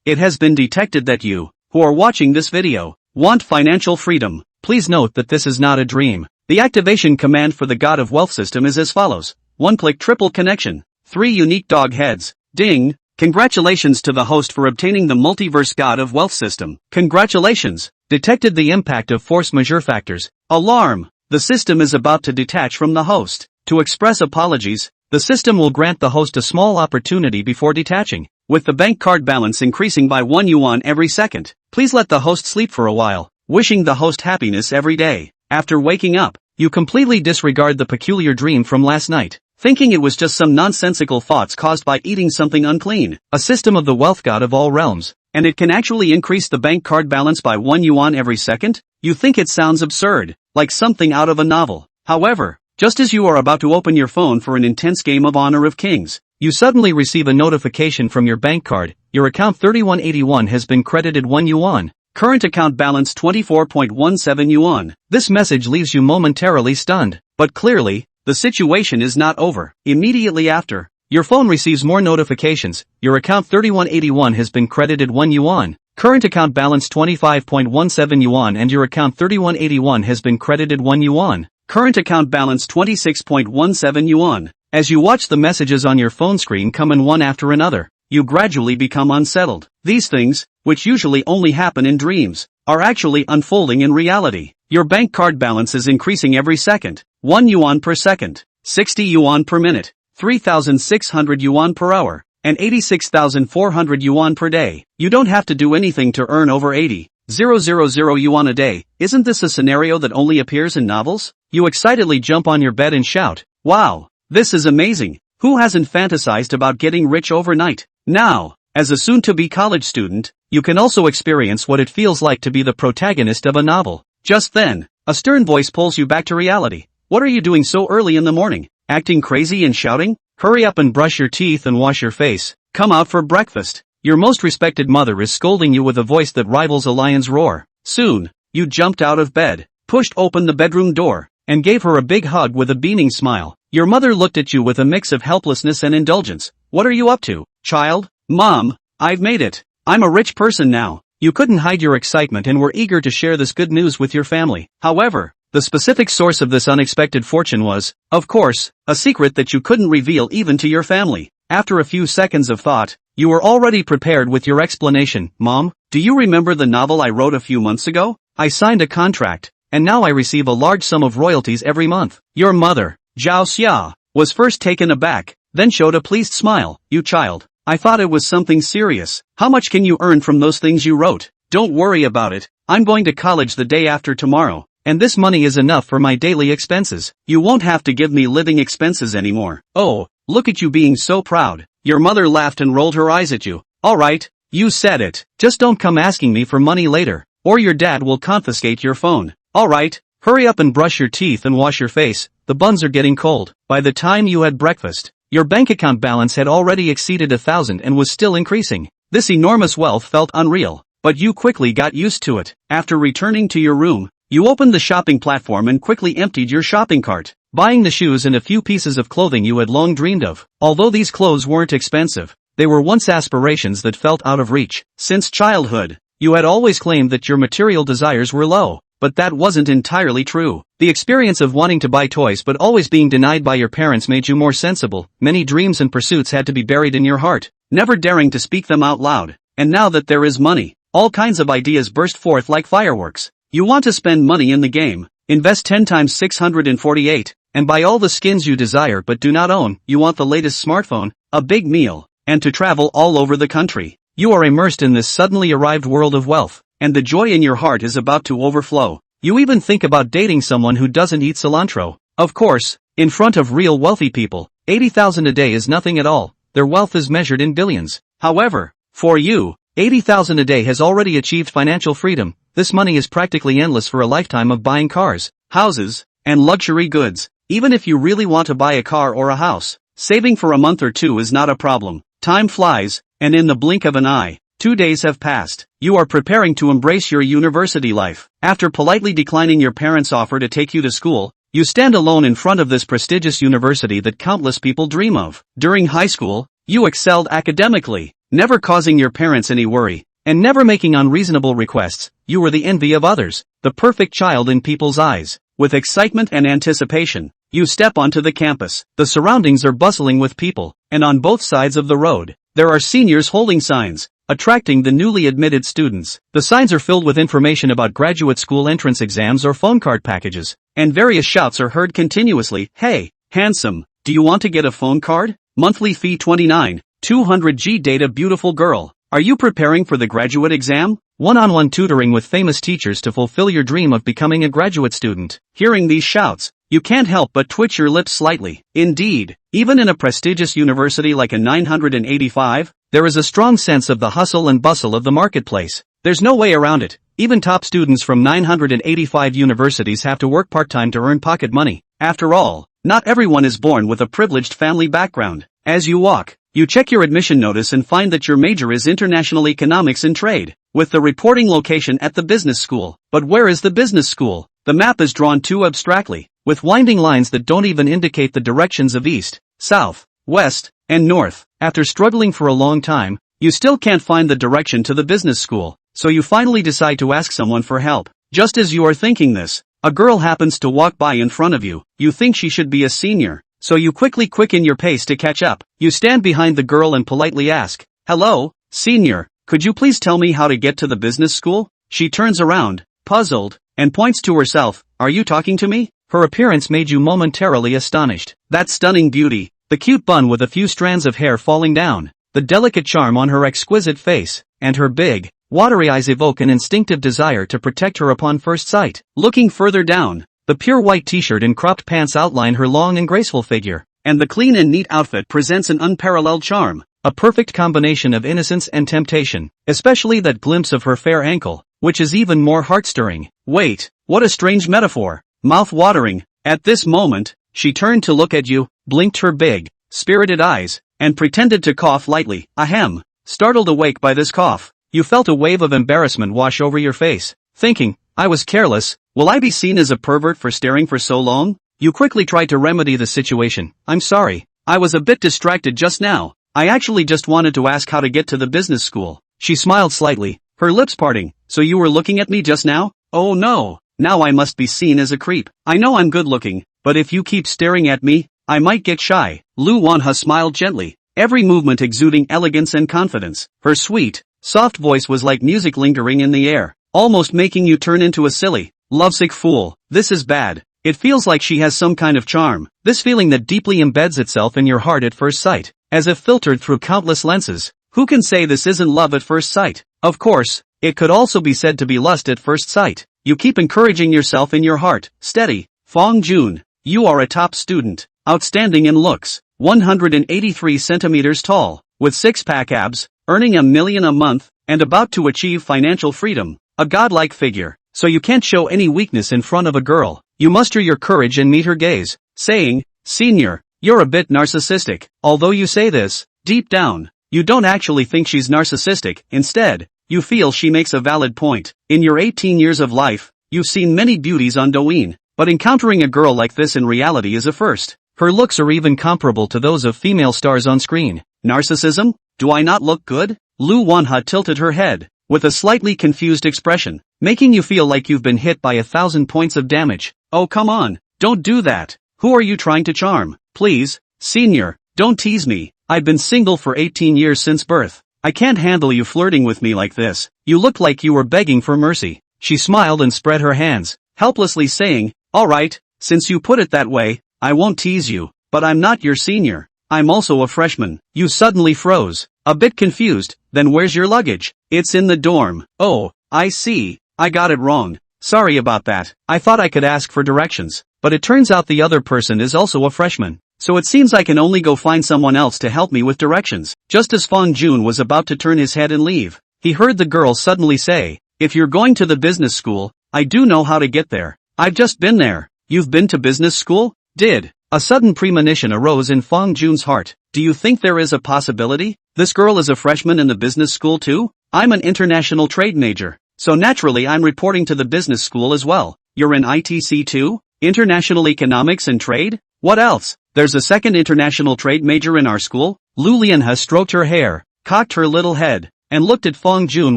It has been detected that you, who are watching this video, want financial freedom. Please note that this is not a dream. The activation command for the God of Wealth system is as follows. 1-click triple connection. 3 unique dog heads. Ding! Congratulations to the host for obtaining the multiverse God of Wealth system. Congratulations! Detected the impact of force majeure factors. Alarm! The system is about to detach from the host. To express apologies, the system will grant the host a small opportunity before detaching. With the bank card balance increasing by 1 yuan every second, please let the host sleep for a while, wishing the host happiness every day. After waking up, you completely disregard the peculiar dream from last night, thinking it was just some nonsensical thoughts caused by eating something unclean. A system of the wealth god of all realms, and it can actually increase the bank card balance by 1 yuan every second? You think it sounds absurd, like something out of a novel. However, just as you are about to open your phone for an intense game of Honor of Kings, you suddenly receive a notification from your bank card. Your account 3181 has been credited 1 yuan. Current account balance 24.17 yuan. This message leaves you momentarily stunned. But clearly, the situation is not over. Immediately after, your phone receives more notifications. Your account 3181 has been credited 1 yuan. Current account balance 25.17 yuan and your account 3181 has been credited 1 yuan. Current account balance 26.17 yuan. As you watch the messages on your phone screen come in one after another, you gradually become unsettled. These things, which usually only happen in dreams, are actually unfolding in reality. Your bank card balance is increasing every second. 1 yuan per second, 60 yuan per minute, 3,600 yuan per hour, and 86,400 yuan per day. You don't have to do anything to earn over 80,000 yuan a day. Isn't this a scenario that only appears in novels? You excitedly jump on your bed and shout, "Wow! This is amazing! Who hasn't fantasized about getting rich overnight?" Now, as a soon-to-be college student, you can also experience what it feels like to be the protagonist of a novel. Just then, a stern voice pulls you back to reality. What are you doing so early in the morning? Acting crazy and shouting? Hurry up and brush your teeth and wash your face. Come out for breakfast. Your most respected mother is scolding you with a voice that rivals a lion's roar. Soon, you jumped out of bed, pushed open the bedroom door, and gave her a big hug with a beaming smile. Your mother looked at you with a mix of helplessness and indulgence. "What are you up to, child?" "Mom, I've made it. I'm a rich person now." You couldn't hide your excitement and were eager to share this good news with your family. However, the specific source of this unexpected fortune was, of course, a secret that you couldn't reveal even to your family. After a few seconds of thought, you were already prepared with your explanation. "Mom, do you remember the novel I wrote a few months ago? I signed a contract, and now I receive a large sum of royalties every month." Your mother, Zhao Xia, was first taken aback, then showed a pleased smile. "You child, I thought it was something serious. How much can you earn from those things you wrote?" "Don't worry about it. I'm going to college the day after tomorrow, and this money is enough for my daily expenses. You won't have to give me living expenses anymore." "Oh, look at you being so proud." Your mother laughed and rolled her eyes at you. "All right, you said it. Just don't come asking me for money later, or your dad will confiscate your phone." "All right, hurry up and brush your teeth and wash your face. The buns are getting cold." By the time you had breakfast, your bank account balance had already exceeded 1,000 and was still increasing. This enormous wealth felt unreal, but you quickly got used to it. After returning to your room, you opened the shopping platform and quickly emptied your shopping cart, buying the shoes and a few pieces of clothing you had long dreamed of. Although these clothes weren't expensive, they were once aspirations that felt out of reach. Since childhood, you had always claimed that your material desires were low. But that wasn't entirely true. The experience of wanting to buy toys but always being denied by your parents made you more sensible. Many dreams and pursuits had to be buried in your heart, never daring to speak them out loud. And now that there is money, all kinds of ideas burst forth like fireworks. You want to spend money in the game, invest 10 times 648, and buy all the skins you desire but do not own. You want the latest smartphone, a big meal, and to travel all over the country. You are immersed in this suddenly arrived world of wealth, and the joy in your heart is about to overflow. You even think about dating someone who doesn't eat cilantro. Of course, in front of real wealthy people, 80,000 a day is nothing at all. Their wealth is measured in billions. However, for you, 80,000 a day has already achieved financial freedom. This money is practically endless for a lifetime of buying cars, houses, and luxury goods. Even if you really want to buy a car or a house, saving for a month or two is not a problem. Time flies, and in the blink of an eye, 2 days have passed. You are preparing to embrace your university life. After politely declining your parents' offer to take you to school, you stand alone in front of this prestigious university that countless people dream of. During high school, you excelled academically, never causing your parents any worry, and never making unreasonable requests. You were the envy of others, the perfect child in people's eyes. With excitement and anticipation, you step onto the campus. The surroundings are bustling with people, and on both sides of the road, there are seniors holding signs, attracting the newly admitted students. The signs are filled with information about graduate school entrance exams or phone card packages, and various shouts are heard continuously. Hey, handsome, do you want to get a phone card? Monthly fee $29, 200G data. Beautiful girl, are you preparing for the graduate exam? One-on-one tutoring with famous teachers to fulfill your dream of becoming a graduate student. Hearing these shouts, you can't help but twitch your lips slightly. Indeed, even in a prestigious university like a 985, there is a strong sense of the hustle and bustle of the marketplace. There's no way around it. Even top students from 985 universities have to work part-time to earn pocket money. After all, not everyone is born with a privileged family background. As you walk, you check your admission notice and find that your major is International Economics and Trade, with the reporting location at the business school. But where is the business school? The map is drawn too abstractly, with winding lines that don't even indicate the directions of east, south, west, and north. After struggling for a long time, you still can't find the direction to the business school, so you finally decide to ask someone for help. Just as you are thinking this, a girl happens to walk by in front of you. You think she should be a senior, so you quickly quicken your pace to catch up. You stand behind the girl and politely ask, "Hello, senior, could you please tell me how to get to the business school?" She turns around, puzzled, and points to herself. "Are you talking to me?" Her appearance made you momentarily astonished. That stunning beauty, the cute bun with a few strands of hair falling down, the delicate charm on her exquisite face, and her big, watery eyes evoke an instinctive desire to protect her upon first sight. Looking further down, the pure white t-shirt and cropped pants outline her long and graceful figure, and the clean and neat outfit presents an unparalleled charm, a perfect combination of innocence and temptation, especially that glimpse of her fair ankle, which is even more heart-stirring. Wait, what a strange metaphor, mouth-watering. At this moment, she turned to look at you, blinked her big, spirited eyes, and pretended to cough lightly. Ahem. Startled awake by this cough, you felt a wave of embarrassment wash over your face, thinking, "I was careless. Will I be seen as a pervert for staring for so long?" You quickly tried to remedy the situation. "I'm sorry, I was a bit distracted just now. I actually just wanted to ask how to get to the business school." She smiled slightly, her lips parting. "So you were looking at me just now? Oh no, now I must be seen as a creep. I know I'm good looking, but if you keep staring at me, I might get shy." Lu Wanha smiled gently, every movement exuding elegance and confidence. Her sweet, soft voice was like music lingering in the air, almost making you turn into a silly, lovesick fool. This is bad. It feels like she has some kind of charm, this feeling that deeply embeds itself in your heart at first sight, as if filtered through countless lenses. Who can say this isn't love at first sight? Of course, it could also be said to be lust at first sight. You keep encouraging yourself in your heart. Steady, Fong Jun. You are a top student, outstanding in looks, 183 centimeters tall, with six-pack abs, earning $1 million a month, and about to achieve financial freedom. A godlike figure, so you can't show any weakness in front of a girl. You muster your courage and meet her gaze, saying, "Senior, you're a bit narcissistic." Although you say this, deep down, you don't actually think she's narcissistic. Instead, you feel she makes a valid point. In your 18 years of life, you've seen many beauties on Douyin, but encountering a girl like this in reality is a first. Her looks are even comparable to those of female stars on screen. Narcissism? Do I not look good? Lu Wanha tilted her head, with a slightly confused expression, making you feel like you've been hit by 1,000 points of damage. Oh come on, don't do that. Who are you trying to charm? Please, senior, don't tease me. I've been single for 18 years since birth. I can't handle you flirting with me like this. You look like you were begging for mercy. She smiled and spread her hands, helplessly saying, "Alright, since you put it that way, I won't tease you, but I'm not your senior. I'm also a freshman." You suddenly froze, a bit confused. "Then where's your luggage?" "It's in the dorm." "Oh, I see, I got it wrong. Sorry about that. I thought I could ask for directions, but it turns out the other person is also a freshman. So it seems I can only go find someone else to help me with directions." Just as Fong Jun was about to turn his head and leave, he heard the girl suddenly say, "If you're going to the business school, I do know how to get there. I've just been there." "You've been to business school?" "Did." A sudden premonition arose in Fong Jun's heart. "Do you think there is a possibility? This girl is a freshman in the business school too? I'm an international trade major, so naturally I'm reporting to the business school as well." "You're in ITC too? International Economics and Trade? What else? There's a second international trade major in our school?" Lu Lianhe stroked her hair, cocked her little head, and looked at Fong Jun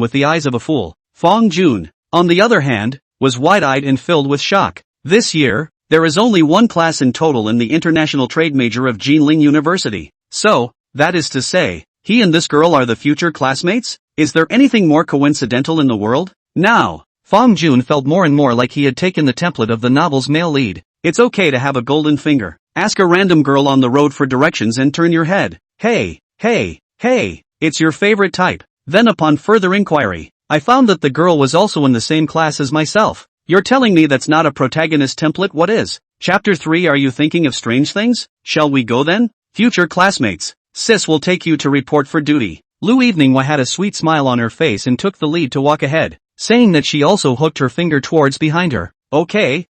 with the eyes of a fool. Fong Jun, on the other hand, was wide-eyed and filled with shock. This year, there is only one class in total in the international trade major of Jinling University. So, that is to say, he and this girl are the future classmates? Is there anything more coincidental in the world? Now, Fong Jun felt more and more like he had taken the template of the novel's male lead. It's okay to have a golden finger. Ask a random girl on the road for directions and turn your head. Hey, it's your favorite type. Then upon further inquiry, I found that the girl was also in the same class as myself. You're telling me that's not a protagonist template? What is? Chapter 3. Are you thinking of strange things? Shall we go then? Future classmates. Sis will take you to report for duty. Lu Evening had a sweet smile on her face and took the lead to walk ahead, saying that she also hooked her finger towards behind her. Okay,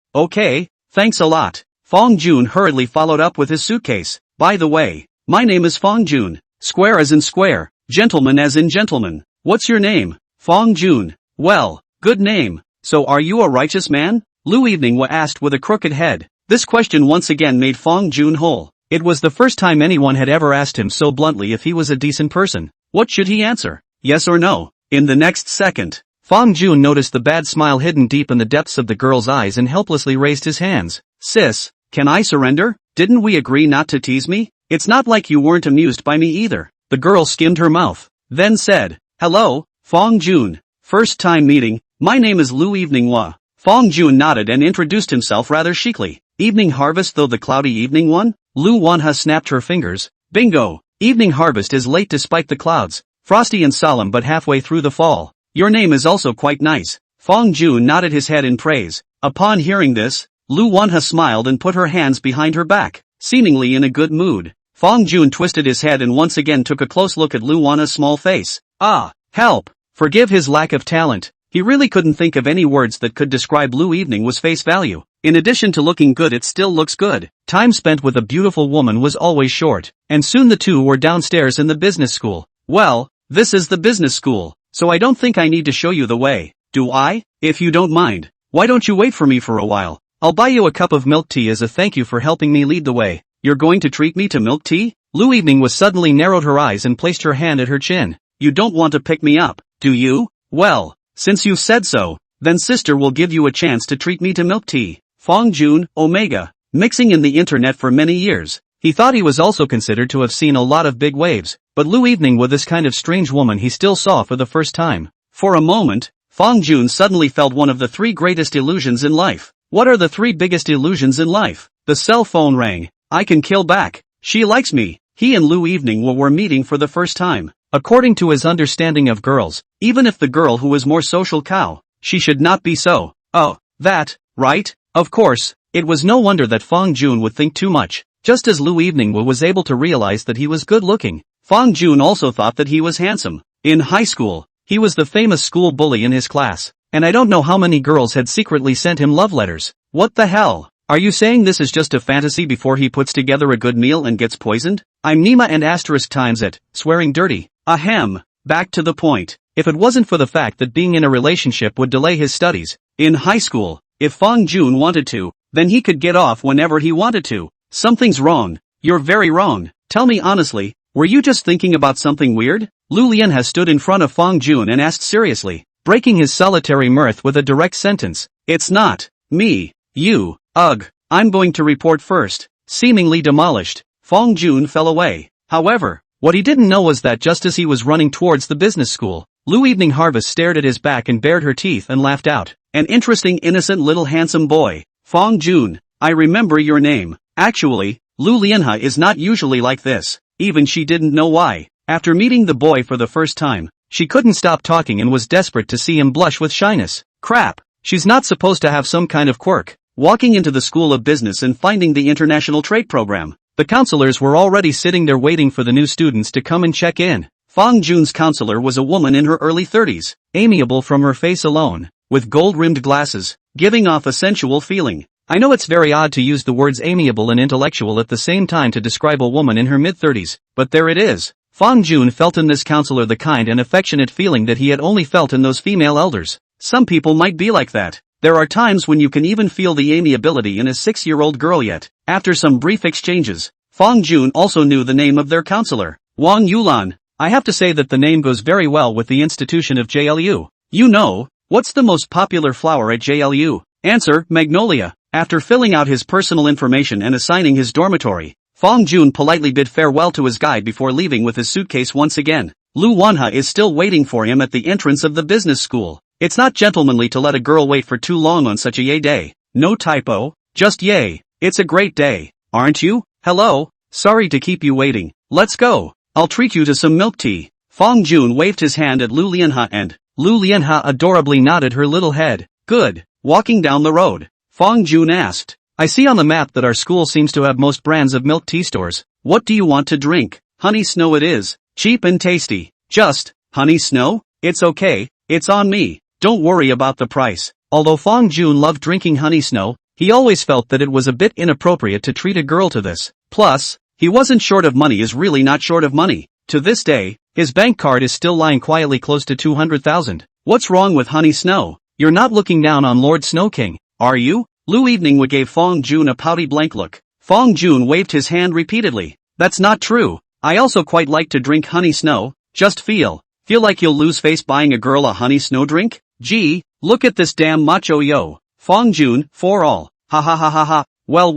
thanks a lot. Fong Jun hurriedly followed up with his suitcase. By the way, my name is Fong Jun. Square as in square, gentleman as in gentleman. What's your name? Fong Jun. Well, good name. So are you a righteous man? Lu Evening asked with a crooked head. This question once again made Fong Jun whole. It was the first time anyone had ever asked him so bluntly if he was a decent person. What should he answer? Yes or no? In the next second, Fong Jun noticed the bad smile hidden deep in the depths of the girl's eyes and helplessly raised his hands. Sis, can I surrender? Didn't we agree not to tease me? It's not like you weren't amused by me either. The girl skimmed her mouth, then said, Hello, Fong Jun. First time meeting, my name is Lu Evening Hua. Fong Jun nodded and introduced himself rather chicly. Evening Harvest though the cloudy evening one? Lu Wanha snapped her fingers. Bingo! Evening Harvest is late despite the clouds. Frosty and solemn but halfway through the fall. Your name is also quite nice. Fong Jun nodded his head in praise. Upon hearing this, Lu Wanha smiled and put her hands behind her back, seemingly in a good mood. Fong Jun twisted his head and once again took a close look at Lu Wanha's small face. Ah, help! Forgive his lack of talent. He really couldn't think of any words that could describe Lu Evening was face value. In addition to looking good, it still looks good. Time spent with a beautiful woman was always short, and soon the two were downstairs in the business school. Well, this is the business school, so I don't think I need to show you the way, do I? If you don't mind, why don't you wait for me for a while? I'll buy you a cup of milk tea as a thank you for helping me lead the way. You're going to treat me to milk tea? Lu Evening suddenly narrowed her eyes and placed her hand at her chin. You don't want to pick me up, do you? Well, since you've said so, then sister will give you a chance to treat me to milk tea. Fong Jun, Omega, mixing in the internet for many years. He thought he was also considered to have seen a lot of big waves, but Lu Evening was this kind of strange woman he still saw for the first time. For a moment, Fong Jun suddenly felt one of the 3 greatest illusions in life. What are the 3 biggest illusions in life? The cell phone rang. I can kill back. She likes me. He and Lu Evening were meeting for the first time. According to his understanding of girls, even if the girl who was more social cow, she should not be so. Oh, that, right? Of course, it was no wonder that Fong Jun would think too much. Just as Lu Evening was able to realize that he was good looking, Fong Jun also thought that he was handsome. In high school, he was the famous school bully in his class, and I don't know how many girls had secretly sent him love letters. What the hell? Are you saying this is just a fantasy before he puts together a good meal and gets poisoned? I'm Nima and asterisk times it, swearing dirty. Ahem, back to the point. If it wasn't for the fact that being in a relationship would delay his studies, in high school, if Fong Jun wanted to, then he could get off whenever he wanted to. Something's wrong. You're very wrong. Tell me honestly, were you just thinking about something weird? Lu Lian stood in front of Fong Jun and asked seriously, breaking his solitary mirth with a direct sentence. It's not me. You. Ugh. I'm going to report first. Seemingly demolished, Fong Jun fell away. However, what he didn't know was that just as he was running towards the business school, Lu Evening Harvest stared at his back and bared her teeth and laughed out. An interesting innocent little handsome boy. Fong Jun, I remember your name. Actually, Lu Lianha is not usually like this. Even she didn't know why. After meeting the boy for the first time, she couldn't stop talking and was desperate to see him blush with shyness. Crap, she's not supposed to have some kind of quirk. Walking into the School of Business and finding the International Trade Program, the counselors were already sitting there waiting for the new students to come and check in. Fong Jun's counselor was a woman in her early 30s, amiable from her face alone, with gold-rimmed glasses, giving off a sensual feeling. I know it's very odd to use the words amiable and intellectual at the same time to describe a woman in her mid-30s, but there it is. Fong Jun felt in this counselor the kind and affectionate feeling that he had only felt in those female elders. Some people might be like that. There are times when you can even feel the amiability in a 6-year-old girl yet. After some brief exchanges, Fong Jun also knew the name of their counselor. Wang Yulan. I have to say that the name goes very well with the institution of JLU. You know, what's the most popular flower at JLU? Answer, magnolia. After filling out his personal information and assigning his dormitory, Fong Jun politely bid farewell to his guide before leaving with his suitcase once again. Lu Wanha is still waiting for him at the entrance of the business school. It's not gentlemanly to let a girl wait for too long on such a yay day. No typo, just yay. It's a great day, aren't you? Hello, sorry to keep you waiting. Let's go. I'll treat you to some milk tea. Fong Jun waved his hand at Lu Lianhe and Lu Lianhe adorably nodded her little head. Good. Walking down the road, Fong Jun asked, I see on the map that our school seems to have most brands of milk tea stores. What do you want to drink? Honey snow it is. Cheap and tasty. Just, honey snow? It's okay, it's on me. Don't worry about the price. Although Fong Jun loved drinking honey snow, he always felt that it was a bit inappropriate to treat a girl to this. Plus, he wasn't short of money is really not short of money. To this day, his bank card is still lying quietly close to 200,000. What's wrong with honey snow? You're not looking down on Lord Snow King, are you? Lu Eveningwood gave Fong Jun a pouty blank look. Fong Jun waved his hand repeatedly. That's not true. I also quite like to drink honey snow. Just feel like you'll lose face buying a girl a honey snow drink? Gee, look at this damn macho yo. Fong Jun, for all. Ha ha ha ha ha. Well,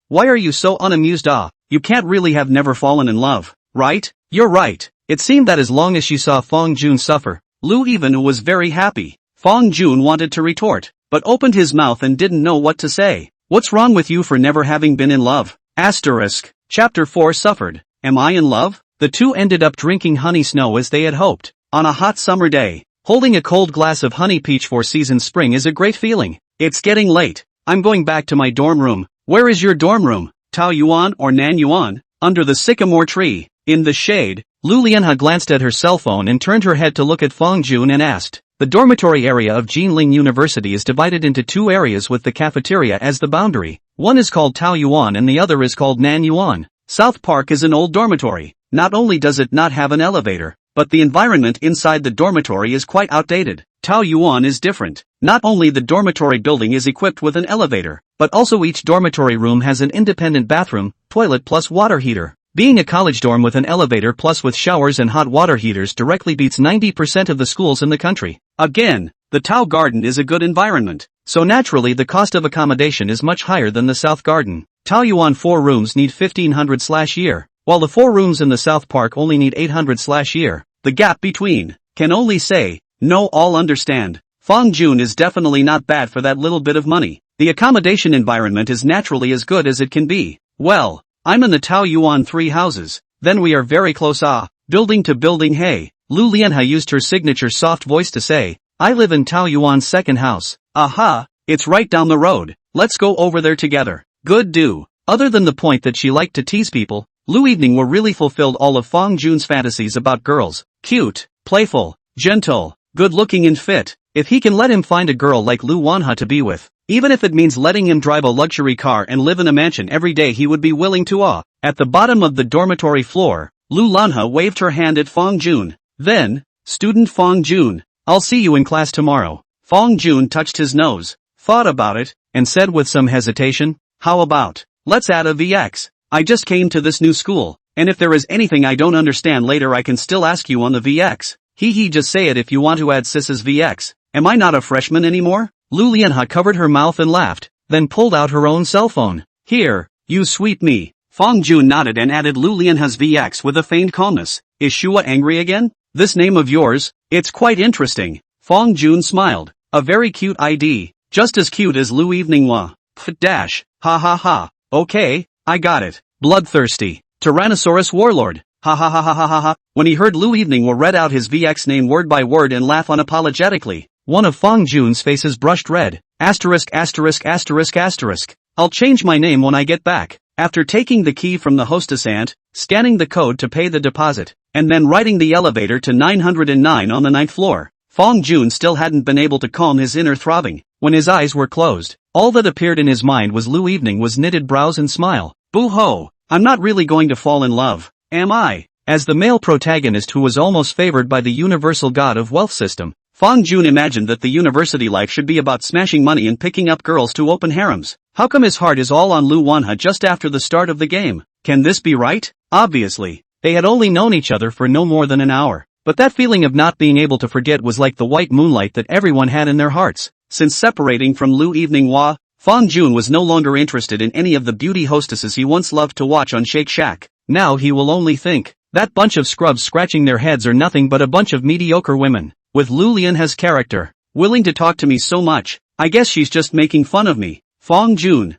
why are you so unamused? You can't really have never fallen in love, right? You're right. It seemed that as long as she saw Fong Jun suffer, Lu Even was very happy. Fong Jun wanted to retort, but opened his mouth and didn't know what to say. What's wrong with you for never having been in love? Asterisk. Chapter 4 suffered. Am I in love? The two ended up drinking honey snow as they had hoped. On a hot summer day, holding a cold glass of honey peach for season spring is a great feeling. It's getting late. I'm going back to my dorm room. Where is your dorm room? Tao Yuan or Nan Yuan? Under the sycamore tree. In the shade. Lu Lianhe glanced at her cell phone and turned her head to look at Fong Jun and asked. The dormitory area of Jinling University is divided into two areas with the cafeteria as the boundary. One is called Tao Yuan and the other is called Nan Yuan. South Park is an old dormitory. Not only does it not have an elevator, but the environment inside the dormitory is quite outdated. Tao Yuan is different. Not only the dormitory building is equipped with an elevator, but also each dormitory room has an independent bathroom, toilet plus water heater. Being a college dorm with an elevator plus with showers and hot water heaters directly beats 90% of the schools in the country. Again, the Tao Garden is a good environment, so naturally the cost of accommodation is much higher than the South Garden. Tao Yuan 4 rooms need 1,500/year, while the 4 rooms in the South Park only need 800/year. The gap between, can only say, no all understand. Fong Jun is definitely not bad for that little bit of money. The accommodation environment is naturally as good as it can be. Well, I'm in the Tao Yuan 3 houses. Then we are very close building to building hey. Lu Lianhe used her signature soft voice to say, I live in Tao Yuan's second house. Aha, it's right down the road. Let's go over there together. Good do. Other than the point that she liked to tease people, Lu Eveningwood really fulfilled all of Fong Jun's fantasies about girls. Cute, playful, gentle, good-looking and fit. If he can let him find a girl like Lu Wanha to be with, even if it means letting him drive a luxury car and live in a mansion every day, he would be willing to. At the bottom of the dormitory floor, Lu Lanha waved her hand at Fong Jun. Then, student Fong Jun, I'll see you in class tomorrow. Fong Jun touched his nose, thought about it, and said with some hesitation, how about, let's add a VX. I just came to this new school, and if there is anything I don't understand later I can still ask you on the VX. Just say it if you want to add Sis's VX. Am I not a freshman anymore? Lu Lianhe covered her mouth and laughed, then pulled out her own cell phone. Here, you sweep me. Fong Jun nodded and added Lu Lianhe's VX with a feigned calmness. Is Shua angry again? This name of yours, it's quite interesting. Fong Jun smiled. A very cute ID. Just as cute as Lu Eveningwood. Dash. Ha ha ha. Okay, I got it. Bloodthirsty. Tyrannosaurus warlord. Ha ha ha ha ha ha ha. When he heard Lu Eveningwood read out his VX name word by word and laugh unapologetically, one of Fong Jun's faces brushed red. Asterisk. I'll change my name when I get back. After taking the key from the hostess aunt, scanning the code to pay the deposit, and then riding the elevator to 909 on the 9th floor, Fong Jun still hadn't been able to calm his inner throbbing. When his eyes were closed, all that appeared in his mind was Lu Eveningwood's knitted brows and smile. Boo-ho! I'm not really going to fall in love, am I? As the male protagonist who was almost favored by the universal god of wealth system, Fong Jun imagined that the university life should be about smashing money and picking up girls to open harems. How come his heart is all on Lu Wanha just after the start of the game? Can this be right? Obviously. They had only known each other for no more than an hour. But that feeling of not being able to forget was like the white moonlight that everyone had in their hearts. Since separating from Lu Eveninghua, Fong Jun was no longer interested in any of the beauty hostesses he once loved to watch on Shake Shack. Now he will only think, that bunch of scrubs scratching their heads are nothing but a bunch of mediocre women. With Lu Lianhe's character, willing to talk to me so much, I guess she's just making fun of me. Fong Jun,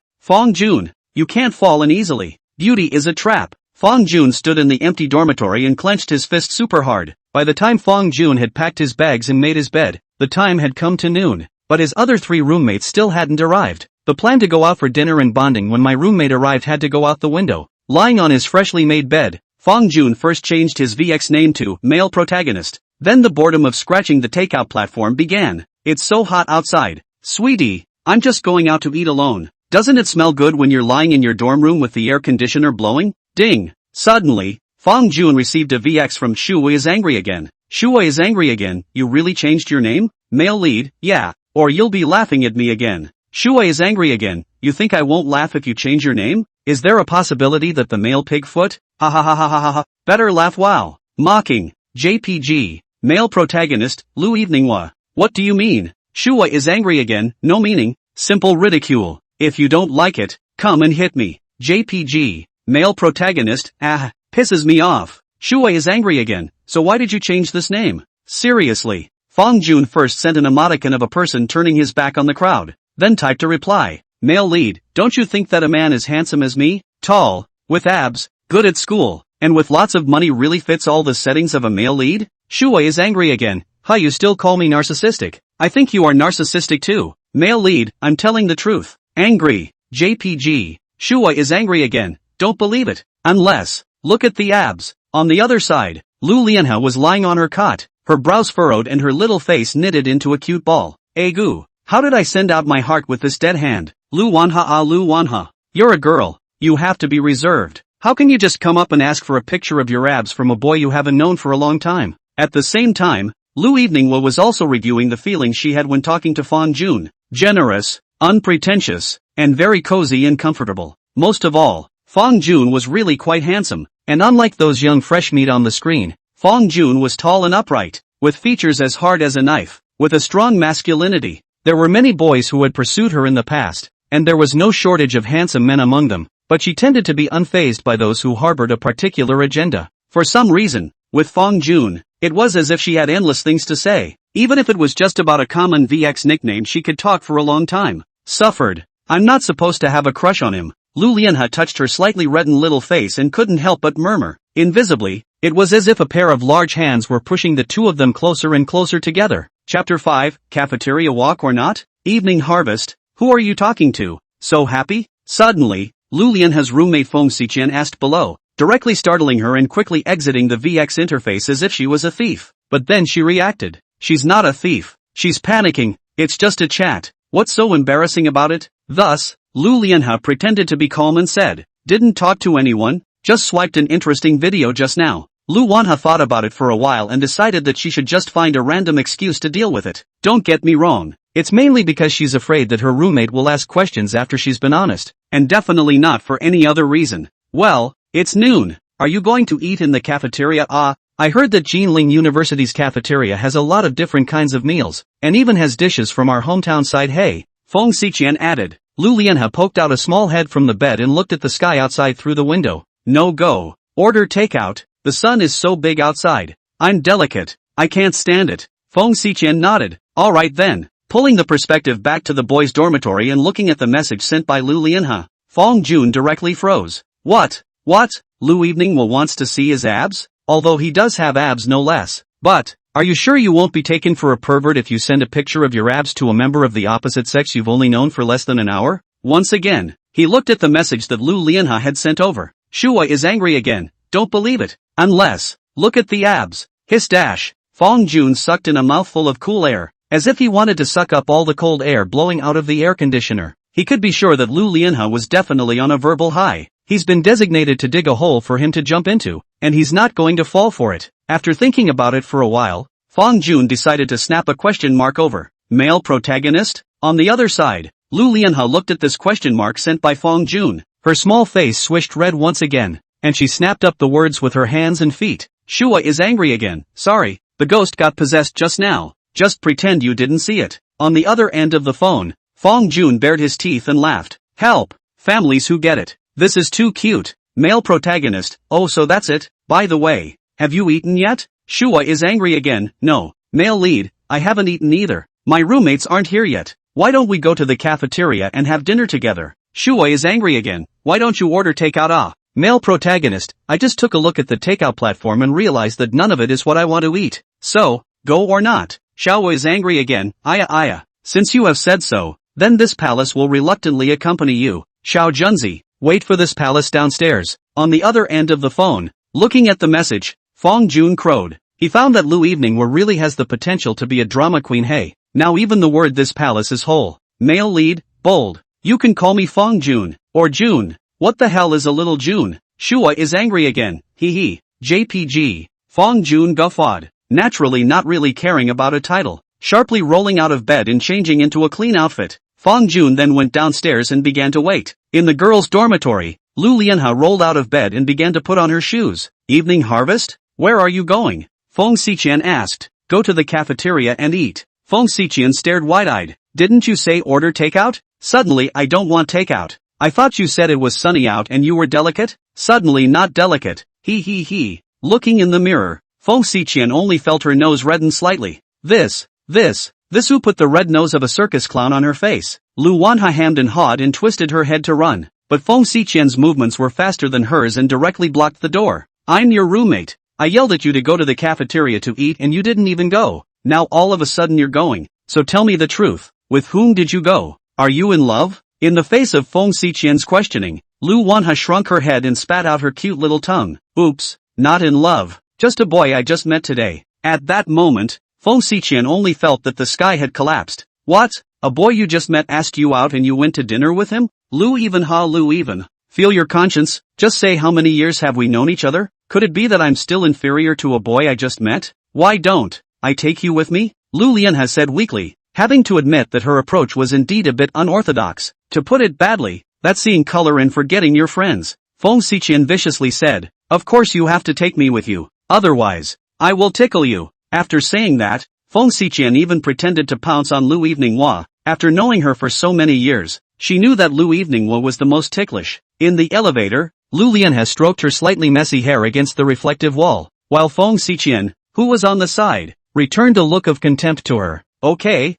you can't fall in easily. Beauty is a trap. Fong Jun stood in the empty dormitory and clenched his fist super hard. By the time Fong Jun had packed his bags and made his bed, the time had come to noon. But his other 3 roommates still hadn't arrived. The plan to go out for dinner and bonding when my roommate arrived had to go out the window. Lying on his freshly made bed, Fong Jun first changed his VX name to male protagonist. Then the boredom of scratching the takeout platform began. It's so hot outside. Sweetie, I'm just going out to eat alone. Doesn't it smell good when you're lying in your dorm room with the air conditioner blowing? Ding! Suddenly, Fong Jun received a VX from Shuwei is angry again. Shuwei is angry again, you really changed your name? Male lead, yeah, or you'll be laughing at me again. Shuwei is angry again, you think I won't laugh if you change your name? Is there a possibility that the male pigfoot? Ha ha ha ha ha ha, better laugh wow. Mocking, JPG, male protagonist, Lu Eveninghua. What do you mean? Shuwei is angry again, no meaning, simple ridicule. If you don't like it, come and hit me. JPG, male protagonist, pisses me off. Shuwei is angry again, so why did you change this name? Seriously. Fong Jun first sent an emoticon of a person turning his back on the crowd, then typed a reply. Male lead, don't you think that a man as handsome as me, tall, with abs, good at school, and with lots of money really fits all the settings of a male lead? Shuwei is angry again, you still call me narcissistic? I think you are narcissistic too. Male lead, I'm telling the truth. Angry, JPG, Shuwei is angry again, don't believe it. Unless, look at the abs. On the other side, Lu Lianhe was lying on her cot, her brows furrowed and her little face knitted into a cute ball. Egu, how did I send out my heart with this dead hand? Lu Wanha, you're a girl, you have to be reserved. How can you just come up and ask for a picture of your abs from a boy you haven't known for a long time? At the same time, Lu Eveninghua was also reviewing the feelings she had when talking to Fong Jun. Generous, unpretentious, and very cozy and comfortable. Most of all, Fong Jun was really quite handsome, and unlike those young fresh meat on the screen, Fong Jun was tall and upright, with features as hard as a knife, with a strong masculinity. There were many boys who had pursued her in the past, and there was no shortage of handsome men among them, but she tended to be unfazed by those who harbored a particular agenda. For some reason, with Fong Jun, it was as if she had endless things to say. Even if it was just about a common VX nickname, she could talk for a long time. Suffered. I'm not supposed to have a crush on him. Lu Lianhe touched her slightly reddened little face and couldn't help but murmur. Invisibly, it was as if a pair of large hands were pushing the two of them closer and closer together. Chapter 5, Cafeteria Walk or Not? Evening Harvest. Who are you talking to? So happy? Suddenly, Lu Lianhe's roommate Feng Xiqian asked below, directly startling her and quickly exiting the VX interface as if she was a thief. But then she reacted. She's not a thief. She's panicking. It's just a chat. What's so embarrassing about it? Thus, Lu Lianhe pretended to be calm and said, didn't talk to anyone, just swiped an interesting video just now. Lu Wanhe thought about it for a while and decided that she should just find a random excuse to deal with it. Don't get me wrong. It's mainly because she's afraid that her roommate will ask questions after she's been honest, and definitely not for any other reason. Well, it's noon. Are you going to eat in the cafeteria? I heard that Jinling University's cafeteria has a lot of different kinds of meals, and even has dishes from our hometown side. Hey, Feng Xiqian added. Lu Lianhe poked out a small head from the bed and looked at the sky outside through the window. No go. Order takeout. The sun is so big outside. I'm delicate. I can't stand it. Feng Xiqian nodded. Alright then. Pulling the perspective back to the boys' dormitory and looking at the message sent by Lu Lianhe, Fong Jun directly froze. What? Lu Eveninghua wants to see his abs? Although he does have abs no less. But, are you sure you won't be taken for a pervert if you send a picture of your abs to a member of the opposite sex you've only known for less than an hour? Once again, he looked at the message that Lu Lianhe had sent over. Shuwei is angry again. Don't believe it. Unless, look at the abs. Hiss dash. Fong Jun sucked in a mouthful of cool air, as if he wanted to suck up all the cold air blowing out of the air conditioner. He could be sure that Lu Lianhe was definitely on a verbal high. He's been designated to dig a hole for him to jump into, and he's not going to fall for it. After thinking about it for a while, Fong Jun decided to snap a question mark over. Male protagonist? On the other side, Lu Lianhe looked at this question mark sent by Fong Jun. Her small face swished red once again. and she snapped up the words with her hands and feet. Shua is angry again. Sorry, the ghost got possessed just now. Just pretend you didn't see it. On the other end of the phone, Fong Jun bared his teeth and laughed. Help! Families who get it. This is too cute. Male protagonist. Oh, so that's it. By the way, have you eaten yet? Shua is angry again. No. Male lead. I haven't eaten either. My roommates aren't here yet. Why don't we go to the cafeteria and have dinner together? Shua is angry again. Why don't you order takeout? Male protagonist. I just took a look at the takeout platform and realized that none of it is what I want to eat. So, go or not? Shua is angry again. Aya. Since you have said so, then this palace will reluctantly accompany you. Xiao Junzi, wait for this palace downstairs. On the other end of the phone, looking at the message, Fong Jun crowed. He found that Lu Evening really has the potential to be a drama queen. Hey, now even the word this palace is whole. Male lead, bold. You can call me Fong Jun, or June. What the hell is a little June? Shua is angry again. Hee. JPG. Fong Jun guffawed, naturally not really caring about a title. Sharply rolling out of bed and changing into a clean outfit, Fong Jun then went downstairs and began to wait. In the girls' dormitory, Lu Lianhe rolled out of bed and began to put on her shoes. Evening harvest? Where are you going? Feng Xiqian asked. Go to the cafeteria and eat. Feng Xiqian stared wide-eyed. Didn't you say order takeout? Suddenly I don't want takeout. I thought you said it was sunny out and you were delicate? Suddenly not delicate. He. Looking in the mirror, Feng Xiqian only felt her nose redden slightly. This who put the red nose of a circus clown on her face. Lu Wanha hammed and hawed and twisted her head to run, but Feng Xiqian's movements were faster than hers and directly blocked the door. I'm your roommate. I yelled at you to go to the cafeteria to eat and you didn't even go. Now all of a sudden you're going. So tell me the truth. With whom did you go? Are you in love? In the face of Feng Xiqian's questioning, Lu Wanha shrunk her head and spat out her cute little tongue. Oops, not in love. Just a boy I just met today. At that moment, Feng Xiqian only felt that the sky had collapsed. What? A boy you just met asked you out and you went to dinner with him? Lu even. Feel your conscience. Just say how many years have we known each other? Could it be that I'm still inferior to a boy I just met? Why don't I take you with me? Lu Lianhe said weakly, having to admit that her approach was indeed a bit unorthodox. To put it badly, that's seeing color and forgetting your friends. Feng Xiqian viciously said, of course you have to take me with you. Otherwise, I will tickle you. After saying that, Feng Xiqian even pretended to pounce on Lu Eveninghua. After knowing her for so many years, she knew that Lu Eveninghua was the most ticklish. In the elevator, Lu Lianhe stroked her slightly messy hair against the reflective wall, while Feng Xiqian, who was on the side, returned a look of contempt to her. Okay,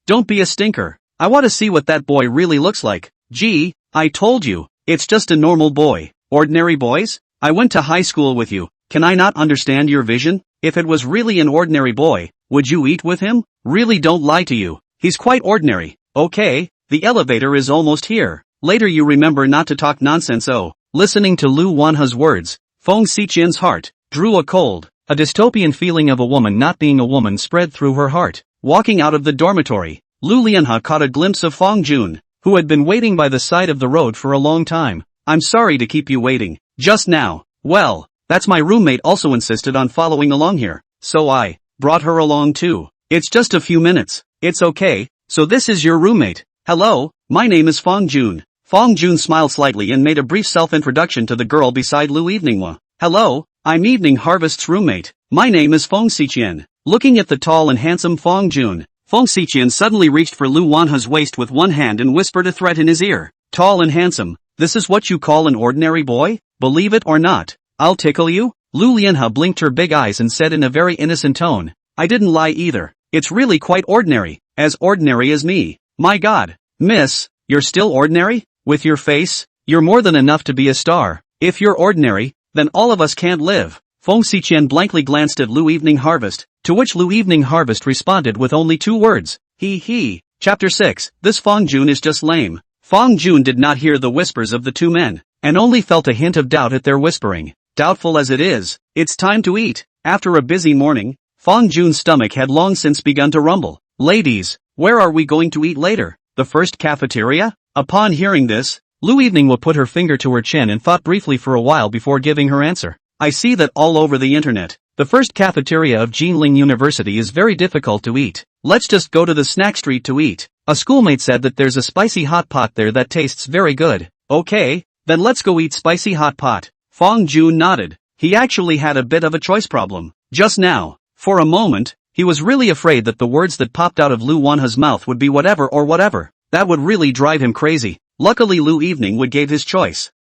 don't be a stinker. I want to see what that boy really looks like. Gee, I told you, it's just a normal boy. Ordinary boys? I went to high school with you. Can I not understand your vision? If it was really an ordinary boy, would you eat with him? Really don't lie to you. He's quite ordinary. Okay, the elevator is almost here. Later you remember not to talk nonsense. Oh, listening to Lu Wanha's words, Feng Xiqian's heart drew a cold. A dystopian feeling of a woman not being a woman spread through her heart. Walking out of the dormitory, Lu Lianhe caught a glimpse of Fong Jun, who had been waiting by the side of the road for a long time. I'm sorry to keep you waiting. Just now. Well, that's my roommate also insisted on following along here, so I brought her along too. It's just a few minutes. It's okay. So this is your roommate. Hello, my name is Fong Jun. Fong Jun smiled slightly and made a brief self-introduction to the girl beside Lu Eveninghua. Hello, I'm Evening Harvest's roommate. My name is Feng Xiqian. Looking at the tall and handsome Fong Jun, Feng Xiqian suddenly reached for Lu Wanha's waist with one hand and whispered a threat in his ear. Tall and handsome, this is what you call an ordinary boy? Believe it or not, I'll tickle you? Lu Lianhe blinked her big eyes and said in a very innocent tone, I didn't lie either. It's really quite ordinary as me. My God, miss, you're still ordinary? With your face, you're more than enough to be a star. If you're ordinary, then all of us can't live. Feng Xiqian blankly glanced at Lu Evening Harvest, to which Lu Evening Harvest responded with only 2 words. He. Chapter 6, this Fong Jun is just lame. Fong Jun did not hear the whispers of the 2 men, and only felt a hint of doubt at their whispering. Doubtful as it is, it's time to eat. After a busy morning, Fong Jun's stomach had long since begun to rumble. Ladies, where are we going to eat later? The first cafeteria? Upon hearing this, Lu Eveninghua put her finger to her chin and thought briefly for a while before giving her answer. I see that all over the internet. The first cafeteria of Jinling University is very difficult to eat. Let's just go to the snack street to eat. A schoolmate said that there's a spicy hot pot there that tastes very good. Okay, then let's go eat spicy hot pot. Fong Jun nodded. He actually had a bit of a choice problem. Just now. For a moment, he was really afraid that the words that popped out of Lu Wanha's mouth would be whatever or whatever. That would really drive him crazy. Luckily Lu Evening would gave his choice.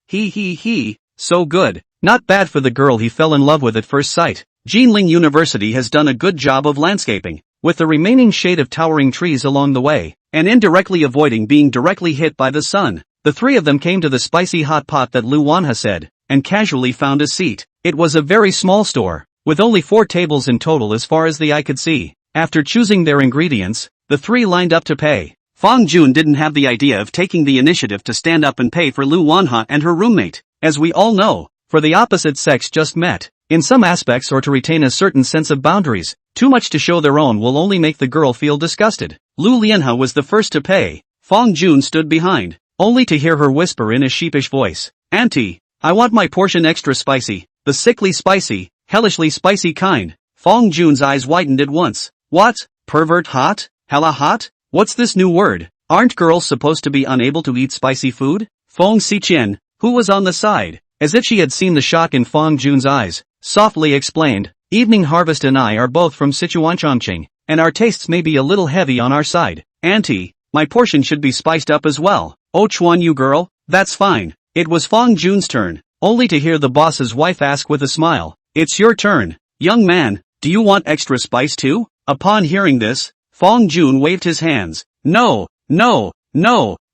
So good. Not bad for the girl he fell in love with at first sight. Jinling University has done a good job of landscaping, with the remaining shade of towering trees along the way, and indirectly avoiding being directly hit by the sun. The three of them came to the spicy hot pot that Lu Wanha said, and casually found a seat. It was a very small store, with only 4 tables in total as far as the eye could see. After choosing their ingredients, the three lined up to pay. Fong Jun didn't have the idea of taking the initiative to stand up and pay for Lu Wanha and her roommate. As we all know, for the opposite sex just met, in some aspects or to retain a certain sense of boundaries, too much to show their own will only make the girl feel disgusted. Lu Lianhe was the first to pay. Fong Jun stood behind, only to hear her whisper in a sheepish voice, "Auntie, I want my portion extra spicy, the sickly spicy, hellishly spicy kind." Fong Jun's eyes widened at once. What? Pervert hot? Hella hot? What's this new word? Aren't girls supposed to be unable to eat spicy food? Fong Xiqian, who was on the side, as if she had seen the shock in Fong Jun's eyes, softly explained, "Evening Harvest and I are both from Sichuan, and our tastes may be a little heavy on our side. Auntie, my portion should be spiced up as well." "Oh Chuan you girl, that's fine." It was Fong Jun's turn, only to hear the boss's wife ask with a smile, "It's your turn, young man, do you want extra spice too?" Upon hearing this, Fong Jun waved his hands. No,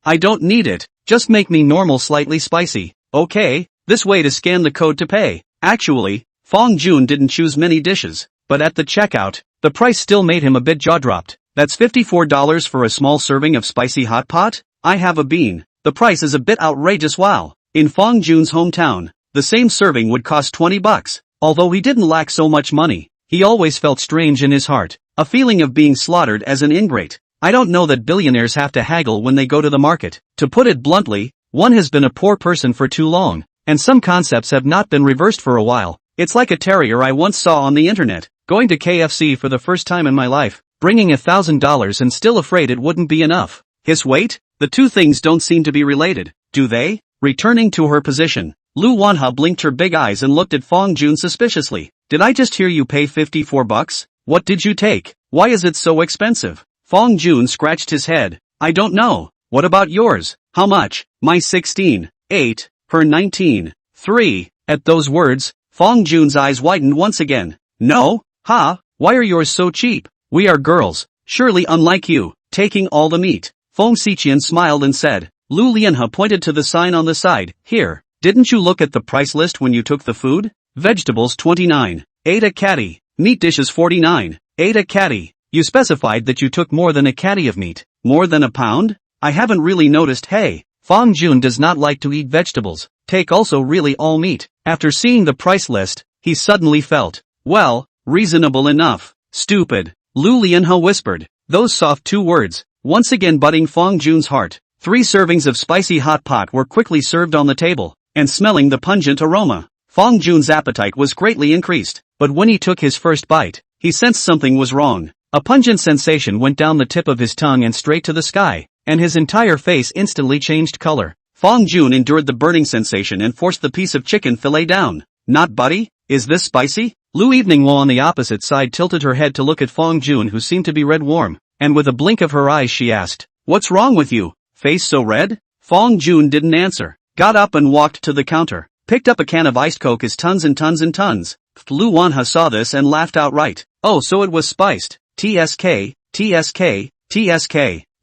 I don't need it, just make me normal slightly spicy. Okay, this way to scan the code to pay. Actually, Fong Jun didn't choose many dishes, but at the checkout, the price still made him a bit jaw-dropped. That's $54 for a small serving of spicy hot pot? I have a bean. The price is a bit outrageous. Wow. In Fong Jun's hometown, the same serving would cost $20. Although he didn't lack so much money, he always felt strange in his heart, a feeling of being slaughtered as an ingrate. I don't know that billionaires have to haggle when they go to the market. To put it bluntly, one has been a poor person for too long, and some concepts have not been reversed for a while. It's like a terrier I once saw on the internet, going to KFC for the first time in my life, bringing $1,000 and still afraid it wouldn't be enough. His weight? The two things don't seem to be related, do they? Returning to her position, Lu Wanha blinked her big eyes and looked at Fong Jun suspiciously. Did I just hear you pay $54? What did you take? Why is it so expensive? Fong Jun scratched his head. I don't know. What about yours? How much? My 16. 8. Her 19. 3. At those words, Fong Jun's eyes widened once again. No? Ha? Why are yours so cheap? We are girls, surely unlike you, taking all the meat. Fong Xiqian smiled and said. Lu Lianhe pointed to the sign on the side. Here, didn't you look at the price list when you took the food? Vegetables 29. 8 a caddy. Meat dishes 49. 8 a caddy. You specified that you took more than a caddy of meat. More than a pound? I haven't really noticed. Hey, Fong Jun does not like to eat vegetables. Take also really all meat. After seeing the price list, he suddenly felt, well, reasonable enough. Stupid. Lu Lianhe whispered. Those soft 2 words, once again butting Fong Jun's heart. 3 servings of spicy hot pot were quickly served on the table, and smelling the pungent aroma, Fong Jun's appetite was greatly increased. But when he took his first bite, he sensed something was wrong. A pungent sensation went down the tip of his tongue and straight to the sky, and his entire face instantly changed color. Fong Jun endured the burning sensation and forced the piece of chicken fillet down. Not buddy? Is this spicy? Lu Evening on the opposite side tilted her head to look at Fong Jun, who seemed to be red warm, and with a blink of her eyes she asked, What's wrong with you? Face so red? Fong Jun didn't answer, got up and walked to the counter, picked up a can of iced Coke as tons and tons and tons. Lu Wanha saw this and laughed outright. Oh, so it was spiced. TSK.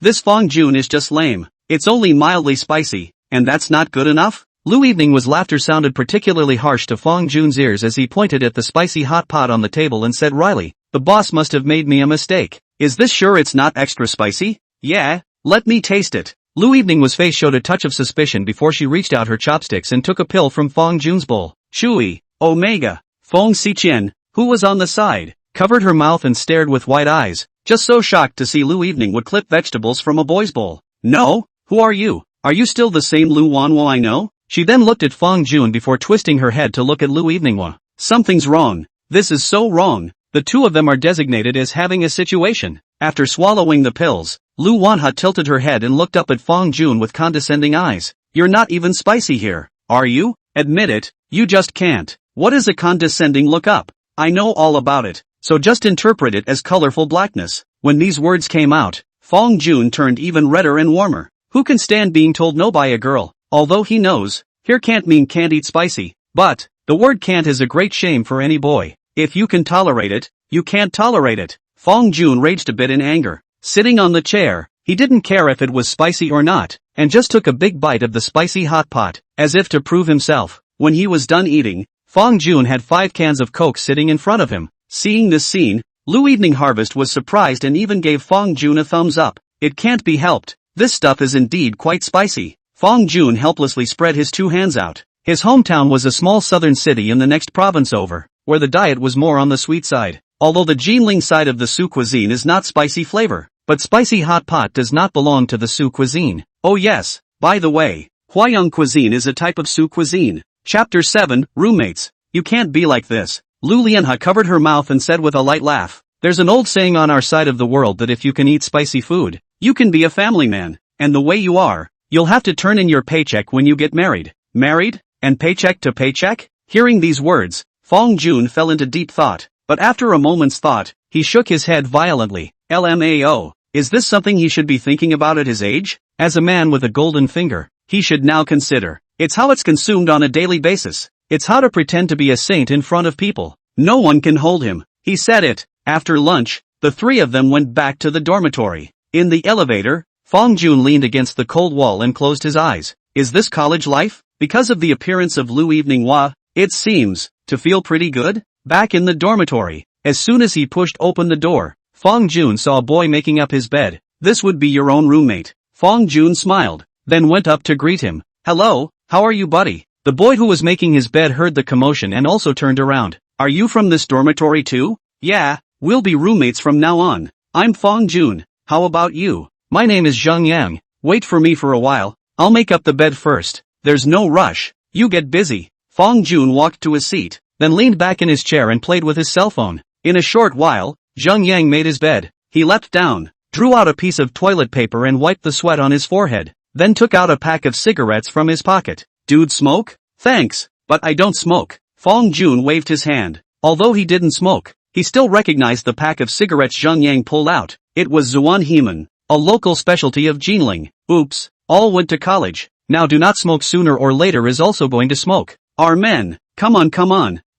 This Fong Jun is just lame. It's only mildly spicy, and that's not good enough? Lu Evening's laughter sounded particularly harsh to Fong Jun's ears as he pointed at the spicy hot pot on the table and said wryly, the boss must have made me a mistake. Is this sure it's not extra spicy? Yeah, let me taste it. Lu Evening's face showed a touch of suspicion before she reached out her chopsticks and took a pill from Fong Jun's bowl. Chewy. Omega. Fong Xiqian, who was on the side, covered her mouth and stared with wide eyes, just so shocked to see Lu Evening would clip vegetables from a boy's bowl. No? Who are you? Are you still the same Lu Wanhua I know? She then looked at Fong Jun before twisting her head to look at Lu Eveninghua. Something's wrong. This is so wrong. The two of them are designated as having a situation. After swallowing the pills, Lu Wanha tilted her head and looked up at Fong Jun with condescending eyes. You're not even spicy here, are you? Admit it, You just can't. What is a condescending look up? I know all about it, so just interpret it as colorful blackness. When these words came out, Fong Jun turned even redder and warmer. Who can stand being told no by a girl? Although he knows, here can't mean can't eat spicy, but the word can't is a great shame for any boy. If you can tolerate it, you can't tolerate it. Fong Jun raged a bit in anger. Sitting on the chair, he didn't care if it was spicy or not, and just took a big bite of the spicy hot pot, as if to prove himself. When he was done eating, Fong Jun had 5 cans of Coke sitting in front of him. Seeing this scene, Lu Evening Harvest was surprised and even gave Fong Jun a thumbs up. It can't be helped. This stuff is indeed quite spicy. Fong Jun helplessly spread his 2 hands out. His hometown was a small southern city in the next province over, where the diet was more on the sweet side. Although the Jinling side of the Sioux cuisine is not spicy flavor, but spicy hot pot does not belong to the Sioux cuisine. Oh yes, by the way, Huayang cuisine is a type of Sioux cuisine. Chapter 7, Roommates. You can't be like this. Lu Lianhe covered her mouth and said with a light laugh, there's an old saying on our side of the world that if you can eat spicy food, you can be a family man, and the way you are, you'll have to turn in your paycheck when you get married. Married? And paycheck to paycheck? Hearing these words, Fong Jun fell into deep thought, but after a moment's thought, he shook his head violently. LMAO. Is this something he should be thinking about at his age? As a man with a golden finger, he should now consider. It's how it's consumed on a daily basis. It's how to pretend to be a saint in front of people. No one can hold him. He said it. After lunch, the 3 of them went back to the dormitory. In the elevator, Fong Jun leaned against the cold wall and closed his eyes. Is this college life? Because of the appearance of Lu Evening Hua, it seems to feel pretty good. Back in the dormitory, as soon as he pushed open the door, Fong Jun saw a boy making up his bed. This would be your own roommate. Fong Jun smiled, then went up to greet him. Hello, how are you, buddy? The boy who was making his bed heard the commotion and also turned around. Are you from this dormitory too? Yeah, we'll be roommates from now on. I'm Fong Jun. How about you? My name is Zheng Yang. Wait for me for a while. I'll make up the bed first. There's no rush. You get busy. Fong Jun walked to his seat, then leaned back in his chair and played with his cell phone. In a short while, Zheng Yang made his bed. He leapt down, drew out a piece of toilet paper and wiped the sweat on his forehead, then took out a pack of cigarettes from his pocket. Dude, smoke? Thanks, but I don't smoke. Fong Jun waved his hand. Although he didn't smoke, he still recognized the pack of cigarettes Zheng Yang pulled out. It was Zuan Heman, a local specialty of Jinling. Oops, all went to college. Now do not smoke, sooner or later is also going to smoke. Our men, come on,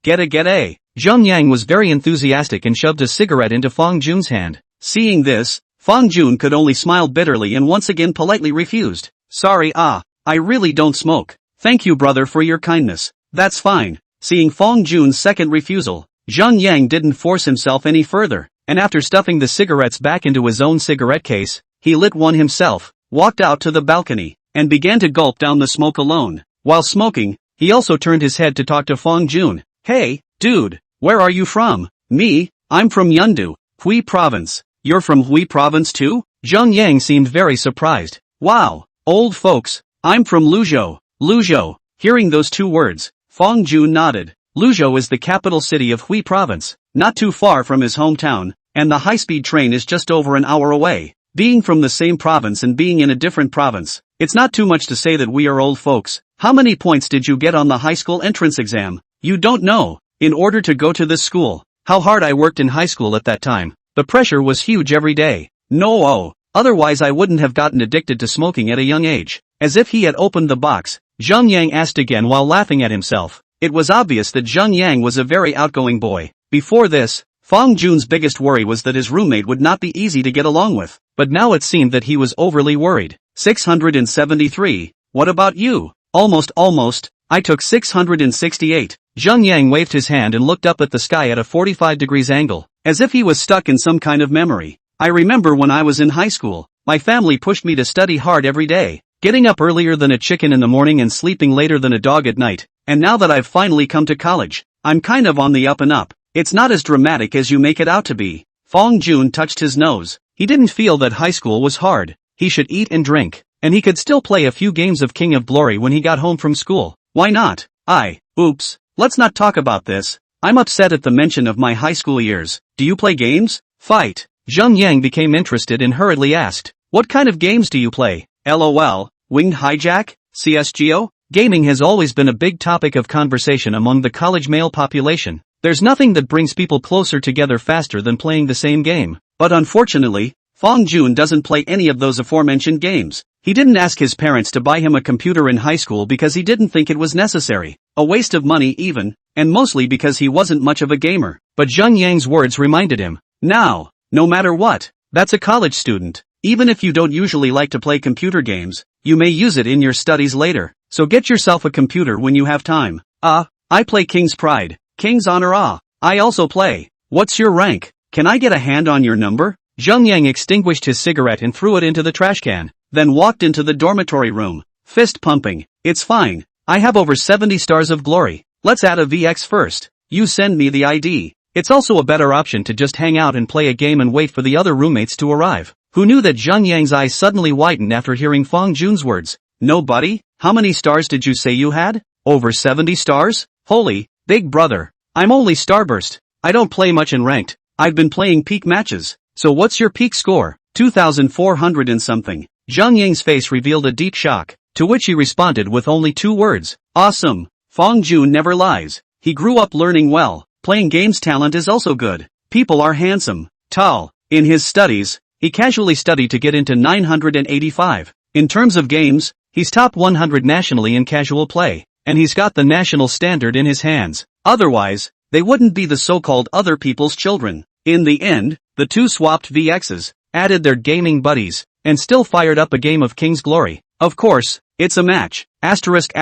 get a. Zheng Yang was very enthusiastic and shoved a cigarette into Fong Jun's hand. Seeing this, Fong Jun could only smile bitterly and once again politely refused. Sorry, I really don't smoke. Thank you, brother, for your kindness. That's fine. Seeing Fong Jun's second refusal, Zheng Yang didn't force himself any further, and after stuffing the cigarettes back into his own cigarette case, he lit one himself, walked out to the balcony, and began to gulp down the smoke alone. While smoking, he also turned his head to talk to Fong Jun. Hey, dude, where are you from? Me, I'm from Yundu, Hui Province. You're from Hui Province too? Zheng Yang seemed very surprised. Wow, old folks, I'm from Luzhou. Luzhou. Hearing those 2 words, Fong Jun nodded. Luzhou is the capital city of Hui Province, not too far from his hometown, and the high-speed train is just over an hour away. Being from the same province and being in a different province, it's not too much to say that we are old folks. How many points did you get on the high school entrance exam? You don't know. In order to go to this school, how hard I worked in high school at that time. The pressure was huge every day. Otherwise I wouldn't have gotten addicted to smoking at a young age. As if he had opened the box, Zheng Yang asked again while laughing at himself. It was obvious that Zheng Yang was a very outgoing boy. Before this, Fong Jun's biggest worry was that his roommate would not be easy to get along with, but now it seemed that he was overly worried. 673. What about you? Almost. I took 668. Zheng Yang waved his hand and looked up at the sky at a 45 degrees angle, as if he was stuck in some kind of memory. I remember when I was in high school, my family pushed me to study hard every day, getting up earlier than a chicken in the morning and sleeping later than a dog at night. And now that I've finally come to college, I'm kind of on the up and up. It's not as dramatic as you make it out to be. Fong Jun touched his nose. He didn't feel that high school was hard. He should eat and drink, and he could still play a few games of King of Glory when he got home from school. Why not? Oops, let's not talk about this. I'm upset at the mention of my high school years. Do you play games? Fight. Zheng Yang became interested and hurriedly asked, what kind of games do you play? LOL, Winged Hijack? CSGO? Gaming has always been a big topic of conversation among the college male population. There's nothing that brings people closer together faster than playing the same game. But unfortunately, Fong Jun doesn't play any of those aforementioned games. He didn't ask his parents to buy him a computer in high school because he didn't think it was necessary. A waste of money even, and mostly because he wasn't much of a gamer. But Zheng Yang's words reminded him, now, no matter what, that's a college student. Even if you don't usually like to play computer games, you may use it in your studies later. So get yourself a computer when you have time. I play King's Pride, King's Honor. I also play. What's your rank? Can I get a hand on your number? Zheng Yang extinguished his cigarette and threw it into the trash can, then walked into the dormitory room, fist pumping. It's fine. I have over 70 stars of glory. Let's add a VX first. You send me the ID. It's also a better option to just hang out and play a game and wait for the other roommates to arrive. Who knew that Zheng Yang's eyes suddenly widened after hearing Fong Jun's words? No buddy? How many stars did you say you had? Over 70 stars? Holy, big brother. I'm only Starburst. I don't play much in ranked. I've been playing peak matches. So what's your peak score? 2,400 and something. Zheng Yang's face revealed a deep shock, to which he responded with only 2 words. Awesome. Fong Jun never lies. He grew up learning well. Playing games talent is also good. People are handsome, tall. In his studies, he casually studied to get into 985. In terms of games, he's top 100 nationally in casual play, and he's got the national standard in his hands. Otherwise, they wouldn't be the so-called other people's children. In the end, the two swapped VXs, added their gaming buddies, and still fired up a game of King's Glory. Of course, it's a match. Asterisk.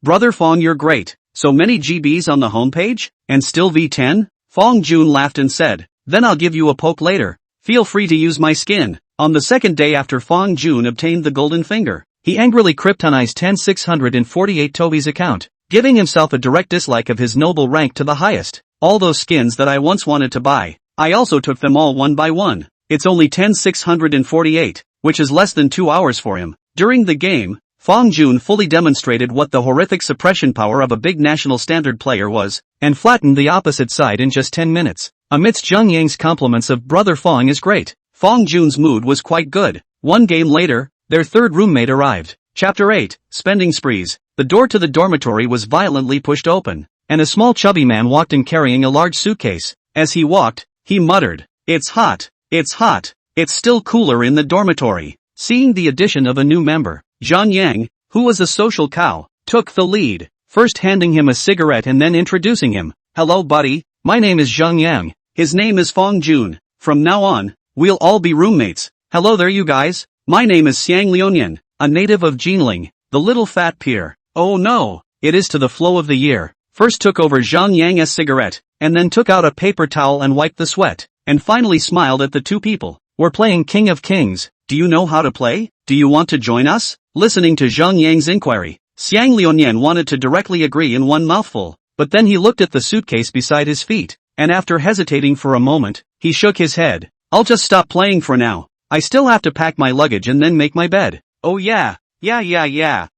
Brother Fong, you're great. So many GBs on the homepage? And still V10? Fong Jun laughed and said, then I'll give you a poke later. Feel free to use my skin. On the second day after Fong Jun obtained the golden finger, he angrily kryptonized 10648 Toby's account, giving himself a direct dislike of his noble rank to the highest. All those skins that I once wanted to buy, I also took them all one by one. It's only 10648, which is less than 2 hours for him. During the game, Fong Jun fully demonstrated what the horrific suppression power of a big national standard player was, and flattened the opposite side in just 10 minutes. Amidst Zheng Yang's compliments of brother Fong is great, Fong Jun's mood was quite good. One game later, their third roommate arrived. Chapter 8, Spending Sprees. The door to the dormitory was violently pushed open, and a small chubby man walked in carrying a large suitcase. As he walked, he muttered, it's hot, it's hot, it's still cooler in the dormitory. Seeing the addition of a new member, Zheng Yang, who was a social cow, took the lead, first handing him a cigarette and then introducing him. Hello buddy, my name is Zheng Yang. His name is Fong Jun. From now on, we'll all be roommates. Hello there you guys. My name is Xiang Liuyan, a native of Jinling, the little fat peer. Oh no, it is to the flow of the year. First took over Zheng Yang's cigarette, and then took out a paper towel and wiped the sweat, and finally smiled at the two people. We're playing King of Kings. Do you know how to play? Do you want to join us? Listening to Zheng Yang's inquiry, Xiang Liuyan wanted to directly agree in one mouthful, but then he looked at the suitcase beside his feet, and after hesitating for a moment, he shook his head. I'll just stop playing for now. I still have to pack my luggage and then make my bed. Oh yeah.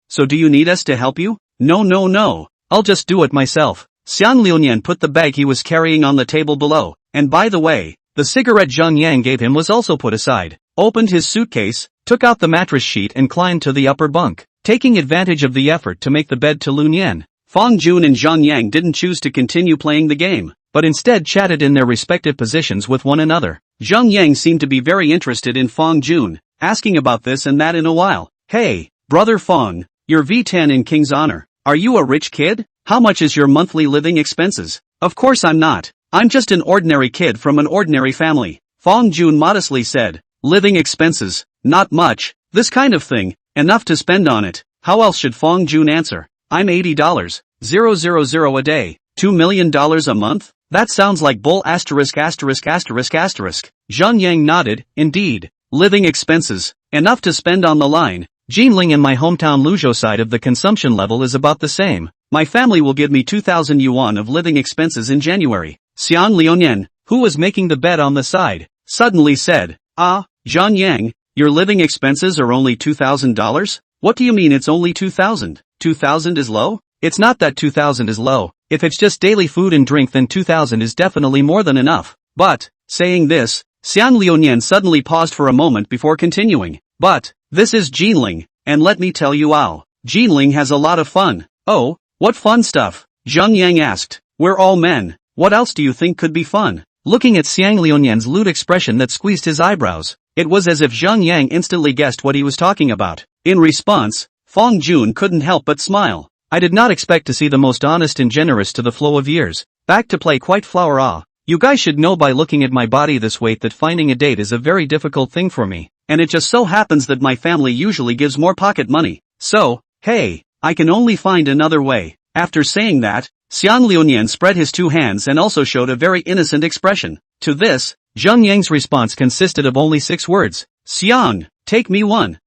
So do you need us to help you? No. I'll just do it myself. Xiang Liuyan put the bag he was carrying on the table below, and by the way, the cigarette Zheng Yang gave him was also put aside. Opened his suitcase, took out the mattress sheet and climbed to the upper bunk, taking advantage of the effort to make the bed to Liuyan. Fong Jun and Zheng Yang didn't choose to continue playing the game, but instead chatted in their respective positions with one another. Zheng Yang seemed to be very interested in Fong Jun, asking about this and that in a while. Hey, brother Fong, you're V10 in King's Honor. Are you a rich kid? How much is your monthly living expenses? Of course I'm not. I'm just an ordinary kid from an ordinary family. Fong Jun modestly said. Living expenses, not much. This kind of thing, enough to spend on it. How else should Fong Jun answer? I'm $80,000 a day. $2 million a month? That sounds like bull *********. Zheng Yang nodded, indeed. Living expenses, enough to spend on the line. Jinling and my hometown Luzhou side of the consumption level is about the same. My family will give me 2,000 yuan of living expenses in January. Xiang Liuyan, who was making the bet on the side, suddenly said, Zheng Yang, your living expenses are only $2,000? What do you mean it's only 2,000? 2,000 is low? It's not that 2,000 is low. If it's just daily food and drink then 2,000 is definitely more than enough. But, saying this, Xiang Liuyan suddenly paused for a moment before continuing. But, this is Jinling, and let me tell you how. Jinling has a lot of fun. Oh, what fun stuff? Zheng Yang asked. We're all men. What else do you think could be fun? Looking at Xiang Liunian's lewd expression that squeezed his eyebrows, it was as if Zheng Yang instantly guessed what he was talking about. In response, Fong Jun couldn't help but smile. I did not expect to see the most honest and generous to the flow of years. Back to play quite flower ah. You guys should know by looking at my body this weight that finding a date is a very difficult thing for me, and it just so happens that my family usually gives more pocket money. So, hey, I can only find another way. After saying that, Xiang Liunian spread his two hands and also showed a very innocent expression. To this, Zheng Yang's response consisted of only 6 words. Xiang, take me one.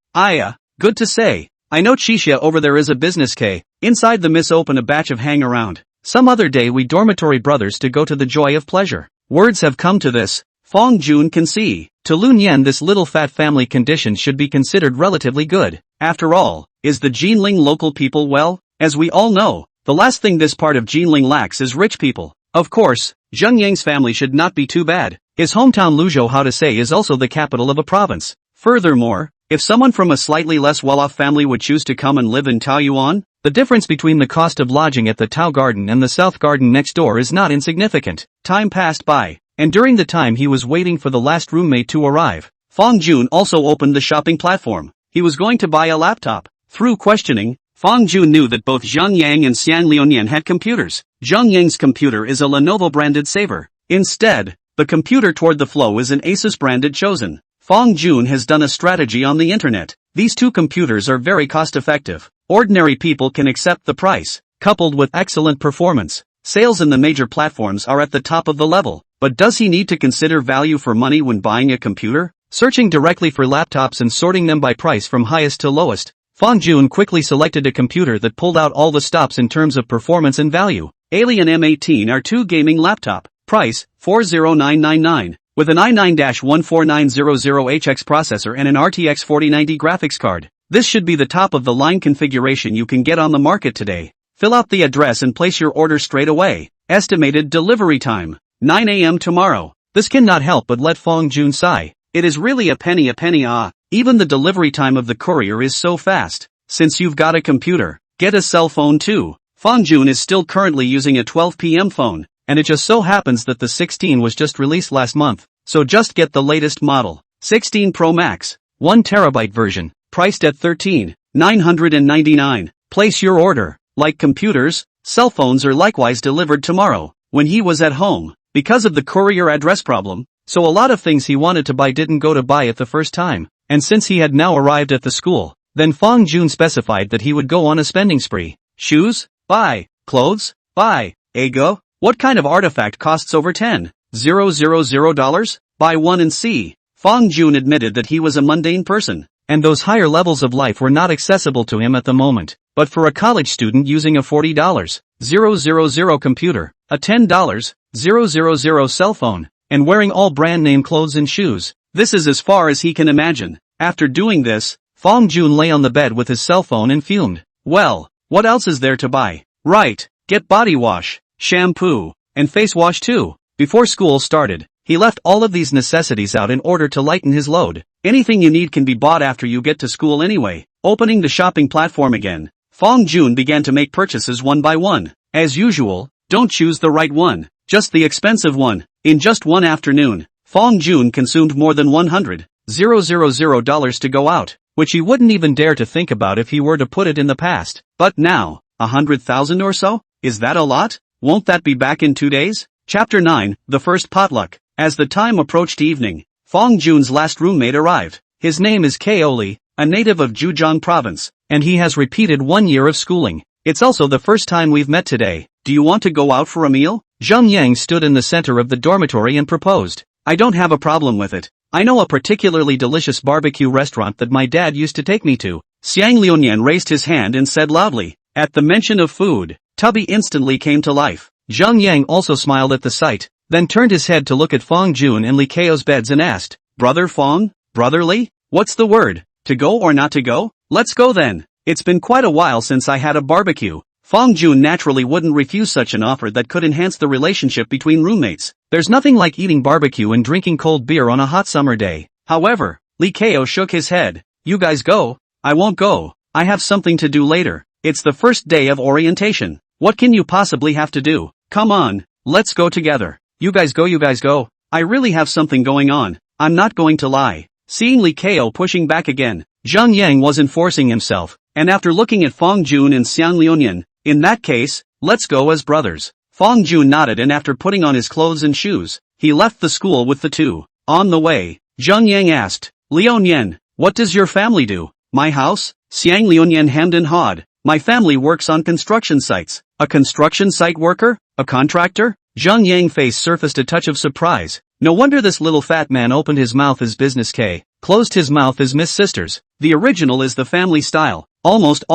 Good to say. I know Chisha over there is a business K. Inside the miss open a batch of hang around. Some other day we dormitory brothers to go to the joy of pleasure. Words have come to this. Fong Jun can see. To Lun Yan this little fat family condition should be considered relatively good. After all, is the Jinling local people well? As we all know, the last thing this part of Jinling lacks is rich people. Of course, Zheng Yang's family should not be too bad. His hometown Luzhou how to say is also the capital of a province. Furthermore, if someone from a slightly less well-off family would choose to come and live in Taoyuan, the difference between the cost of lodging at the Tao Garden and the South Garden next door is not insignificant. Time passed by, and during the time he was waiting for the last roommate to arrive, Fong Jun also opened the shopping platform. He was going to buy a laptop. Through questioning, Fong Jun knew that both Zheng Yang and Xiang Liunian had computers. Zheng Yang's computer is a Lenovo-branded Saver. Instead, the computer toward the flow is an Asus-branded Chosen. Fong Jun has done a strategy on the internet. These two computers are very cost-effective. Ordinary people can accept the price, coupled with excellent performance. Sales in the major platforms are at the top of the level. But does he need to consider value for money when buying a computer? Searching directly for laptops and sorting them by price from highest to lowest, Fong Jun quickly selected a computer that pulled out all the stops in terms of performance and value. Alien M18 R2 gaming laptop. Price, 40999. With an i9-14900HX processor and an RTX 4090 graphics card. This should be the top of the line configuration you can get on the market today. Fill out the address and place your order straight away. Estimated delivery time, 9 a.m. tomorrow. This cannot help but let Fong Jun sigh. It is really a penny ah. Even the delivery time of the courier is so fast. Since you've got a computer, get a cell phone too. Fong Jun is still currently using a 12 p.m. phone, and it just so happens that the 16 was just released last month. So just get the latest model. 16 Pro Max, 1 terabyte version, priced at $13,999. Place your order. Like computers, cell phones are likewise delivered tomorrow. When he was at home, because of the courier address problem, so a lot of things he wanted to buy didn't go to buy it the first time. And since he had now arrived at the school, then Fong Jun specified that he would go on a spending spree. Shoes? Buy. Clothes? Buy. Ego? What kind of artifact costs over $10,000? Buy one and see. Fong Jun admitted that he was a mundane person, and those higher levels of life were not accessible to him at the moment. But for a college student using a $40,000 computer, a $10,000 cell phone, and wearing all brand name clothes and shoes, this is as far as he can imagine. After doing this, Fong Jun lay on the bed with his cell phone and fumed. Well, what else is there to buy? Right, get body wash, shampoo, and face wash too. Before school started, he left all of these necessities out in order to lighten his load. Anything you need can be bought after you get to school anyway. Opening the shopping platform again, Fong Jun began to make purchases one by one. As usual, don't choose the right one, just the expensive one. In just one afternoon, Fong Jun consumed more than $100,000 to go out, which he wouldn't even dare to think about if he were to put it in the past. But now, 100,000 or so? Is that a lot? Won't that be back in 2 days? Chapter 9, The First Potluck. As the time approached evening, Fong Jun's last roommate arrived. His name is Kaoli, a native of Zhejiang province, and he has repeated 1 year of schooling. It's also the first time we've met today. Do you want to go out for a meal? Zheng Yang stood in the center of the dormitory and proposed. I don't have a problem with it. I know a particularly delicious barbecue restaurant that my dad used to take me to. Xiang Liunian raised his hand and said loudly. At the mention of food, Tubby instantly came to life. Zheng Yang also smiled at the sight, then turned his head to look at Fong Jun and Li Keo's beds and asked, Brother Fong? Brother Li? What's the word? To go or not to go? Let's go then. It's been quite a while since I had a barbecue. Fong Jun naturally wouldn't refuse such an offer that could enhance the relationship between roommates. There's nothing like eating barbecue and drinking cold beer on a hot summer day. However, Li Keo shook his head. You guys go? I won't go. I have something to do later. It's the first day of orientation. What can you possibly have to do? Come on, let's go together. You guys go. I really have something going on. I'm not going to lie. Seeing Li Kao pushing back again, Zhang Yang wasn't forcing himself, and after looking at Fong Jun and Xiang Liunian, in that case, let's go as brothers. Fong Jun nodded, and after putting on his clothes and shoes, he left the school with the two. On the way, Zhang Yang asked, Liunian, what does your family do? My house? Xiang Liunian hemmed and hawed. My family works on construction sites. A construction site worker? A contractor? Zhang Yang's face surfaced a touch of surprise. No wonder this little fat man opened his mouth as Business K, closed his mouth as Miss Sisters. The original is the family style. Almost.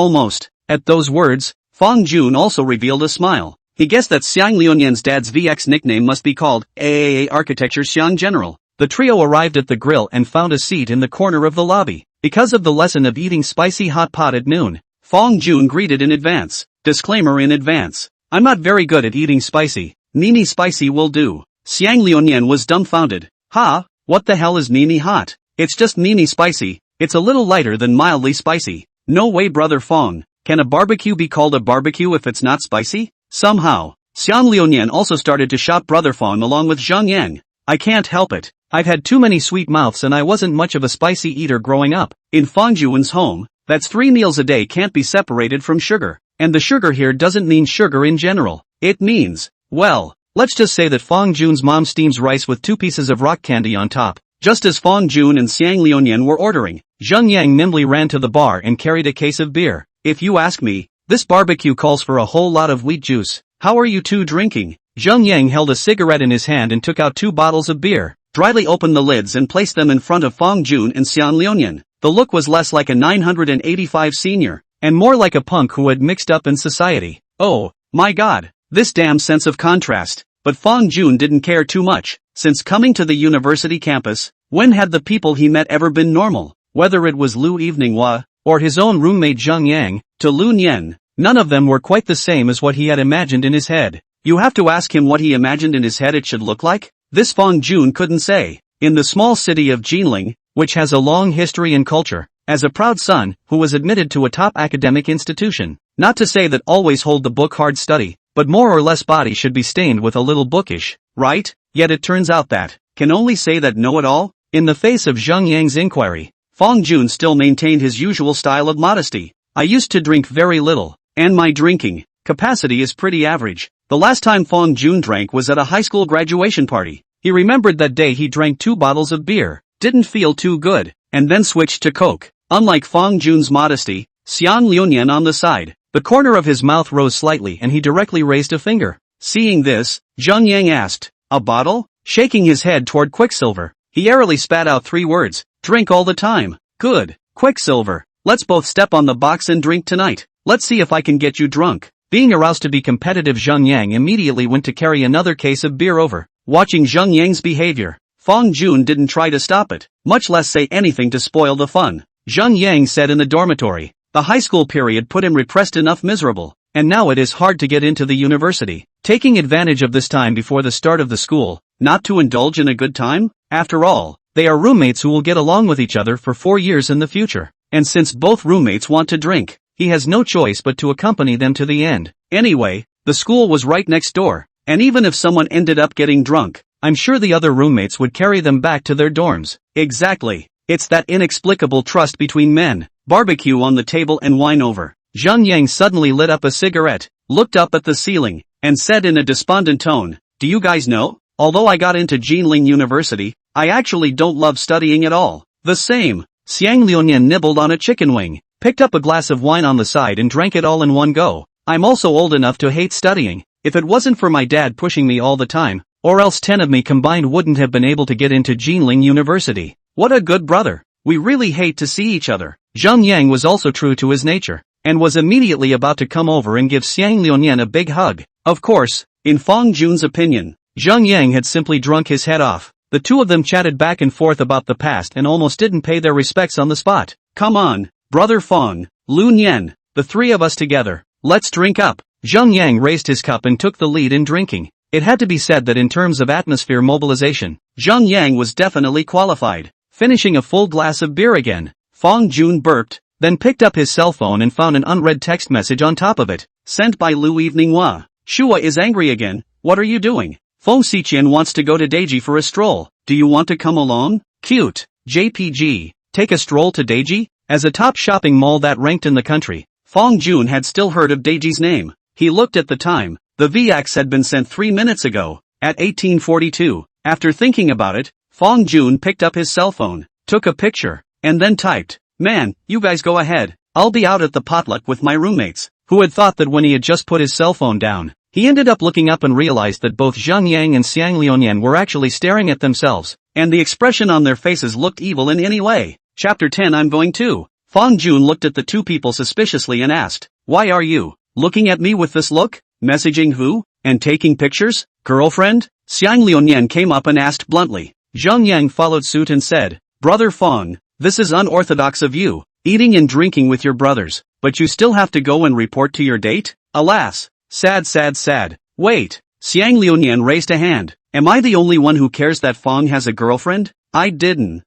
At those words, Fong Jun also revealed a smile. He guessed that Xiang Liunian's dad's VX nickname must be called AAA Architecture Xiang General. The trio arrived at the grill and found a seat in the corner of the lobby. Because of the lesson of eating spicy hot pot at noon, Fong Jun greeted in advance. Disclaimer in advance. I'm not very good at eating spicy. Nini spicy will do. Xiang Liunian was dumbfounded. Ha, what the hell is Nini hot? It's just Nini spicy. It's a little lighter than mildly spicy. No way, brother Fong. Can a barbecue be called a barbecue if it's not spicy? Somehow, Xiang Liunian also started to shop brother Fong along with Zhang Yang. I can't help it. I've had too many sweet mouths and I wasn't much of a spicy eater growing up. In Fong Jun's home, that's 3 meals a day can't be separated from sugar. And the sugar here doesn't mean sugar in general. It means, well, let's just say that Fong Jun's mom steams rice with 2 pieces of rock candy on top. Just as Fong Jun and Xiang Liunian were ordering, Zhang Yang nimbly ran to the bar and carried a case of beer. If you ask me, this barbecue calls for a whole lot of wheat juice. How are you two drinking? Zhang Yang held a cigarette in his hand and took out 2 bottles of beer, dryly opened the lids and placed them in front of Fong Jun and Xiang Liunian. The look was less like a 985 senior, and more like a punk who had mixed up in society. Oh, my god, this damn sense of contrast. But Fong Jun didn't care too much. Since coming to the university campus, when had the people he met ever been normal? Whether it was Lu Eveninghua, or his own roommate Zhang Yang, to Lu Nian, none of them were quite the same as what he had imagined in his head. You have to ask him what he imagined in his head it should look like? This Fong Jun couldn't say. In the small city of Jinling, which has a long history and culture, as a proud son, who was admitted to a top academic institution, not to say that always hold the book hard study, but more or less body should be stained with a little bookish, right? Yet it turns out that, can only say that know-it-all? In the face of Zhang Yang's inquiry, Fong Jun still maintained his usual style of modesty. I used to drink very little, and my drinking capacity is pretty average. The last time Fong Jun drank was at a high school graduation party. He remembered that day he drank 2 bottles of beer, didn't feel too good, and then switched to Coke. Unlike Fong Jun's modesty, Xiang Liunian on the side, the corner of his mouth rose slightly and he directly raised a finger. Seeing this, Zhang Yang asked, a bottle? Shaking his head toward Quicksilver, he airily spat out 3 words, drink all the time. Good, Quicksilver, let's both step on the box and drink tonight. Let's see if I can get you drunk. Being aroused to be competitive, Zhang Yang immediately went to carry another case of beer over. Watching Zhang Yang's behavior, Fong Jun didn't try to stop it, much less say anything to spoil the fun. Zhang Yang said in the dormitory, the high school period put him repressed enough miserable, and now it is hard to get into the university. Taking advantage of this time before the start of the school, not to indulge in a good time? After all, they are roommates who will get along with each other for 4 years in the future. And since both roommates want to drink, he has no choice but to accompany them to the end. Anyway, the school was right next door, and even if someone ended up getting drunk, I'm sure the other roommates would carry them back to their dorms. Exactly. It's that inexplicable trust between men. Barbecue on the table and wine over. Zhang Yang suddenly lit up a cigarette, looked up at the ceiling, and said in a despondent tone, do you guys know? Although I got into Jinling University, I actually don't love studying at all. The same. Xiang Liunian nibbled on a chicken wing, picked up a glass of wine on the side and drank it all in one go. I'm also old enough to hate studying. If it wasn't for my dad pushing me all the time, or else 10 of me combined wouldn't have been able to get into Jinling University. What a good brother. We really hate to see each other. Zhang Yang was also true to his nature, and was immediately about to come over and give Xiang Liunian a big hug. Of course, in Fong Jun's opinion, Zhang Yang had simply drunk his head off. The two of them chatted back and forth about the past and almost didn't pay their respects on the spot. Come on, brother Fong, Lu Nian, the 3 of us together. Let's drink up. Zhang Yang raised his cup and took the lead in drinking. It had to be said that in terms of atmosphere mobilization, Zhang Yang was definitely qualified. Finishing a full glass of beer again, Fong Jun burped, then picked up his cell phone and found an unread text message on top of it, sent by Lu Evening Hua. Shua is angry again. What are you doing? Feng Xiqian wants to go to Deji for a stroll. Do you want to come along? Cute. JPG. Take a stroll to Deji? As a top shopping mall that ranked in the country, Feng Jun had still heard of Deji's name. He looked at the time. The VX had been sent 3 minutes ago, at 1842. After thinking about it, Feng Jun picked up his cell phone, took a picture, and then typed, "Man, you guys go ahead. I'll be out at the potluck with my roommates." Who had thought that when he had just put his cell phone down, he ended up looking up and realized that both Zhang Yang and Xiang Liuyan were actually staring at themselves, and the expression on their faces looked evil in any way. Chapter 10 I'm going to. Feng Jun looked at the two people suspiciously and asked, "Why are you looking at me with this look? Messaging who? And taking pictures? Girlfriend?" Xiang Liuyan came up and asked bluntly. Zhang Yang followed suit and said, "Brother Feng, this is unorthodox of you, eating and drinking with your brothers, but you still have to go and report to your date? Alas, sad sad sad. Wait." Xiang Liuyan raised a hand. "Am I the only one who cares that Feng has a girlfriend? I didn't."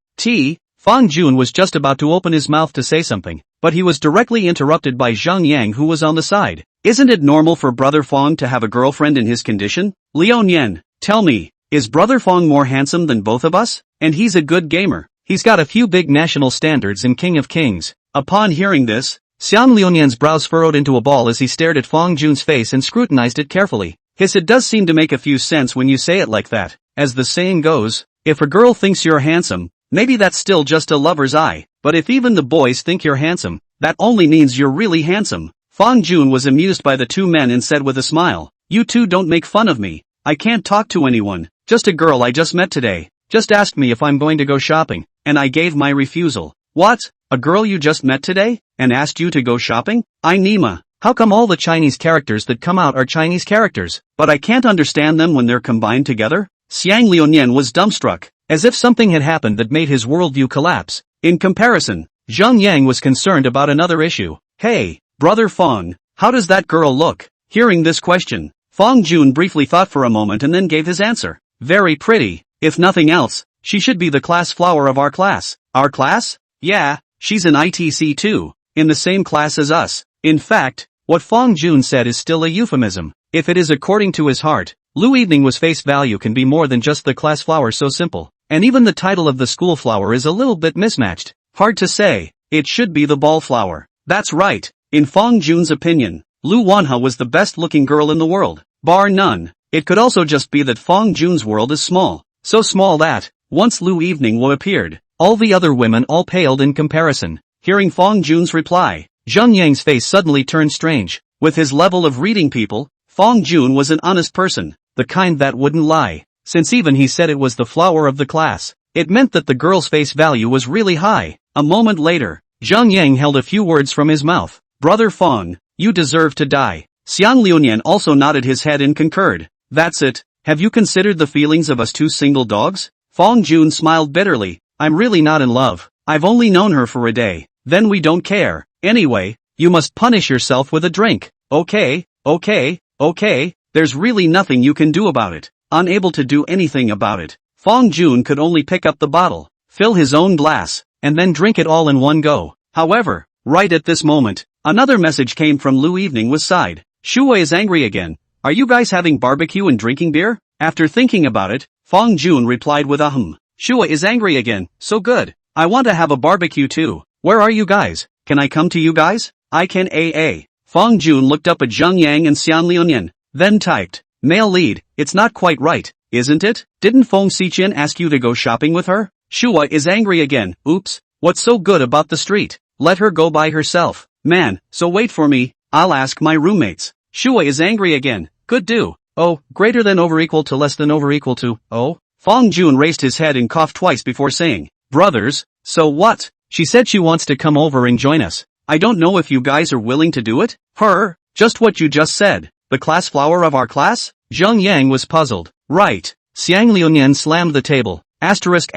Feng Jun was just about to open his mouth to say something, but he was directly interrupted by Zhang Yang who was on the side. "Isn't it normal for Brother Feng to have a girlfriend in his condition? Lion Yan, tell me, is Brother Feng more handsome than both of us? And he's a good gamer. He's got a few big national standards and King of Kings." Upon hearing this, Xiang Liuyan's brows furrowed into a ball as he stared at Feng Jun's face and scrutinized it carefully. It does seem to make a few sense when you say it like that. As the saying goes, if a girl thinks you're handsome, maybe that's still just a lover's eye, but if even the boys think you're handsome, that only means you're really handsome. Feng Jun was amused by the two men and said with a smile, "You two don't make fun of me. I can't talk to anyone. Just a girl I just met today. Just asked me if I'm going to go shopping, and I gave my refusal." "What? A girl you just met today? And asked you to go shopping? Nima, how come all the Chinese characters that come out are Chinese characters, but I can't understand them when they're combined together?" Xiang Liuyan was dumbstruck, as if something had happened that made his worldview collapse. In comparison, Zhang Yang was concerned about another issue. "Hey, Brother Feng, how does that girl look?" Hearing this question, Feng Jun briefly thought for a moment and then gave his answer. "Very pretty. If nothing else, she should be the class flower of our class." "Our class?" "Yeah, she's an ITC too, in the same class as us." In fact, what Feng Jun said is still a euphemism. If it is according to his heart, Lu Evening was face value can be more than just the class flower, so simple. And even the title of the school flower is a little bit mismatched. Hard to say. It should be the ball flower. That's right. In Feng Jun's opinion, Lu Wanha was the best looking girl in the world, bar none. It could also just be that Feng Jun's world is small. So small that, once Lu Evening Wu appeared, all the other women all paled in comparison. Hearing Feng Jun's reply, Zhang Yang's face suddenly turned strange. With his level of reading people, Feng Jun was an honest person, the kind that wouldn't lie. Since even he said it was the flower of the class, it meant that the girl's face value was really high. A moment later, Zhang Yang held a few words from his mouth. "Brother Feng, you deserve to die." Xiang Liuyan also nodded his head and concurred. "That's it. Have you considered the feelings of us two single dogs?" Feng Jun smiled bitterly. "I'm really not in love. I've only known her for a day. Then we don't care. Anyway, you must punish yourself with a drink." Okay. There's really nothing you can do about it." Unable to do anything about it, Feng Jun could only pick up the bottle, fill his own glass, and then drink it all in one go. However, right at this moment, another message came from Lu Evening Wu's side. "Shuai is angry again. Are you guys having barbecue and drinking beer?" After thinking about it, Feng Jun replied with a "Shuai is angry again, so good. I want to have a barbecue too. Where are you guys? Can I come to you guys?" "I can AA." Feng Jun looked up at Zhang Yang and Xian Liuyan, then typed, "Male lead, it's not quite right, isn't it? Didn't Feng Xiqian ask you to go shopping with her?" "Shua is angry again. Oops, what's so good about the street? Let her go by herself." "Man, so wait for me, I'll ask my roommates." "Shua is angry again. Good do." "Oh, greater than over equal to less than over equal to, oh?" Feng Jun raised his head and coughed twice before saying, "Brothers, so what? She said she wants to come over and join us. I don't know if you guys are willing to do it." "Her? Just what you just said. The class flower of our class?" Zhang Yang was puzzled. "Right." Xiang Liuyan slammed the table. Asterisk.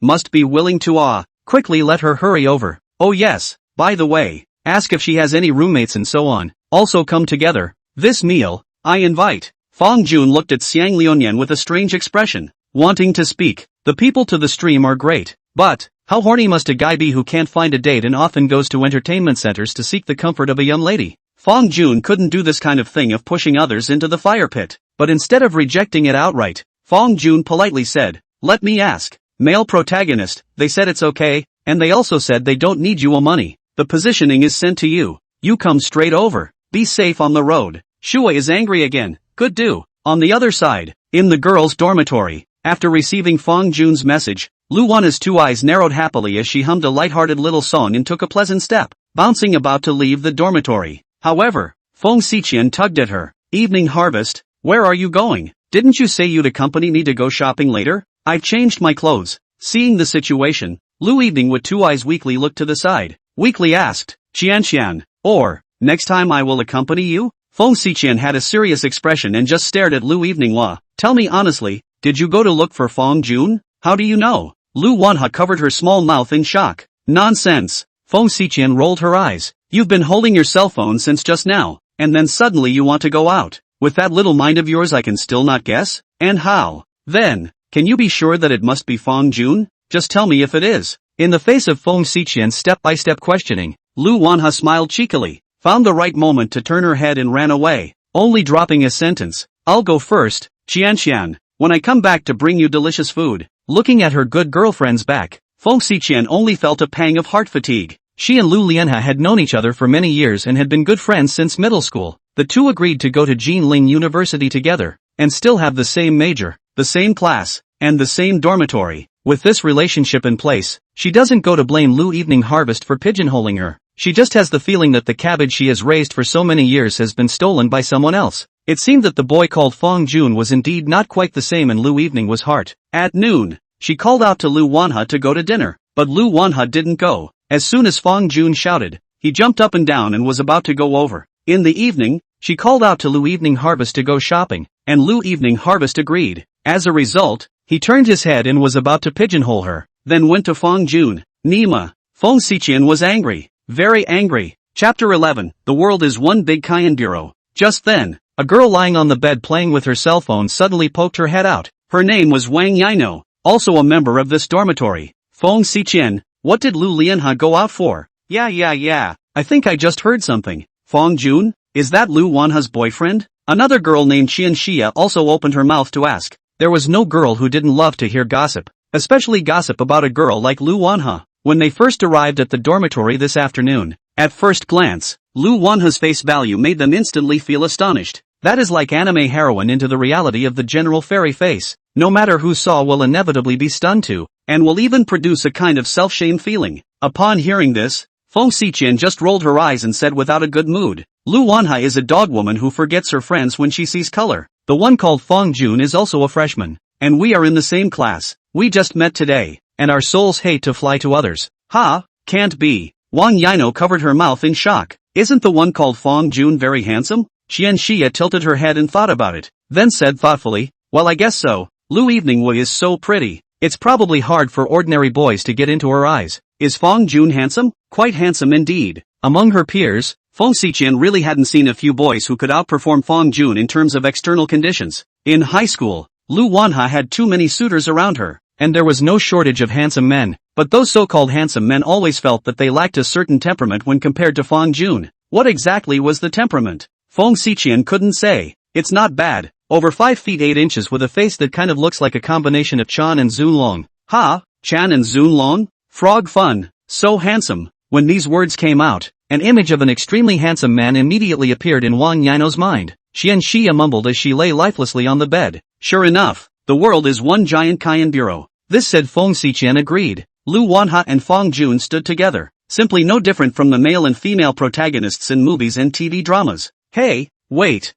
Must be willing to quickly let her hurry over. "Oh yes, by the way, ask if she has any roommates and so on. Also come together. This meal, I invite." Feng Jun looked at Xiang Liuyan with a strange expression, wanting to speak. The people to the stream are great, but How horny must a guy be who can't find a date and often goes to entertainment centers to seek the comfort of a young lady? Fong Jun couldn't do this kind of thing of pushing others into the fire pit, but instead of rejecting it outright, Fong Jun politely said, "Let me ask. Male protagonist, they said it's okay, and they also said they don't need your money. The positioning is sent to you. You come straight over. Be safe on the road." Shui is angry again. Good do. On the other side, in the girls' dormitory, after receiving Fong Jun's message, Lu Wan's two eyes narrowed happily as she hummed a light-hearted little song and took a pleasant step, bouncing about to leave the dormitory. However, Feng Xiqian tugged at her. "Evening Harvest, where are you going? Didn't you say you'd accompany me to go shopping later?" "I've changed my clothes." Seeing the situation, Lu Evening with two eyes weakly looked to the side, weakly asked, "Qianqian, or, next time I will accompany you?" Feng Xiqian had a serious expression and just stared at Lu Evening. Tell me honestly, did you go to look for Fong Jun? How do you know?" Lu Wanha covered her small mouth in shock. "Nonsense." Feng Xiqian rolled her eyes. "You've been holding your cell phone since just now, and then suddenly you want to go out. With that little mind of yours I can still not guess? And how? Then, can you be sure that it must be Fong Jun? Just tell me if it is." In the face of Feng Xiqian's step-by-step questioning, Lu Wanha smiled cheekily, found the right moment to turn her head and ran away, only dropping a sentence. "I'll go first, Qianqian, when I come back to bring you delicious food." Looking at her good girlfriend's back, Feng Xiqian only felt a pang of heart fatigue. She and Lu Lianhe had known each other for many years and had been good friends since middle school. The two agreed to go to Jinling University together, and still have the same major, the same class, and the same dormitory. With this relationship in place, she doesn't go to blame Lu Evening Harvest for pigeonholing her. She just has the feeling that the cabbage she has raised for so many years has been stolen by someone else. It seemed that the boy called Fong Jun was indeed not quite the same and Lu Evening was heart. At noon, she called out to Lu Wanha to go to dinner, but Lu Wanha didn't go. As soon as Fong Jun shouted, he jumped up and down and was about to go over. In the evening, she called out to Lu Evening Harvest to go shopping, and Lu Evening Harvest agreed. As a result, he turned his head and was about to pigeonhole her, then went to Fong Jun. Nima. Feng Xiqian was angry. Very angry. Chapter 11. The world is one big Cayenne bureau. Just then, a girl lying on the bed playing with her cell phone suddenly poked her head out. Her name was Wang Yino, also a member of this dormitory. Feng Xiqian, what did Lu Lianhe go out for? Yeah. I think I just heard something. Fong Jun? Is that Lu Wanha's boyfriend? Another girl named Qian Xia also opened her mouth to ask. There was no girl who didn't love to hear gossip, especially gossip about a girl like Lu Wanha. When they first arrived at the dormitory this afternoon, at first glance, Lu Wanha's face value made them instantly feel astonished. That is like anime heroine into the reality of the general fairy face. No matter who saw will inevitably be stunned to, and will even produce a kind of self-shame feeling. Upon hearing this, Feng Xiqian just rolled her eyes and said without a good mood, Lu Wanha is a dog woman who forgets her friends when she sees color. The one called Fong Jun is also a freshman, and we are in the same class. We just met today, and our souls hate to fly to others. Ha, can't be. Wang Yino covered her mouth in shock. Isn't the one called Fong Jun very handsome? Qian Xia tilted her head and thought about it, then said thoughtfully, well I guess so. Lu Evening Wei is so pretty. It's probably hard for ordinary boys to get into her eyes. Is Fong Jun handsome? Quite handsome indeed. Among her peers, Feng Xiqian really hadn't seen a few boys who could outperform Fong Jun in terms of external conditions. In high school, Lu Wanha had too many suitors around her, and there was no shortage of handsome men, but those so-called handsome men always felt that they lacked a certain temperament when compared to Fong Jun. What exactly was the temperament? Feng Xiqian couldn't say. It's not bad. Over 5 feet 8 inches with a face that kind of looks like a combination of Chan and Zunlong. Ha, Chan and Zunlong? Frog fun. So handsome. When these words came out, an image of an extremely handsome man immediately appeared in Wang Yino's mind. Qian Xia mumbled as she lay lifelessly on the bed. Sure enough, the world is one giant Cayenne bureau. This said Feng Xiqian agreed. Lu Wanha and Fong Jun stood together, simply no different from the male and female protagonists in movies and TV dramas. Hey, wait.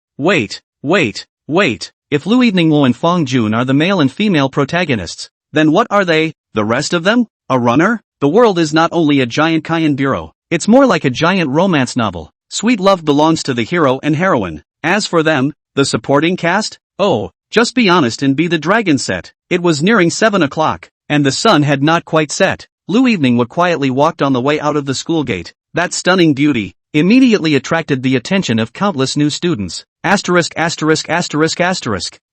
If Lu Evening Wo and Fong Jun are the male and female protagonists, then what are they, the rest of them? A runner? The world is not only a giant Cayenne bureau, it's more like a giant romance novel. Sweet love belongs to the hero and heroine. As for them, the supporting cast? Oh, just be honest and be the dragon set. It was nearing 7 o'clock, and the sun had not quite set. Lu Evening Wo quietly walked on the way out of the school gate. That stunning beauty immediately attracted the attention of countless new students. Asterisk.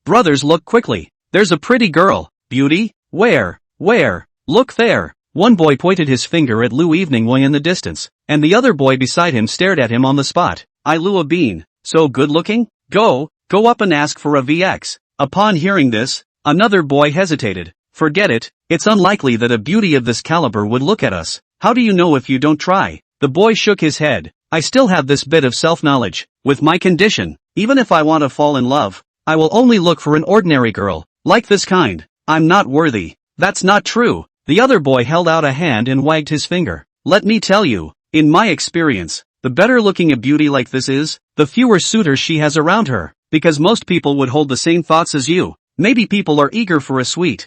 Brothers, look quickly. There's a pretty girl. Beauty? Where? Look there. One boy pointed his finger at Lu Evening way in the distance, and the other boy beside him stared at him on the spot. I Lu a bean, so good looking? Go up and ask for a VX. Upon hearing this, another boy hesitated. Forget it, it's unlikely that a beauty of this caliber would look at us. How do you know if you don't try? The boy shook his head. I still have this bit of self-knowledge. With my condition, even if I want to fall in love, I will only look for an ordinary girl, like this kind. I'm not worthy. That's not true. The other boy held out a hand and wagged his finger. Let me tell you, in my experience, the better looking a beauty like this is, the fewer suitors she has around her, because most people would hold the same thoughts as you. Maybe people are eager for a sweet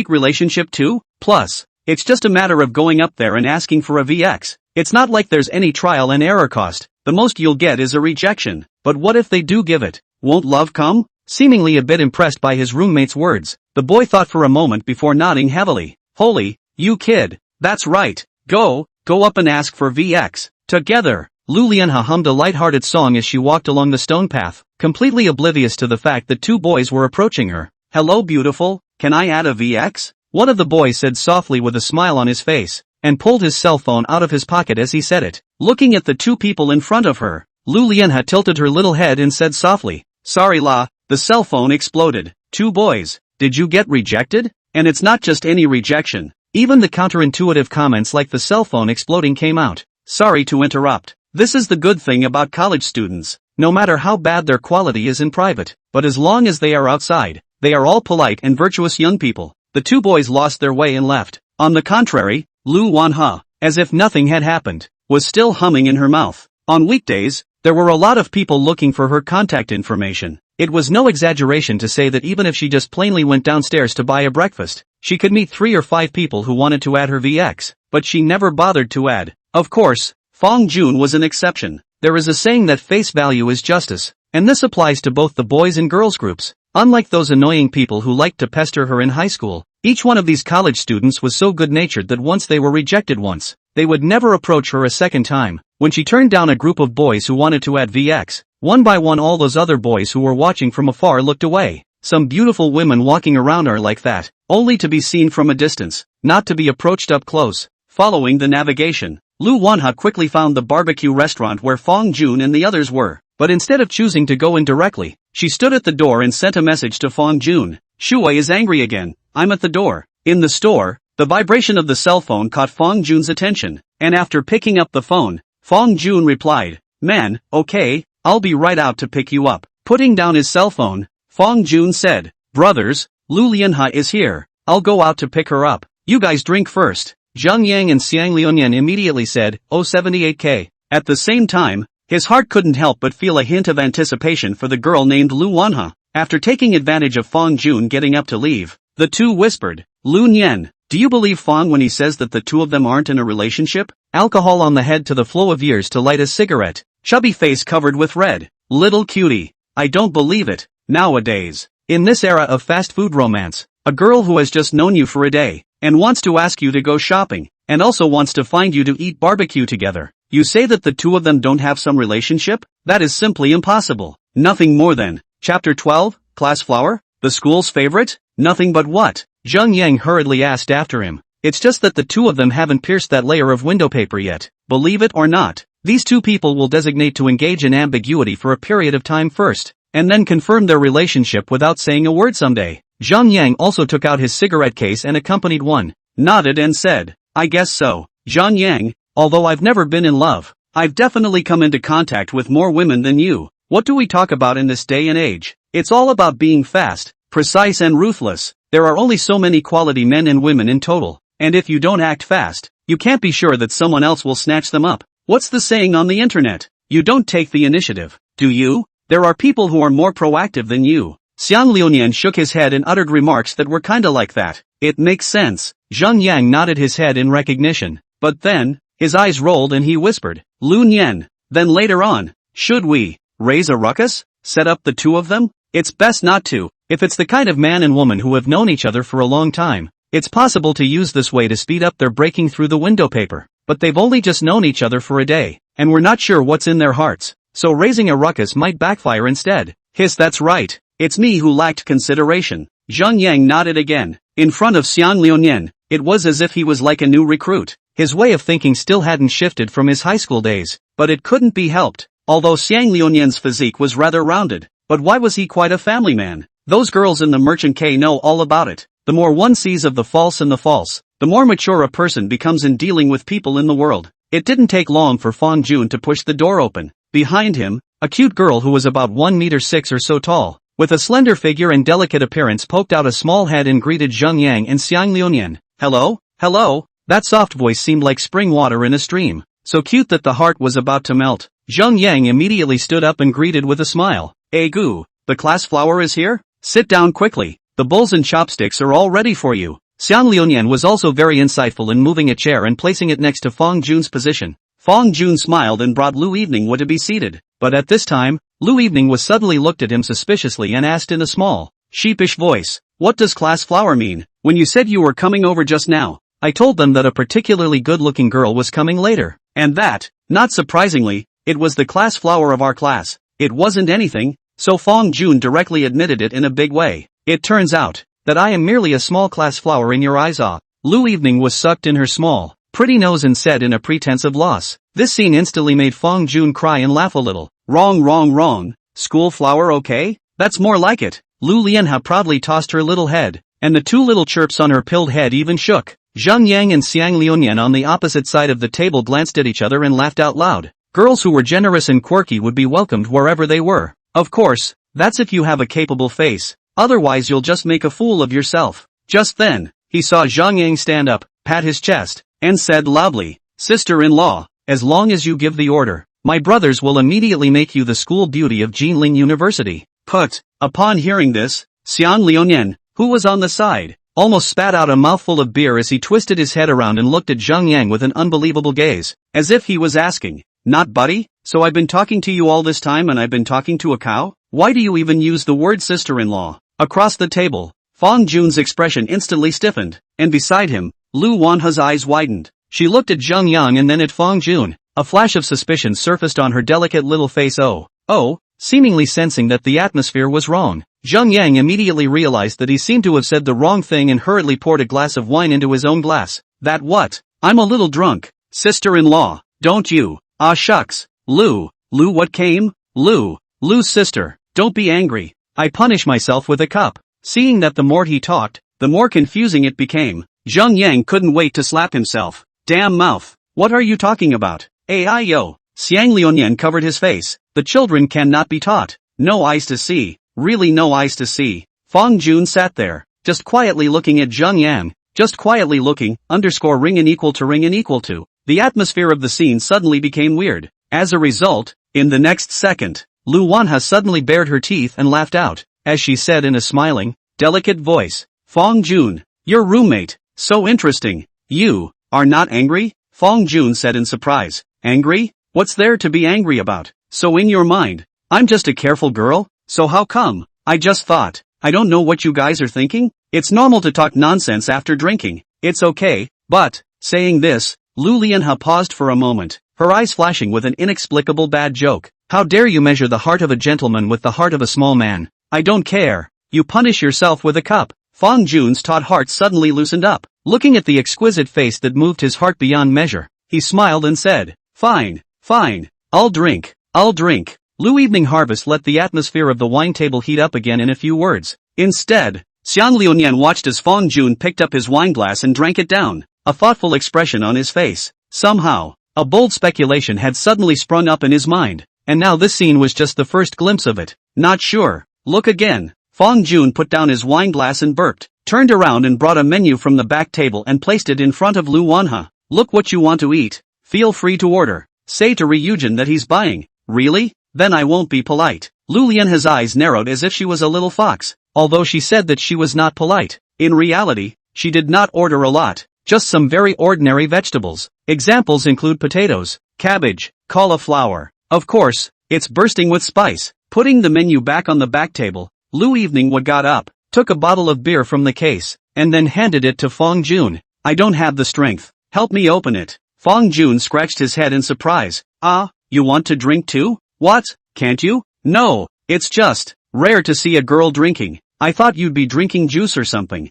relationship too? Plus, it's just a matter of going up there and asking for a VX. It's not like there's any trial and error cost. The most you'll get is a rejection. But what if they do give it? Won't love come? Seemingly a bit impressed by his roommate's words, the boy thought for a moment before nodding heavily. Holy, you kid. That's right. Go up and ask for VX. Together. Lu Lianhe hummed a light-hearted song as she walked along the stone path, completely oblivious to the fact that two boys were approaching her. Hello beautiful, can I add a VX? One of the boys said softly with a smile on his face, and pulled his cell phone out of his pocket as he said it. Looking at the two people in front of her, Lu Lianhe tilted her little head and said softly, Sorry La. The cell phone exploded. Two boys, did you get rejected? And it's not just any rejection. Even the counterintuitive comments like the cell phone exploding came out. Sorry to interrupt. This is the good thing about college students. No matter how bad their quality is in private, but as long as they are outside, they are all polite and virtuous young people. The two boys lost their way and left. On the contrary, Lu Wanhe, as if nothing had happened, was still humming in her mouth. On weekdays, there were a lot of people looking for her contact information. It was no exaggeration to say that even if she just plainly went downstairs to buy a breakfast, she could meet 3 or 5 people who wanted to add her VX, but she never bothered to add. Of course, Fong Jun was an exception. There is a saying that face value is justice, and this applies to both the boys and girls groups. Unlike those annoying people who liked to pester her in high school, each one of these college students was so good-natured that once they were rejected once, they would never approach her a second time. When she turned down a group of boys who wanted to add VX, one by one all those other boys who were watching from afar looked away. Some beautiful women walking around her like that, only to be seen from a distance, not to be approached up close. Following the navigation, Lu Wanhe quickly found the barbecue restaurant where Fong Jun and the others were, but instead of choosing to go in directly, she stood at the door and sent a message to Fong Jun. Shuwei is angry again. I'm at the door. In the store, the vibration of the cell phone caught Fong Jun's attention, and after picking up the phone, Fong Jun replied, Man, okay, I'll be right out to pick you up. Putting down his cell phone, Fong Jun said, Brothers, Lu Lianhe is here. I'll go out to pick her up. You guys drink first. Zheng Yang and Xiang Liunian immediately said, 78k. At the same time, his heart couldn't help but feel a hint of anticipation for the girl named Lu Wanhe. After taking advantage of Fong Jun getting up to leave, the two whispered, Lu Nian, do you believe Fong when he says that the two of them aren't in a relationship? Alcohol on the head to the flow of years to light a cigarette. Chubby face covered with red. Little cutie. I don't believe it. Nowadays, in this era of fast food romance, a girl who has just known you for a day, and wants to ask you to go shopping, and also wants to find you to eat barbecue together. You say that the two of them don't have some relationship? That is simply impossible. Nothing more than. Chapter 12, Class Flower? The school's favorite? Nothing but what? Zheng Yang hurriedly asked after him. It's just that the two of them haven't pierced that layer of window paper yet. Believe it or not, these two people will designate to engage in ambiguity for a period of time first, and then confirm their relationship without saying a word someday. Zheng Yang also took out his cigarette case and accompanied one, nodded and said, I guess so. Zheng Yang, although I've never been in love, I've definitely come into contact with more women than you. What do we talk about in this day and age? It's all about being fast, precise and ruthless. There are only so many quality men and women in total, and if you don't act fast, you can't be sure that someone else will snatch them up. What's the saying on the internet? You don't take the initiative, do you? There are people who are more proactive than you. Xiang Liunian shook his head and uttered remarks that were kinda like that. It makes sense. Zheng Yang nodded his head in recognition, but then, his eyes rolled and he whispered, Lu Nian. Then later on, should we raise a ruckus? Set up the two of them? It's best not to. If it's the kind of man and woman who have known each other for a long time, it's possible to use this way to speed up their breaking through the window paper. But they've only just known each other for a day, and we're not sure what's in their hearts, so raising a ruckus might backfire instead. Hiss, that's right. It's me who lacked consideration. Zheng Yang nodded again. In front of Xiang Liunian, It was as if he was like a new recruit. His way of thinking still hadn't shifted from his high school days, but it couldn't be helped. Although Xiang Liunian's physique was rather rounded, but why was he quite a family man? Those girls in the merchant K know all about it. The more one sees of the false and the false, the more mature a person becomes in dealing with people in the world. It didn't take long for Fang Jun to push the door open. Behind him, a cute girl who was about 1 meter 6 or so tall, with a slender figure and delicate appearance poked out a small head and greeted Zheng Yang and Xiang Liunian. Hello? Hello? That soft voice seemed like spring water in a stream, so cute that the heart was about to melt. Zheng Yang immediately stood up and greeted with a smile. Gu, the class flower is here? Sit down quickly, the bowls and chopsticks are all ready for you. Xiang Liunian was also very insightful in moving a chair and placing it next to Fang Jun's position. Fang Jun smiled and brought Lu Evening to be seated, but at this time, Lu Evening was suddenly looked at him suspiciously and asked in a small, sheepish voice, what does class flower mean? When you said you were coming over just now, I told them that a particularly good-looking girl was coming later, and that, not surprisingly, it was the class flower of our class. It wasn't anything, so Fang Jun directly admitted it in a big way. It turns out that I am merely a small class flower in your eyes. Lu Evening was sucked in her small, pretty nose and said in a pretense of loss. This scene instantly made Fang Jun cry and laugh a little. Wrong. School flower okay? That's more like it. Lu Lianha proudly tossed her little head, and the two little chirps on her pilled head even shook. Zheng Yang and Xiang Liunian on the opposite side of the table glanced at each other and laughed out loud. Girls who were generous and quirky would be welcomed wherever they were. Of course, that's if you have a capable face. Otherwise you'll just make a fool of yourself. Just then, he saw Zheng Yang stand up, pat his chest, and said loudly, Sister-in-law, as long as you give the order, my brothers will immediately make you the school beauty of Jinling University. Put. Upon hearing this, Xiang Liunian, who was on the side, almost spat out a mouthful of beer as he twisted his head around and looked at Zheng Yang with an unbelievable gaze, as if he was asking, not buddy? So I've been talking to you all this time and I've been talking to a cow? Why do you even use the word sister-in-law? Across the table, Fang Jun's expression instantly stiffened, and beside him, Lu Wanha's eyes widened. She looked at Zheng Yang and then at Fang Jun. A flash of suspicion surfaced on her delicate little face. Seemingly sensing that the atmosphere was wrong. Zheng Yang immediately realized that he seemed to have said the wrong thing and hurriedly poured a glass of wine into his own glass. That what? I'm a little drunk. Sister-in-law, don't you? Ah shucks. Lu what came? Lu's sister, don't be angry. I punish myself with a cup. Seeing that the more he talked, the more confusing it became, Zheng Yang couldn't wait to slap himself. Damn mouth. What are you talking about? Xiang Liunian covered his face. The children cannot be taught. No eyes to see. Really no eyes to see. Fang Jun sat there, just quietly looking at Zheng Yang. Just quietly looking, ring and equal to. The atmosphere of the scene suddenly became weird. As a result, in the next second, Lu Wanha suddenly bared her teeth and laughed out, as she said in a smiling, delicate voice, Fang Jun, your roommate, so interesting. You are not angry? Fang Jun said in surprise. Angry? What's there to be angry about? So in your mind, I'm just a careful girl? So how come? I just thought, I don't know what you guys are thinking? It's normal to talk nonsense after drinking. It's okay, but, saying this, Lu Lianha paused for a moment, her eyes flashing with an inexplicable bad joke. How dare you measure the heart of a gentleman with the heart of a small man? I don't care. You punish yourself with a cup. Fang Jun's taut heart suddenly loosened up. Looking at the exquisite face that moved his heart beyond measure, he smiled and said, Fine. I'll drink. Lu Evening Harvest let the atmosphere of the wine table heat up again in a few words. Instead, Xiang Liunian watched as Fang Jun picked up his wine glass and drank it down, a thoughtful expression on his face. Somehow, a bold speculation had suddenly sprung up in his mind, and now this scene was just the first glimpse of it. Not sure. Look again. Fang Jun put down his wine glass and burped, turned around and brought a menu from the back table and placed it in front of Lu Wanha. Look what you want to eat. Feel free to order. Say to Ryujin that he's buying. Really? Then I won't be polite. Lu Lianha's eyes narrowed as if she was a little fox, although she said that she was not polite. In reality, she did not order a lot, just some very ordinary vegetables. Examples include potatoes, cabbage, cauliflower. Of course, it's bursting with spice. Putting the menu back on the back table, Lu Evening got up, took a bottle of beer from the case, and then handed it to Fang Jun. I don't have the strength. Help me open it. Fang Jun scratched his head in surprise. You want to drink too? What? Can't you? No, it's just rare to see a girl drinking. I thought you'd be drinking juice or something.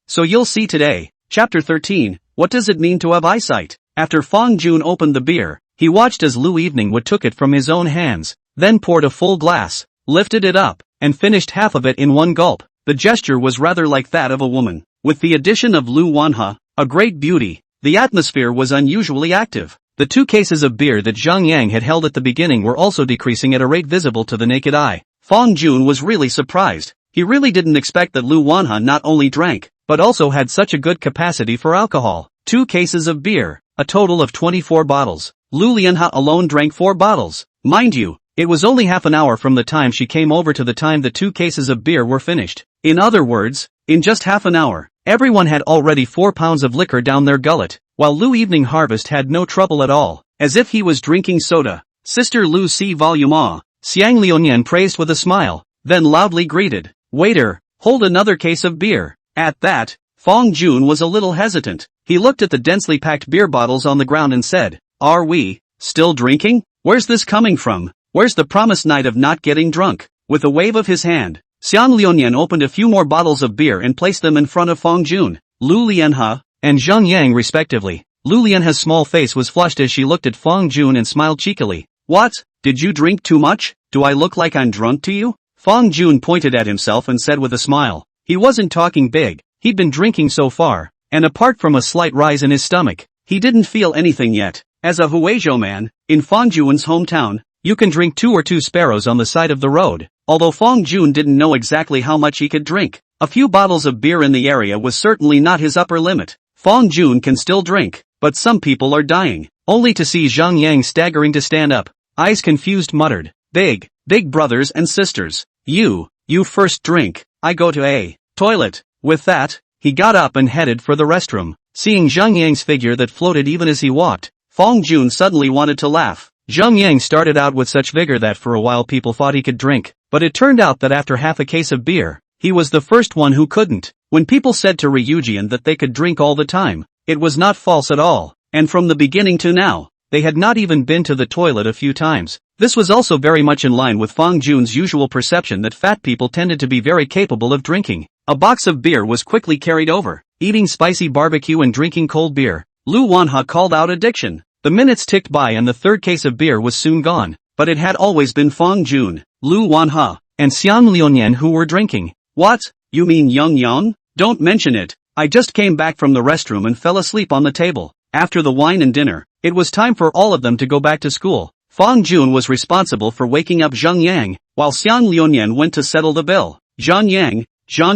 So you'll see today. Chapter 13, What does it mean to have eyesight? After Fong Jun opened the beer, he watched as Lu Eveningwood took it from his own hands, then poured a full glass, lifted it up, and finished half of it in one gulp. The gesture was rather like that of a woman. With the addition of Lu Wanhe, a great beauty, the atmosphere was unusually active. The 2 cases of beer that Zhang Yang had held at the beginning were also decreasing at a rate visible to the naked eye. Fong Jun was really surprised. He really didn't expect that Lu Wanhe not only drank, but also had such a good capacity for alcohol. 2 cases of beer, a total of 24 bottles. Lu Lianhe alone drank 4 bottles. Mind you, it was only half an hour from the time she came over to the time the 2 cases of beer were finished. In other words, in just half an hour, everyone had already 4 pounds of liquor down their gullet, while Lu Evening Harvest had no trouble at all, as if he was drinking soda. Sister Lu C volume ah, Xiang Liuyan praised with a smile, then loudly greeted, "Waiter, hold another case of beer." At that, Fong Jun was a little hesitant. He looked at the densely packed beer bottles on the ground and said, "Are we still drinking? Where's this coming from? Where's the promised night of not getting drunk?" With a wave of his hand, Xiang Liuyan opened a few more bottles of beer and placed them in front of Fong Jun, Lu Lianhe, and Zhang Yang respectively. Lu Lianhe's small face was flushed as she looked at Fong Jun and smiled cheekily. "What? Did you drink too much? Do I look like I'm drunk to you?" Fong Jun pointed at himself and said with a smile. He wasn't talking big, he'd been drinking so far, and apart from a slight rise in his stomach, he didn't feel anything yet. As a Huizhou man, in Fong Jun's hometown, you can drink 2 or 2 sparrows on the side of the road. Although Fong Jun didn't know exactly how much he could drink, a few bottles of beer in the area was certainly not his upper limit. Fong Jun can still drink, but some people are dying. Only to see Zhang Yang staggering to stand up, eyes confused muttered, big brothers and sisters. You first drink, I go to a toilet." With that, he got up and headed for the restroom. Seeing Zhang Yang's figure that floated even as he walked, Fong Jun suddenly wanted to laugh. Zhang Yang started out with such vigor that for a while people thought he could drink, but it turned out that after half a case of beer, he was the first one who couldn't. When people said to Ryujian that they could drink all the time, it was not false at all, and from the beginning to now, they had not even been to the toilet a few times. This was also very much in line with Fong Jun's usual perception that fat people tended to be very capable of drinking. A box of beer was quickly carried over. Eating spicy barbecue and drinking cold beer, Lu Wanhe called out addiction. The minutes ticked by and the 3rd case of beer was soon gone, but it had always been Fong Jun, Lu Wanhe, and Xiang Liuyan who were drinking. "What? You mean Young Yang? Don't mention it. I just came back from the restroom and fell asleep on the table." After the wine and dinner, it was time for all of them to go back to school. Fong Jun was responsible for waking up Zhang Yang, while Xiang Liuyan went to settle the bill. Zhang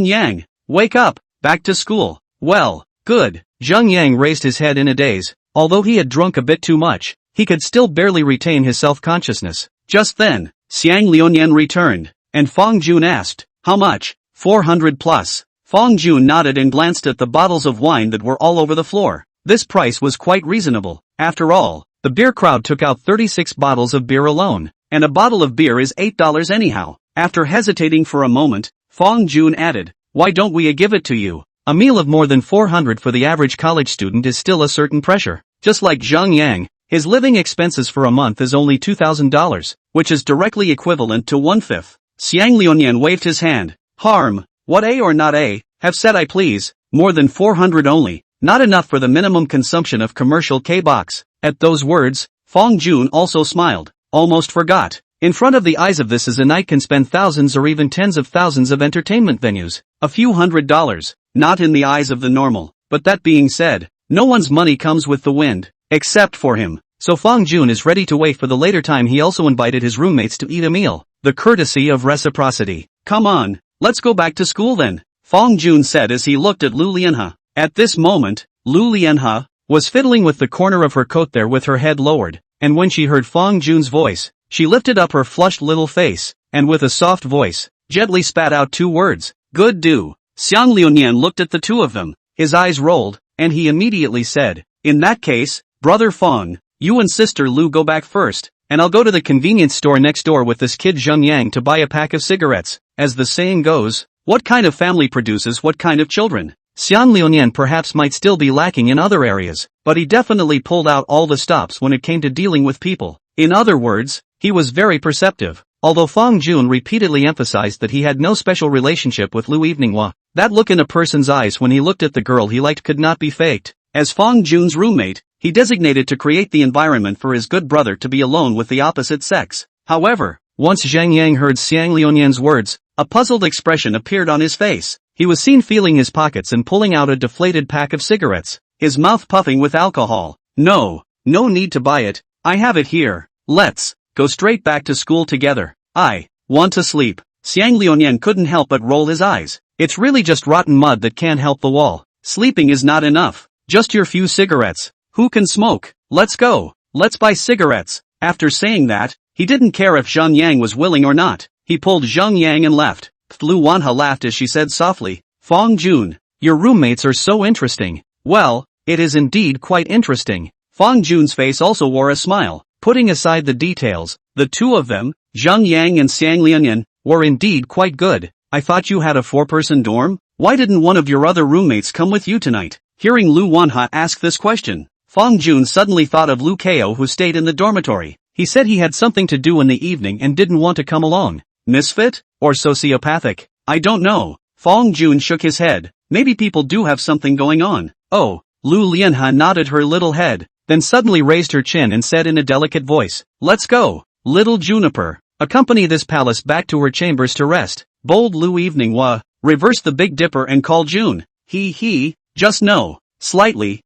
Yang, wake up, back to school." "Well, good." Zhang Yang raised his head in a daze. Although he had drunk a bit too much, he could still barely retain his self-consciousness. Just then, Xiang Liuyan returned, and Fong Jun asked, "How much?" 400 plus. Fong Jun nodded and glanced at the bottles of wine that were all over the floor. This price was quite reasonable. After all, the beer crowd took out 36 bottles of beer alone, and a bottle of beer is $8 anyhow. After hesitating for a moment, Fong Jun added, "Why don't we give it to you?" A meal of more than 400 for the average college student is still a certain pressure. Just like Zhang Yang, his living expenses for a month is only $2,000, which is directly equivalent to 1/5. Xiang Liuyan waved his hand. "Harm, what a or not a, have said I please, more than 400 only, not enough for the minimum consumption of commercial K-box." At those words, Fong Jun also smiled, almost forgot. In front of the eyes of this as a night can spend thousands or even tens of thousands of entertainment venues. A few $100s, not in the eyes of the normal. But that being said, no one's money comes with the wind, except for him. So Fong Jun is ready to wait for the later time. He also invited his roommates to eat a meal. The courtesy of reciprocity. "Come on, let's go back to school then," Fong Jun said as he looked at Lu Lianhe. At this moment, Lu Lianhe was fiddling with the corner of her coat there with her head lowered, and when she heard Fong Jun's voice, she lifted up her flushed little face, and with a soft voice, gently spat out 2 words, "Good do." Xiang Liuyan looked at the 2 of them, his eyes rolled, and he immediately said, "In that case, Brother Fong, you and Sister Lu go back first, and I'll go to the convenience store next door with this kid Zhang Yang to buy a pack of cigarettes." As the saying goes, what kind of family produces what kind of children? Xiang Liuyan perhaps might still be lacking in other areas, but he definitely pulled out all the stops when it came to dealing with people. In other words, he was very perceptive. Although Fong Jun repeatedly emphasized that he had no special relationship with Lu Eveninghua, that look in a person's eyes when he looked at the girl he liked could not be faked. As Fong Jun's roommate, he designated to create the environment for his good brother to be alone with the opposite sex. However, once Zhang Yang heard Xiang Liuyan's words, a puzzled expression appeared on his face. He was seen feeling his pockets and pulling out a deflated pack of cigarettes, his mouth puffing with alcohol. No need to buy it, I have it here. Let's go straight back to school together. I want to sleep. Xiang Liuyan couldn't help but roll his eyes. It's really just rotten mud that can't help the wall. Sleeping is not enough. Just your few cigarettes. Who can smoke? Let's go. Let's buy cigarettes. After saying that, he didn't care if Zhang Yang was willing or not. He pulled Zhang Yang and left. Lu Wanha laughed as she said softly, Fong Jun, your roommates are so interesting. Well, it is indeed quite interesting. Fong Jun's face also wore a smile. Putting aside the details, the two of them, Zhang Yang and Xiang Liuyan, were indeed quite good. I thought you had a 4-person dorm? Why didn't one of your other roommates come with you tonight? Hearing Lu Wanha ask this question, Fong Jun suddenly thought of Lu Kao who stayed in the dormitory. He said he had something to do in the evening and didn't want to come along. Misfit? Or sociopathic? I don't know. Fong Jun shook his head. Maybe people do have something going on. Oh, Lu Lianha nodded her little head, then suddenly raised her chin and said in a delicate voice, let's go. Little Juniper, accompany this palace back to her chambers to rest. Bold Lu Eveninghua reversed the Big Dipper and called June. Just no. Slightly,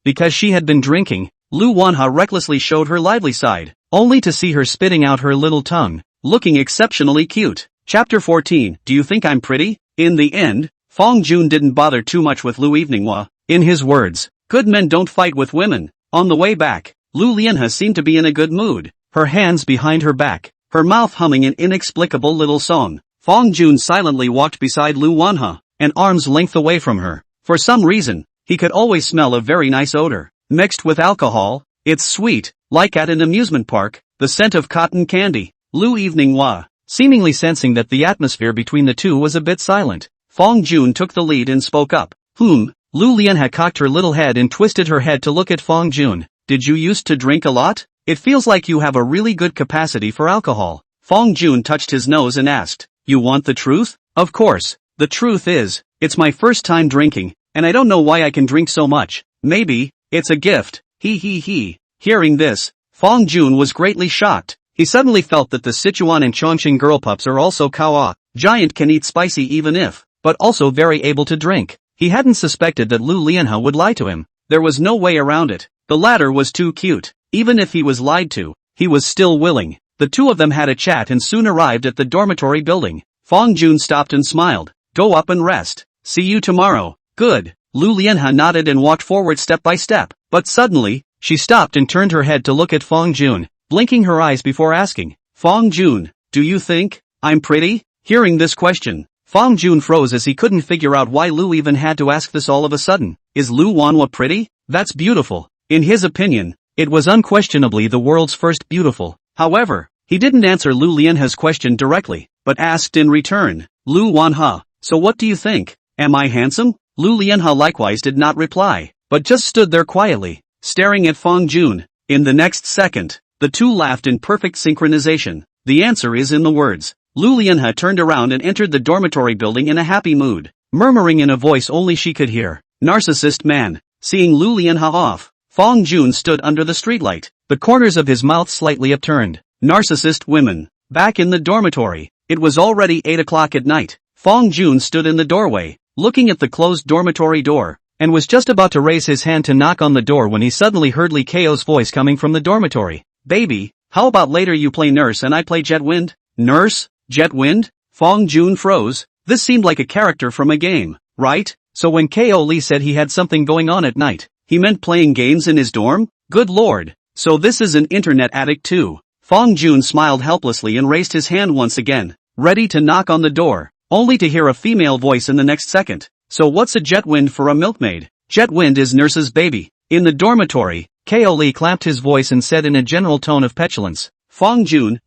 because she had been drinking, Lu Wanha recklessly showed her lively side, only to see her spitting out her little tongue, looking exceptionally cute. Chapter 14, Do you think I'm pretty? In the end, Fong Jun didn't bother too much with Lu Eveninghua. In his words, good men don't fight with women. On the way back, Lu Lianha seemed to be in a good mood, her hands behind her back, her mouth humming an inexplicable little song. Fong Jun silently walked beside Lu Wanha, an arm's length away from her. For some reason, he could always smell a very nice odor. Mixed with alcohol, it's sweet, like at an amusement park, the scent of cotton candy. Lu Eveninghua, seemingly sensing that the atmosphere between the two was a bit silent, Fong Jun took the lead and spoke up. Lu Lianha cocked her little head and twisted her head to look at Fong Jun. Did you used to drink a lot? It feels like you have a really good capacity for alcohol. Fong Jun touched his nose and asked, you want the truth? Of course. The truth is, it's my first time drinking, and I don't know why I can drink so much. Maybe it's a gift. Hearing this, Fong Jun was greatly shocked. He suddenly felt that the Sichuan and Chongqing girl pups are also kawa. Giant can eat spicy even if, but also very able to drink. He hadn't suspected that Lu Lianha would lie to him. There was no way around it. The latter was too cute. Even if he was lied to, he was still willing. The two of them had a chat and soon arrived at the dormitory building. Fong Jun stopped and smiled. Go up and rest. See you tomorrow. Good. Lu Lianha nodded and walked forward step by step. But suddenly, she stopped and turned her head to look at Fong Jun, blinking her eyes before asking, Fong Jun, do you think I'm pretty? Hearing this question, Fong Jun froze as he couldn't figure out why Lu even had to ask this all of a sudden. Is Lu Wanhua pretty? That's beautiful. In his opinion, it was unquestionably the world's first beautiful. However, he didn't answer Lu Lianha's question directly, but asked in return, Lu Wanha, so what do you think? Am I handsome? Lu Lianha likewise did not reply, but just stood there quietly, staring at Fong Jun. In the next second, the two laughed in perfect synchronization. The answer is in the words. Lu Lianha turned around and entered the dormitory building in a happy mood, murmuring in a voice only she could hear, narcissist man. Seeing Lu Lianha off, Fong Jun stood under the streetlight, the corners of his mouth slightly upturned. Narcissist women. Back in the dormitory, it was already 8 o'clock at night. Fong Jun stood in the doorway, looking at the closed dormitory door, and was just about to raise his hand to knock on the door when he suddenly heard Li Kao's voice coming from the dormitory. Baby, how about later you play nurse and I play Jetwind? Nurse? Jetwind? Fong Jun froze. This seemed like a character from a game, right? So when Ko Li said he had something going on at night, he meant playing games in his dorm? Good lord. So this is an internet addict too. Fong Jun smiled helplessly and raised his hand once again, ready to knock on the door, only to hear a female voice in the next second. So what's a Jetwind for a milkmaid? Jetwind is nurse's baby. In the dormitory, Ko Li clamped his voice and said in a general tone of petulance, Fong Jun,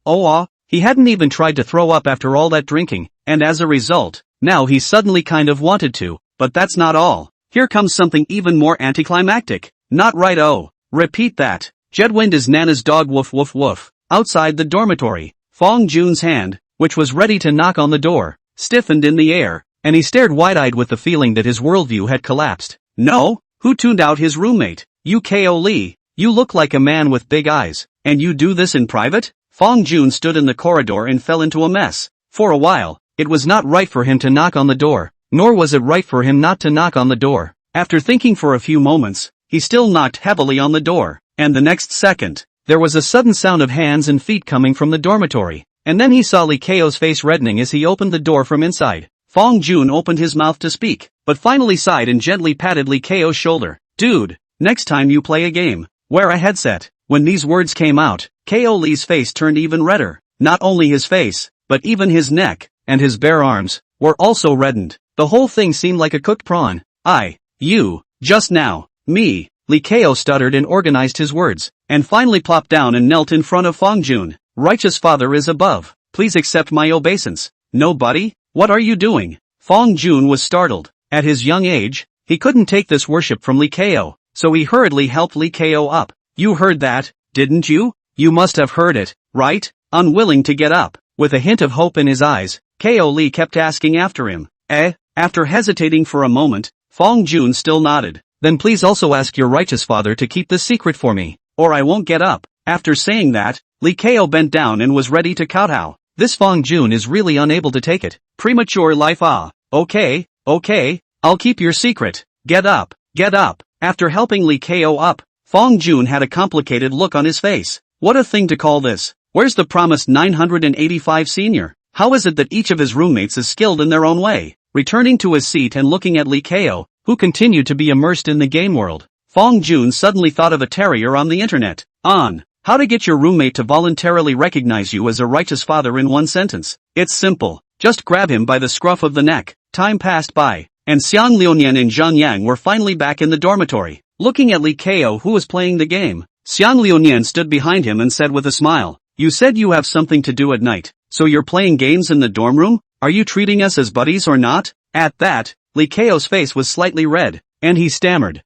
he hadn't even tried to throw up after all that drinking, and as a result, now he suddenly kind of wanted to, but that's not all. Here comes something even more anticlimactic. Not right. Repeat that. Jetwind is Nana's dog woof woof woof. Outside the dormitory, Fong Jun's hand, which was ready to knock on the door, stiffened in the air, and he stared wide-eyed with the feeling that his worldview had collapsed. No? Who tuned out his roommate? You Ko Lee. You look like a man with big eyes, and you do this in private? Fong Jun stood in the corridor and fell into a mess. For a while, it was not right for him to knock on the door, nor was it right for him not to knock on the door. After thinking for a few moments, he still knocked heavily on the door, and the next second, there was a sudden sound of hands and feet coming from the dormitory, and then he saw Lee Ko's face reddening as he opened the door from inside. Fong Jun opened his mouth to speak, but finally sighed and gently patted Lee Ko's shoulder. Dude, next time you play a game, wear a headset. When these words came out, Ko Lee's face turned even redder. Not only his face, but even his neck, and his bare arms, were also reddened. The whole thing seemed like a cooked prawn. You, just now, me. Lee Ko stuttered and organized his words, and finally plopped down and knelt in front of Fong Jun. Righteous Father is above. Please accept my obeisance. No, buddy? What are you doing? Fong Jun was startled. At his young age, he couldn't take this worship from Lee Ko, so he hurriedly helped Lee Ko up. You heard that, didn't you? You must have heard it, right? Unwilling to get up, with a hint of hope in his eyes, Ko Lee kept asking after him. After hesitating for a moment, Fong Jun still nodded. Then please also ask your righteous father to keep this secret for me, or I won't get up. After saying that, Lee Ko bent down and was ready to kowtow. This Fong Jun is really unable to take it. Premature life. Okay, I'll keep your secret. Get up. After helping Lee Ko up, Fong Jun had a complicated look on his face. What a thing to call this. Where's the promised 985 senior? How is it that each of his roommates is skilled in their own way? Returning to his seat and looking at Lee Ko, who continued to be immersed in the game world, Fong Jun suddenly thought of a terrier on the internet. How to get your roommate to voluntarily recognize you as a righteous father in one sentence. It's simple. Just grab him by the scruff of the neck. Time passed by, and Xiang Liunian and Zhang Yang were finally back in the dormitory. Looking at Lee Ko, who was playing the game, Xiang Liunian stood behind him and said with a smile, "You said you have something to do at night, so you're playing games in the dorm room? Are you treating us as buddies or not?" At that, Lee Ko's face was slightly red, and he stammered,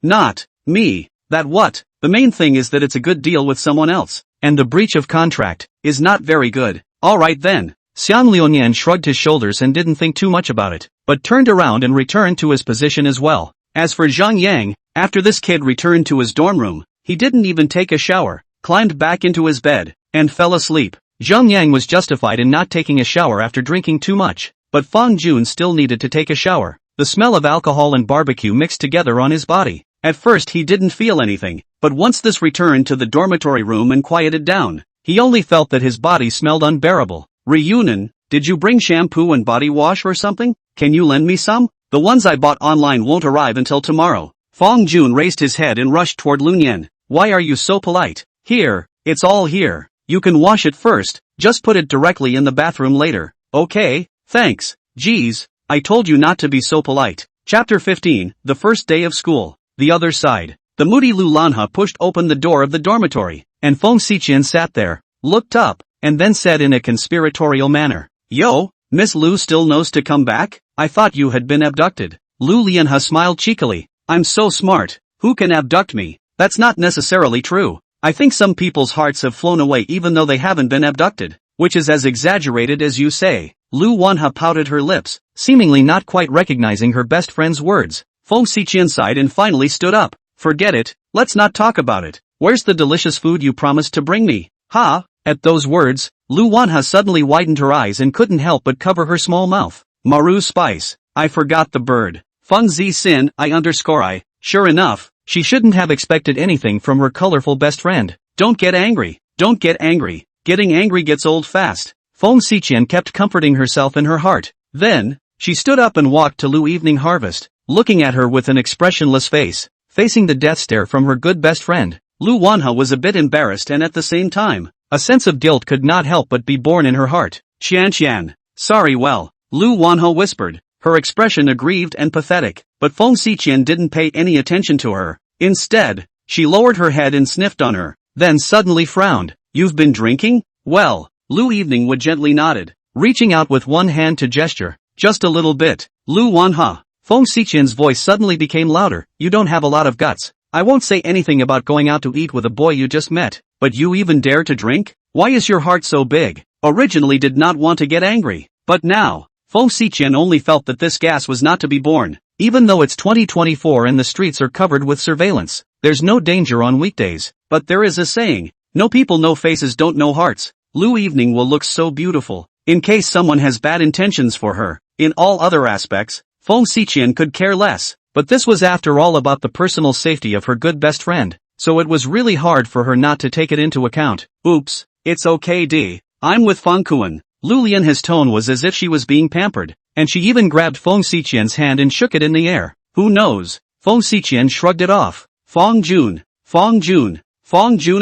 Not me. That what? The main thing is that it's a good deal with someone else, and the breach of contract is not very good." Alright then. Xiang Liunian shrugged his shoulders and didn't think too much about it, but turned around and returned to his position as well. As for Zhang Yang, after this kid returned to his dorm room, he didn't even take a shower, climbed back into his bed, and fell asleep. Zhang Yang was justified in not taking a shower after drinking too much, but Fong Jun still needed to take a shower. The smell of alcohol and barbecue mixed together on his body. At first he didn't feel anything, but once this returned to the dormitory room and quieted down, he only felt that his body smelled unbearable. Ryunin, did you bring shampoo and body wash or something? Can you lend me some? The ones I bought online won't arrive until tomorrow. Fong Jun raised his head and rushed toward Lunyan. Why are you so polite? Here, it's all here. You can wash it first, just put it directly in the bathroom later. Okay, thanks. Geez, I told you not to be so polite. Chapter 15, The First Day of School. The Other Side. The moody Lu Lanha pushed open the door of the dormitory, and Feng Xiqian sat there, looked up, and then said in a conspiratorial manner, "Yo, Miss Lu still knows to come back? I thought you had been abducted." Lu Lianhe smiled cheekily. "I'm so smart, who can abduct me?" "That's not necessarily true. I think some people's hearts have flown away even though they haven't been abducted, which is as exaggerated as you say." Lu Wanha pouted her lips, seemingly not quite recognizing her best friend's words. Feng Xiqian sighed and finally stood up. "Forget it, let's not talk about it. Where's the delicious food you promised to bring me?" "Ha!" At those words, Lu Wanha suddenly widened her eyes and couldn't help but cover her small mouth. "Maru spice. I forgot the bird. Feng Zi Sin I. Sure enough, she shouldn't have expected anything from her colorful best friend. Don't get angry. Getting angry gets old fast." Feng Xiqian kept comforting herself in her heart. Then, she stood up and walked to Lu Evening Harvest, looking at her with an expressionless face, facing the death stare from her good best friend. Lu Wanha was a bit embarrassed and at the same time, a sense of guilt could not help but be born in her heart. "Qian. Sorry Lu Wanha whispered, her expression aggrieved and pathetic, but Feng Xiqian didn't pay any attention to her. Instead, she lowered her head and sniffed on her, then suddenly frowned. "You've been drinking?" "Well," Lu Evening would gently nodded, reaching out with one hand to gesture, "Just a little bit." "Lu Wanha." Feng Xiqian's voice suddenly became louder. "You don't have a lot of guts. I won't say anything about going out to eat with a boy you just met, but you even dare to drink? Why is your heart so big? Originally did not want to get angry, but now, Feng Xiqian only felt that this gas was not to be borne. Even though it's 2024 and the streets are covered with surveillance, there's no danger on weekdays, but there is a saying, no people, no faces, don't know hearts. Lu Evening will look so beautiful, in case someone has bad intentions for her. In all other aspects, Feng Xiqian could care less, but this was after all about the personal safety of her good best friend, so it was really hard for her not to take it into account. Oops, it's okay I'm with Feng Kuan. Lu Lian's tone was as if she was being pampered, and she even grabbed Feng Xiqian's hand and shook it in the air. Who knows? Feng Xiqian shrugged it off. Feng Jun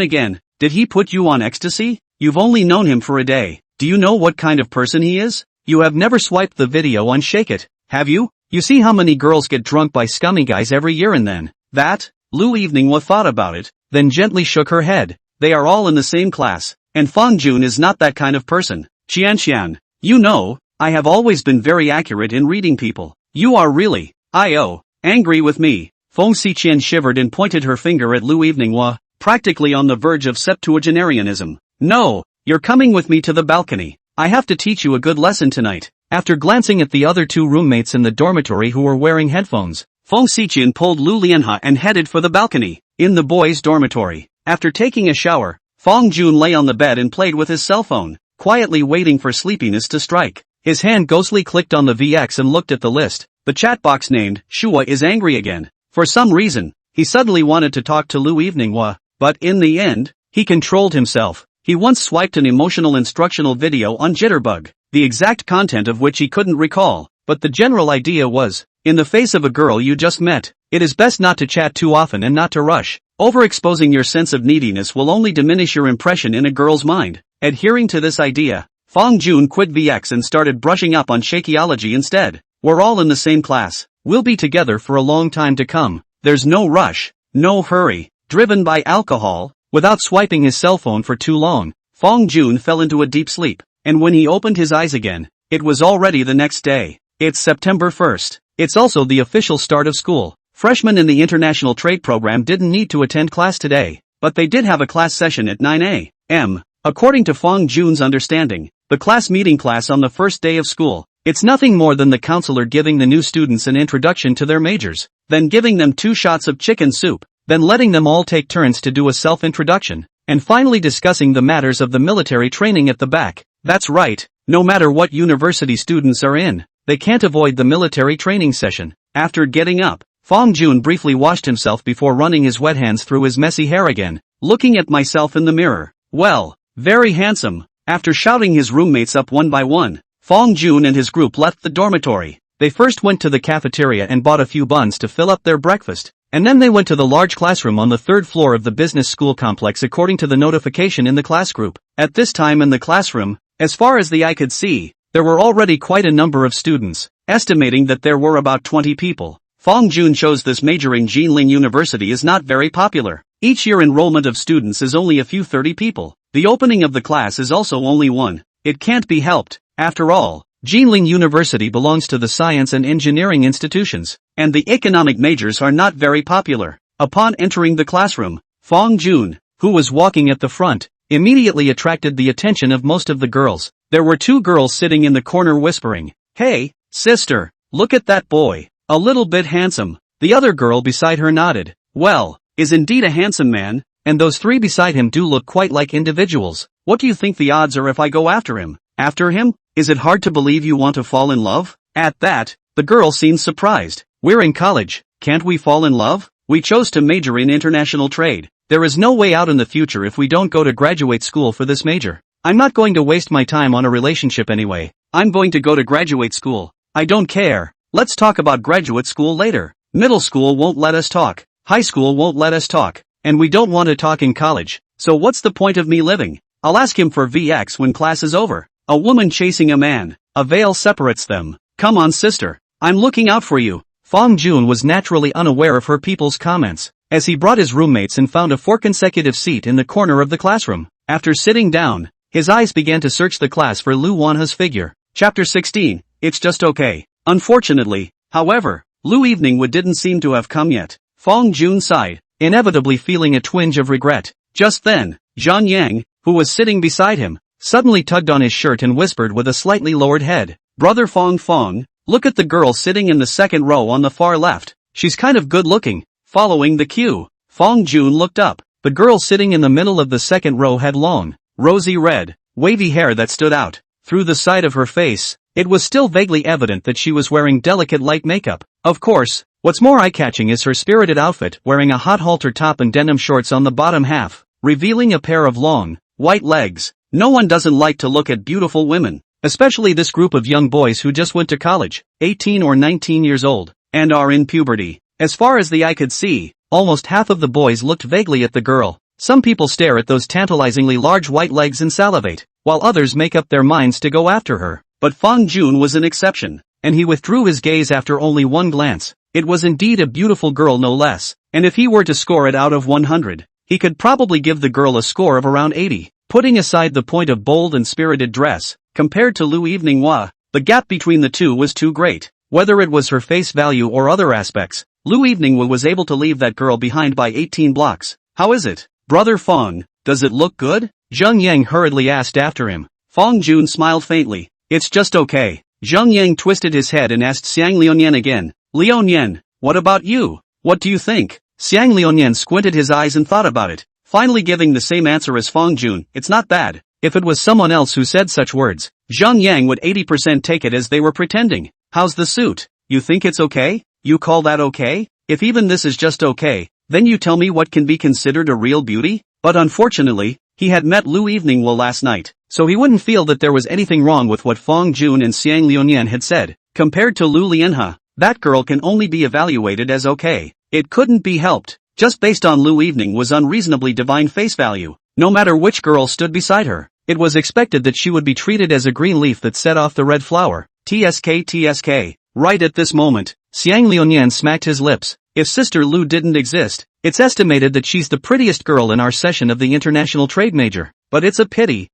again, did he put you on ecstasy? You've only known him for a day. Do you know what kind of person he is? You have never swiped the video on Shake It, have you? You see how many girls get drunk by scummy guys every year and then, that? Lu Evening thought about it, then gently shook her head. They are all in the same class, and Feng Jun is not that kind of person. Qianxian, you know, I have always been very accurate in reading people. You are really, angry with me. Feng Xiqian shivered and pointed her finger at Lu Evening practically on the verge of septuagenarianism. No, you're coming with me to the balcony. I have to teach you a good lesson tonight. After glancing at the other two roommates in the dormitory who were wearing headphones, Feng Xiqian pulled Lu Lianhe and headed for the balcony. In the boys' dormitory, after taking a shower, Feng Jun lay on the bed and played with his cell phone, quietly waiting for sleepiness to strike. His hand ghostly clicked on the VX and looked at the list. The chat box named, Shua is angry again. For some reason, he suddenly wanted to talk to Lu Evening but in the end, he controlled himself. He once swiped an emotional instructional video on Jitterbug, the exact content of which he couldn't recall, but the general idea was, in the face of a girl you just met, it is best not to chat too often and not to rush. Overexposing your sense of neediness will only diminish your impression in a girl's mind. Adhering to this idea, Feng Jun quit VX and started brushing up on Shakeology instead. We're all in the same class. We'll be together for a long time to come. There's no rush, no hurry. Driven by alcohol, without swiping his cell phone for too long, Feng Jun fell into a deep sleep, and when he opened his eyes again, it was already the next day. It's September 1st. It's also the official start of school. Freshmen in the International Trade Program didn't need to attend class today, but they did have a class session at 9 a.m. According to Feng Jun's understanding, the class meeting class on the first day of school, it's nothing more than the counselor giving the new students an introduction to their majors, then giving them 2 shots of chicken soup, then letting them all take turns to do a self-introduction, and finally discussing the matters of the military training at the back. That's right, no matter what university students are in, they can't avoid the military training session. After getting up, Feng Jun briefly washed himself before running his wet hands through his messy hair again. Looking at myself in the mirror, well, very handsome. After shouting his roommates up one by one, Feng Jun and his group left the dormitory. They first went to the cafeteria and bought a few buns to fill up their breakfast, and then they went to the large classroom on the 3rd floor of the business school complex according to the notification in the class group. At this time in the classroom, as far as the eye could see, there were already quite a number of students, estimating that there were about 20 people. Feng Jun chose this major in Jinling University is not very popular. Each year enrollment of students is only a few 30 people. The opening of the class is also only one. It can't be helped. After all, Jinling University belongs to the science and engineering institutions, and the economic majors are not very popular. Upon entering the classroom, Feng Jun, who was walking at the front, immediately attracted the attention of most of the girls. There were 2 girls sitting in the corner whispering, "Hey, sister, look at that boy. A little bit handsome." The other girl beside her nodded. "Well, is indeed a handsome man, and those 3 beside him do look quite like individuals. What do you think the odds are if I go after him?" "After him? Is it hard to believe you want to fall in love?" At that, the girl seemed surprised. "We're in college, can't we fall in love? We chose to major in international trade. There is no way out in the future if we don't go to graduate school for this major. I'm not going to waste my time on a relationship anyway. I'm going to go to graduate school. I don't care. Let's talk about graduate school later. Middle school won't let us talk. High school won't let us talk. And we don't want to talk in college. So what's the point of me living? I'll ask him for VX when class is over." A woman chasing a man. A veil separates them. "Come on, sister. I'm looking out for you." Feng Jun was naturally unaware of her people's comments, as he brought his roommates and found a 4 consecutive seat in the corner of the classroom. After sitting down, his eyes began to search the class for Lu Wanhe's figure. Chapter 16, It's Just Okay. Unfortunately, however, Lu Evening didn't seem to have come yet. Feng Jun sighed. inevitably feeling a twinge of regret. Just then, Zhang Yang, who was sitting beside him, suddenly tugged on his shirt and whispered with a slightly lowered head, "Brother Fong, look at the girl sitting in the second row on the far left. She's kind of good looking." Following the cue, Fong Jun looked up. The girl sitting in the middle of the second row had long, rosy red, wavy hair that stood out through the side of her face. It was still vaguely evident that she was wearing delicate light makeup. Of course, what's more eye-catching is her spirited outfit, wearing a hot halter top and denim shorts on the bottom half, revealing a pair of long, white legs. No one doesn't like to look at beautiful women, especially this group of young boys who just went to college, 18 or 19 years old, and are in puberty. As far as the eye could see, almost half of the boys looked vaguely at the girl. Some people stare at those tantalizingly large white legs and salivate, while others make up their minds to go after her. But Fong Jun was an exception, and he withdrew his gaze after only one glance. It was indeed a beautiful girl no less, and if he were to score it out of 100, he could probably give the girl a score of around 80. Putting aside the point of bold and spirited dress, compared to Lu Evening-hwa, the gap between the two was too great. Whether it was her face value or other aspects, Lu Evening-hwa was able to leave that girl behind by 18 blocks. "How is it, Brother Fong? Does it look good?" Zhang Yang hurriedly asked after him. Fong Jun smiled faintly. "It's just okay." Zhang Yang twisted his head and asked Xiang Liuyan again. "Liuyan, what about you? What do you think?" Xiang Liuyan squinted his eyes and thought about it, finally giving the same answer as Fong Jun. "It's not bad." If it was someone else who said such words, Zhang Yang would 80% take it as they were pretending. "How's the suit? You think it's okay? You call that okay? If even this is just okay, then you tell me what can be considered a real beauty?" But unfortunately, he had met Lu Evening-hwa last night, so he wouldn't feel that there was anything wrong with what Fong Jun and Xiang Liuyan had said. Compared to Lu Lianhe, that girl can only be evaluated as okay. It couldn't be helped, just based on Lu Evening-hwa's unreasonably divine face value. No matter which girl stood beside her, it was expected that she would be treated as a green leaf that set off the red flower. TSK. Right at this moment, Xiang Liuyan smacked his lips. If Sister Lu didn't exist, it's estimated that she's the prettiest girl in our session of the international trade major. But it's a pity.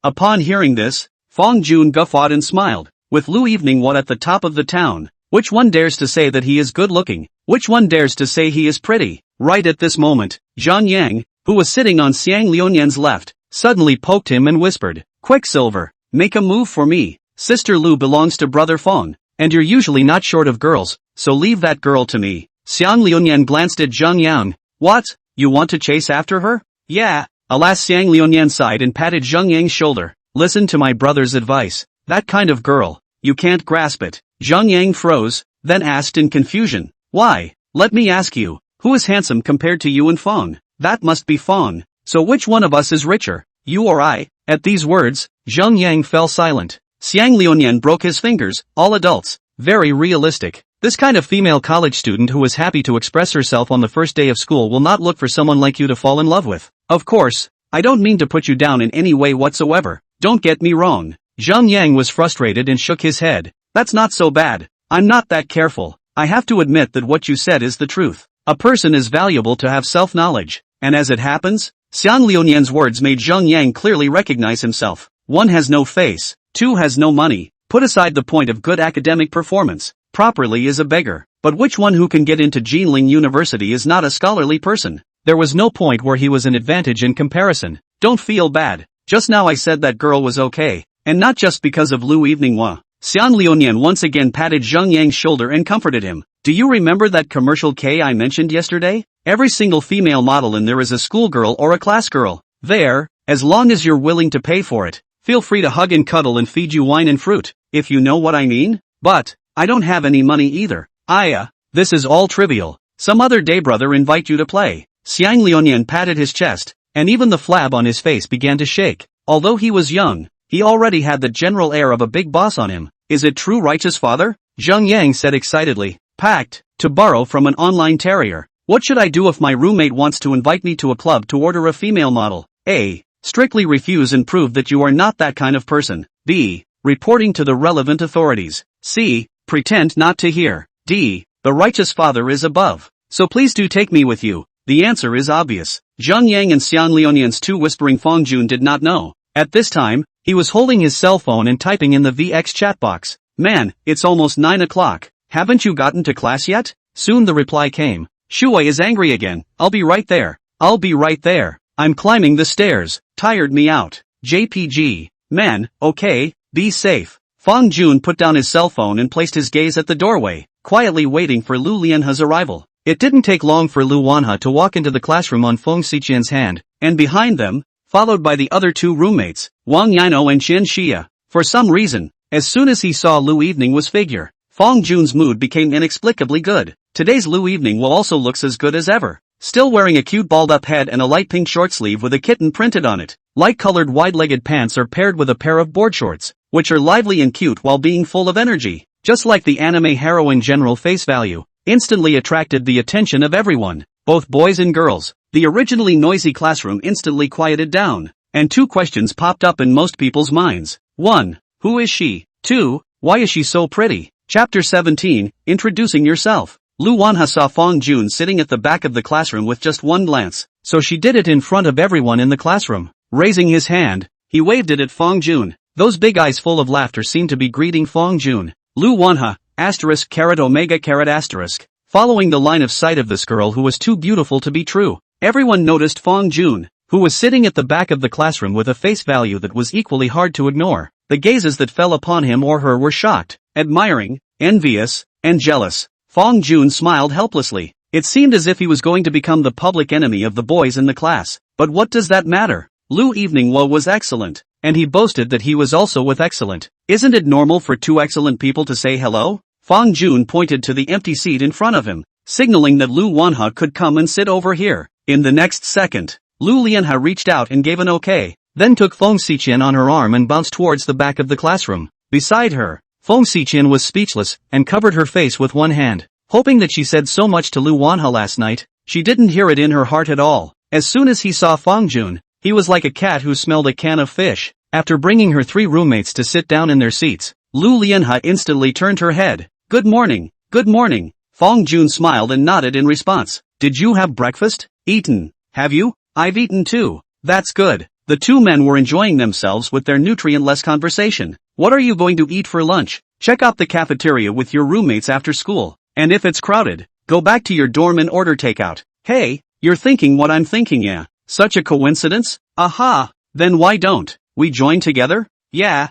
Upon hearing this, Fong Jun guffawed and smiled. With Lu Evening-hwa at the top of the town, which one dares to say that he is good looking? Which one dares to say he is pretty? Right at this moment, Zhang Yang, who was sitting on Xiang Liuyan's left, suddenly poked him and whispered, "Quicksilver, make a move for me. Sister Lu belongs to Brother Fong, and you're usually not short of girls, so leave that girl to me." Xiang Liuyan glanced at Zhang Yang. "What? You want to chase after her?" "Yeah." Alas, Xiang Liuyan sighed and patted Zhang Yang's shoulder. "Listen to my brother's advice. That kind of girl, you can't grasp it." Zhang Yang froze, then asked in confusion, "Why? Let me ask you, who is handsome compared to you and Fong?" "That must be Fong. So which one of us is richer, you or I?" At these words, Zhang Yang fell silent. Xiang Liuyan broke his fingers. "All adults. Very realistic. This kind of female college student who is happy to express herself on the first day of school will not look for someone like you to fall in love with. Of course, I don't mean to put you down in any way whatsoever. Don't get me wrong." Zhang Yang was frustrated and shook his head. "That's not so bad. I'm not that careful. I have to admit that what you said is the truth. A person is valuable to have self-knowledge. And as it happens, Xiang Liuyan's words made Zhang Yang clearly recognize himself. 1 has no face, 2 has no money. Put aside the point of good academic performance, properly is a beggar. But which one who can get into Jinling University is not a scholarly person? There was no point where he was an advantage in comparison. Don't feel bad. Just now I said that girl was okay, and not just because of Lu Evening-hwa. Xiang Liuyan once again patted Zhang Yang's shoulder and comforted him. "Do you remember that commercial I mentioned yesterday? Every single female model in there is a schoolgirl or a class girl. There, as long as you're willing to pay for it, feel free to hug and cuddle and feed you wine and fruit, if you know what I mean. But, I don't have any money either. This is all trivial. Some other day brother invite you to play." Xiang Liuyan patted his chest, and even the flab on his face began to shake. Although he was young, he already had the general air of a big boss on him. "Is it true, righteous father?" Zhang Yang said excitedly. "Packed, to borrow from an online terrier. What should I do if my roommate wants to invite me to a club to order a female model? A. Strictly refuse and prove that you are not that kind of person. B. Reporting to the relevant authorities. C. Pretend not to hear. D. The righteous father is above. So please do take me with you." The answer is obvious. Zhang Yang and Xiang Liuyan's two whispering Fong Jun did not know. At this time, he was holding his cell phone and typing in the VX chat box. "Man, it's almost 9 o'clock. Haven't you gotten to class yet?" Soon the reply came. Shuai is angry again. I'll be right there. I'll be right there. I'm climbing the stairs. Tired me out. JPG. Man, okay, be safe. Fong Jun put down his cell phone and placed his gaze at the doorway, quietly waiting for Lu Lianhe's arrival. It didn't take long for Lu Wanhe to walk into the classroom on Feng Xiqian's hand, and behind them, followed by the other two roommates, Wang Yino and Qian Xia. For some reason, as soon as he saw Lu Evening was figure, Fong Jun's mood became inexplicably good. Today's Lu Evening will also looks as good as ever. Still wearing a cute balled-up head and a light pink short sleeve with a kitten printed on it. Light-colored wide-legged pants are paired with a pair of board shorts, which are lively and cute while being full of energy. Just like the anime heroine general face value, instantly attracted the attention of everyone, both boys and girls. The originally noisy classroom instantly quieted down, and two questions popped up in most people's minds. 1. Who is she? 2. Why is she so pretty? Chapter 17, Introducing Yourself. Lu Wanhe saw Fong Jun sitting at the back of the classroom with just one glance, so she did it in front of everyone in the classroom. Raising his hand, he waved it at Fong Jun. Those big eyes full of laughter seemed to be greeting Fong Jun. Lu Wanhe, *omega***, following the line of sight of this girl who was too beautiful to be true. Everyone noticed Fong Jun, who was sitting at the back of the classroom with a face value that was equally hard to ignore. The gazes that fell upon him or her were shocked, admiring, envious, and jealous. Fong Jun smiled helplessly. It seemed as if he was going to become the public enemy of the boys in the class. But what does that matter? Lu Evening was excellent, and he boasted that he was also with excellent. Isn't it normal for two excellent people to say hello? Fong Jun pointed to the empty seat in front of him, signaling that Lu Wanhe could come and sit over here. In the next second, Lu Lianhe reached out and gave an okay, then took Feng Xiqian on her arm and bounced towards the back of the classroom. Beside her, Feng Xiqian was speechless and covered her face with one hand. Hoping that she said so much to Lu Wanhe last night, she didn't hear it in her heart at all. As soon as he saw Fong Jun, he was like a cat who smelled a can of fish. After bringing her three roommates to sit down in their seats, Lu Lianhe instantly turned her head. Good morning, good morning. Fong Jun smiled and nodded in response. Did you have breakfast? Eaten. Have you? I've eaten too. That's good. The two men were enjoying themselves with their nutrient-less conversation. What are you going to eat for lunch? Check out the cafeteria with your roommates after school. And if it's crowded, go back to your dorm and order takeout. Hey, you're thinking what I'm thinking, yeah? Such a coincidence? Aha! Then why don't we join together? Yeah.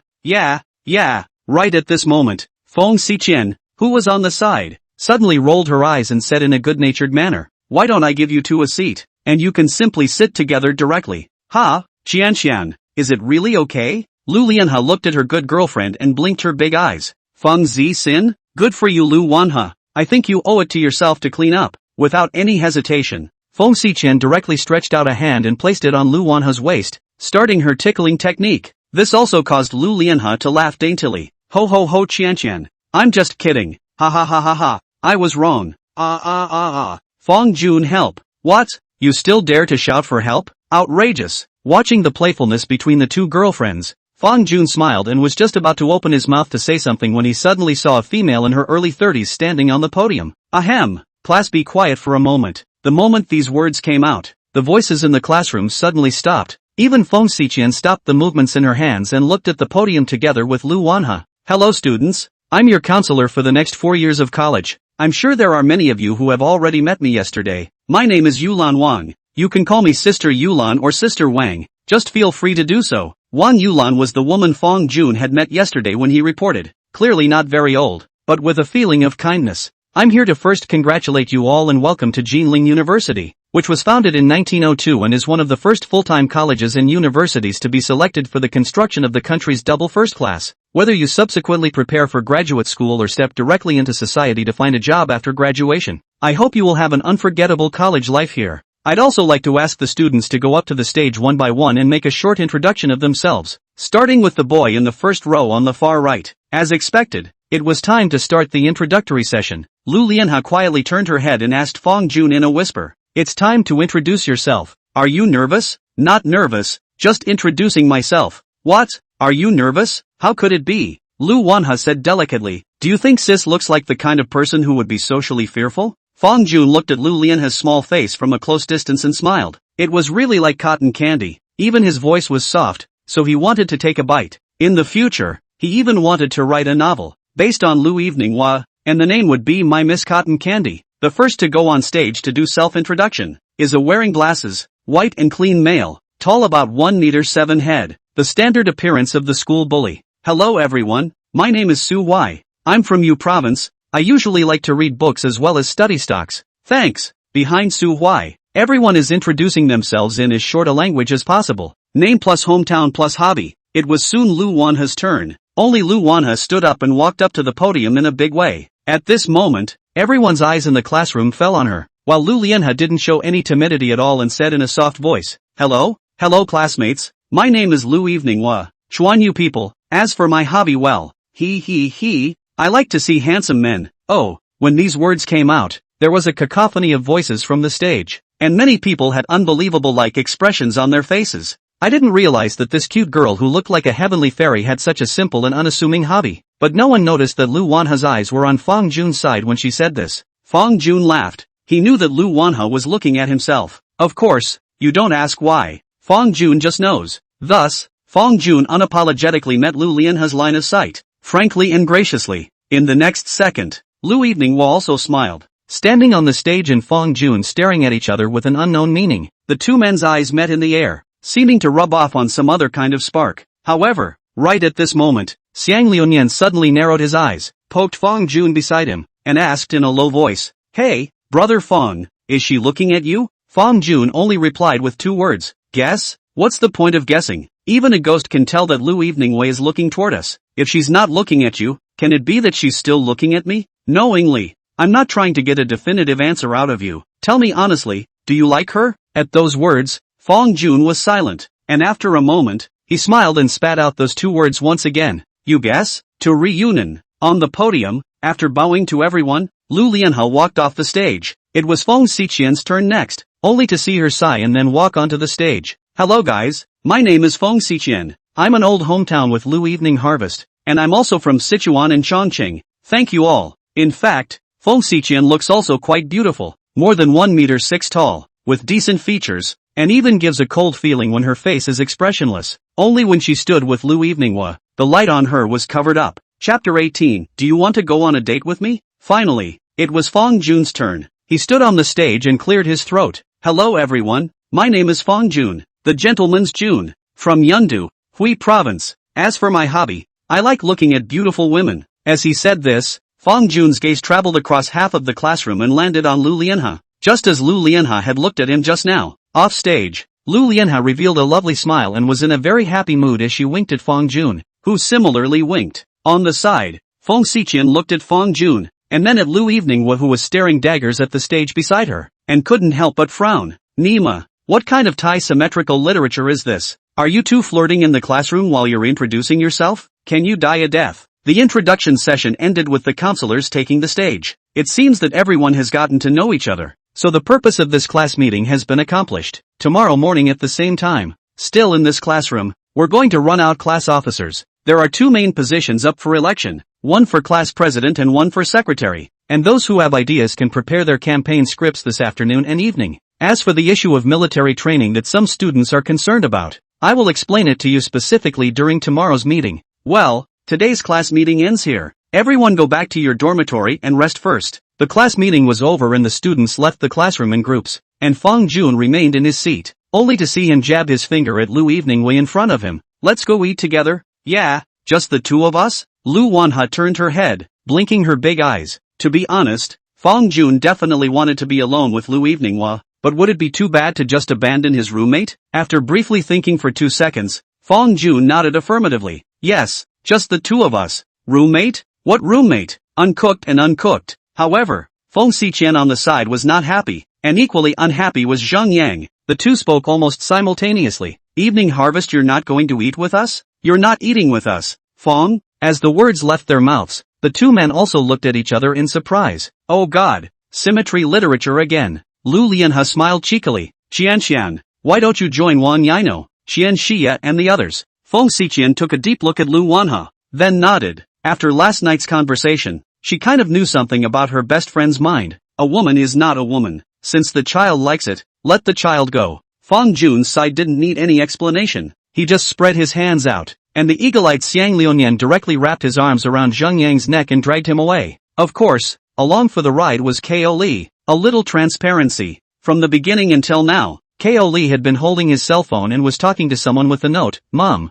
Right at this moment, Feng Xiqian, who was on the side, suddenly rolled her eyes and said in a good-natured manner, why don't I give you two a seat, and you can simply sit together directly. Ha, Qianxian, is it really okay? Lu Lianhe looked at her good girlfriend and blinked her big eyes. Feng Zixin? Good for you, Lu Wanhe. I think you owe it to yourself to clean up. Without any hesitation, Feng Xiqian directly stretched out a hand and placed it on Lu Wanhe's waist, starting her tickling technique. This also caused Lu Lianhe to laugh daintily. Ho ho ho Qianqian. I'm just kidding. Ha ha ha ha ha. I was wrong. Fong Jun, help. What? You still dare to shout for help? Outrageous. Watching the playfulness between the two girlfriends, Fong Jun smiled and was just about to open his mouth to say something when he suddenly saw a female in her early 30s standing on the podium. Ahem. Class, be quiet for a moment. The moment these words came out, the voices in the classroom suddenly stopped. Even Feng Xiqian stopped the movements in her hands and looked at the podium together with Lu Wanhe. Hello students. I'm your counselor for the next 4 years of college. I'm sure there are many of you who have already met me yesterday. My name is Yulan Wang. You can call me Sister Yulan or Sister Wang. Just feel free to do so. Wang Yulan was the woman Fong Jun had met yesterday when he reported. Clearly not very old, but with a feeling of kindness. I'm here to first congratulate you all and welcome to Jinling University, which was founded in 1902 and is one of the first full-time colleges and universities to be selected for the construction of the country's double first class. Whether you subsequently prepare for graduate school or step directly into society to find a job after graduation, I hope you will have an unforgettable college life here. I'd also like to ask the students to go up to the stage one by one and make a short introduction of themselves, starting with the boy in the first row on the far right. As expected, it was time to start the introductory session. Lu Lianhe quietly turned her head and asked Fong Jun in a whisper, "It's time to introduce yourself. Are you nervous?" "Not nervous, just introducing myself." "What? Are you nervous? How could it be?" Lu Wanhe said delicately. "Do you think sis looks like the kind of person who would be socially fearful?" Fong Jun looked at Lu Lianhe's small face from a close distance and smiled. It was really like cotton candy. Even his voice was soft, so he wanted to take a bite. In the future, he even wanted to write a novel, based on Lu Evening Wa, and the name would be My Miss Cotton Candy. The first to go on stage to do self-introduction is a wearing glasses, white and clean male, tall about 1 meter 7 head, the standard appearance of the school bully. Hello everyone, my name is Su Y. I'm from Yu Province. I usually like to read books as well as study stocks. Thanks. Behind Su Y, everyone is introducing themselves in as short a language as possible. Name plus hometown plus hobby. It was soon Lu Wanha's turn. Only Lu Wanha stood up and walked up to the podium in a big way. At this moment, everyone's eyes in the classroom fell on her, while Lu Lianhe didn't show any timidity at all and said in a soft voice, Hello classmates, my name is Lu Evening Hua. Chuan you people, as for my hobby well, I like to see handsome men. Oh, when these words came out, there was a cacophony of voices from the stage, and many people had unbelievable-like expressions on their faces. I didn't realize that this cute girl who looked like a heavenly fairy had such a simple and unassuming hobby, but no one noticed that Lu Wanha's eyes were on Fong Jun's side when she said this. Fong Jun laughed. He knew that Lu Wanha was looking at himself. Of course, you don't ask why. Fong Jun just knows. Thus, Fong Jun unapologetically met Lu Lianhe's line of sight, frankly and graciously. In the next second, Lu Evening Hua also smiled. Standing on the stage and Fong Jun staring at each other with an unknown meaning, the two men's eyes met in the air, seeming to rub off on some other kind of spark. However, right at this moment, Xiang Liuyan suddenly narrowed his eyes, poked Fong Jun beside him, and asked in a low voice, Hey, brother Fong, is she looking at you? Fong Jun only replied with 2 words, Guess? What's the point of guessing? Even a ghost can tell that Lu Evening Hua is looking toward us. If she's not looking at you, can it be that she's still looking at me? Knowingly. I'm not trying to get a definitive answer out of you. Tell me honestly, do you like her? At those words, Fong Jun was silent, and after a moment, he smiled and spat out those 2 words once again. You guess? To reunion. On the podium, after bowing to everyone, Lu Lianhe walked off the stage. It was Feng Xiqian's turn next, only to see her sigh and then walk onto the stage. Hello guys, my name is Feng Xiqian. I'm an old hometown with Lu Evening Harvest, and I'm also from Sichuan and Chongqing. Thank you all. In fact, Feng Xiqian looks also quite beautiful, more than 1 meter 6 tall, with decent features, and even gives a cold feeling when her face is expressionless. Only when she stood with Lu Evening Hua, the light on her was covered up. Chapter 18. Do you want to go on a date with me? Finally, it was Fong Jun's turn. He stood on the stage and cleared his throat. Hello everyone, my name is Fong Jun, the gentleman's Jun, from Yundu, Hui Province. As for my hobby, I like looking at beautiful women. As he said this, Fong Jun's gaze traveled across half of the classroom and landed on Lu Lianhe, just as Lu Lianhe had looked at him just now. Off stage, Lu Lianhe revealed a lovely smile and was in a very happy mood as she winked at Fong Jun, who similarly winked. On the side, Feng Xiqian looked at Fong Jun, and then at Lu Evening Hua who was staring daggers at the stage beside her, and couldn't help but frown. Nima, what kind of Thai symmetrical literature is this? Are you two flirting in the classroom while you're introducing yourself? Can you die a death? The introduction session ended with the counselors taking the stage. It seems that everyone has gotten to know each other, so the purpose of this class meeting has been accomplished. Tomorrow morning at the same time, still in this classroom, we're going to run out class officers. There are 2 main positions up for election, one for class president and one for secretary, and those who have ideas can prepare their campaign scripts this afternoon and evening. As for the issue of military training that some students are concerned about, I will explain it to you specifically during tomorrow's meeting. Well, today's class meeting ends here. Everyone go back to your dormitory and rest first. The class meeting was over and the students left the classroom in groups, and Fong Jun remained in his seat, only to see him jab his finger at Lu Evening Hua in front of him. Let's go eat together? Yeah, just the 2 of us? Lu Wanha turned her head, blinking her big eyes. To be honest, Fong Jun definitely wanted to be alone with Lu Evening Hua, but would it be too bad to just abandon his roommate? After briefly thinking for 2 seconds, Fong Jun nodded affirmatively. Yes, just the 2 of us. Roommate? What roommate? Uncooked and uncooked. However, Feng Xiqian on the side was not happy, and equally unhappy was Zhang Yang. The 2 spoke almost simultaneously. Evening Harvest, you're not going to eat with us? You're not eating with us, Fong? As the words left their mouths, the 2 men also looked at each other in surprise. Oh god, symmetry literature again. Lu Lianhe smiled cheekily. Xianxian, why don't you join Wang Yino, Xian Xia and the others? Feng Xiqian took a deep look at Lu Wanha, then nodded. After last night's conversation, she kind of knew something about her best friend's mind. A woman is not a woman. Since the child likes it, let the child go. Fong Jun's side didn't need any explanation. He just spread his hands out, and the eagle-eyed Xiang Liuyan directly wrapped his arms around Zhang Yang's neck and dragged him away. Of course, along for the ride was Ko Li. A little transparency. From the beginning until now, Ko Lee had been holding his cell phone and was talking to someone with the note, Mom.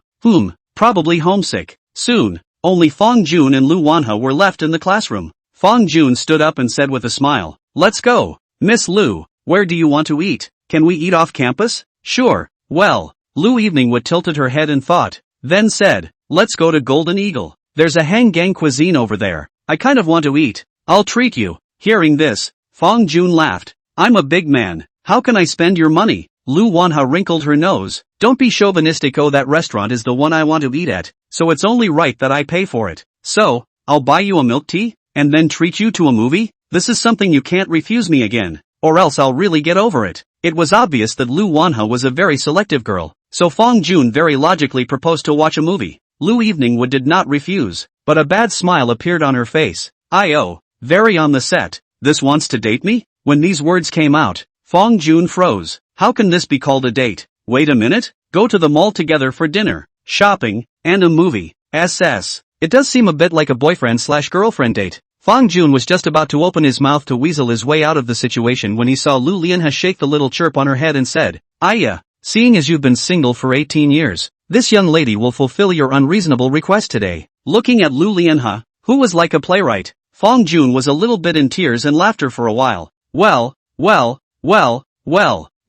Probably homesick. Soon, only Fong Jun and Lu Wanha were left in the classroom. Fong Jun stood up and said with a smile, "Let's go. Miss Lu, where do you want to eat? Can we eat off campus?" "Sure." "Well." Lu Eveningwood tilted her head and thought, then said, "Let's go to Golden Eagle. There's a Hanggang cuisine over there. I kind of want to eat. I'll treat you." Hearing this, Fong Jun laughed. "I'm a big man. How can I spend your money?" Lu Wanha wrinkled her nose. "Don't be chauvinistic. Oh, that restaurant is the one I want to eat at, so it's only right that I pay for it. So, I'll buy you a milk tea, and then treat you to a movie? This is something you can't refuse me again, or else I'll really get over it." It was obvious that Lu Wanha was a very selective girl, so Fong Jun very logically proposed to watch a movie. Lu Eveningwood did not refuse, but a bad smile appeared on her face. "I.O. Very on the set. This wants to date me?" When these words came out, Fong Jun froze. How can this be called a date? Wait a minute? Go to the mall together for dinner, shopping, and a movie. It does seem a bit like a boyfriend/girlfriend date. Fong Jun was just about to open his mouth to weasel his way out of the situation when he saw Lu Lianhe shake the little chirp on her head and said, "Aya, seeing as you've been single for 18 years, this young lady will fulfill your unreasonable request today." Looking at Lu Lianhe, who was like a playwright, Fong Jun was a little bit in tears and laughter for a while. Well,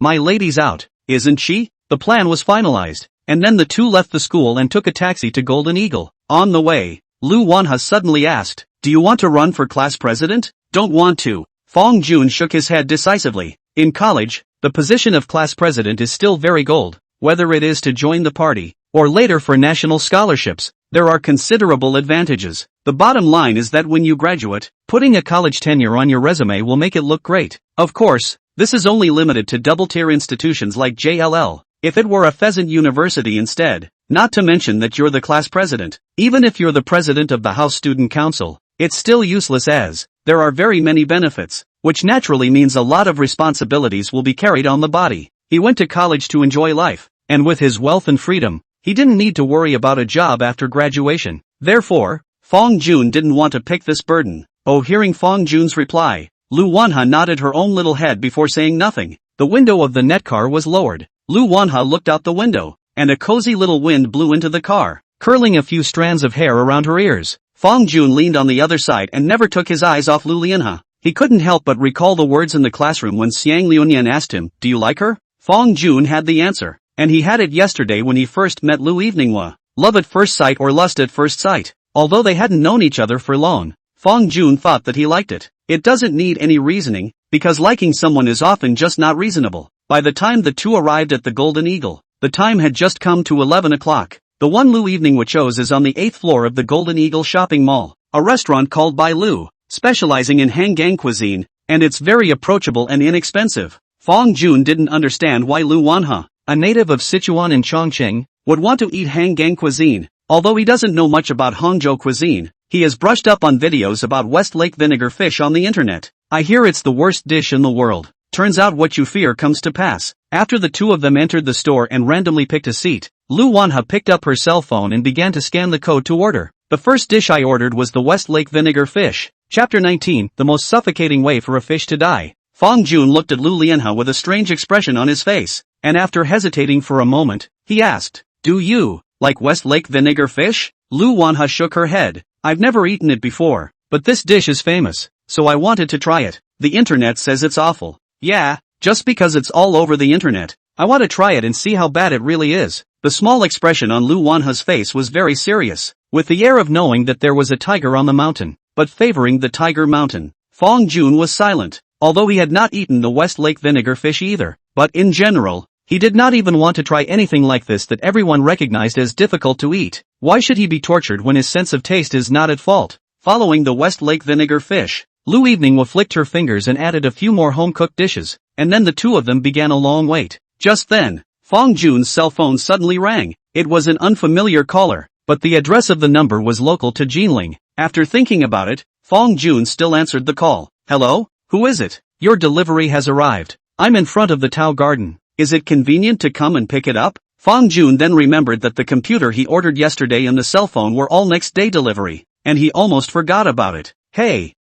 my lady's out, isn't she? The plan was finalized, and then the two left the school and took a taxi to Golden Eagle. On the way, Lu Wanha suddenly asked, "Do you want to run for class president?" "Don't want to." Fong Jun shook his head decisively. In college, the position of class president is still very gold, whether it is to join the party, or later for national scholarships. There are considerable advantages. The bottom line is that when you graduate, putting a college tenure on your resume will make it look great. Of course, this is only limited to double-tier institutions like JLL. If it were a pheasant university instead, not to mention that you're the class president, even if you're the president of the House Student Council, it's still useless as there are very many benefits, which naturally means a lot of responsibilities will be carried on the body. He went to college to enjoy life, and with his wealth and freedom, he didn't need to worry about a job after graduation. Therefore, Fong Jun didn't want to pick this burden. Hearing Fong Jun's reply, Lu Wanha nodded her own little head before saying nothing. The window of the net car was lowered. Lu Wanha looked out the window, and a cozy little wind blew into the car, curling a few strands of hair around her ears. Fong Jun leaned on the other side and never took his eyes off Lu Lianhe. He couldn't help but recall the words in the classroom when Xiang Liunian asked him, "Do you like her?" Fong Jun had the answer, and he had it yesterday when he first met Lu Eveningwood. Love at first sight or lust at first sight. Although they hadn't known each other for long, Fong Jun thought that he liked it. It doesn't need any reasoning, because liking someone is often just not reasonable. By the time the two arrived at the Golden Eagle, the time had just come to 11 o'clock. The one Lu Eveningwood chose is on the 8th floor of the Golden Eagle shopping mall, a restaurant called by Lu, specializing in Hanggang cuisine, and it's very approachable and inexpensive. Fong Jun didn't understand why Lu Wanha, a native of Sichuan in Chongqing, would want to eat Hanggang cuisine. Although he doesn't know much about Hangzhou cuisine, he has brushed up on videos about Westlake vinegar fish on the internet. I hear it's the worst dish in the world. Turns out what you fear comes to pass. After the two of them entered the store and randomly picked a seat, Lu Wanha picked up her cell phone and began to scan the code to order. "The first dish I ordered was the Westlake vinegar fish." Chapter 19, The Most Suffocating Way for a Fish to Die. Fong Jun looked at Lu Lianhe with a strange expression on his face, and after hesitating for a moment, he asked, "Do you like Westlake vinegar fish?" Lu Wanha shook her head. "I've never eaten it before, but this dish is famous, so I wanted to try it. The internet says it's awful." "Yeah, just because it's all over the internet, I want to try it and see how bad it really is." The small expression on Lu Wanha's face was very serious, with the air of knowing that there was a tiger on the mountain, but favoring the tiger mountain. Fong Jun was silent, although he had not eaten the Westlake vinegar fish either, but in general, he did not even want to try anything like this that everyone recognized as difficult to eat. Why should he be tortured when his sense of taste is not at fault? Following the Westlake vinegar fish, Lu Eveningwood flicked her fingers and added a few more home-cooked dishes, and then the two of them began a long wait. Just then, Fong Jun's cell phone suddenly rang. It was an unfamiliar caller, but the address of the number was local to Jinling. After thinking about it, Fong Jun still answered the call. "Hello? Who is it? Your delivery has arrived. I'm in front of the Tao Garden. Is it convenient to come and pick it up?" Fong Jun then remembered that the computer he ordered yesterday and the cell phone were all next-day delivery, and he almost forgot about it. "Hey,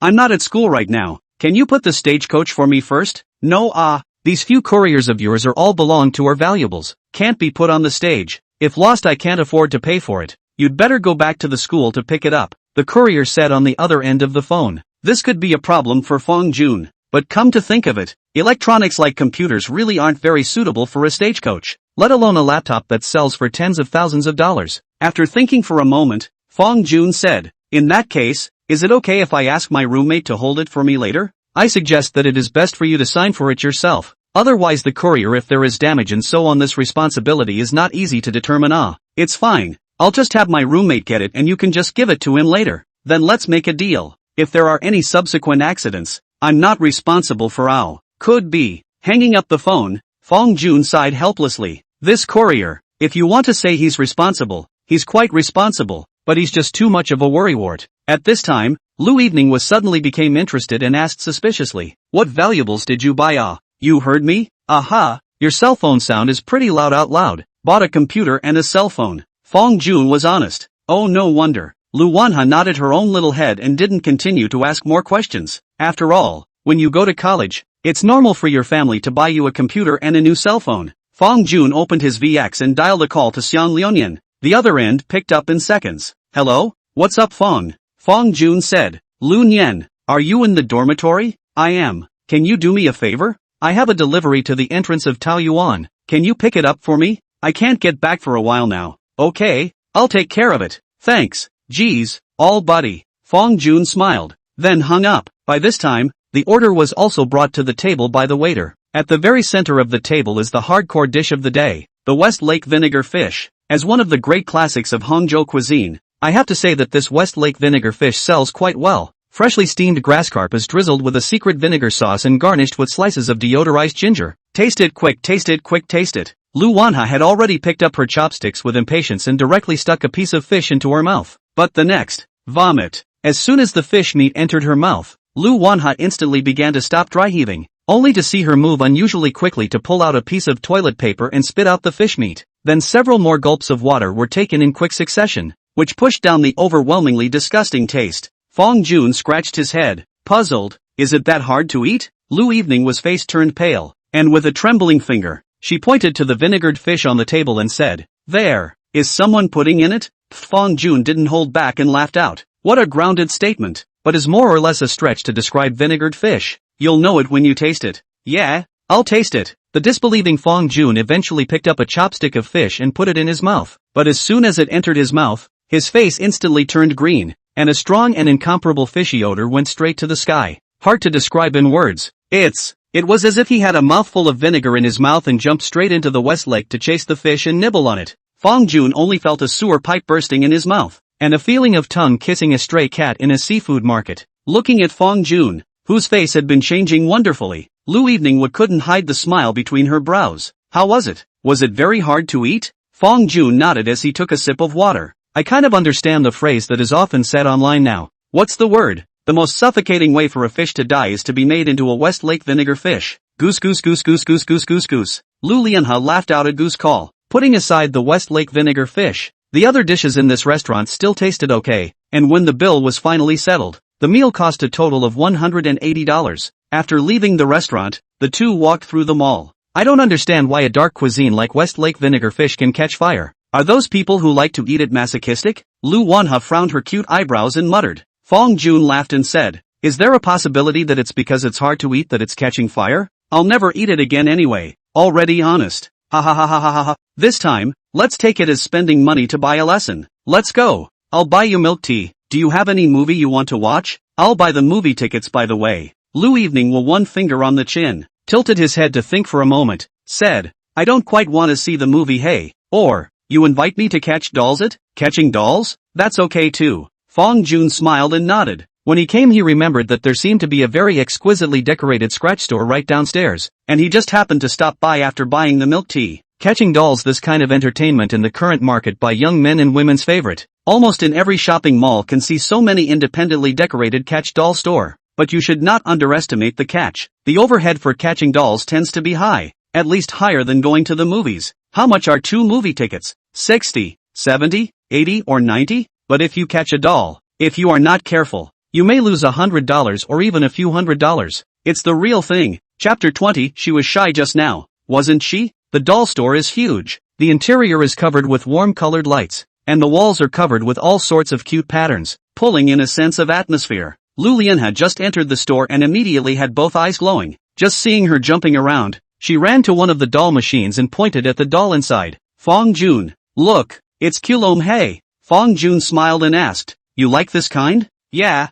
I'm not at school right now. Can you put the stagecoach for me first? No, these few couriers of yours are all belong to our valuables, can't be put on the stage. If lost I can't afford to pay for it. You'd better go back to the school to pick it up, the courier said on the other end of the phone. This could be a problem for Fong Jun, but come to think of it, electronics like computers really aren't very suitable for a stagecoach, let alone a laptop that sells for tens of thousands of dollars. After thinking for a moment, Fong Jun said, in that case, is it okay if I ask my roommate to hold it for me later? I suggest that it is best for you to sign for it yourself. Otherwise the courier if there is damage and so on this responsibility is not easy to determine. It's fine. I'll just have my roommate get it and you can just give it to him later. Then let's make a deal. If there are any subsequent accidents, I'm not responsible for could be. Hanging up the phone, Fong Jun sighed helplessly. This courier, if you want to say he's responsible, he's quite responsible, but he's just too much of a worrywart. At this time, Lu Evening was suddenly became interested and asked suspiciously, what valuables did you buy? You heard me? Aha, your cell phone sound is pretty loud out loud. Bought a computer and a cell phone. Fong Jun was honest. Oh no wonder. Lu Wanha nodded her own little head and didn't continue to ask more questions. After all, when you go to college, it's normal for your family to buy you a computer and a new cell phone. Fong Jun opened his VX and dialed a call to Xiang Lionian. The other end picked up in seconds. Hello? What's up Fong? Fong Jun said. Lu Nian, are you in the dormitory? I am. Can you do me a favor? I have a delivery to the entrance of Taoyuan. Can you pick it up for me? I can't get back for a while now. Okay, I'll take care of it. Thanks. Geez, all buddy. Fong Jun smiled, then hung up. By this time, the order was also brought to the table by the waiter. At the very center of the table is the hardcore dish of the day, the Westlake vinegar fish. As one of the great classics of Hangzhou cuisine, I have to say that this Westlake vinegar fish sells quite well. Freshly steamed grasscarp is drizzled with a secret vinegar sauce and garnished with slices of deodorized ginger. Taste it quick, taste it quick, taste it. Lu Wanha had already picked up her chopsticks with impatience and directly stuck a piece of fish into her mouth. But the next, vomit. As soon as the fish meat entered her mouth, Lu Wanha instantly began to stop dry heaving, only to see her move unusually quickly to pull out a piece of toilet paper and spit out the fish meat. Then several more gulps of water were taken in quick succession, which pushed down the overwhelmingly disgusting taste. Fong Jun scratched his head, puzzled. Is it that hard to eat? Lu Evening was face turned pale, and with a trembling finger, she pointed to the vinegared fish on the table and said, there, is someone putting in it? Fong Jun didn't hold back and laughed out. What a grounded statement, but is more or less a stretch to describe vinegared fish. You'll know it when you taste it. Yeah, I'll taste it. The disbelieving Fong Jun eventually picked up a chopstick of fish and put it in his mouth, but as soon as it entered his mouth, his face instantly turned green, and a strong and incomparable fishy odor went straight to the sky. Hard to describe in words. It was as if he had a mouthful of vinegar in his mouth and jumped straight into the Westlake to chase the fish and nibble on it. Fong Jun only felt a sewer pipe bursting in his mouth, and a feeling of tongue kissing a stray cat in a seafood market. Looking at Fong Jun, whose face had been changing wonderfully, Lu Evening couldn't hide the smile between her brows. How was it? Was it very hard to eat? Fong Jun nodded as he took a sip of water. I kind of understand the phrase that is often said online now. What's the word? The most suffocating way for a fish to die is to be made into a Westlake vinegar fish. Goose goose goose goose goose goose goose goose. Lu Lianhe laughed out a goose call, putting aside the Westlake vinegar fish. The other dishes in this restaurant still tasted okay, and when the bill was finally settled, the meal cost a total of $180. After leaving the restaurant, the two walked through the mall. I don't understand why a dark cuisine like Westlake vinegar fish can catch fire. Are those people who like to eat it masochistic? Lu Wanha frowned her cute eyebrows and muttered. Fong Jun laughed and said, is there a possibility that it's because it's hard to eat that it's catching fire? I'll never eat it again anyway. Already honest. Ha ha ha ha ha ha ha. This time, let's take it as spending money to buy a lesson. Let's go. I'll buy you milk tea. Do you have any movie you want to watch? I'll buy the movie tickets by the way. Lu Evening with one finger on the chin, tilted his head to think for a moment, said, I don't quite want to see the movie hey, or, you invite me to catch dolls it? Catching dolls? That's okay too. Fong Jun smiled and nodded. When he came he remembered that there seemed to be a very exquisitely decorated scratch store right downstairs, and he just happened to stop by after buying the milk tea. Catching dolls, this kind of entertainment in the current market by young men and women's favorite. Almost in every shopping mall can see so many independently decorated catch doll store. But you should not underestimate the catch. The overhead for catching dolls tends to be high, at least higher than going to the movies. How much are 2 movie tickets? 60, 70, 80 or 90? But if you catch a doll, if you are not careful, You may lose $100 or even a few $100s. It's the real thing. Chapter 20. She was shy just now, wasn't she? The doll store is huge. The interior is covered with warm-colored lights, and the walls are covered with all sorts of cute patterns, pulling in a sense of atmosphere. Lulian had just entered the store and immediately had both eyes glowing. Just seeing her jumping around, she ran to one of the doll machines and pointed at the doll inside. Fong Jun, look, it's Kulom Hey. Fong Jun smiled and asked, you like this kind? Yeah,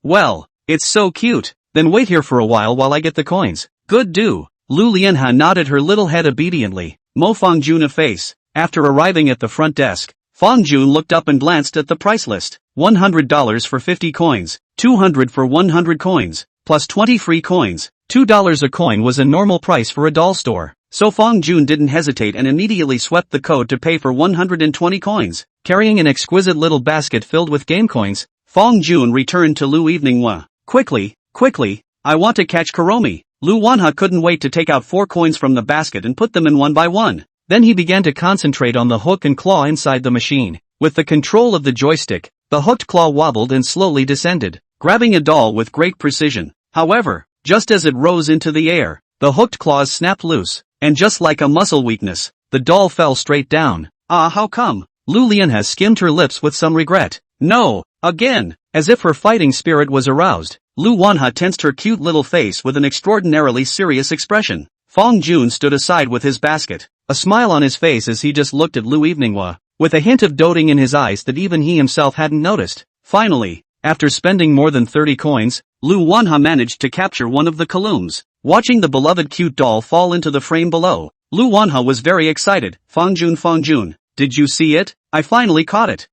well, it's so cute. Then wait here for a while I get the coins. Good do. Lu Lianha nodded her little head obediently. Mo Fong Jun a face. After arriving at the front desk, Fong Jun looked up and glanced at the price list. $100 for 50 coins, $200 for 100 coins, plus 20 free coins. $2 a coin was a normal price for a doll store. So Fong Jun didn't hesitate and immediately swept the code to pay for 120 coins. Carrying an exquisite little basket filled with game coins, Fong Jun returned to Lu Eveninghua. Quickly, I want to catch Kuromi. Lu Wanha couldn't wait to take out 4 coins from the basket and put them in one by one. Then he began to concentrate on the hook and claw inside the machine. With the control of the joystick, the hooked claw wobbled and slowly descended, grabbing a doll with great precision. However, just as it rose into the air, the hooked claws snapped loose, and just like a muscle weakness, the doll fell straight down. Ah, how come? Lu Lianha skimmed her lips with some regret. No, again! As if her fighting spirit was aroused, Lu Wanha tensed her cute little face with an extraordinarily serious expression. Fong Jun stood aside with his basket, a smile on his face as he just looked at Lu Eveninghua, with a hint of doting in his eyes that even he himself hadn't noticed. Finally, after spending more than 30 coins, Lu Wanha managed to capture one of the Kalooms. Watching the beloved cute doll fall into the frame below, Lu Wanha was very excited. Fong Jun, did you see it? I finally caught it.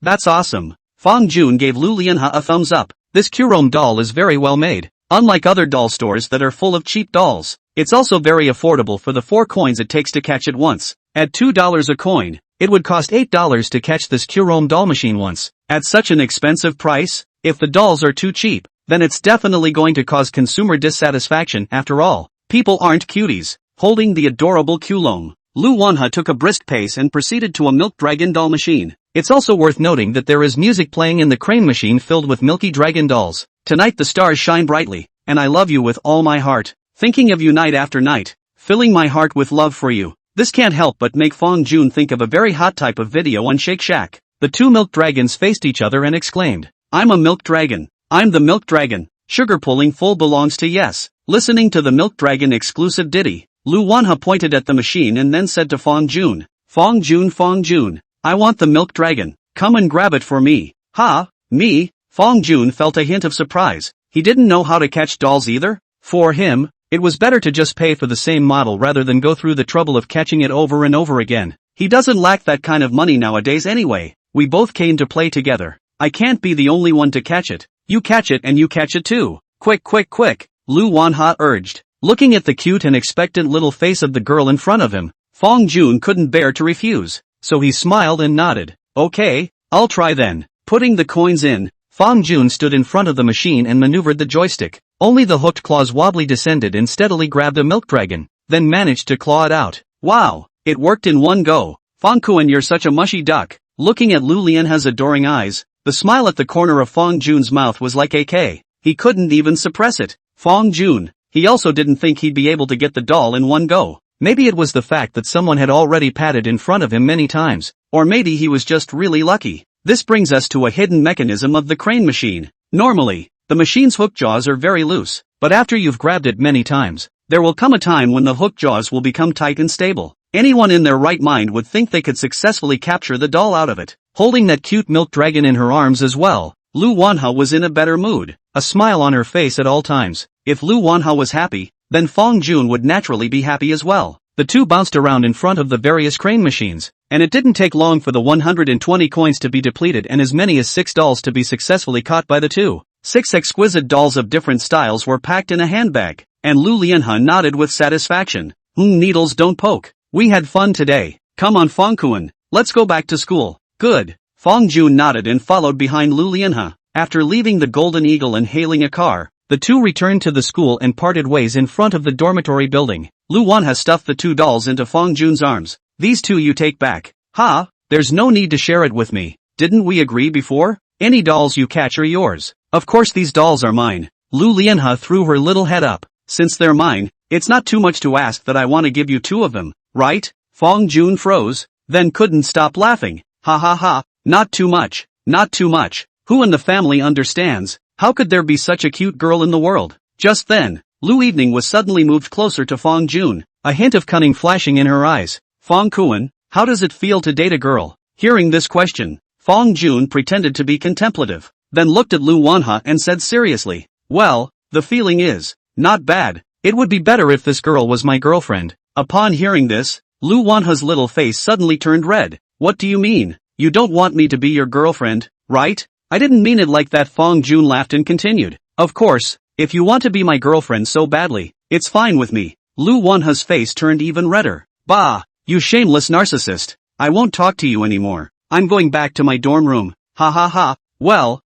That's awesome. Fong Jun gave Lu Lianha a thumbs up. This Kurom doll is very well made. Unlike other doll stores that are full of cheap dolls, it's also very affordable for the 4 coins it takes to catch it once. At $2 a coin, it would cost $8 to catch this Kurom doll machine once. At such an expensive price, if the dolls are too cheap, then it's definitely going to cause consumer dissatisfaction. After all, people aren't cuties. Holding the adorable Kulom, Lu Wanha took a brisk pace and proceeded to a milk dragon doll machine. It's also worth noting that there is music playing in the crane machine filled with milky dragon dolls. Tonight the stars shine brightly, and I love you with all my heart. Thinking of you night after night, filling my heart with love for you. This can't help but make Fong Jun think of a very hot type of video on Shake Shack. The 2 milk dragons faced each other and exclaimed, I'm a milk dragon. I'm the milk dragon. Sugar pulling full belongs to yes. Listening to the milk dragon exclusive ditty, Lu Wanha pointed at the machine and then said to Fong Jun, Fong Jun, I want the milk dragon. Come and grab it for me. Ha, me? Fong Jun felt a hint of surprise. He didn't know how to catch dolls either. For him, it was better to just pay for the same model rather than go through the trouble of catching it over and over again. He doesn't lack that kind of money nowadays anyway. We both came to play together. I can't be the only one to catch it. You catch it and you catch it too. Quick, Lu Wanha urged. Looking at the cute and expectant little face of the girl in front of him, Fong Jun couldn't bear to refuse, so he smiled and nodded. Okay, I'll try then. Putting the coins in, Fong Jun stood in front of the machine and maneuvered the joystick. Only the hooked claws wobbly descended and steadily grabbed a milk dragon, then managed to claw it out. Wow, it worked in one go. Fong Kuan, you're such a mushy duck. Looking at Lu Lianha's adoring eyes, the smile at the corner of Fong Jun's mouth was like AK. He couldn't even suppress it. Fong Jun, he also didn't think he'd be able to get the doll in one go. Maybe it was the fact that someone had already patted in front of him many times, or maybe he was just really lucky. This brings us to a hidden mechanism of the crane machine. Normally, the machine's hook jaws are very loose, but after you've grabbed it many times, there will come a time when the hook jaws will become tight and stable. Anyone in their right mind would think they could successfully capture the doll out of it. Holding that cute milk dragon in her arms as well, Lu Wanha was in a better mood, a smile on her face at all times. If Lu Wanha was happy, then Fong Jun would naturally be happy as well. The two bounced around in front of the various crane machines, and it didn't take long for the 120 coins to be depleted and as many as 6 dolls to be successfully caught by the two. 6 exquisite dolls of different styles were packed in a handbag, and Lu Lianha nodded with satisfaction. Needles don't poke. We had fun today. Come on Fong Kuan, let's go back to school. Good. Fong Jun nodded and followed behind Lu Lianha. After leaving the Golden Eagle and hailing a car, the two returned to the school and parted ways in front of the dormitory building. Lu Wanha stuffed the 2 dolls into Fong Jun's arms. These 2 you take back. Ha, there's no need to share it with me. Didn't we agree before? Any dolls you catch are yours. Of course these dolls are mine. Lu Lianhe threw her little head up. Since they're mine, it's not too much to ask that I want to give you 2 of them, right? Fong Jun froze, then couldn't stop laughing. Ha ha ha, not too much, not too much. Who in the family understands? How could there be such a cute girl in the world? Just then, Lu Evening was suddenly moved closer to Fong Jun, a hint of cunning flashing in her eyes. Fong Kuan, how does it feel to date a girl? Hearing this question, Fong Jun pretended to be contemplative, then looked at Lu Wanhe and said seriously, well, the feeling is not bad. It would be better if this girl was my girlfriend. Upon hearing this, Lu Wanhe's little face suddenly turned red. What do you mean? You don't want me to be your girlfriend, right? I didn't mean it like that. Fong Jun laughed and continued. Of course, if you want to be my girlfriend so badly, it's fine with me. Lu Wanhe's face turned even redder. Bah, you shameless narcissist. I won't talk to you anymore. I'm going back to my dorm room. Ha ha ha. Well,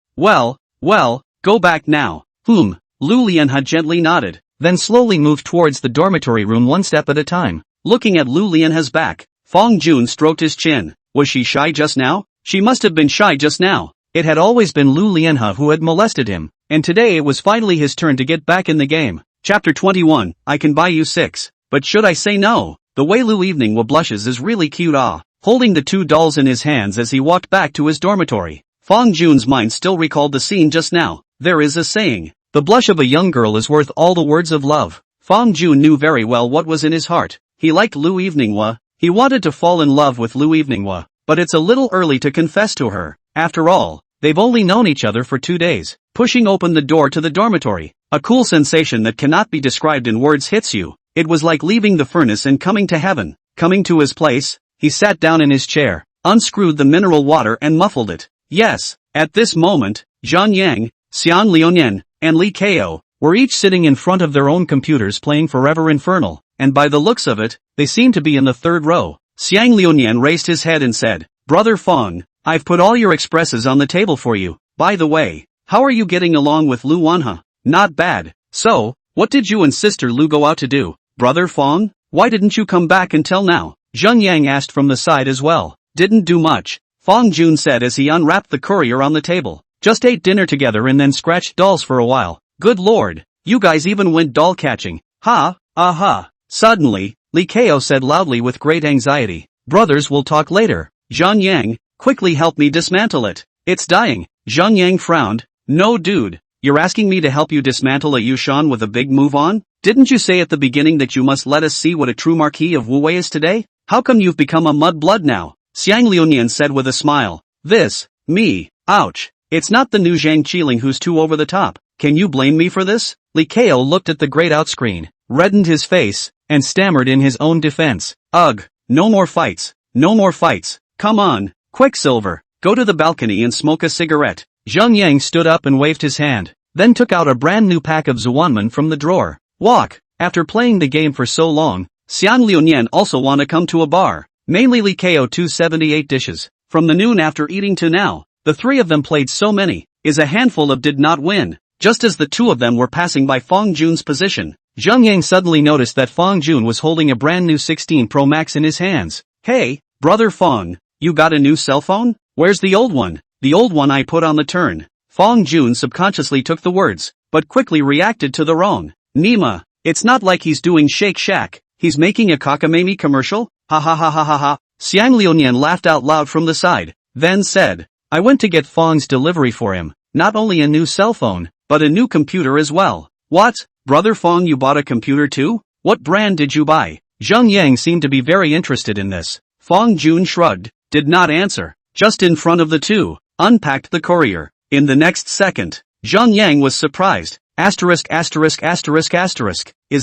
go back now. Lu Lianhe gently nodded, then slowly moved towards the dormitory room 1 step at a time. Looking at Lu Lianhe's back, Fong Jun stroked his chin. Was she shy just now? She must have been shy just now. It had always been Lu Lianhe who had molested him, and today it was finally his turn to get back in the game. Chapter 21, I can buy you 6. But should I say no? The way Lu Evening blushes is really cute. Holding the 2 dolls in his hands as he walked back to his dormitory, Fong Jun's mind still recalled the scene just now. There is a saying, the blush of a young girl is worth all the words of love. Fong Jun knew very well what was in his heart. He liked Lu Evening. He wanted to fall in love with Lu Evening. But it's a little early to confess to her. After all, they've only known each other for 2 days. Pushing open the door to the dormitory, a cool sensation that cannot be described in words hits you. It was like leaving the furnace and coming to heaven. Coming to his place, he sat down in his chair, unscrewed the mineral water and muffled it. Yes, at this moment, Zhang Yang, Xiang Liuyan, and Li Kao were each sitting in front of their own computers playing Forever Infernal, and by the looks of it, they seemed to be in the 3rd row. Xiang Liuyan raised his head and said, Brother Fong, I've put all your expresses on the table for you. By the way, how are you getting along with Lu Wanhe? Not bad. So, what did you and Sister Lu go out to do? Brother Fong, why didn't you come back until now? Zhang Yang asked from the side as well. Didn't do much, Fong Jun said as he unwrapped the courier on the table. Just ate dinner together and then scratched dolls for a while. Good lord, you guys even went doll catching. Ha, aha. Suddenly, Li Kao said loudly with great anxiety. Brothers, will talk later. Zhang Yang, quickly help me dismantle it. It's dying. Zhang Yang frowned. No dude, you're asking me to help you dismantle a Yushan with a big move on? Didn't you say at the beginning that you must let us see what a true Marquis of Wu Wei is today? How come you've become a mud-blood now? Xiang Liuyan said with a smile. Me, ouch. It's not the new Zhang Qiling who's too over the top. Can you blame me for this? Li Kao looked at the great outscreen, reddened his face, and stammered in his own defense. Ugh, no more fights. No more fights. Come on, Quicksilver, go to the balcony and smoke a cigarette. Zhang Yang stood up and waved his hand, then took out a brand new pack of Zuanmen from the drawer. Walk. After playing the game for so long, Xiang Liuyan also want to come to a bar. Mainly Li Kao 278 dishes. From the noon after eating to now, the 3 of them played so many, is a handful of did not win. Just as the 2 of them were passing by Fong Jun's position, Zhang Yang suddenly noticed that Fong Jun was holding a brand new 16 Pro Max in his hands. Hey, brother Fong, you got a new cell phone? Where's the old one? The old one I put on the turn. Fong Jun subconsciously took the words, but quickly reacted to the wrong. Nima, it's not like he's doing Shake Shack. He's making a cockamamie commercial? Ha ha ha ha ha ha. Xiang Liuyan laughed out loud from the side, then said, I went to get Fong's delivery for him, not only a new cell phone, but a new computer as well. What? Brother Fong, you bought a computer too? What brand did you buy? Zhang Yang seemed to be very interested in this. Fong Jun shrugged, did not answer, just in front of the 2, unpacked the courier. In the next second, Zhang Yang was surprised. Is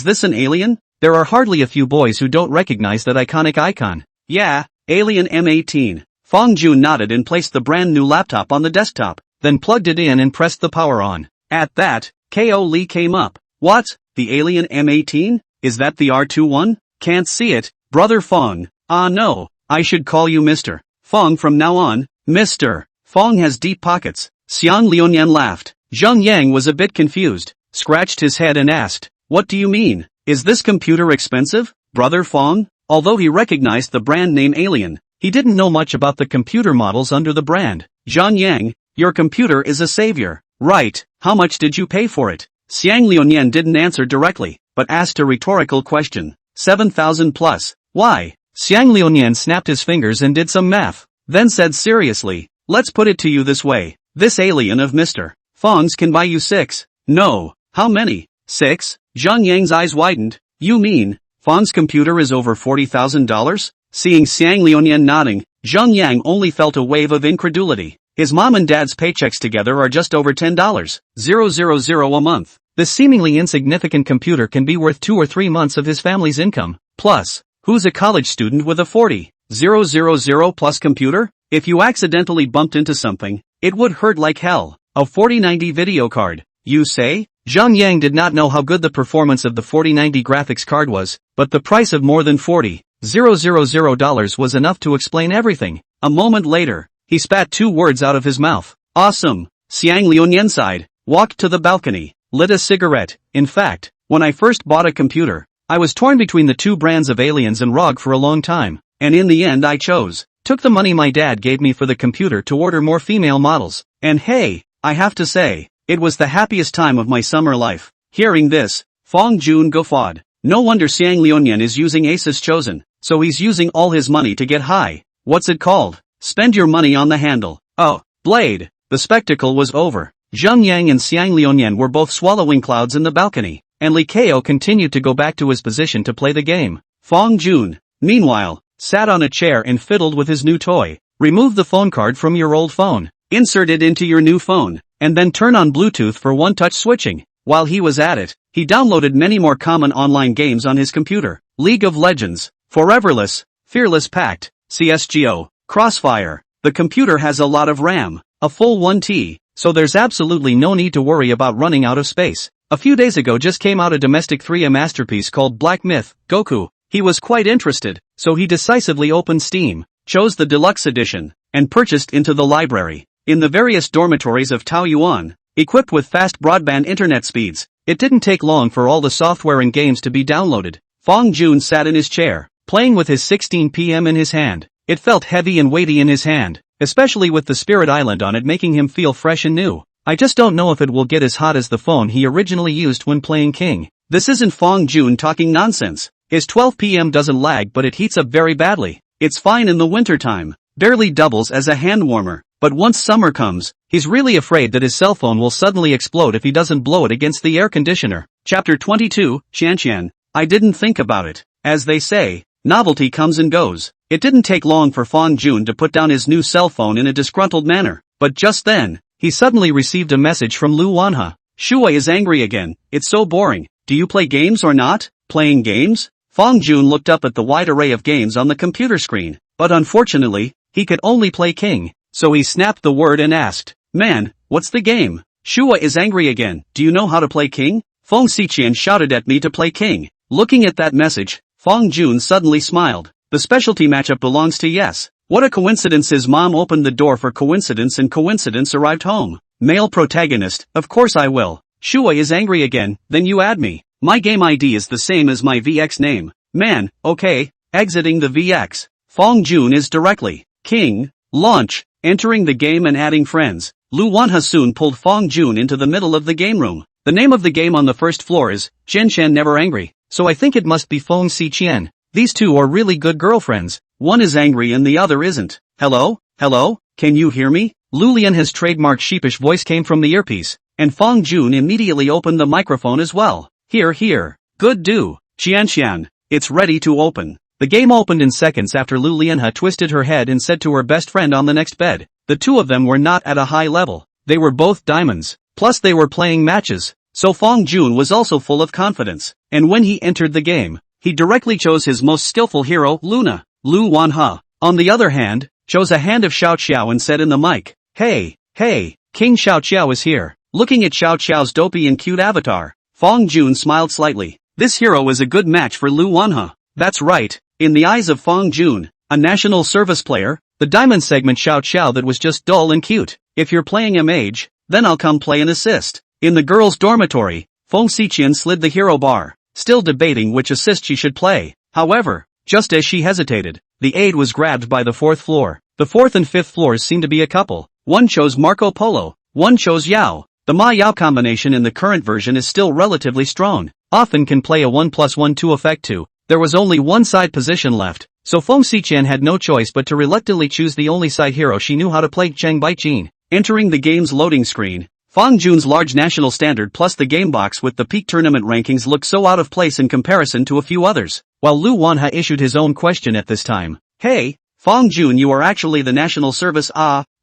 this an alien? There are hardly a few boys who don't recognize that iconic icon. Yeah, Alien M18. Fong Jun nodded and placed the brand new laptop on the desktop, then plugged it in and pressed the power on. At that, Ko Lee came up. What? The Alien M18? Is that the R21? Can't see it, brother Fong. Ah no, I should call you Mr. Fong from now on. Mr. Fong has deep pockets. Xiang Liuyan laughed. Zhang Yang was a bit confused, scratched his head and asked, what do you mean? Is this computer expensive, brother Fong? Although he recognized the brand name Alien, he didn't know much about the computer models under the brand. Zhang Yang, Your computer is a savior. Right, how much did you pay for it? Xiang Liuyan didn't answer directly, but asked a rhetorical question. 7,000 plus. Why? Xiang Liuyan snapped his fingers and did some math. Then said seriously, let's put it to you this way. This alien of Mr. Fong's can buy you 6. No. How many? 6? Zhang Yang's eyes widened. You mean, Fong's computer is over $40,000? Seeing Xiang Liuyan nodding, Zhang Yang only felt a wave of incredulity. His mom and dad's paychecks together are just over $10,000 a month. This seemingly insignificant computer can be worth 2 or 3 months of his family's income. Plus, who's a college student with a $40,000 plus computer? If you accidentally bumped into something, it would hurt like hell. A 4090 video card, you say? Zhang Yang did not know how good the performance of the 4090 graphics card was, but the price of more than $40,000 was enough to explain everything. A moment later, he spat 2 words out of his mouth. Awesome. Xiang Liuyan sighed, walked to the balcony, lit a cigarette. In fact, when I first bought a computer, I was torn between the 2 brands of Aliens and ROG for a long time, and in the end I took the money my dad gave me for the computer to order more female models. And hey, I have to say, it was the happiest time of my summer life. Hearing this, Fong Jun guffawed. No wonder Xiang Liuyan is using Asus Chosen, so he's using all his money to get high. What's it called? Spend your money on the handle. Oh, blade. The spectacle was over. Zhang Yang and Xiang Liuyan were both swallowing clouds in the balcony, and Li Kao continued to go back to his position to play the game. Fong Jun, meanwhile, sat on a chair and fiddled with his new toy. Remove the phone card from your old phone, insert it into your new phone, and then turn on Bluetooth for one-touch switching. While he was at it, he downloaded many more common online games on his computer. League of Legends, Foreverless, Fearless Pact, CSGO, Crossfire. The computer has a lot of RAM, a full 1 TB, so there's absolutely no need to worry about running out of space. A few days ago just came out a domestic 3A masterpiece called Black Myth, Goku. He was quite interested, so he decisively opened Steam, chose the deluxe edition, and purchased into the library. In the various dormitories of Taoyuan, equipped with fast broadband internet speeds, it didn't take long for all the software and games to be downloaded. Fong Jun sat in his chair, playing with his 16 PM in his hand. It felt heavy and weighty in his hand, especially with the Spirit Island on it making him feel fresh and new. I just don't know if it will get as hot as the phone he originally used when playing King. This isn't Fong Jun talking nonsense. His 12 PM doesn't lag, but it heats up very badly. It's fine in the wintertime, barely doubles as a hand warmer, but once summer comes, he's really afraid that his cell phone will suddenly explode if he doesn't blow it against the air conditioner. Chapter 22, Qianqian. I didn't think about it. As they say, novelty comes and goes. It didn't take long for Fong Jun to put down his new cell phone in a disgruntled manner, but just then, he suddenly received a message from Lu Wanhe. Shua is angry again. It's so boring. Do you play games or not? Playing games? Fong Jun looked up at the wide array of games on the computer screen, but unfortunately, he could only play King, so he snapped the word and asked, Man, what's the game? Shua is angry again. Do you know how to play King? Fong Xiqian shouted at me to play King. Looking at that message, Fong Jun suddenly smiled. The specialty matchup belongs to yes. What a coincidence, his mom opened the door for coincidence and coincidence arrived home. Male protagonist, of course I will. Shua is angry again, then you add me. My game ID is the same as my VX name. Man, okay, exiting the VX. Fong Jun is directly. King, launch, entering the game and adding friends. Lu Wanhe soon pulled Fong Jun into the middle of the game room. The name of the game on the first floor is Zhenshan Never Angry, so I think it must be Fong Xiqian. These two are really good girlfriends. One is angry and the other isn't. Hello? Hello? Can you hear me? Lu Lianhe's trademark sheepish voice came from the earpiece, and Fong Jun immediately opened the microphone as well. Here. Good do. Qianqian. It's ready to open. The game opened in seconds after Lu Lianhe twisted her head and said to her best friend on the next bed. The two of them were not at a high level. They were both diamonds. Plus they were playing matches. So Fong Jun was also full of confidence. And when he entered the game, he directly chose his most skillful hero, Luna. Lu Wanhe, on the other hand, chose a hand of Xiao Xiao and said in the mic, Hey, King Xiao Xiao is here. Looking at Xiao Xiao's dopey and cute avatar, Fong Jun smiled slightly. This hero is a good match for Lu Wanhe. That's right, in the eyes of Fong Jun, a national service player, the diamond segment Xiao Xiao that was just dull and cute. If you're playing a mage, then I'll come play and assist. In the girls' dormitory, Fong Xiqian slid the hero bar, still debating which assist she should play. However, just as she hesitated, the aide was grabbed by the fourth floor. The fourth and fifth floors seemed to be a couple. one chose Marco Polo, one chose Yao. The Ma Yao combination in the current version is still relatively strong, often can play a 1+1-2 effect too. There was only one side position left, so Feng Xiqian had no choice but to reluctantly choose the only side hero she knew how to play, Cheng Baijin. Entering the game's loading screen, Fang Jun's large national standard plus the game box with the peak tournament rankings looked so out of place in comparison to a few others, while Lu Wanha issued his own question at this time. Hey, Fang Jun, you are actually the national service.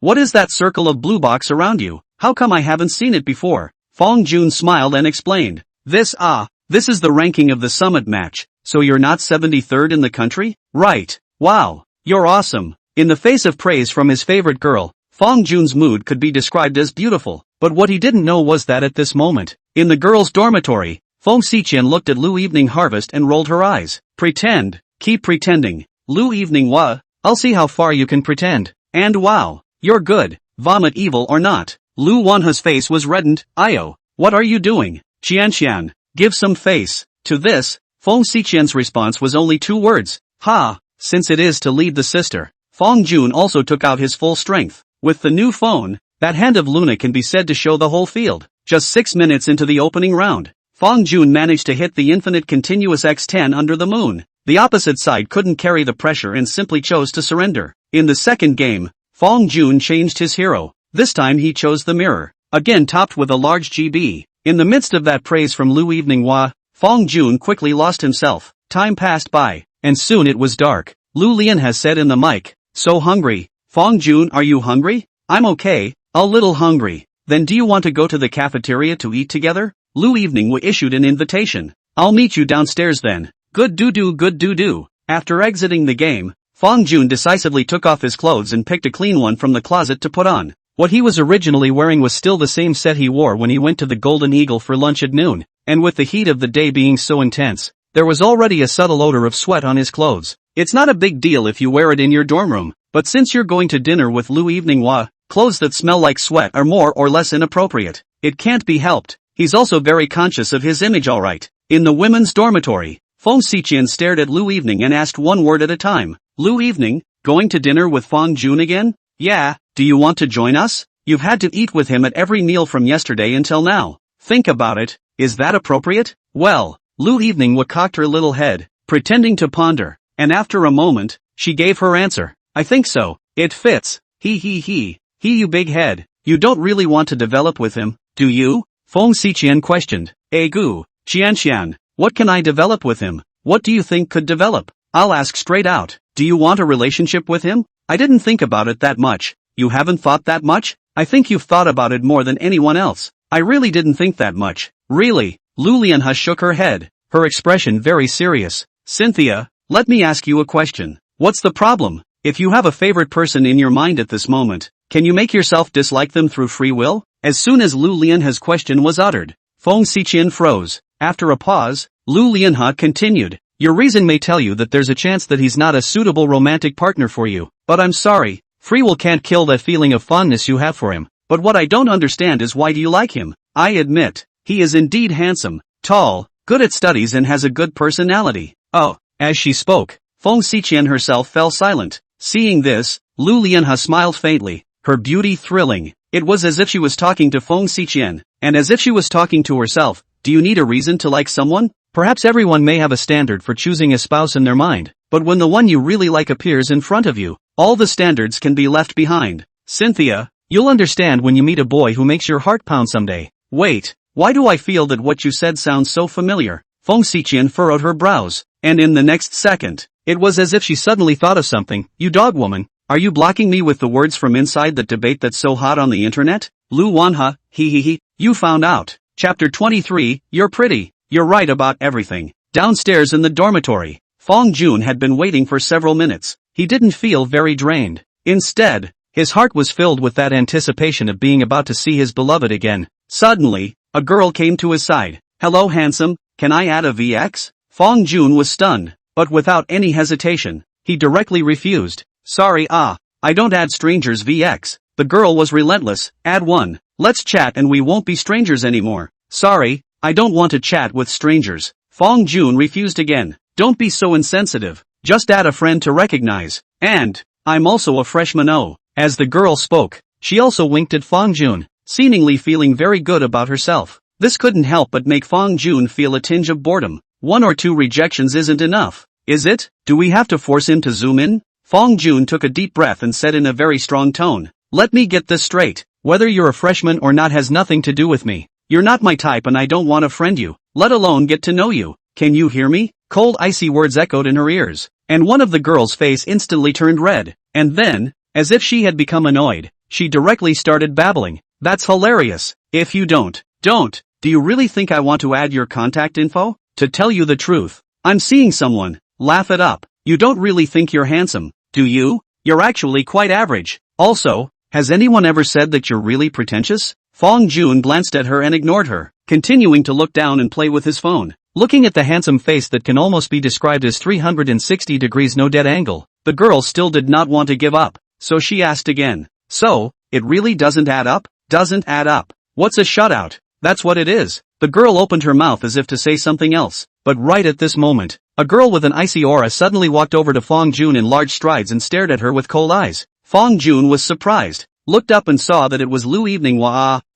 What is that circle of blue box around you? How come I haven't seen it before? Fang Jun smiled and explained. This is the ranking of the summit match, so you're not 73rd in the country? Right. Wow. You're awesome. In the face of praise from his favorite girl, Fang Jun's mood could be described as beautiful, but what he didn't know was that at this moment, in the girls' dormitory, Feng Xiqian looked at Lu Evening Harvest and rolled her eyes. Pretend. Keep pretending. Lu Evening I'll see how far you can pretend. And wow. You're good. Vomit evil or not. Lu Wanha's face was reddened. Io. What are you doing? Qianxian. Give some face. To this, Feng Xiqian's response was only 2 words. Ha. Since it is to lead the sister. Fang Jun also took out his full strength. With the new phone, that hand of Luna can be said to show the whole field. Just 6 minutes into the opening round, Fang Jun managed to hit the infinite continuous X10 under the moon. The opposite side couldn't carry the pressure and simply chose to surrender. In the second game, Fang Jun changed his hero. This time he chose the mirror, again topped with a large GB. In the midst of that praise from Lu Evening Fang Jun quickly lost himself. Time passed by, and soon it was dark. Lu Lian has said in the mic, so hungry. Fang Jun, are you hungry? I'm okay, a little hungry. Then do you want to go to the cafeteria to eat together? Lu Evening issued an invitation. I'll meet you downstairs then. Good doo-doo. After exiting the game, Fang Jun decisively took off his clothes and picked a clean one from the closet to put on. What he was originally wearing was still the same set he wore when he went to the Golden Eagle for lunch at noon, and with the heat of the day being so intense, there was already a subtle odor of sweat on his clothes. It's not a big deal if you wear it in your dorm room, but since you're going to dinner with Lu Evening clothes that smell like sweat are more or less inappropriate. It can't be helped. He's also very conscious of his image, alright. In the women's dormitory, Feng Xiqian stared at Lu Evening and asked one word at a time. Lu Evening, going to dinner with Fang Jun again? Yeah, do you want to join us? You've had to eat with him at every meal from yesterday until now. Think about it, is that appropriate? Well, Lu Evening cocked her little head, pretending to ponder, and after a moment, she gave her answer. I think so, it fits. He, you big head, you don't really want to develop with him, do you? Feng Xiqian questioned. Gu, Qianxian, what can I develop with him? What do you think could develop? I'll ask straight out, do you want a relationship with him? I didn't think about it that much. You haven't thought that much? I think you've thought about it more than anyone else. I really didn't think that much. Really? Lu Lianhe shook her head, her expression very serious. Cynthia, let me ask you a question. What's the problem? If you have a favorite person in your mind at this moment, can you make yourself dislike them through free will? As soon as Lu Lianhe's question was uttered, Feng Xiqian froze. After a pause, Lu Lianhe continued. Your reason may tell you that there's a chance that he's not a suitable romantic partner for you, but I'm sorry, free will can't kill that feeling of fondness you have for him. But what I don't understand is why do you like him? I admit, he is indeed handsome, tall, good at studies and has a good personality. Oh, as she spoke, Feng Xiqian herself fell silent. Seeing this, Lu Lianhe smiled faintly, her beauty thrilling. It was as if she was talking to Feng Xiqian, and as if she was talking to herself. Do you need a reason to like someone? Perhaps everyone may have a standard for choosing a spouse in their mind, but when the one you really like appears in front of you, all the standards can be left behind. Cynthia, you'll understand when you meet a boy who makes your heart pound someday. Wait, why do I feel that what you said sounds so familiar? Feng Xiqian furrowed her brows, and in the next second, it was as if she suddenly thought of something. You dog woman, are you blocking me with the words from inside that debate that's so hot on the internet? Lu Wanha, you found out. Chapter 23, You're pretty. You're right about everything. Downstairs in the dormitory, Fang Jun had been waiting for several minutes. He didn't feel very drained. Instead, his heart was filled with that anticipation of being about to see his beloved again. Suddenly, a girl came to his side. Hello handsome, can I add a VX? Fang Jun was stunned, but without any hesitation, he directly refused. Sorry, I don't add strangers VX. The girl was relentless. Add one. Let's chat and we won't be strangers anymore. Sorry, I don't want to chat with strangers. Fang Jun refused again. Don't be so insensitive. Just add a friend to recognize. And, I'm also a freshman. Oh. As the girl spoke, She also winked at Fong Jun, seemingly feeling very good about herself. This couldn't help but make Fong Jun feel a tinge of boredom. 1 or 2 rejections isn't enough, is it? Do we have to force him to zoom in? Fong Jun took a deep breath and said in a very strong tone, "Let me get this straight. Whether you're a freshman or not has nothing to do with me. You're not my type and I don't want to friend you, let alone get to know you. Can you hear me?" Cold icy words echoed in her ears, and one of the girls' face instantly turned red. And then, as if she had become annoyed, she directly started babbling. "That's hilarious. If you don't. Do you really think I want to add your contact info? To tell you the truth, I'm seeing someone. Laugh it up. You don't really think you're handsome, do you? You're actually quite average. Also, has anyone ever said that you're really pretentious?" Fong Jun glanced at her and ignored her, continuing to look down and play with his phone. Looking at the handsome face that can almost be described as 360 degrees no dead angle, the girl still did not want to give up, so she asked again. "So, it really doesn't add up? Doesn't add up? What's a shutout?" "That's what it is." The girl opened her mouth as if to say something else, but right at this moment, a girl with an icy aura suddenly walked over to Fong Jun in large strides and stared at her with cold eyes. Fong Jun was surprised, looked up and saw that it was Lu Evening.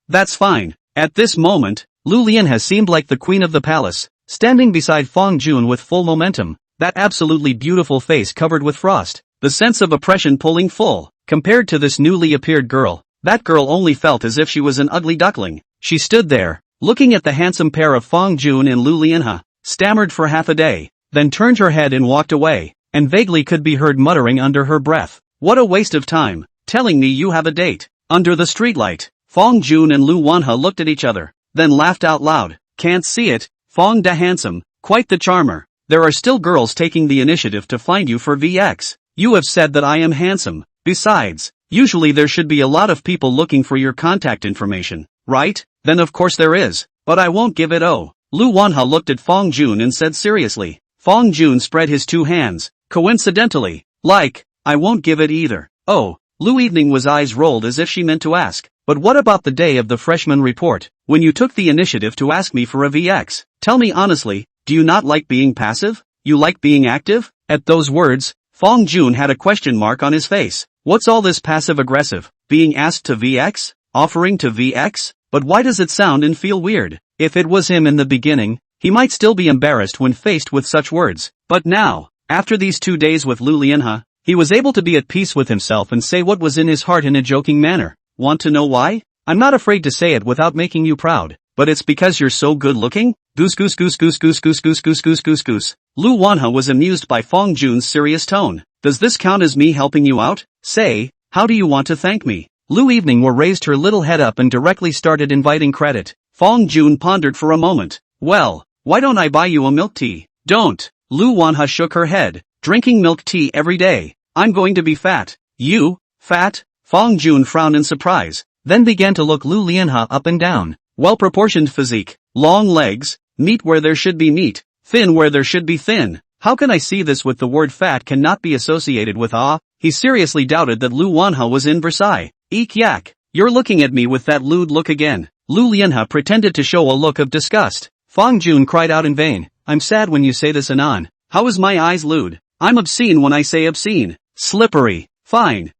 That's fine. At this moment, Lu Lianhe seemed like the queen of the palace, standing beside Fong Jun with full momentum, that absolutely beautiful face covered with frost, the sense of oppression pulling full. Compared to this newly appeared girl, that girl only felt as if she was an ugly duckling. She stood there, looking at the handsome pair of Fong Jun and Lu Lianhe, stammered for half a day, then turned her head and walked away, and vaguely could be heard muttering under her breath, "What a waste of time, telling me you have a date." Under the streetlight, Fong Jun and Lu Wanhe looked at each other, then laughed out loud. "Can't see it, Fong da handsome, quite the charmer. There are still girls taking the initiative to find you for VX. You have said that I am handsome. Besides, usually there should be a lot of people looking for your contact information, right? Then of course there is, but I won't give it." Lu Wanhe looked at Fong Jun and said seriously. Fong Jun spread his 2 hands, coincidentally, like, "I won't give it either." "Oh." Lu Evening's eyes rolled as if she meant to ask, "But what about the day of the freshman report, when you took the initiative to ask me for a VX? Tell me honestly, do you not like being passive? You like being active?" At those words, Fong Jun had a question mark on his face. What's all this passive-aggressive? Being asked to VX? Offering to VX? But why does it sound and feel weird? If it was him in the beginning, he might still be embarrassed when faced with such words. But now, after these 2 days with Lu Lianhe, he was able to be at peace with himself and say what was in his heart in a joking manner. "Want to know why? I'm not afraid to say it without making you proud, but it's because you're so good looking." Goose goose goose goose goose goose goose goose goose goose goose. Lu Wanhe was amused by Fong Jun's serious tone. "Does this count as me helping you out? Say, how do you want to thank me?" Lu Evening raised her little head up and directly started inviting credit. Fong Jun pondered for a moment. "Well, why don't I buy you a milk tea?" "Don't." Lu Wanhe shook her head. "Drinking milk tea every day. I'm going to be fat." "You? Fat?" Fong Jun frowned in surprise, then began to look Lu Lianhe up and down. Well-proportioned physique, long legs, meat where there should be meat, thin where there should be thin. How can I see this with the word fat cannot be associated with He seriously doubted that Lu Wanhe was in Versailles. "Eek yak, you're looking at me with that lewd look again." Lu Lianhe pretended to show a look of disgust. Fong Jun cried out in vain, "I'm sad when you say this, Anon. How is my eyes lewd? I'm obscene when I say obscene. Slippery. Fine.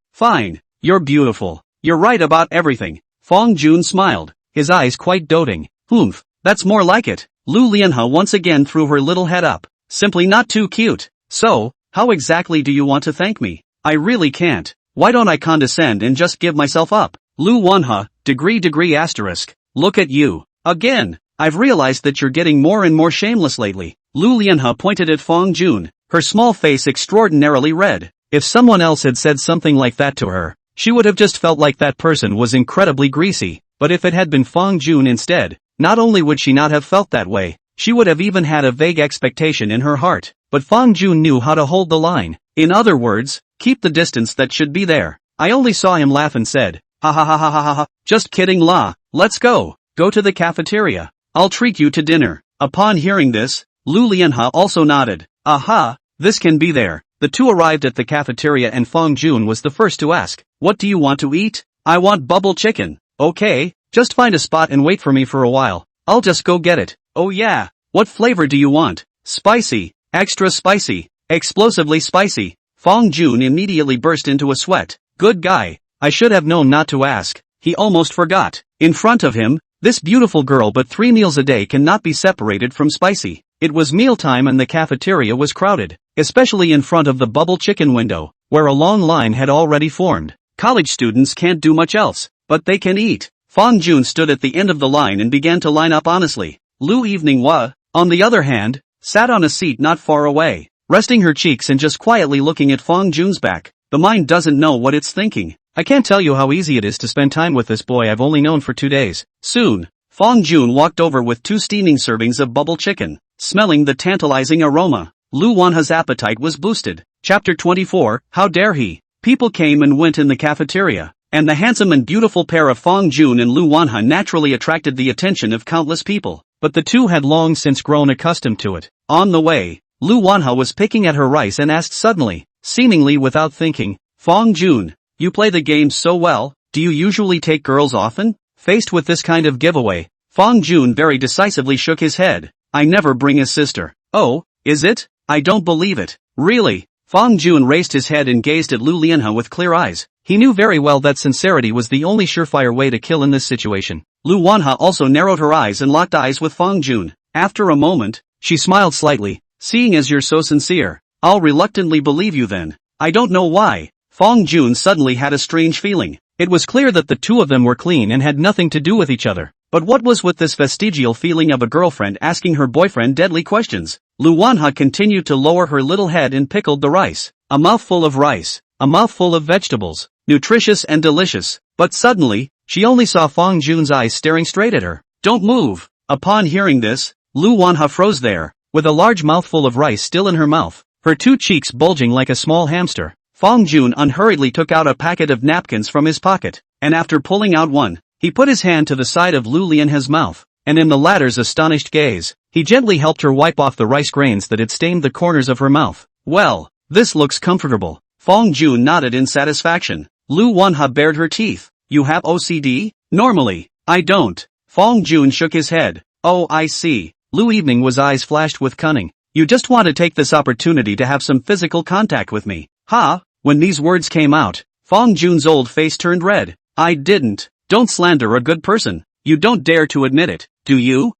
You're beautiful. You're right about everything." Fong Jun smiled, his eyes quite doting. "Oomph, that's more like it." Lu Lianhe once again threw her little head up. "Simply not too cute. So, how exactly do you want to thank me? I really can't. Why don't I condescend and just give myself up?" Lu Wanhe, degree asterisk. "Look at you. Again. I've realized that you're getting more and more shameless lately." Lu Lianhe pointed at Fong Jun, her small face extraordinarily red. If someone else had said something like that to her, she would have just felt like that person was incredibly greasy. But if it had been Fong Jun instead, not only would she not have felt that way, she would have even had a vague expectation in her heart. But Fong Jun knew how to hold the line. In other words, keep the distance that should be there. I only saw him laugh and said, "Ha ha ha ha ha ha ha, just kidding la, let's go to the cafeteria. I'll treat you to dinner." Upon hearing this, Lu Lianhe also nodded. "Aha, this can be there." The two arrived at the cafeteria and Fong Jun was the first to ask, "What do you want to eat?" "I want bubble chicken." "Okay, just find a spot and wait for me for a while. I'll just go get it." "Oh yeah, what flavor do you want?" "Spicy, extra spicy, explosively spicy." Fong Jun immediately burst into a sweat. "Good guy, I should have known not to ask. He almost forgot. In front of him, this beautiful girl, but 3 meals a day cannot be separated from spicy. It was mealtime and the cafeteria was crowded, especially in front of the bubble chicken window, where a long line had already formed. College students can't do much else, but they can eat. Fong Jun stood at the end of the line and began to line up honestly. Lu Eveninghua, on the other hand, sat on a seat not far away, resting her cheeks and just quietly looking at Fong Jun's back. The mind doesn't know what it's thinking. I can't tell you how easy it is to spend time with this boy I've only known for 2 days. Soon, Fong Jun walked over with 2 steaming servings of bubble chicken, smelling the tantalizing aroma. Lu Wanha's appetite was boosted. Chapter 24, How dare he? People came and went in the cafeteria, and the handsome and beautiful pair of Fong Jun and Lu Wanha naturally attracted the attention of countless people, but the two had long since grown accustomed to it. On the way, Lu Wanha was picking at her rice and asked suddenly, seemingly without thinking, Fong Jun, you play the game so well, do you usually take girls often? Faced with this kind of giveaway, Fong Jun very decisively shook his head. I never bring a sister. Oh, is it? I don't believe it. Really? Fong Jun raised his head and gazed at Lu Lianhe with clear eyes. He knew very well that sincerity was the only surefire way to kill in this situation. Lu Wanha also narrowed her eyes and locked eyes with Fong Jun. After a moment, she smiled slightly. Seeing as you're so sincere, I'll reluctantly believe you then. I don't know why. Fong Jun suddenly had a strange feeling. It was clear that the two of them were clean and had nothing to do with each other. But what was with this vestigial feeling of a girlfriend asking her boyfriend deadly questions? Lu Wanha continued to lower her little head and pickled the rice. A mouthful of rice, a mouthful of vegetables, nutritious and delicious. But suddenly, she only saw Fong Jun's eyes staring straight at her. Don't move. Upon hearing this, Lu Wanha froze there, with a large mouthful of rice still in her mouth, her 2 cheeks bulging like a small hamster. Fong Jun unhurriedly took out a packet of napkins from his pocket, and after pulling out one, he put his hand to the side of Lu Lianhe's mouth, and in the latter's astonished gaze, he gently helped her wipe off the rice grains that had stained the corners of her mouth. Well, this looks comfortable. Fong Jun nodded in satisfaction. Lu Wanha bared her teeth. You have OCD? Normally, I don't. Fong Jun shook his head. Oh, I see. Lu Eveninghua's eyes flashed with cunning. You just want to take this opportunity to have some physical contact with me. Ha! When these words came out, Fong Jun's old face turned red. I didn't. Don't slander a good person. You don't dare to admit it, do you?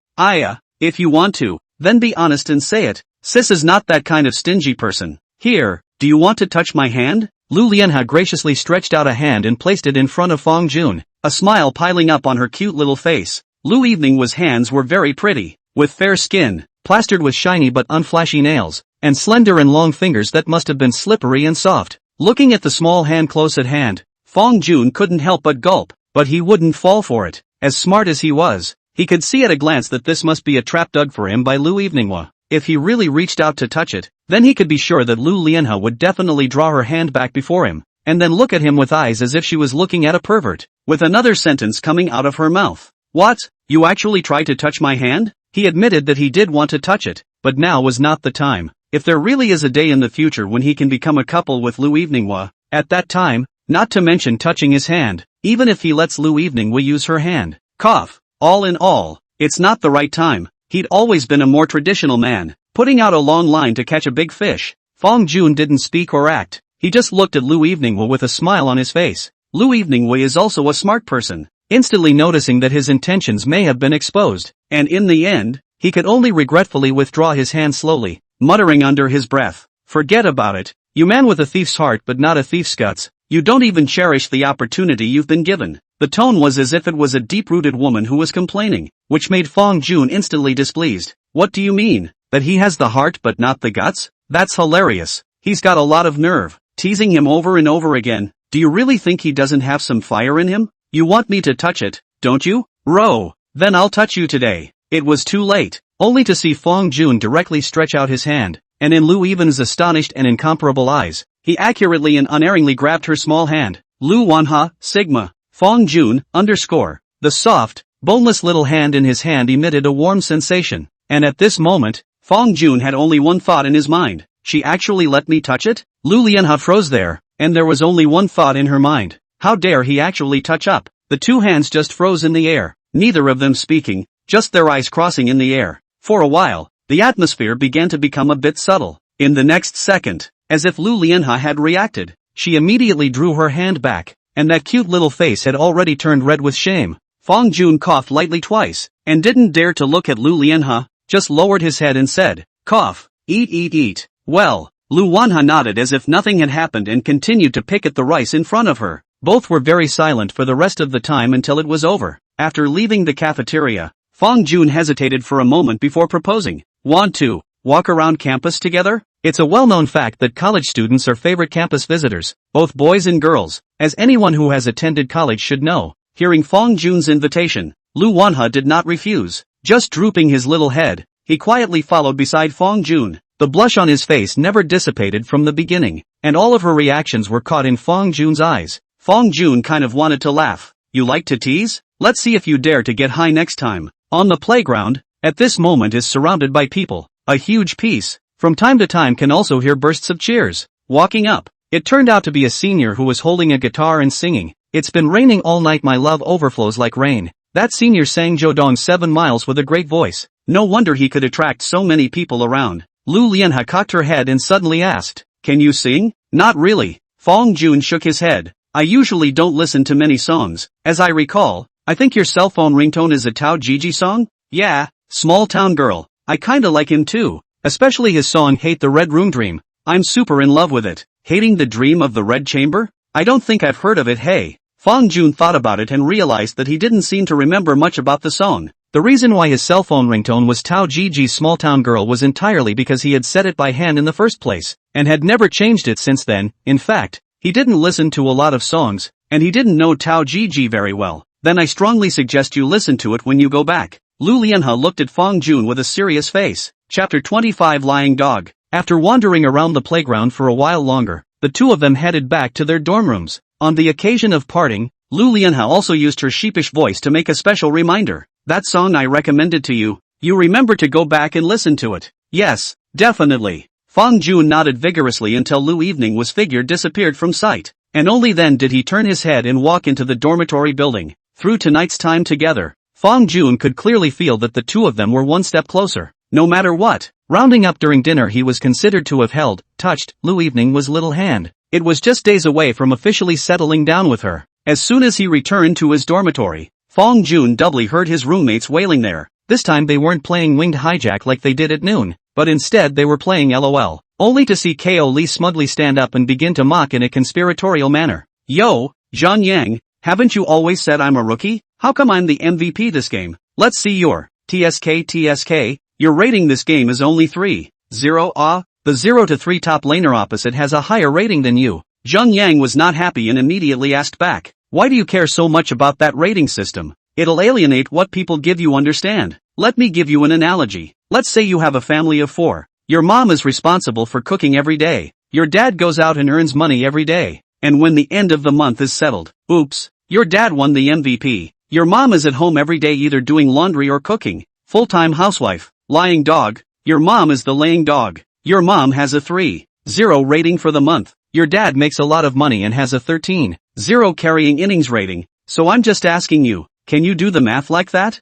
If you want to, then be honest and say it. Sis is not that kind of stingy person. Here, do you want to touch my hand? Lu Lianhe graciously stretched out a hand and placed it in front of Fong Jun, a smile piling up on her cute little face. Lu Eveninghua's hands were very pretty, with fair skin, plastered with shiny but unflashy nails, and slender and long fingers that must have been slippery and soft. Looking at the small hand close at hand, Fong Jun couldn't help but gulp, but he wouldn't fall for it. As smart as he was, he could see at a glance that this must be a trap dug for him by Lu Eveninghua. If he really reached out to touch it, then he could be sure that Lu Lianhe would definitely draw her hand back before him, and then look at him with eyes as if she was looking at a pervert, with another sentence coming out of her mouth. What? You actually tried to touch my hand? He admitted that he did want to touch it, but now was not the time. If there really is a day in the future when he can become a couple with Lu Eveninghua, at that time, not to mention touching his hand, even if he lets Lu Eveninghua use her hand. Cough. All in all, it's not the right time. He'd always been a more traditional man, putting out a long line to catch a big fish. Fong Jun didn't speak or act. He just looked at Lu Eveninghua with a smile on his face. Lu Eveninghua is also a smart person, instantly noticing that his intentions may have been exposed, and in the end, he could only regretfully withdraw his hand slowly, muttering under his breath, forget about it. You man with a thief's heart but not a thief's guts. You don't even cherish the opportunity you've been given. The tone was as if it was a deep-rooted woman who was complaining, which made Fong Jun instantly displeased. What do you mean? That he has the heart but not the guts? That's hilarious. He's got a lot of nerve. Teasing him over and over again. Do you really think he doesn't have some fire in him? You want me to touch it, don't you? Row. Then I'll touch you today. It was too late, only to see Fong Jun directly stretch out his hand, and in Lu Even's astonished and incomparable eyes, he accurately and unerringly grabbed her small hand. Lu Wanha, Sigma. Fong Jun, _. The soft, boneless little hand in his hand emitted a warm sensation, and at this moment, Fong Jun had only one thought in his mind. She actually let me touch it? Lu Lianhe froze there, and there was only one thought in her mind. How dare he actually touch up? The two hands just froze in the air, neither of them speaking, just their eyes crossing in the air. For a while, the atmosphere began to become a bit subtle. In the next second, as if Lu Lianhe had reacted, she immediately drew her hand back, and that cute little face had already turned red with shame. Fong Jun coughed lightly twice, and didn't dare to look at Lu Lianhe, just lowered his head and said, "Cough, eat eat eat." Well, Lu Wanhe nodded as if nothing had happened and continued to pick at the rice in front of her. Both were very silent for the rest of the time until it was over. After leaving the cafeteria, Fong Jun hesitated for a moment before proposing, "Want to walk around campus together?" It's a well-known fact that college students are favorite campus visitors, both boys and girls, as anyone who has attended college should know. Hearing Fong Jun's invitation, Lu Wanhe did not refuse. Just drooping his little head, he quietly followed beside Fong Jun. The blush on his face never dissipated from the beginning, and all of her reactions were caught in Fong Jun's eyes. Fong Jun kind of wanted to laugh. "You like to tease? Let's see if you dare to get high next time." On the playground, at this moment is surrounded by people, a huge piece. From time to time can also hear bursts of cheers. Walking up, it turned out to be a senior who was holding a guitar and singing, "It's been raining all night, my love overflows like rain." That senior sang Jodong 7 miles with a great voice. No wonder he could attract so many people around. Lu Lianhe cocked her head and suddenly asked, "Can you sing?" "Not really." Fong Jun shook his head. "I usually don't listen to many songs. As I recall, I think your cell phone ringtone is a Tao Gigi song?" "Yeah, Small Town Girl. I kinda like him too. Especially his song Hate the Red Room Dream. I'm super in love with it." "Hating the Dream of the Red Chamber? I don't think I've heard of it, hey." Fong Jun thought about it and realized that he didn't seem to remember much about the song. The reason why his cell phone ringtone was Tao Gigi's Small Town Girl was entirely because he had set it by hand in the first place, and had never changed it since then. In fact, he didn't listen to a lot of songs, and he didn't know Tao Gigi very well. "Then I strongly suggest you listen to it when you go back." Lu Lianhe looked at Fong Jun with a serious face. Chapter 25 Lying Dog. After wandering around the playground for a while longer, the two of them headed back to their dorm rooms. On the occasion of parting, Lu Lianhe also used her sheepish voice to make a special reminder. "That song I recommended to you, you remember to go back and listen to it?" "Yes, definitely." Fong Jun nodded vigorously until Lu Evening was figure disappeared from sight, and only then did he turn his head and walk into the dormitory building. Through tonight's time together, Fong Jun could clearly feel that the two of them were one step closer. No matter what, rounding up during dinner he was considered to have held, touched, Lu Evening was little hand. It was just days away from officially settling down with her. As soon as he returned to his dormitory, Fong Jun doubly heard his roommates wailing there. This time they weren't playing Winged Hijack like they did at noon, but instead they were playing LOL, only to see Ko Lee smugly stand up and begin to mock in a conspiratorial manner. "Yo, Zhang Yang, haven't you always said I'm a rookie? How come I'm the MVP this game? Let's see your TSK. Your rating this game is only 3.0. The 0 to 3 top laner opposite has a higher rating than you." Zhang Yang was not happy and immediately asked back, "Why do you care so much about that rating system? It'll alienate what people give you, understand? Let me give you an analogy. Let's say you have a family of 4. Your mom is responsible for cooking every day. Your dad goes out and earns money every day. And when the end of the month is settled, oops, your dad won the MVP. Your mom is at home every day either doing laundry or cooking. Full-time housewife. Lying dog. Your mom is the laying dog. Your mom has a 3.0 rating for the month. Your dad makes a lot of money and has a 13.0 carrying innings rating. So I'm just asking you, can you do the math like that?"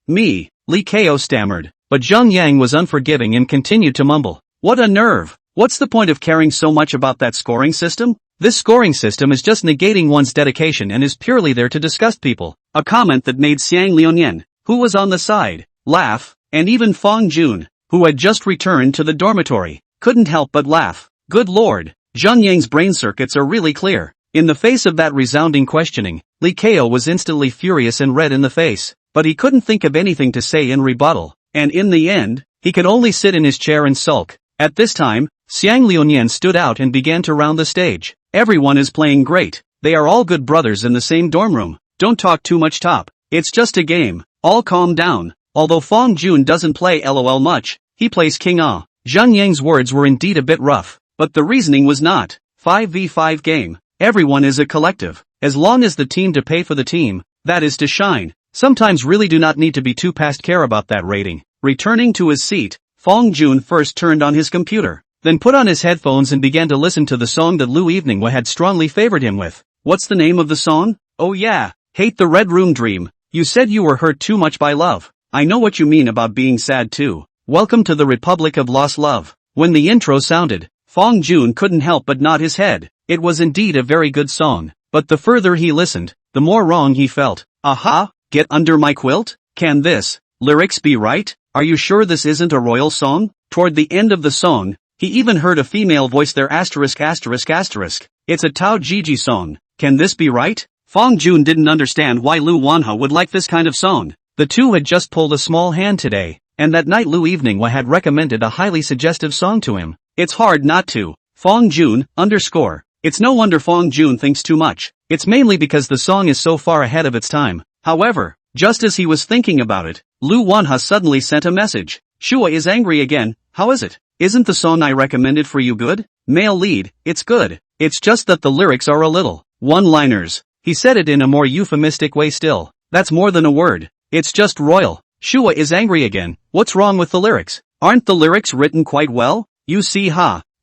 Me, Li Ko stammered. But Zhang Yang was unforgiving and continued to mumble. "What a nerve. What's the point of caring so much about that scoring system? This scoring system is just negating one's dedication and is purely there to disgust people." A comment that made Xiang Lianyan, who was on the side, laugh, and even Fong Jun, who had just returned to the dormitory, couldn't help but laugh. Good lord, Zhang Yang's brain circuits are really clear. In the face of that resounding questioning, Li Ko was instantly furious and red in the face, but he couldn't think of anything to say in rebuttal, and in the end, he could only sit in his chair and sulk. At this time, Xiang Lianyan stood out and began to round the stage. "Everyone is playing great. They are all good brothers in the same dorm room. Don't talk too much top. It's just a game. All calm down." Although Fong Jun doesn't play LOL much, he plays King Ah. Zhang Yang's words were indeed a bit rough, but the reasoning was not. 5v5 game. Everyone is a collective. As long as the team to pay for the team, that is to shine. Sometimes really do not need to be too past care about that rating. Returning to his seat, Fong Jun first turned on his computer, then put on his headphones and began to listen to the song that Lu Evening had strongly favored him with. "What's the name of the song?" "Oh yeah, Hate the Red Room Dream. You said you were hurt too much by love. I know what you mean about being sad too. Welcome to the Republic of Lost Love." When the intro sounded, Fong Jun couldn't help but nod his head. It was indeed a very good song, but the further he listened, the more wrong he felt. Aha, get under my quilt? Can this lyrics be right? Are you sure this isn't a royal song? Toward the end of the song, he even heard a female voice there asterisk asterisk asterisk. It's a Tao Gigi song. Can this be right? Fong Jun didn't understand why Lu Wanha would like this kind of song. The two had just pulled a small hand today, and that night Lu Eveninghua had recommended a highly suggestive song to him. It's hard not to. Fong Jun, _ It's no wonder Fong Jun thinks too much. It's mainly because the song is so far ahead of its time. However, just as he was thinking about it, Lu Wanha suddenly sent a message. Shua is angry again. How is it? Isn't the song I recommended for you good? Male lead, it's good. It's just that the lyrics are a little one-liners. He said it in a more euphemistic way still. That's more than a word. It's just royal. Shua is angry again. What's wrong with the lyrics? Aren't the lyrics written quite well? You see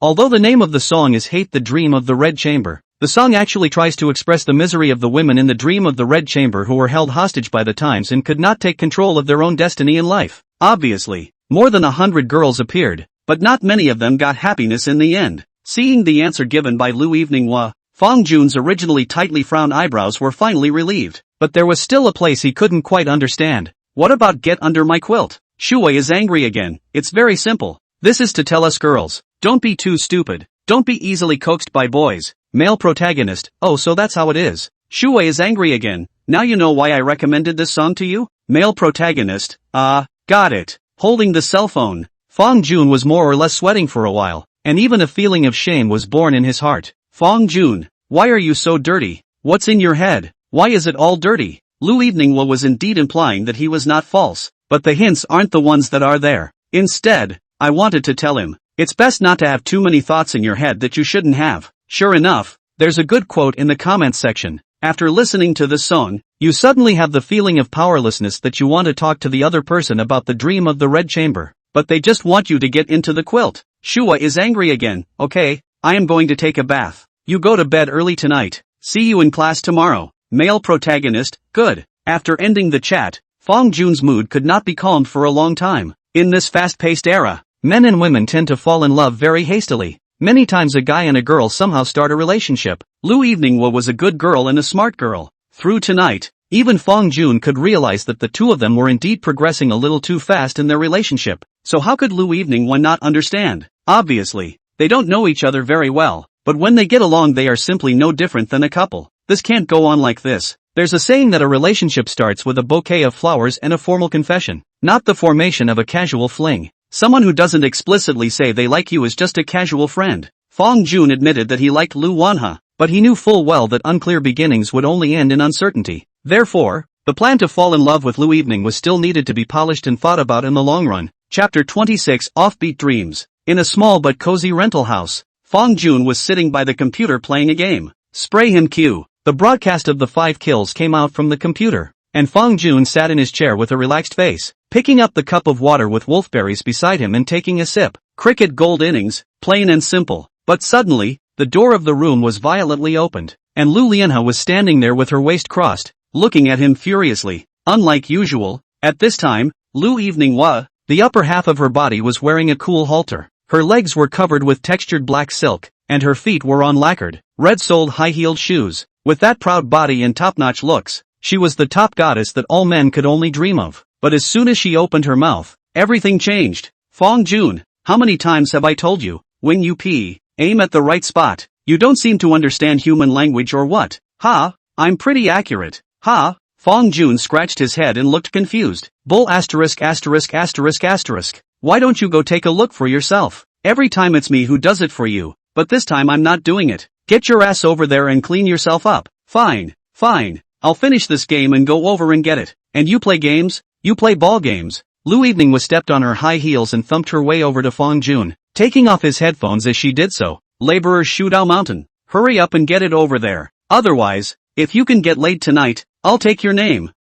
Although the name of the song is Hate the Dream of the Red Chamber, the song actually tries to express the misery of the women in the dream of the Red Chamber who were held hostage by the times and could not take control of their own destiny in life. Obviously, more than 100 girls appeared, but not many of them got happiness in the end. Seeing the answer given by Lu Eveninghua, Fong Jun's originally tightly frowned eyebrows were finally relieved. But there was still a place he couldn't quite understand. What about get under my quilt? Shua is angry again. It's very simple. This is to tell us girls, don't be too stupid. Don't be easily coaxed by boys. Male protagonist, oh so that's how it is. Shua is angry again. Now you know why I recommended this song to you? Male protagonist, got it. Holding the cell phone, Fong Jun was more or less sweating for a while, and even a feeling of shame was born in his heart. Fong Jun, why are you so dirty? What's in your head? Why is it all dirty? Lu Eveninghua was indeed implying that he was not false, but the hints aren't the ones that are there. Instead, I wanted to tell him, it's best not to have too many thoughts in your head that you shouldn't have. Sure enough, there's a good quote in the comments section. After listening to this song, you suddenly have the feeling of powerlessness that you want to talk to the other person about the dream of the Red Chamber, but they just want you to get into the quilt. Shua is angry again. Okay, I am going to take a bath. You go to bed early tonight. See you in class tomorrow. Male protagonist, good. After ending the chat, Fong Jun's mood could not be calmed for a long time. In this fast-paced era, men and women tend to fall in love very hastily. Many times a guy and a girl somehow start a relationship. Lu Eveninghua was a good girl and a smart girl. Through tonight, even Fong Jun could realize that the two of them were indeed progressing a little too fast in their relationship. So how could Lu Eveninghua not understand? Obviously, they don't know each other very well, but when they get along they are simply no different than a couple. This can't go on like this. There's a saying that a relationship starts with a bouquet of flowers and a formal confession, not the formation of a casual fling. Someone who doesn't explicitly say they like you is just a casual friend. Fong Jun admitted that he liked Lu Wanha, but he knew full well that unclear beginnings would only end in uncertainty. Therefore, the plan to fall in love with Lu Eveninghua still needed to be polished and thought about in the long run. Chapter 26 Offbeat Dreams. In a small but cozy rental house, Fong Jun was sitting by the computer playing a game. Spray him Q. The broadcast of the 5 kills came out from the computer, and Fong Jun sat in his chair with a relaxed face, picking up the cup of water with wolfberries beside him and taking a sip. Cricket gold innings, plain and simple. But suddenly, the door of the room was violently opened, and Lu Lianhe was standing there with her waist crossed, looking at him furiously. Unlike usual, at this time, Lu Eveninghua, the upper half of her body was wearing a cool halter. Her legs were covered with textured black silk, and her feet were on lacquered, red-soled high-heeled shoes. With that proud body and top-notch looks, she was the top goddess that all men could only dream of. But as soon as she opened her mouth, everything changed. Fong Jun, how many times have I told you, when you pee, aim at the right spot? You don't seem to understand human language or what? I'm pretty accurate. Fong Jun scratched his head and looked confused. Bull asterisk asterisk asterisk asterisk. Why don't you go take a look for yourself? Every time it's me who does it for you, but this time I'm not doing it. Get your ass over there and clean yourself up. Fine. I'll finish this game and go over and get it. And you play games? You play ball games. Lu Eveninghua stepped on her high heels and thumped her way over to Fong Jun, taking off his headphones as she did so. Laborers Shootout Mountain. Hurry up and get it over there. Otherwise, if you can get laid tonight, I'll take your name.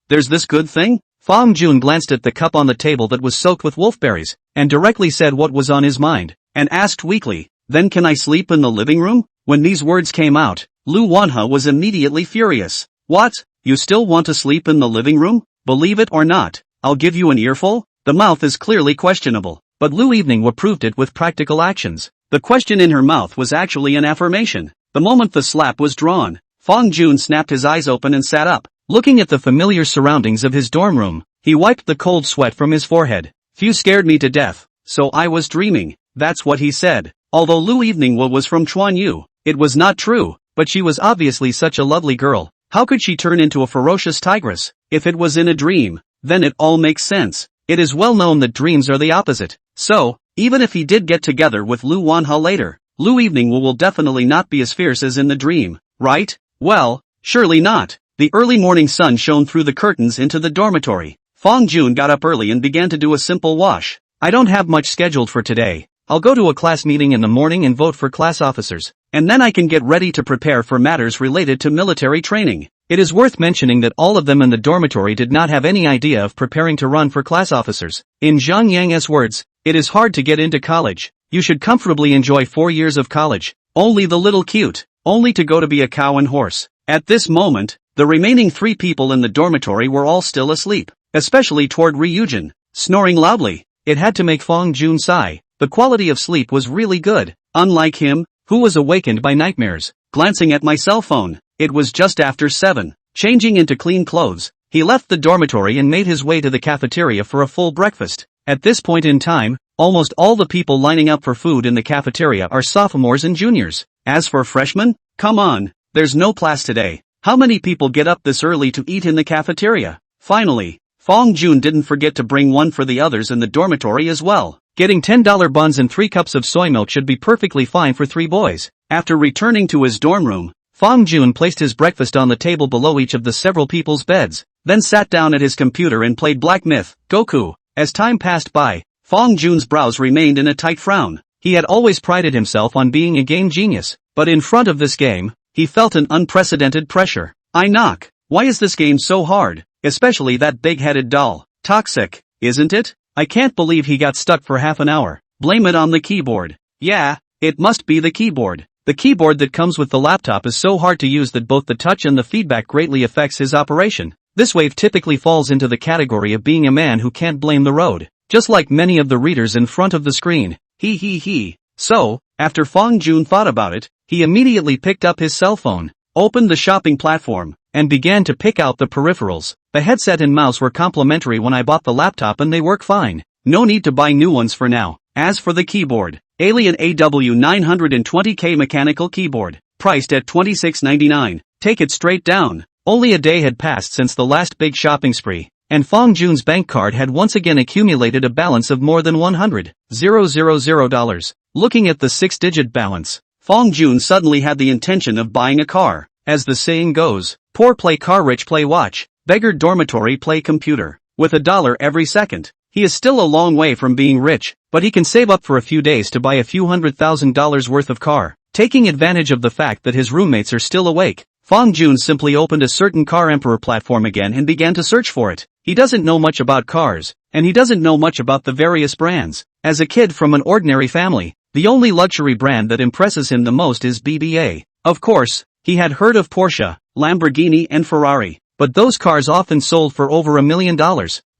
There's this good thing? Fong Jun glanced at the cup on the table that was soaked with wolfberries, and directly said what was on his mind, and asked weakly, then can I sleep in the living room? When these words came out, Lu Wanha was immediately furious. What? You still want to sleep in the living room? Believe it or not, I'll give you an earful? The mouth is clearly questionable, but Lu Eveninghua proved it with practical actions. The question in her mouth was actually an affirmation. The moment the slap was drawn, Fong Jun snapped his eyes open and sat up. Looking at the familiar surroundings of his dorm room, he wiped the cold sweat from his forehead. "Few scared me to death, so I was dreaming," that's what he said. Although Lu Eveningwa was from Chuanyu, it was not true, but she was obviously such a lovely girl. How could she turn into a ferocious tigress? If it was in a dream, then it all makes sense. It is well known that dreams are the opposite. So, even if he did get together with Lu Wanha later, Lu Eveningwa will definitely not be as fierce as in the dream, right? Well, surely not. The early morning sun shone through the curtains into the dormitory. Fong Jun got up early and began to do a simple wash. "I don't have much scheduled for today. I'll go to a class meeting in the morning and vote for class officers, and then I can get ready to prepare for matters related to military training." It is worth mentioning that all of them in the dormitory did not have any idea of preparing to run for class officers. In Zhang Yang's words, "It is hard to get into college. You should comfortably enjoy 4 years of college. Only the little cute, only to go to be a cow and horse." At this moment, the remaining 3 people in the dormitory were all still asleep, especially toward Ryujin, snoring loudly. It had to make Fong Jun sigh. The quality of sleep was really good, unlike him, who was awakened by nightmares. Glancing at my cell phone, it was just after 7. Changing into clean clothes, he left the dormitory and made his way to the cafeteria for a full breakfast. At this point in time, almost all the people lining up for food in the cafeteria are sophomores and juniors. As for freshmen, come on, there's no class today. How many people get up this early to eat in the cafeteria? Finally, Fong Jun didn't forget to bring one for the others in the dormitory as well. Getting $10 buns and 3 cups of soy milk should be perfectly fine for 3 boys. After returning to his dorm room, Fong Jun placed his breakfast on the table below each of the several people's beds, then sat down at his computer and played Black Myth, Goku. As time passed by, Fong Jun's brows remained in a tight frown. He had always prided himself on being a game genius, but in front of this game, he felt an unprecedented pressure. I knock. Why is this game so hard? Especially that big-headed doll. Toxic, isn't it? I can't believe he got stuck for half an hour. Blame it on the keyboard. Yeah, it must be the keyboard. The keyboard that comes with the laptop is so hard to use that both the touch and the feedback greatly affects his operation. This wave typically falls into the category of being a man who can't blame the road, just like many of the readers in front of the screen. He. So, after Fong Jun thought about it, he immediately picked up his cell phone, opened the shopping platform, and began to pick out the peripherals. The headset and mouse were complimentary when I bought the laptop and they work fine. No need to buy new ones for now. As for the keyboard, Alien AW920K mechanical keyboard, priced at $26.99. Take it straight down. Only a day had passed since the last big shopping spree, and Fong Jun's bank card had once again accumulated a balance of more than $100,000. Looking at the 6-digit balance, Fong Jun suddenly had the intention of buying a car. As the saying goes, poor play car, rich play watch, beggar dormitory play computer. With $1 every second, he is still a long way from being rich, but he can save up for a few days to buy a few $100,000 worth of car. Taking advantage of the fact that his roommates are still awake, Fong Jun simply opened a certain car emperor platform again and began to search for it. He doesn't know much about cars, and he doesn't know much about the various brands. As a kid from an ordinary family, the only luxury brand that impresses him the most is BBA. Of course, he had heard of Porsche, Lamborghini and Ferrari, but those cars often sold for over $1 million,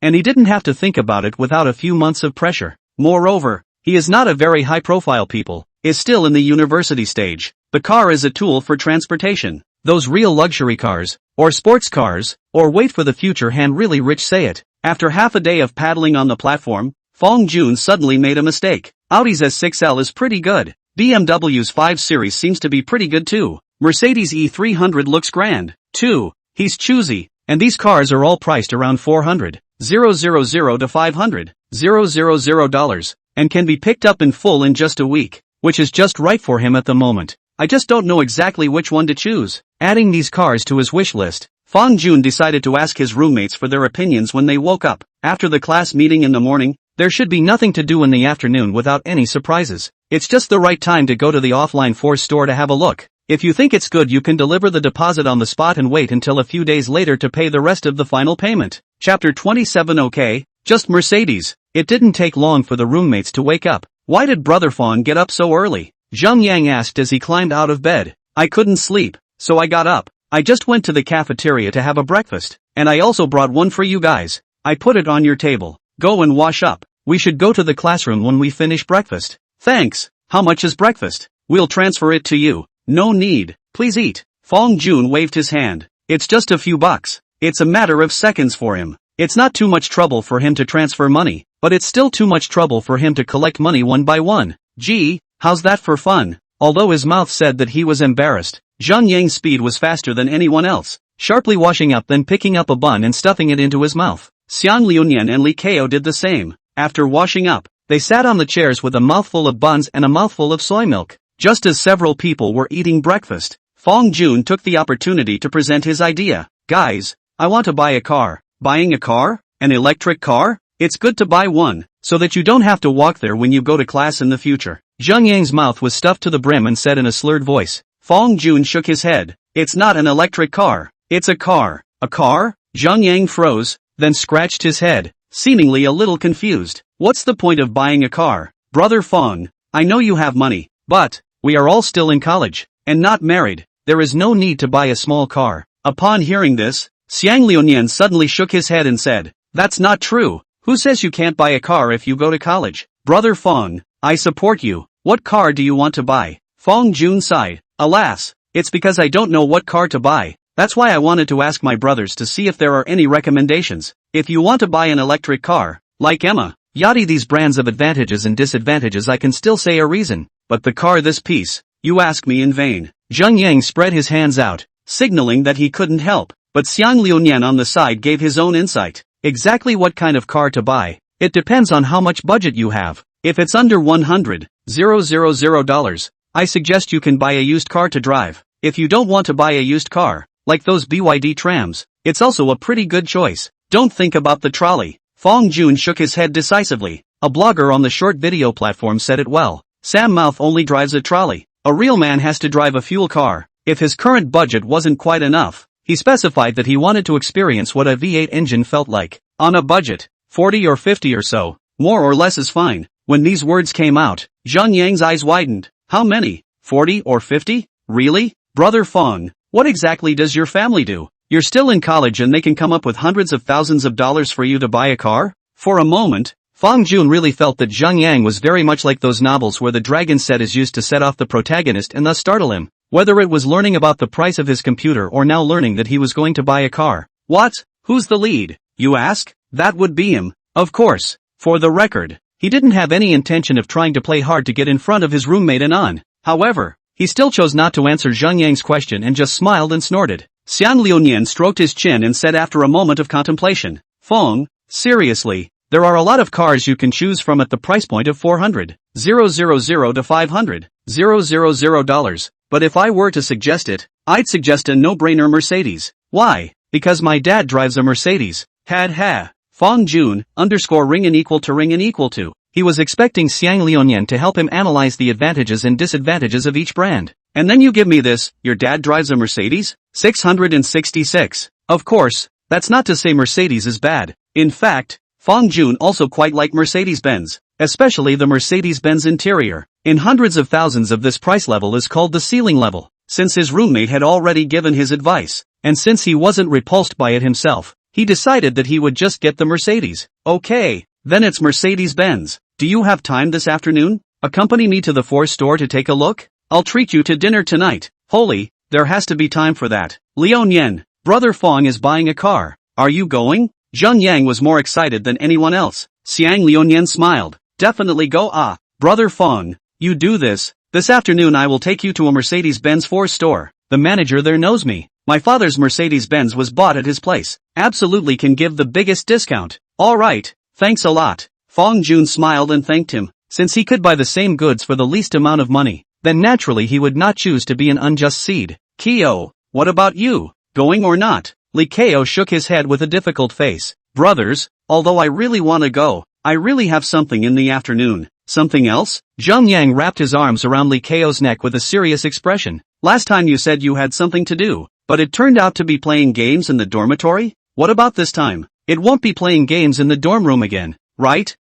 and he didn't have to think about it without a few months of pressure. Moreover, he is not a very high-profile people, is still in the university stage. The car is a tool for transportation. Those real luxury cars, or sports cars, or wait for the future hand really rich say it. After half a day of paddling on the platform, Fong Jun suddenly made a mistake. Audi's S6L is pretty good. BMW's 5 Series seems to be pretty good too. Mercedes E300 looks grand, too. He's choosy, and these cars are all priced around $400,000 to $500,000, and can be picked up in full in just a week, which is just right for him at the moment. I just don't know exactly which one to choose. Adding these cars to his wish list, Fong Jun decided to ask his roommates for their opinions when they woke up. After the class meeting in the morning, there should be nothing to do in the afternoon without any surprises. It's just the right time to go to the offline Force store to have a look. If you think it's good, you can deliver the deposit on the spot and wait until a few days later to pay the rest of the final payment. Chapter 27. Okay, just Mercedes. It didn't take long for the roommates to wake up. Why did Brother Fong get up so early? Zhang Yang asked as he climbed out of bed. I couldn't sleep, so I got up. I just went to the cafeteria to have a breakfast, and I also brought one for you guys. I put it on your table. Go and wash up. We should go to the classroom when we finish breakfast. Thanks. How much is breakfast? We'll transfer it to you. No need. Please eat. Fong Jun waved his hand. It's just a few bucks. It's a matter of seconds for him. It's not too much trouble for him to transfer money, but it's still too much trouble for him to collect money one by one. Gee, how's that for fun? Although his mouth said that he was embarrassed, Zhang Yang's speed was faster than anyone else, sharply washing up then picking up a bun and stuffing it into his mouth. Xiang Liunian and Li Kao did the same. After washing up, they sat on the chairs with a mouthful of buns and a mouthful of soy milk. Just as several people were eating breakfast, Fong Jun took the opportunity to present his idea. Guys, I want to buy a car. Buying a car? An electric car? It's good to buy one, so that you don't have to walk there when you go to class in the future. Zhang Yang's mouth was stuffed to the brim and said in a slurred voice. Fong Jun shook his head. It's not an electric car. It's a car. A car? Zhang Yang froze, then scratched his head, seemingly a little confused. What's the point of buying a car? Brother Fong, I know you have money, but we are all still in college, and not married. There is no need to buy a small car. Upon hearing this, Xiang Liunian suddenly shook his head and said, That's not true. Who says you can't buy a car if you go to college? Brother Fong, I support you. What car do you want to buy? Fong Jun sighed. Alas, it's because I don't know what car to buy. That's why I wanted to ask my brothers to see if there are any recommendations. If you want to buy an electric car, like Emma, Yachty, these brands of advantages and disadvantages I can still say a reason. But the car this piece, you ask me in vain. Zhang Yang spread his hands out, signaling that he couldn't help. But Xiang Liunian on the side gave his own insight. Exactly what kind of car to buy. It depends on how much budget you have. If it's under $100,000, I suggest you can buy a used car to drive. If you don't want to buy a used car, like those BYD trams, it's also a pretty good choice. Don't think about the trolley. Fong Jun shook his head decisively. A blogger on the short video platform said it well. Sam Mouth only drives a trolley. A real man has to drive a fuel car. If his current budget wasn't quite enough, he specified that he wanted to experience what a V8 engine felt like. On a budget, 40 or 50 or so, more or less is fine. When these words came out, Zhang Yang's eyes widened. How many? 40 or 50? Really? Brother Fong, what exactly does your family do? You're still in college and they can come up with hundreds of thousands of dollars for you to buy a car? For a moment, Fong Jun really felt that Zhang Yang was very much like those novels where the dragon set is used to set off the protagonist and thus startle him. Whether it was learning about the price of his computer or now learning that he was going to buy a car. What? Who's the lead? You ask? That would be him. Of course. For the record, he didn't have any intention of trying to play hard to get in front of his roommate Anan. However, he still chose not to answer Zhang Yang's question and just smiled and snorted. Xiang Liunian stroked his chin and said after a moment of contemplation, Fong, seriously, there are a lot of cars you can choose from at the price point of $400,000 to $500,000. But if I were to suggest it, I'd suggest a no-brainer Mercedes. Why? Because my dad drives a Mercedes. Had ha. Fong Jun, ring and equal to. He was expecting Xiang Liunian to help him analyze the advantages and disadvantages of each brand. And then you give me this, your dad drives a Mercedes? 666. Of course, that's not to say Mercedes is bad. In fact, Fong Jun also quite liked Mercedes-Benz, especially the Mercedes-Benz interior. In hundreds of thousands of this price level is called the ceiling level. Since his roommate had already given his advice, and since he wasn't repulsed by it himself, he decided that he would just get the Mercedes. Okay, then it's Mercedes-Benz. Do you have time this afternoon? Accompany me to the Ford store to take a look? I'll treat you to dinner tonight. Holy, there has to be time for that. Liunian, Brother Fong is buying a car. Are you going? Zhang Yang was more excited than anyone else. Xiang Liunian smiled. Definitely go. Brother Fong, you do this. This afternoon I will take you to a Mercedes-Benz Ford store. The manager there knows me. My father's Mercedes-Benz was bought at his place. Absolutely can give the biggest discount. Alright, thanks a lot. Fong Jun smiled and thanked him. Since he could buy the same goods for the least amount of money, then naturally he would not choose to be an unjust seed. Kyo, what about you? Going or not? Li Kao shook his head with a difficult face. Brothers, although I really want to go, I really have something in the afternoon. Something else? Zhang Yang wrapped his arms around Li Kao's neck with a serious expression. Last time you said you had something to do, but it turned out to be playing games in the dormitory? What about this time? It won't be playing games in the dorm room again, right?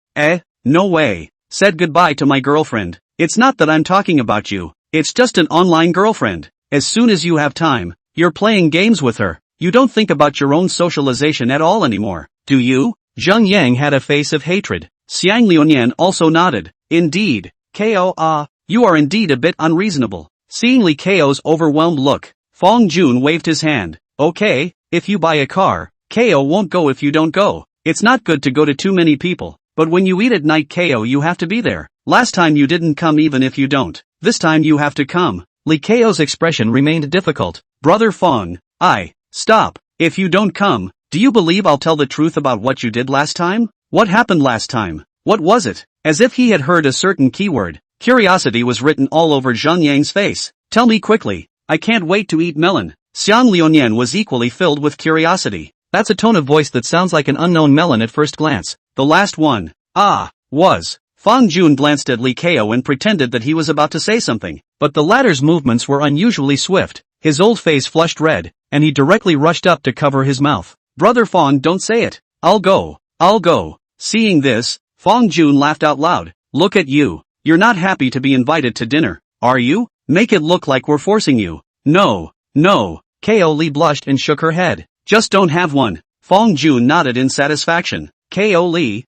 No way. Said goodbye to my girlfriend. It's not that I'm talking about you. It's just an online girlfriend. As soon as you have time, you're playing games with her. You don't think about your own socialization at all anymore, do you? Zhang Yang had a face of hatred. Xiang Liunian also nodded. Indeed. You are indeed a bit unreasonable. Seeing Li Ko's overwhelmed look, Fong Jun waved his hand. Okay, if you buy a car, Ko won't go if you don't go. It's not good to go to too many people, but when you eat at night Ko you have to be there. Last time you didn't come even if you don't. This time you have to come. Li Ko's expression remained difficult. Brother Fong, stop. If you don't come, do you believe I'll tell the truth about what you did last time? What happened last time? What was it? As if he had heard a certain keyword, curiosity was written all over Zhang Yang's face. Tell me quickly. I can't wait to eat melon. Xiang Liuyan was equally filled with curiosity. That's a tone of voice that sounds like an unknown melon at first glance. The last one. Was. Fong Jun glanced at Li Ko and pretended that he was about to say something, but the latter's movements were unusually swift. His old face flushed red, and he directly rushed up to cover his mouth. Brother Fong, don't say it. I'll go. Seeing this, Fong Jun laughed out loud. Look at you. You're not happy to be invited to dinner, are you? Make it look like we're forcing you. No. Ko Li blushed and shook her head. Just don't have one. Fong Jun nodded in satisfaction. Ko Li,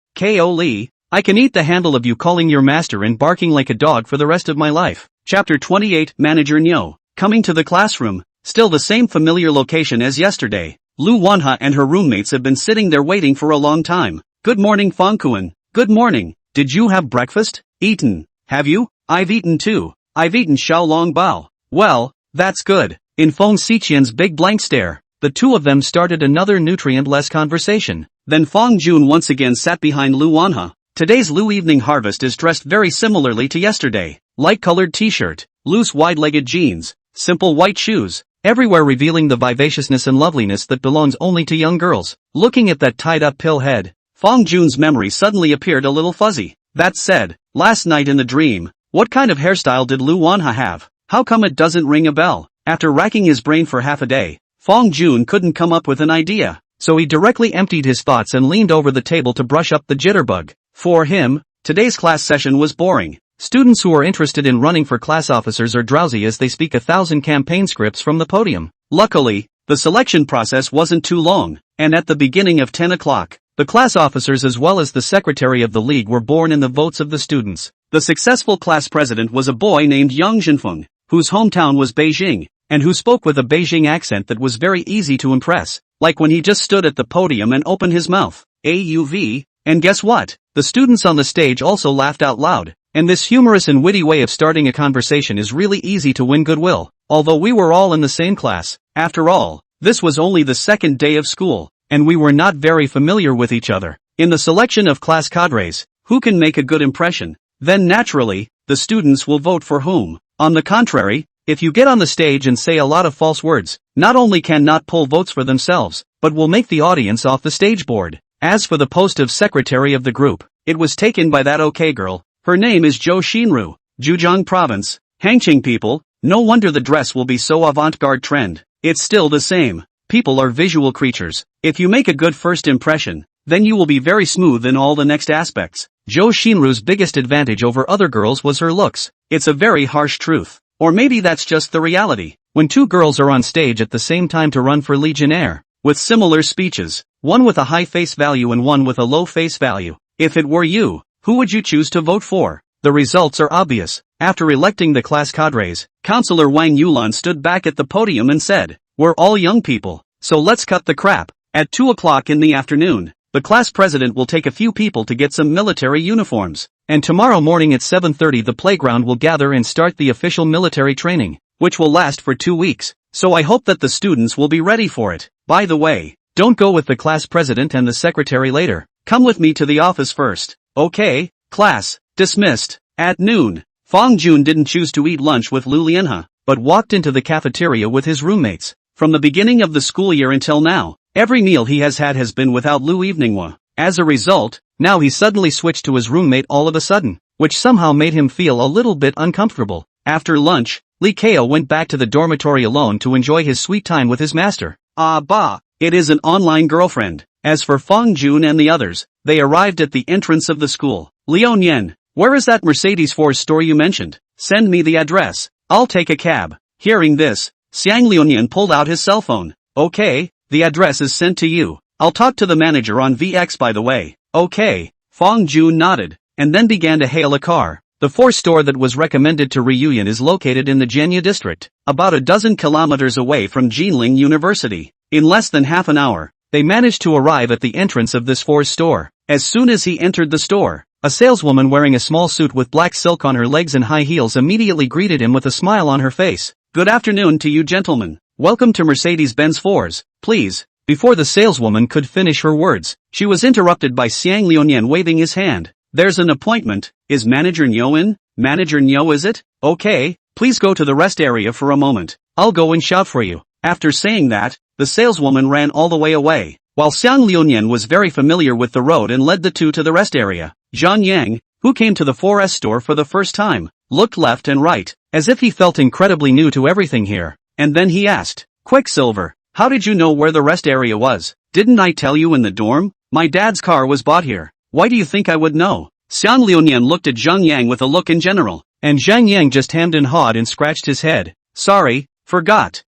I can eat the handle of you calling your master and barking like a dog for the rest of my life. Chapter 28 Manager Nyo. Coming to the classroom, still the same familiar location as yesterday. Lu Wanha and her roommates have been sitting there waiting for a long time. Good morning Fong Kuan. Good morning. Did you have breakfast? Eaten. Have you? I've eaten too. I've eaten Xiao Long Bao. Well, that's good. In Feng Xiqian's big blank stare, the two of them started another nutrient-less conversation. Then Fong Jun once again sat behind Lu Wanha. Today's Lu Evening Harvest is dressed very similarly to yesterday. Light-colored t-shirt, loose wide-legged jeans, simple white shoes, everywhere revealing the vivaciousness and loveliness that belongs only to young girls. Looking at that tied-up pill head, Fong Jun's memory suddenly appeared a little fuzzy. That said, last night in the dream, what kind of hairstyle did Lu Wanha have? How come it doesn't ring a bell? After racking his brain for half a day, Fong Jun couldn't come up with an idea, so he directly emptied his thoughts and leaned over the table to brush up the jitterbug. For him, today's class session was boring. Students who are interested in running for class officers are drowsy as they speak 1,000 campaign scripts from the podium. Luckily, the selection process wasn't too long, and at the beginning of 10 o'clock, the class officers as well as the secretary of the league were born in the votes of the students. The successful class president was a boy named Yang Zhenfeng, whose hometown was Beijing, and who spoke with a Beijing accent that was very easy to impress, like when he just stood at the podium and opened his mouth. AUV, and guess what? The students on the stage also laughed out loud, and this humorous and witty way of starting a conversation is really easy to win goodwill, although we were all in the same class. After all, this was only the second day of school, and we were not very familiar with each other. In the selection of class cadres, who can make a good impression? Then naturally, the students will vote for whom. On the contrary, if you get on the stage and say a lot of false words, not only can not pull votes for themselves, but will make the audience off the stage bored. As for the post of secretary of the group, it was taken by that okay girl. Her name is Zhou Xinru, Zhejiang Province, Hangqing people. No wonder the dress will be so avant-garde trend. It's still the same. People are visual creatures. If you make a good first impression, then you will be very smooth in all the next aspects. Zhou Xinru's biggest advantage over other girls was her looks. It's a very harsh truth. Or maybe that's just the reality. When two girls are on stage at the same time to run for Legionnaire, with similar speeches, one with a high face value and one with a low face value, if it were you, who would you choose to vote for? The results are obvious. After electing the class cadres, Councillor Wang Yulan stood back at the podium and said, "We're all young people, so let's cut the crap." At 2 o'clock in the afternoon, the class president will take a few people to get some military uniforms, and tomorrow morning at 7:30 the playground will gather and start the official military training, which will last for 2 weeks, so I hope that the students will be ready for it. By the way, don't go with the class president and the secretary later. Come with me to the office first. Okay, class, dismissed. At noon, Fong Jun didn't choose to eat lunch with Lu Lianhe, but walked into the cafeteria with his roommates. From the beginning of the school year until now, every meal he has had has been without Lu Eveninghua. As a result, now he suddenly switched to his roommate all of a sudden, which somehow made him feel a little bit uncomfortable. After lunch, Li Ko went back to the dormitory alone to enjoy his sweet time with his master. It is an online girlfriend. As for Fong Jun and the others, they arrived at the entrance of the school. Liao Nian, where is that Mercedes Force store you mentioned? Send me the address. I'll take a cab. Hearing this, Xiang Liuyan pulled out his cell phone. Okay, the address is sent to you. I'll talk to the manager on VX by the way. Okay, Fong Jun nodded, and then began to hail a car. The fourth store that was recommended to Reunion is located in the Jianye district, about a dozen kilometers away from Jinling University. In less than half an hour, they managed to arrive at the entrance of this fourth store. As soon as he entered the store, a saleswoman wearing a small suit with black silk on her legs and high heels immediately greeted him with a smile on her face. "Good afternoon to you gentlemen. Welcome to Mercedes-Benz Fours, please." Before the saleswoman could finish her words, she was interrupted by Xiang Liuyan waving his hand. "There's an appointment. Is Manager Nyo in?" "Manager Nyo, is it? Okay, please go to the rest area for a moment. I'll go and shout for you." After saying that, the saleswoman ran all the way away. While Xiang Liuyan was very familiar with the road and led the two to the rest area, Zhang Yang, who came to the 4S store for the first time, looked left and right, as if he felt incredibly new to everything here. And then he asked, "Quicksilver, how did you know where the rest area was? Didn't I tell you in the dorm? My dad's car was bought here. Why do you think I would know?" Xiang Liuyan looked at Zhang Yang with a look in general, and Zhang Yang just hemmed and hawed and scratched his head. "Sorry, forgot.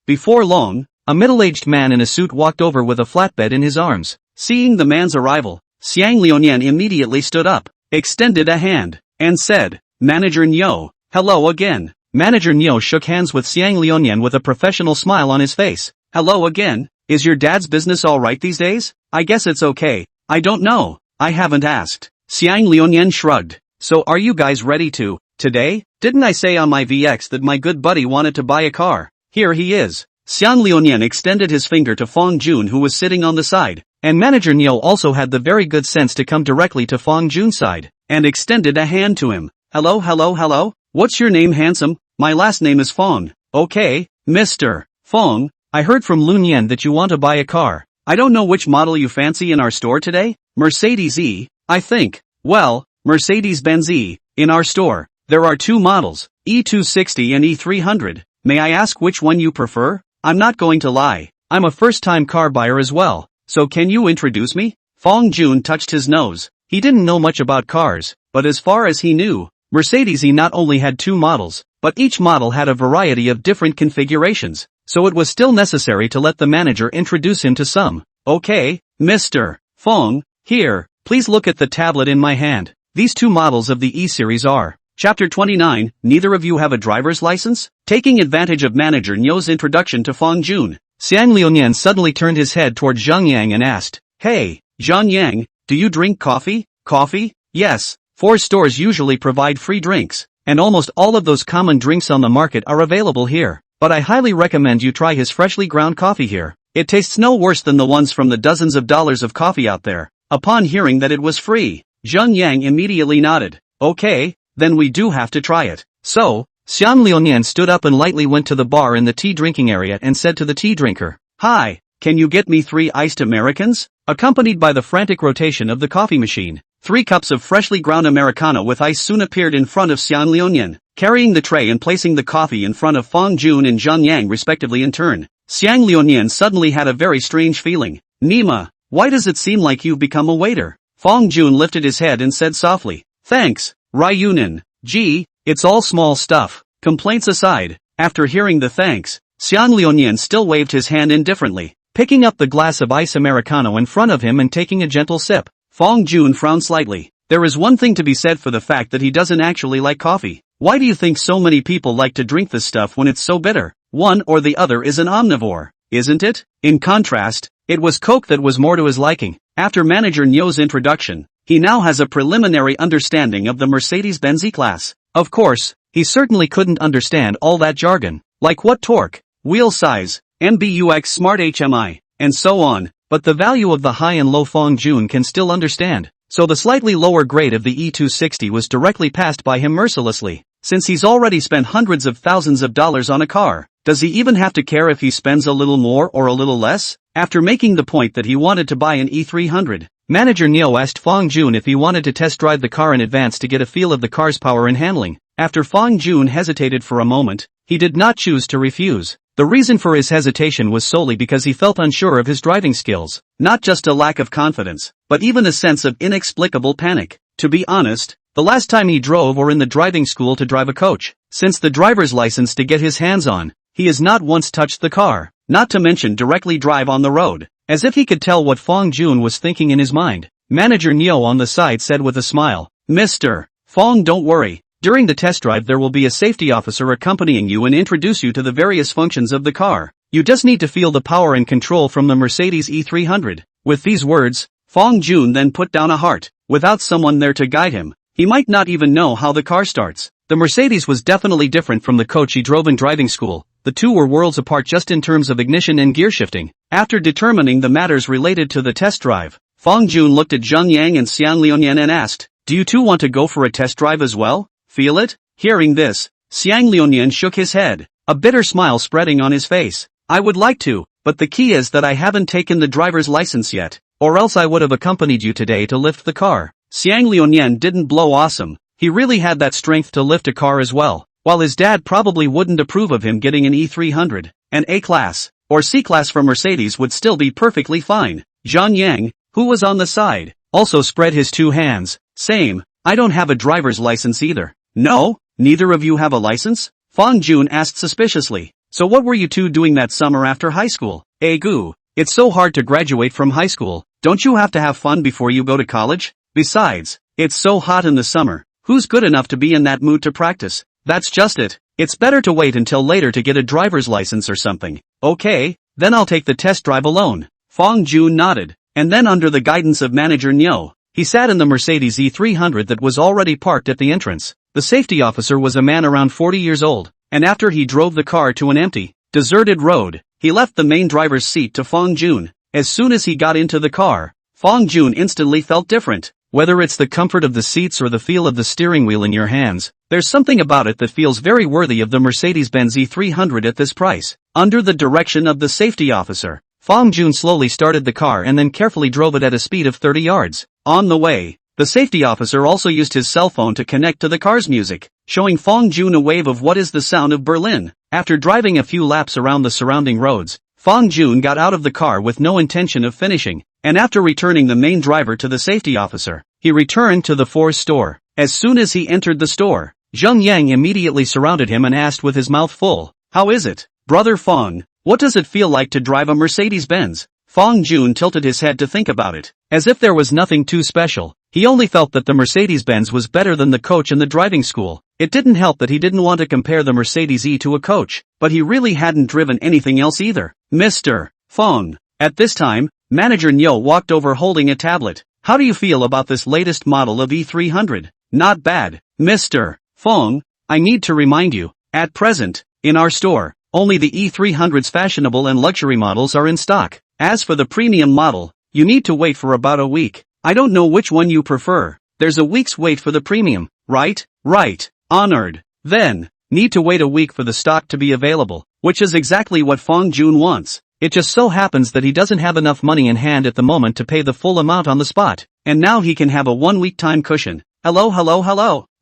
Before long, a middle-aged man in a suit walked over with a flatbed in his arms. Seeing the man's arrival, Xiang Liuyan immediately stood up, extended a hand, and said, "Manager Nyo, hello again." Manager Nyo shook hands with Xiang Liuyan with a professional smile on his face. "Hello again, is your dad's business alright these days?" "I guess it's okay. I don't know, I haven't asked." Xiang Liuyan shrugged. "So are you guys ready today? Didn't I say on my VX that my good buddy wanted to buy a car? Here he is." Xiang Liuyan extended his finger to Fong Jun who was sitting on the side, and Manager Nyo also had the very good sense to come directly to Fong Jun's side, and extended a hand to him. Hello. What's your name, handsome?" "My last name is Fong." "Okay, Mr. Fong, I heard from Lun Yan that you want to buy a car. I don't know which model you fancy in our store today." "Mercedes-E, I think." "Well, Mercedes-Benz E, in our store, there are two models, E260 and E300. May I ask which one you prefer?" "I'm not going to lie, I'm a first-time car buyer as well, so can you introduce me?" Fong Jun touched his nose. He didn't know much about cars, but as far as he knew, Mercedes-E not only had two models, but each model had a variety of different configurations, so it was still necessary to let the manager introduce him to some. "Okay, Mr. Fong, here, please look at the tablet in my hand. These two models of the E-series are." Chapter 29, Neither of you have a driver's license? Taking advantage of Manager Nyo's introduction to Fong Jun, Xiang Liuyan suddenly turned his head toward Zhang Yang and asked, "Hey, Zhang Yang, do you drink coffee?" "Coffee? Yes. 4 stores usually provide free drinks, and almost all of those common drinks on the market are available here. But I highly recommend you try his freshly ground coffee here. It tastes no worse than the ones from the dozens of dollars of coffee out there." Upon hearing that it was free, Zhang Yang immediately nodded. "Okay, then we do have to try it." So, Xiang Liuyan stood up and lightly went to the bar in the tea drinking area and said to the tea drinker, "Hi, can you get me 3 iced Americans?" Accompanied by the frantic rotation of the coffee machine, 3 cups of freshly ground Americano with ice soon appeared in front of Xiang Liuyan, carrying the tray and placing the coffee in front of Fong Jun and Zhang Yang respectively in turn. Xiang Liuyan suddenly had a very strange feeling. "Nima, why does it seem like you've become a waiter?" Fong Jun lifted his head and said softly, "Thanks, Ryunin. Gee, it's all small stuff." Complaints aside, after hearing the thanks, Xiang Liuyan still waved his hand indifferently, picking up the glass of ice Americano in front of him and taking a gentle sip. Fong Jun frowned slightly. There is one thing to be said for the fact that he doesn't actually like coffee. Why do you think so many people like to drink this stuff when it's so bitter? One or the other is an omnivore, isn't it? In contrast, it was Coke that was more to his liking. After Manager Nyo's introduction, he now has a preliminary understanding of the Mercedes-Benz E-Class. Of course, he certainly couldn't understand all that jargon, like what torque, wheel size, MBUX Smart HMI, and so on, but the value of the high and low Fong Jun can still understand, so the slightly lower grade of the E260 was directly passed by him mercilessly. Since he's already spent hundreds of thousands of dollars on a car, does he even have to care if he spends a little more or a little less? After making the point that he wanted to buy an E300, Manager Nyo asked Fong Jun if he wanted to test drive the car in advance to get a feel of the car's power and handling. After Fong Jun hesitated for a moment, he did not choose to refuse. The reason for his hesitation was solely because he felt unsure of his driving skills, not just a lack of confidence, but even a sense of inexplicable panic. To be honest, the last time he drove or in the driving school to drive a coach, since the driver's license to get his hands on, he has not once touched the car, not to mention directly drive on the road. As if he could tell what Fong Jun was thinking in his mind, Manager Nyo on the side said with a smile, "Mr. Fong, don't worry. During the test drive there will be a safety officer accompanying you and introduce you to the various functions of the car. You just need to feel the power and control from the Mercedes E300. With these words, Fong Jun then put down a heart. Without someone there to guide him, he might not even know how the car starts. The Mercedes was definitely different from the coach he drove in driving school. The two were worlds apart just in terms of ignition and gear shifting. After determining the matters related to the test drive, Fong Jun looked at Zheng Yang and Xiang Liuyan and asked, "Do you two want to go for a test drive as well? Feel it?" Hearing this, Xiang Liuyan shook his head, a bitter smile spreading on his face. "I would like to, but the key is that I haven't taken the driver's license yet, or else I would have accompanied you today to lift the car." Xiang Liuyan didn't blow awesome. He really had that strength to lift a car as well. While his dad probably wouldn't approve of him getting an E300, an A-class, or C-class from Mercedes would still be perfectly fine. Zhang Yang, who was on the side, also spread his two hands. "Same, I don't have a driver's license either." "No? Neither of you have a license?" Fong Jun asked suspiciously. "So what were you two doing that summer after high school?" "Goo, it's so hard to graduate from high school. Don't you have to have fun before you go to college? Besides, it's so hot in the summer. Who's good enough to be in that mood to practice?" "That's just it. It's better to wait until later to get a driver's license or something." "Okay, then I'll take the test drive alone." Fong Jun nodded, and then under the guidance of manager Nyo, he sat in the Mercedes E300 that was already parked at the entrance. The safety officer was a man around 40 years old, and after he drove the car to an empty, deserted road, he left the main driver's seat to Fong Jun. As soon as he got into the car, Fong Jun instantly felt different. Whether it's the comfort of the seats or the feel of the steering wheel in your hands, there's something about it that feels very worthy of the Mercedes-Benz E300 at this price. Under the direction of the safety officer, Fong Jun slowly started the car and then carefully drove it at a speed of 30 yards. On the way, the safety officer also used his cell phone to connect to the car's music, showing Fong Jun a wave of what is the sound of Berlin. After driving a few laps around the surrounding roads, Fong Jun got out of the car with no intention of finishing, and after returning the main driver to the safety officer, he returned to the Ford's store. As soon as he entered the store, Zheng Yang immediately surrounded him and asked with his mouth full, "How is it, brother Fong? What does it feel like to drive a Mercedes-Benz?" Fong Jun tilted his head to think about it. As if there was nothing too special, he only felt that the Mercedes-Benz was better than the coach in the driving school. It didn't help that he didn't want to compare the Mercedes E to a coach, but he really hadn't driven anything else either. "Mr. Fong." At this time, manager Nyo walked over holding a tablet. "How do you feel about this latest model of E300? "Not bad, Mr. Fong. I need to remind you, at present, in our store, only the E300's fashionable and luxury models are in stock. As for the premium model, you need to wait for about a week. I don't know which one you prefer. There's a week's wait for the premium, right?" "Right, honored." "Then, need to wait a week for the stock to be available," which is exactly what Fong Jun wants. It just so happens that he doesn't have enough money in hand at the moment to pay the full amount on the spot, and now he can have a 1-week time cushion. Hello.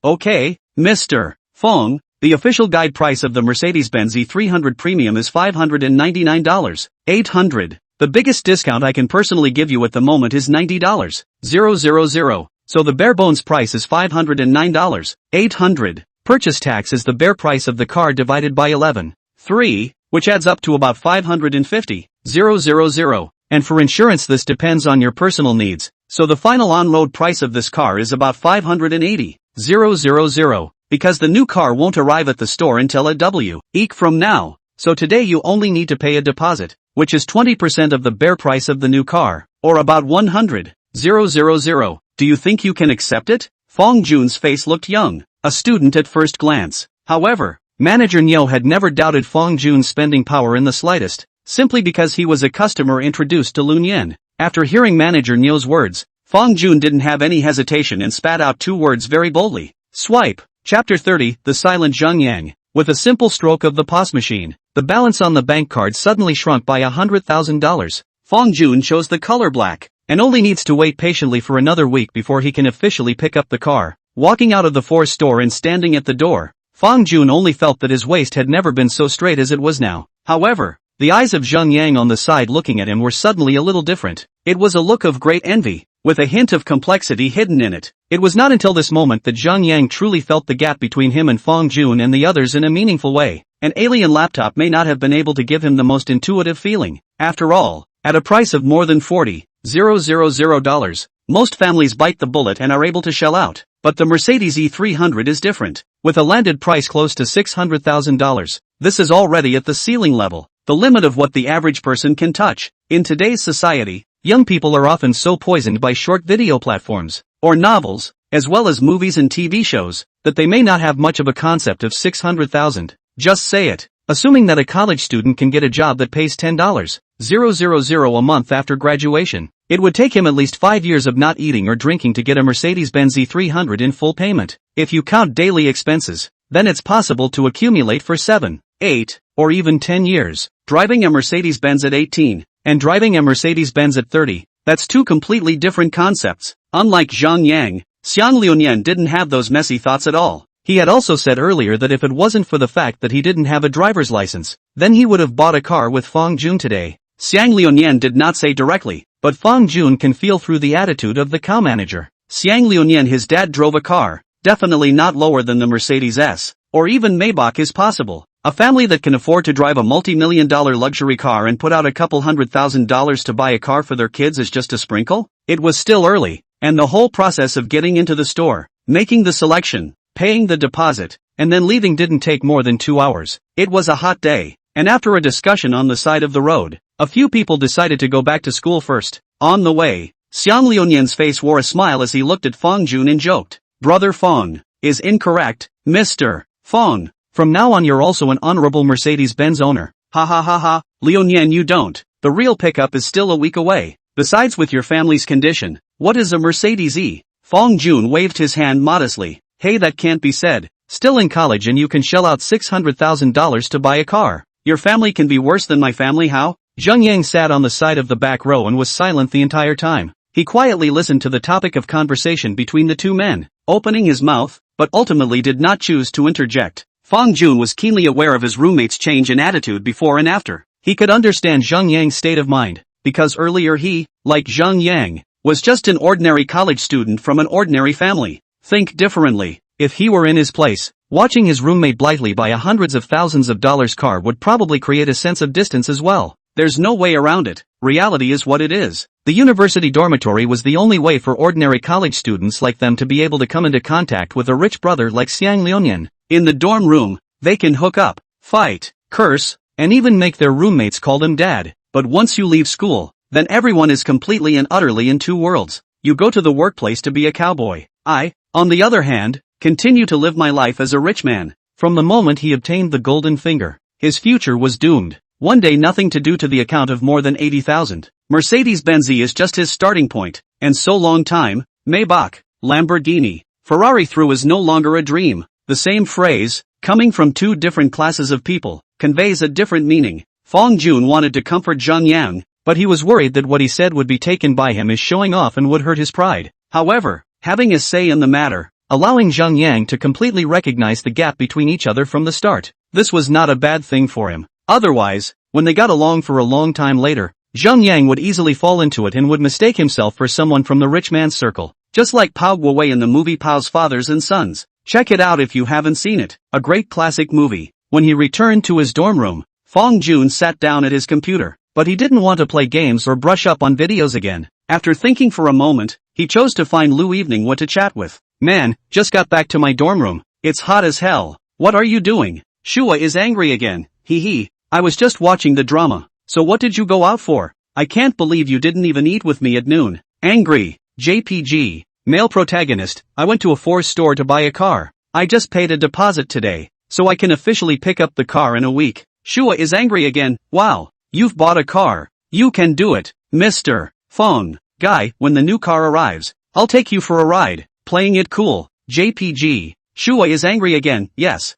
"Okay, Mr. Fong, the official guide price of the Mercedes-Benz E300 Premium is $599. 800. The biggest discount I can personally give you at the moment is $90. 000. So the bare bones price is $509. 800. Purchase tax is the bare price of the car divided by 11. 3, which adds up to about $550. 000. And for insurance this depends on your personal needs, so the final on-road price of this car is about $580. 000. Because the new car won't arrive at the store until a week from now, so today you only need to pay a deposit, which is 20% of the bare price of the new car, or about $100. 000. Do you think you can accept it? Fong Jun's face looked young, a student at first glance. However, manager Nyo had never doubted Fong Jun's spending power in the slightest, simply because he was a customer introduced to Lun Yen. After hearing manager Nyo's words, Fong Jun didn't have any hesitation and spat out 2 words very boldly. Swipe. Chapter 30, The Silent Zheng Yang. With a simple stroke of the POS machine, the balance on the bank card suddenly shrunk by $100,000. Fong Jun chose the color black, and only needs to wait patiently for another week before he can officially pick up the car. Walking out of the Ford store and standing at the door, Fong Jun only felt that his waist had never been so straight as it was now. However, the eyes of Zheng Yang on the side looking at him were suddenly a little different. It was a look of great envy, with a hint of complexity hidden in it. It was not until this moment that Zheng Yang truly felt the gap between him and Fong Jun and the others in a meaningful way. An alien laptop may not have been able to give him the most intuitive feeling. After all, at a price of more than $40,000, Most families bite the bullet and are able to shell out. But the Mercedes E300 is different. With a landed price close to $600,000, this is already at the ceiling level, the limit of what the average person can touch. In today's society, young people are often so poisoned by short video platforms, or novels, as well as movies and TV shows, that they may not have much of a concept of 600,000. Just say it. Assuming that a college student can get a job that pays $10,000 a month after graduation, it would take him at least 5 years of not eating or drinking to get a Mercedes-Benz E300 in full payment. If you count daily expenses, then it's possible to accumulate for 7, 8, or even 10 years. Driving a Mercedes-Benz at 18, and driving a Mercedes-Benz at 30, that's two completely different concepts. Unlike Zhang Yang, Xiang Liunian didn't have those messy thoughts at all. He had also said earlier that if it wasn't for the fact that he didn't have a driver's license, then he would have bought a car with Fang Jun today. Xiang Liunian did not say directly, but Fang Jun can feel through the attitude of the cow manager. Xiang Liunian, his dad drove a car, definitely not lower than the Mercedes S, or even Maybach is possible. A family that can afford to drive a multi-million-dollar luxury car and put out a couple $100,000 to buy a car for their kids is just a sprinkle? It was still early, and the whole process of getting into the store, making the selection, paying the deposit, and then leaving didn't take more than 2 hours. It was a hot day, and after a discussion on the side of the road, a few people decided to go back to school first. On the way, Xiang Liunian's face wore a smile as he looked at Fang Jun and joked, "Brother Fang is incorrect, Mr. Fang. From now on you're also an honorable Mercedes-Benz owner. Ha ha ha ha, Liunian, you don't. The real pickup is still a week away. Besides, with your family's condition, what is a Mercedes E?" Fang Jun waved his hand modestly. "Hey, that can't be said. Still in college and you can shell out $600,000 to buy a car. Your family can be worse than my family, how?" Zhang Yang sat on the side of the back row and was silent the entire time. He quietly listened to the topic of conversation between the two men, opening his mouth, but ultimately did not choose to interject. Fang Jun was keenly aware of his roommate's change in attitude before and after. He could understand Zhang Yang's state of mind, because earlier he, like Zhang Yang, was just an ordinary college student from an ordinary family. Think differently. If he were in his place, watching his roommate blithely buy a hundreds of thousands of dollars car would probably create a sense of distance as well. There's no way around it. Reality is what it is. The university dormitory was the only way for ordinary college students like them to be able to come into contact with a rich brother like Xiang Liunian. In the dorm room, they can hook up, fight, curse, and even make their roommates call them dad. But once you leave school, then everyone is completely and utterly in two worlds. You go to the workplace to be a cowboy. I, on the other hand, continue to live my life as a rich man. From the moment he obtained the golden finger, his future was doomed. One day nothing to do to the account of more than 80,000. Mercedes-Benz is just his starting point, and so long time, Maybach, Lamborghini, Ferrari through is no longer a dream. The same phrase, coming from two different classes of people, conveys a different meaning. Fang Jun wanted to comfort Zhang Yang, but he was worried that what he said would be taken by him as showing off and would hurt his pride. However, having a say in the matter, allowing Zhang Yang to completely recognize the gap between each other from the start, this was not a bad thing for him. Otherwise, when they got along for a long time later, Zhang Yang would easily fall into it and would mistake himself for someone from the rich man's circle, just like Pao Guowei in the movie Pao's Fathers and Sons. Check it out if you haven't seen it. A great classic movie. When he returned to his dorm room, Fang Jun sat down at his computer, but he didn't want to play games or brush up on videos again. After thinking for a moment, he chose to find Lu Evening what to chat with. "Man, just got back to my dorm room. It's hot as hell. What are you doing?" "Shua is angry again. Hee. I was just watching the drama. So what did you go out for? I can't believe you didn't even eat with me at noon." "Angry. JPG. Male protagonist, I went to a Ford store to buy a car. I just paid a deposit today, so I can officially pick up the car in a week." Shua is angry again. "Wow. You've bought a car. You can do it, Mr. Fang. Guy, when the new car arrives, I'll take you for a ride." Playing it cool. JPG. Shua is angry again. Yes.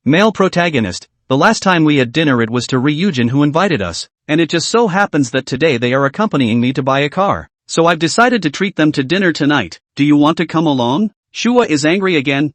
Male protagonist, the last time we had dinner it was to Ryujin who invited us, and it just so happens that today they are accompanying me to buy a car. So I've decided to treat them to dinner tonight. Do you want to come along? Shua is angry again.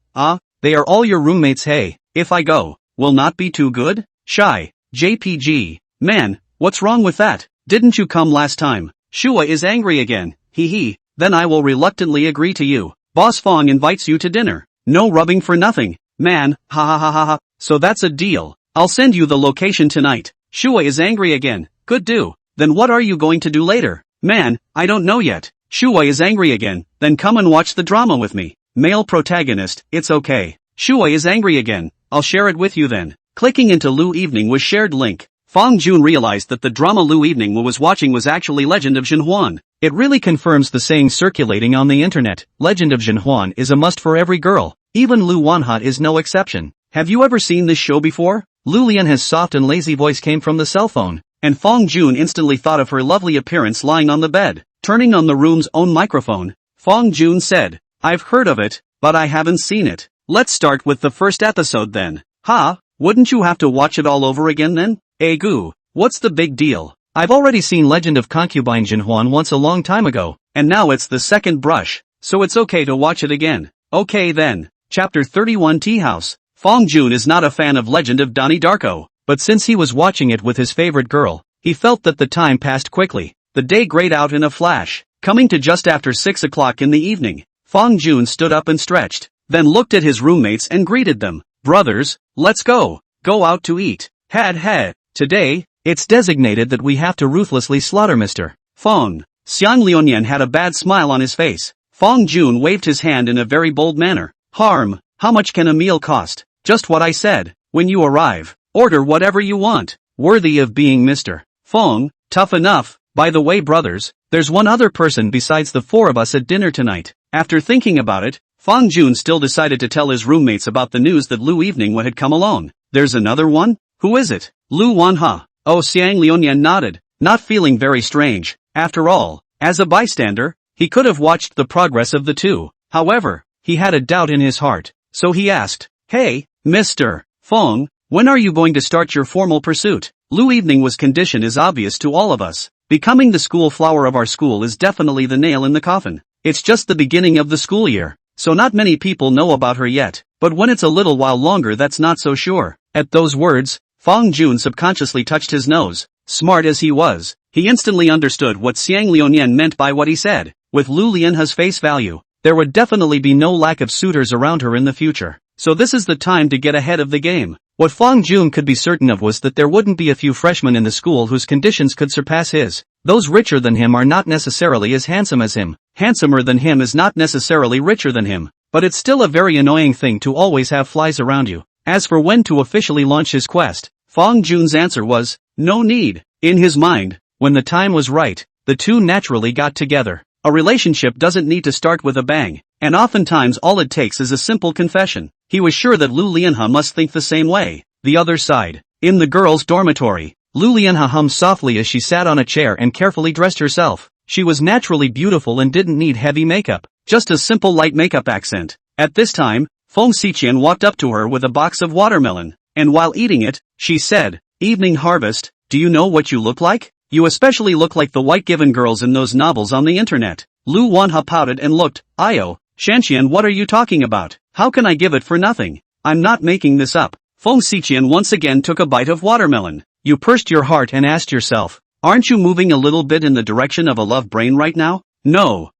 They are all your roommates. Hey, if I go, will not be too good? Shy. JPG. Man, what's wrong with that? Didn't you come last time? Shua is angry again. Hee. Then I will reluctantly agree to you. Boss Fang invites you to dinner. No rubbing for nothing. Man, ha. So that's a deal. I'll send you the location tonight. Shua is angry again. Good do. Then what are you going to do later? Man, I don't know yet. Shuai is angry again, then come and watch the drama with me. Male protagonist, it's okay. Shuai is angry again, I'll share it with you then. Clicking into Lu Evening was shared link. Fong Jun realized that the drama Lu Evening was watching was actually Legend of Jinhuan. It really confirms the saying circulating on the internet, Legend of Jinhuan is a must for every girl. Even Lu Wanha is no exception. Have you ever seen this show before? Lu Lianha's soft and lazy voice came from the cell phone, and Fong Jun instantly thought of her lovely appearance lying on the bed. Turning on the room's own microphone, Fong Jun said, I've heard of it, but I haven't seen it. Let's start with the first episode then. Ha, wouldn't you have to watch it all over again then? Goo, what's the big deal? I've already seen Legend of Concubine Jinhuan once a long time ago, and now it's the second brush, so it's okay to watch it again. Okay then. Chapter 31 Tea House. Fong Jun is not a fan of Legend of Donnie Darko, but since he was watching it with his favorite girl, he felt that the time passed quickly. The day grayed out in a flash. Coming to just after 6 o'clock in the evening, Fong Jun stood up and stretched, then looked at his roommates and greeted them. Brothers, let's go. Go out to eat. Had. Today, it's designated that we have to ruthlessly slaughter Mr. Fong. Xiang Liuanian had a bad smile on his face. Fong Jun waved his hand in a very bold manner. Harm, how much can a meal cost? Just what I said. When you arrive, order whatever you want. Worthy of being Mr. Fong, tough enough. By the way brothers, there's one other person besides the four of us at dinner tonight. After thinking about it, Fong Jun still decided to tell his roommates about the news that Lu Evening had come along. There's another one? Who is it? Lu Wanha. Oh, Xiang Liuanian nodded, not feeling very strange. After all, as a bystander, he could have watched the progress of the two. However, he had a doubt in his heart, so he asked, Hey, Mr. Fong, when are you going to start your formal pursuit? Lu Evening's condition is obvious to all of us. Becoming the school flower of our school is definitely the nail in the coffin. It's just the beginning of the school year, so not many people know about her yet, but when it's a little while longer that's not so sure. At those words, Fong Jun subconsciously touched his nose. Smart as he was, he instantly understood what Xiang Liuanian meant by what he said. With Lu Lianha's face value, there would definitely be no lack of suitors around her in the future, so this is the time to get ahead of the game. What Fong Jun could be certain of was that there wouldn't be a few freshmen in the school whose conditions could surpass his. Those richer than him are not necessarily as handsome as him. Handsomer than him is not necessarily richer than him. But it's still a very annoying thing to always have flies around you. As for when to officially launch his quest, Fong Jun's answer was, no need. In his mind, when the time was right, the two naturally got together. A relationship doesn't need to start with a bang, and oftentimes all it takes is a simple confession. He was sure that Lu Lianha must think the same way. The other side. In the girls' dormitory, Lu Lianha hummed softly as she sat on a chair and carefully dressed herself. She was naturally beautiful and didn't need heavy makeup, just a simple light makeup accent. At this time, Feng Xiqian walked up to her with a box of watermelon, and while eating it, she said, Evening Harvest, do you know what you look like? You especially look like the white-given girls in those novels on the internet. Lu Wanha pouted and looked, Io, Shanxian, what are you talking about? How can I give it for nothing? I'm not making this up. Feng Xiqian once again took a bite of watermelon. You pursed your heart and asked yourself, aren't you moving a little bit in the direction of a love brain right now? No,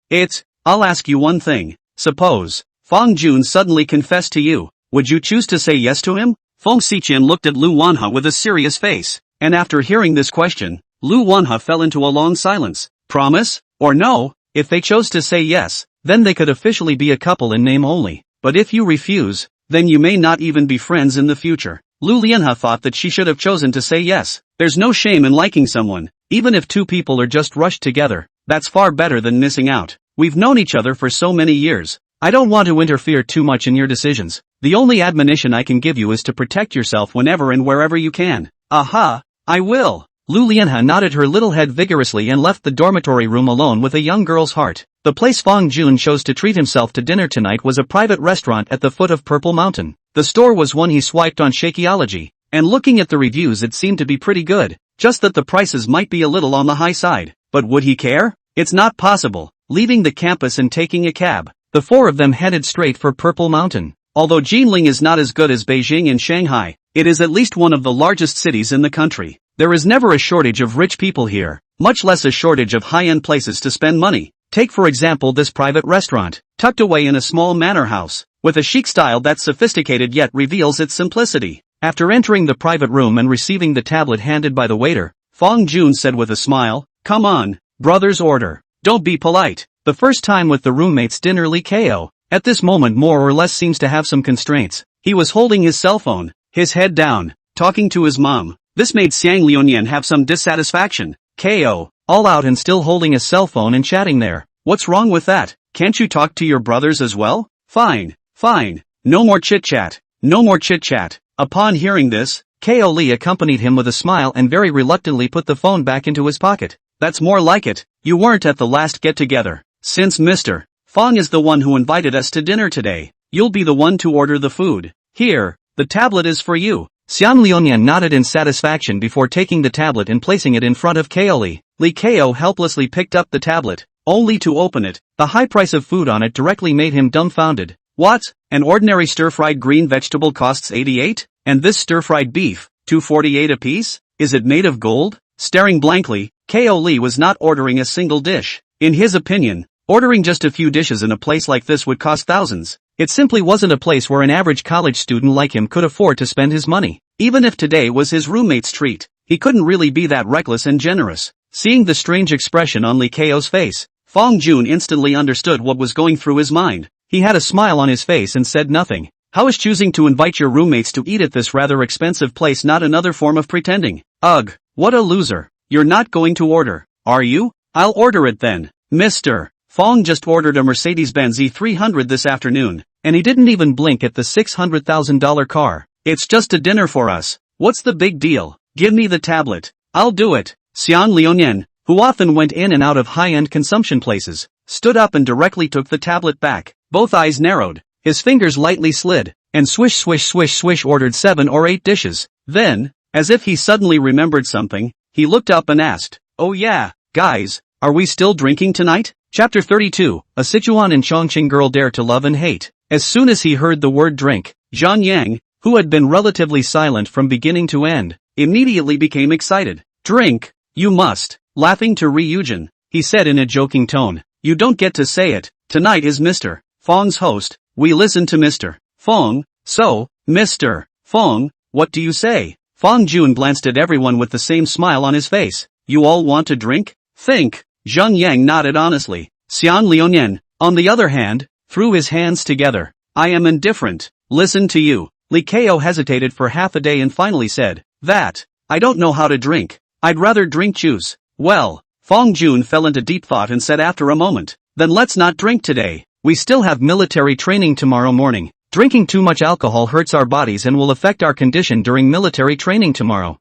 I'll ask you one thing. Suppose Fong Jun suddenly confessed to you. Would you choose to say yes to him? Feng Xiqian looked at Lu Wanha with a serious face, and after hearing this question, Lu Wanha fell into a long silence. Promise? Or no? If they chose to say yes, then they could officially be a couple in name only. But if you refuse, then you may not even be friends in the future. Lu Lianha thought that she should have chosen to say yes. There's no shame in liking someone, even if two people are just rushed together. That's far better than missing out. We've known each other for so many years. I don't want to interfere too much in your decisions. The only admonition I can give you is to protect yourself whenever and wherever you can. Aha, I will. Lu Lianha nodded her little head vigorously and left the dormitory room alone with a young girl's heart. The place Fong Jun chose to treat himself to dinner tonight was a private restaurant at the foot of Purple Mountain. The store was one he swiped on Shakeology, and looking at the reviews it seemed to be pretty good, just that the prices might be a little on the high side. But would he care? It's not possible. Leaving the campus and taking a cab, the four of them headed straight for Purple Mountain. Although Jinling is not as good as Beijing and Shanghai, it is at least one of the largest cities in the country. There is never a shortage of rich people here, much less a shortage of high-end places to spend money. Take for example this private restaurant, tucked away in a small manor house, with a chic style that's sophisticated yet reveals its simplicity. After entering the private room and receiving the tablet handed by the waiter, Fong Jun said with a smile, Come on, brothers, order. Don't be polite. The first time with the roommates dinner Lee Ko, at this moment more or less seems to have some constraints. He was holding his cell phone, his head down, talking to his mom. This made Xiang Liuyan have some dissatisfaction. Ko, all out and still holding his cell phone and chatting there. What's wrong with that? Can't you talk to your brothers as well? Fine, fine. No more chit-chat. No more chit-chat. Upon hearing this, Ko Lee accompanied him with a smile and very reluctantly put the phone back into his pocket. That's more like it. You weren't at the last get-together. Since Mr. Fong is the one who invited us to dinner today, you'll be the one to order the food. Here, the tablet is for you. Xiang Liuyan nodded in satisfaction before taking the tablet and placing it in front of Ko Lee. Lee Ko helplessly picked up the tablet, only to open it. The high price of food on it directly made him dumbfounded. What? An ordinary stir-fried green vegetable costs 88? And this stir-fried beef, 248 apiece? Is it made of gold? Staring blankly, Ko Lee was not ordering a single dish. In his opinion, ordering just a few dishes in a place like this would cost thousands. It simply wasn't a place where an average college student like him could afford to spend his money. Even if today was his roommate's treat, he couldn't really be that reckless and generous. Seeing the strange expression on Lee Ko's face, Fong Jun instantly understood what was going through his mind. He had a smile on his face and said nothing. How is choosing to invite your roommates to eat at this rather expensive place not another form of pretending? Ugh, what a loser. You're not going to order, are you? I'll order it then. Mr. Fong just ordered a Mercedes-Benz E300 this afternoon, and he didn't even blink at the $600,000 car. It's just a dinner for us. What's the big deal? Give me the tablet. I'll do it. Xiang Liuyan, who often went in and out of high-end consumption places, stood up and directly took the tablet back. Both eyes narrowed, his fingers lightly slid, and swish swish swish swish ordered 7 or 8 dishes. Then, as if he suddenly remembered something, he looked up and asked, "Oh yeah, guys, are we still drinking tonight?" Chapter 32, a Sichuan and Chongqing girl dare to love and hate. As soon as he heard the word drink, Zhang Yang, who had been relatively silent from beginning to end, immediately became excited. "Drink, you must." Laughing to Ryujin, he said in a joking tone, "You don't get to say it, tonight is Mr. Fong's host, we listen to Mr. Fong, so, Mr. Fong, what do you say?" Fong Jun glanced at everyone with the same smile on his face. "You all want to drink? Think." Zhang Yang nodded honestly. Xiang Liuyan, on the other hand, threw his hands together. "I am indifferent. Listen to you." Lee Ko hesitated for half a day and finally said, "That, I don't know how to drink. I'd rather drink juice." "Well," Fong Jun fell into deep thought and said after a moment, "then let's not drink today. We still have military training tomorrow morning. Drinking too much alcohol hurts our bodies and will affect our condition during military training tomorrow."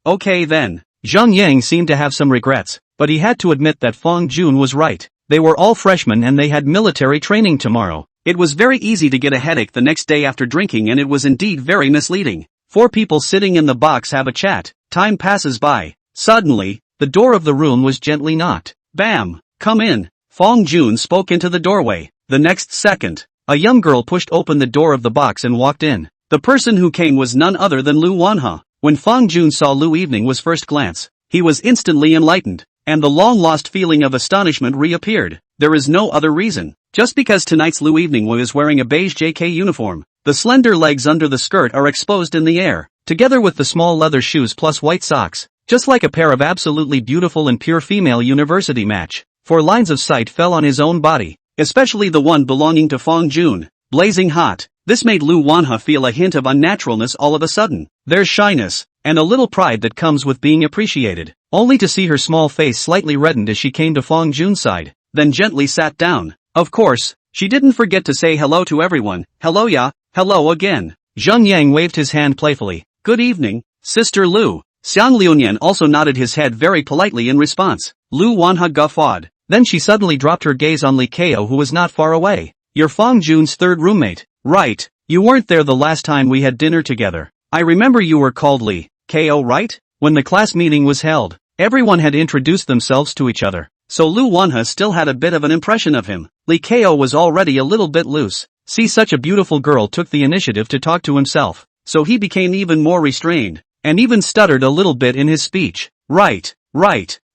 Okay then. Zhang Yang seemed to have some regrets, but he had to admit that Fong Jun was right. They were all freshmen and they had military training tomorrow. It was very easy to get a headache the next day after drinking, and it was indeed very misleading. 4 people sitting in the box have a chat. Time passes by. Suddenly, the door of the room was gently knocked. Bam! "Come in." Fong Jun spoke into the doorway. The next second, a young girl pushed open the door of the box and walked in. The person who came was none other than Lu Wanhe. When Fong Jun saw Lu Evening was first glance, he was instantly enlightened, and the long-lost feeling of astonishment reappeared. There is no other reason. Just because tonight's Lu Evening was wearing a beige JK uniform, the slender legs under the skirt are exposed in the air, together with the small leather shoes plus white socks, just like a pair of absolutely beautiful and pure female university match. 4 lines of sight fell on his own body, especially the one belonging to Fong Jun, blazing hot. This made Lu Wanhe feel a hint of unnaturalness all of a sudden. There's shyness, and a little pride that comes with being appreciated, only to see her small face slightly reddened as she came to Fong Jun's side, then gently sat down. Of course, she didn't forget to say hello to everyone. "Hello ya, hello again." Zhang Yang waved his hand playfully. "Good evening, Sister Lu." Xiang Liuyan also nodded his head very politely in response. Lu Wanhe guffawed. Then she suddenly dropped her gaze on Lee Ko, who was not far away. "You're Fong Jun's third roommate, right? You weren't there the last time we had dinner together. I remember you were called Lee Ko, right?" When the class meeting was held, everyone had introduced themselves to each other, so Lu Wanhe still had a bit of an impression of him. Lee Ko was already a little bit loose. See, such a beautiful girl took the initiative to talk to himself, so he became even more restrained, and even stuttered a little bit in his speech. Right,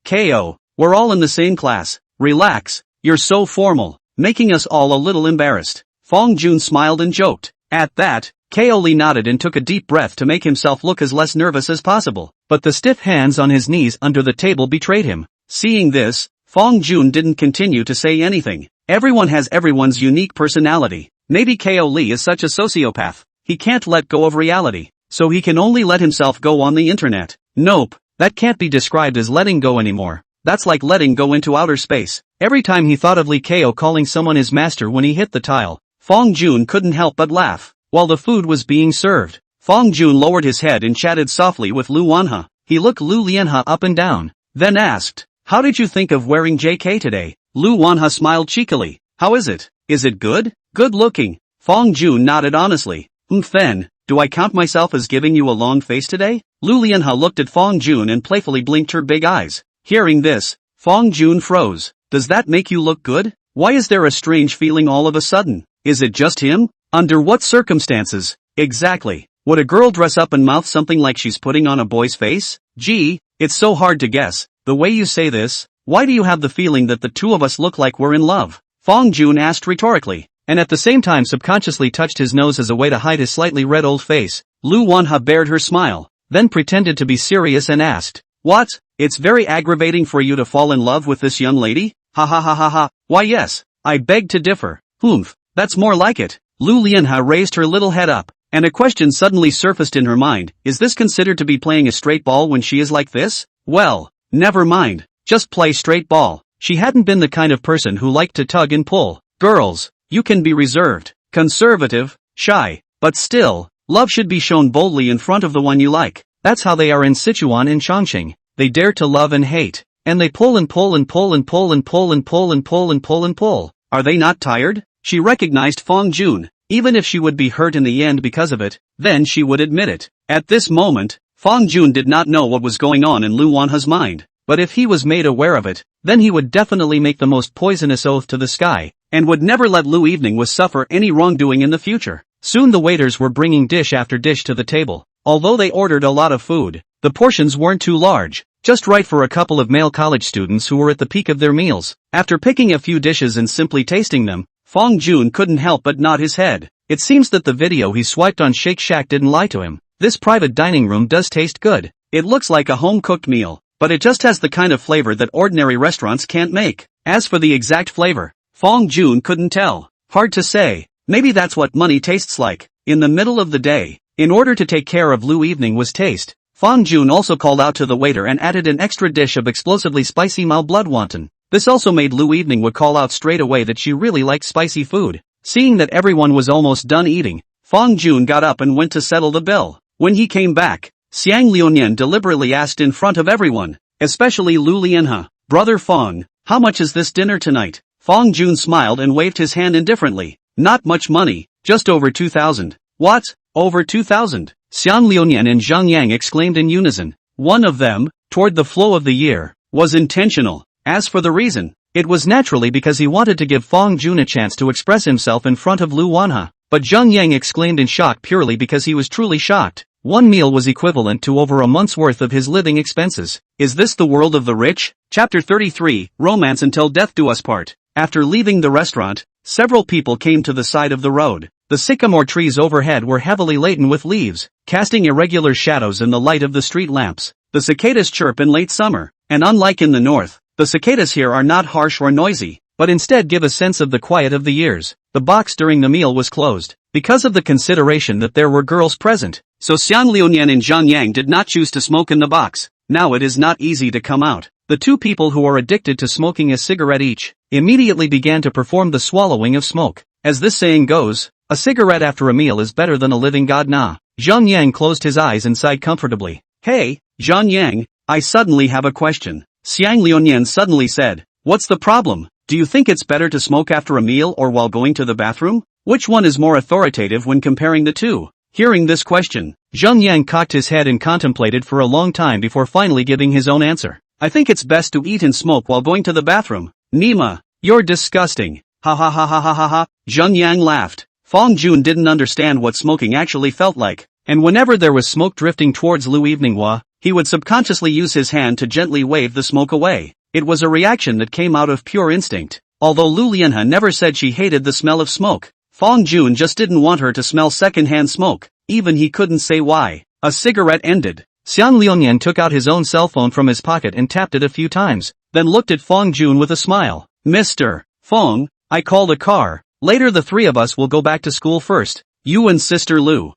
Ko, we're all in the same class. Relax, you're so formal, making us all a little embarrassed. Fong Jun smiled and joked. At that, Ko Lee nodded and took a deep breath to make himself look as less nervous as possible, but the stiff hands on his knees under the table betrayed him. Seeing this, Fong Jun didn't continue to say anything. Everyone has everyone's unique personality. Maybe Ko Lee is such a sociopath. He can't let go of reality, so he can only let himself go on the internet. Nope, that can't be described as letting go anymore. That's like letting go into outer space. Every time he thought of Lee Ko calling someone his master when he hit the tile, Fong Jun couldn't help but laugh. While the food was being served, Fong Jun lowered his head and chatted softly with Lu Wanhe. He looked Lu Lianhe up and down, then asked, "How did you think of wearing JK today?" Lu Wanhe smiled cheekily. "How is it? Is it good?" "Good looking." Fong Jun nodded honestly. Then, do I count myself as giving you a long face today?" Lu Lianhe looked at Fong Jun and playfully blinked her big eyes. Hearing this, Fong Jun froze. "Does that make you look good? Why is there a strange feeling all of a sudden? Is it just him? Under what circumstances?" "Exactly. Would a girl dress up and mouth something like she's putting on a boy's face?" "Gee, it's so hard to guess. The way you say this, why do you have the feeling that the two of us look like we're in love?" Fong Jun asked rhetorically, and at the same time subconsciously touched his nose as a way to hide his slightly red old face. Lu Wanhe bared her smile, then pretended to be serious and asked, "What? It's very aggravating for you to fall in love with this young lady? Ha ha ha ha ha. Why yes, I beg to differ." "Humph, that's more like it." Lu Lianhe raised her little head up, and a question suddenly surfaced in her mind. Is this considered to be playing a straight ball when she is like this? Well, never mind, just play straight ball. She hadn't been the kind of person who liked to tug and pull. Girls, you can be reserved, conservative, shy, but still, love should be shown boldly in front of the one you like. That's how they are in Sichuan and Chongqing. They dare to love and hate, and they pull and pull and pull and pull and pull and pull and pull and pull and pull. Are they not tired? She recognized Fong Jun. Even if she would be hurt in the end because of it, then she would admit it. At this moment, Fong Jun did not know what was going on in Lu Wanhe's mind, but if he was made aware of it, then he would definitely make the most poisonous oath to the sky, and would never let Lu Evening suffer any wrongdoing in the future. Soon the waiters were bringing dish after dish to the table. Although they ordered a lot of food, the portions weren't too large, just right for a couple of male college students who were at the peak of their meals. After picking a few dishes and simply tasting them, Fong Jun couldn't help but nod his head. It seems that the video he swiped on Shake Shack didn't lie to him. This private dining room does taste good. It looks like a home-cooked meal, but it just has the kind of flavor that ordinary restaurants can't make. As for the exact flavor, Fong Jun couldn't tell. Hard to say. Maybe that's what money tastes like. In the middle of the day, in order to take care of Lu Evening was taste, Fong Jun also called out to the waiter and added an extra dish of explosively spicy Mao blood wonton. This also made Lu Evening call out straight away that she really liked spicy food. Seeing that everyone was almost done eating, Fong Jun got up and went to settle the bill. When he came back, Xiang Liunian deliberately asked in front of everyone, especially Lu Lianhe, "Brother Fong, how much is this dinner tonight?" Fong Jun smiled and waved his hand indifferently. "Not much money, just over 2,000. "What? Over 2,000? Xiang Liunian and Zhang Yang exclaimed in unison. One of them, toward the flow of the year, was intentional. As for the reason, it was naturally because he wanted to give Fong Jun a chance to express himself in front of Lu Wanhe. But Zhang Yang exclaimed in shock purely because he was truly shocked. One meal was equivalent to over a month's worth of his living expenses. Is this the world of the rich? Chapter 33, Romance Until Death Do Us Part. After leaving the restaurant, several people came to the side of the road. The sycamore trees overhead were heavily laden with leaves, casting irregular shadows in the light of the street lamps. The cicadas chirp in late summer, and unlike in the north, the cicadas here are not harsh or noisy, but instead give a sense of the quiet of the years. The box during the meal was closed, because of the consideration that there were girls present, so Xiang Liunian and Zhang Yang did not choose to smoke in the box. Now it is not easy to come out. The two people who are addicted to smoking a cigarette each, immediately began to perform the swallowing of smoke. As this saying goes, a cigarette after a meal is better than a living god nah. Zhang Yang closed his eyes and sighed comfortably. Hey, Zhang Yang, I suddenly have a question. Xiang Liunian suddenly said, what's the problem? Do you think it's better to smoke after a meal or while going to the bathroom? Which one is more authoritative when comparing the two? Hearing this question, Zhang Yang cocked his head and contemplated for a long time before finally giving his own answer. I think it's best to eat and smoke while going to the bathroom. Nima, you're disgusting. Ha ha ha ha ha ha ha. Zhang Yang laughed. Fong Jun didn't understand what smoking actually felt like, and whenever there was smoke drifting towards Lu Eveninghua, he would subconsciously use his hand to gently wave the smoke away. It was a reaction that came out of pure instinct. Although Lu Lianhe never said she hated the smell of smoke, Fong Jun just didn't want her to smell secondhand smoke. Even he couldn't say why. A cigarette ended. Xiang Liunian took out his own cell phone from his pocket and tapped it a few times. then looked at Fong Jun with a smile. Mr. Fong, I called a car. Later the three of us will go back to school first. You and Sister Lu.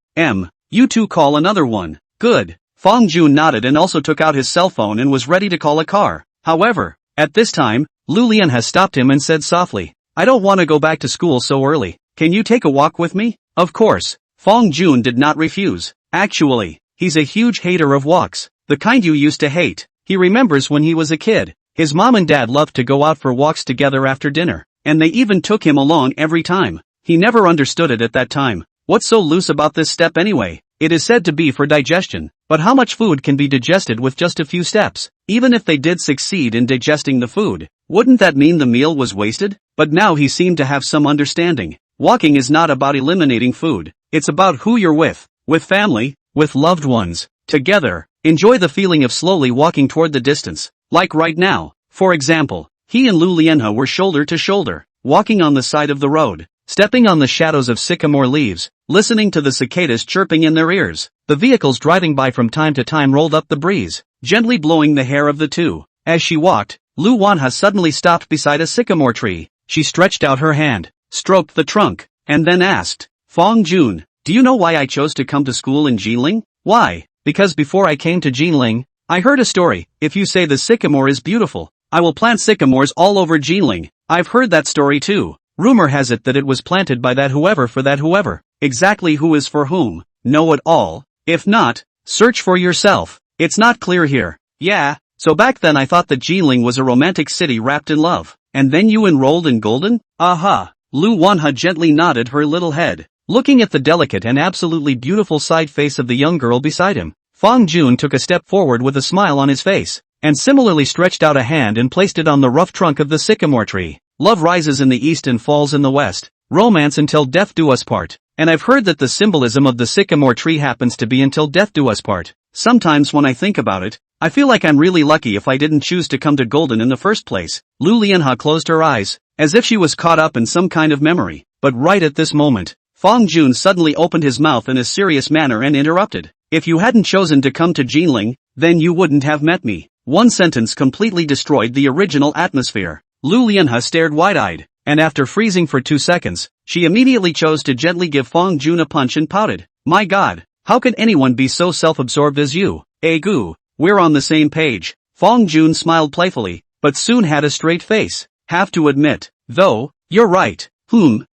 You two call another one. Good. Fong Jun nodded and also took out his cell phone and was ready to call a car. However, at this time, Lu Lian has stopped him and said softly, I don't want to go back to school so early. Can you take a walk with me? Of course. Fong Jun did not refuse. Actually, he's a huge hater of walks. The kind you used to hate. He remembers when he was a kid. His mom and dad loved to go out for walks together after dinner, and they even took him along every time. He never understood it at that time. What's so loose about this step anyway? It is said to be for digestion, but how much food can be digested with just a few steps? Even if they did succeed in digesting the food, wouldn't that mean the meal was wasted? But now he seemed to have some understanding. Walking is not about eliminating food. It's about who you're with family, with loved ones, together. Enjoy the feeling of slowly walking toward the distance. Like right now. For example, he and Lu Lianhe were shoulder to shoulder, walking on the side of the road, stepping on the shadows of sycamore leaves, listening to the cicadas chirping in their ears. The vehicles driving by from time to time rolled up the breeze, gently blowing the hair of the two. As she walked, Lu Wanha suddenly stopped beside a sycamore tree. She stretched out her hand, stroked the trunk, and then asked, Fong Jun, do you know why I chose to come to school in Jinling? Why? Because before I came to Jinling, I heard a story. If you say the sycamore is beautiful, I will plant sycamores all over Jinling. I've heard that story too. Rumor has it that it was planted by that whoever for that whoever. Exactly who is for whom? Know it all? If not, search for yourself. It's not clear here. Yeah, so back then I thought that Jinling was a romantic city wrapped in love. And then you enrolled in Golden? Aha. Lu Wanha gently nodded her little head, looking at the delicate and absolutely beautiful side face of the young girl beside him. Fong Jun took a step forward with a smile on his face, and similarly stretched out a hand and placed it on the rough trunk of the sycamore tree. Love rises in the east and falls in the west. Romance until death do us part. And I've heard that the symbolism of the sycamore tree happens to be until death do us part. Sometimes when I think about it, I feel like I'm really lucky if I didn't choose to come to Golden in the first place. Lu Lianhe closed her eyes, as if she was caught up in some kind of memory. But right at this moment, Fong Jun suddenly opened his mouth in a serious manner and interrupted. If you hadn't chosen to come to Jinling, then you wouldn't have met me. One sentence completely destroyed the original atmosphere. Lu Lianhe stared wide-eyed, and after freezing for 2 seconds, she immediately chose to gently give Fong Jun a punch and pouted. My God, how could anyone be so self-absorbed as you? Gu, we're on the same page. Fong Jun smiled playfully, but soon had a straight face. Have to admit, though, you're right.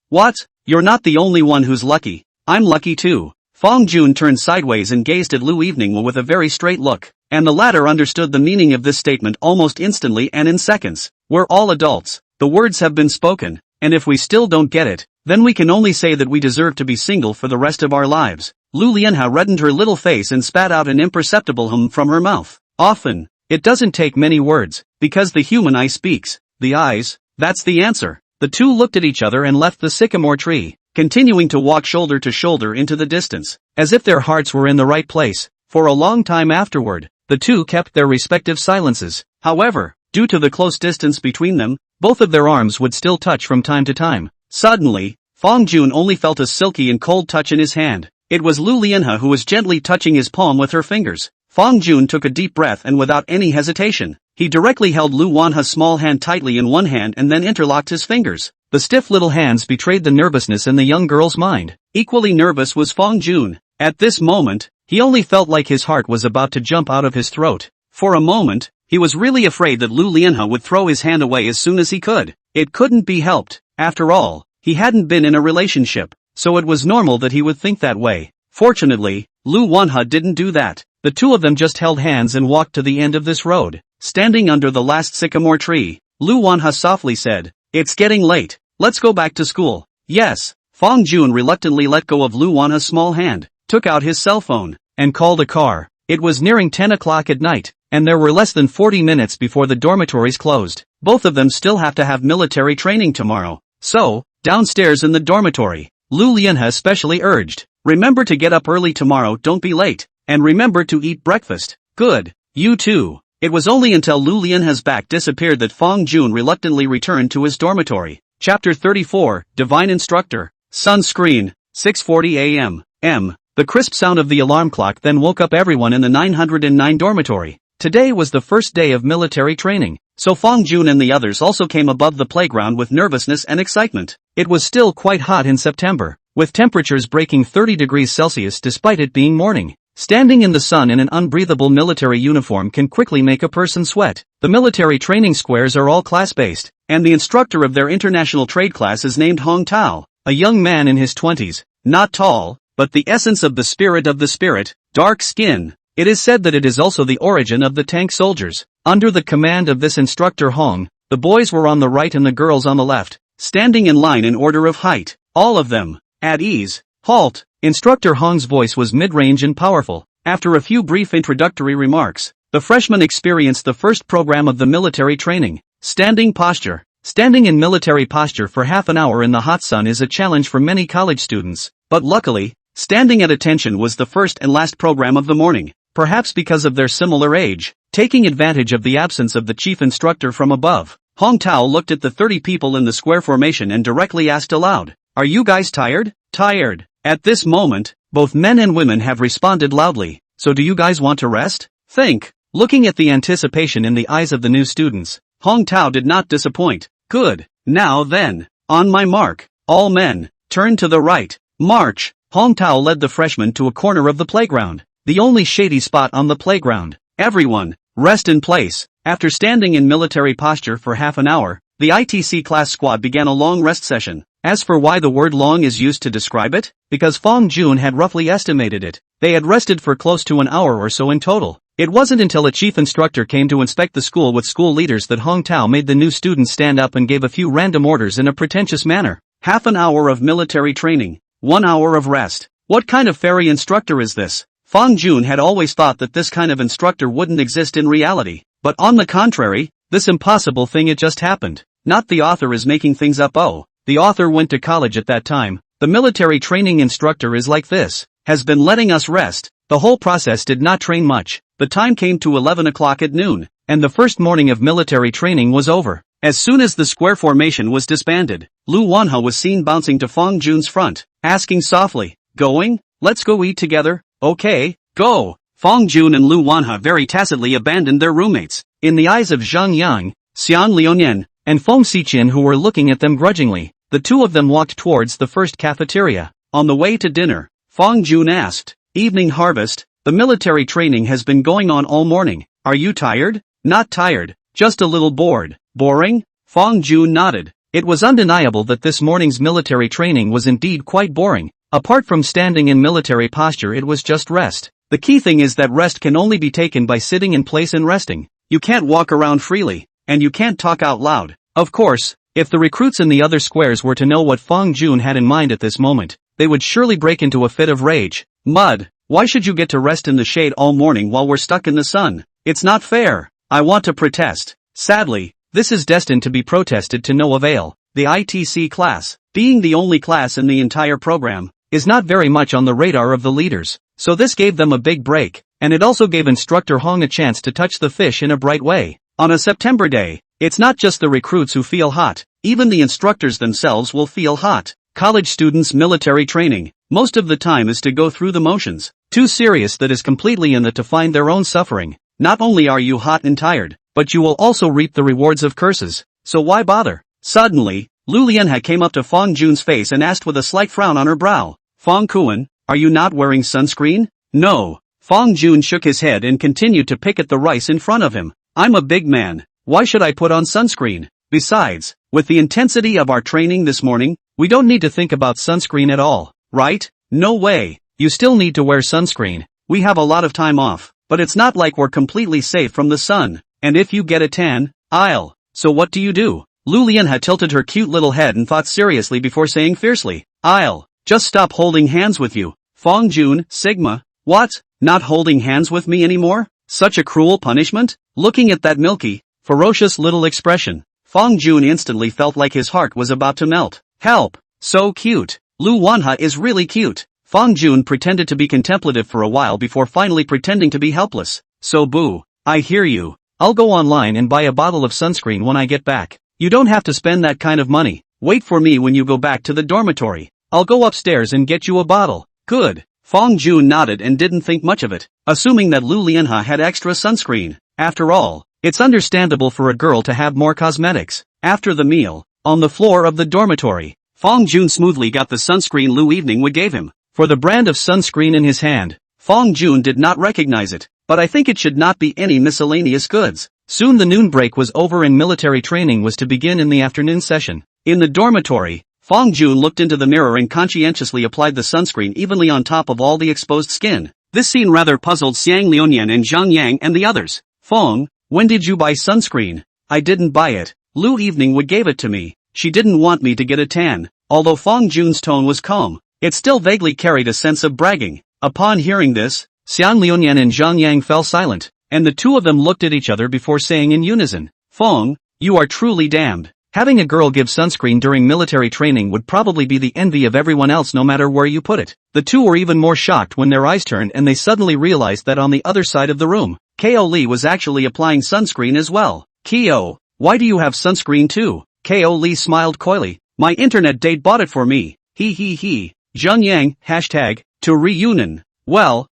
What? You're not the only one who's lucky. I'm lucky too. Fong Jun turned sideways and gazed at Lu Evening with a very straight look, and the latter understood the meaning of this statement almost instantly and in seconds. We're all adults. The words have been spoken, and if we still don't get it, then we can only say that we deserve to be single for the rest of our lives. Lu Lianhe reddened her little face and spat out an imperceptible hum from her mouth. Often, it doesn't take many words, because the human eye speaks. The eyes, that's the answer. The two looked at each other and left the sycamore tree, continuing to walk shoulder to shoulder into the distance, as if their hearts were in the right place. For a long time afterward, the two kept their respective silences. However, due to the close distance between them, both of their arms would still touch from time to time. Suddenly, Fong Jun only felt a silky and cold touch in his hand. It was Lu Lianhe who was gently touching his palm with her fingers. Fong Jun took a deep breath and without any hesitation, he directly held Lu Wanha's small hand tightly in one hand and then interlocked his fingers. The stiff little hands betrayed the nervousness in the young girl's mind. Equally nervous was Fong Jun. At this moment, he only felt like his heart was about to jump out of his throat. For a moment, he was really afraid that Lu Lianhe would throw his hand away as soon as he could. It couldn't be helped. After all, he hadn't been in a relationship, so it was normal that he would think that way. Fortunately, Lu Wanha didn't do that. The two of them just held hands and walked to the end of this road. Standing under the last sycamore tree, Lu Wanha softly said, It's getting late. Let's go back to school. Yes. Fong Jun reluctantly let go of Lu Wanha's small hand, took out his cell phone, and called a car. It was nearing 10 o'clock at night, and there were less than 40 minutes before the dormitories closed. Both of them still have to have military training tomorrow. So, downstairs in the dormitory, Lu Lianhe especially urged, remember to get up early tomorrow, don't be late, and remember to eat breakfast. Good. You too. It was only until Lu Lianhe's back disappeared that Fong Jun reluctantly returned to his dormitory. Chapter 34, Divine Instructor. Sunscreen, 6:40 a.m. The crisp sound of the alarm clock then woke up everyone in the 909 dormitory. Today was the first day of military training, so Fong Jun and the others also came above the playground with nervousness and excitement. It was still quite hot in September, with temperatures breaking 30 degrees Celsius despite it being morning. Standing in the sun in an unbreathable military uniform can quickly make a person sweat. The military training squares are all class-based, and the instructor of their international trade class is named Hong Tao, a young man in his 20s, not tall, but the essence of the spirit, dark skin. It is said that it is also the origin of the tank soldiers. Under the command of this instructor Hong, the boys were on the right and the girls on the left, standing in line in order of height, all of them, at ease. Halt! Instructor Hong's voice was mid-range and powerful. After a few brief introductory remarks, the freshmen experienced the first program of the military training, standing posture. Standing in military posture for half an hour in the hot sun is a challenge for many college students, but luckily, standing at attention was the first and last program of the morning, perhaps because of their similar age. Taking advantage of the absence of the chief instructor from above, Hong Tao looked at the 30 people in the square formation and directly asked aloud, "Are you guys tired?" Tired. At this moment, both men and women have responded loudly. So do you guys want to rest? Think. Looking at the anticipation in the eyes of the new students, Hong Tao did not disappoint. Good. Now then, on my mark, all men, turn to the right, march. Hong Tao led the freshmen to a corner of the playground, the only shady spot on the playground. Everyone, rest in place. After standing in military posture for half an hour, the ITC class squad began a long rest session. As for why the word long is used to describe it, because Fong Jun had roughly estimated it, they had rested for close to an hour or so in total. It wasn't until a chief instructor came to inspect the school with school leaders that Hong Tao made the new students stand up and gave a few random orders in a pretentious manner. Half an hour of military training, 1 hour of rest. What kind of fairy instructor is this? Fong Jun had always thought that this kind of instructor wouldn't exist in reality, but on the contrary, this impossible thing it just happened. Not the author is making things up. Oh. The author went to college at that time. The military training instructor is like this, has been letting us rest. The whole process did not train much. The time came to 11 o'clock at noon, and the first morning of military training was over. As soon as the square formation was disbanded, Lu Wanha was seen bouncing to Fong Jun's front, asking softly, "Going? Let's go eat together." "Okay, go." Fong Jun and Lu Wanha very tacitly abandoned their roommates. In the eyes of Zhang Yang, Xian Liuyan, and Feng Xiqin who were looking at them grudgingly, the two of them walked towards the first cafeteria. On the way to dinner, Fong Jun asked, "Evening Harvest, the military training has been going on all morning. Are you tired?" "Not tired, just a little bored." "Boring?" Fong Jun nodded. It was undeniable that this morning's military training was indeed quite boring. Apart from standing in military posture, it was just rest. The key thing is that rest can only be taken by sitting in place and resting. You can't walk around freely, and you can't talk out loud. Of course, if the recruits in the other squares were to know what Fong Jun had in mind at this moment, they would surely break into a fit of rage. "Mud, why should you get to rest in the shade all morning while we're stuck in the sun? It's not fair." I want to protest. Sadly, this is destined to be protested to no avail. The ITC class, being the only class in the entire program, is not very much on the radar of the leaders. So this gave them a big break, and it also gave instructor Hong a chance to touch the fish in a bright way. On a September day, it's not just the recruits who feel hot, even the instructors themselves will feel hot. College students' military training, most of the time is to go through the motions. Too serious that is completely in it to find their own suffering. Not only are you hot and tired, but you will also reap the rewards of curses. So why bother? Suddenly, Lu Lianhe came up to Fong Jun's face and asked with a slight frown on her brow, "Fong Kuan, are you not wearing sunscreen?" "No." Fong Jun shook his head and continued to pick at the rice in front of him. "I'm a big man. Why should I put on sunscreen? Besides, with the intensity of our training this morning, we don't need to think about sunscreen at all, right?" "No way. You still need to wear sunscreen. We have a lot of time off, but it's not like we're completely safe from the sun. And if you get a tan, I'll." "So what do you do?" Lu Lianhe tilted her cute little head and thought seriously before saying fiercely, "I'll just stop holding hands with you." Fong Jun, Sigma, "What? Not holding hands with me anymore? Such a cruel punishment?" Looking at that milky, ferocious little expression, Fong Jun instantly felt like his heart was about to melt. Help! So cute. Lu Wanha is really cute. Fong Jun pretended to be contemplative for a while before finally pretending to be helpless. "So boo, I hear you. I'll go online and buy a bottle of sunscreen when I get back. You don't have to spend that kind of money. Wait for me when you go back to the dormitory. I'll go upstairs and get you a bottle." "Good." Fong Jun nodded and didn't think much of it, assuming that Lu Lianhe had extra sunscreen. After all, it's understandable for a girl to have more cosmetics. After the meal, on the floor of the dormitory, Fong Jun smoothly got the sunscreen Lu Evening gave him. For the brand of sunscreen in his hand, Fong Jun did not recognize it, but I think it should not be any miscellaneous goods. Soon the noon break was over and military training was to begin in the afternoon session. In the dormitory, Fong Jun looked into the mirror and conscientiously applied the sunscreen evenly on top of all the exposed skin. This scene rather puzzled Xiang Liuyan and Zhang Yang and the others. Fong, when did you buy sunscreen? I didn't buy it. Lu Evening gave it to me. She didn't want me to get a tan. Although Fong Jun's tone was calm, it still vaguely carried a sense of bragging. Upon hearing this, Xiang Liuyan and Zhang Yang fell silent, and the two of them looked at each other before saying in unison, Fong, you are truly damned. Having a girl give sunscreen during military training would probably be the envy of everyone else no matter where you put it. The two were even more shocked when their eyes turned and they suddenly realized that on the other side of the room, Ko Lee was actually applying sunscreen as well. Kyo, why do you have sunscreen too? Ko Lee smiled coyly. My internet date bought it for me. He. Zhang Yang, hashtag, to reunion. Well,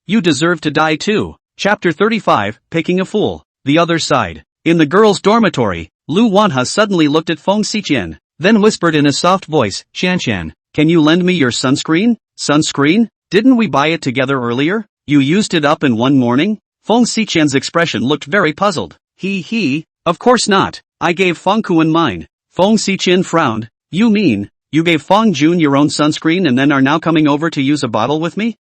you deserve to die too. Chapter 35, Picking a Fool. The Other Side. In the girls' dormitory, Lu Wanha suddenly looked at Feng Xiqian, then whispered in a soft voice, Shanshan, can you lend me your sunscreen? Sunscreen? Didn't we buy it together earlier? You used it up in one morning? Feng Xiqian's expression looked very puzzled. Of course not. I gave Feng Kuan mine. Feng Xiqian frowned. You mean, you gave Fong Jun your own sunscreen and then are now coming over to use a bottle with me?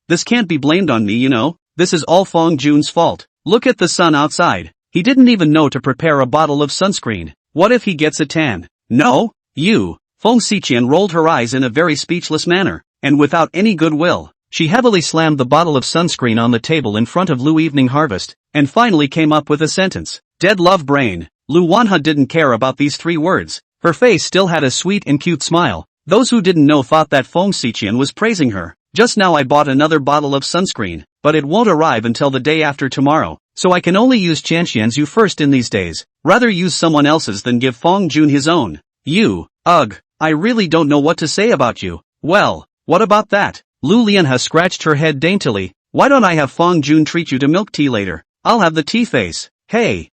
This can't be blamed on me, you know. This is all Fong Jun's fault. Look at the sun outside. He didn't even know to prepare a bottle of sunscreen. What if he gets a tan? No, you. Feng Xiqian rolled her eyes in a very speechless manner, and without any goodwill, she heavily slammed the bottle of sunscreen on the table in front of Lu Evening Harvest, and finally came up with a sentence. Dead love brain. Lu Wanha didn't care about these 3 words. Her face still had a sweet and cute smile. Those who didn't know thought that Feng Xiqian was praising her. Just now I bought another bottle of sunscreen, but it won't arrive until the day after tomorrow, so I can only use Chanshan's you first in these days. Rather use someone else's than give Fong Jun his own. I really don't know what to say about you. Well, what about that? Lu Lianhe scratched her head daintily. Why don't I have Fong Jun treat you to milk tea later? I'll have the tea face. Hey,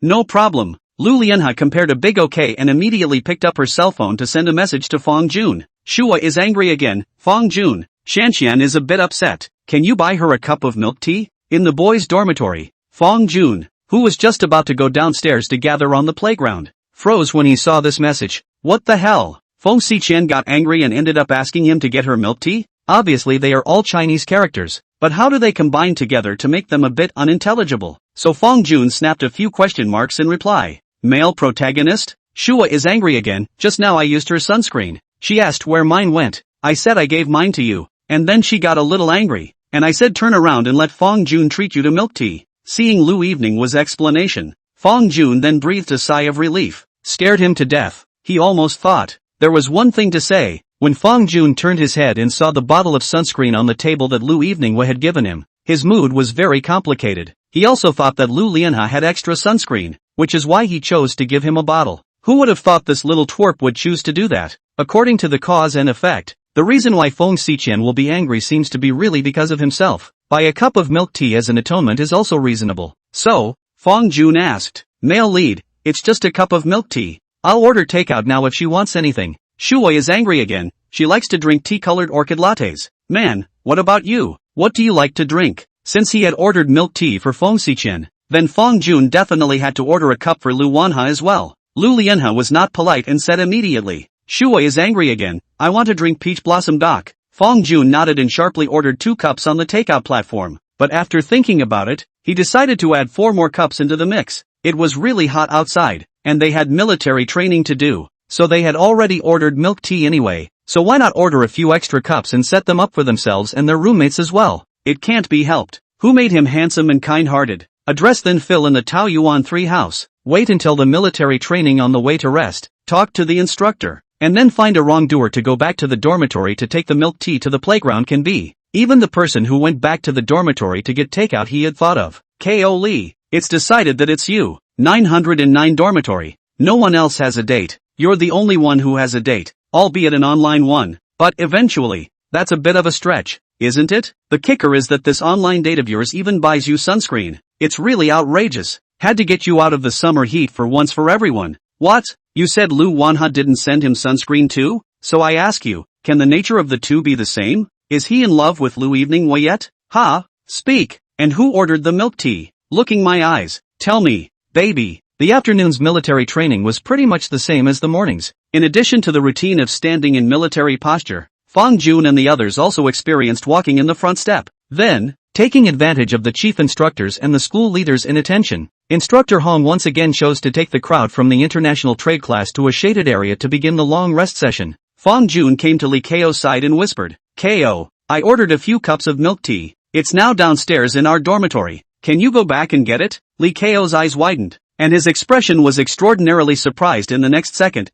no problem. Lu Lianhe compared a big okay and immediately picked up her cell phone to send a message to Fong Jun. Shua is angry again. Fong Jun, Shanshan is a bit upset. Can you buy her a cup of milk tea? In the boys' dormitory, Fong Jun, who was just about to go downstairs to gather on the playground, froze when he saw this message. What the hell? Feng Xiqian got angry and ended up asking him to get her milk tea? Obviously they are all Chinese characters, but how do they combine together to make them a bit unintelligible? So Fong Jun snapped a few question marks in reply. Male protagonist? Shua is angry again. Just now I used her sunscreen. She asked where mine went. I said I gave mine to you, and then she got a little angry, and I said turn around and let Fong Jun treat you to milk tea. Seeing Lu Evening was explanation, Fong Jun then breathed a sigh of relief. Scared him to death. He almost thought there was one thing to say. When Fong Jun turned his head and saw the bottle of sunscreen on the table that Lu Evening had given him, his mood was very complicated. He also thought that Lu Lianhe had extra sunscreen, which is why he chose to give him a bottle. Who would have thought this little twerp would choose to do that? According to the cause and effect, the reason why Feng Xiqian will be angry seems to be really because of himself. Buy a cup of milk tea as an atonement is also reasonable. So, Fong Jun asked, male lead, it's just a cup of milk tea. I'll order takeout now if she wants anything. Shua is angry again. She likes to drink tea-colored orchid lattes. Man, what about you? What do you like to drink? Since he had ordered milk tea for Feng Xiqian, then Fong Jun definitely had to order a cup for Lu Wanha as well. Lu Lianhe was not polite and said immediately, Shua is angry again. I want to drink peach blossom doc. Fong Jun nodded and sharply ordered 2 cups on the takeout platform, but after thinking about it, he decided to add 4 more cups into the mix. It was really hot outside, and they had military training to do, so they had already ordered milk tea anyway, so why not order a few extra cups and set them up for themselves and their roommates as well? It can't be helped. Who made him handsome and kind-hearted? Address then Phil in the Tao Yuan 3 house. Wait until the military training on the way to rest, talk to the instructor, and then find a wrongdoer to go back to the dormitory to take the milk tea to the playground can be. Even the person who went back to the dormitory to get takeout he had thought of. Ko Lee, it's decided that it's you. 909 dormitory. No one else has a date. You're the only one who has a date, albeit an online one, but eventually, that's a bit of a stretch. isn't it? The kicker is that this online date of yours even buys you sunscreen. It's really outrageous. Had to get you out of the summer heat for once for everyone. What? You said Lu Wanha didn't send him sunscreen too? So I ask you, can the nature of the two be the same? Is he in love with Lu Eveninghua yet? Ha? Speak. And who ordered the milk tea? Looking my eyes. Tell me, baby. The afternoon's military training was pretty much the same as the morning's. In addition to the routine of standing in military posture, Fang Jun and the others also experienced walking in the front step. Then, taking advantage of the chief instructors and the school leaders' inattention, Instructor Hong once again chose to take the crowd from the international trade class to a shaded area to begin the long rest session. Fang Jun came to Li Ko's side and whispered, "Ko, I ordered a few cups of milk tea. It's now downstairs in our dormitory. Can you go back and get it?" Li Ko's eyes widened, and his expression was extraordinarily surprised in the next second.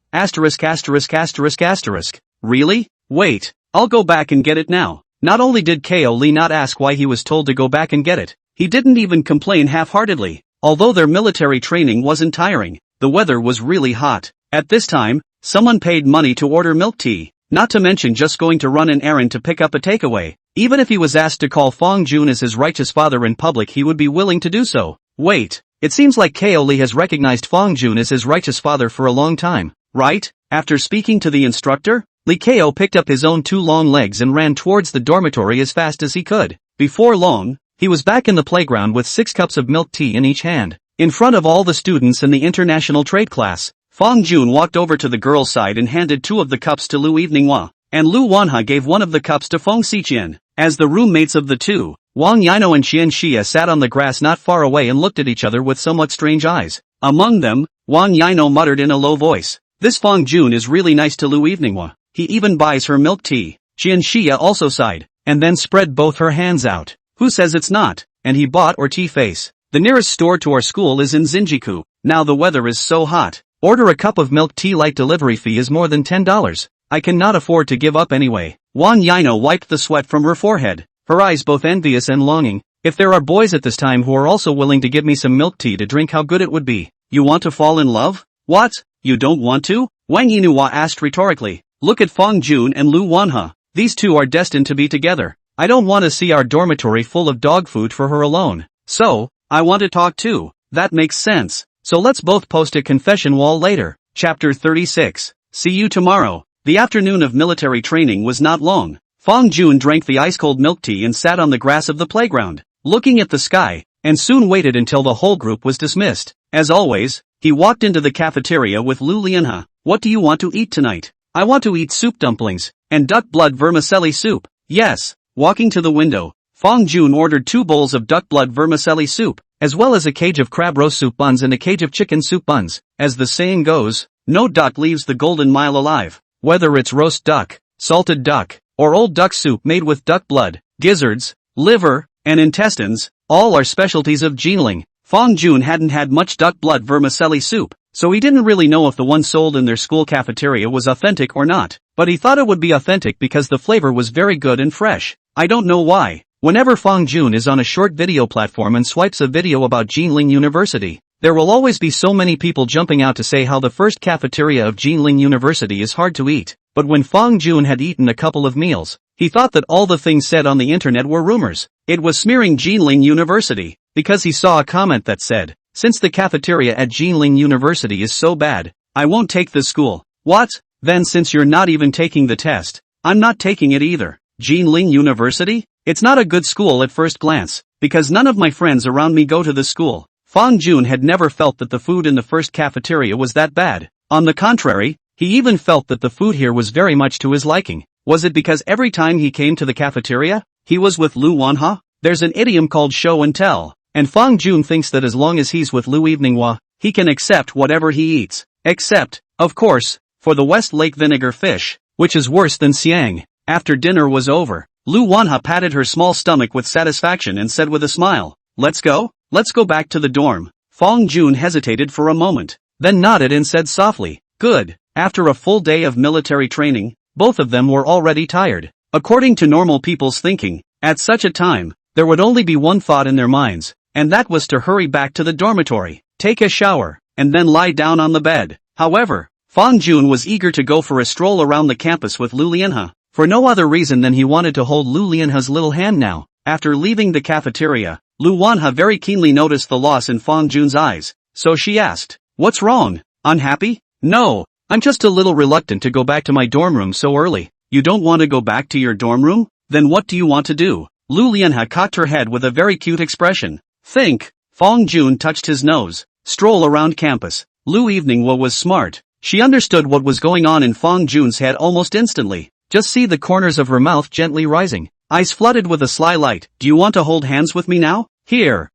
Really? Wait, I'll go back and get it now. Not only did Ko Li not ask why he was told to go back and get it, he didn't even complain half-heartedly. Although their military training wasn't tiring, the weather was really hot. At this time, someone paid money to order milk tea, not to mention just going to run an errand to pick up a takeaway. Even if he was asked to call Fang Jun as his righteous father in public, he would be willing to do so. Wait, it seems like Ko Li has recognized Fang Jun as his righteous father for a long time, right? After speaking to the instructor, Li Ko picked up his own two long legs and ran towards the dormitory as fast as he could. Before long, he was back in the playground with 6 cups of milk tea in each hand. In front of all the students in the international trade class, Fang Jun walked over to the girls' side and handed 2 of the cups to Lu Eveninghua, and Lu Wanha gave 1 of the cups to Feng Xiqian. As the roommates of the two, Wang Yino and Qian Xia sat on the grass not far away and looked at each other with somewhat strange eyes. Among them, Wang Yino muttered in a low voice, "This Fang Jun is really nice to Lu Eveninghua. He even buys her milk tea." Qian Xia also sighed, and then spread both her hands out. "Who says it's not?" And he bought or tea face. "The nearest store to our school is in Zinjiku. Now the weather is so hot. Order a cup of milk tea, light delivery fee is more than $10. I cannot afford to give up anyway." Wang Yino wiped the sweat from her forehead, her eyes both envious and longing. "If there are boys at this time who are also willing to give me some milk tea to drink, how good it would be." "You want to fall in love?" "What? You don't want to?" Wang Yinhua asked rhetorically. "Look at Fang Jun and Lu Wanha. These two are destined to be together. I don't want to see our dormitory full of dog food for her alone. So, I want to talk too." "That makes sense. So let's both post a confession wall later." Chapter 36. See you tomorrow. The afternoon of military training was not long. Fang Jun drank the ice-cold milk tea and sat on the grass of the playground, looking at the sky, and soon waited until the whole group was dismissed. As always, he walked into the cafeteria with Lu Lianhe. "What do you want to eat tonight?" "I want to eat soup dumplings, and duck blood vermicelli soup." "Yes." Walking to the window, Fang Jun ordered 2 bowls of duck blood vermicelli soup, as well as a cage of crab roast soup buns and a cage of chicken soup buns. As the saying goes, no duck leaves the golden mile alive. Whether it's roast duck, salted duck, or old duck soup made with duck blood, gizzards, liver, and intestines, all are specialties of Jinling. Fang Jun hadn't had much duck blood vermicelli soup, so he didn't really know if the one sold in their school cafeteria was authentic or not, but he thought it would be authentic because the flavor was very good and fresh. I don't know why. Whenever Fang Jun is on a short video platform and swipes a video about Jinling University, there will always be so many people jumping out to say how the first cafeteria of Jinling University is hard to eat. But when Fang Jun had eaten a couple of meals, he thought that all the things said on the internet were rumors. It was smearing Jinling University, because he saw a comment that said, "Since the cafeteria at Jinling University is so bad, I won't take this school." "What? Then since you're not even taking the test, I'm not taking it either." Jinling University? It's not a good school at first glance, because none of my friends around me go to this school. Fang Jun had never felt that the food in the first cafeteria was that bad. On the contrary, he even felt that the food here was very much to his liking. Was it because every time he came to the cafeteria, he was with Lu Wanha? There's an idiom called show and tell, and Fang Jun thinks that as long as he's with Lu Eveninghua, he can accept whatever he eats. Except, of course, for the West Lake vinegar fish, which is worse than siang. After dinner was over, Lu Wanha patted her small stomach with satisfaction and said with a smile, "Let's go? Let's go back to the dorm." Fang Jun hesitated for a moment, then nodded and said softly, "Good." After a full day of military training, both of them were already tired. According to normal people's thinking, at such a time, there would only be one thought in their minds, and that was to hurry back to the dormitory, take a shower, and then lie down on the bed. However, Fang Jun was eager to go for a stroll around the campus with Lu Lianhe. for no other reason than he wanted to hold Lu Lianhe's little hand now. After leaving the cafeteria, Lu Wanhe very keenly noticed the loss in Fang Jun's eyes, so she asked, "What's wrong? Unhappy?" "No, I'm just a little reluctant to go back to my dorm room so early." "You don't want to go back to your dorm room? Then what do you want to do?" Lu Lianhe cocked her head with a very cute expression. "Think." Fang Jun touched his nose. "Stroll around campus." Lu Eveningwa was smart. She understood what was going on in Fang Jun's head almost instantly. Just see the corners of her mouth gently rising. Eyes flooded with a sly light. "Do you want to hold hands with me now?" Here.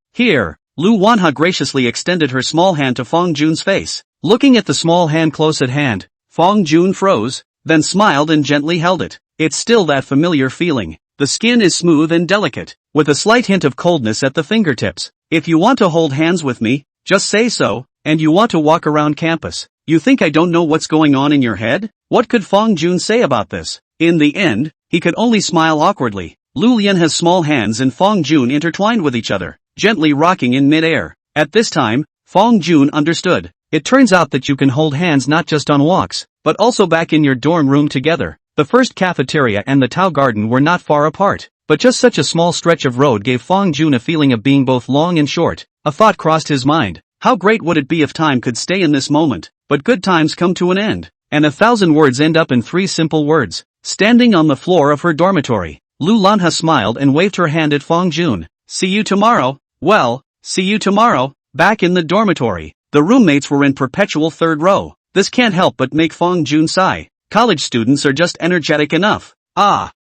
Lu Wanhe graciously extended her small hand to Fang Jun's face. Looking at the small hand close at hand, Fang Jun froze, then smiled and gently held it. It's still that familiar feeling. The skin is smooth and delicate, with a slight hint of coldness at the fingertips. "If you want to hold hands with me, just say so, and you want to walk around campus. You think I don't know what's going on in your head?" What could Fang Jun say about this? In the end, he could only smile awkwardly. Lu Lianhe's small hands and Fang Jun intertwined with each other, gently rocking in mid-air. At this time, Fang Jun understood. It turns out that you can hold hands not just on walks, but also back in your dorm room together. The first cafeteria and the Tao garden were not far apart, but just such a small stretch of road gave Fang Jun a feeling of being both long and short. A thought crossed his mind. How great would it be if time could stay in this moment? But good times come to an end, and 1,000 words end up in 3 simple words. Standing on the floor of her dormitory, Lu Lanhe smiled and waved her hand at Fang Jun. "See you tomorrow." "Well, see you tomorrow." Back in the dormitory, the roommates were in perpetual third row. This can't help but make Fang Jun sigh. College students are just energetic enough.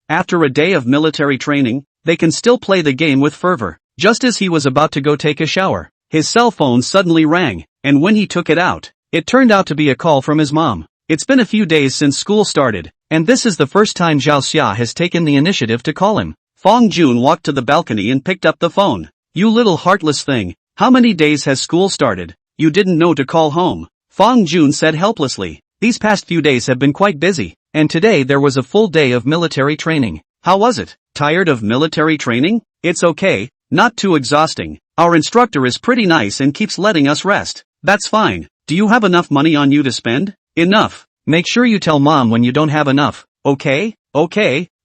After a day of military training, they can still play the game with fervor. Just as he was about to go take a shower, his cell phone suddenly rang, and when he took it out, it turned out to be a call from his mom. It's been a few days since school started, and this is the first time Zhao Xia has taken the initiative to call him. Fang Jun walked to the balcony and picked up the phone. "You little heartless thing, how many days has school started? You didn't know to call home." Fang Jun said helplessly. "These past few days have been quite busy, and today there was a full day of military training." "How was it? Tired of military training?" "It's okay, not too exhausting. Our instructor is pretty nice and keeps letting us rest." "That's fine. Do you have enough money on you to spend?" "Enough. Make sure you tell mom when you don't have enough." Okay,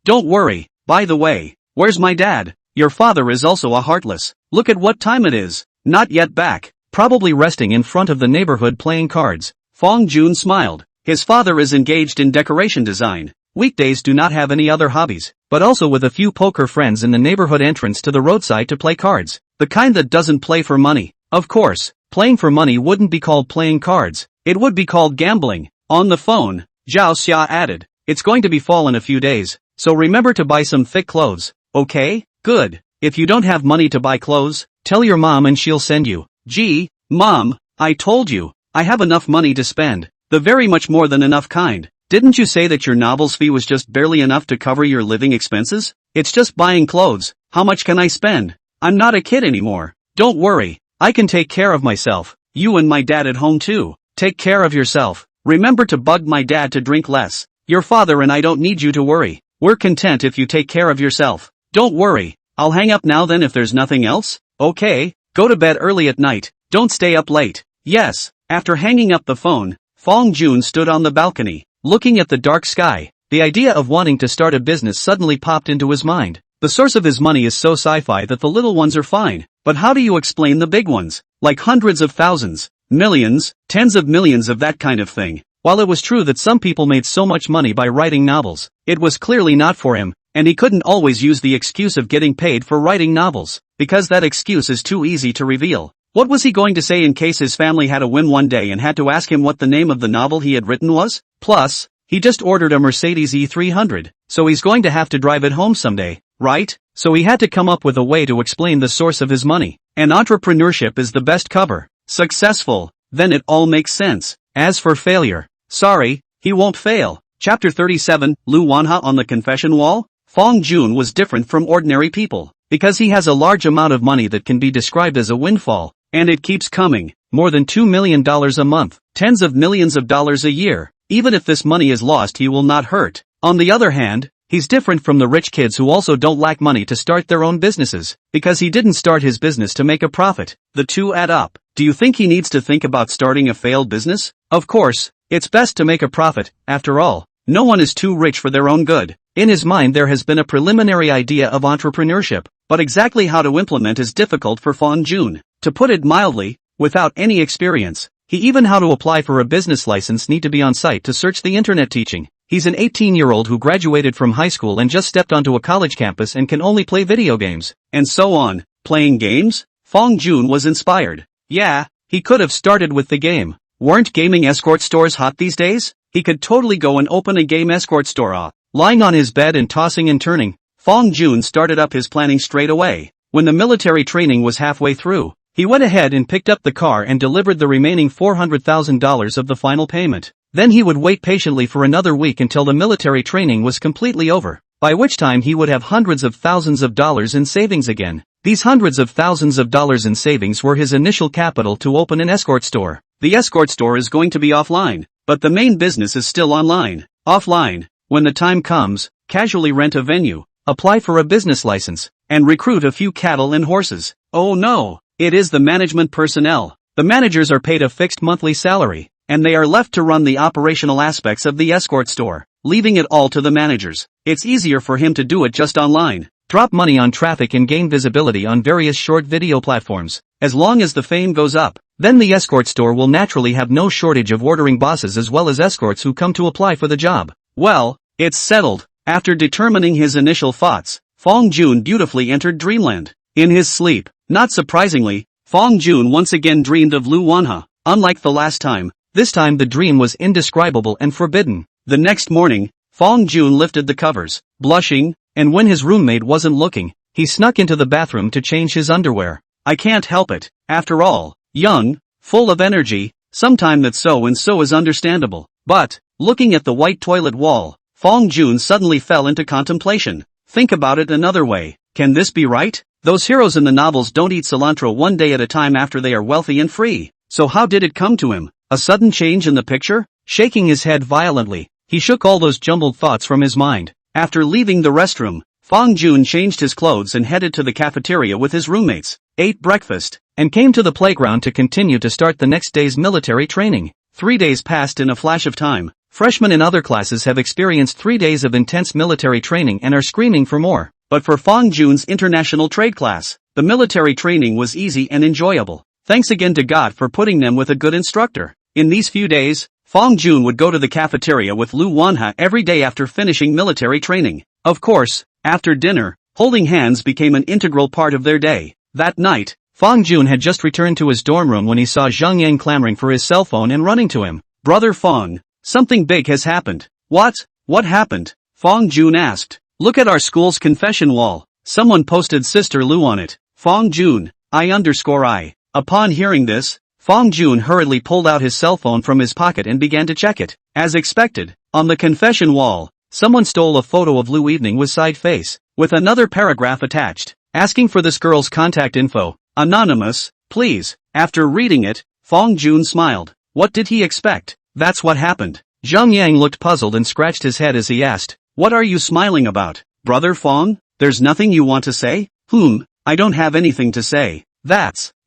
don't worry." "By the way, where's my dad?" "Your father is also a heartless. Look at what time it is." "Not yet back. Probably resting in front of the neighborhood playing cards." Fang Jun smiled. His father is engaged in decoration design. Weekdays do not have any other hobbies, but also with a few poker friends in the neighborhood entrance to the roadside to play cards. The kind that doesn't play for money. Of course, playing for money wouldn't be called playing cards. It would be called gambling. On the phone, Zhao Xia added, "It's going to be fall in a few days, so remember to buy some thick clothes." "Okay, good. If you don't have money to buy clothes, tell your mom and she'll send you." "Gee, Mom, I told you, I have enough money to spend. The very much more than enough kind. Didn't you say that your novel's fee was just barely enough to cover your living expenses? It's just buying clothes. How much can I spend? I'm not a kid anymore." "Don't worry, I can take care of myself. You and my dad at home too." "Take care of yourself. Remember to bug my dad to drink less. Your father and I don't need you to worry. We're content if you take care of yourself." "Don't worry, I'll hang up now then if there's nothing else." "Okay, go to bed early at night. Don't stay up late." "Yes." After hanging up the phone, Fang Jun stood on the balcony, looking at the dark sky. The idea of wanting to start a business suddenly popped into his mind. The source of his money is so sci-fi that the little ones are fine, but how do you explain the big ones? Like hundreds of thousands, millions, tens of millions of that kind of thing. While it was true that some people made so much money by writing novels, it was clearly not for him, and he couldn't always use the excuse of getting paid for writing novels, because that excuse is too easy to reveal. What was he going to say in case his family had a whim one day and had to ask him what the name of the novel he had written was? Plus, he just ordered a Mercedes E300, so he's going to have to drive it home someday, right? So he had to come up with a way to explain the source of his money. And entrepreneurship is the best cover. Successful, then it all makes sense. As for failure, sorry, he won't fail. Chapter 37, Lu Wanhe on the confession wall? Fang Jun was different from ordinary people, because he has a large amount of money that can be described as a windfall, and it keeps coming, more than $2 million a month, tens of millions of dollars a year. Even if this money is lost he will not hurt. On the other hand, he's different from the rich kids who also don't lack money to start their own businesses, because he didn't start his business to make a profit. The two add up. Do you think he needs to think about starting a failed business? Of course, it's best to make a profit, after all. No one is too rich for their own good. In his mind there has been a preliminary idea of entrepreneurship, but exactly how to implement is difficult for Fong Jun. To put it mildly, without any experience, he even how to apply for a business license need to be on site to search the internet teaching. He's an 18-year-old who graduated from high school and just stepped onto a college campus and can only play video games. And so on. Playing games? Fong Jun was inspired. Yeah, he could have started with the game. Weren't gaming escort stores hot these days? He could totally go and open a game escort store. Lying on his bed and tossing and turning, Fong Jun started up his planning straight away. When the military training was halfway through, he went ahead and picked up the car and delivered the remaining $400,000 of the final payment. Then he would wait patiently for another week until the military training was completely over, by which time he would have hundreds of thousands of dollars in savings again. These hundreds of thousands of dollars in savings were his initial capital to open an escort store. The escort store is going to be offline, but the main business is still online. Offline, when the time comes, casually rent a venue, apply for a business license, and recruit a few cattle and horses. Oh no! It is the management personnel. The managers are paid a fixed monthly salary, and they are left to run the operational aspects of the escort store, leaving it all to the managers. It's easier for him to do it just online, drop money on traffic and gain visibility on various short video platforms. As long as the fame goes up, then the escort store will naturally have no shortage of ordering bosses as well as escorts who come to apply for the job. Well, it's settled. After determining his initial thoughts, Fong Jun beautifully entered dreamland. In his sleep, not surprisingly, Fong Jun once again dreamed of Lu Wanha. Unlike the last time, this time the dream was indescribable and forbidden. The next morning, Fong Jun lifted the covers, blushing, and when his roommate wasn't looking, he snuck into the bathroom to change his underwear. I can't help it. After all, young, full of energy, sometime that so and so is understandable. But, looking at the white toilet wall, Fong Jun suddenly fell into contemplation. Think about it another way. Can this be right? Those heroes in the novels don't eat cilantro one day at a time after they are wealthy and free. So how did it come to him? A sudden change in the picture? Shaking his head violently, he shook all those jumbled thoughts from his mind. After leaving the restroom, Fong Jun changed his clothes and headed to the cafeteria with his roommates, ate breakfast, and came to the playground to continue to start the next day's military training. 3 days passed in a flash of time. Freshmen in other classes have experienced 3 days of intense military training and are screaming for more. But for Fong Jun's international trade class, the military training was easy and enjoyable. Thanks again to God for putting them with a good instructor. In these few days, Fong Jun would go to the cafeteria with Lu Wanha every day after finishing military training. Of course, after dinner, holding hands became an integral part of their day. That night, Fong Jun had just returned to his dorm room when he saw Zhang Yang clamoring for his cell phone and running to him. Brother Fong, something big has happened. What? What happened? Fong Jun asked. Look at our school's confession wall. Someone posted Sister Lu on it. Fong Jun, I_I. Upon hearing this, Fong Jun hurriedly pulled out his cell phone from his pocket and began to check it. As expected, on the confession wall, someone stole a photo of Lu Evening with side face, with another paragraph attached, asking for this girl's contact info. Anonymous, please. After reading it, Fong Jun smiled. What did he expect? That's what happened. Zhang Yang looked puzzled and scratched his head as he asked, what are you smiling about? Brother Fong, there's nothing you want to say? I don't have anything to say.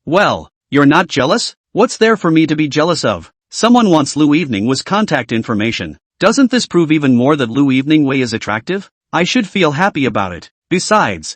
Well, you're not jealous? What's there for me to be jealous of? Someone wants Lu Evening with contact information. Doesn't this prove even more that Lu Evening Wei is attractive? I should feel happy about it. Besides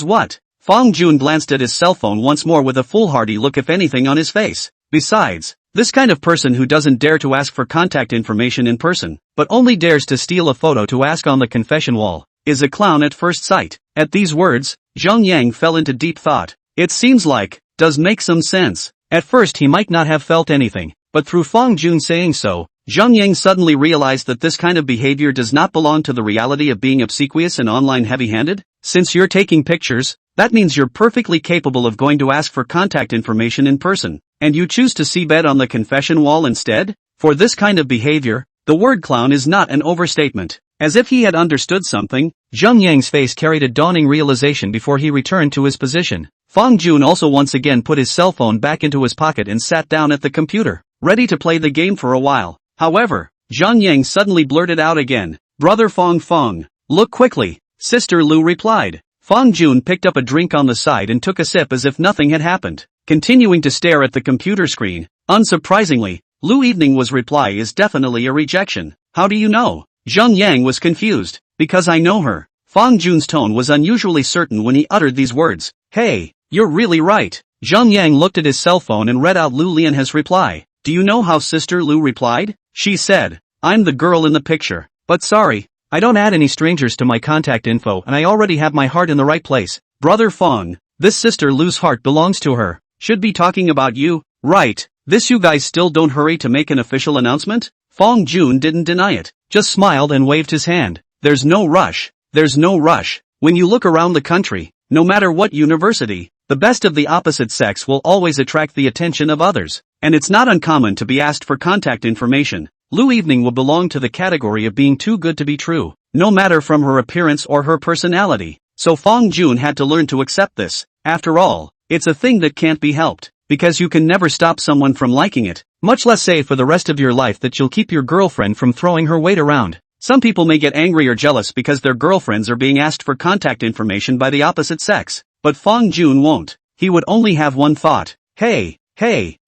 what? Fong Jun glanced at his cell phone once more with a foolhardy look if anything on his face. Besides, this kind of person who doesn't dare to ask for contact information in person, but only dares to steal a photo to ask on the confession wall, is a clown at first sight. At these words, Zhang Yang fell into deep thought. It seems like, does make some sense. At first he might not have felt anything, but through Fong Jun saying so, Zhang Yang suddenly realized that this kind of behavior does not belong to the reality of being obsequious and online heavy-handed. Since you're taking pictures, that means you're perfectly capable of going to ask for contact information in person, and you choose to seabed on the confession wall instead? For this kind of behavior, the word clown is not an overstatement. As if he had understood something, Zhang Yang's face carried a dawning realization before he returned to his position. Fong Jun also once again put his cell phone back into his pocket and sat down at the computer, ready to play the game for a while. However, Zhang Yang suddenly blurted out again, Brother Fong, look quickly. Sister Lu replied. Fong Jun picked up a drink on the side and took a sip as if nothing had happened, continuing to stare at the computer screen. Unsurprisingly, Lu Evening was reply is definitely a rejection. How do you know? Zhang Yang was confused. Because I know her. Fong Jun's tone was unusually certain when he uttered these words. Hey, you're really right. Zhang Yang looked at his cell phone and read out Lu Lianhe's reply. Do you know how Sister Lu replied? She said, I'm the girl in the picture. But sorry, I don't add any strangers to my contact info and I already have my heart in the right place. Brother Fong, this Sister Lu's heart belongs to her. Should be talking about you, right? This you guys still don't hurry to make an official announcement? Fong Jun didn't deny it, just smiled and waved his hand. There's no rush. There's no rush. When you look around the country, no matter what university, the best of the opposite sex will always attract the attention of others. And it's not uncommon to be asked for contact information. Lu Evening will belong to the category of being too good to be true, no matter from her appearance or her personality. So Fong Jun had to learn to accept this. After all, it's a thing that can't be helped, because you can never stop someone from liking it, much less say for the rest of your life that you'll keep your girlfriend from throwing her weight around. Some people may get angry or jealous because their girlfriends are being asked for contact information by the opposite sex, but Fong Jun won't. He would only have one thought. Hey,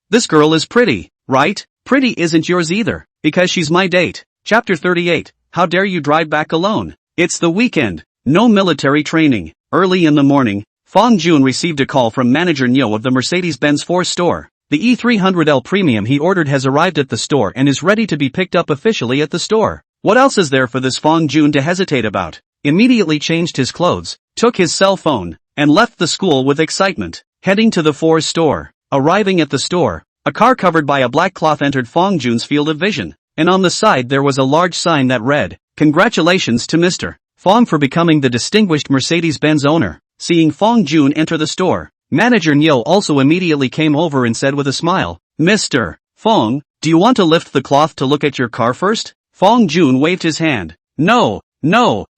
this girl is pretty, right? Pretty isn't yours either, because she's my date. Chapter 38, How dare you drive back alone? It's the weekend, no military training. Early in the morning, Fong Jun received a call from manager Nyo of the Mercedes-Benz 4 store. The E300L Premium he ordered has arrived at the store and is ready to be picked up officially at the store. What else is there for this Fong Jun to hesitate about? Immediately changed his clothes, took his cell phone, and left the school with excitement, heading to the 4 store. Arriving at the store, a car covered by a black cloth entered Fong Jun's field of vision, and on the side there was a large sign that read, Congratulations to Mr. Fong for becoming the distinguished Mercedes-Benz owner. Seeing Fong Jun enter the store, manager Nyo also immediately came over and said with a smile, Mr. Fong, do you want to lift the cloth to look at your car first? Fong Jun waved his hand. No,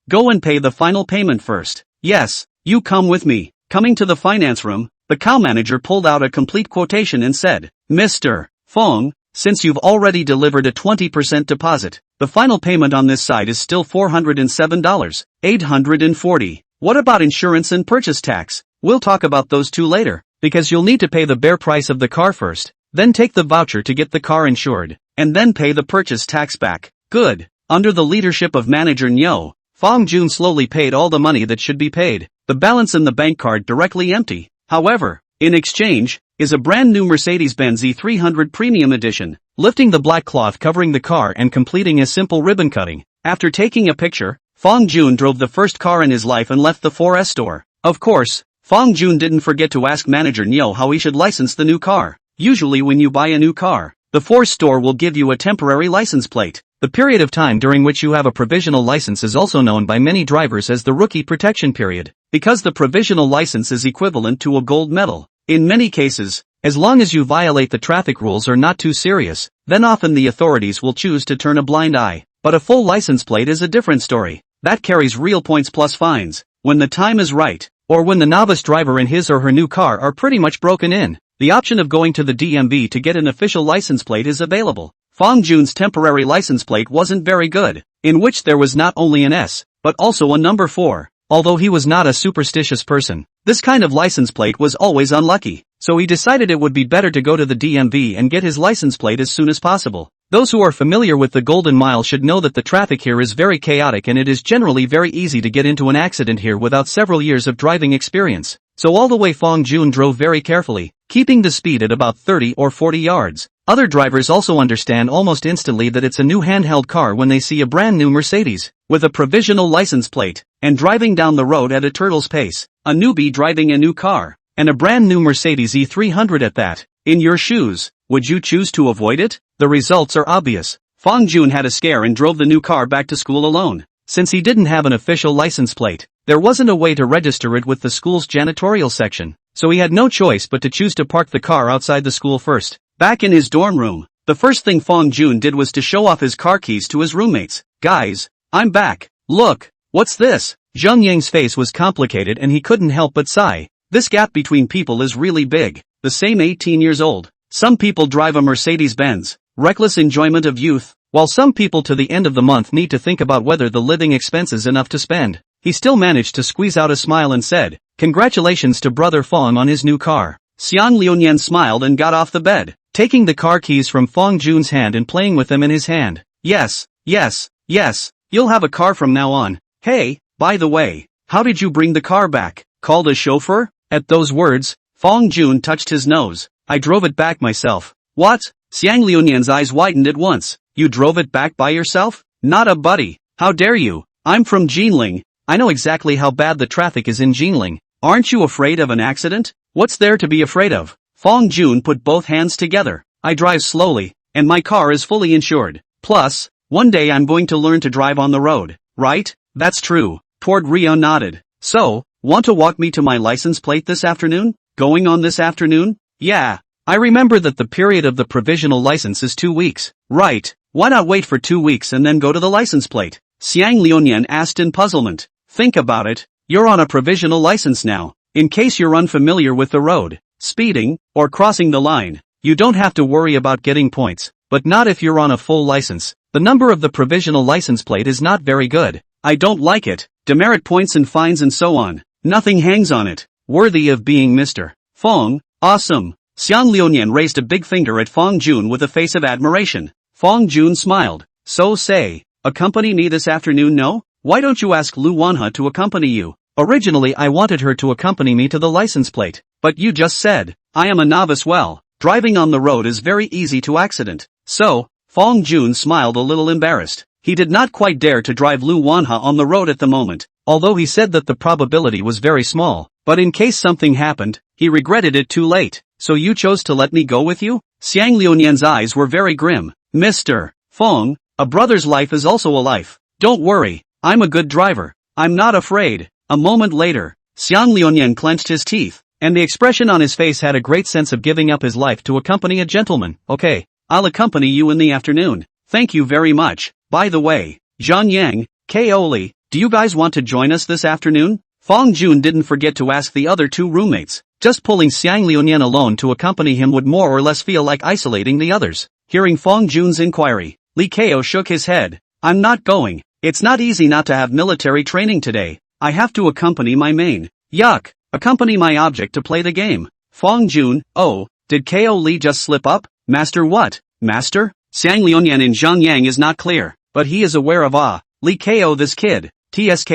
go and pay the final payment first. Yes, you come with me. Coming to the finance room, the cow manager pulled out a complete quotation and said, Mr. Fong, since you've already delivered a 20% deposit, the final payment on this side is still $407, $840. What about insurance and purchase tax? We'll talk about those two later, because you'll need to pay the bare price of the car first, then take the voucher to get the car insured, and then pay the purchase tax back. Good. Under the leadership of manager Nyo, Fong Jun slowly paid all the money that should be paid, the balance in the bank card directly empty. However, in exchange, is a brand new Mercedes-Benz E300 Premium Edition, lifting the black cloth covering the car and completing a simple ribbon cutting. After taking a picture, Fong Jun drove the first car in his life and left the 4S store. Of course, Fong Jun didn't forget to ask manager Nyo how he should license the new car. Usually when you buy a new car, the 4S store will give you a temporary license plate. The period of time during which you have a provisional license is also known by many drivers as the rookie protection period, because the provisional license is equivalent to a gold medal. In many cases, as long as you violate the traffic rules or not too serious, then often the authorities will choose to turn a blind eye. But a full license plate is a different story. That carries real points plus fines. When the time is right, or when the novice driver and his or her new car are pretty much broken in, the option of going to the DMV to get an official license plate is available. Fong Jun's temporary license plate wasn't very good, in which there was not only an S, but also a number 4. Although he was not a superstitious person, this kind of license plate was always unlucky, so he decided it would be better to go to the DMV and get his license plate as soon as possible. Those who are familiar with the Golden Mile should know that the traffic here is very chaotic and it is generally very easy to get into an accident here without several years of driving experience. So all the way Fong Jun drove very carefully, keeping the speed at about 30 or 40 yards. Other drivers also understand almost instantly that it's a new handheld car when they see a brand new Mercedes, with a provisional license plate, and driving down the road at a turtle's pace. A newbie driving a new car, and a brand new Mercedes E300 at that. In your shoes, would you choose to avoid it? The results are obvious. Fong Jun had a scare and drove the new car back to school alone. Since he didn't have an official license plate, there wasn't a way to register it with the school's janitorial section, so he had no choice but to choose to park the car outside the school first. Back in his dorm room, the first thing Fong Jun did was to show off his car keys to his roommates. Guys, I'm back. Look, what's this? Zhang Yang's face was complicated and he couldn't help but sigh. This gap between people is really big. The same 18 years old. Some people drive a Mercedes-Benz, reckless enjoyment of youth, while some people to the end of the month need to think about whether the living expenses enough to spend. He still managed to squeeze out a smile and said, Congratulations to brother Fong on his new car. Xiang Liunian smiled and got off the bed, taking the car keys from Fong Jun's hand and playing with them in his hand. Yes, you'll have a car from now on. Hey, by the way, how did you bring the car back? Called a chauffeur? At those words, Fong Jun touched his nose. I drove it back myself. What? Xiang Liunian's eyes widened at once. You drove it back by yourself? Not a buddy. How dare you? I'm from Jinling. I know exactly how bad the traffic is in Jinling. Aren't you afraid of an accident? What's there to be afraid of? Fong Jun put both hands together. I drive slowly, and my car is fully insured. Plus, one day I'm going to learn to drive on the road, right? That's true. Toward Rio nodded. So, want to walk me to my license plate this afternoon? Going on this afternoon? Yeah. I remember that the period of the provisional license is 2 weeks. Right. Why not wait for 2 weeks and then go to the license plate? Xiang Liunian asked in puzzlement. Think about it. You're on a provisional license now. In case you're unfamiliar with the road, speeding, or crossing the line, you don't have to worry about getting points, but not if you're on a full license. The number of the provisional license plate is not very good. I don't like it. Demerit points and fines and so on. Nothing hangs on it. Worthy of being Mr. Fong. Awesome. Xiang Liunian raised a big finger at Fong Jun with a face of admiration. Fong Jun smiled. So say, accompany me this afternoon? No? Why don't you ask Lu Wanhe to accompany you? Originally I wanted her to accompany me to the license plate, but you just said, I am a novice. Well, driving on the road is very easy to accident. So, Fong Jun smiled a little embarrassed. He did not quite dare to drive Lu Wanhe on the road at the moment, although he said that the probability was very small, but in case something happened, he regretted it too late. So you chose to let me go with you? Xiang Liunian's eyes were very grim. Mr. Fong, a brother's life is also a life. Don't worry, I'm a good driver. I'm not afraid. A moment later, Xiang Liunian clenched his teeth, and the expression on his face had a great sense of giving up his life to accompany a gentleman. Okay, I'll accompany you in the afternoon. Thank you very much. By the way, Zhang Yang, Kaoli, do you guys want to join us this afternoon? Fong Jun didn't forget to ask the other two roommates. Just pulling Xiang Liunian alone to accompany him would more or less feel like isolating the others. Hearing Fong Jun's inquiry, Li Kao shook his head. I'm not going. It's not easy not to have military training today. I have to accompany my main. Yuck. Accompany my object to play the game. Fong Jun, oh, did Kao Li just slip up? Master what? Master? Xiang Liunian in Zhang Yang is not clear, but he is aware of Li Kao this kid. TSK.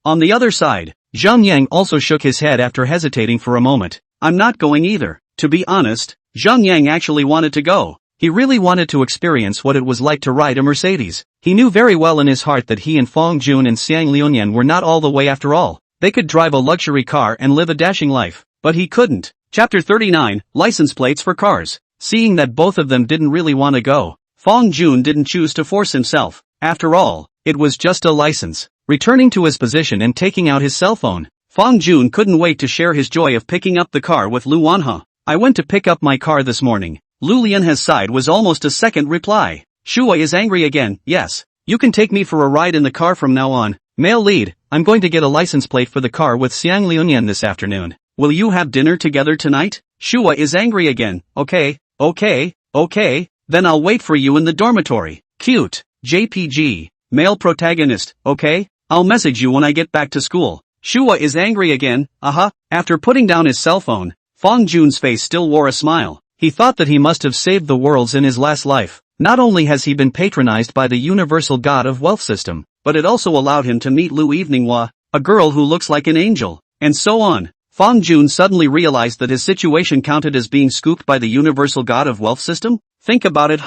On the other side, Zhang Yang also shook his head after hesitating for a moment. I'm not going either. To be honest, Zhang Yang actually wanted to go. He really wanted to experience what it was like to ride a Mercedes. He knew very well in his heart that he and Fong Jun and Xiang Liunian were not all the way after all. They could drive a luxury car and live a dashing life, but he couldn't. Chapter 39, License Plates for Cars. Seeing that both of them didn't really want to go, Fong Jun didn't choose to force himself. After all, it was just a license. Returning to his position and taking out his cell phone, Fong Jun couldn't wait to share his joy of picking up the car with Lu Wanhe. I went to pick up my car this morning. Lu Lianhe's side was almost a second reply. Shua is angry again. Yes. You can take me for a ride in the car from now on. Male lead, I'm going to get a license plate for the car with Xiang Liunian this afternoon. Will you have dinner together tonight? Shua is angry again. Okay. Then I'll wait for you in the dormitory. Cute. JPG. Male protagonist. Okay. I'll message you when I get back to school. Shua is angry again. After putting down his cell phone, Fong Jun's face still wore a smile. He thought that he must have saved the worlds in his last life. Not only has he been patronized by the universal god of wealth system, but it also allowed him to meet Lu Eveninghua, a girl who looks like an angel, and so on. Fong Jun suddenly realized that his situation counted as being scooped by the universal god of wealth system? Think about it.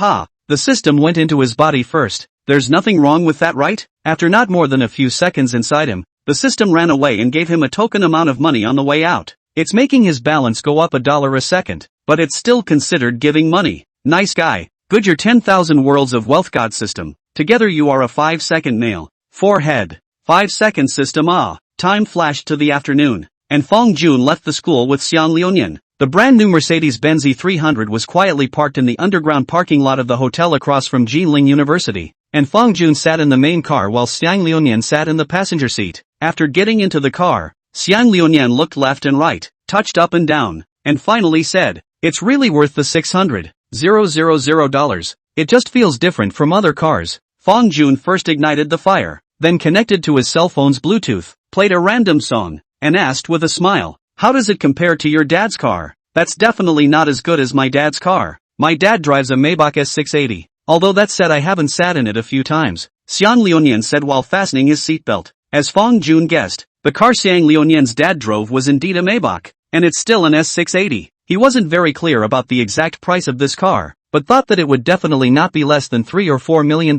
The system went into his body first. There's nothing wrong with that, right? After not more than a few seconds inside him, the system ran away and gave him a token amount of money on the way out. It's making his balance go up $1 a second, but it's still considered giving money. Nice guy. Good, your 10,000 worlds of wealth god system. Together you are a 5-second male. Forehead. 5-second system. Time flashed to the afternoon, and Fong Jun left the school with Xiang Liunian. The brand new Mercedes-Benz E300 was quietly parked in the underground parking lot of the hotel across from Jinling University, and Fong Jun sat in the main car while Xiang Liunian sat in the passenger seat. After getting into the car, Xiang Liunian looked left and right, touched up and down, and finally said, "It's really worth the $600,000. It just feels different from other cars." Fong Jun first ignited the fire, then connected to his cell phone's Bluetooth, played a random song, and asked with a smile, "How does it compare to your dad's car?" "That's definitely not as good as my dad's car. My dad drives a Maybach S680. Although that said, I haven't sat in it a few times." Xiang Liunian said while fastening his seatbelt. As Fong Jun guessed, the car Xiang Liunian's dad drove was indeed a Maybach, and it's still an S680. He wasn't very clear about the exact price of this car, but thought that it would definitely not be less than $3 or $4 million.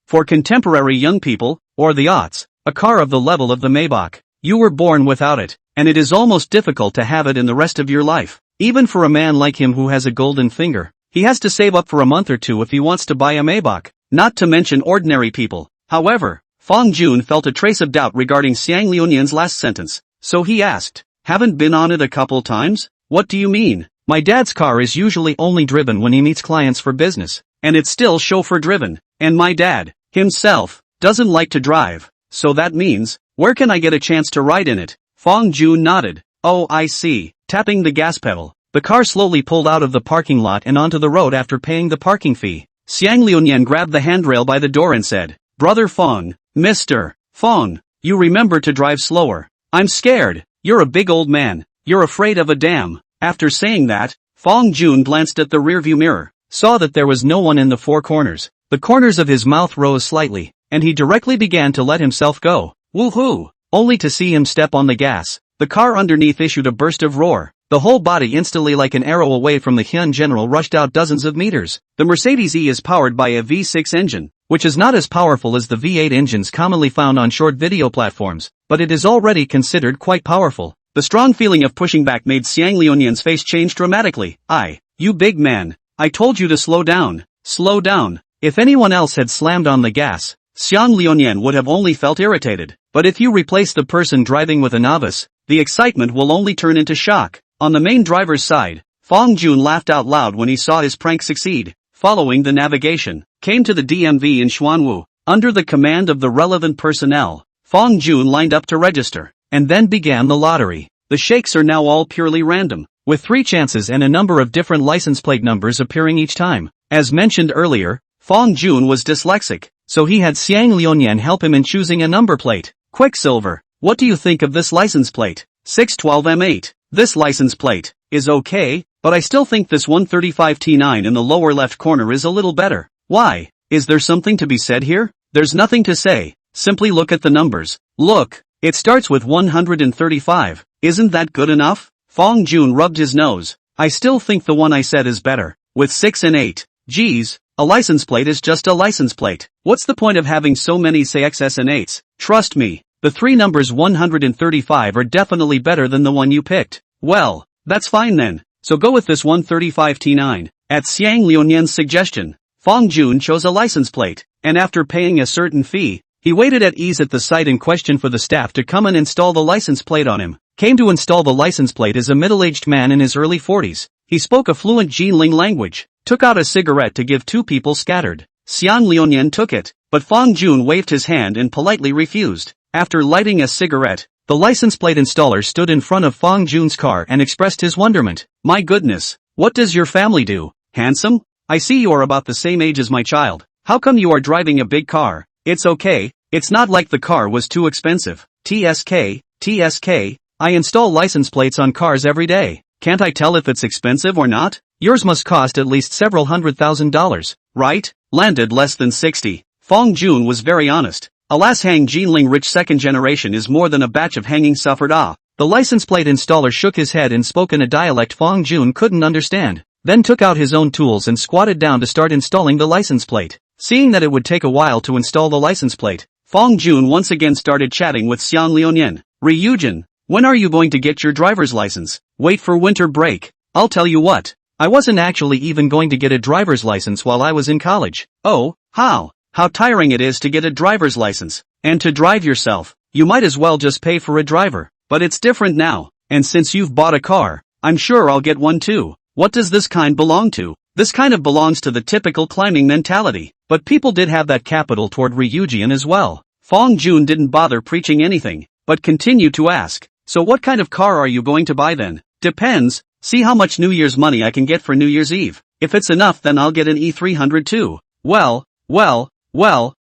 For contemporary young people, or the aughts, a car of the level of the Maybach, you were born without it, and it is almost difficult to have it in the rest of your life. Even for a man like him who has a golden finger, he has to save up for a month or two if he wants to buy a Maybach, not to mention ordinary people. However, Fong Jun felt a trace of doubt regarding Xiang Liunian's last sentence, so he asked, "Haven't been on it a couple times? What do you mean?" "My dad's car is usually only driven when he meets clients for business, and it's still chauffeur-driven, and my dad, himself, doesn't like to drive, so that means, where can I get a chance to ride in it?" Fong Jun nodded. "Oh, I see." Tapping the gas pedal, the car slowly pulled out of the parking lot and onto the road after paying the parking fee. Xiang Liunian grabbed the handrail by the door and said, "Brother Fong, Mr. Fong, you remember to drive slower. I'm scared. You're a big old man. You're afraid of a dam." After saying that, Fong Jun glanced at the rearview mirror, saw that there was no one in the four corners. The corners of his mouth rose slightly, and he directly began to let himself go. Woohoo! Only to see him step on the gas. The car underneath issued a burst of roar. The whole body instantly like an arrow away from the Hyun General rushed out dozens of meters. The Mercedes E is powered by a V6 engine, which is not as powerful as the V8 engines commonly found on short video platforms, but it is already considered quite powerful. The strong feeling of pushing back made Xiang Liunian's face change dramatically. You big man, I told you to slow down. Slow down." If anyone else had slammed on the gas, Xiang Liunian would have only felt irritated. But if you replace the person driving with a novice, the excitement will only turn into shock. On the main driver's side, Fong Jun laughed out loud when he saw his prank succeed. Following the navigation, came to the DMV in Xuanwu. Under the command of the relevant personnel, Fong Jun lined up to register, and then began the lottery. The shakes are now all purely random, with 3 chances and a number of different license plate numbers appearing each time. As mentioned earlier, Fong Jun was dyslexic, so he had Xiang Liunian help him in choosing a number plate. Quicksilver, what do you think of this license plate? 612M8. This license plate is okay, but I still think this 135T9 in the lower left corner is a little better. Why? Is there something to be said here? There's nothing to say. Simply look at the numbers. Look, it starts with 135. Isn't that good enough? Fong Jun rubbed his nose. I still think the one I said is better, with 6 and 8. Geez, a license plate is just a license plate. What's the point of having so many CXS and 8s? Trust me. The 3 numbers 135 are definitely better than the one you picked. Well, that's fine then. So go with this 135T9. At Xiang Liunian's suggestion, Fong Jun chose a license plate, and after paying a certain fee, he waited at ease at the site in question for the staff to come and install the license plate on him. Came to install the license plate is a middle-aged man in his early 40s. He spoke a fluent Jinling language, took out a cigarette to give 2 people scattered. Xiang Liunian took it, but Fong Jun waved his hand and politely refused. After lighting a cigarette, the license plate installer stood in front of Fong Jun's car and expressed his wonderment. My goodness, what does your family do? Handsome? I see you are about the same age as my child. How come you are driving a big car? It's okay, it's not like the car was too expensive. TSK, I install license plates on cars every day. Can't I tell if it's expensive or not? Yours must cost at least several $100,000, right? Landed less than 60. Fong Jun was very honest. Alas, Hang Jinling rich second generation is more than a batch of hanging suffered. The license plate installer shook his head and spoke in a dialect Fong Jun couldn't understand, then took out his own tools and squatted down to start installing the license plate. Seeing that it would take a while to install the license plate, Fong Jun once again started chatting with Xiang Liunian. Ryujin, when are you going to get your driver's license? Wait for winter break. I'll tell you what, I wasn't actually even going to get a driver's license while I was in college. Oh, how? How tiring it is to get a driver's license, and to drive yourself. You might as well just pay for a driver. But it's different now, and since you've bought a car, I'm sure I'll get one too. What does this kind belong to? This kind of belongs to the typical climbing mentality. But people did have that capital toward Ryujian as well. Fong Jun didn't bother preaching anything, but continued to ask, so what kind of car are you going to buy then? Depends, see how much New Year's money I can get for New Year's Eve. If it's enough then I'll get an E300 too. Well,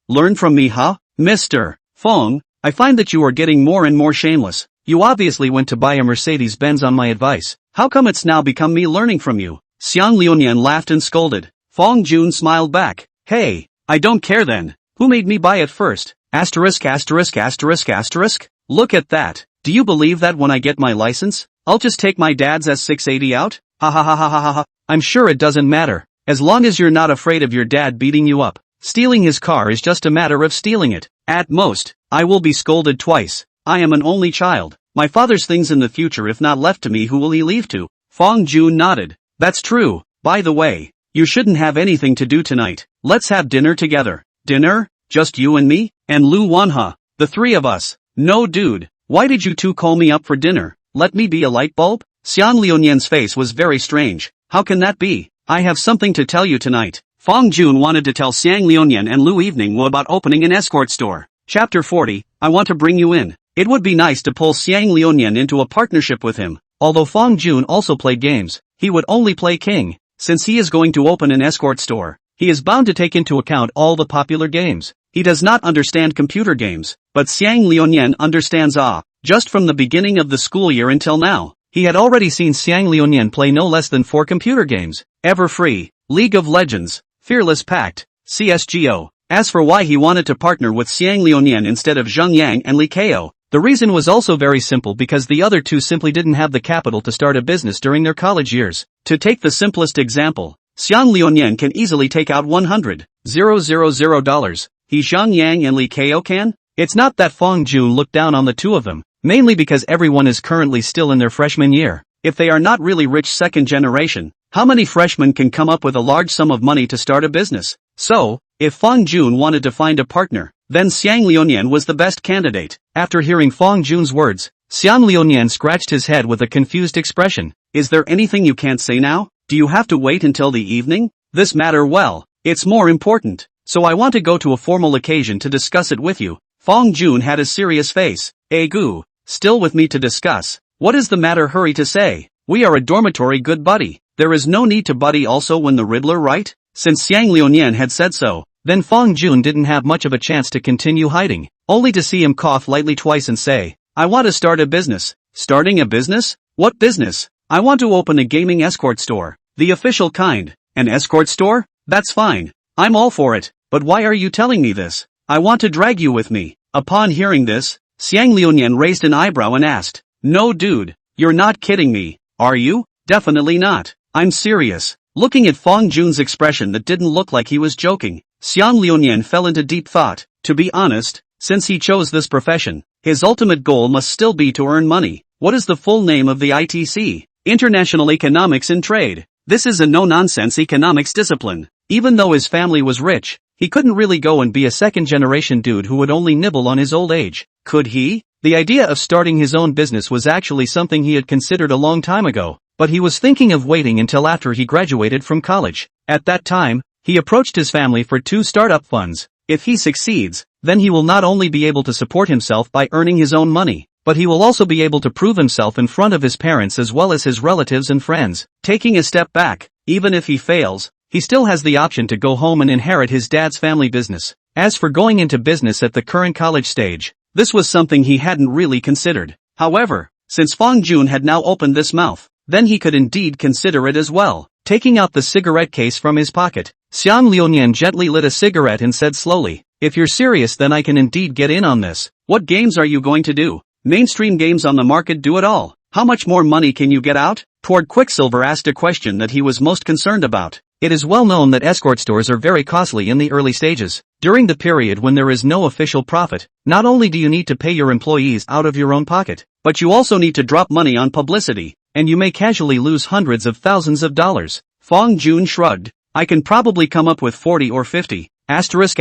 learn from me, huh? Mr. Fong, I find that you are getting more and more shameless. You obviously went to buy a Mercedes-Benz on my advice. How come it's now become me learning from you? Xiang Liunian laughed and scolded. Fong Jun smiled back. Hey, I don't care then. Who made me buy it first? Asterisk asterisk asterisk asterisk? Look at that. Do you believe that when I get my license, I'll just take my dad's S680 out? Ha ha ha ha ha ha. I'm sure it doesn't matter. As long as you're not afraid of your dad beating you up. Stealing his car is just a matter of stealing it. At most, I will be scolded twice. I am an only child. My father's things in the future if not left to me, who will he leave to? Fong Jun nodded. That's true. By the way, you shouldn't have anything to do tonight. Let's have dinner together. Dinner? Just you and me? And Lu Wanha? The three of us? No dude. Why did you two call me up for dinner? Let me be a light bulb? Xiang Liunian's face was very strange. How can that be? I have something to tell you tonight. Fong Jun wanted to tell Xiang Liunian and Lu Evening Wu about opening an escort store. Chapter 40, I want to bring you in. It would be nice to pull Xiang Liunian into a partnership with him. Although Fong Jun also played games, he would only play king. Since he is going to open an escort store, he is bound to take into account all the popular games. He does not understand computer games, but Xiang Liunian understands just from the beginning of the school year until now. He had already seen Xiang Liunian play no less than 4 computer games. Everfree, League of Legends, Fearless Pact, CSGO. As for why he wanted to partner with Xiang Liunian instead of Zheng Yang and Li Kao, the reason was also very simple, because the other two simply didn't have the capital to start a business during their college years. To take the simplest example, Xiang Liunian can easily take out $100,000. He Zheng Yang and Li Kao can? It's not that Fong Jun looked down on the two of them, mainly because everyone is currently still in their freshman year. If they are not really rich second generation, how many freshmen can come up with a large sum of money to start a business? So, if Fong Jun wanted to find a partner, then Xiang Liunian was the best candidate. After hearing Fong Jun's words, Xiang Liunian scratched his head with a confused expression. Is there anything you can't say now? Do you have to wait until the evening? This matter, well, it's more important. So I want to go to a formal occasion to discuss it with you. Fong Jun had a serious face. Gu, still with me to discuss? What is the matter? Hurry to say. We are a dormitory, good buddy. There is no need to buddy also when the Riddler, right? Since Xiang Liunian had said so, then Fong Jun didn't have much of a chance to continue hiding, only to see him cough lightly twice and say, I want to start a business. Starting a business? What business? I want to open a gaming escort store. The official kind. An escort store? That's fine. I'm all for it. But why are you telling me this? I want to drag you with me. Upon hearing this, Xiang Liunian raised an eyebrow and asked, No dude, you're not kidding me, are you? Definitely not. I'm serious. Looking at Fong Jun's expression that didn't look like he was joking, Xiang Liunian fell into deep thought. To be honest, since he chose this profession, his ultimate goal must still be to earn money. What is the full name of the ITC? International Economics and Trade. This is a no-nonsense economics discipline. Even though his family was rich, he couldn't really go and be a second-generation dude who would only nibble on his old age. Could he? The idea of starting his own business was actually something he had considered a long time ago, but he was thinking of waiting until after he graduated from college. At that time, he approached his family for 2 startup funds. If he succeeds, then he will not only be able to support himself by earning his own money, but he will also be able to prove himself in front of his parents as well as his relatives and friends. Taking a step back, even if he fails, he still has the option to go home and inherit his dad's family business. As for going into business at the current college stage, this was something he hadn't really considered. However, since Fong Jun had now opened this mouth, then he could indeed consider it as well. Taking out the cigarette case from his pocket, Xiang Liunian gently lit a cigarette and said slowly, If you're serious, then I can indeed get in on this. What games are you going to do? Mainstream games on the market do it all. How much more money can you get out? Toward Quicksilver asked a question that he was most concerned about. It is well known that escort stores are very costly in the early stages. During the period when there is no official profit, not only do you need to pay your employees out of your own pocket, but you also need to drop money on publicity, and you may casually lose hundreds of thousands of dollars. Fong Jun shrugged. I can probably come up with 40 or 50. Asterisk.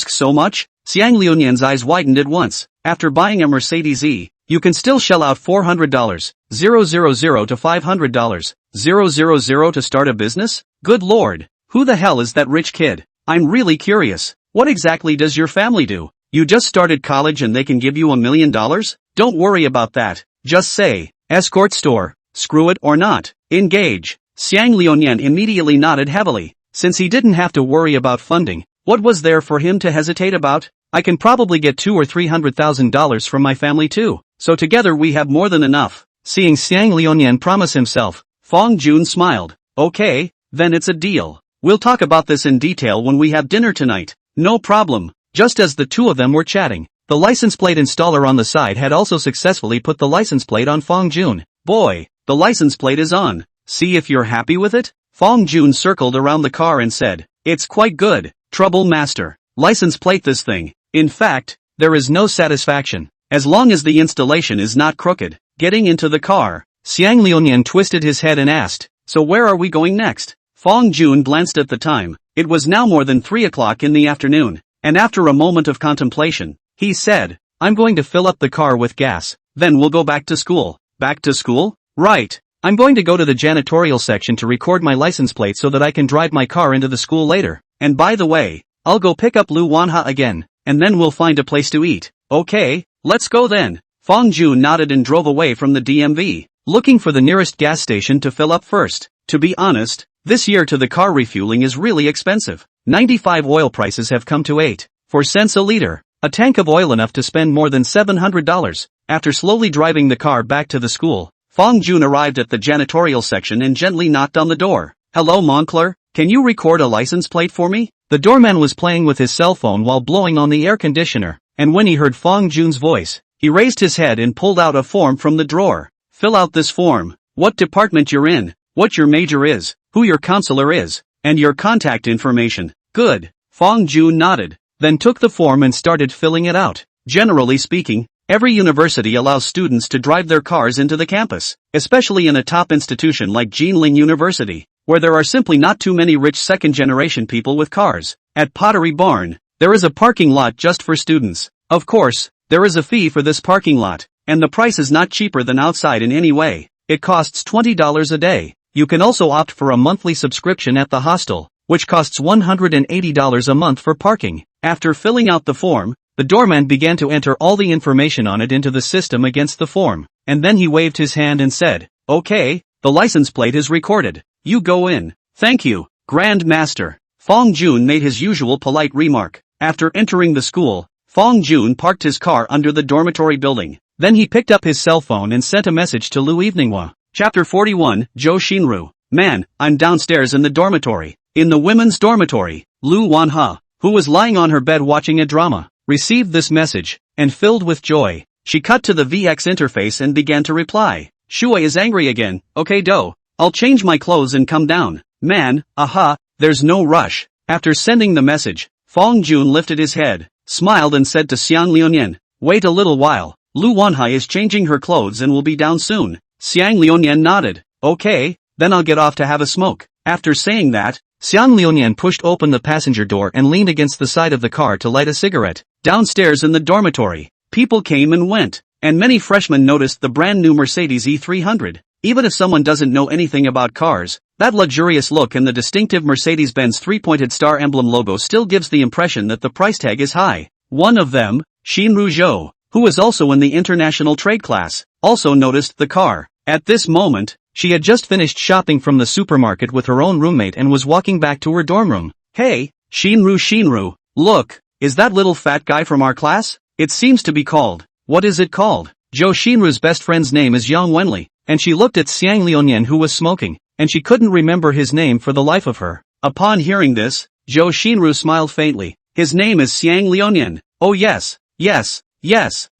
So much? Xiang Liunian's eyes widened at once. After buying a Mercedes E, you can still shell out $400, $000 to $500, $000 to start a business? Good lord, who the hell is that rich kid? I'm really curious. What exactly does your family do? You just started college and they can give you $1 million? Don't worry about that. Just say, escort store, screw it or not. Engage. Xiang Liunian immediately nodded heavily. Since he didn't have to worry about funding, what was there for him to hesitate about? I can probably get $200,000 or $300,000 from my family too, so together we have more than enough. Seeing Xiang Liunian promise himself, Fong Jun smiled. Okay, then it's a deal. We'll talk about this in detail when we have dinner tonight. No problem. Just as the two of them were chatting, the license plate installer on the side had also successfully put the license plate on Fong Jun. Boy, the license plate is on. See if you're happy with it? Fong Jun circled around the car and said, "It's quite good, Trouble Master. License plate this thing. In fact, there is no satisfaction, as long as the installation is not crooked." Getting into the car, Xiang Liunian twisted his head and asked, "So where are we going next?" Fong Jun glanced at the time. It was now more than 3 o'clock in the afternoon, and after a moment of contemplation, he said, "I'm going to fill up the car with gas, then we'll go back to school." Back to school? Right. I'm going to go to the janitorial section to record my license plate so that I can drive my car into the school later. And by the way, I'll go pick up Lu Wanha again, and then we'll find a place to eat. Okay, let's go then. Fong Jun nodded and drove away from the DMV, looking for the nearest gas station to fill up first. To be honest, this year to the car refueling is really expensive. 95 oil prices have come to 84 cents a liter, a tank of oil enough to spend more than $700. After slowly driving the car back to the school, Fong Jun arrived at the janitorial section and gently knocked on the door. "Hello Moncler, can you record a license plate for me?" The doorman was playing with his cell phone while blowing on the air conditioner, and when he heard Fong Jun's voice, he raised his head and pulled out a form from the drawer. "Fill out this form. What department you're in, what your major is, who your counselor is, and your contact information." "Good." Fong Jun nodded, then took the form and started filling it out. Generally speaking, every university allows students to drive their cars into the campus, especially in a top institution like Jinling University, where there are simply not too many rich second-generation people with cars. At Pottery Barn, there is a parking lot just for students. Of course, there is a fee for this parking lot, and the price is not cheaper than outside in any way. It costs $20 a day. You can also opt for a monthly subscription at the hostel, which costs $180 a month for parking. After filling out the form, the doorman began to enter all the information on it into the system against the form, and then he waved his hand and said, "Okay, the license plate is recorded. You go in." "Thank you, Grand Master." Fong Jun made his usual polite remark. After entering the school, Fong Jun parked his car under the dormitory building. Then he picked up his cell phone and sent a message to Lu Eveninghua. Chapter 41, Zhou Xinru. "Man, I'm downstairs in the dormitory." In the women's dormitory, Lu Wanha, who was lying on her bed watching a drama, received this message, and filled with joy, she cut to the VX interface and began to reply. "Shui is angry again. Okay do. I'll change my clothes and come down. Man, aha, there's no rush." After sending the message, Fong Jun lifted his head, smiled and said to Xiang Liunian, "Wait a little while. Lu Wanhai is changing her clothes and will be down soon." Xiang Liunian nodded. "Okay, then I'll get off to have a smoke." After saying that, Xiang Liunian pushed open the passenger door and leaned against the side of the car to light a cigarette. Downstairs in the dormitory, people came and went, and many freshmen noticed the brand new Mercedes E300. Even if someone doesn't know anything about cars, that luxurious look and the distinctive Mercedes-Benz three-pointed star emblem logo still gives the impression that the price tag is high. One of them, Xinru Zhou, who was also in the international trade class, also noticed the car. At this moment, she had just finished shopping from the supermarket with her own roommate and was walking back to her dorm room. "Hey, Xinru, look, is that little fat guy from our class? It seems to be called." "What is it called?" Zhou Xinru's best friend's name is Yang Wenli, and she looked at Xiang Liunian who was smoking, and she couldn't remember his name for the life of her. Upon hearing this, Zhou Xinru smiled faintly. "His name is Xiang Liunian. Oh yes.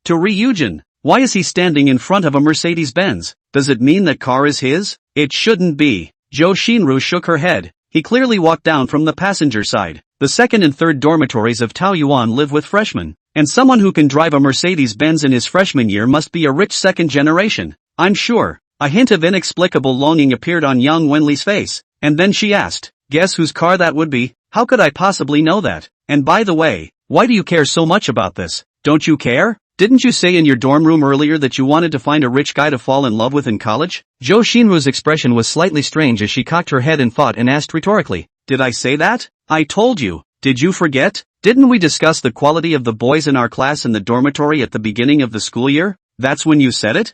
To Ryujin. Why is he standing in front of a Mercedes-Benz? Does it mean that car is his? It shouldn't be." Zhou Xinru shook her head. He clearly walked down from the passenger side. The second and third dormitories of Taoyuan live with freshmen, and someone who can drive a Mercedes-Benz in his freshman year must be a rich second generation. I'm sure. A hint of inexplicable longing appeared on Yang Wenli's face, and then she asked, "Guess whose car that would be?" "How could I possibly know that? And by the way, why do you care so much about this?" "Don't you care? Didn't you say in your dorm room earlier that you wanted to find a rich guy to fall in love with in college?" Zhou Xinru's expression was slightly strange as she cocked her head in thought and asked rhetorically, "Did I say that? I told you. Did you forget? Didn't we discuss the quality of the boys in our class in the dormitory at the beginning of the school year? That's when you said it?"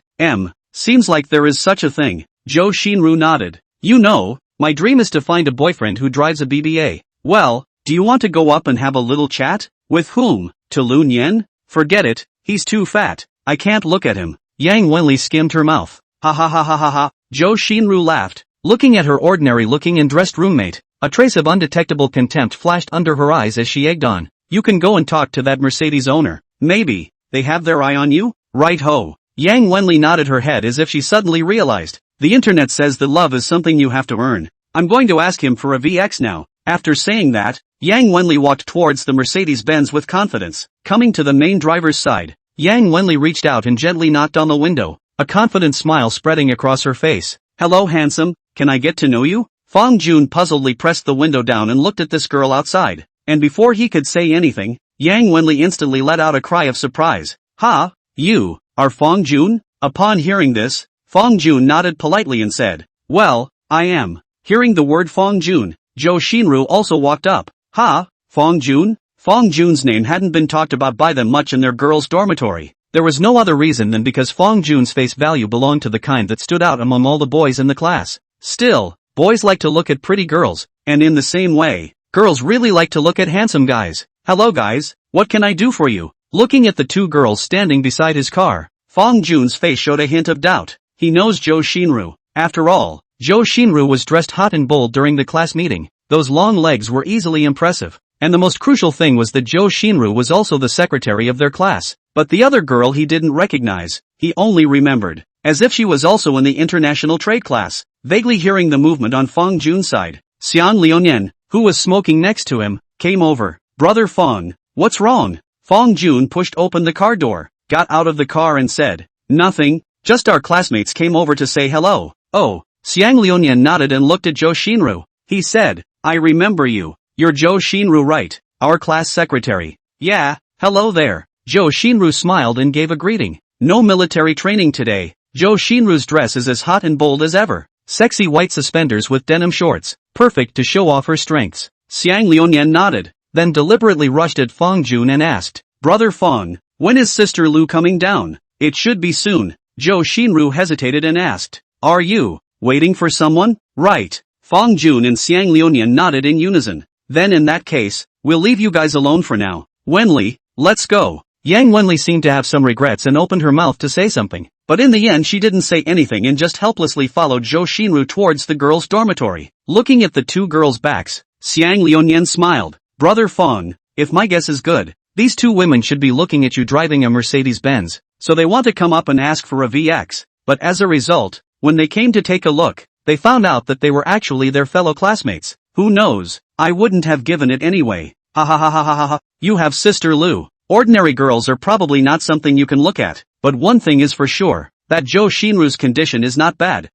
Seems like there is such a thing." Zhou Xinru nodded. "You know, my dream is to find a boyfriend who drives a BBA. Well, do you want to go up and have a little chat?" "With whom? To Lu Nian? Forget it, he's too fat. I can't look at him." Yang Wenli skimmed her mouth. "Ha ha ha ha ha ha." Zhou Xinru laughed, looking at her ordinary-looking and dressed roommate. A trace of undetectable contempt flashed under her eyes as she egged on, You can go and talk to that Mercedes owner. Maybe they have their eye on you? Right ho. Yang Wenli nodded her head as if she suddenly realized. The internet says that love is something you have to earn. I'm going to ask him for a VX now. After saying that, Yang Wenli walked towards the Mercedes-Benz with confidence. Coming to the main driver's side, Yang Wenli reached out and gently knocked on the window, a confident smile spreading across her face. Hello handsome, can I get to know you? Fong Jun puzzledly pressed the window down and looked at this girl outside. And before he could say anything, Yang Wenli instantly let out a cry of surprise. Ha, you are Fong Jun? Upon hearing this, Fong Jun nodded politely and said, well, I am. Hearing the word Fong Jun, Zhou Xinru also walked up. Ha, Fong Jun? Fong Jun's name hadn't been talked about by them much in their girls' dormitory. There was no other reason than because Fong Jun's face value belonged to the kind that stood out among all the boys in the class. Still, boys like to look at pretty girls, and in the same way, girls really like to look at handsome guys. Hello guys, what can I do for you? Looking at the two girls standing beside his car, Fong Jun's face showed a hint of doubt. He knows Zhou Xinru. After all, Zhou Xinru was dressed hot and bold during the class meeting. Those long legs were easily impressive. And the most crucial thing was that Zhou Xinru was also the secretary of their class. But the other girl he didn't recognize. He only remembered, as if she was also in the international trade class. Vaguely hearing the movement on Fong Jun's side, Xiang Liuyan, who was smoking next to him, came over. Brother Fong, what's wrong? Fong Jun pushed open the car door, got out of the car and said, nothing, just our classmates came over to say hello. Oh, Xiang Liuyan nodded and looked at Zhou Xinru. He said, I remember you. You're Zhou Xinru, right? Our class secretary. Yeah, hello there. Zhou Xinru smiled and gave a greeting. No military training today. Zhou Xinru's dress is as hot and bold as ever. Sexy white suspenders with denim shorts, perfect to show off her strengths. Xiang Liuyan nodded, then deliberately rushed at Fong Jun and asked, Brother Fong, when is Sister Lu coming down? It should be soon. Zhou Xinru hesitated and asked, are you waiting for someone? Right. Fong Jun and Xiang Liuyan nodded in unison. Then in that case, we'll leave you guys alone for now. Wenli, let's go. Yang Wenli seemed to have some regrets and opened her mouth to say something, but in the end she didn't say anything and just helplessly followed Zhou Xinru towards the girls' dormitory. Looking at the two girls' backs, Xiang Liuyan smiled. Brother Fong, if my guess is good, these two women should be looking at you driving a Mercedes-Benz, so they want to come up and ask for a VX, but as a result, when they came to take a look, they found out that they were actually their fellow classmates. Who knows, I wouldn't have given it anyway. Ha ha ha ha ha ha. You have Sister Lu. Ordinary girls are probably not something you can look at, but one thing is for sure, that Zhou Xinru's condition is not bad.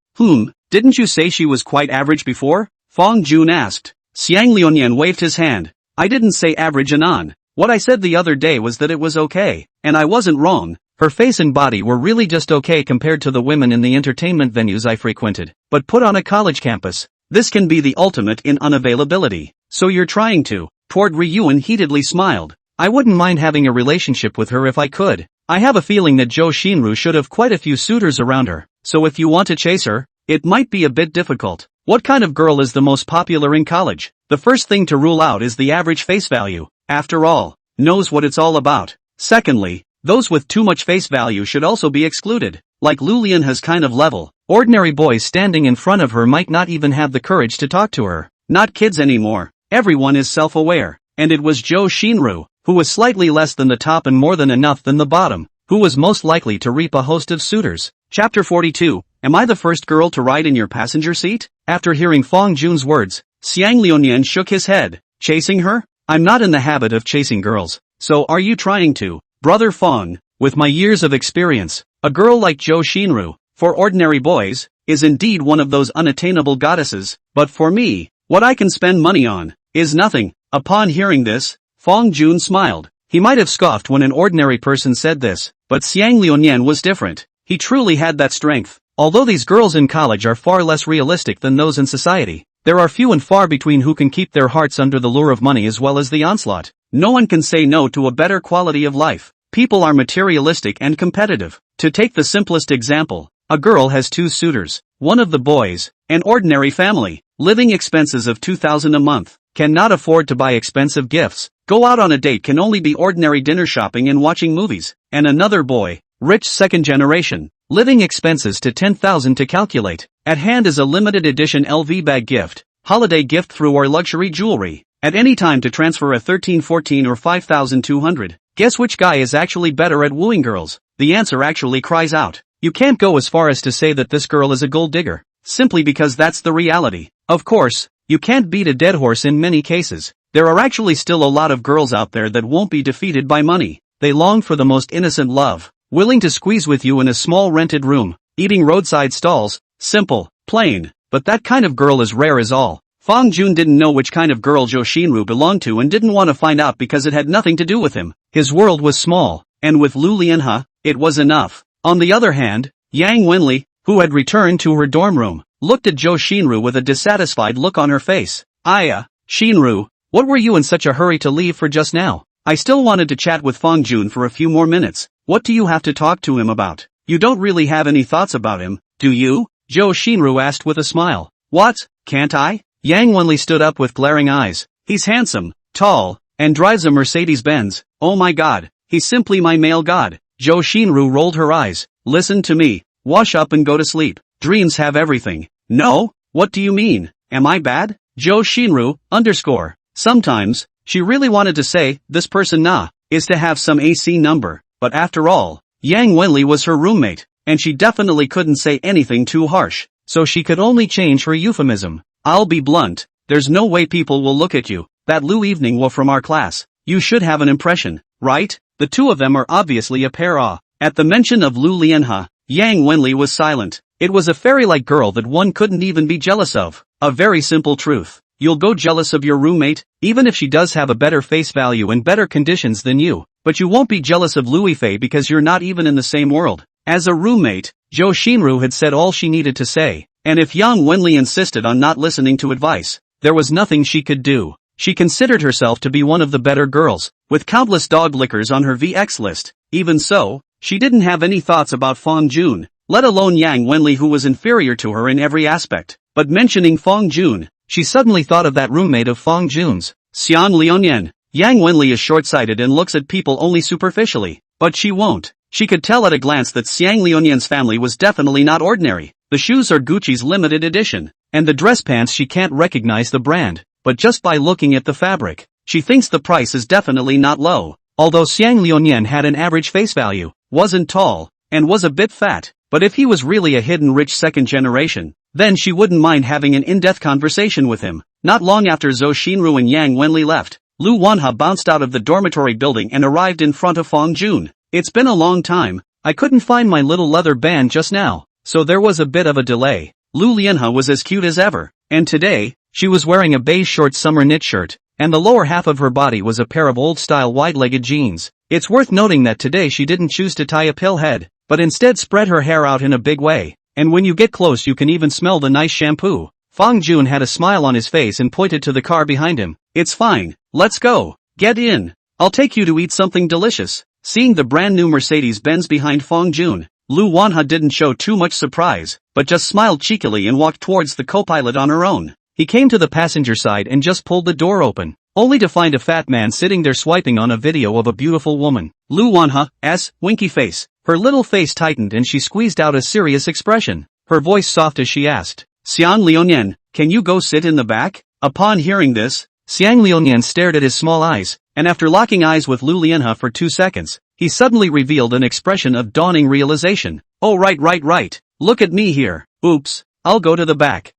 Didn't you say she was quite average before? Fong Jun asked. Xiang Liuyan waved his hand. I didn't say average anon. What I said the other day was that it was okay, and I wasn't wrong. Her face and body were really just okay compared to the women in the entertainment venues I frequented, but put on a college campus, this can be the ultimate in unavailability. So you're trying to. Toward Ryuan heatedly smiled. I wouldn't mind having a relationship with her if I could. I have a feeling that Zhou Xinru should have quite a few suitors around her, so if you want to chase her, it might be a bit difficult. What kind of girl is the most popular in college? The first thing to rule out is the average face value. After all, knows what it's all about. Secondly, those with too much face value should also be excluded. Like Lulian has kind of level. Ordinary boys standing in front of her might not even have the courage to talk to her. Not kids anymore. Everyone is self-aware. And it was Zhou Xinru, who was slightly less than the top and more than enough than the bottom, who was most likely to reap a host of suitors. Chapter 42. Am I the first girl to ride in your passenger seat? After hearing Fong Jun's words, Xiang Liuyan shook his head. Chasing her? I'm not in the habit of chasing girls. So are you trying to? Brother Fong, with my years of experience, a girl like Zhou Xinru, for ordinary boys, is indeed one of those unattainable goddesses, but for me, what I can spend money on, is nothing. Upon hearing this, Fong Jun smiled. He might have scoffed when an ordinary person said this, but Xiang Liuyan was different. He truly had that strength. Although these girls in college are far less realistic than those in society, there are few and far between who can keep their hearts under the lure of money as well as the onslaught. No one can say no to a better quality of life. People are materialistic and competitive. To take the simplest example, a girl has two suitors. One of the boys, an ordinary family, living expenses of 2,000 a month, cannot afford to buy expensive gifts. Go out on a date can only be ordinary dinner shopping and watching movies. And another boy, rich second generation, living expenses to 10,000 to calculate. At hand is a limited edition LV bag gift. holiday gift through our luxury jewelry. At any time to transfer a 13, 14 or 5,200. Guess which guy is actually better at wooing girls? The answer actually cries out. You can't go as far as to say that this girl is a gold digger, simply because that's the reality. Of course, you can't beat a dead horse in many cases. There are actually still a lot of girls out there that won't be defeated by money. They long for the most innocent love, willing to squeeze with you in a small rented room, eating roadside stalls, simple, plain, but that kind of girl is rare as all. Fong Jun didn't know which kind of girl Zhou Xinru belonged to and didn't want to find out because it had nothing to do with him. His world was small, and with Lu Lianhe, it was enough. On the other hand, Yang Wenli, who had returned to her dorm room, looked at Zhou Xinru with a dissatisfied look on her face. Xinru, what were you in such a hurry to leave for just now? I still wanted to chat with Fong Jun for a few more minutes. What do you have to talk to him about? You don't really have any thoughts about him, do you? Zhou Xinru asked with a smile. What, can't I? Yang Wenli stood up with glaring eyes. He's handsome, tall, and drives a Mercedes-Benz. Oh my god, he's simply my male god. Zhou Xinru rolled her eyes. Listen to me, wash up and go to sleep. Dreams have everything. No? What do you mean? Am I bad? Zhou Xinru, _ Sometimes, she really wanted to say, this person is to have some AC number, but after all, Yang Wenli was her roommate, and she definitely couldn't say anything too harsh, so she could only change her euphemism. I'll be blunt, there's no way people will look at you. That Lu evening was from our class. You should have an impression, right? The two of them are obviously a pair. At the mention of Lu Lianhe, Yang Wenli was silent. It was a fairy-like girl that one couldn't even be jealous of. A very simple truth. You'll go jealous of your roommate, even if she does have a better face value and better conditions than you, but you won't be jealous of Lu Yifei because you're not even in the same world. As a roommate, Zhou Xinru had said all she needed to say, and if Yang Wenli insisted on not listening to advice, there was nothing she could do. She considered herself to be one of the better girls, with countless dog lickers on her VX list. Even so, she didn't have any thoughts about Fong Jun, let alone Yang Wenli, who was inferior to her in every aspect. But mentioning Fong Jun, she suddenly thought of that roommate of Fong Jun's, Xiang Lianyan. Yang Wenli is short-sighted and looks at people only superficially, but she won't. She could tell at a glance that Xiang Lianyan's family was definitely not ordinary. The shoes are Gucci's limited edition, and the dress pants she can't recognize the brand, but just by looking at the fabric, she thinks the price is definitely not low. Although Xiang Lianyan had an average face value, wasn't tall, and was a bit fat, but if he was really a hidden rich second generation, then she wouldn't mind having an in-depth conversation with him. Not long after Zhou Xinru and Yang Wenli left, Lu Wanhe bounced out of the dormitory building and arrived in front of Fong Jun. It's been a long time, I couldn't find my little leather band just now, so there was a bit of a delay. Lu Lianhe was as cute as ever, and today, she was wearing a beige short summer knit shirt, and the lower half of her body was a pair of old-style wide-legged jeans. It's worth noting that today she didn't choose to tie a pill head, but instead spread her hair out in a big way, and when you get close you can even smell the nice shampoo. Fong Jun had a smile on his face and pointed to the car behind him. It's fine, let's go. Get in. I'll take you to eat something delicious. Seeing the brand new Mercedes-Benz behind Fong Jun, Lu Wanhe didn't show too much surprise, but just smiled cheekily and walked towards the co-pilot on her own. He came to the passenger side and just pulled the door open, only to find a fat man sitting there swiping on a video of a beautiful woman. Lu Wanhe's winky face. Her little face tightened and she squeezed out a serious expression, her voice soft as she asked, Xiang Lianyan, can you go sit in the back? Upon hearing this, Xiang Lianyan stared at his small eyes, and after locking eyes with Lu Lianhe for 2 seconds, he suddenly revealed an expression of dawning realization. Oh right. Look at me here. Oops, I'll go to the back.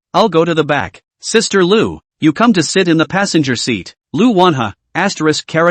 Sister Lu, you come to sit in the passenger seat. Lu Wanhe,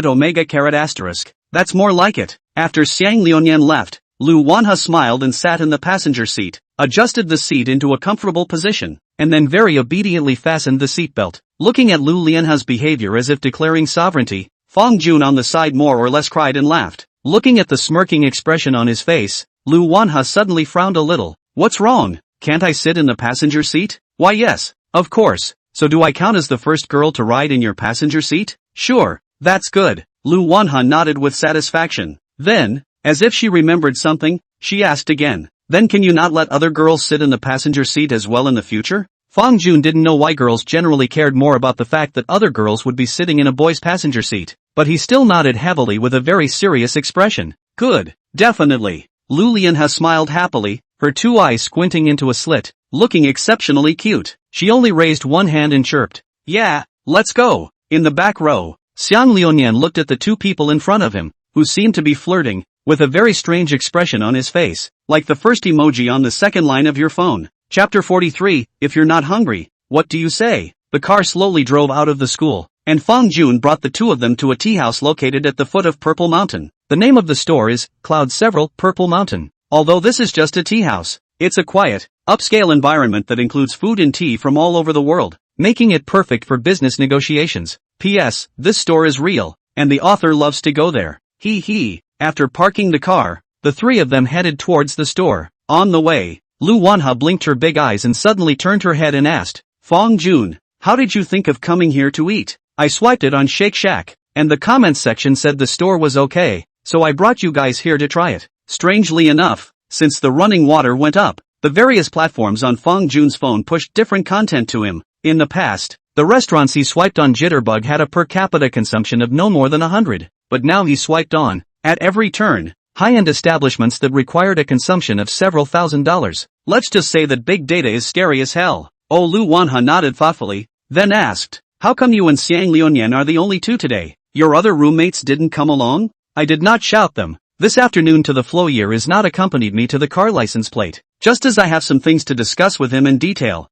*omega***. That's more like it. After Xiang Lianyan left, Lu Wanhe smiled and sat in the passenger seat, adjusted the seat into a comfortable position, and then very obediently fastened the seatbelt. Looking at Lu Lianhe's behavior as if declaring sovereignty, Fong Jun on the side more or less cried and laughed. Looking at the smirking expression on his face, Lu Wanhe suddenly frowned a little. What's wrong? Can't I sit in the passenger seat? Why yes, of course. So do I count as the first girl to ride in your passenger seat? Sure, that's good. Lu Wanhe nodded with satisfaction. Then, as if she remembered something, she asked again. Then can you not let other girls sit in the passenger seat as well in the future? Fong Jun didn't know why girls generally cared more about the fact that other girls would be sitting in a boy's passenger seat, but he still nodded heavily with a very serious expression. Good, definitely. Lu Lianhe smiled happily, her 2 eyes squinting into a slit. looking exceptionally cute. She only raised one hand and chirped, "Yeah, let's go." In the back row, Xiang Liuyan looked at the two people in front of him, who seemed to be flirting, with a very strange expression on his face, like the first emoji on the second line of your phone. Chapter 43, If You're Not Hungry, What Do You Say? The car slowly drove out of the school, and Fang Jun brought the two of them to a tea house located at the foot of Purple Mountain. The name of the store is Cloud Several Purple Mountain. Although this is just a tea house, it's a quiet, upscale environment that includes food and tea from all over the world, making it perfect for business negotiations. P.S. This store is real, and the author loves to go there. He. After parking the car, the three of them headed towards the store. On the way, Lu Wanha blinked her big eyes and suddenly turned her head and asked, "Fang Jun, how did you think of coming here to eat?" I swiped it on Shake Shack, and the comments section said the store was okay, so I brought you guys here to try it. Strangely enough, since the running water went up, the various platforms on Fang Jun's phone pushed different content to him. In the past, the restaurants he swiped on Jitterbug had a per capita consumption of no more than 100, but now he swiped on, at every turn, high-end establishments that required a consumption of several $1,000s. Let's just say that big data is scary as hell. Oh, Lu Wanha nodded thoughtfully, then asked, "How come you and Xiang Liuyan are the only two today? Your other roommates didn't come along?" I did not shout them. This afternoon to the flow year is not accompanied me to the car license plate, just as I have some things to discuss with him in detail.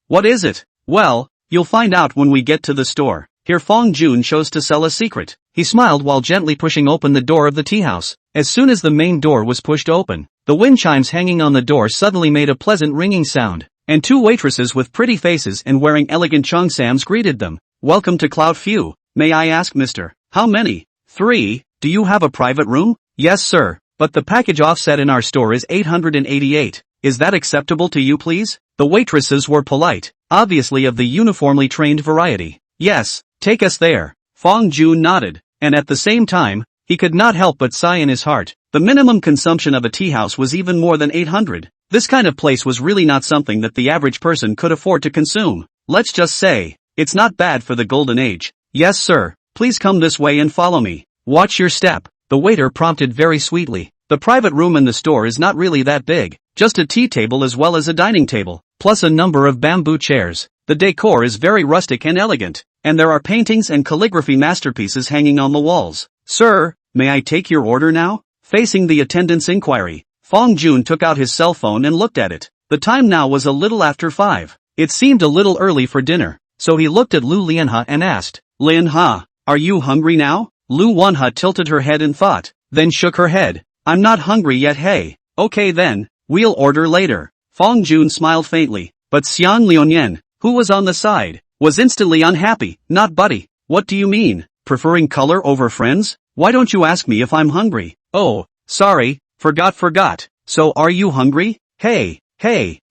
What is it? Well, you'll find out when we get to the store. Here Fang Jun chose to sell a secret. He smiled while gently pushing open the door of the tea house. As soon as the main door was pushed open, the wind chimes hanging on the door suddenly made a pleasant ringing sound, and two waitresses with pretty faces and wearing elegant cheongsams greeted them. "Welcome to Cloud Few. May I ask, mister, how many?" "3. Do you have a private room?" "Yes, sir, but the package offset in our store is 888. Is that acceptable to you, please?" The waitresses were polite, obviously of the uniformly trained variety. "Yes, take us there." Fang Jun nodded, and at the same time, he could not help but sigh in his heart. The minimum consumption of a tea house was even more than 800. This kind of place was really not something that the average person could afford to consume. Let's just say, it's not bad for the golden age. "Yes, sir, please come this way and follow me. Watch your step," the waiter prompted very sweetly. The private room in the store is not really that big, just a tea table as well as a dining table, plus a number of bamboo chairs. The decor is very rustic and elegant, and there are paintings and calligraphy masterpieces hanging on the walls. "Sir, may I take your order now?" Facing the attendant's inquiry, Fang Jun took out his cell phone and looked at it. The time now was a little after 5. It seemed a little early for dinner, so he looked at Lu Lianha and asked, "Lianha, are you hungry now?" Lu Wanha tilted her head in thought, then shook her head. "I'm not hungry yet, hey." "Okay then, we'll order later." Fang Jun smiled faintly, but Xiang Liuyan, who was on the side, was instantly unhappy. "Not buddy, what do you mean? Preferring color over friends? Why don't you ask me if I'm hungry?" "Oh, sorry, forgot. So are you hungry?" Hey,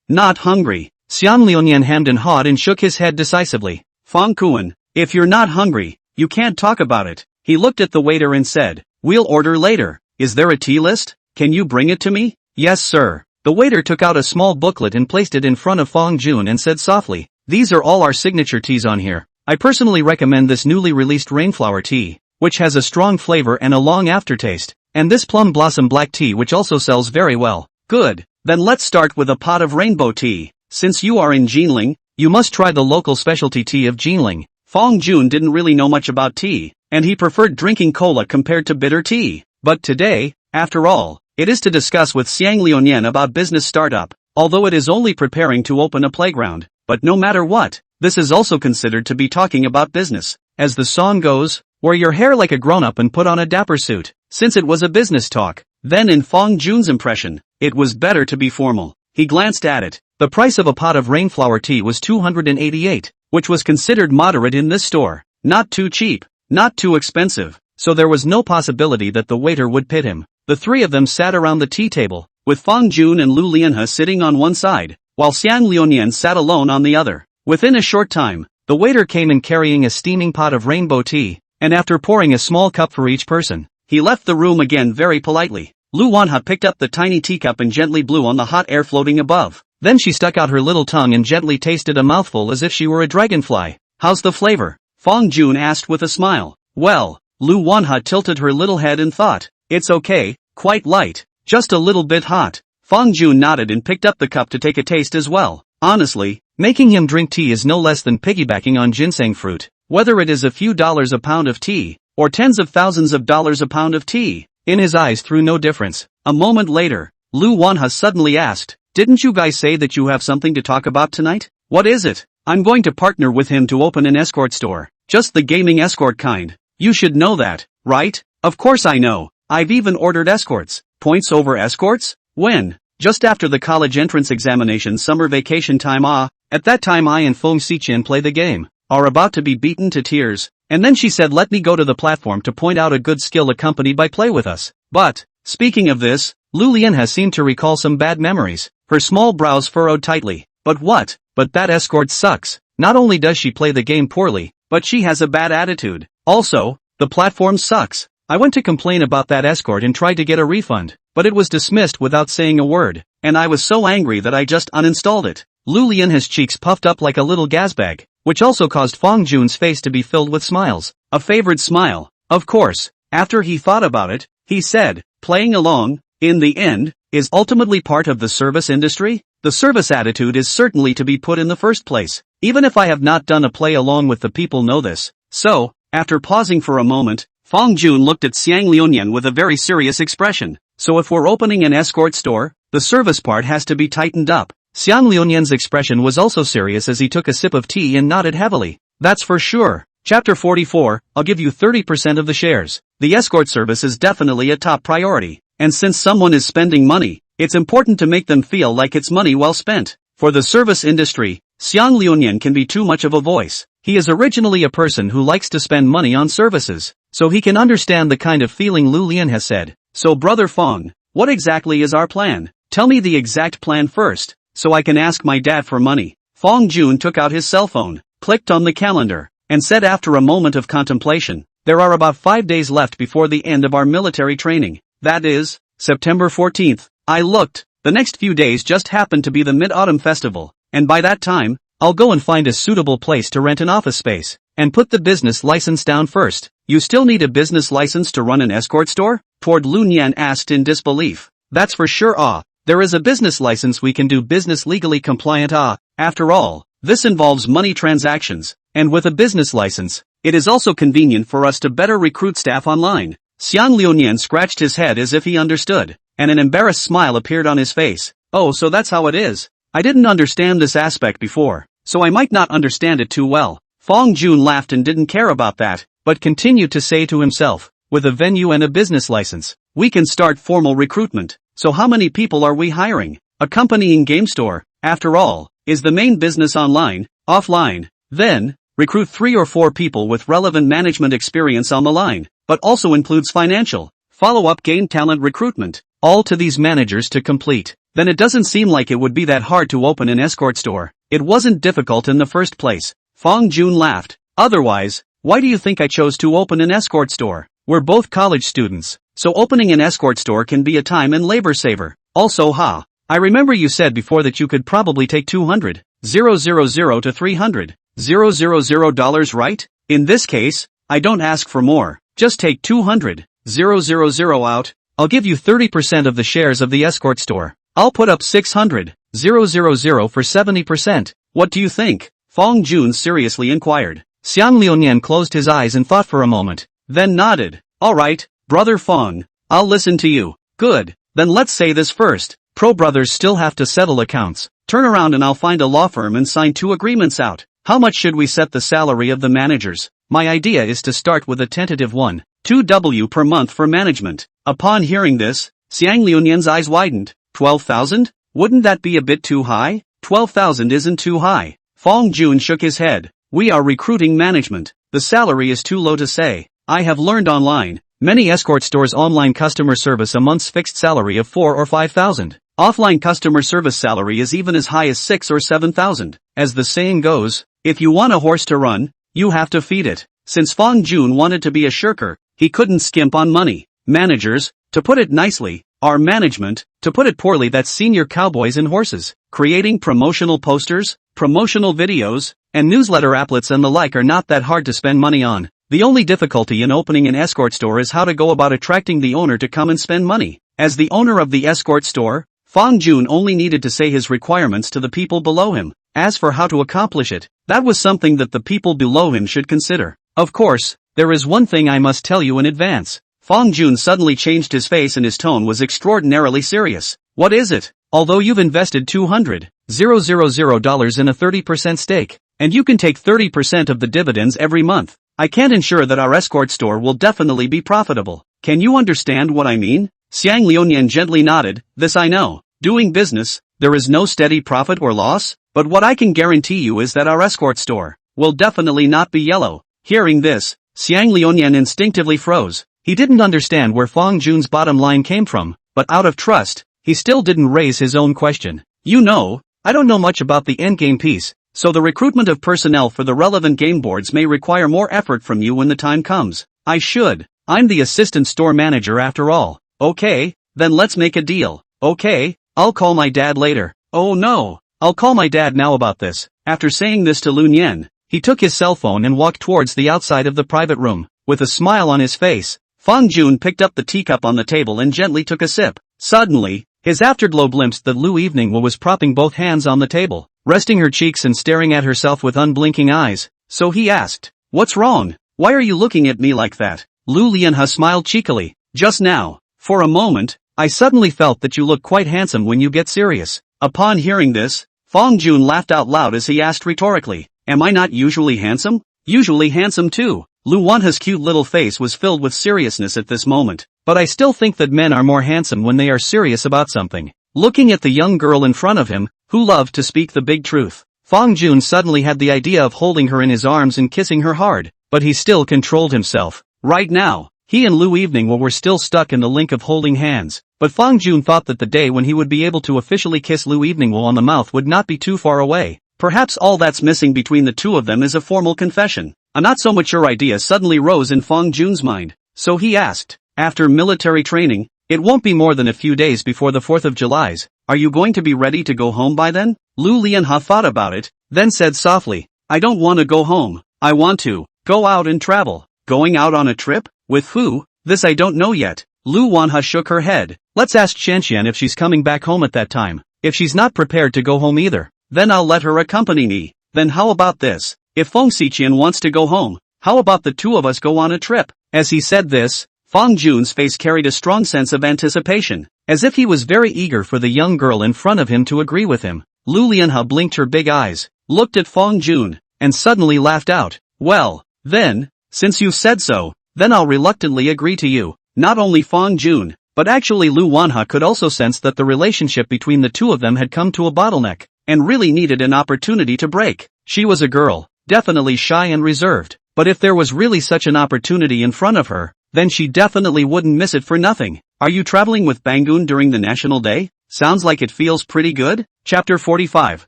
not hungry." Xiang Liuyan hemmed and hawed and shook his head decisively. "Fang Kuan, if you're not hungry, you can't talk about it." He looked at the waiter and said, "We'll order later. Is there a tea list? Can you bring it to me?" "Yes, sir." The waiter took out a small booklet and placed it in front of Fang Jun and said softly, "These are all our signature teas on here. I personally recommend this newly released rainflower tea, which has a strong flavor and a long aftertaste, and this plum blossom black tea which also sells very well." "Good, then let's start with a pot of rainbow tea. Since you are in Jinling, you must try the local specialty tea of Jinling." Fang Jun didn't really know much about tea, and he preferred drinking cola compared to bitter tea. But today, after all, it is to discuss with Xiang Liuyan about business startup, although it is only preparing to open a playground. But no matter what, this is also considered to be talking about business. As the song goes, wear your hair like a grown-up and put on a dapper suit. Since it was a business talk, then in Fang Jun's impression, it was better to be formal. He glanced at it. The price of a pot of rainflower tea was 288, which was considered moderate in this store. Not too cheap, not too expensive, so there was no possibility that the waiter would pit him. The three of them sat around the tea table, with Fang Jun and Lu Lianha sitting on one side, while Xiang Liuyan sat alone on the other. Within a short time, the waiter came in carrying a steaming pot of rainbow tea, and after pouring a small cup for each person, he left the room again very politely. Lu Wanha picked up the tiny teacup and gently blew on the hot air floating above. Then she stuck out her little tongue and gently tasted a mouthful as if she were a dragonfly. "How's the flavor?" Fang Jun asked with a smile. "Well," Lu Wanha tilted her little head and thought, "it's okay, quite light, just a little bit hot." Fong Jun nodded and picked up the cup to take a taste as well. Honestly, making him drink tea is no less than piggybacking on ginseng fruit. Whether it is a few dollars a pound of tea, or tens of thousands of dollars a pound of tea, in his eyes threw no difference. A moment later, Lu Wanha suddenly asked, "Didn't you guys say that you have something to talk about tonight? What is it?" "I'm going to partner with him to open an escort store. Just the gaming escort kind. You should know that, right?" "Of course I know. I've even ordered escorts." "Points over escorts? When?" "Just after the college entrance examination summer vacation time. At that time I and Feng Xichen play the game, are about to be beaten to tears, and then she said let me go to the platform to point out a good skill accompanied by play with us. But, speaking of this, Lu Lianha seemed to recall some bad memories. Her small brows furrowed tightly. "But what? But that escort sucks. Not only does she play the game poorly, but she has a bad attitude. Also, the platform sucks. I went to complain about that escort and tried to get a refund, but it was dismissed without saying a word, and I was so angry that I just uninstalled it." Lu Lianha's cheeks puffed up like a little gas bag, which also caused Fong Jun's face to be filled with smiles. A favored smile. Of course. After he thought about it, he said, "Playing along, in the end, is ultimately part of the service industry? The service attitude is certainly to be put in the first place. Even if I have not done a play along with the people know this." So, after pausing for a moment, Fong Jun looked at Xiang Liuyan with a very serious expression. "So if we're opening an escort store, the service part has to be tightened up." Xiang Liuyan's expression was also serious as he took a sip of tea and nodded heavily. "That's for sure." Chapter 44, I'll give you 30% of the shares. The escort service is definitely a top priority, and since someone is spending money, it's important to make them feel like it's money well spent. For the service industry, Xiang Liuyan can be too much of a voice. He is originally a person who likes to spend money on services, so he can understand the kind of feeling Lu Lian has said. "So brother Fong, what exactly is our plan? Tell me the exact plan first, so I can ask my dad for money." Fong Jun took out his cell phone, clicked on the calendar, and said after a moment of contemplation, "There are about 5 days left before the end of our military training. That is, September 14th. I looked, the next few days just happen to be the Mid-Autumn Festival, and by that time, I'll go and find a suitable place to rent an office space, and put the business license down first." "You still need a business license to run an escort store?" Toward Lu Nian asked in disbelief. "That's for sure. There is a business license. We can do business legally compliant. After all, this involves money transactions, and with a business license, it is also convenient for us to better recruit staff online." Xiang Liuyan scratched his head as if he understood, and an embarrassed smile appeared on his face. "Oh, so that's how it is. I didn't understand this aspect before, so I might not understand it too well." Fong Jun laughed and didn't care about that, but continued to say to himself, "With a venue and a business license, we can start formal recruitment. So how many people are we hiring? Accompanying game store, after all, is the main business online, offline. Then, recruit 3 or 4 people with relevant management experience on the line, but also includes financial, follow-up game talent recruitment, all to these managers to complete. Then it doesn't seem like it would be that hard to open an escort store. It wasn't difficult in the first place." Fong Jun laughed. "Otherwise, why do you think I chose to open an escort store? We're both college students, so opening an escort store can be a time and labor saver. Also I remember you said before that you could probably take $200,000 to $300,000, right? In this case, I don't ask for more, just take $200,000 out. I'll give you 30% of the shares of the escort store. I'll put up $600,000 for 70%. What do you think?" Fong Jun seriously inquired. Xiang Liuyan closed his eyes and thought for a moment, then nodded. "All right, brother Fong, I'll listen to you." "Good, then let's say this first. Pro brothers still have to settle accounts. Turn around and I'll find a law firm and sign 2 agreements out. How much should we set the salary of the managers?" "My idea is to start with a tentative 1-2W per month for management." Upon hearing this, Xiang Liuyan's eyes widened. 12,000? Wouldn't that be a bit too high? 12,000 isn't too high. Fong Jun shook his head. "We are recruiting management. The salary is too low to say. I have learned online, many escort stores online customer service a month's fixed salary of 4 or 5,000. Offline customer service salary is even as high as 6 or 7,000. As the saying goes, if you want a horse to run, you have to feed it." Since Fong Jun wanted to be a shirker, he couldn't skimp on money. Managers, to put it nicely, are management, to put it poorly that's senior cowboys and horses. Creating promotional posters, promotional videos, and newsletter applets and the like are not that hard to spend money on. The only difficulty in opening an escort store is how to go about attracting the owner to come and spend money. As the owner of the escort store, Fang Jun only needed to say his requirements to the people below him. As for how to accomplish it, that was something that the people below him should consider. Of course, there is one thing I must tell you in advance. Fang Jun suddenly changed his face and his tone was extraordinarily serious. What is it? Although you've invested $200,000 in a 30% stake, and you can take 30% of the dividends every month, I can't ensure that our escort store will definitely be profitable. Can you understand what I mean? Xiang Liuyan gently nodded. This I know. Doing business, there is no steady profit or loss, but what I can guarantee you is that our escort store will definitely not be yellow. Hearing this, Xiang Liuyan instinctively froze. He didn't understand where Fang Jun's bottom line came from, but out of trust, he still didn't raise his own question. You know, I don't know much about the endgame piece, so the recruitment of personnel for the relevant game boards may require more effort from you when the time comes. I'm the assistant store manager after all. Okay, then let's make a deal. Okay, I'll call my dad later. Oh no, I'll call my dad now about this. After saying this to Lun Yen, he took his cell phone and walked towards the outside of the private room. With a smile on his face, Fang Jun picked up the teacup on the table and gently took a sip. Suddenly, his afterglow glimpsed that Lu Eveningwu was propping both hands on the table, resting her cheeks and staring at herself with unblinking eyes. So he asked, "What's wrong? Why are you looking at me like that?" Lu Lianhe smiled cheekily. "Just now, for a moment, I suddenly felt that you look quite handsome when you get serious." Upon hearing this, Fang Jun laughed out loud as he asked rhetorically, "Am I not usually handsome?" "Usually handsome too." Lu Wanhe's cute little face was filled with seriousness at this moment. "But I still think that men are more handsome when they are serious about something." Looking at the young girl in front of him, who loved to speak the big truth, Fang Jun suddenly had the idea of holding her in his arms and kissing her hard, but he still controlled himself. Right now, he and Lu Eveningwu were still stuck in the link of holding hands, but Fang Jun thought that the day when he would be able to officially kiss Lu Eveningwu on the mouth would not be too far away. Perhaps all that's missing between the two of them is a formal confession. A not-so-mature idea suddenly rose in Fang Jun's mind, so he asked, "After military training, it won't be more than a few days before the 4th of July's, are you going to be ready to go home by then?" Lu Lianhe thought about it, then said softly, "I don't want to go home, I want to go out and travel." "Going out on a trip? With who?" "This I don't know yet." Lu Wanhe shook her head. "Let's ask Qianqian if she's coming back home at that time. If she's not prepared to go home either, then I'll let her accompany me. Then how about this? If Feng Xiqian wants to go home, how about the two of us go on a trip?" As he said this, Fang Jun's face carried a strong sense of anticipation, as if he was very eager for the young girl in front of him to agree with him. Lu Lianhe blinked her big eyes, looked at Fang Jun, and suddenly laughed out. "Well, then, since you said so, then I'll reluctantly agree to you." Not only Fang Jun, but actually Lu Wanhe could also sense that the relationship between the two of them had come to a bottleneck, and really needed an opportunity to break. She was a girl, definitely shy and reserved, but if there was really such an opportunity in front of her, then she definitely wouldn't miss it for nothing. "Are you traveling with Bangun during the National Day? Sounds like it feels pretty good?" Chapter 45.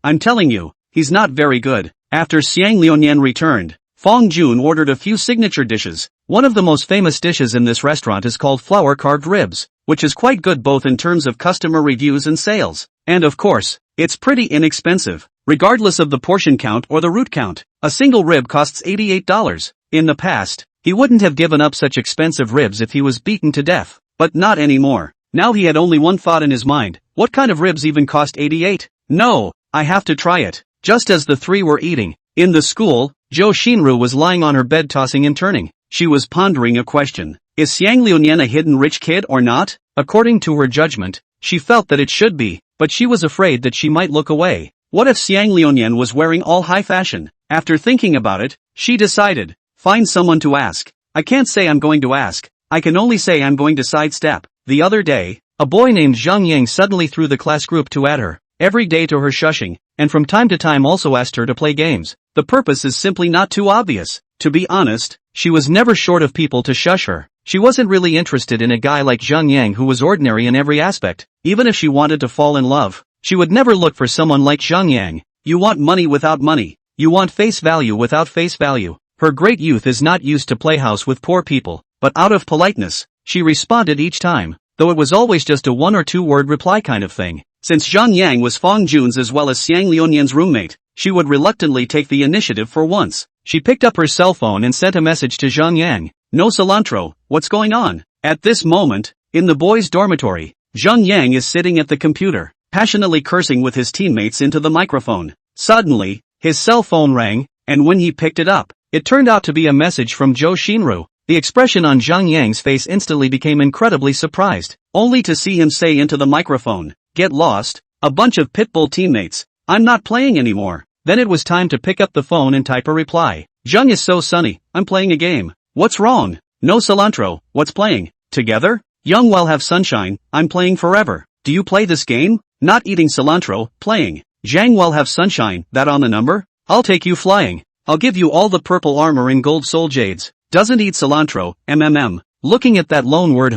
I'm telling you, he's not very good. After Xiang Liuyan returned, Fang Jun ordered a few signature dishes. One of the most famous dishes in this restaurant is called flour-carved ribs, which is quite good both in terms of customer reviews and sales. And of course, it's pretty inexpensive, regardless of the portion count or the root count. A single rib costs $88. In the past, he wouldn't have given up such expensive ribs if he was beaten to death, but not anymore. Now he had only one thought in his mind: what kind of ribs even cost 88? No, I have to try it. Just as the three were eating, in the school, Zhou Xinru was lying on her bed tossing and turning. She was pondering a question. Is Xiang Liuyan a hidden rich kid or not? According to her judgment, she felt that it should be, but she was afraid that she might look away. What if Xiang Liuyan was wearing all high fashion? After thinking about it, she decided, find someone to ask. I can't say I'm going to ask, I can only say I'm going to sidestep. The other day, a boy named Zhang Yang suddenly threw the class group to add her every day to her shushing, and from time to time also asked her to play games. The purpose is simply not too obvious. To be honest, she was never short of people to shush her. She wasn't really interested in a guy like Zhang Yang who was ordinary in every aspect. Even if she wanted to fall in love, she would never look for someone like Zhang Yang. You want money without money. You want face value without face value. Her great youth is not used to playhouse with poor people, but out of politeness, she responded each time, though it was always just a one or two word reply kind of thing. Since Zhang Yang was Fang Jun's as well as Xiang Liuyan's roommate, she would reluctantly take the initiative for once. She picked up her cell phone and sent a message to Zhang Yang. No cilantro, what's going on? At this moment, in the boys' dormitory, Zhang Yang is sitting at the computer, passionately cursing with his teammates into the microphone. Suddenly, his cell phone rang, and when he picked it up, it turned out to be a message from Zhou Xinru. The expression on Zhang Yang's face instantly became incredibly surprised, only to see him say into the microphone, "Get lost, a bunch of pitbull teammates, I'm not playing anymore." Then it was time to pick up the phone and type a reply. "Zhang is so sunny, I'm playing a game. What's wrong? No cilantro, what's playing? Together? Young while have sunshine, I'm playing forever. Do you play this game? Not eating cilantro, playing. Zhang while have sunshine, that on the number? I'll take you flying. I'll give you all the purple armor and gold soul jades. Doesn't eat cilantro, mmm." Looking at that lone word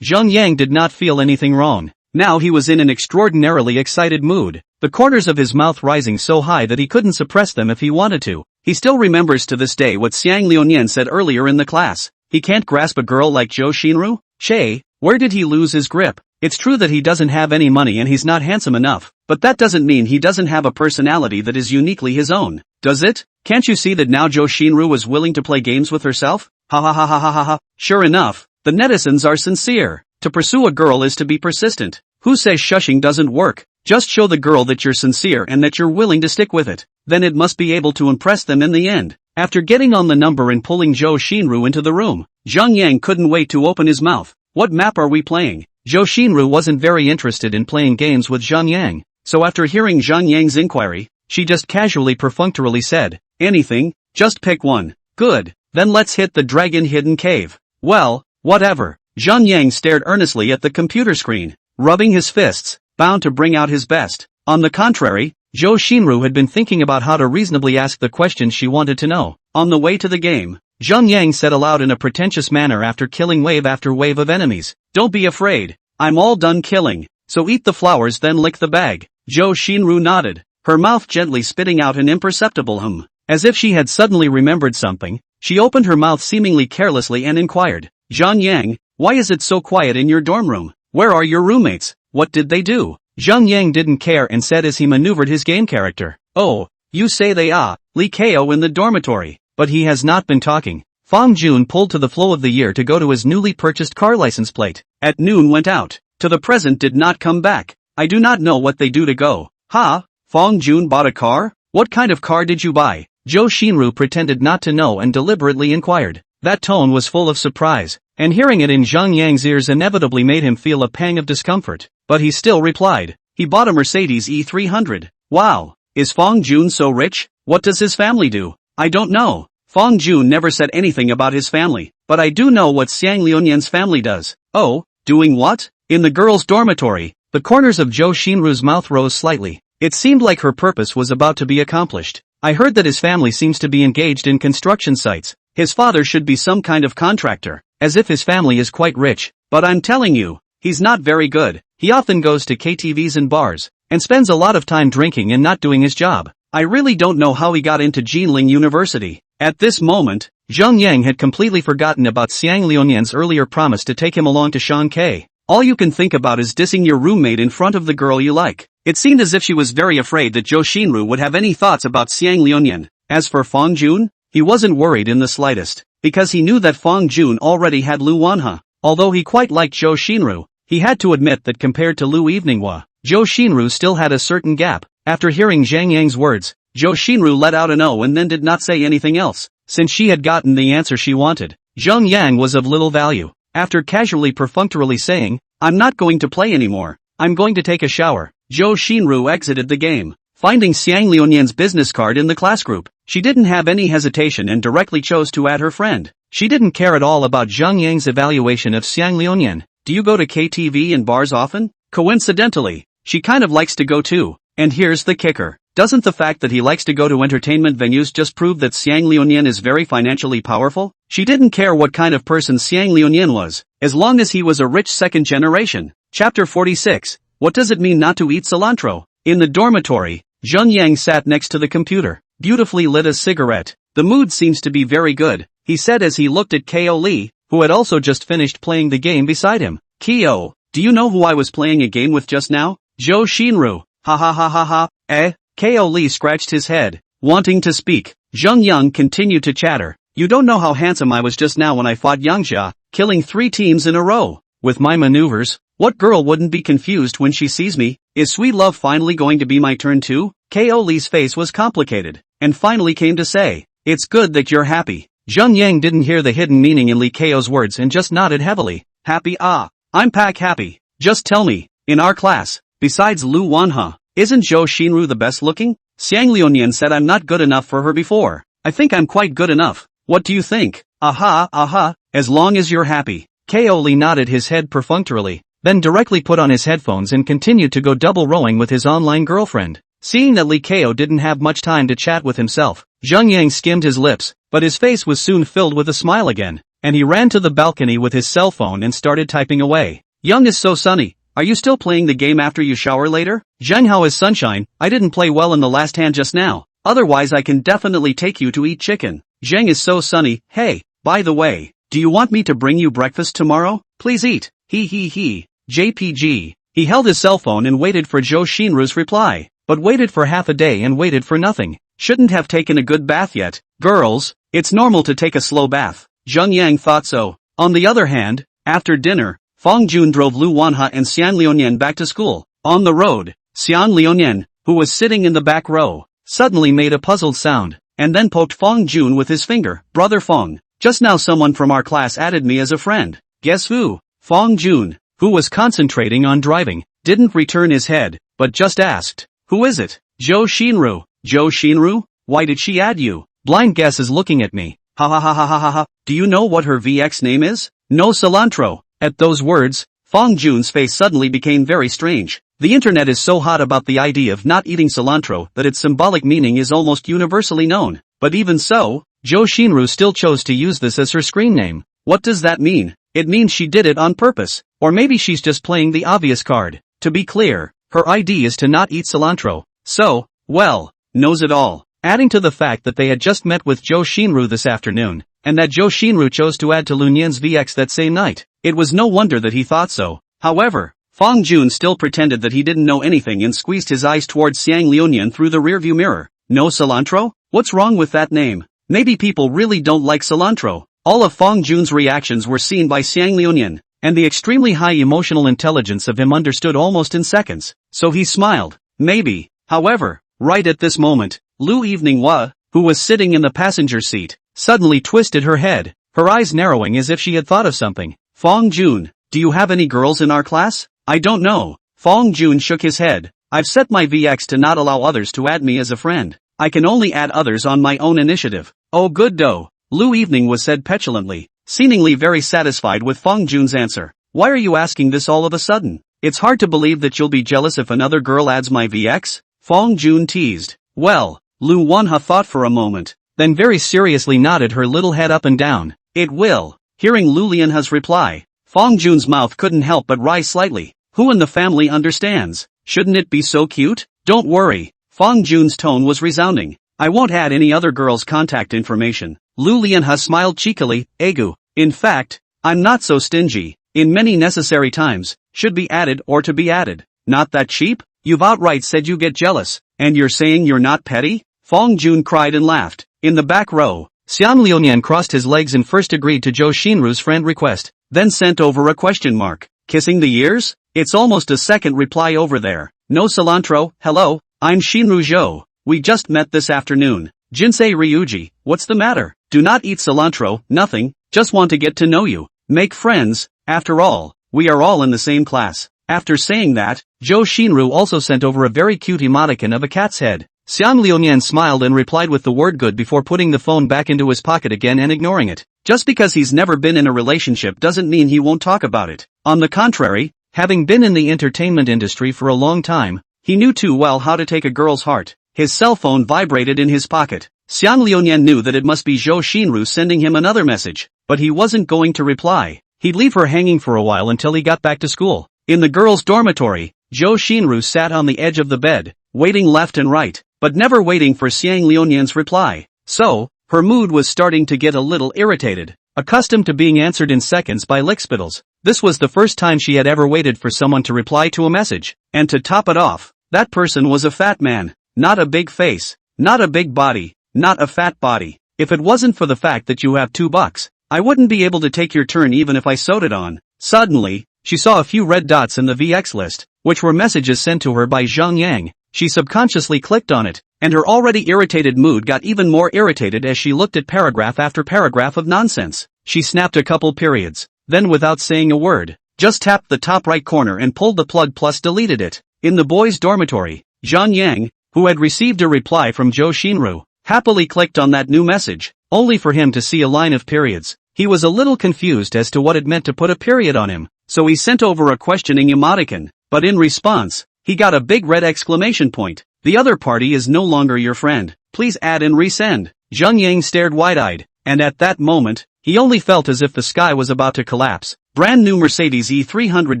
Zhang Yang did not feel anything wrong. Now he was in an extraordinarily excited mood, the corners of his mouth rising so high that he couldn't suppress them if he wanted to. He still remembers to this day what Xiang Liunian said earlier in the class. He can't grasp a girl like Zhou Xinru? Che, where did he lose his grip? It's true that he doesn't have any money and he's not handsome enough, but that doesn't mean he doesn't have a personality that is uniquely his own, does it? Can't you see that now Zhou Xinru was willing to play games with herself? Ha ha ha ha ha ha ha. Sure enough, the netizens are sincere. To pursue a girl is to be persistent. Who says shushing doesn't work? Just show the girl that you're sincere and that you're willing to stick with it. Then it must be able to impress them in the end. After getting on the number and pulling Zhou Xinru into the room, Zhang Yang couldn't wait to open his mouth. What map are we playing? Zhou Xinru wasn't very interested in playing games with Zhang Yang, so after hearing Zhang Yang's inquiry, she just casually perfunctorily said, "Anything, just pick one." "Good, then let's hit the dragon hidden cave." "Well, whatever." Zhang Yang stared earnestly at the computer screen, rubbing his fists, bound to bring out his best. On the contrary, Zhou Xinru had been thinking about how to reasonably ask the questions she wanted to know. On the way to the game, Zhang Yang said aloud in a pretentious manner after killing wave after wave of enemies, "Don't be afraid, I'm all done killing, so eat the flowers then lick the bag." Zhou Xinru nodded, her mouth gently spitting out an imperceptible hum. As if she had suddenly remembered something, she opened her mouth seemingly carelessly and inquired, "Zhang Yang, why is it so quiet in your dorm room? Where are your roommates? What did they do?" Zhang Yang didn't care and said as he maneuvered his game character, "Oh, you say they Li Ko in the dormitory, but he has not been talking." Fang Jun pulled to the flow of the year to go to his newly purchased car license plate. At noon went out, to the present did not come back. "I do not know what they do to go." "Ha? Fang Jun bought a car? What kind of car did you buy?" Zhou Xinru pretended not to know and deliberately inquired. That tone was full of surprise, and hearing it in Zhang Yang's ears inevitably made him feel a pang of discomfort. But he still replied, "He bought a Mercedes E300. Wow, is Fang Jun so rich? What does his family do?" "I don't know. Fang Jun never said anything about his family, but I do know what Xiang Liunian's family does." "Oh, doing what?" In the girls' dormitory, the corners of Zhou Xinru's mouth rose slightly. It seemed like her purpose was about to be accomplished. "I heard that his family seems to be engaged in construction sites. His father should be some kind of contractor, as if his family is quite rich, but I'm telling you, he's not very good. He often goes to KTVs and bars, and spends a lot of time drinking and not doing his job. I really don't know how he got into Jinling University." At this moment, Zhang Yang had completely forgotten about Xiang Liunian's earlier promise to take him along to Shanghai. All you can think about is dissing your roommate in front of the girl you like. It seemed as if she was very afraid that Zhou Xinru would have any thoughts about Xiang Liunian. As for Fang Jun, he wasn't worried in the slightest, because he knew that Fang Jun already had Lu Wanhe. Although he quite liked Zhou Xinru, he had to admit that compared to Lu Eveninghua, Zhou Xinru still had a certain gap. After hearing Zhang Yang's words, Zhou Xinru let out an "oh" and then did not say anything else. Since she had gotten the answer she wanted, Zhang Yang was of little value. After casually perfunctorily saying, "I'm not going to play anymore, I'm going to take a shower," Zhou Xinru exited the game. Finding Xiang Liunian's business card in the class group, she didn't have any hesitation and directly chose to add her friend. She didn't care at all about Zhang Yang's evaluation of Xiang Liunian. "Do you go to KTV and bars often?" Coincidentally, she kind of likes to go too. And here's the kicker. Doesn't the fact that he likes to go to entertainment venues just prove that Xiang Liunian is very financially powerful? She didn't care what kind of person Xiang Liunian was, as long as he was a rich second generation. Chapter 46. What does it mean not to eat cilantro? In the dormitory, Zhang Yang sat next to the computer, beautifully lit a cigarette. "The mood seems to be very good," he said as he looked at Ko Li, who had also just finished playing the game beside him. "Ko, do you know who I was playing a game with just now?" "Zhou Xinru." "Ha ha ha ha ha, eh?" Ko Li scratched his head, wanting to speak. Zhang Yang continued to chatter. "You don't know how handsome I was just now when I fought Yangjia, killing 3 teams in a row. With my maneuvers, What girl wouldn't be confused when she sees me? Is sweet love finally going to be my turn too? Ko Lee's face was complicated, and finally came to say, "It's good that you're happy." Zheng Yang didn't hear the hidden meaning in Li Ko's words and just nodded heavily. Happy? Ah, I'm pack happy. Just tell me, in our class, besides Lu Wanha, isn't Zhou Xinru the best looking? Xiang Liunian said I'm not good enough for her before. I think I'm quite good enough. What do you think? Aha, as long as you're happy. Ko Lee nodded his head perfunctorily, then directly put on his headphones and continued to go double rowing with his online girlfriend. Seeing that Li Ko didn't have much time to chat with himself, Zheng Yang skimmed his lips, but his face was soon filled with a smile again, and he ran to the balcony with his cell phone and started typing away. Young is so sunny. Are you still playing the game after you shower later? Zhenghao is sunshine. I didn't play well in the last hand just now. Otherwise I can definitely take you to eat chicken. Zheng is so sunny. Hey, by the way, do you want me to bring you breakfast tomorrow? Please eat. He. JPG. He held his cell phone and waited for Zhou Xinru's reply, but waited for half a day and waited for nothing. Shouldn't have taken a good bath yet. Girls, it's normal to take a slow bath. Zheng Yang thought so. On the other hand, after dinner, Fang Jun drove Lu Wanha and Xian Liunian back to school. On the road, Xian Liunian, who was sitting in the back row, suddenly made a puzzled sound, and then poked Fang Jun with his finger. Brother Fang, just now someone from our class added me as a friend. Guess who? Fang Jun, who was concentrating on driving, didn't return his head, but just asked, who is it? Zhou Xinru. Zhou Xinru? Why did she add you? Blind guess is looking at me. Ha. Do you know what her VX name is? No cilantro. At those words, Fang Jun's face suddenly became very strange. The internet is so hot about the idea of not eating cilantro that its symbolic meaning is almost universally known. But even so, Zhou Xinru still chose to use this as her screen name. What does that mean? It means she did it on purpose. Or maybe she's just playing the obvious card. To be clear, her ID is to not eat cilantro. So, well, knows it all. Adding to the fact that they had just met with Zhou Xinru this afternoon, and that Zhou Xinru chose to add to Lu Nian's VX that same night, it was no wonder that he thought so. However, Fang Jun still pretended that he didn't know anything and squeezed his eyes towards Xiang Liunian through the rearview mirror. No cilantro? What's wrong with that name? Maybe people really don't like cilantro. All of Fang Jun's reactions were seen by Xiang Liunian, and the extremely high emotional intelligence of him understood almost in seconds. So he smiled. Maybe. However, right at this moment, Lu Eveninghua, who was sitting in the passenger seat, suddenly twisted her head, her eyes narrowing as if she had thought of something. Fang Jun, do you have any girls in our class? I don't know. Fang Jun shook his head. I've set my VX to not allow others to add me as a friend. I can only add others on my own initiative. Oh good dough. Lu Eveninghua said petulantly, seemingly very satisfied with Fang Jun's answer. Why are you asking this all of a sudden? It's hard to believe that you'll be jealous if another girl adds my VX? Fang Jun teased. Well, Lu Wanha thought for a moment, then very seriously nodded her little head up and down. It will. Hearing Lu Lianha's reply, Fang Jun's mouth couldn't help but rise slightly. Who in the family understands? Shouldn't it be so cute? Don't worry. Fang Jun's tone was resounding. I won't add any other girl's contact information. Lu Lianha smiled cheekily. Egu. In fact, I'm not so stingy. In many necessary times, should be added or to be added. Not that cheap? You've outright said you get jealous, and you're saying you're not petty? Fang Jun cried and laughed. In the back row, Xian Liunian crossed his legs and first agreed to Zhou Xinru's friend request, then sent over a question mark. Kissing the ears? It's almost a second reply over there. No cilantro. Hello, I'm Xinru Zhou. We just met this afternoon. Jinsei Ryuji, what's the matter? Do not eat cilantro. Nothing, just want to get to know you. Make friends. After all, we are all in the same class. After saying that, Zhou Xinru also sent over a very cute emoticon of a cat's head. Xiang Liunian smiled and replied with the word good before putting the phone back into his pocket again and ignoring it. Just because he's never been in a relationship doesn't mean he won't talk about it. On the contrary, having been in the entertainment industry for a long time, he knew too well how to take a girl's heart. His cell phone vibrated in his pocket. Xiang Liunian knew that it must be Zhou Xinru sending him another message, but he wasn't going to reply. He'd leave her hanging for a while until he got back to school. In the girls' dormitory, Zhou Xinru sat on the edge of the bed, waiting left and right, but never waiting for Xiang Liunian's reply. So, her mood was starting to get a little irritated. Accustomed to being answered in seconds by lickspittles, this was the first time she had ever waited for someone to reply to a message. And to top it off, that person was a fat man. Not a big face, not a big body, not a fat body. If it wasn't for the fact that you have $2, I wouldn't be able to take your turn even if I sewed it on. Suddenly, she saw a few red dots in the VX list, which were messages sent to her by Zhang Yang. She subconsciously clicked on it, and her already irritated mood got even more irritated as she looked at paragraph after paragraph of nonsense. She snapped a couple periods, then without saying a word, just tapped the top right corner and pulled the plug plus deleted it. In the boys' dormitory, Zhang Yang, who had received a reply from Zhou Xinru, happily clicked on that new message, only for him to see a line of periods. He was a little confused as to what it meant to put a period on him, so he sent over a questioning emoticon, but in response, he got a big red exclamation point. The other party is no longer your friend. Please add and resend. Zhang Yang stared wide-eyed, and at that moment, he only felt as if the sky was about to collapse. Brand new Mercedes E300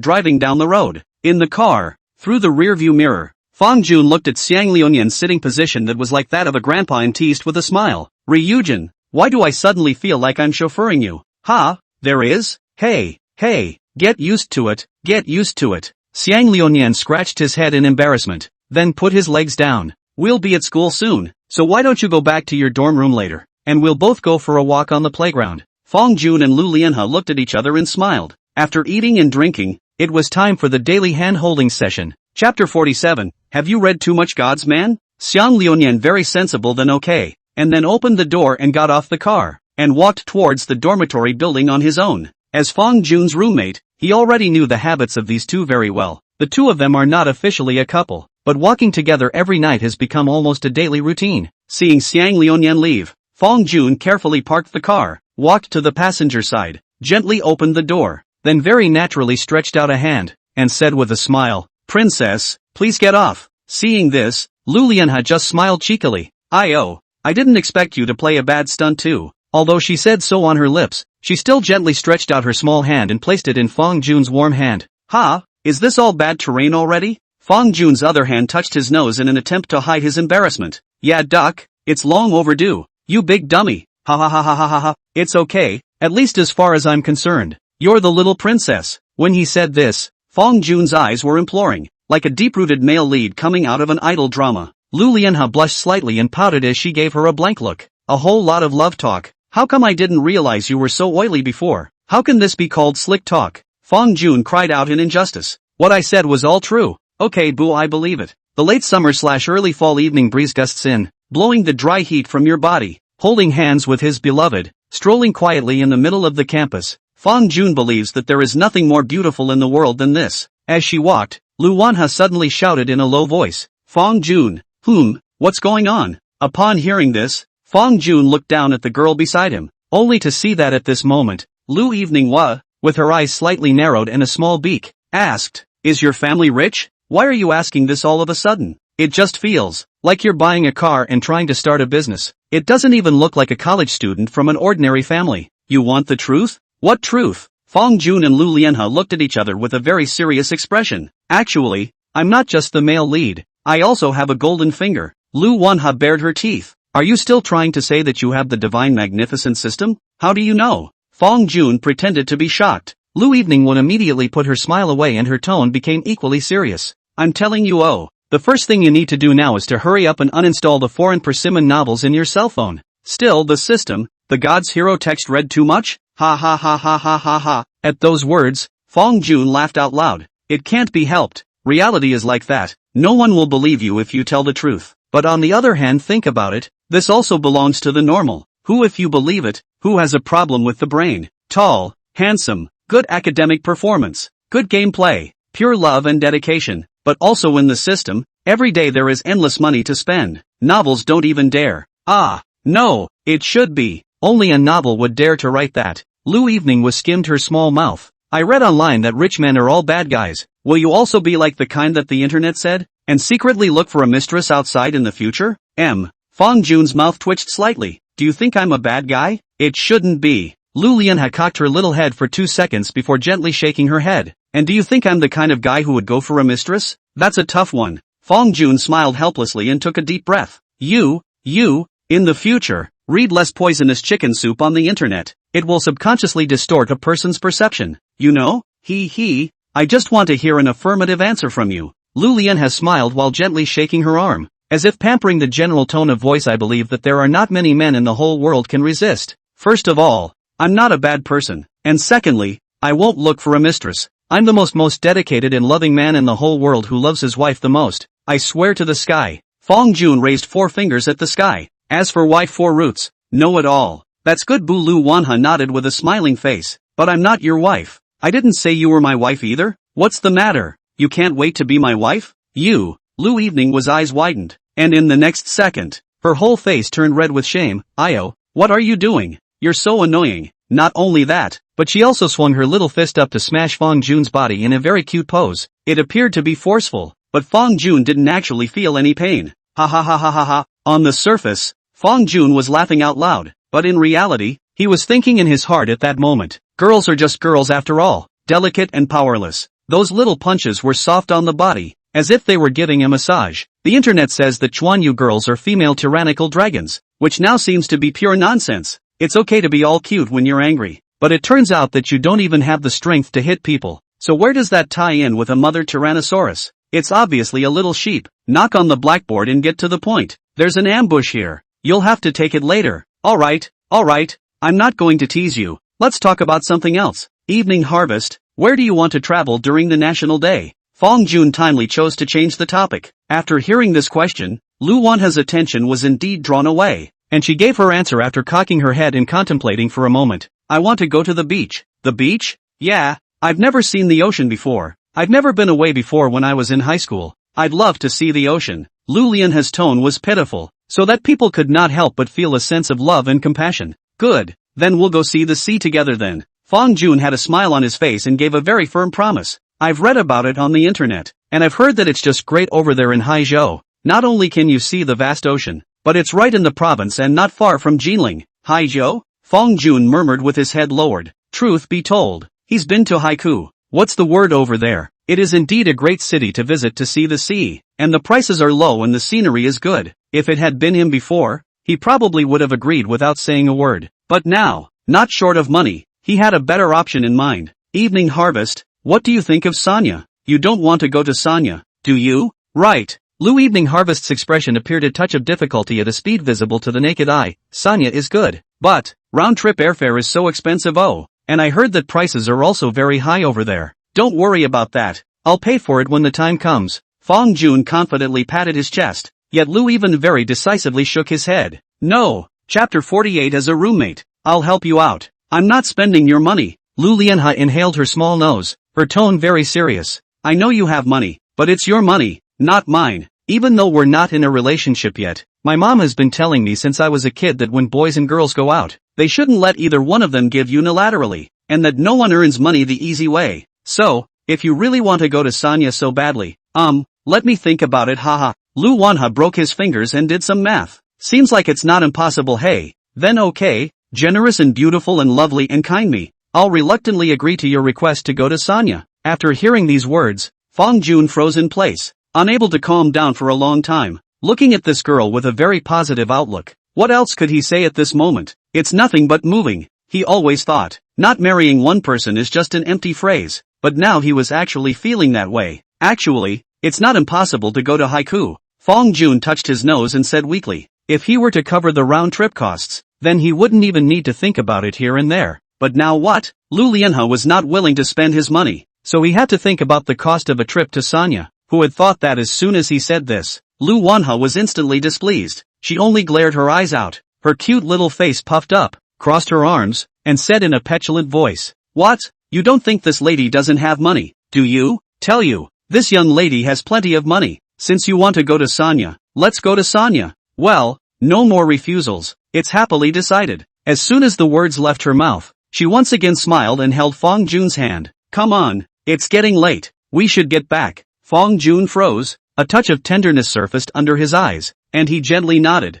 driving down the road. In the car, through the rearview mirror, Fang Jun looked at Xiang Liuyan's sitting position that was like that of a grandpa and teased with a smile. Ryujin, why do I suddenly feel like I'm chauffeuring you? Ha, there is? Hey, get used to it, get used to it. Xiang Liuyan scratched his head in embarrassment, then put his legs down. We'll be at school soon, so why don't you go back to your dorm room later, and we'll both go for a walk on the playground. Fang Jun and Lu Lianhe looked at each other and smiled. After eating and drinking, it was time for the daily hand-holding session. Chapter 47, Have you read too much, God's man? Xiang Liuyan very sensible then okay, and then opened the door and got off the car, and walked towards the dormitory building on his own. As Fang Jun's roommate, he already knew the habits of these two very well. The two of them are not officially a couple, but walking together every night has become almost a daily routine. Seeing Xiang Liuyan leave, Fang Jun carefully parked the car, walked to the passenger side, gently opened the door, then very naturally stretched out a hand, and said with a smile, "Princess, please get off." Seeing this, Lu Lianhe just smiled cheekily. I didn't expect you to play a bad stunt too." Although she said so on her lips, she still gently stretched out her small hand and placed it in Fang Jun's warm hand. "Ha, is this all bad terrain already?" Fang Jun's other hand touched his nose in an attempt to hide his embarrassment. "Yeah, duck, it's long overdue. You big dummy. Ha ha ha ha ha ha ha. It's okay, at least as far as I'm concerned. You're the little princess." When he said this, Fang Jun's eyes were imploring, like a deep-rooted male lead coming out of an idol drama. Lu Lianhe blushed slightly and pouted as she gave her a blank look. "A whole lot of love talk. How come I didn't realize you were so oily before? How can this be called slick talk?" Fang Jun cried out in injustice. "What I said was all true. Okay boo, I believe it." The late summer/early fall evening breeze gusts in, blowing the dry heat from your body. Holding hands with his beloved, strolling quietly in the middle of the campus, Fang Jun believes that there is nothing more beautiful in the world than this. As she walked, Lu Wanhe suddenly shouted in a low voice, "Fang Jun, what's going on?" Upon hearing this, Fang Jun looked down at the girl beside him, only to see that at this moment, Lu Evening with her eyes slightly narrowed and a small beak, asked, "Is your family rich? Why are you asking this all of a sudden? It just feels like you're buying a car and trying to start a business. It doesn't even look like a college student from an ordinary family. You want the truth?" "What truth?" Fang Jun and Lu Lianhe looked at each other with a very serious expression. "Actually, I'm not just the male lead. I also have a golden finger." Lu Wanhe bared her teeth. "Are you still trying to say that you have the divine magnificent system? How do you know?" Fang Jun pretended to be shocked. Lu Evening immediately put her smile away and her tone became equally serious. "I'm telling you the first thing you need to do now is to hurry up and uninstall the foreign persimmon novels in your cell phone." Still the system, the God's hero text read too much? Ha ha ha ha ha ha ha. At those words, Fang Jun laughed out loud. "It can't be helped. Reality is like that. No one will believe you if you tell the truth. But on the other hand, think about it. This also belongs to the normal. Who, if you believe it, who has a problem with the brain? Tall, handsome, good academic performance, good gameplay, pure love and dedication. But also in the system, every day there is endless money to spend. Novels don't even dare. No, it should be. Only a novel would dare to write that." Lu Evening skimmed her small mouth. "I read online that rich men are all bad guys. Will you also be like the kind that the internet said? And secretly look for a mistress outside in the future?" Fang Jun's mouth twitched slightly. "Do you think I'm a bad guy? It shouldn't be." Lu Lianhe cocked her little head for 2 seconds before gently shaking her head. "And do you think I'm the kind of guy who would go for a mistress? That's a tough one." Fang Jun smiled helplessly and took a deep breath. You, in the future, read less poisonous chicken soup on the internet. It will subconsciously distort a person's perception. You know? I just want to hear an affirmative answer from you." Lu Lianhe smiled while gently shaking her arm, as if pampering the general tone of voice. "I believe that there are not many men in the whole world can resist. First of all, I'm not a bad person, and secondly, I won't look for a mistress." I'm the most dedicated and loving man in the whole world who loves his wife the most. I swear to the sky. Fong Jun raised 4 fingers at the sky. As for why 4 roots? Know it all. That's good. Bu Lu Wanha nodded with a smiling face. But I'm not your wife. I didn't say you were my wife either. What's the matter? You can't wait to be my wife? You. Lu Evening was eyes widened. And in the next second, her whole face turned red with shame. Io, what are you doing? You're so annoying. Not only that, but she also swung her little fist up to smash Fong Jun's body in a very cute pose. It appeared to be forceful, but Fong Jun didn't actually feel any pain. Ha ha ha ha ha ha. On the surface, Fong Jun was laughing out loud, but in reality, he was thinking in his heart at that moment, girls are just girls after all, delicate and powerless. Those little punches were soft on the body, as if they were giving a massage. The internet says that Chuanyu girls are female tyrannical dragons, which now seems to be pure nonsense. It's okay to be all cute when you're angry, but it turns out that you don't even have the strength to hit people. So where does that tie in with a mother Tyrannosaurus? It's obviously a little sheep. Knock on the blackboard and get to the point. There's an ambush here. You'll have to take it later. Alright. I'm not going to tease you. Let's talk about something else. Evening harvest. Where do you want to travel during the National Day? Fong Jun timely chose to change the topic. After hearing this question, Lu Wanha's attention was indeed drawn away, and she gave her answer after cocking her head and contemplating for a moment. I want to go to the beach. The beach? Yeah, I've never seen the ocean before. I've never been away before when I was in high school. I'd love to see the ocean. Lu Lianha's tone was pitiful, so that people could not help but feel a sense of love and compassion. Good, then we'll go see the sea together then. Fong Jun had a smile on his face and gave a very firm promise. I've read about it on the internet, and I've heard that it's just great over there in Haizhou. Not only can you see the vast ocean, but it's right in the province and not far from Jinling. Haizhou? Fong Jun murmured with his head lowered. Truth be told, he's been to Haiku. What's the word over there? It is indeed a great city to visit to see the sea, and the prices are low and the scenery is good. If it had been him before, he probably would have agreed without saying a word. But now, not short of money, he had a better option in mind. Evening harvest. What do you think of Sanya? You don't want to go to Sanya, do you? Right. Lu Evening Harvest's expression appeared a touch of difficulty at a speed visible to the naked eye. Sanya is good, but round-trip airfare is so expensive. Oh, and I heard that prices are also very high over there. Don't worry about that. I'll pay for it when the time comes. Fong Jun confidently patted his chest, yet Lu even very decisively shook his head. No. Chapter 48 as a roommate. I'll help you out. I'm not spending your money. Lu Lianha inhaled her small nose, her tone very serious. I know you have money, but it's your money, not mine. Even though we're not in a relationship yet, my mom has been telling me since I was a kid that when boys and girls go out, they shouldn't let either one of them give unilaterally, and that no one earns money the easy way. So, if you really want to go to Sanya so badly, let me think about it, haha. Lu Wanha broke his fingers and did some math. Seems like it's not impossible. Hey, then okay, generous and beautiful and lovely and kind me. I'll reluctantly agree to your request to go to Sanya. After hearing these words, Fong Jun froze in place, unable to calm down for a long time, looking at this girl with a very positive outlook. What else could he say at this moment? It's nothing but moving, he always thought. Not marrying one person is just an empty phrase, but now he was actually feeling that way. Actually, it's not impossible to go to Haiku. Fong Jun touched his nose and said weakly, if he were to cover the round-trip costs, then he wouldn't even need to think about it here and there. But now what? Lu Lianha was not willing to spend his money, so he had to think about the cost of a trip to Sanya, who had thought that as soon as he said this, Lu Wanha was instantly displeased. She only glared her eyes out, her cute little face puffed up, crossed her arms, and said in a petulant voice, what? You don't think this lady doesn't have money, do you? Tell you, this young lady has plenty of money. Since you want to go to Sanya, let's go to Sanya. Well, no more refusals, it's happily decided. As soon as the words left her mouth, she once again smiled and held Fong Jun's hand. Come on, it's getting late, we should get back. Fong Jun froze, a touch of tenderness surfaced under his eyes, and he gently nodded.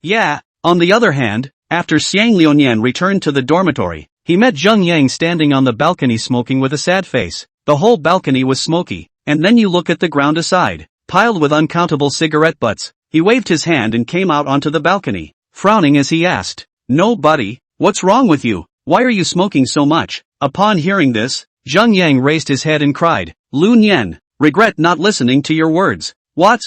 Yeah. On the other hand, after Xiang Liuyan returned to the dormitory, he met Zheng Yang standing on the balcony smoking with a sad face. The whole balcony was smoky, and then you look at the ground aside, piled with uncountable cigarette butts. He waved his hand and came out onto the balcony, frowning as he asked, no buddy, what's wrong with you? Why are you smoking so much? Upon hearing this, Zheng Yang raised his head and cried, Lu Nian, regret not listening to your words. What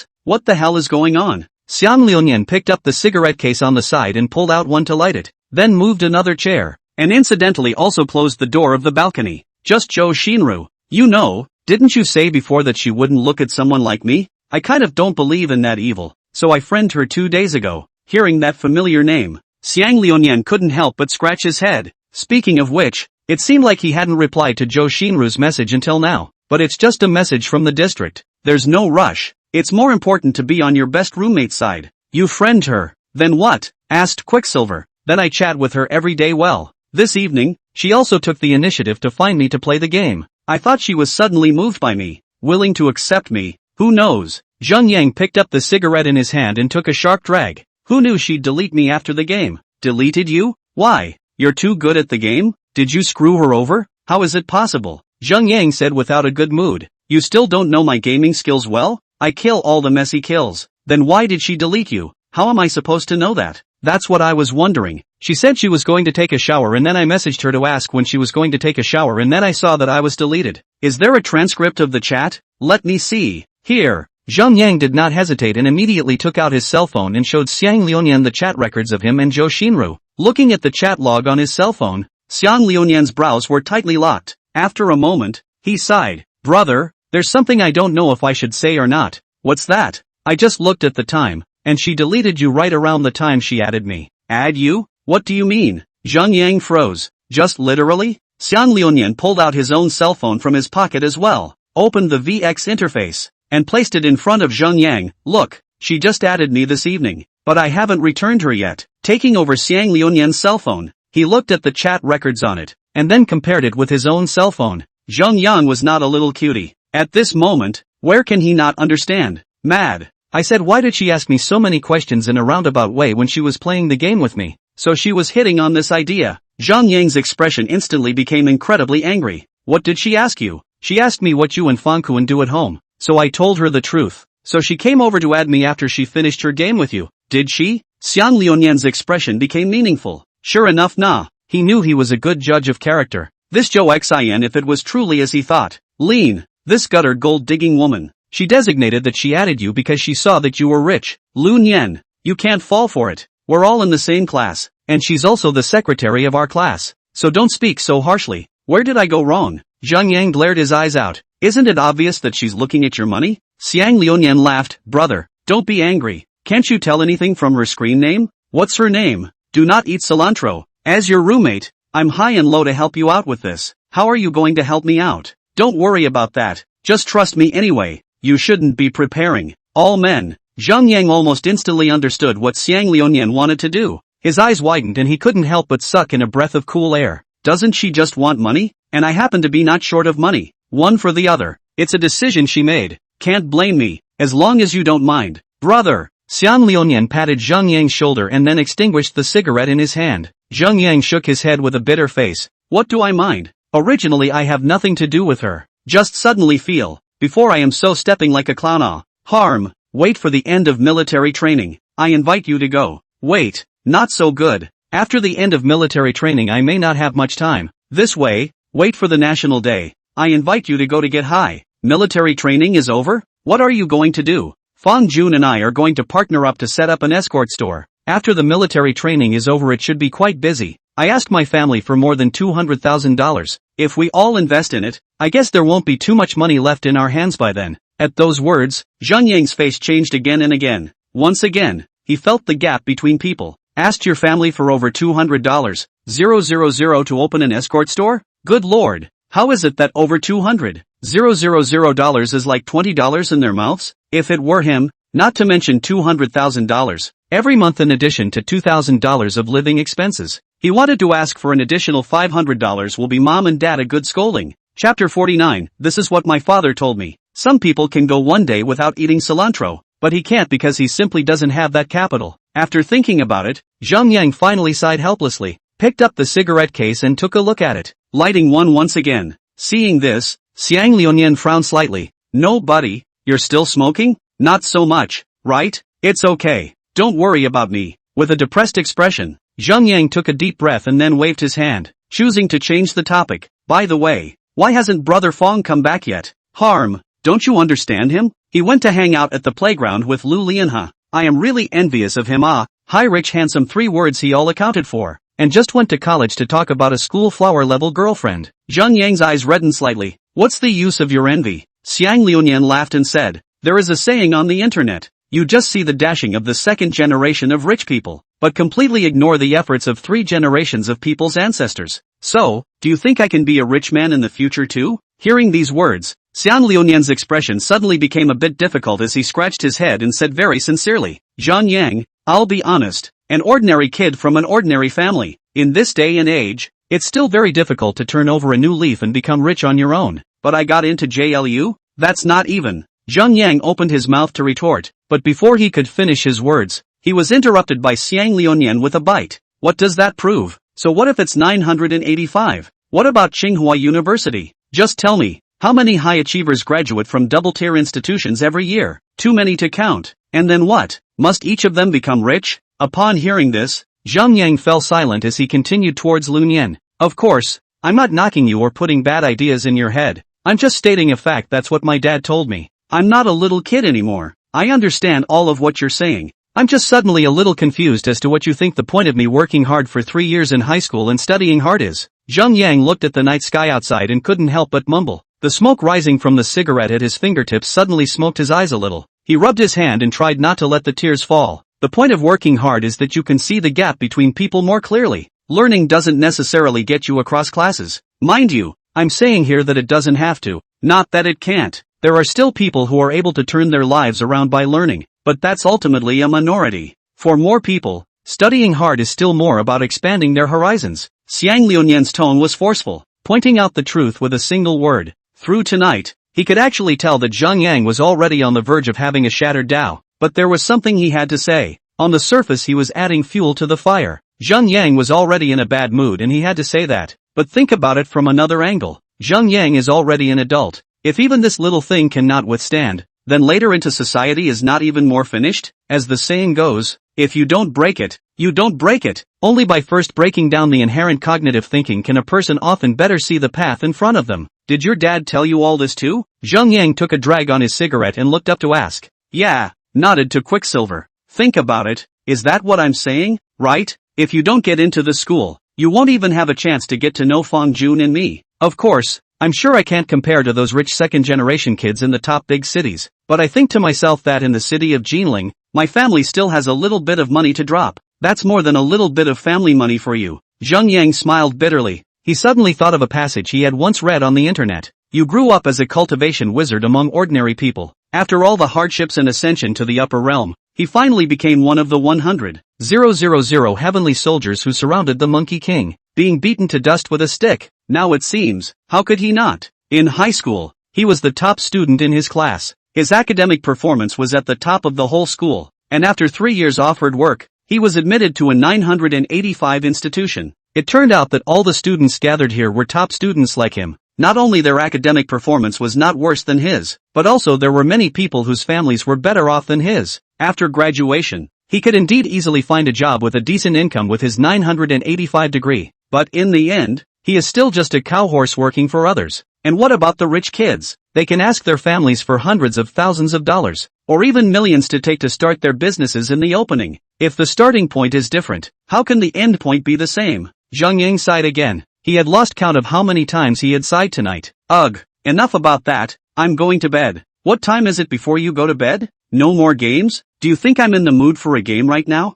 the hell is going on? Xiang Liuyan picked up the cigarette case on the side and pulled out one to light it, then moved another chair, and incidentally also closed the door of the balcony. Just Zhou Xinru, You know, didn't you say before that she wouldn't look at someone like me? I kind of don't believe in that evil, so I friended her 2 days ago. Hearing that familiar name, Xiang Liunian couldn't help but scratch his head. Speaking of which, it seemed like he hadn't replied to Zhou Xinru's message until now. But it's just a message from the district. There's no rush. It's more important to be on your best roommate's side. You friend her. Then what? Asked Quicksilver. Then I chat with her every day. Well, this evening, she also took the initiative to find me to play the game. I thought she was suddenly moved by me, willing to accept me. Who knows? Zheng Yang picked up the cigarette in his hand and took a sharp drag. Who knew she'd delete me after the game? Deleted you? Why? You're too good at the game? Did you screw her over? How is it possible? Zheng Yang said without a good mood. You still don't know my gaming skills well? I kill all the messy kills. Then why did she delete you? How am I supposed to know that? That's what I was wondering. She said she was going to take a shower and then I messaged her to ask when she was going to take a shower and then I saw that I was deleted. Is there a transcript of the chat? Let me see. Here. Zheng Yang did not hesitate and immediately took out his cell phone and showed Xiang Liunian the chat records of him and Zhou Xinru. Looking at the chat log on his cell phone, Xiang Liunian's brows were tightly locked. After a moment, he sighed. Brother, there's something I don't know if I should say or not. What's that? I just looked at the time, and she deleted you right around the time she added me. Add you? What do you mean? Zheng Yang froze. Just literally? Xiang Liunian pulled out his own cell phone from his pocket as well, opened the VX interface, and placed it in front of Zheng Yang. Look, she just added me this evening, but I haven't returned her yet. Taking over Xiang Liunian's cell phone, he looked at the chat records on it, and then compared it with his own cell phone. Zheng Yang was not a little cutie. At this moment, where can he not understand? Mad. I said why did she ask me so many questions in a roundabout way when she was playing the game with me? So she was hitting on this idea. Zheng Yang's expression instantly became incredibly angry. What did she ask you? She asked me what you and Fangkuan do at home. So I told her the truth. So she came over to add me after she finished her game with you. Did she? Xiang Liunian's expression became meaningful. Sure enough nah. He knew he was a good judge of character. This Zhou Xin if it was truly as he thought. Lean. This gutter gold-digging woman. She designated that she added you because she saw that you were rich. Lu Nian. You can't fall for it. We're all in the same class. And she's also the secretary of our class. So don't speak so harshly. Where did I go wrong? Zheng Yang glared his eyes out. Isn't it obvious that she's looking at your money? Xiang Liunian laughed. Brother, don't be angry. Can't you tell anything from her screen name? What's her name? Do not eat cilantro. As your roommate, I'm high and low to help you out with this. How are you going to help me out? Don't worry about that. Just trust me anyway. You shouldn't be preparing. All men. Zheng Yang almost instantly understood what Xiang Liunian wanted to do. His eyes widened and he couldn't help but suck in a breath of cool air. Doesn't she just want money? And I happen to be not short of money. One for the other. It's a decision she made. Can't blame me, as long as you don't mind. Brother. Xiang Liunian patted Zheng Yang's shoulder and then extinguished the cigarette in his hand. Zheng Yang shook his head with a bitter face. What do I mind? Originally I have nothing to do with her. Just suddenly feel, before I am so stepping like a clown harm, wait for the end of military training. I invite you to go. Wait, not so good. After the end of military training I may not have much time. This way, wait for the National Day. I invite you to go to get high. Military training is over? What are you going to do? Fang Jun and I are going to partner up to set up an escort store. After the military training is over it should be quite busy. I asked my family for more than $200,000. If we all invest in it, I guess there won't be too much money left in our hands by then. At those words, Zheng Yang's face changed again and again. Once again, he felt the gap between people. Asked your family for over $200,000 to open an escort store? Good lord, how is it that over $200,000 is like $20 in their mouths? If it were him, not to mention $200,000 every month in addition to $2,000 of living expenses. He wanted to ask for an additional $500 will be mom and dad a good scolding. Chapter 49, this is what my father told me. Some people can go one day without eating cilantro, but he can't because he simply doesn't have that capital. After thinking about it, Zheng Yang finally sighed helplessly, picked up the cigarette case and took a look at it, lighting one once again. Seeing this, Xiang Liunian frowned slightly. No buddy, you're still smoking? Not so much, right? It's okay. Don't worry about me. With a depressed expression, Zheng Yang took a deep breath and then waved his hand, choosing to change the topic. By the way, why hasn't Brother Fong come back yet? Harm, don't you understand him? He went to hang out at the playground with Lu Lianhe. I am really envious of him. High rich handsome 3 words he all accounted for. and just went to college to talk about a school flower-level girlfriend. Zhang Yang's eyes reddened slightly. What's the use of your envy? Xiang Liunian laughed and said, there is a saying on the internet. You just see the dashing of the second generation of rich people, but completely ignore the efforts of 3 generations of people's ancestors. So, do you think I can be a rich man in the future too? Hearing these words, Xiang Liunian's expression suddenly became a bit difficult as he scratched his head and said very sincerely, Zhang Yang, I'll be honest, an ordinary kid from an ordinary family. In this day and age, it's still very difficult to turn over a new leaf and become rich on your own. But I got into JLU? That's not even. Zhang Yang opened his mouth to retort, but before he could finish his words, he was interrupted by Xiang Liunian with a bite. What does that prove? So what if it's 985? What about Tsinghua University? Just tell me, how many high achievers graduate from double-tier institutions every year? Too many to count. And then what? Must each of them become rich? Upon hearing this, Zhang Yang fell silent as he continued towards Liunian. Of course, I'm not knocking you or putting bad ideas in your head. I'm just stating a fact. That's what my dad told me. I'm not a little kid anymore. I understand all of what you're saying. I'm just suddenly a little confused as to what you think the point of me working hard for 3 years in high school and studying hard is. Zhang Yang looked at the night sky outside and couldn't help but mumble. The smoke rising from the cigarette at his fingertips suddenly smoked his eyes a little. He rubbed his hand and tried not to let the tears fall. The point of working hard is that you can see the gap between people more clearly. Learning doesn't necessarily get you across classes. Mind you, I'm saying here that it doesn't have to. Not that it can't. There are still people who are able to turn their lives around by learning, but that's ultimately a minority. For more people, studying hard is still more about expanding their horizons. Xiang Liunian's tone was forceful, pointing out the truth with a single word. Through tonight, he could actually tell that Zhang Yang was already on the verge of having a shattered Tao, but there was something he had to say. On the surface he was adding fuel to the fire. Zhang Yang was already in a bad mood and he had to say that. But think about it from another angle. Zhang Yang is already an adult. If even this little thing cannot withstand, then later into society is not even more finished. As the saying goes, if you don't break it, you don't break it. Only by first breaking down the inherent cognitive thinking can a person often better see the path in front of them. Did your dad tell you all this too? Zhang Yang took a drag on his cigarette and looked up to ask. Yeah, nodded to Quicksilver. Think about it, is that what I'm saying, right? If you don't get into the school, you won't even have a chance to get to know Fang Jun and me. Of course, I'm sure I can't compare to those rich second-generation kids in the top big cities, but I think to myself that in the city of Jinling, my family still has a little bit of money to drop. That's more than a little bit of family money for you. Zhang Yang smiled bitterly. He suddenly thought of a passage he had once read on the internet. You grew up as a cultivation wizard among ordinary people. After all the hardships and ascension to the upper realm, he finally became one of the 100,000 heavenly soldiers who surrounded the Monkey King, being beaten to dust with a stick. Now it seems, how could he not? In high school, he was the top student in his class. His academic performance was at the top of the whole school, and after 3 years of hard work, he was admitted to a 985 institution. It turned out that all the students gathered here were top students like him. Not only their academic performance was not worse than his, but also there were many people whose families were better off than his. After graduation, he could indeed easily find a job with a decent income with his 985 degree. But in the end, he is still just a cowhorse working for others. And what about the rich kids? They can ask their families for hundreds of thousands of dollars, or even millions to take to start their businesses in the opening. If the starting point is different, how can the end point be the same? Zhang Yang sighed again. He had lost count of how many times he had sighed tonight. Ugh, enough about that, I'm going to bed. What time is it before you go to bed? No more games? Do you think I'm in the mood for a game right now?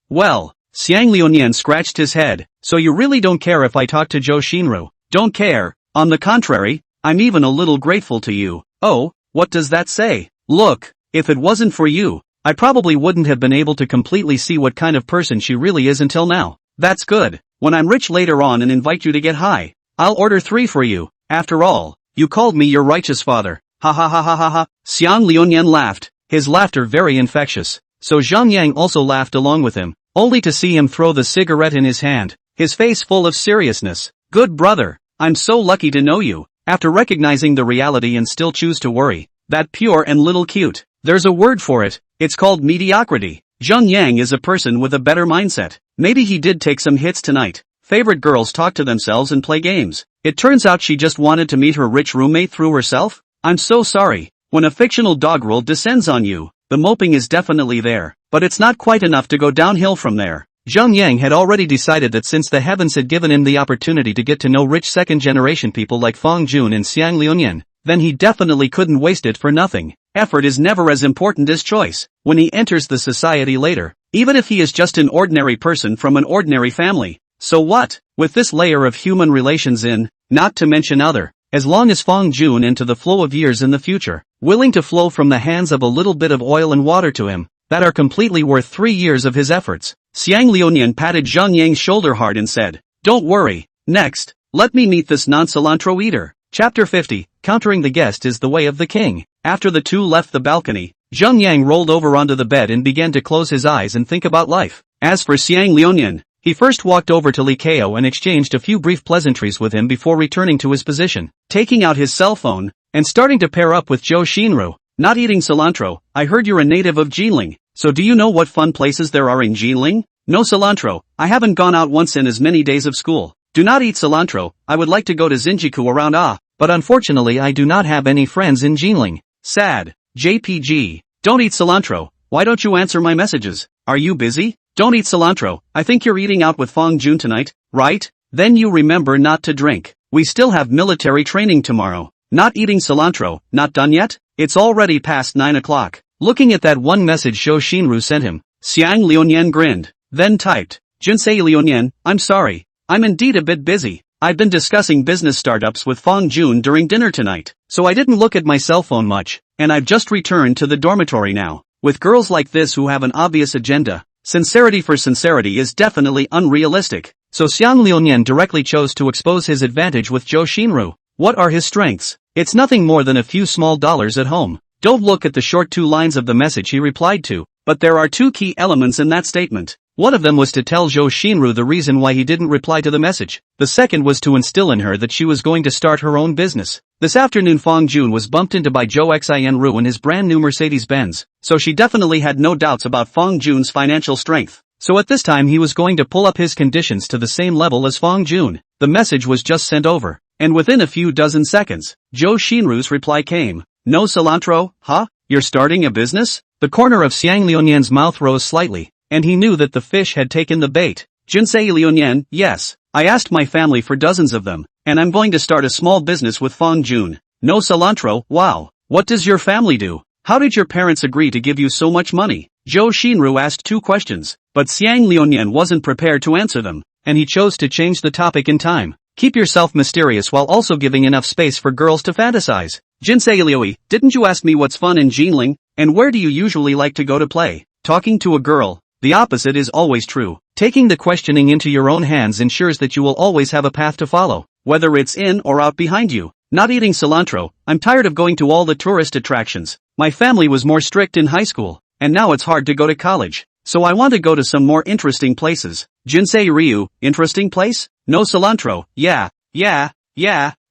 Well, Xiang Liunian scratched his head. So you really don't care if I talk to Zhou Xinru? Don't care. On the contrary, I'm even a little grateful to you. Oh, what does that say? Look, if it wasn't for you, I probably wouldn't have been able to completely see what kind of person she really is until now. That's good. When I'm rich later on and invite you to get high, I'll order 3 for you. After all, you called me your righteous father. Ha ha ha ha ha ha. Xiang Liunian laughed, his laughter very infectious. So Zhang Yang also laughed along with him, only to see him throw the cigarette in his hand, his face full of seriousness. Good brother, I'm so lucky to know you. After recognizing the reality and still choose to worry, that pure and little cute. There's a word for it, it's called mediocrity. Zhang Yang is a person with a better mindset. Maybe he did take some hits tonight. Favorite girls talk to themselves and play games. It turns out she just wanted to meet her rich roommate through herself? I'm so sorry. When a fictional doggerel descends on you, the moping is definitely there, but it's not quite enough to go downhill from there. Zhang Yang had already decided that since the heavens had given him the opportunity to get to know rich second-generation people like Fang Jun and Xiang Liuyan, then he definitely couldn't waste it for nothing. Effort is never as important as choice. When he enters the society later, even if he is just an ordinary person from an ordinary family, so what? With this layer of human relations in, not to mention other, as long as Fang Jun into the flow of years in the future, willing to flow from the hands of a little bit of oil and water to him, that are completely worth 3 years of his efforts. Xiang Liuyan patted Zhang Yang's shoulder hard and said, "Don't worry. Next, let me meet this non-cilantro eater." Chapter 50, Countering the Guest is the Way of the King. After the two left the balcony, Zhang Yang rolled over onto the bed and began to close his eyes and think about life. As for Xiang Liuyan, he first walked over to Li Kao and exchanged a few brief pleasantries with him before returning to his position, taking out his cell phone, and starting to pair up with Zhou Xinru. "Not eating cilantro, I heard you're a native of Jinling, so do you know what fun places there are in Jinling?" "No cilantro, I haven't gone out once in as many days of school." "Do not eat cilantro, I would like to go to Zinjiku around but unfortunately I do not have any friends in Jinling." "Sad. JPG. Don't eat cilantro, why don't you answer my messages? Are you busy?" "Don't eat cilantro, I think you're eating out with Fang Jun tonight, right? Then you remember not to drink. We still have military training tomorrow." "Not eating cilantro, not done yet? It's already past 9 o'clock. Looking at that one message Zhou Xinru sent him, Xiang Liuyan grinned, then typed, "Jinsei Liuyan, I'm sorry. I'm indeed a bit busy. I've been discussing business startups with Fang Jun during dinner tonight, so I didn't look at my cell phone much, and I've just returned to the dormitory now." With girls like this who have an obvious agenda, sincerity for sincerity is definitely unrealistic, so Xiang Liuyan directly chose to expose his advantage with Zhou Xinru. What are his strengths? It's nothing more than a few small dollars at home. Don't look at the short 2 lines of the message he replied to, but there are 2 key elements in that statement. One of them was to tell Zhou Xinru the reason why he didn't reply to the message. The second was to instill in her that she was going to start her own business. This afternoon Fang Jun was bumped into by Zhou Xinru in his brand new Mercedes-Benz, so she definitely had no doubts about Fang Jun's financial strength. So at this time he was going to pull up his conditions to the same level as Fang Jun. The message was just sent over, and within a few dozen seconds, Zhou Xinru's reply came. "No cilantro, huh? You're starting a business?" The corner of Xiang Liuyan's mouth rose slightly, and he knew that the fish had taken the bait. "Jinsei Liuyan, yes. I asked my family for dozens of them, and I'm going to start a small business with Fang Jun." "No cilantro, wow. What does your family do? How did your parents agree to give you so much money?" Zhou Xinru asked 2 questions, but Xiang Liuyan wasn't prepared to answer them, and he chose to change the topic in time. "Keep yourself mysterious while also giving enough space for girls to fantasize. Jinsei Liui, didn't you ask me what's fun in Jinling, and where do you usually like to go to play?" Talking to a girl, the opposite is always true. Taking the questioning into your own hands ensures that you will always have a path to follow, whether it's in or out behind you. "Not eating cilantro, I'm tired of going to all the tourist attractions. My family was more strict in high school, and now it's hard to go to college, so I want to go to some more interesting places." "Jinsei Ryu, interesting place? No cilantro, yeah.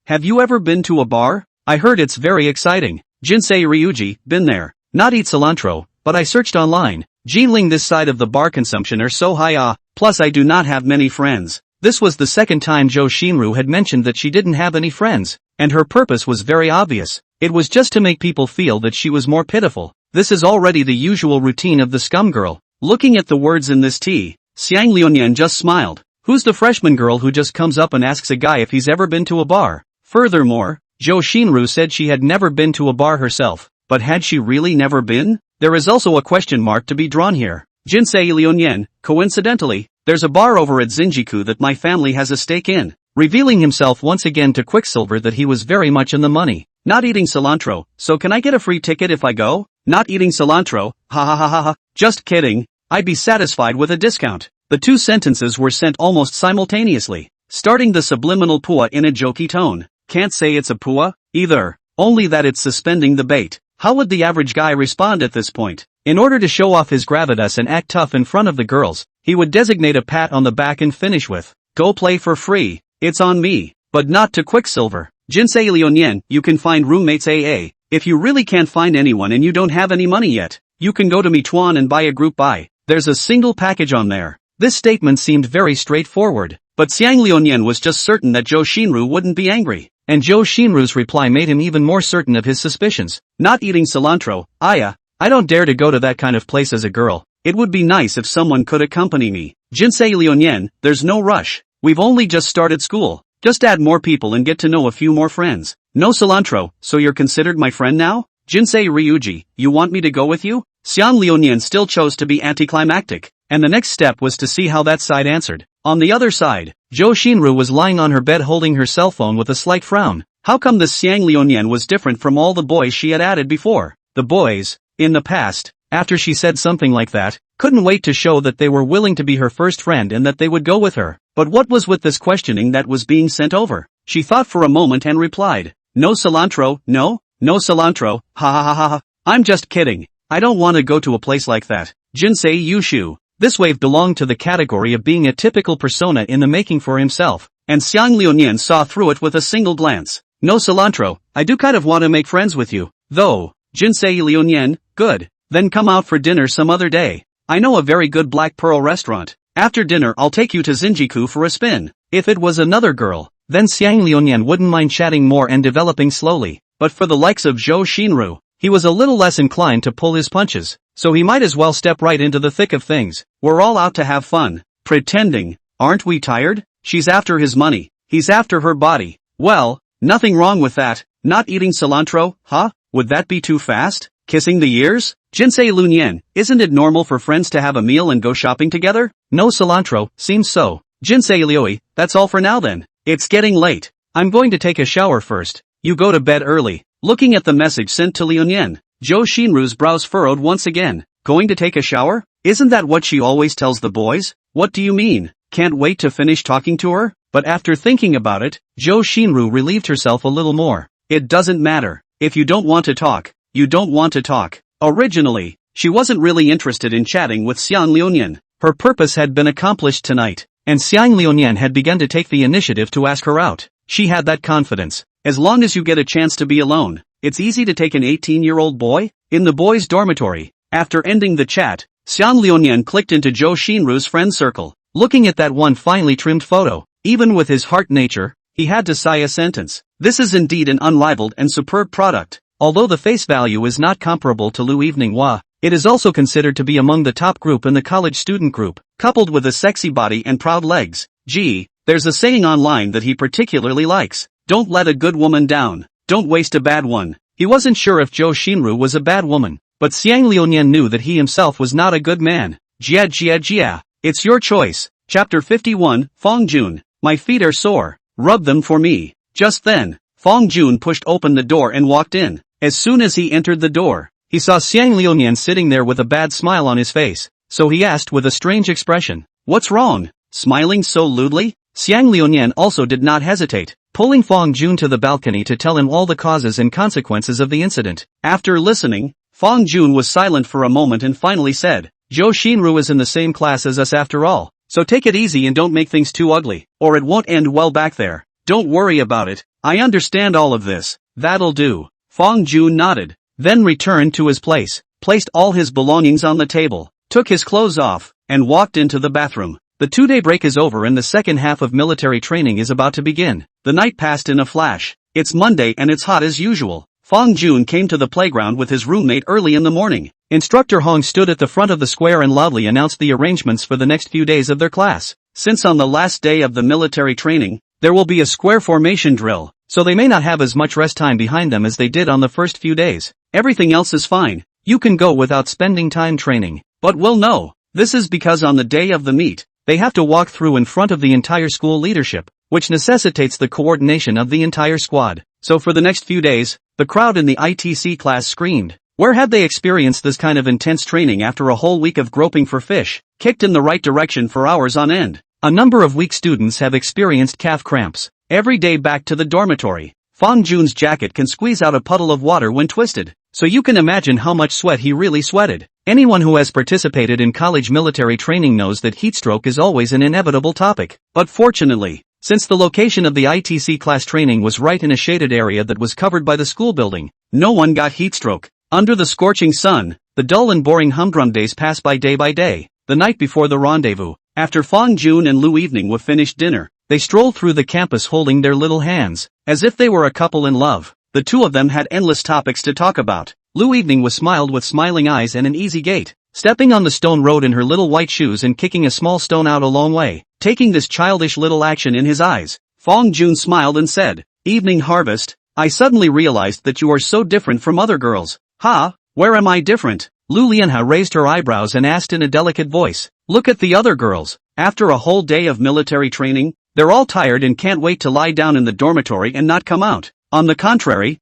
Have you ever been to a bar? I heard it's very exciting." "Jinsei Ryuji, been there. Not eat cilantro, but I searched online. Jinling this side of the bar consumption are so high plus I do not have many friends." This was the second time Zhou Xinru had mentioned that she didn't have any friends, and her purpose was very obvious. It was just to make people feel that she was more pitiful. This is already the usual routine of the scum girl. Looking at the words in this tea, Xiang Liuyan just smiled. Who's the freshman girl who just comes up and asks a guy if he's ever been to a bar? Furthermore, Zhou Xinru said she had never been to a bar herself, but had she really never been? There is also a question mark to be drawn here. Jinsei Liuyan, coincidentally, there's a bar over at Zinjiku that my family has a stake in. Revealing himself once again to Quicksilver that he was very much in the money. "Not eating cilantro, so can I get a free ticket if I go?" "Not eating cilantro, ha ha ha ha ha, just kidding. I'd be satisfied with a discount." The 2 sentences were sent almost simultaneously, starting the subliminal pua in a jokey tone. Can't say it's a pua, either, only that it's suspending the bait. How would the average guy respond at this point? In order to show off his gravitas and act tough in front of the girls, he would designate a pat on the back and finish with, "Go play for free, it's on me," but not to Quicksilver. "Jinsei Liuyan, you can find roommates AA. If you really can't find anyone and you don't have any money yet, you can go to Meituan and buy a group buy. There's a single package on there." This statement seemed very straightforward, but Xiang Liuyan was just certain that Zhou Xinru wouldn't be angry, and Zhou Xinru's reply made him even more certain of his suspicions. "Not eating cilantro, I don't dare to go to that kind of place as a girl. It would be nice if someone could accompany me." Jinsei Liuyan, there's no rush. We've only just started school. Just add more people and get to know a few more friends. No cilantro, so you're considered my friend now? Jinsei Ryuji, you want me to go with you? Xiang Liuyan still chose to be anticlimactic, and the next step was to see how that side answered. On the other side, Zhou Xinru was lying on her bed holding her cell phone with a slight frown. How come this Xiang Liuyan was different from all the boys she had added before? The boys, in the past, after she said something like that, couldn't wait to show that they were willing to be her first friend and that they would go with her. But what was with this questioning that was being sent over? She thought for a moment and replied, no cilantro, no cilantro, ha ha ha ha ha. I'm just kidding. I don't want to go to a place like that. Jinsei Yushu. This wave belonged to the category of being a typical persona in the making for himself, and Xiang Liuyan saw through it with a single glance. No cilantro, I do kind of want to make friends with you, though. Jinsei Liuyan, good. Then come out for dinner some other day. I know a very good Black Pearl restaurant. After dinner I'll take you to Zinjiku for a spin. If it was another girl, then Xiang Liuyan wouldn't mind chatting more and developing slowly, but for the likes of Zhou Xinru, he was a little less inclined to pull his punches, so he might as well step right into the thick of things. We're all out to have fun. Pretending. Aren't we tired? She's after his money. He's after her body. Well, nothing wrong with that. Not eating cilantro, huh? Would that be too fast? Kissing the ears? Jinsei Liuyan, isn't it normal for friends to have a meal and go shopping together? No cilantro, seems so. Jinsei Liui, that's all for now then. It's getting late. I'm going to take a shower first. You go to bed early. Looking at the message sent to Liuyan, Zhou Xinru's brows furrowed once again. Going to take a shower? Isn't that what she always tells the boys? What do you mean? Can't wait to finish talking to her? But after thinking about it, Zhou Xinru relieved herself a little more. It doesn't matter. If you don't want to talk, you don't want to talk. Originally, she wasn't really interested in chatting with Xiang Liuyan. Her purpose had been accomplished tonight, and Xiang Liuyan had begun to take the initiative to ask her out. She had that confidence. As long as you get a chance to be alone, it's easy to take an 18-year-old boy. In the boys' dormitory, after ending the chat, Xiang Liuyan clicked into Zhou Xinru's friend circle. Looking at that one finely trimmed photo, even with his heart nature, he had to sigh a sentence. This is indeed an unrivaled and superb product. Although the face value is not comparable to Lu Evening Hua, it is also considered to be among the top group in the college student group, coupled with a sexy body and proud legs. Gee, there's a saying online that he particularly likes. Don't let a good woman down. Don't waste a bad one. He wasn't sure if Zhou Xinru was a bad woman, but Xiang Liuyan knew that he himself was not a good man. Jia. It's your choice. Chapter 51, Fong Jun. My feet are sore. Rub them for me. Just then, Fong Jun pushed open the door and walked in. As soon as he entered the door, he saw Xiang Liuyan sitting there with a bad smile on his face, so he asked with a strange expression, "What's wrong?" Smiling so lewdly? Xiang Liuyan also did not hesitate, pulling Fong Jun to the balcony to tell him all the causes and consequences of the incident. After listening, Fong Jun was silent for a moment and finally said, Zhou Xinru is in the same class as us after all, so take it easy and don't make things too ugly, or it won't end well back there. Don't worry about it. I understand all of this. That'll do. Fong Jun nodded, then returned to his place, placed all his belongings on the table, took his clothes off, and walked into the bathroom. The 2-day break is over and the second half of military training is about to begin. The night passed in a flash. It's Monday and it's hot as usual. Fong Jun came to the playground with his roommate early in the morning. Instructor Hong stood at the front of the square and loudly announced the arrangements for the next few days of their class. Since on the last day of the military training, there will be a square formation drill, so they may not have as much rest time behind them as they did on the first few days. Everything else is fine. You can go without spending time training. But we'll know. This is because on the day of the meet, they have to walk through in front of the entire school leadership, which necessitates the coordination of the entire squad. So for the next few days, the crowd in the ITC class screamed. Where had they experienced this kind of intense training after a whole week of groping for fish, kicked in the right direction for hours on end? A number of weak students have experienced calf cramps. Every day back to the dormitory, Fong Jun's jacket can squeeze out a puddle of water when twisted, so you can imagine how much sweat he really sweated. Anyone who has participated in college military training knows that heatstroke is always an inevitable topic. But fortunately, since the location of the ITC class training was right in a shaded area that was covered by the school building, no one got heatstroke. Under the scorching sun, the dull and boring humdrum days pass by day. The night before the rendezvous, after Fong Jun and Lu Evening were finished dinner, they strolled through the campus holding their little hands, as if they were a couple in love. The two of them had endless topics to talk about. Lu Evening was smiled with smiling eyes and an easy gait. stepping on the stone road in her little white shoes and kicking a small stone out a long way. Taking this childish little action in his eyes, Fong Jun smiled and said, "Evening Harvest, I suddenly realized that you are so different from other girls." "Ha, where am I different?" Lu Lianhe raised her eyebrows and asked in a delicate voice. "Look at the other girls. After a whole day of military training, they're all tired and can't wait to lie down in the dormitory and not come out. On the contrary,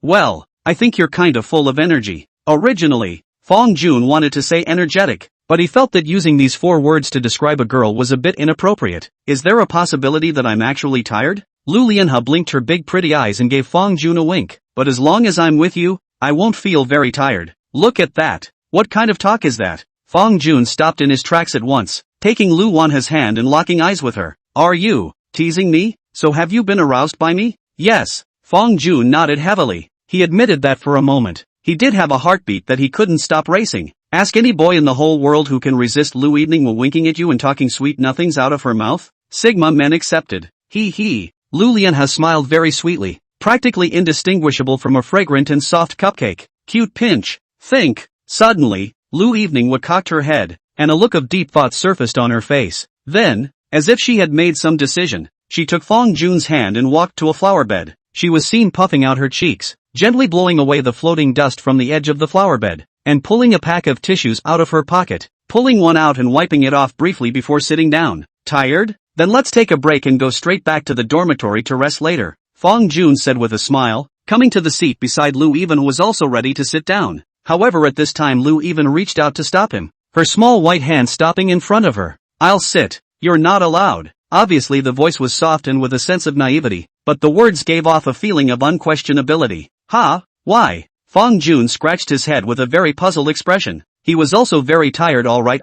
well, I think you're kind of full of energy." Originally, Fong Jun wanted to say energetic, but he felt that using these 4 words to describe a girl was a bit inappropriate. "Is there a possibility that I'm actually tired?" Lu Lianhe blinked her big pretty eyes and gave Fong Jun a wink. "But as long as I'm with you, I won't feel very tired." "Look at that. What kind of talk is that?" Fong Jun stopped in his tracks at once, taking Lu Wanhe's hand and locking eyes with her. "Are you teasing me? So have you been aroused by me?" "Yes." Fong Jun nodded heavily. He admitted that for a moment, he did have a heartbeat that he couldn't stop racing. Ask any boy in the whole world who can resist Lu Evening while winking at you and talking sweet nothings out of her mouth. Sigma men accepted. He. Lu Lianhe smiled very sweetly, practically indistinguishable from a fragrant and soft cupcake. Cute pinch. Think. Suddenly, Lu Evening would cocked her head, and a look of deep thought surfaced on her face. Then, as if she had made some decision, she took Fong Jun's hand and walked to a flower bed. She was seen puffing out her cheeks, gently blowing away the floating dust from the edge of the flower bed, and pulling a pack of tissues out of her pocket, pulling one out and wiping it off briefly before sitting down. "Tired? Then let's take a break and go straight back to the dormitory to rest later," Fong Jun said with a smile. Coming to the seat beside Lu Even was also ready to sit down. However, at this time Lu Even reached out to stop him, her small white hand stopping in front of her. "I'll sit. You're not allowed." Obviously the voice was soft and with a sense of naivety, but the words gave off a feeling of unquestionability. "Ha? Why?" Fong Jun scratched his head with a very puzzled expression. He was also very tired. "All right.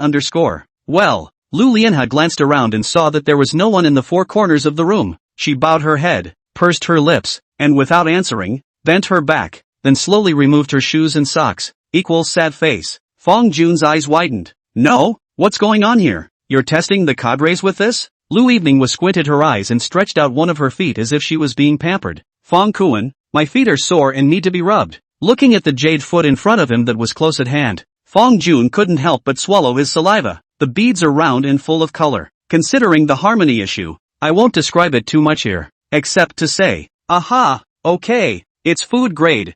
Well." Lu Lianhe glanced around and saw that there was no one in the 4 corners of the room. She bowed her head, pursed her lips, and without answering, bent her back, then slowly removed her shoes and socks. Sad face. Fong Jun's eyes widened. "No? What's going on here? You're testing the cadres with this?" Lu Evening was squinted her eyes and stretched out one of her feet as if she was being pampered. "Fong Kuan, my feet are sore and need to be rubbed." Looking at the jade foot in front of him that was close at hand, Fong Jun couldn't help but swallow his saliva. The beads are round and full of color. Considering the harmony issue, I won't describe it too much here, except to say, aha, okay, it's food grade.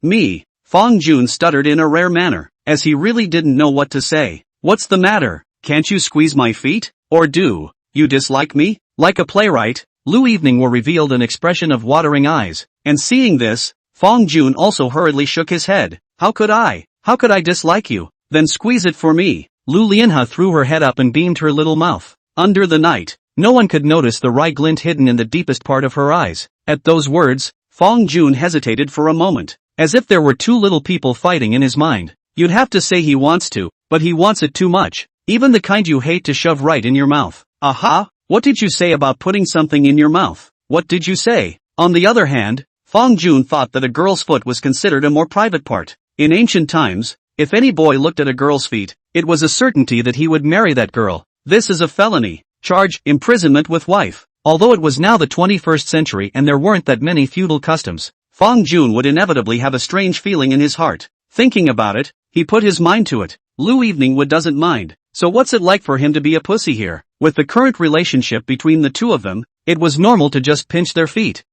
Me. Fong Jun stuttered in a rare manner, as he really didn't know what to say. "What's the matter? Can't you squeeze my feet? Or do you dislike me?" Like a playwright, Lu Evening were revealed an expression of watering eyes, and seeing this, Fong Jun also hurriedly shook his head. How could I dislike you? Then squeeze it for me." Lu Lianhe threw her head up and beamed her little mouth. Under the night, no one could notice the wry glint hidden in the deepest part of her eyes. At those words, Fong Jun hesitated for a moment, as if there were 2 little people fighting in his mind. You'd have to say he wants to, but he wants it too much. Even the kind you hate to shove right in your mouth. Aha, what did you say about putting something in your mouth? What did you say? On the other hand, Fong Jun thought that a girl's foot was considered a more private part. In ancient times, if any boy looked at a girl's feet, it was a certainty that he would marry that girl. This is a felony. Charge, imprisonment with wife. Although it was now the 21st century and there weren't that many feudal customs, Fong Jun would inevitably have a strange feeling in his heart. Thinking about it, he put his mind to it. Lu Evening doesn't mind. So what's it like for him to be a pussy here? With the current relationship between the 2 of them, it was normal to just pinch their feet.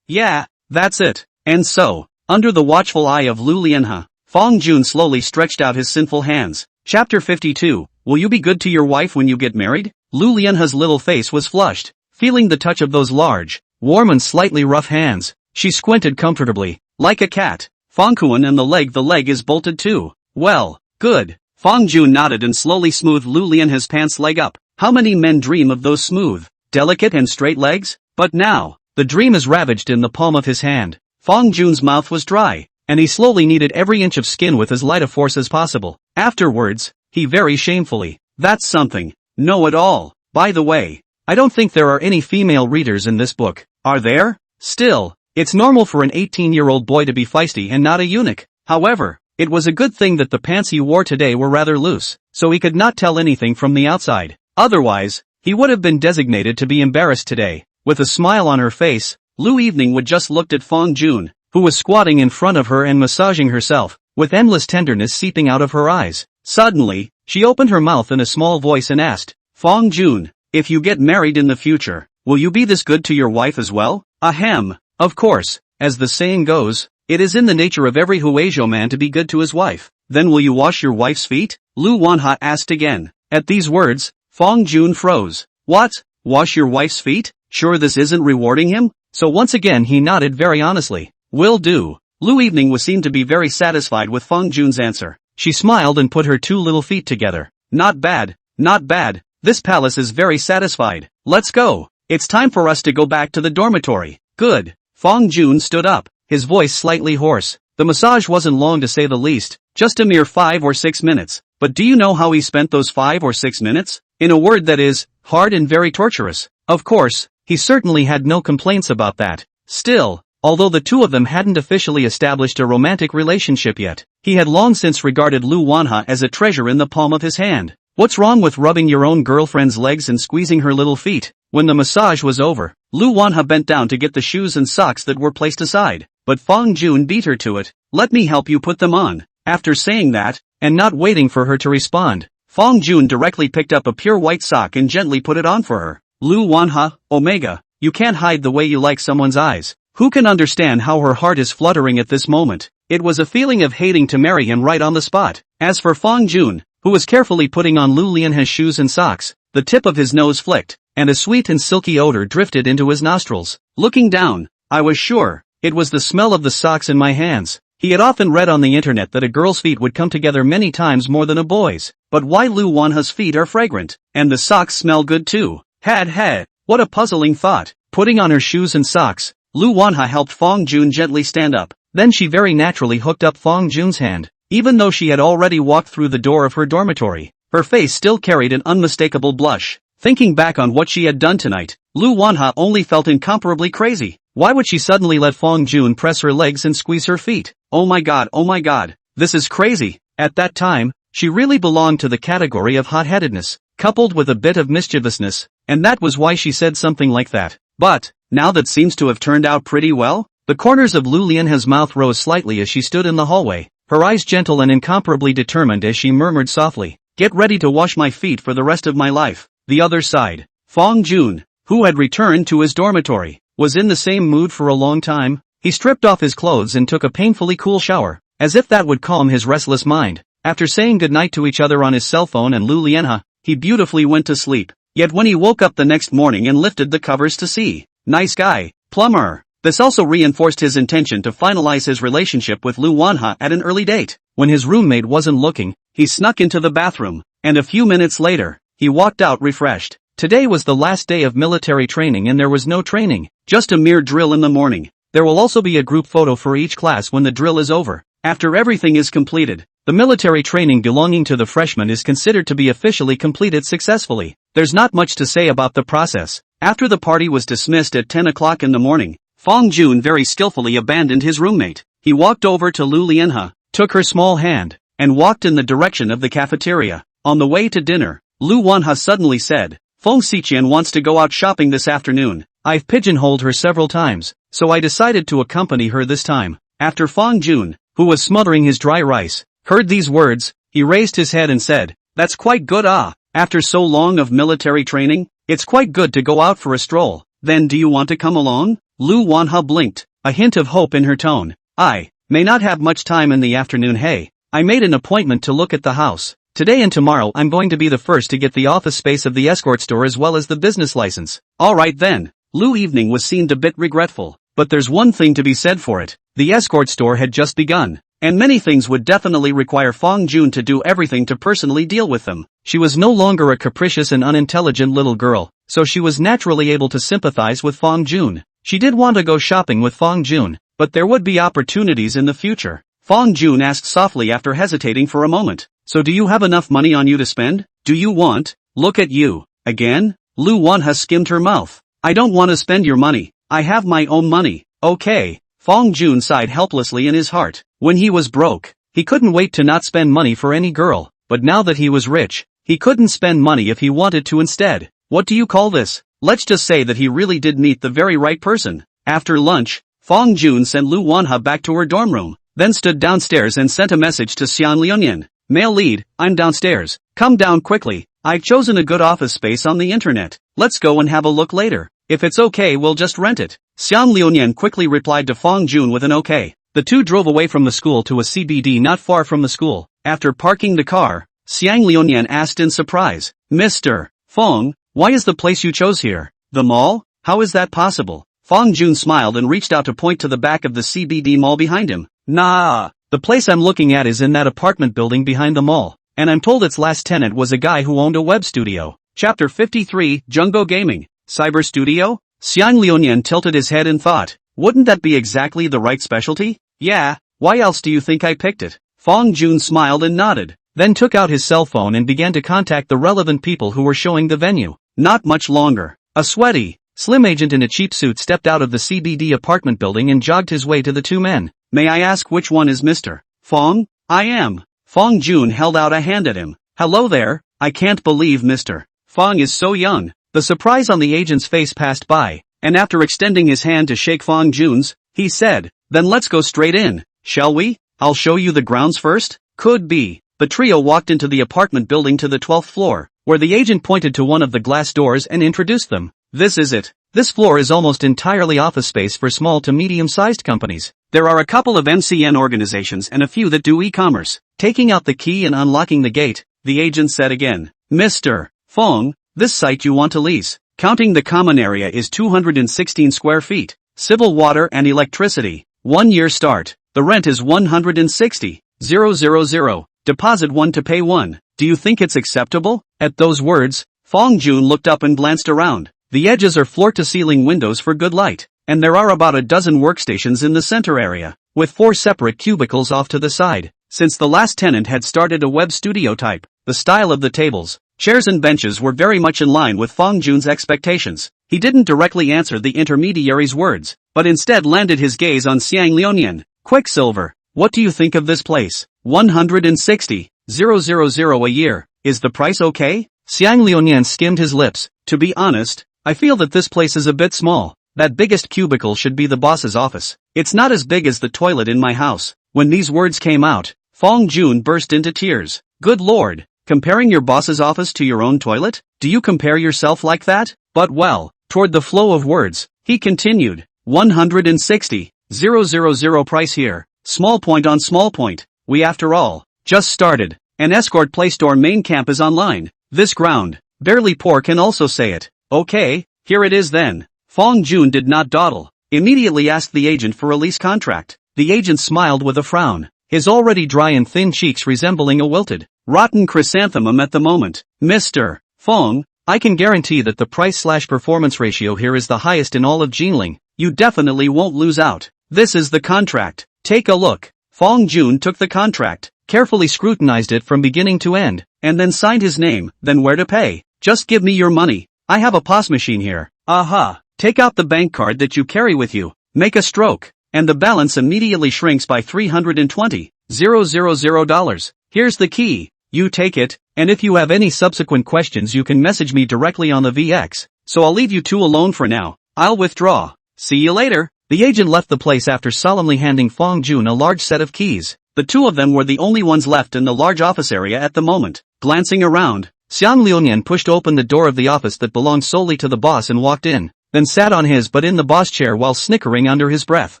Yeah, that's it. And so, under the watchful eye of Lu Lianhe, Fong Jun slowly stretched out his sinful hands. Chapter 52. Will you be good to your wife when you get married? Lu Lianhe's little face was flushed, feeling the touch of those large, warm and slightly rough hands. She squinted comfortably, like a cat. "Fong Kuan, and the leg is bolted too." "Well, good." Fong Jun nodded and slowly smoothed Lu Lianhe's pants leg up. How many men dream of those smooth, delicate and straight legs? But now, the dream is ravaged in the palm of his hand. Fong Jun's mouth was dry, and he slowly kneaded every inch of skin with as light a force as possible. Afterwards, he very shamefully, "That's something. No at all. By the way, I don't think there are any female readers in this book. Are there? Still, it's normal for an 18-year-old boy to be feisty and not a eunuch." However, it was a good thing that the pants he wore today were rather loose, so he could not tell anything from the outside. Otherwise, he would have been designated to be embarrassed today. With a smile on her face, Lu Evening just looked at Fong Jun, who was squatting in front of her and massaging herself. with endless tenderness seeping out of her eyes. Suddenly, she opened her mouth in a small voice and asked, "Fong Jun, if you get married in the future, will you be this good to your wife as well?" Ahem. Of course, as the saying goes, it is in the nature of every Huizhou man to be good to his wife. Then will you wash your wife's feet? Lu Wanha asked again. At these words, Fong Jun froze. What? Wash your wife's feet? Sure this isn't rewarding him? So once again he nodded very honestly. Will do. Lu Evening was seen to be very satisfied with Fong Jun's answer. She smiled and put her two little feet together. Not bad, not bad. This palace is very satisfied. Let's go. It's time for us to go back to the dormitory. Good. Fong Jun stood up, his voice slightly hoarse. The massage wasn't long to say the least, just a mere 5 or 6 minutes. But do you know how he spent those 5 or 6 minutes? In a word that is, hard and very torturous. Of course, he certainly had no complaints about that. Still, although the two of them hadn't officially established a romantic relationship yet, he had long since regarded Lu Wanha as a treasure in the palm of his hand. What's wrong with rubbing your own girlfriend's legs and squeezing her little feet? When the massage was over, Lu Wanha bent down to get the shoes and socks that were placed aside, but Fong Jun beat her to it. Let me help you put them on. After saying that, and not waiting for her to respond, Fong Jun directly picked up a pure white sock and gently put it on for her. Lu Wanha, Omega, you can't hide the way you like someone's eyes. Who can understand how her heart is fluttering at this moment? It was a feeling of hating to marry him right on the spot. As for Fong Jun, who was carefully putting on Lu Lianhe's shoes and socks, the tip of his nose flicked, and a sweet and silky odor drifted into his nostrils. Looking down, I was sure it was the smell of the socks in my hands. He had often read on the internet that a girl's feet would come together many times more than a boy's. But why Lu Wanha's feet are fragrant, and the socks smell good too? Had, what a puzzling thought. Putting on her shoes and socks, Lu Wanha helped Fong Jun gently stand up. Then she very naturally hooked up Fong Jun's hand. Even though she had already walked through the door of her dormitory, her face still carried an unmistakable blush. Thinking back on what she had done tonight, Lu Wanha only felt incomparably crazy. Why would she suddenly let Fong Jun press her legs and squeeze her feet? Oh my god, this is crazy. At that time, she really belonged to the category of hot-headedness, coupled with a bit of mischievousness, and that was why she said something like that. But, now that seems to have turned out pretty well. The corners of Lu Lianhe's mouth rose slightly as she stood in the hallway, her eyes gentle and incomparably determined as she murmured softly, "Get ready to wash my feet for the rest of my life." The other side, Fong Jun, who had returned to his dormitory, was in the same mood for a long time. He stripped off his clothes and took a painfully cool shower, as if that would calm his restless mind. After saying goodnight to each other on his cell phone and Lu Lianhe, he beautifully went to sleep. Yet when he woke up the next morning and lifted the covers to see, nice guy, plumber. This also reinforced his intention to finalize his relationship with Lu Wanha at an early date. When his roommate wasn't looking, he snuck into the bathroom, and a few minutes later, he walked out refreshed. Today was the last day of military training and there was no training, just a mere drill in the morning. There will also be a group photo for each class when the drill is over. After everything is completed, the military training belonging to the freshmen is considered to be officially completed successfully. There's not much to say about the process. After the party was dismissed at 10 o'clock in the morning, Fong Jun very skillfully abandoned his roommate. He walked over to Lu Lianhe, took her small hand, and walked in the direction of the cafeteria. On the way to dinner, Lu Wanha suddenly said, "Feng Xiqian wants to go out shopping this afternoon. I've pigeonholed her several times, so I decided to accompany her this time." After Fong Jun, who was smothering his dry rice, heard these words, he raised his head and said, "That's quite good After so long of military training, it's quite good to go out for a stroll. Then do you want to come along?" Lu Wanha blinked, a hint of hope in her tone. "I may not have much time in the afternoon. Hey, I made an appointment to look at the house. Today and tomorrow I'm going to be the first to get the office space of the escort store as well as the business license." "Alright then." Lu Evening was seemed a bit regretful, but there's one thing to be said for it. The escort store had just begun, and many things would definitely require Fong Jun to do everything to personally deal with them. She was no longer a capricious and unintelligent little girl, so she was naturally able to sympathize with Fong Jun. She did want to go shopping with Fong Jun, but there would be opportunities in the future. Fong Jun asked softly after hesitating for a moment, "So do you have enough money on you to spend? Do you want? Look at you." Again? Lu Wanha skimmed her mouth. "I don't want to spend your money. I have my own money." "Okay." Fong Jun sighed helplessly in his heart. When he was broke, he couldn't wait to not spend money for any girl, but now that he was rich, he couldn't spend money if he wanted to instead. What do you call this? Let's just say that he really did meet the very right person. After lunch, Fong Jun sent Lu Wanha back to her dorm room. then stood downstairs and sent a message to Xian Liunyun. Male lead, I'm downstairs. Come down quickly. I've chosen a good office space on the internet. Let's go and have a look later. If it's okay, we'll just rent it. Xian Liunyun quickly replied to Fong Jun with an okay. The two drove away from the school to a CBD not far from the school. After parking the car, Xiang Liunyun asked in surprise, Mr. Fong, why is the place you chose here? The mall? How is that possible? Fong Jun smiled and reached out to point to the back of the CBD mall behind him. Nah, the place I'm looking at is in that apartment building behind the mall, and I'm told its last tenant was a guy who owned a web studio. Chapter 53, Jungo Gaming. Cyber Studio? Xiang Liunyun tilted his head and thought, wouldn't that be exactly the right specialty? Yeah, why else do you think I picked it? Fong Jun smiled and nodded, then took out his cell phone and began to contact the relevant people who were showing the venue. Not much longer. A sweaty, slim agent in a cheap suit stepped out of the CBD apartment building and jogged his way to the two men. May I ask which one is Mr. Fong? I am. Fong Jun held out a hand at him. Hello there, I can't believe Mr. Fong is so young. The surprise on the agent's face passed by, and after extending his hand to shake Fong Jun's, he said, then let's go straight in, shall we? I'll show you the grounds first? Could be. The trio walked into the apartment building to the 12th floor, where the agent pointed to one of the glass doors and introduced them. This is it. This floor is almost entirely office space for small to medium-sized companies. There are a couple of MCN organizations and a few that do e-commerce. Taking out the key and unlocking the gate, the agent said again, Mr. Fong, this site you want to lease, counting the common area, is 216 square feet. Civil water and electricity. 1 year start. The rent is 160,000. Deposit 1 to pay 1. Do you think it's acceptable? At those words, Fong Jun looked up and glanced around. The edges are floor-to-ceiling windows for good light, and there are about a dozen workstations in the center area, with 4 separate cubicles off to the side. Since the last tenant had started a web studio type, the style of the tables, chairs and benches were very much in line with Fong Jun's expectations. He didn't directly answer the intermediary's words, but instead landed his gaze on Xiang Liunyun. Quicksilver, what do you think of this place? 160,000 a year. Is the price okay? Xiang Liunyun skimmed his lips. To be honest, I feel that this place is a bit small. That biggest cubicle should be the boss's office. It's not as big as the toilet in my house. When these words came out, Fong Jun burst into tears. Good lord, comparing your boss's office to your own toilet? Do you compare yourself like that? But well, toward the flow of words, he continued, 160,000 price here. Small point on small point. We after all, just started. An escort Play Store main camp is online. This ground, barely poor can also say it. Okay, here it is then. Fong Jun did not dawdle. Immediately asked the agent for a lease contract. The agent smiled with a frown, his already dry and thin cheeks resembling a wilted, rotten chrysanthemum at the moment. Mr. Fong, I can guarantee that the price/performance ratio here is the highest in all of Jinling. You definitely won't lose out. This is the contract. Take a look. Fong Jun took the contract, carefully scrutinized it from beginning to end, and then signed his name. Then where to pay? Just give me your money. I have a POS machine here. Aha. Take out the bank card that you carry with you. Make a stroke, and the balance immediately shrinks by $320,000. Here's the key. You take it, and if you have any subsequent questions you can message me directly on the VX. So I'll leave you two alone for now. I'll withdraw. See you later. The agent left the place after solemnly handing Fong Jun a large set of keys. The two of them were the only ones left in the large office area at the moment. Glancing around, Xiang Liunyun pushed open the door of the office that belonged solely to the boss and walked in, then sat on his but in the boss chair while snickering under his breath.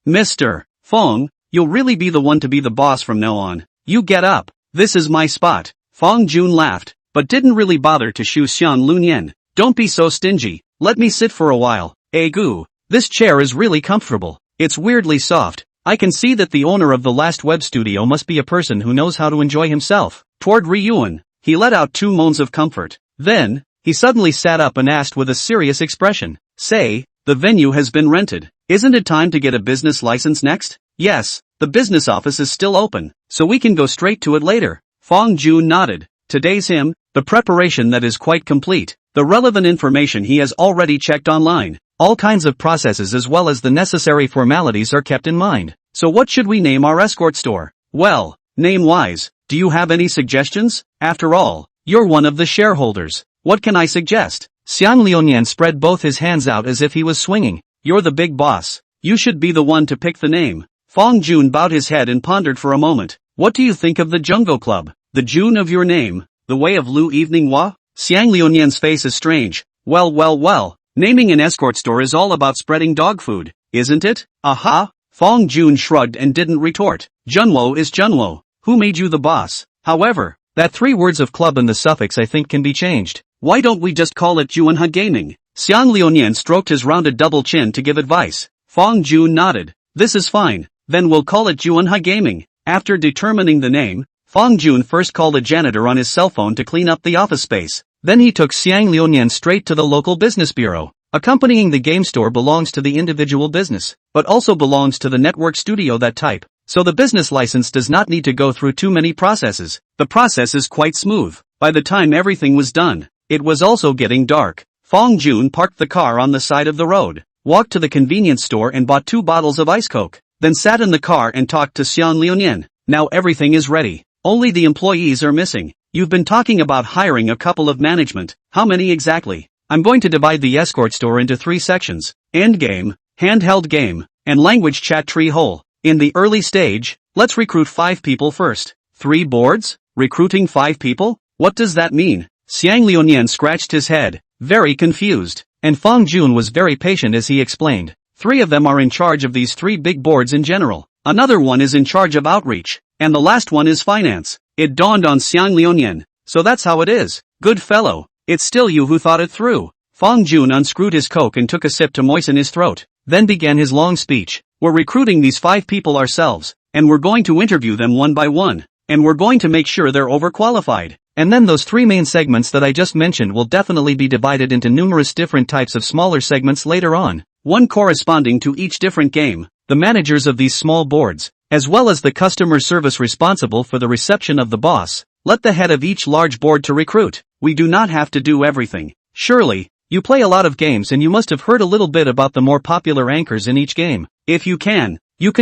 Mr. Fong, you'll really be the one to be the boss from now on. You get up. This is my spot. Fong Jun laughed, but didn't really bother to shoo Xiang Liunyun. Don't be so stingy. Let me sit for a while. Goo. This chair is really comfortable. It's weirdly soft. I can see that the owner of the last web studio must be a person who knows how to enjoy himself. Toward Ryuan, he let out 2 moans of comfort. Then, he suddenly sat up and asked with a serious expression, Say, the venue has been rented. Isn't it time to get a business license next? Yes, the business office is still open, so we can go straight to it later. Fong Jun nodded. Today's him, the preparation that is quite complete. The relevant information he has already checked online. All kinds of processes as well as the necessary formalities are kept in mind. So what should we name our escort store? Well, name-wise, do you have any suggestions? After all, you're one of the shareholders. What can I suggest? Xiang Liunyun spread both his hands out as if he was swinging. You're the big boss. You should be the one to pick the name. Fong Jun bowed his head and pondered for a moment. What do you think of the Jungo Club? The June of your name, the way of Lu Evening Wa? Xiang Liunian's face is strange. Well. Naming an escort store is all about spreading dog food, isn't it? Aha! Fong Jun shrugged and didn't retort. Junwo is Junwo. Who made you the boss? However, that 3 words of club and the suffix I think can be changed. Why don't we just call it Yuanha Gaming? Xiang Liunian stroked his rounded double chin to give advice. Fong Jun nodded. This is fine. Then we'll call it Yuanha Gaming. After determining the name, Fong Jun first called a janitor on his cell phone to clean up the office space. Then he took Xiang Liunian straight to the local business bureau. Accompanying the game store belongs to the individual business, but also belongs to the network studio that type. So the business license does not need to go through too many processes. The process is quite smooth. By the time everything was done, it was also getting dark. Fong Jun parked the car on the side of the road, walked to the convenience store and bought 2 bottles of ice coke, then sat in the car and talked to Xiang Liunian. Now everything is ready. Only the employees are missing. You've been talking about hiring a couple of management. How many exactly? I'm going to divide the escort store into 3 sections. Endgame, handheld game, and language chat tree hole. In the early stage, let's recruit 5 people first. 3 boards? Recruiting 5 people? What does that mean? Xiang Liunian scratched his head, very confused, and Fong Jun was very patient as he explained. 3 of them are in charge of these 3 big boards in general. Another one is in charge of outreach, and the last one is finance. It dawned on Xiang Liunian. So that's how it is. Good fellow. It's still you who thought it through. Fong Jun unscrewed his coke and took a sip to moisten his throat, then began his long speech. We're recruiting these 5 people ourselves, and we're going to interview them one by one, and we're going to make sure they're overqualified. And then those 3 main segments that I just mentioned will definitely be divided into numerous different types of smaller segments later on, one corresponding to each different game. The managers of these small boards, as well as the customer service responsible for the reception of the boss, let the head of each large board to recruit. We do not have to do everything. Surely, you play a lot of games and you must have heard a little bit about the more popular anchors in each game. If you can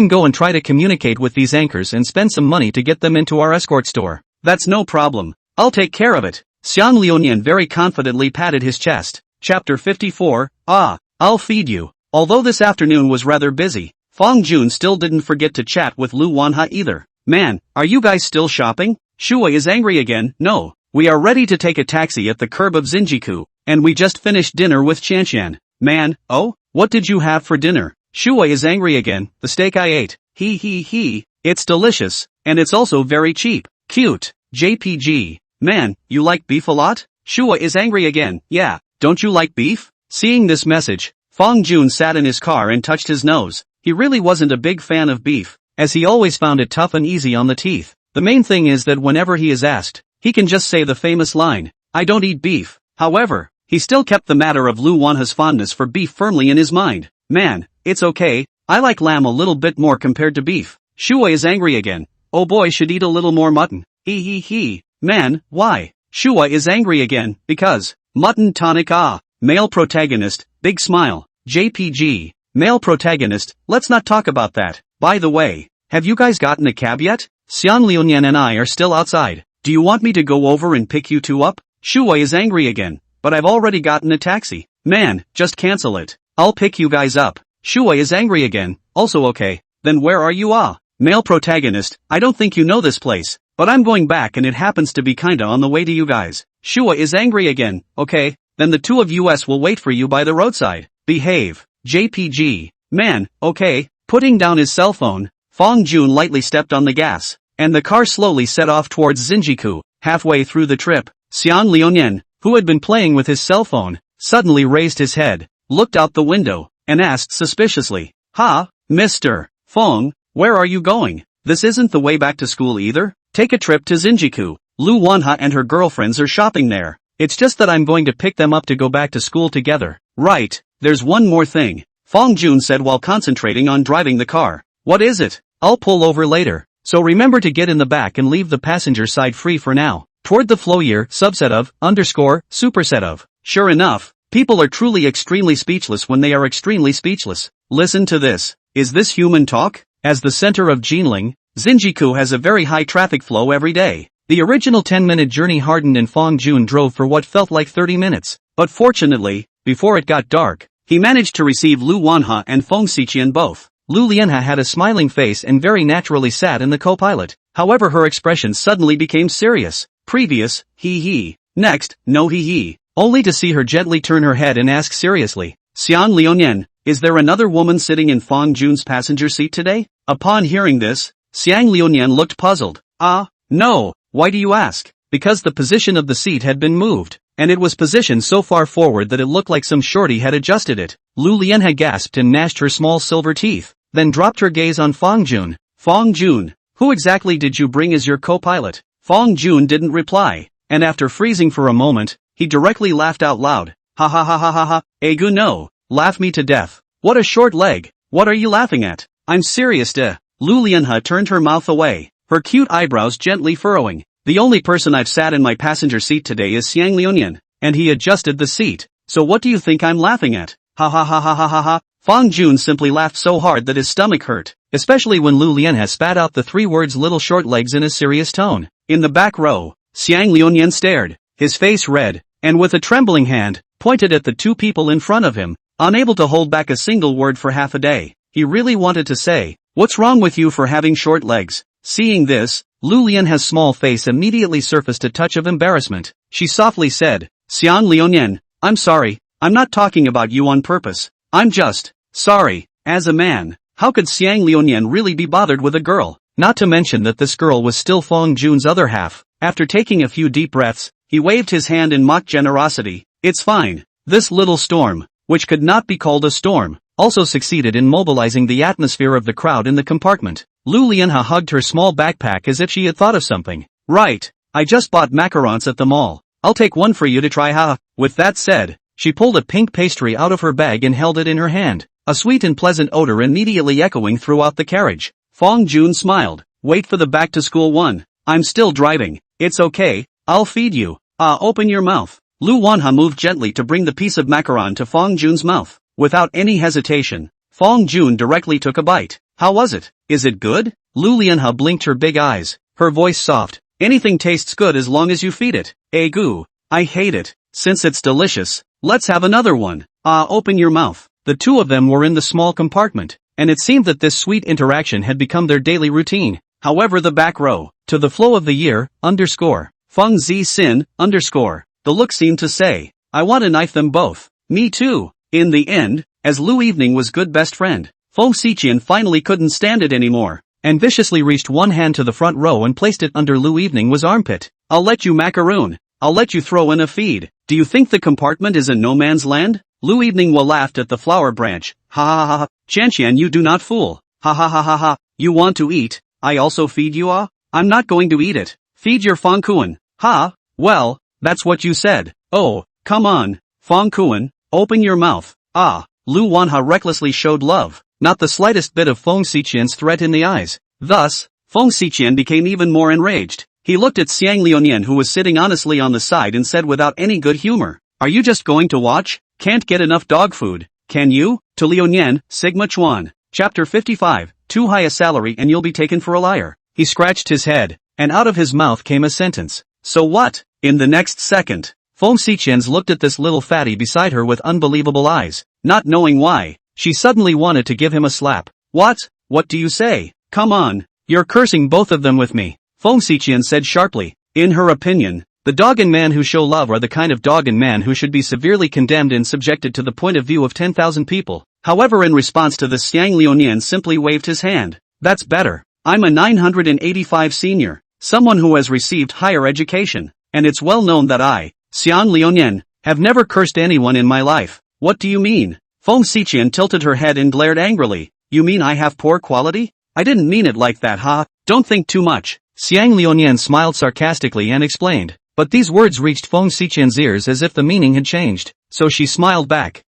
go and try to communicate with these anchors and spend some money to get them into our escort store. That's no problem. I'll take care of it. Xiang Liunian very confidently patted his chest. Chapter 54, I'll feed you. Although this afternoon was rather busy, Fong Jun still didn't forget to chat with Lu Wanha either. Man, are you guys still shopping? Shuai is angry again. No, we are ready to take a taxi at the curb of Xinjiku, and we just finished dinner with Chanshan. Man, oh, what did you have for dinner? Shuai is angry again. The steak I ate. He. It's delicious, and it's also very cheap. Cute. JPG. Man, you like beef a lot? Shuai is angry again. Yeah, don't you like beef? Seeing this message, Fong Jun sat in his car and touched his nose. He really wasn't a big fan of beef, as he always found it tough and easy on the teeth. The main thing is that whenever he is asked, he can just say the famous line, I don't eat beef. However, he still kept the matter of Lu Wanha's fondness for beef firmly in his mind. Man, it's okay, I like lamb a little bit more compared to beef. Shuai is angry again. Oh boy, should eat a little more mutton. He. Man, why? Shuai is angry again, because, mutton tonic male protagonist, big smile. JPG, male protagonist, let's not talk about that. By the way, have you guys gotten a cab yet? Xiang Liunian and I are still outside. Do you want me to go over and pick you 2 up? Shuai is angry again, but I've already gotten a taxi. Man, just cancel it. I'll pick you guys up. Shuai is angry again, also okay. Then where are you? Male protagonist, I don't think you know this place, but I'm going back and it happens to be kinda on the way to you guys. Shuai is angry again. Okay, then the 2 of us will wait for you by the roadside. Behave. JPG. Man, okay. Putting down his cell phone, Fong Jun lightly stepped on the gas, and the car slowly set off towards Xinjiku. Halfway through the trip, Xiang Liunian, who had been playing with his cell phone, suddenly raised his head, looked out the window, and asked suspiciously, Mr. Fong, where are you going? This isn't the way back to school either? Take a trip to Xinjiku. Lu Wanha and her girlfriends are shopping there. It's just that I'm going to pick them up to go back to school together. Right, there's one more thing, Fong Jun said while concentrating on driving the car. What is it? I'll pull over later, so remember to get in the back and leave the passenger side free for now. Toward the flow year, subset of, superset of. Sure enough, people are truly extremely speechless when they are extremely speechless. Listen to this. Is this human talk? As the center of Jinling, Xinjiku has a very high traffic flow every day. The original 10-minute journey hardened and Fong Jun drove for what felt like 30 minutes. But fortunately, before it got dark, he managed to receive Lu Wanha and Feng Xiqian both. Lu Lianhe had a smiling face and very naturally sat in the co-pilot. However, her expression suddenly became serious. Previous, hee. Next, no hee. Only to see her gently turn her head and ask seriously, Xiang Liuyan, is there another woman sitting in Fang Jun's passenger seat today? Upon hearing this, Xiang Liuyan looked puzzled. No, why do you ask? Because the position of the seat had been moved, and it was positioned so far forward that it looked like some shorty had adjusted it. Lu Lianhe gasped and gnashed her small silver teeth, then dropped her gaze on Fang Jun. Fang Jun, who exactly did you bring as your co-pilot? Fang Jun didn't reply, and after freezing for a moment, he directly laughed out loud. Ha ha ha ha ha ha, Egu no, laugh me to death. What a short leg, what are you laughing at? I'm serious Lu Lianhe turned her mouth away, her cute eyebrows gently furrowing. The only person I've sat in my passenger seat today is Xiang Liuyan, and he adjusted the seat, so what do you think I'm laughing at? Ha ha ha ha ha ha ha. Fang Jun simply laughed so hard that his stomach hurt, especially when Lu Lianhe spat out the 3 words little short legs in a serious tone. In the back row, Xiang Liuyan stared, his face red, and with a trembling hand, pointed at the 2 people in front of him, unable to hold back a single word for half a day. He really wanted to say, what's wrong with you for having short legs? Seeing this, Lu Lianhe's small face immediately surfaced a touch of embarrassment. She softly said, Xiang Liuyan, I'm sorry, I'm not talking about you on purpose. I'm just sorry. As a man, how could Xiang Liuyan really be bothered with a girl? Not to mention that this girl was still Fang Jun's other half. After taking a few deep breaths, he waved his hand in mock generosity. It's fine. This little storm, which could not be called a storm, also succeeded in mobilizing the atmosphere of the crowd in the compartment. Lu Lianhe hugged her small backpack as if she had thought of something. Right, I just bought macarons at the mall. I'll take one for you to try With that said, she pulled a pink pastry out of her bag and held it in her hand, a sweet and pleasant odor immediately echoing throughout the carriage. Fang Jun smiled. Wait for the back-to-school one. I'm still driving. It's okay, I'll feed you. Open your mouth. Lu Wanha moved gently to bring the piece of macaron to Fang Jun's mouth. Without any hesitation, Fang Jun directly took a bite. How was it? Is it good? Lu Lianhe blinked her big eyes, her voice soft. Anything tastes good as long as you feed it. Egu, I hate it. Since it's delicious, let's have another one. Open your mouth. The 2 of them were in the small compartment, and it seemed that this sweet interaction had become their daily routine. However, the back row, to the flow of the year, Feng Zi Sin, the look seemed to say, I want to knife them both. Me too. In the end, as Lu Evening was good best friend, Feng Xiqian finally couldn't stand it anymore, and viciously reached one hand to the front row and placed it under Lu Evening's armpit. I'll let you macaroon. I'll let you throw in a feed. Do you think the compartment is in no man's land? Lu Evening laughed at the flower branch. Ha ha ha ha. Qianqian, you do not fool. Ha ha ha ha ha. You want to eat? I also feed you I'm not going to eat it. Feed your Fang Kuan. Ha? Well, that's what you said. Oh, come on. Fang Kuan, open your mouth. Lu Wanha recklessly showed love. Not the slightest bit of Feng Xiqian's threat in the eyes. Thus, Feng Xiqian became even more enraged. He looked at Xiang Liuyan, who was sitting honestly on the side, and said without any good humor, Are you just going to watch? Can't get enough dog food, can you? To Liuyan, Sigma Chuan. Chapter 55, Too high a salary and you'll be taken for a liar. He scratched his head, and out of his mouth came a sentence. So what? In the next second, Feng Xiqian looked at this little fatty beside her with unbelievable eyes. Not knowing why, she suddenly wanted to give him a slap. What? What do you say? Come on, you're cursing both of them with me. Feng Xiqian said sharply. In her opinion, the dog and man who show love are the kind of dog and man who should be severely condemned and subjected to the point of view of 10,000 people. However, in response to this, Xiang Liuyan simply waved his hand. That's better. I'm a 985 senior, someone who has received higher education, and it's well known that I, Xiang Liuyan, have never cursed anyone in my life. What do you mean? Feng Xiqian tilted her head and glared angrily. You mean I have poor quality? I didn't mean it like that, Don't think too much. Xiang Liuyan smiled sarcastically and explained. But these words reached Feng Xiqian's ears as if the meaning had changed, so she smiled back.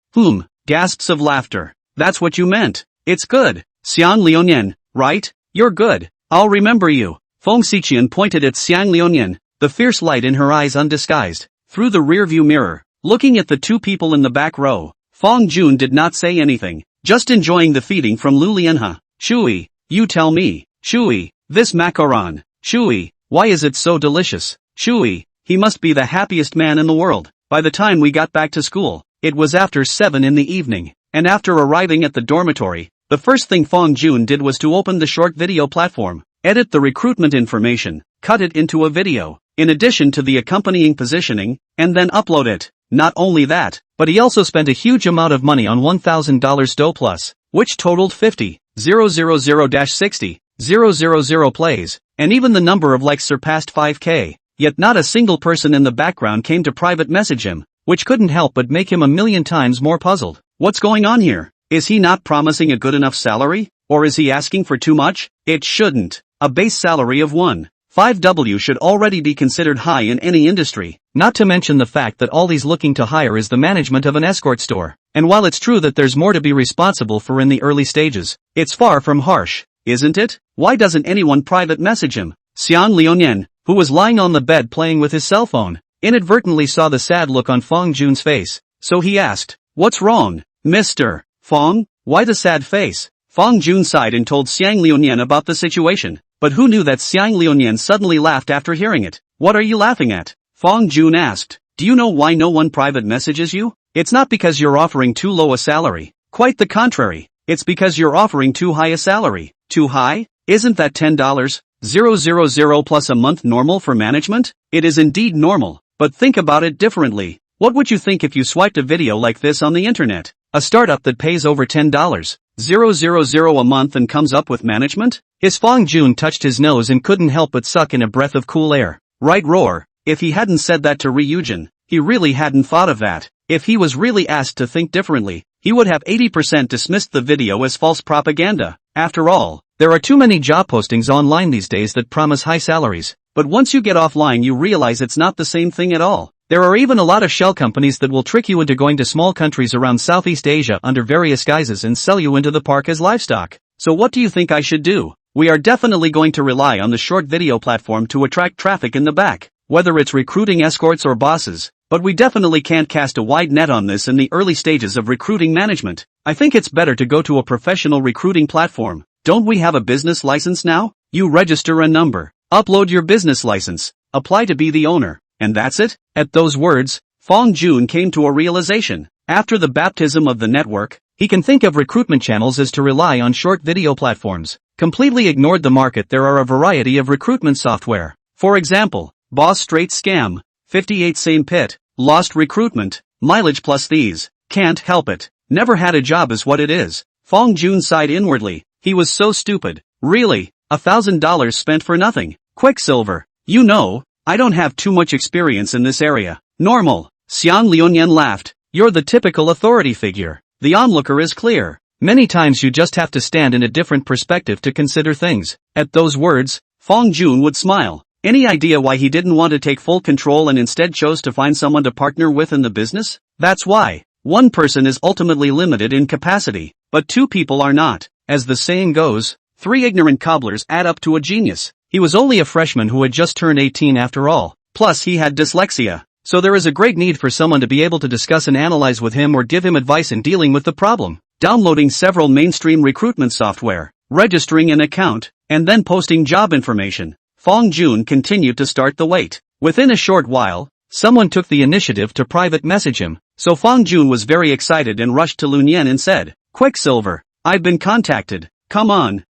Gasps of laughter. That's what you meant. It's good. Xiang Liuyan, right? You're good. I'll remember you. Feng Xiqian pointed at Xiang Liuyan, the fierce light in her eyes undisguised. Through the rearview mirror, looking at the 2 people in the back row, Fang Jun did not say anything, just enjoying the feeding from Lu Lianhe. Shui, you tell me. Shui, this macaron. Shui, why is it so delicious? Shui, he must be the happiest man in the world. By the time we got back to school, it was after 7 in the evening, and after arriving at the dormitory, The first thing Fong Jun did was to open the short video platform, edit the recruitment information, cut it into a video, in addition to the accompanying positioning, and then upload it. Not only that, but he also spent a huge amount of money on $1,000 DO plus, which totaled 50,000-60,000 plays, and even the number of likes surpassed 5K. Yet not a single person in the background came to private message him, which couldn't help but make him a million times more puzzled. What's going on here? Is he not promising a good enough salary? Or is he asking for too much? It shouldn't. A base salary of 1.5W should already be considered high in any industry, not to mention the fact that all he's looking to hire is the management of an escort store. And while it's true that there's more to be responsible for in the early stages, it's far from harsh, isn't it? Why doesn't anyone private message him? Xiang Liuyan, who was lying on the bed playing with his cell phone, inadvertently saw the sad look on Fong Jun's face, so he asked, "What's wrong, Mr. Fong? Why the sad face?" Fong Jun sighed and told Xiang Liuyan about the situation, but who knew that Xiang Liuyan suddenly laughed after hearing it. "What are you laughing at?" Fong Jun asked. "Do you know why no one private messages you? It's not because you're offering too low a salary. Quite the contrary. It's because you're offering too high a salary." "Too high? Isn't that $10,000 plus a month normal for management?" "It is indeed normal, but think about it differently. What would you think if you swiped a video like this on the internet? A startup that pays over $10,000 a month and comes up with management?" His Fong Jun touched his nose and couldn't help but suck in a breath of cool air. Right roar. If he hadn't said that to Ryujin, he really hadn't thought of that. If he was really asked to think differently, he would have 80% dismissed the video as false propaganda. After all, there are too many job postings online these days that promise high salaries, but once you get offline you realize it's not the same thing at all. There are even a lot of shell companies that will trick you into going to small countries around Southeast Asia under various guises and sell you into the park as livestock. So what do you think I should do? We are definitely going to rely on the short video platform to attract traffic in the back, whether it's recruiting escorts or bosses, but we definitely can't cast a wide net on this in the early stages of recruiting management. I think it's better to go to a professional recruiting platform. Don't we have a business license now? You register a number, upload your business license, apply to be the owner, and that's it. At those words, Fong Jun came to a realization. After the baptism of the network, he can think of recruitment channels as to rely on short video platforms. Completely ignored the market. There are a variety of recruitment software. For example, Boss Straight Scam, 58 Same Pit, Lost Recruitment, Mileage Plus. These can't help it. Never had a job is what it is. Fong Jun sighed inwardly. He was so stupid. Really, $1,000 spent for nothing. Quicksilver. You know, I don't have too much experience in this area. Normal. Xiang Liuyan laughed. You're the typical authority figure. The onlooker is clear. Many times you just have to stand in a different perspective to consider things. At those words, Fong Jun would smile. Any idea why he didn't want to take full control and instead chose to find someone to partner with in the business? That's why. One person is ultimately limited in capacity, but two people are not. As the saying goes, 3 ignorant cobblers add up to a genius. He was only a freshman who had just turned 18 after all. Plus he had dyslexia. So there is a great need for someone to be able to discuss and analyze with him or give him advice in dealing with the problem. Downloading several mainstream recruitment software, registering an account, and then posting job information. Fong Jun continued to start the wait. Within a short while, someone took the initiative to private message him. So Fong Jun was very excited and rushed to Lunyan and said, "Quicksilver, I've been contacted. Come on.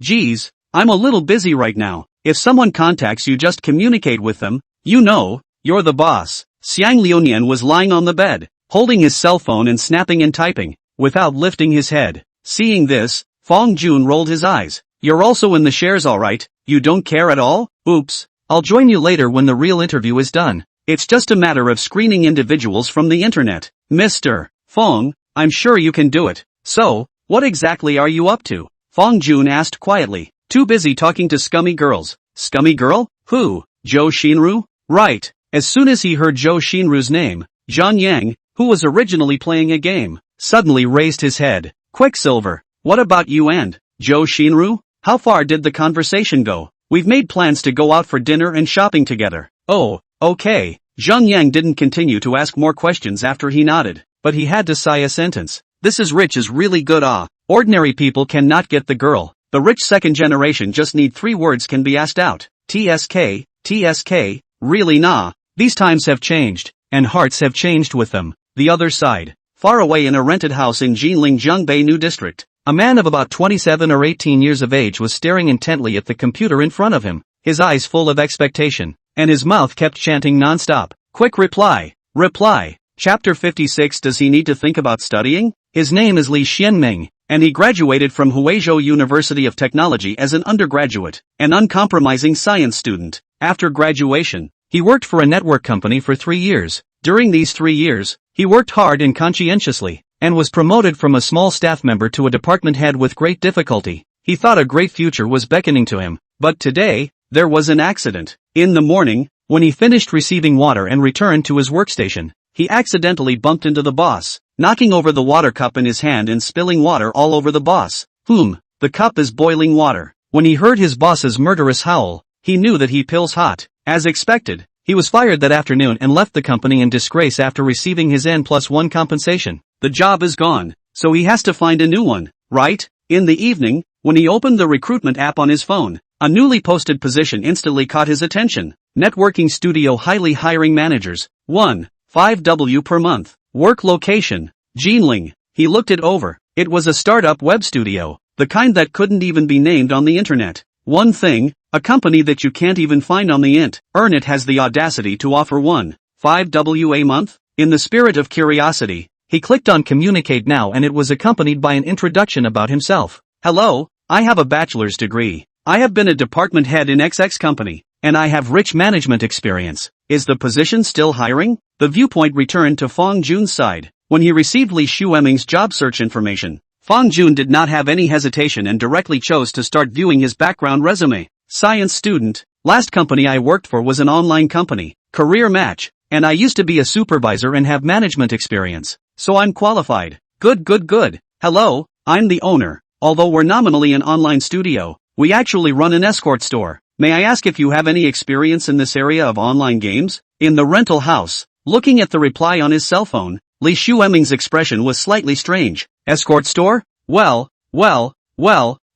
Geez, I'm a little busy right now. If someone contacts you, just communicate with them. You know, you're the boss." Xiang Liuyan was lying on the bed, holding his cell phone and snapping and typing, without lifting his head. Seeing this, Fong Jun rolled his eyes. "You're also in the shares, alright? You don't care at all? Oops. I'll join you later when the real interview is done. It's just a matter of screening individuals from the internet." "Mr. Fong, I'm sure you can do it. So, what exactly are you up to?" Fong Jun asked quietly. "Too busy talking to scummy girls." "Scummy girl? Who? Zhou Xinru?" "Right." As soon as he heard Zhou Xinru's name, Zhang Yang, who was originally playing a game, suddenly raised his head. "Quicksilver, what about you and Zhou Xinru? How far did the conversation go? We've made plans to go out for dinner and shopping together." "Oh, okay." Zhang Yang didn't continue to ask more questions after he nodded, but he had to sigh a sentence. "This is rich is really good. Ordinary people cannot get the girl. The rich second generation just need 3 words can be asked out. TSK, really nah. These times have changed, and hearts have changed with them." The other side. far away in a rented house in Jinling Zhongbei district. A man of about 27 or 18 years of age was staring intently at the computer in front of him, his eyes full of expectation, and his mouth kept chanting non-stop, "Quick reply! Reply!" Chapter 56. Does he need to think about studying? His name is Li Xianming, and he graduated from Huizhou University of Technology as an undergraduate, an uncompromising science student. After graduation, he worked for a network company for 3 years. During these 3 years, he worked hard and conscientiously, and was promoted from a small staff member to a department head with great difficulty. He thought a great future was beckoning to him, but today, there was an accident. In the morning, when he finished receiving water and returned to his workstation, he accidentally bumped into the boss, knocking over the water cup in his hand and spilling water all over the boss. The cup is boiling water. When he heard his boss's murderous howl, he knew that he pills hot. As expected, he was fired that afternoon and left the company in disgrace after receiving his N+1 compensation. The job is gone, so he has to find a new one, right? In the evening, when he opened the recruitment app on his phone, a newly posted position instantly caught his attention. Networking studio highly hiring managers. 5W per month. Work location: Jinling. He looked it over. It was a startup web studio, the kind that couldn't even be named on the internet. One thing, a company that you can't even find on the int. Earnit has the audacity to offer 5W a month? In the spirit of curiosity, he clicked on Communicate Now and it was accompanied by an introduction about himself. Hello, I have a bachelor's degree. I have been a department head in XX company, and I have rich management experience. Is the position still hiring? The viewpoint returned to Fong Jun's side. When he received Li Xianming's job search information, Fong Jun did not have any hesitation and directly chose to start viewing his background resume. Science student. Last company I worked for was an online company. Career match. And I used to be a supervisor and have management experience. So I'm qualified. Good. Hello, I'm the owner. Although we're nominally an online studio, we actually run an escort store. May I ask if you have any experience in this area of online games? In the rental house, looking at the reply on his cell phone, Li Xianming's expression was slightly strange. Escort store? Well,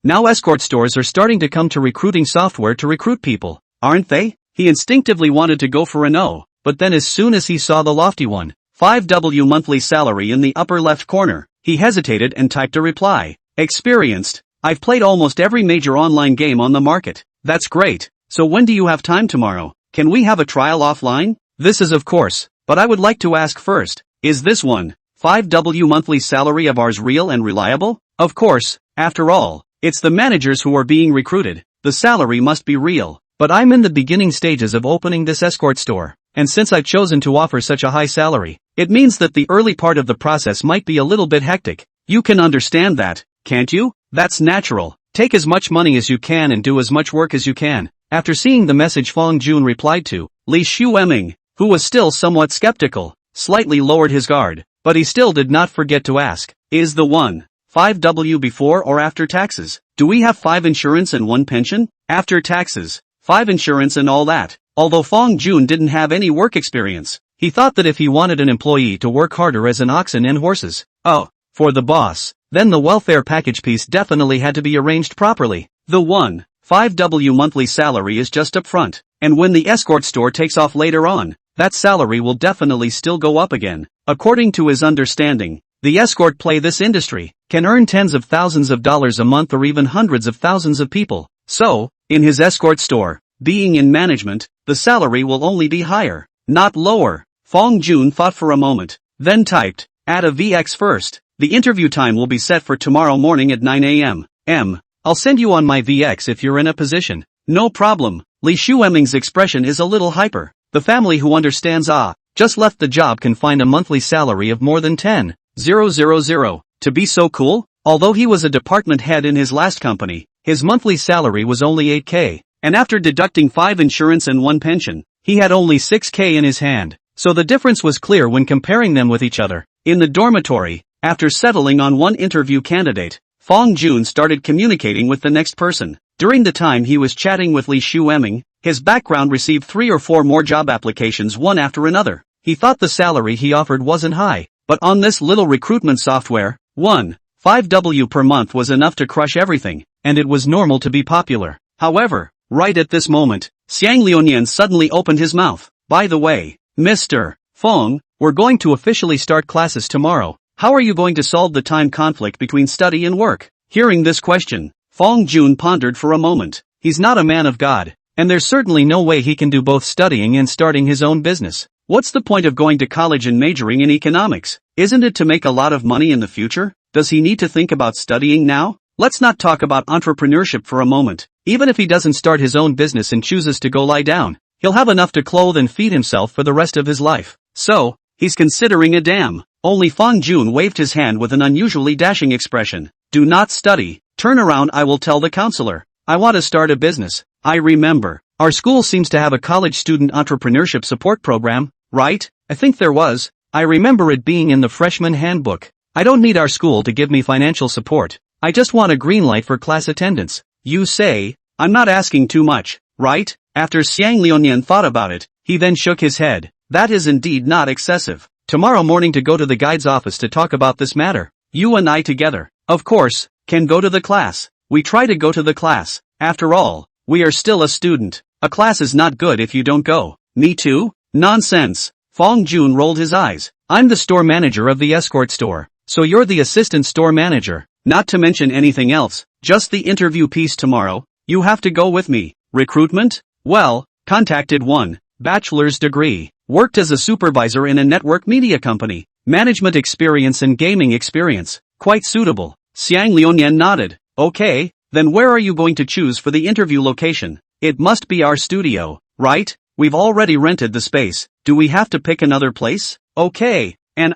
now escort stores are starting to come to recruiting software to recruit people, aren't they? He instinctively wanted to go for a no, but then as soon as he saw the lofty 5W monthly salary in the upper left corner, he hesitated and typed a reply. Experienced. I've played almost every major online game on the market. That's great. So when do you have time tomorrow? Can we have a trial offline? This is of course, but I would like to ask first, is this 5W monthly salary of ours real and reliable? Of course, after all, it's the managers who are being recruited. The salary must be real. But I'm in the beginning stages of opening this escort store, and since I've chosen to offer such a high salary, it means that the early part of the process might be a little bit hectic. You can understand that, can't you? That's natural. Take as much money as you can and do as much work as you can. After seeing the message, Fong Jun replied to Li Xianming, who was still somewhat skeptical, slightly lowered his guard, but he still did not forget to ask, is the 5W before or after taxes? Do we have 5 insurance and 1 pension? After taxes, 5 insurance and all that. Although Fong Jun didn't have any work experience, he thought that if he wanted an employee to work harder as an oxen and horses, for the boss, then the welfare package piece definitely had to be arranged properly. The 5W monthly salary is just up front, and when the escort store takes off later on, that salary will definitely still go up again. According to his understanding, the escort play this industry can earn tens of thousands of dollars a month or even hundreds of thousands of people. So, in his escort store, being in management, the salary will only be higher, not lower. Fong Jun thought for a moment, then typed, add a VX first. The interview time will be set for tomorrow morning at 9 a.m. I'll send you on my VX if you're in a position. No problem. Li Xianming's expression is a little hyper. The family who understands just left the job can find a monthly salary of more than 10,000. To be so cool? Although he was a department head in his last company, his monthly salary was only 8K, and after deducting 5 insurance and 1 pension, he had only 6K in his hand, so the difference was clear when comparing them with each other. In the dormitory, after settling on one interview candidate, Fong Jun started communicating with the next person. During the time he was chatting with Li Xianming, his background received 3 or 4 more job applications one after another. He thought the salary he offered wasn't high, but on this little recruitment software, 5W per month was enough to crush everything, and it was normal to be popular. However, right at this moment, Xiang Liuanian suddenly opened his mouth. By the way, Mr. Fong, we're going to officially start classes tomorrow. How are you going to solve the time conflict between study and work? Hearing this question, Fong Jun pondered for a moment. He's not a man of God, and there's certainly no way he can do both studying and starting his own business. What's the point of going to college and majoring in economics? Isn't it to make a lot of money in the future? Does he need to think about studying now? Let's not talk about entrepreneurship for a moment. Even if he doesn't start his own business and chooses to go lie down, he'll have enough to clothe and feed himself for the rest of his life. So, he's considering a dam. Only Fong Jun waved his hand with an unusually dashing expression. Do not study. Turn around, I will tell the counselor. I want to start a business. I remember. Our school seems to have a college student entrepreneurship support program, right? I think there was. I remember it being in the freshman handbook. I don't need our school to give me financial support. I just want a green light for class attendance. You say, I'm not asking too much, right? After Xiang Liuyan thought about it, he then shook his head. That is indeed not excessive. Tomorrow morning to go to the guide's office to talk about this matter. You and I together, of course, can go to the class. We try to go to the class. After all, we are still a student. A class is not good if you don't go. Me too? Nonsense. Fong Jun rolled his eyes. I'm the store manager of the escort store. So you're the assistant store manager. Not to mention anything else. Just the interview piece tomorrow. You have to go with me. Recruitment? Well, contacted one. Bachelor's degree. Worked as a supervisor in a network media company. Management experience and gaming experience. Quite suitable. Xiang Liuyan nodded. Okay, then where are you going to choose for the interview location? It must be our studio, right? We've already rented the space. Do we have to pick another place? Okay, and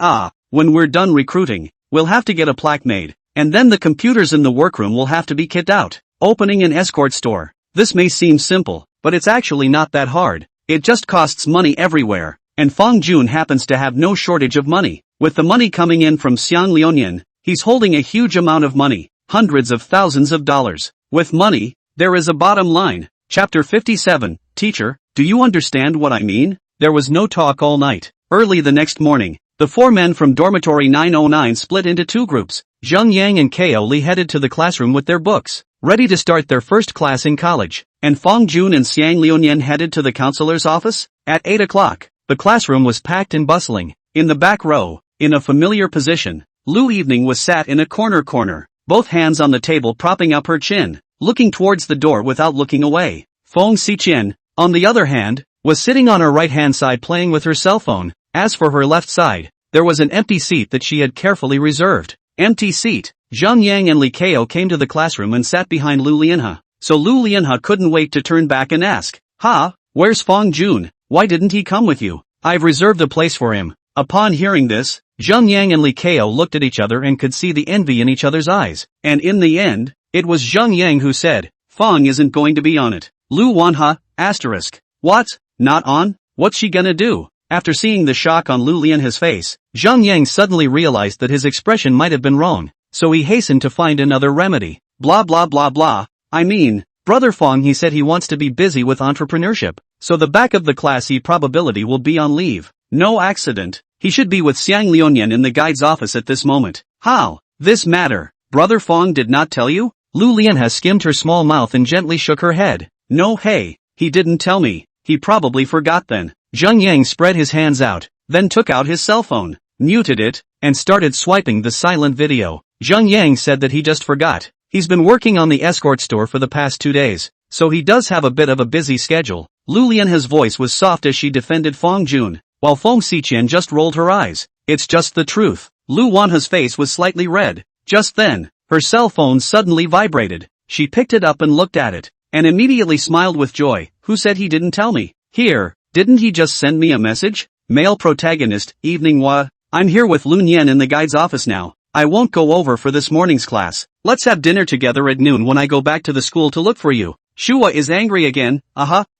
when we're done recruiting, we'll have to get a plaque made. And then the computers in the workroom will have to be kitted out. Opening an escort store. This may seem simple, but it's actually not that hard. It just costs money everywhere. And Fong Jun happens to have no shortage of money. With the money coming in from Xiang Liuyan, he's holding a huge amount of money. Hundreds of thousands of dollars. With money, there is a bottom line. Chapter 57, Teacher, do you understand what I mean? There was no talk all night. Early the next morning, the four men from dormitory 909 split into two groups. Zheng Yang and Ko Li headed to the classroom with their books, ready to start their first class in college. And Fong Jun and Xiang Liuyan headed to the counselor's office. At 8 o'clock, the classroom was packed and bustling. In the back row, in a familiar position, Lu Evening was sat in a corner, both hands on the table propping up her chin, looking towards the door without looking away. Fong Xichen, on the other hand, was sitting on her right-hand side playing with her cell phone. As for her left side, there was an empty seat that she had carefully reserved. Empty seat. Zheng Yang and Li Ko came to the classroom and sat behind Lu Lianhe. So Lu Lianhe couldn't wait to turn back and ask, where's Fong Jun? Why didn't he come with you? I've reserved a place for him. Upon hearing this, Zheng Yang and Li Ko looked at each other and could see the envy in each other's eyes. And in the end, it was Zheng Yang who said, Fong isn't going to be on it. Lu Wanha, asterisk. What? Not on? What's she gonna do? After seeing the shock on Lu Lianhe's face, Zheng Yang suddenly realized that his expression might have been wrong, so he hastened to find another remedy. Blah blah blah blah. I mean, Brother Fong, he said he wants to be busy with entrepreneurship, so the back of the class he probability will be on leave. No accident. He should be with Xiang Liuyan in the guide's office at this moment. How? This matter. Brother Fong did not tell you? Lu Lianhe skimmed her small mouth and gently shook her head. No, hey, he didn't tell me. He probably forgot then. Zheng Yang spread his hands out, then took out his cell phone, muted it, and started swiping the silent video. Zheng Yang said that he just forgot. He's been working on the escort store for the past 2 days, so he does have a bit of a busy schedule. Lu Lianhe's voice was soft as she defended Fong Jun, while Fong Xichen just rolled her eyes. It's just the truth. Lu Wanha's face was slightly red. Just then, her cell phone suddenly vibrated. She picked it up and looked at it, and immediately smiled with joy. Who said he didn't tell me? Here, didn't he just send me a message? Male protagonist, evening wa. I'm here with Lu Nian in the guide's office now. I won't go over for this morning's class. Let's have dinner together at noon when I go back to the school to look for you. Shua is angry again.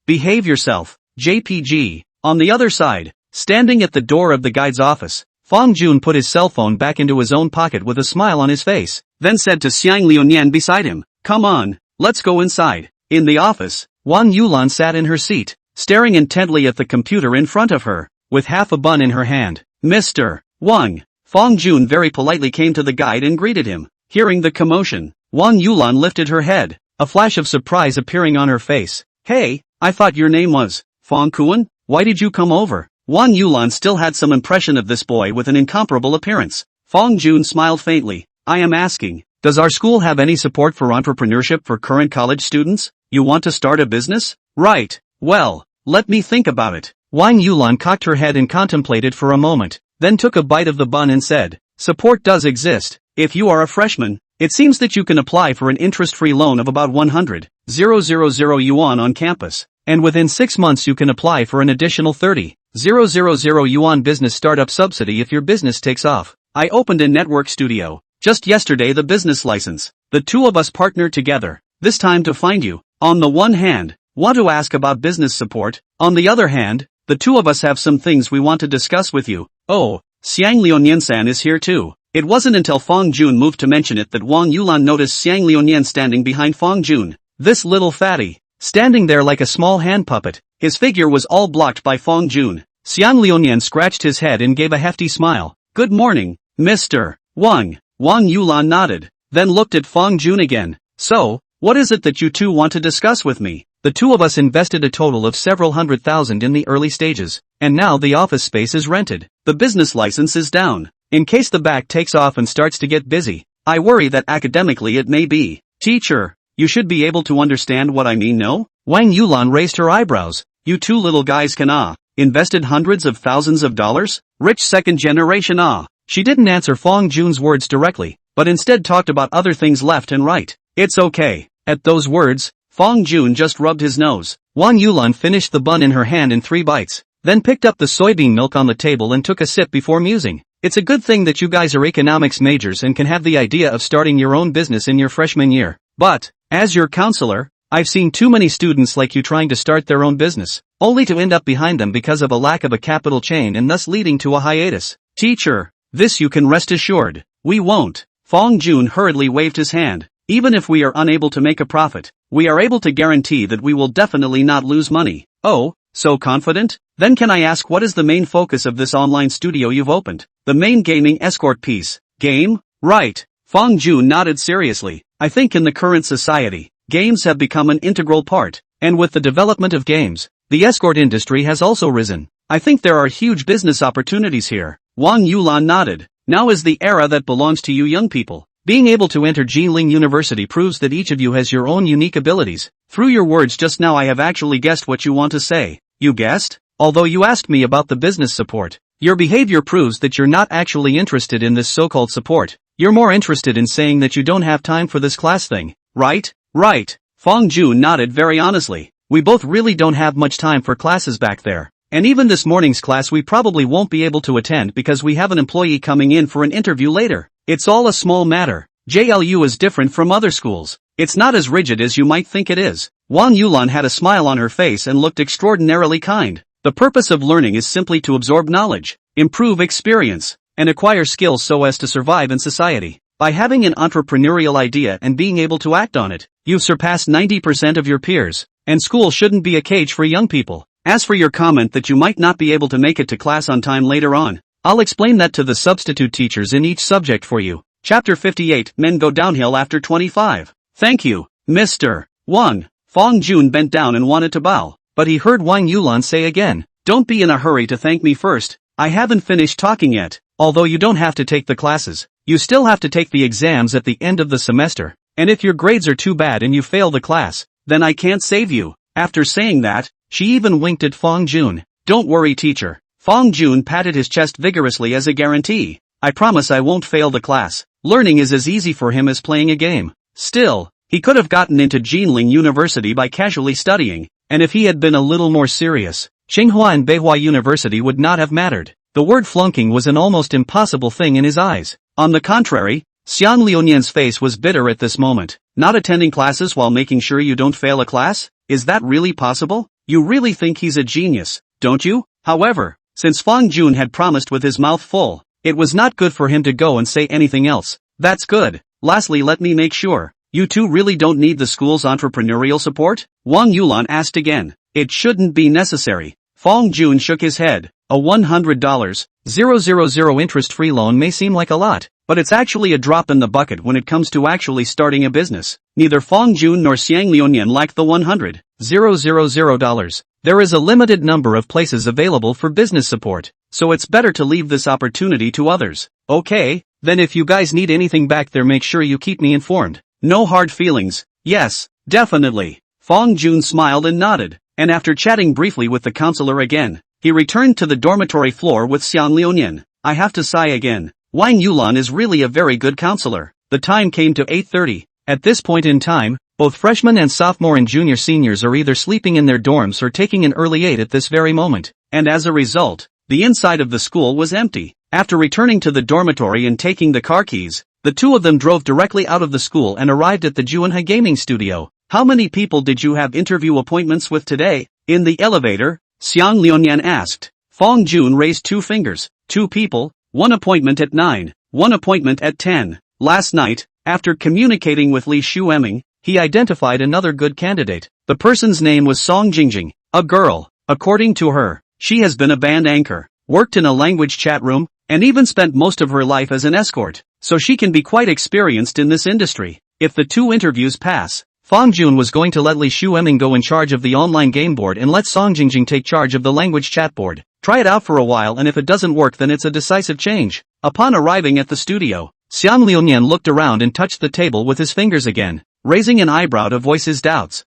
Behave yourself. JPG. On the other side, standing at the door of the guide's office, Fong Jun put his cell phone back into his own pocket with a smile on his face, then said to Xiang Liuyan beside him, Come on, let's go inside. In the office, Wang Yulan sat in her seat, staring intently at the computer in front of her, with half a bun in her hand. Mr. Wang. Fong Jun very politely came to the guide and greeted him. Hearing the commotion, Wang Yulan lifted her head, a flash of surprise appearing on her face. Hey, I thought your name was Fong Kuan? Why did you come over? Wang Yulan still had some impression of this boy with an incomparable appearance. Fong Jun smiled faintly. I am asking, does our school have any support for entrepreneurship for current college students? You want to start a business? Right. Well, let me think about it. Wang Yulan cocked her head and contemplated for a moment, then took a bite of the bun and said, support does exist. If you are a freshman, it seems that you can apply for an interest-free loan of about 100,000 yuan on campus, and within 6 months you can apply for an additional 30,000 yuan business startup subsidy if your business takes off. I opened a network studio. Just yesterday the business license. The two of us partnered together, this time to find you. On the one hand, want to ask about business support. On the other hand, the two of us have some things we want to discuss with you. Oh, Xiang Liuonian-san is here too. It wasn't until Fong Jun moved to mention it that Wang Yulan noticed Xiang Liuonian standing behind Fong Jun. This little fatty, standing there like a small hand puppet. His figure was all blocked by Fong Jun. Xiang Liuonian scratched his head and gave a hefty smile. Good morning, Mr. Wang. Wang Yulan nodded, then looked at Fong Jun again. So, what is it that you two want to discuss with me? The two of us invested a total of several $100,000 in the early stages, and now the office space is rented. The business license is down. In case the back takes off and starts to get busy, I worry that academically it may be. Teacher, you should be able to understand what I mean, no? Wang Yulan raised her eyebrows. You two little guys can invested hundreds of thousands of dollars? Rich second generation She didn't answer Fong Jun's words directly, but instead talked about other things left and right. It's okay. At those words, Fong Jun just rubbed his nose. Wang Yulan finished the bun in her hand in 3 bites, then picked up the soybean milk on the table and took a sip before musing. It's a good thing that you guys are economics majors and can have the idea of starting your own business in your freshman year. But, as your counselor, I've seen too many students like you trying to start their own business, only to end up behind them because of a lack of a capital chain and thus leading to a hiatus. Teacher, this you can rest assured, we won't. Fong Jun hurriedly waved his hand. Even if we are unable to make a profit, we are able to guarantee that we will definitely not lose money. Oh, so confident? Then can I ask what is the main focus of this online studio you've opened? The main gaming escort piece. Game? Right. Fong Jun nodded seriously. I think in the current society, games have become an integral part, and with the development of games, the escort industry has also risen. I think there are huge business opportunities here. Wang Yulan nodded. Now is the era that belongs to you young people. Being able to enter Jilin University proves that each of you has your own unique abilities. Through your words just now I have actually guessed what you want to say. You guessed? Although you asked me about the business support, your behavior proves that you're not actually interested in this so-called support. You're more interested in saying that you don't have time for this class thing. Right? Right. Fong Jun nodded very honestly. We both really don't have much time for classes back there. And even this morning's class we probably won't be able to attend because we have an employee coming in for an interview later. It's all a small matter. JLU is different from other schools. It's not as rigid as you might think it is. Wang Yulan had a smile on her face and looked extraordinarily kind. The purpose of learning is simply to absorb knowledge, improve experience, and acquire skills so as to survive in society. By having an entrepreneurial idea and being able to act on it, you've surpassed 90% of your peers, and school shouldn't be a cage for young people. As for your comment that you might not be able to make it to class on time later on, I'll explain that to the substitute teachers in each subject for you. Chapter 58, Men Go Downhill After 25. Thank you, Mr. Wang. Fong Jun bent down and wanted to bow, but he heard Wang Yulan say again, don't be in a hurry to thank me first, I haven't finished talking yet. Although you don't have to take the classes, you still have to take the exams at the end of the semester, and if your grades are too bad and you fail the class, then I can't save you. After saying that, she even winked at Fong Jun. Don't worry teacher. Fong Jun patted his chest vigorously as a guarantee. I promise I won't fail the class. Learning is as easy for him as playing a game. Still, he could have gotten into Jilin University by casually studying, and if he had been a little more serious, Tsinghua and Beihua University would not have mattered. The word flunking was an almost impossible thing in his eyes. On the contrary, Xiang Liuonian's face was bitter at this moment. Not attending classes while making sure you don't fail a class? Is that really possible? You really think he's a genius, don't you? However, since Fong Jun had promised with his mouth full, it was not good for him to go and say anything else. That's good. Lastly, let me make sure. You two really don't need the school's entrepreneurial support? Wang Yulan asked again. It shouldn't be necessary. Fong Jun shook his head. A $100,000 interest-free loan may seem like a lot, but it's actually a drop in the bucket when it comes to actually starting a business. Neither Fong Jun nor Xiang Liuonian lacked the $100,000. There is a limited number of places available for business support, so it's better to leave this opportunity to others. Okay, Then if you guys need anything back there, make sure you keep me informed. No hard feelings. Yes, definitely. Fong Jun smiled and nodded, and after chatting briefly with the counselor again, he returned to the dormitory floor with Xiang Liunian. I have to sigh again. Wang Yulan is really a very good counselor. The time came to 8:30. At this point in time, both freshmen and sophomore and junior seniors are either sleeping in their dorms or taking an early 8 at this very moment, and as a result, the inside of the school was empty. After returning to the dormitory and taking the car keys, the two of them drove directly out of the school and arrived at the Juanha Gaming Studio. How many people did you have interview appointments with today? In the elevator, Xiang Liunian asked. Fong Jun raised 2 fingers. 2 people, 1 appointment at 9, 1 appointment at 10. Last night, after communicating with Li Shueming, he identified another good candidate. The person's name was Song Jingjing, a girl. According to her, she has been a band anchor, worked in a language chat room, and even spent most of her life as an escort, so she can be quite experienced in this industry. If the 2 interviews pass, Fong Jun was going to let Li Shueming go in charge of the online game board and let Song Jingjing take charge of the language chat board. Try it out for a while, and if it doesn't work, then it's a decisive change. Upon arriving at the studio, Xiang Liunian looked around and touched the table with his fingers again, raising an eyebrow to voice his doubts.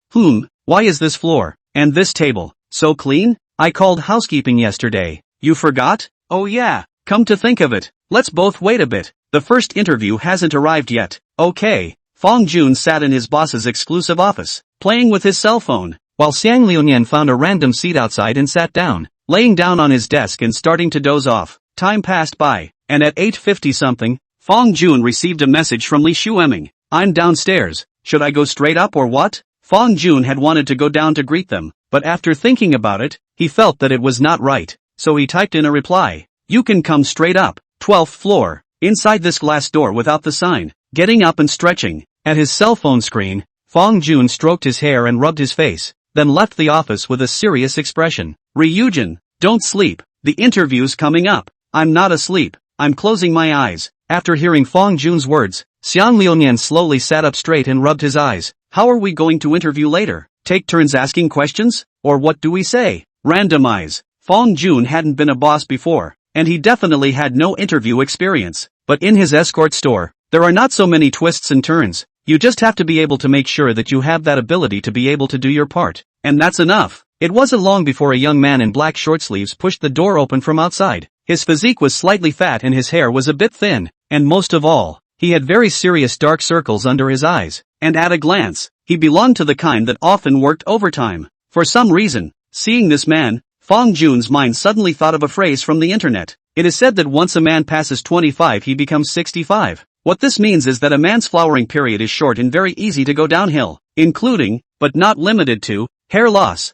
Why is this floor, and this table, so clean? I called housekeeping yesterday. You forgot? Oh yeah, come to think of it, let's both wait a bit. The first interview hasn't arrived yet. Okay. Fong Jun sat in his boss's exclusive office, playing with his cell phone, while Xiang Liunian found a random seat outside and sat down, laying down on his desk and starting to doze off. Time passed by, and at 8:50 something, Fong Jun received a message from Li Shueming. I'm downstairs, should I go straight up or what? Fong Jun had wanted to go down to greet them, but after thinking about it, he felt that it was not right, so he typed in a reply. You can come straight up, 12th floor, inside this glass door without the sign. Getting up and stretching, at his cell phone screen, Fong Jun stroked his hair and rubbed his face, then left the office with a serious expression. Ryujin, don't sleep, the interview's coming up. I'm not asleep, I'm closing my eyes. After hearing Fong Jun's words, Xiang Liunian slowly sat up straight and rubbed his eyes. How are we going to interview later? Take turns asking questions? Or what do we say? Randomize. Fong Jun hadn't been a boss before, and he definitely had no interview experience. But in his escort store, there are not so many twists and turns. You just have to be able to make sure that you have that ability to be able to do your part. And that's enough. It wasn't long before a young man in black short sleeves pushed the door open from outside. His physique was slightly fat and his hair was a bit thin, and most of all, he had very serious dark circles under his eyes, and at a glance, he belonged to the kind that often worked overtime. For some reason, seeing this man, Fong Jun's mind suddenly thought of a phrase from the internet. It is said that once a man passes 25 he becomes 65. What this means is that a man's flowering period is short and very easy to go downhill, including, but not limited to, hair loss,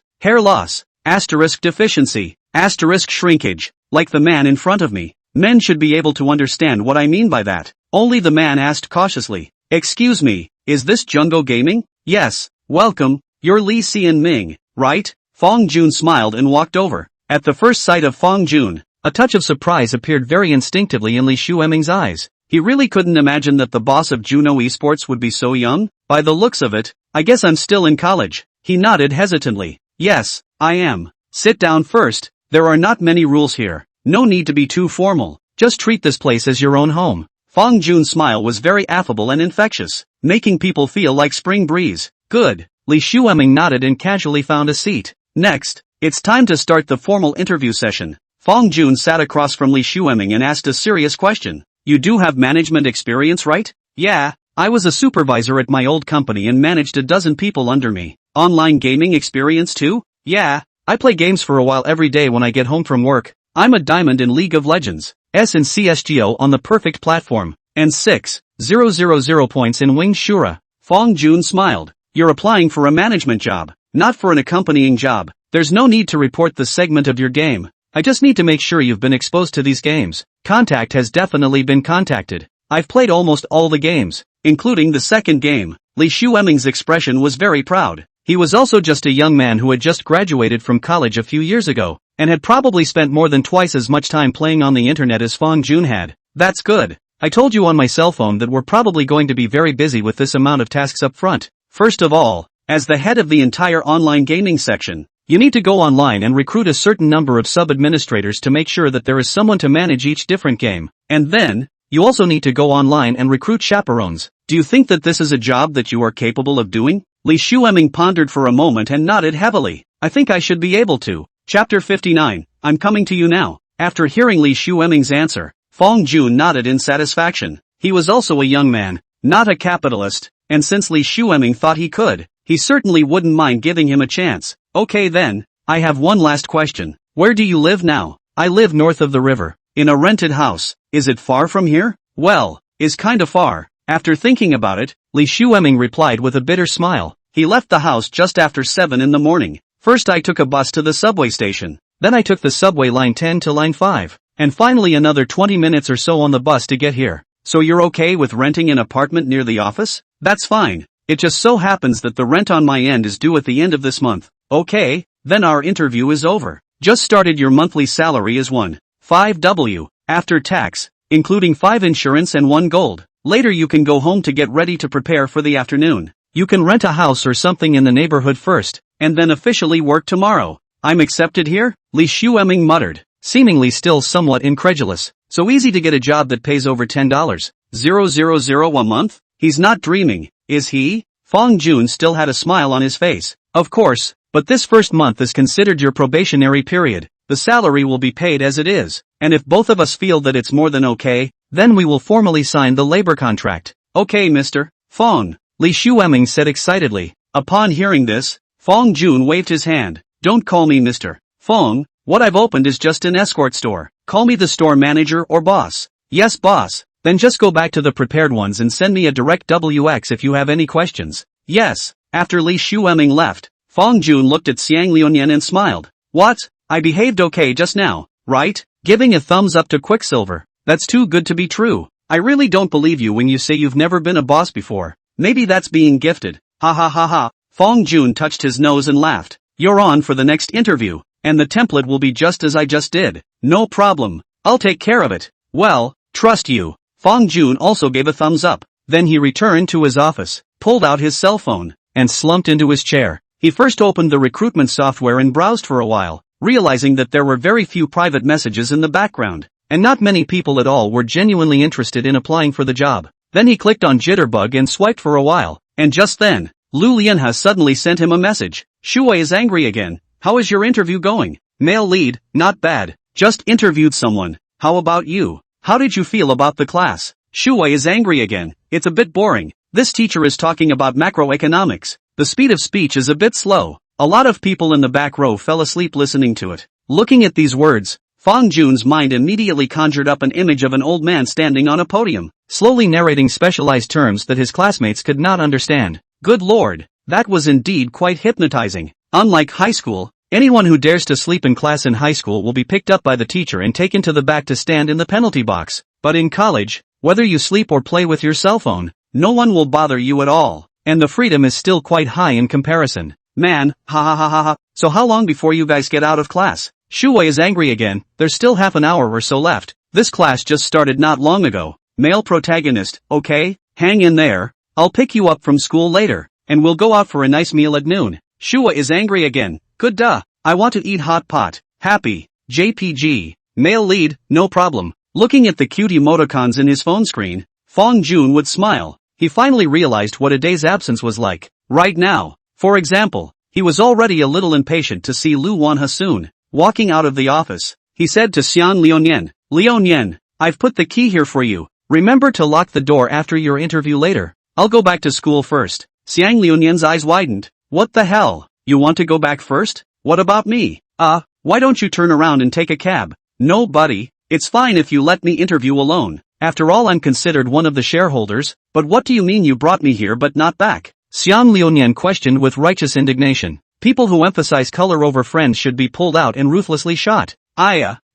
asterisk deficiency, asterisk shrinkage, like the man in front of me. Men should be able to understand what I mean by that. Only the man asked cautiously, excuse me, is this Jungo Gaming? Yes, welcome, you're Li Xianming, right? Fong Jun smiled and walked over. At the first sight of Fong Jun, a touch of surprise appeared very instinctively in Li Shueming's eyes. He really couldn't imagine that the boss of Juno Esports would be so young. By the looks of it, I guess I'm still in college. He nodded hesitantly. Yes, I am. Sit down first, there are not many rules here. No need to be too formal, just treat this place as your own home. Fong Jun's smile was very affable and infectious, making people feel like spring breeze. Good. Li Shueming nodded and casually found a seat. Next, it's time to start the formal interview session. Fong Jun sat across from Li Shueming and asked a serious question. You do have management experience, right? Yeah, I was a supervisor at my old company and managed a dozen people under me. Online gaming experience too? Yeah, I play games for a while every day when I get home from work. I'm a diamond in League of Legends, S in CSGO on the perfect platform, and 6,000 points in Wing Shura. Fong Jun smiled. You're applying for a management job, not for an accompanying job. There's no need to report the segment of your game. I just need to make sure you've been exposed to these games. Contact has definitely been contacted. I've played almost all the games, including the second game. Li Shueming's expression was very proud. He was also just a young man who had just graduated from college a few years ago, and had probably spent more than twice as much time playing on the internet as Fong Jun had. That's good. I told you on my cell phone that we're probably going to be very busy with this amount of tasks up front. First of all, as the head of the entire online gaming section, you need to go online and recruit a certain number of sub-administrators to make sure that there is someone to manage each different game. And then, You also need to go online and recruit chaperones. Do you think that this is a job that you are capable of doing? Li Shueming pondered for a moment and nodded heavily. I think I should be able to. Chapter 59, I'm coming to you now. After hearing Li Shueming's answer, Fong Jun nodded in satisfaction. He was also a young man, not a capitalist, and since Li Shueming thought he could, he certainly wouldn't mind giving him a chance. Okay then, I have one last question. Where do you live now? I live north of the river, in a rented house. Is it far from here? Well, is kinda far. After thinking about it, Li Shueming replied with a bitter smile. He left the house just after 7 in the morning. First I took a bus to the subway station. Then I took the subway line 10 to line 5. And finally another 20 minutes or so on the bus to get here. So you're okay with renting an apartment near the office? That's fine. It just so happens that the rent on my end is due at the end of this month. Okay, then our interview is over. Just started. Your monthly salary is 1.5W, after tax, including 5 insurance and 1 gold. Later you can go home to get ready to prepare for the afternoon. You can rent a house or something in the neighborhood first, and then officially work tomorrow. I'm accepted here? Li Shueming muttered, seemingly still somewhat incredulous. So easy to get a job that pays over $10,000 a month? He's not dreaming, is he? Fong Jun still had a smile on his face. Of course, but this first month is considered your probationary period. The salary will be paid as it is, and if both of us feel that it's more than okay, then we will formally sign the labor contract. Okay, Mr. Fong, Li Shueming said excitedly. Upon hearing this, Fong Jun waved his hand. Don't call me Mr. Fong, what I've opened is just an escort store. Call me the store manager or boss. Yes, boss. Then just go back to the prepared ones and send me a direct WX if you have any questions. Yes. After Li Shueming left, Fong Jun looked at Xiang Liuyan and smiled. What? I behaved okay just now, right? Giving a thumbs up to Quicksilver. That's too good to be true. I really don't believe you when you say you've never been a boss before. Maybe that's being gifted. Ha ha ha ha. Fong Jun touched his nose and laughed. You're on for the next interview, and the template will be just as I just did. No problem. I'll take care of it. Well, trust you. Fong Jun also gave a thumbs up. Then he returned to his office, pulled out his cell phone, and slumped into his chair. He first opened the recruitment software and browsed for a while, realizing that there were very few private messages in the background, and not many people at all were genuinely interested in applying for the job. Then he clicked on Jitterbug and swiped for a while, and just then, Lu Lianhe suddenly sent him a message. Shuai is angry again. How is your interview going? Male lead, not bad. Just interviewed someone. How about you? How did you feel about the class? Shuai is angry again. It's a bit boring. This teacher is talking about macroeconomics. The speed of speech is a bit slow. A lot of people in the back row fell asleep listening to it. Looking at these words, Fong Jun's mind immediately conjured up an image of an old man standing on a podium, slowly narrating specialized terms that his classmates could not understand. Good lord, that was indeed quite hypnotizing. Unlike high school, anyone who dares to sleep in class in high school will be picked up by the teacher and taken to the back to stand in the penalty box. But in college, whether you sleep or play with your cell phone, no one will bother you at all, and the freedom is still quite high in comparison. Man, ha ha ha ha ha. So how long before you guys get out of class? Shuai is angry again. There's still half an hour or so left. This class just started not long ago. Male protagonist, okay? Hang in there. I'll pick you up from school later, and we'll go out for a nice meal at noon. Shuai is angry again. Good duh. I want to eat hot pot. Happy. JPG. Male lead, no problem. Looking at the cute emoticons in his phone screen, Fong Jun would smile. He finally realized what a day's absence was like. Right now, for example, he was already a little impatient to see Lu Wanhe soon. Walking out of the office, he said to Xiang Liuyan, Liuyan, I've put the key here for you. Remember to lock the door after your interview later. I'll go back to school first. Xiang Liuyan's eyes widened. What the hell? You want to go back first? What about me? Why don't you turn around and take a cab? No, buddy. It's fine if you let me interview alone. After all, I'm considered one of the shareholders. But what do you mean you brought me here but not back? Xiang Liuyan questioned with righteous indignation. People who emphasize color over friends should be pulled out and ruthlessly shot.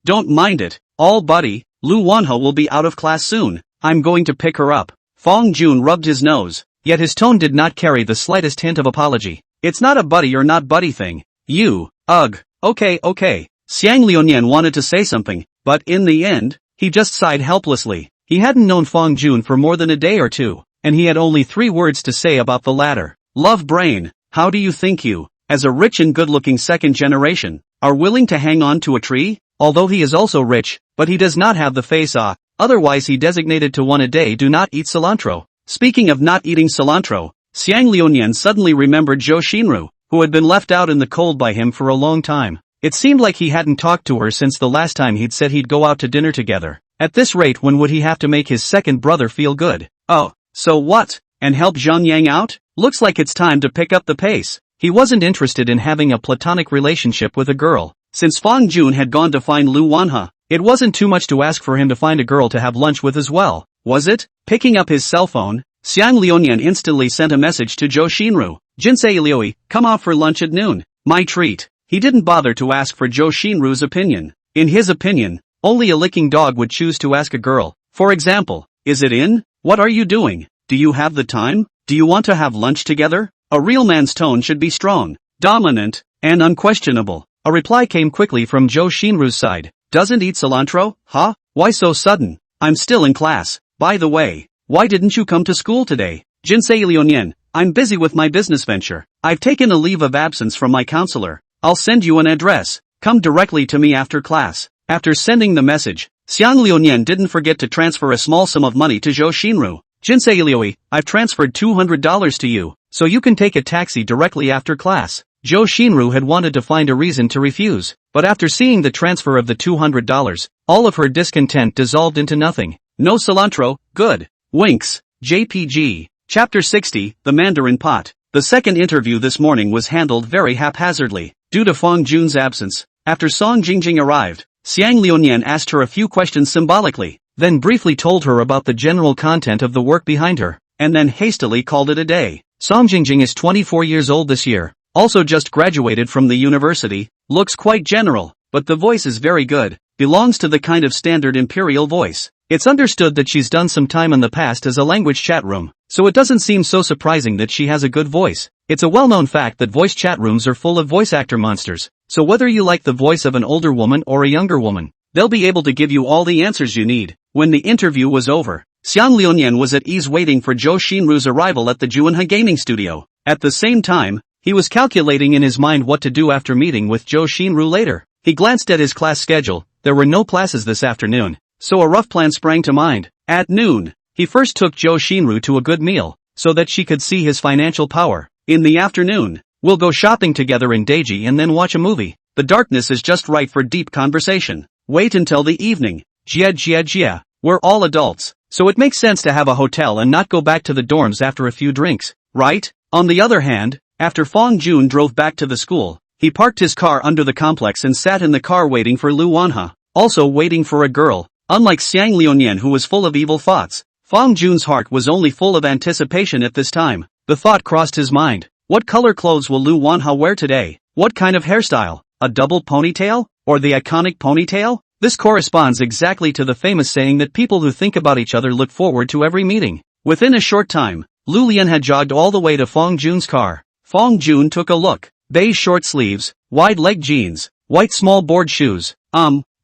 Don't mind it. All buddy, Lu Wanhe will be out of class soon. I'm going to pick her up. Fong Jun rubbed his nose, yet his tone did not carry the slightest hint of apology. It's not a buddy or not buddy thing. Okay. Xiang Liuyan wanted to say something, but in the end, he just sighed helplessly. He hadn't known Fong Jun for more than a day or two, and he had only 3 words to say about the latter. Love brain, how do you think you, as a rich and good-looking second generation, are willing to hang on to a tree? Although he is also rich, but he does not have the face otherwise he designated to one a day do not eat cilantro. Speaking of not eating cilantro, Xiang Liunian suddenly remembered Zhou Xinru, who had been left out in the cold by him for a long time. It seemed like he hadn't talked to her since the last time he'd said he'd go out to dinner together. At this rate, when would he have to make his second brother feel good? Oh, so what? And help Zhang Yang out? Looks like it's time to pick up the pace. He wasn't interested in having a platonic relationship with a girl. Since Fang Jun had gone to find Lu Wanhe, it wasn't too much to ask for him to find a girl to have lunch with as well, was it? Picking up his cell phone, Xiang Liunian instantly sent a message to Zhou Xinru. Jinsei Liui, come out for lunch at noon. My treat. He didn't bother to ask for Zhou Xinru's opinion. In his opinion, only a licking dog would choose to ask a girl. For example, is it in? What are you doing? Do you have the time? Do you want to have lunch together? A real man's tone should be strong, dominant, and unquestionable. A reply came quickly from Zhou Xinru's side. Doesn't eat cilantro? Huh? Why so sudden? I'm still in class. By the way, why didn't you come to school today? Jinsei Liunian, I'm busy with my business venture. I've taken a leave of absence from my counselor. I'll send you an address. Come directly to me after class. After sending the message, Xiang Liunian didn't forget to transfer a small sum of money to Zhou Xinru. Jinsei Liui, I've transferred $200 to you, so you can take a taxi directly after class. Zhou Xinru had wanted to find a reason to refuse, but after seeing the transfer of the $200, all of her discontent dissolved into nothing. No cilantro, good. Winks. JPG. Chapter 60, The Mandarin Pot. The second interview this morning was handled very haphazardly. Due to Fang Jun's absence, after Song Jingjing arrived, Xiang Liunian asked her a few questions symbolically, then briefly told her about the general content of the work behind her, and then hastily called it a day. Song Jingjing is 24 years old this year, also just graduated from the university, looks quite general, but the voice is very good, belongs to the kind of standard imperial voice. It's understood that she's done some time in the past as a language chat room, so it doesn't seem so surprising that she has a good voice. It's a well-known fact that voice chat rooms are full of voice actor monsters, so whether you like the voice of an older woman or a younger woman, they'll be able to give you all the answers you need. When the interview was over, Xiang Liunian was at ease waiting for Zhou Xinru's arrival at the Juanhe gaming studio. At the same time, he was calculating in his mind what to do after meeting with Zhou Xinru later. He glanced at his class schedule. There were no classes this afternoon, so a rough plan sprang to mind. At noon, he first took Zhou Xinru to a good meal, so that she could see his financial power. In the afternoon, we'll go shopping together in Deji and then watch a movie. The darkness is just right for deep conversation. Wait until the evening. Jia. We're all adults, so it makes sense to have a hotel and not go back to the dorms after a few drinks, right? On the other hand, after Fang Jun drove back to the school, he parked his car under the complex and sat in the car waiting for Lu Wanhe, also waiting for a girl. Unlike Xiang Liunian, who was full of evil thoughts, Fang Jun's heart was only full of anticipation at this time. The thought crossed his mind. What color clothes will Lu Wanhe wear today? What kind of hairstyle? A double ponytail? Or the iconic ponytail? This corresponds exactly to the famous saying that people who think about each other look forward to every meeting. Within a short time, Lu Lian had jogged all the way to Fang Jun's car. Fang Jun took a look. Beige short sleeves, wide leg jeans, white small board shoes,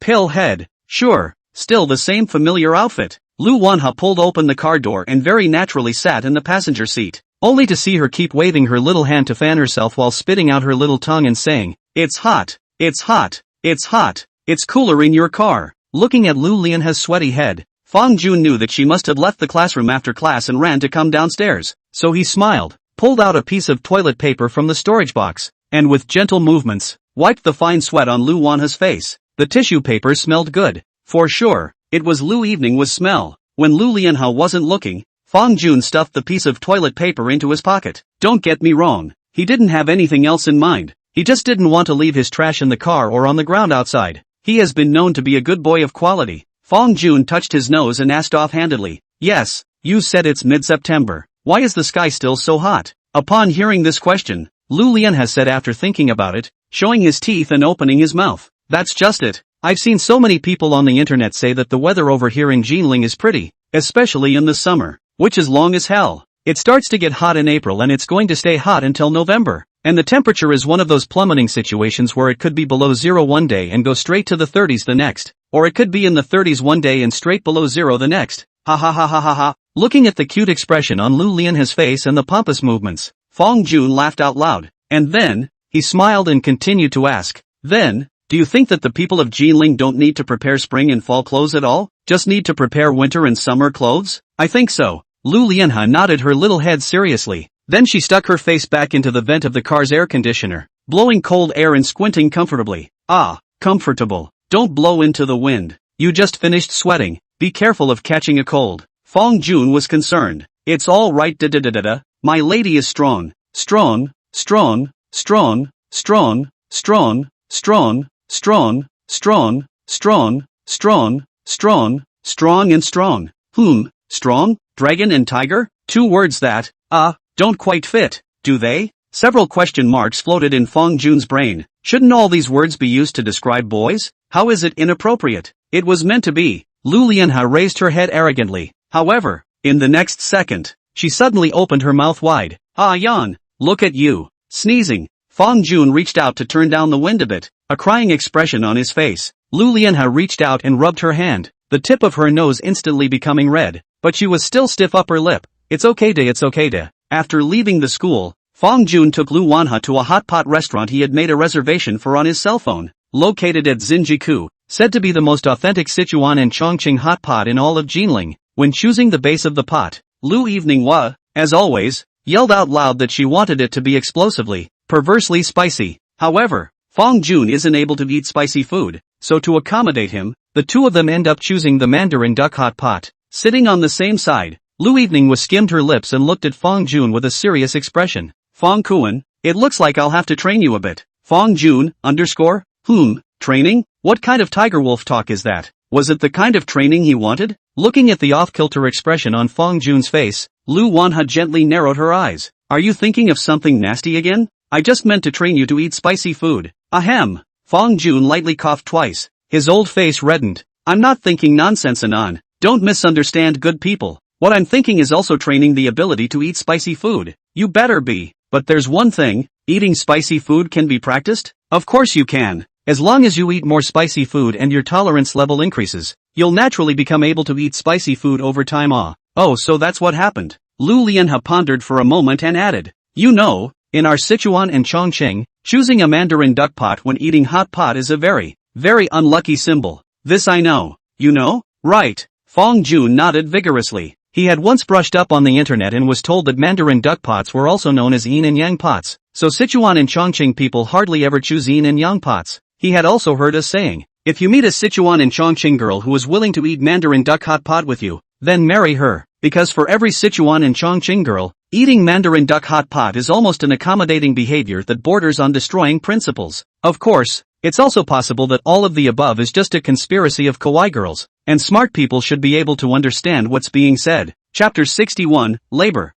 pale head, sure, still the same familiar outfit. Lu Wanhe pulled open the car door and very naturally sat in the passenger seat, only to see her keep waving her little hand to fan herself while spitting out her little tongue and saying, "It's hot, it's hot, it's hot, it's cooler in your car." Looking at Lu Lian's sweaty head, Fang Jun knew that she must have left the classroom after class and ran to come downstairs, so he smiled, pulled out a piece of toilet paper from the storage box, and with gentle movements, wiped the fine sweat on Lu Wanhe's face. The tissue paper smelled good. For sure, it was Lu evening was smell. When Lu Lianhe wasn't looking, Fang Jun stuffed the piece of toilet paper into his pocket. Don't get me wrong, he didn't have anything else in mind. He just didn't want to leave his trash in the car or on the ground outside. He has been known to be a good boy of quality. Fang Jun touched his nose and asked offhandedly, "Yes, you said it's mid-September. Why is the sky still so hot?" Upon hearing this question, Lu Lianhe said after thinking about it, showing his teeth and opening his mouth, "That's just it. I've seen so many people on the internet say that the weather over here in Jinling is pretty, especially in the summer, which is long as hell. It starts to get hot in April and it's going to stay hot until November, and the temperature is one of those plummeting situations where it could be below zero one day and go straight to the 30s the next, or it could be in the 30s one day and straight below zero the next. Ha ha ha ha ha ha." Looking at the cute expression on Lu Lianhe's face and the pompous movements, Fang Jun laughed out loud, and then, he smiled and continued to ask, "Then, Do you think that the people of Jinling don't need to prepare spring and fall clothes at all? Just need to prepare winter and summer clothes? I think so. Lu Lianhe nodded her little head seriously. Then she stuck her face back into the vent of the car's air conditioner, blowing cold air and squinting comfortably. Ah, comfortable. Don't blow into the wind. You just finished sweating. Be careful of catching a cold. Fong Jun was concerned. It's all right da-da-da-da-da. My lady is strong. Strong, strong, strong, strong, strong, strong, strong, strong, strong, strong, strong, strong and strong. Strong, dragon and tiger? Two words that, don't quite fit, do they? Several question marks floated in Fong Jun's brain. Shouldn't all these words be used to describe boys? How is it inappropriate? It was meant to be. Lu Lianhe raised her head arrogantly. However, in the next second, she suddenly opened her mouth wide. Ah Yan, look at you. Sneezing. Fong Jun reached out to turn down the wind a bit, a crying expression on his face. Lu Lianhe reached out and rubbed her hand, the tip of her nose instantly becoming red, but she was still stiff upper lip. It's okay da. After leaving the school, Fong Jun took Lu Wanha to a hot pot restaurant he had made a reservation for on his cell phone, located at Xinjiku, said to be the most authentic Sichuan and Chongqing hot pot in all of Jinling. When choosing the base of the pot, Lu Evening Hua, as always, yelled out loud that she wanted it to be explosively, perversely spicy. However, Fong Jun isn't able to eat spicy food, so to accommodate him, the two of them end up choosing the Mandarin duck hot pot. Sitting on the same side, Lu Evening was skimmed her lips and looked at Fong Jun with a serious expression. Fong Kuan, it looks like I'll have to train you a bit. Fong Jun, training? What kind of tiger wolf talk is that? Was it the kind of training he wanted? Looking at the off-kilter expression on Fong Jun's face, Lu Wanha gently narrowed her eyes. Are you thinking of something nasty again? I just meant to train you to eat spicy food. Ahem. Fong Jun lightly coughed twice. His old face reddened. I'm not thinking nonsense Anon. Don't misunderstand good people. What I'm thinking is also training the ability to eat spicy food. You better be. But there's one thing, eating spicy food can be practiced? Of course you can. As long as you eat more spicy food and your tolerance level increases, you'll naturally become able to eat spicy food over time. Oh, so that's what happened. Lu Lianhe pondered for a moment and added, you know, in our Sichuan and Chongqing, choosing a Mandarin duck pot when eating hot pot is a very, very unlucky symbol. This I know. You know? Right. Fong Jun nodded vigorously. He had once brushed up on the internet and was told that Mandarin duck pots were also known as yin and yang pots, so Sichuan and Chongqing people hardly ever choose yin and yang pots. He had also heard a saying, if you meet a Sichuan and Chongqing girl who is willing to eat Mandarin duck hot pot with you, then marry her, because for every Sichuan and Chongqing girl, eating Mandarin duck hot pot is almost an accommodating behavior that borders on destroying principles. Of course, it's also possible that all of the above is just a conspiracy of kawaii girls, and smart people should be able to understand what's being said. Chapter 61, Labor.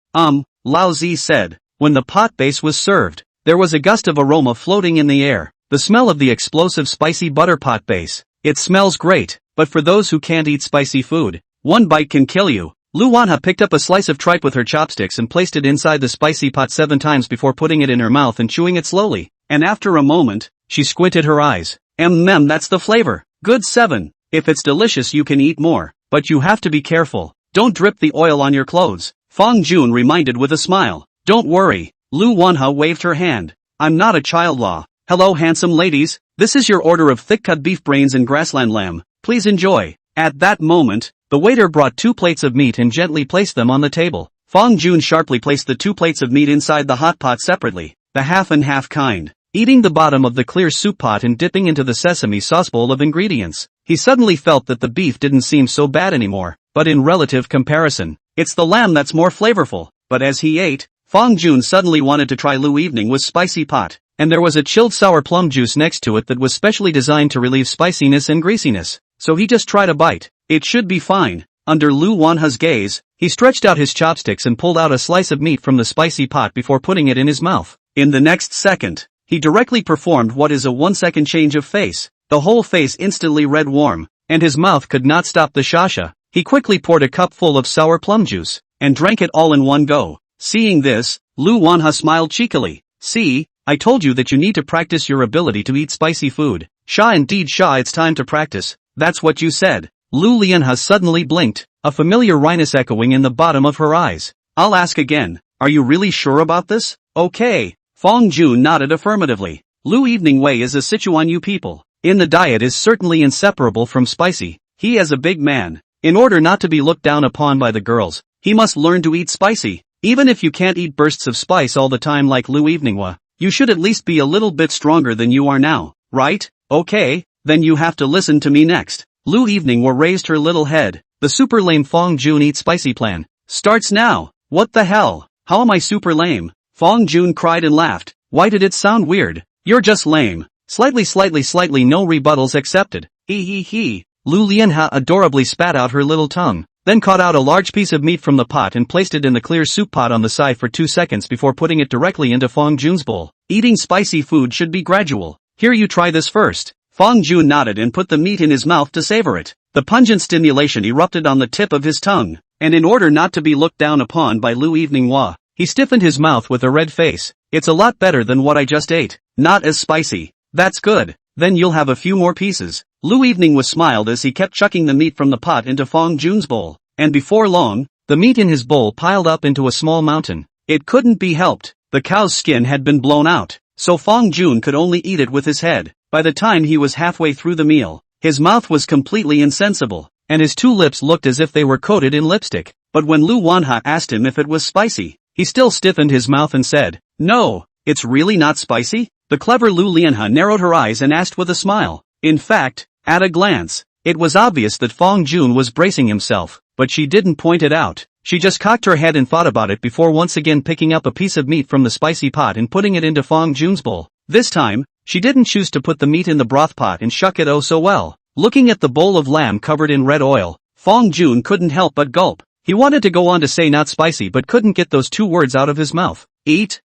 Lao Zi said. When the pot base was served, there was a gust of aroma floating in the air, the smell of the explosive spicy butter pot base. It smells great, but for those who can't eat spicy food, one bite can kill you. Lu Wanha picked up a slice of tripe with her chopsticks and placed it inside the spicy pot 7 times before putting it in her mouth and chewing it slowly, and after a moment, she squinted her eyes. That's the flavor. Good 7. If it's delicious you can eat more, but you have to be careful. Don't drip the oil on your clothes. Fong Jun reminded with a smile. Don't worry. Lu Wanha waved her hand. I'm not a child law. Hello handsome ladies, this is your order of thick-cut beef brains and grassland lamb. Please enjoy. At that moment, the waiter brought 2 plates of meat and gently placed them on the table. Fong Jun sharply placed the 2 plates of meat inside the hot pot separately, the half and half kind, eating the bottom of the clear soup pot and dipping into the sesame sauce bowl of ingredients. He suddenly felt that the beef didn't seem so bad anymore, but in relative comparison, it's the lamb that's more flavorful. But as he ate, Fong Jun suddenly wanted to try Lu Evening with spicy pot, and there was a chilled sour plum juice next to it that was specially designed to relieve spiciness and greasiness. So he just tried a bite. It should be fine. Under Lu Wanha's gaze, he stretched out his chopsticks and pulled out a slice of meat from the spicy pot before putting it in his mouth. In the next second, he directly performed what is a 1-second change of face. The whole face instantly red warm, and his mouth could not stop the shasha. He quickly poured a cup full of sour plum juice, and drank it all in one go. Seeing this, Lu Wanha smiled cheekily. See, I told you that you need to practice your ability to eat spicy food. Sha indeed Sha, it's time to practice. That's what you said. Lu Lianhe suddenly blinked, a familiar wryness echoing in the bottom of her eyes. I'll ask again, are you really sure about this? Okay. Fong Jun nodded affirmatively. Lu Evening Wei is a Sichuan you people. in the diet is certainly inseparable from spicy. He as a big man, in order not to be looked down upon by the girls, he must learn to eat spicy. Even if you can't eat bursts of spice all the time like Lu Eveninghua, you should at least be a little bit stronger than you are now, right? Okay, then you have to listen to me next. Lu Eveninghua raised her little head. The super lame Fong Jun eat spicy plan starts now. What the hell? How am I super lame? Fong Jun cried and laughed. Why did it sound weird? You're just lame. Slightly no rebuttals accepted. He. Lu Lianhe adorably spat out her little tongue, then caught out a large piece of meat from the pot and placed it in the clear soup pot on the side for 2 seconds before putting it directly into Fong Jun's bowl. Eating spicy food should be gradual. Here, you try this first. Fong Jun nodded and put the meat in his mouth to savor it. The pungent stimulation erupted on the tip of his tongue, and in order not to be looked down upon by Lu Eveninghua, he stiffened his mouth with a red face. It's a lot better than what I just ate. Not as spicy. That's good. Then you'll have a few more pieces. Lu Eveninghua smiled as he kept chucking the meat from the pot into Fong Jun's bowl, and before long, the meat in his bowl piled up into a small mountain. It couldn't be helped. The cow's skin had been blown out, so Fong Jun could only eat it with his head. By the time he was halfway through the meal, his mouth was completely insensible, and his 2 lips looked as if they were coated in lipstick. But when Lu Wanha asked him if it was spicy, he still stiffened his mouth and said, "No, it's really not spicy?" The clever Lu Lianhe narrowed her eyes and asked with a smile. In fact, at a glance, it was obvious that Fong Jun was bracing himself, but she didn't point it out. She just cocked her head and thought about it before once again picking up a piece of meat from the spicy pot and putting it into Fong Jun's bowl. This time, she didn't choose to put the meat in the broth pot and shuck it oh so well. Looking at the bowl of lamb covered in red oil, Fong Jun couldn't help but gulp. He wanted to go on to say not spicy but couldn't get those 2 words out of his mouth. Eat,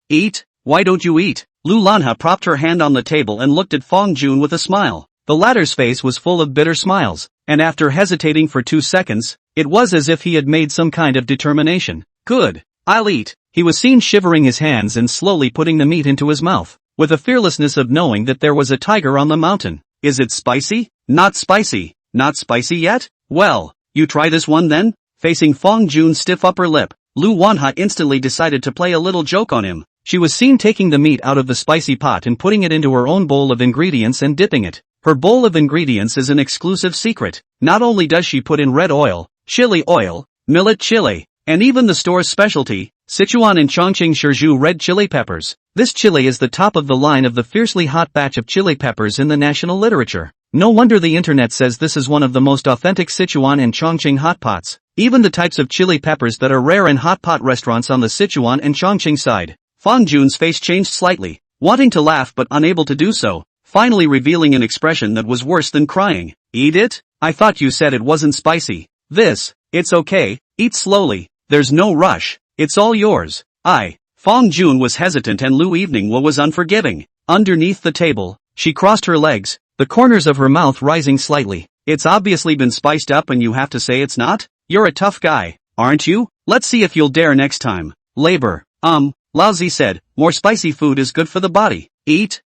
why don't you eat? Lu Lanha propped her hand on the table and looked at Fong Jun with a smile. The latter's face was full of bitter smiles, and after hesitating for 2 seconds, it was as if he had made some kind of determination. Good, I'll eat. He was seen shivering his hands and slowly putting the meat into his mouth, with the fearlessness of knowing that there was a tiger on the mountain. Is it spicy? Not spicy. Not spicy yet? Well, you try this one then? Facing Fong Jun's stiff upper lip, Lu Wanha instantly decided to play a little joke on him. She was seen taking the meat out of the spicy pot and putting it into her own bowl of ingredients and dipping it. Her bowl of ingredients is an exclusive secret. Not only does she put in red oil, chili oil, millet chili, and even the store's specialty, Sichuan and Chongqing Shizhu red chili peppers. This chili is the top of the line of the fiercely hot batch of chili peppers in the national literature. No wonder the internet says this is one of the most authentic Sichuan and Chongqing hot pots. Even the types of chili peppers that are rare in hot pot restaurants on the Sichuan and Chongqing side. Fong Jun's face changed slightly, wanting to laugh but unable to do so, finally revealing an expression that was worse than crying. Eat it? I thought you said it wasn't spicy. It's okay, eat slowly, there's no rush, it's all yours. Fong Jun was hesitant and Lu Eveninghua was unforgiving. Underneath the table, she crossed her legs, the corners of her mouth rising slightly. It's obviously been spiced up and you have to say it's not? You're a tough guy, aren't you? Let's see if you'll dare next time. Labor. Laozi said, more spicy food is good for the body. Eat.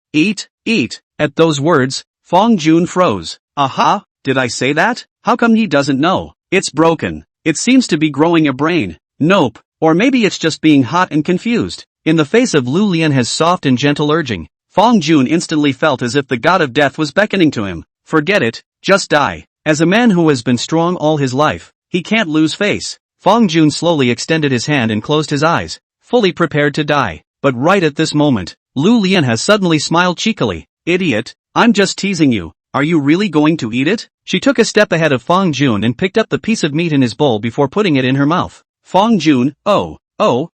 At those words, Fong Jun froze. Aha, did I say that? How come he doesn't know? It's broken. It seems to be growing a brain. Nope. Or maybe it's just being hot and confused. In the face of Lu Lianhe's soft and gentle urging, Fong Jun instantly felt as if the god of death was beckoning to him. Forget it, just die. As a man who has been strong all his life, he can't lose face. Fong Jun slowly extended his hand and closed his eyes, fully prepared to die. But right at this moment, Lu Lianhe suddenly smiled cheekily. Idiot, I'm just teasing you. Are you really going to eat it? She took a step ahead of Fong Jun and picked up the piece of meat in his bowl before putting it in her mouth. Fong Jun, well,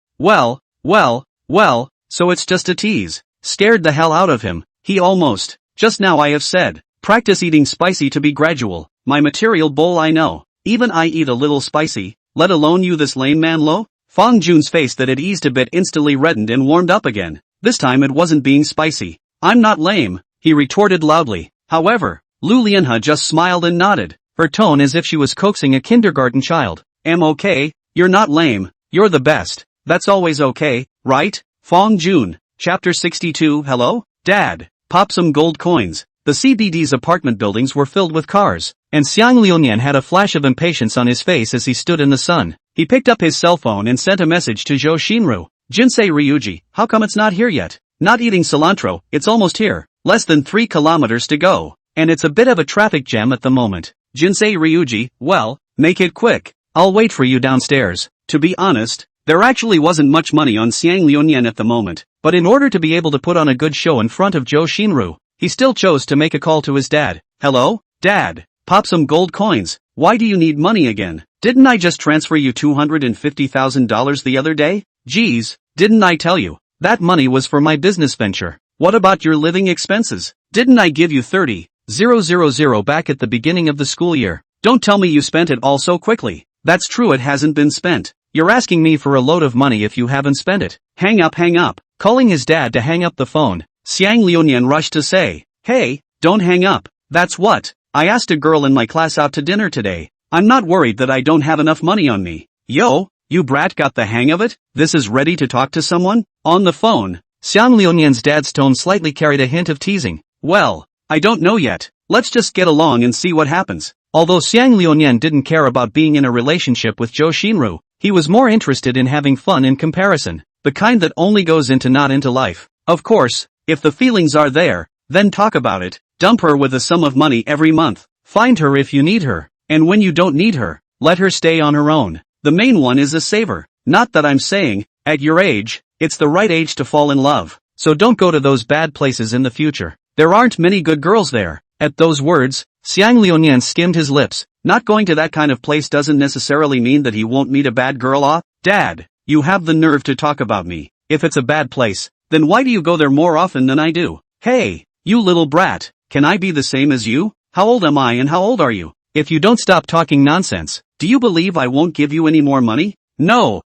so it's just a tease. Scared the hell out of him. He almost, just now I have said, practice eating spicy to be gradual. My material bowl I know. Even I eat a little spicy, let alone you this lame man lo? Fong Jun's face that had eased a bit instantly reddened and warmed up again. This time it wasn't being spicy. I'm not lame, he retorted loudly. However, Lu Lianhe just smiled and nodded, her tone as if she was coaxing a kindergarten child. Okay, you're not lame, you're the best. That's always okay, right? Fong Jun, Chapter 62. Hello? Dad, pop some gold coins. The CBD's apartment buildings were filled with cars, and Xiang Liunian had a flash of impatience on his face as he stood in the sun. He picked up his cell phone and sent a message to Zhou Xinru. Jinsei Ryuji, how come it's not here yet? Not eating cilantro, it's almost here. Less than 3 kilometers to go. and it's a bit of a traffic jam at the moment. Jinsei Ryuji, well, make it quick. I'll wait for you downstairs. To be honest, there actually wasn't much money on Xiang Liunian at the moment, but in order to be able to put on a good show in front of Zhou Xinru, he still chose to make a call to his dad. Hello, Dad? Pop some gold coins. Why do you need money again? Didn't I just transfer you $250,000 the other day? Geez, didn't I tell you? That money was for my business venture. What about your living expenses? Didn't I give you 30,000 back at the beginning of the school year? Don't tell me you spent it all so quickly. That's true, it hasn't been spent. You're asking me for a load of money if you haven't spent it. Hang up, hang up. Calling his dad to hang up the phone, Xiang Liunian rushed to say, hey, don't hang up. That's what. I asked a girl in my class out to dinner today. I'm not worried that I don't have enough money on me. Yo, you brat got the hang of it? This is ready to talk to someone? On the phone, Xiang Liunian's dad's tone slightly carried a hint of teasing. Well, I don't know yet. Let's just get along and see what happens. Although Xiang Liunian didn't care about being in a relationship with Zhou Xinru, he was more interested in having fun in comparison, the kind that only goes into not into life. Of course, if the feelings are there, then talk about it. Dump her with a sum of money every month. Find her if you need her, and when you don't need her, let her stay on her own. The main one is a saver. Not that I'm saying, at your age, it's the right age to fall in love, so don't go to those bad places in the future. There aren't many good girls there. At those words, Xiang Liunian skimmed his lips. Not going to that kind of place doesn't necessarily mean that he won't meet a bad girl. Dad, you have the nerve to talk about me. If it's a bad place, then why do you go there more often than I do? Hey, you little brat, can I be the same as you? How old am I and how old are you? If you don't stop talking nonsense, do you believe I won't give you any more money? No,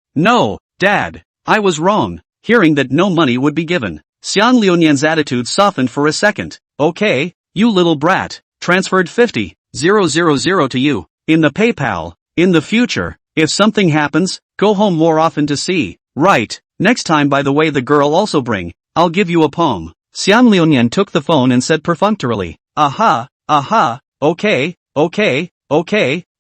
Dad, I was wrong. Hearing that no money would be given, Xiang Liunian's attitude softened for a second. Okay, you little brat, transferred 50,000 to you, in the PayPal. In the future, if something happens, go home more often to see. Right, next time by the way the girl also bring, I'll give you a poem. Xiang Liunian took the phone and said perfunctorily, aha, okay,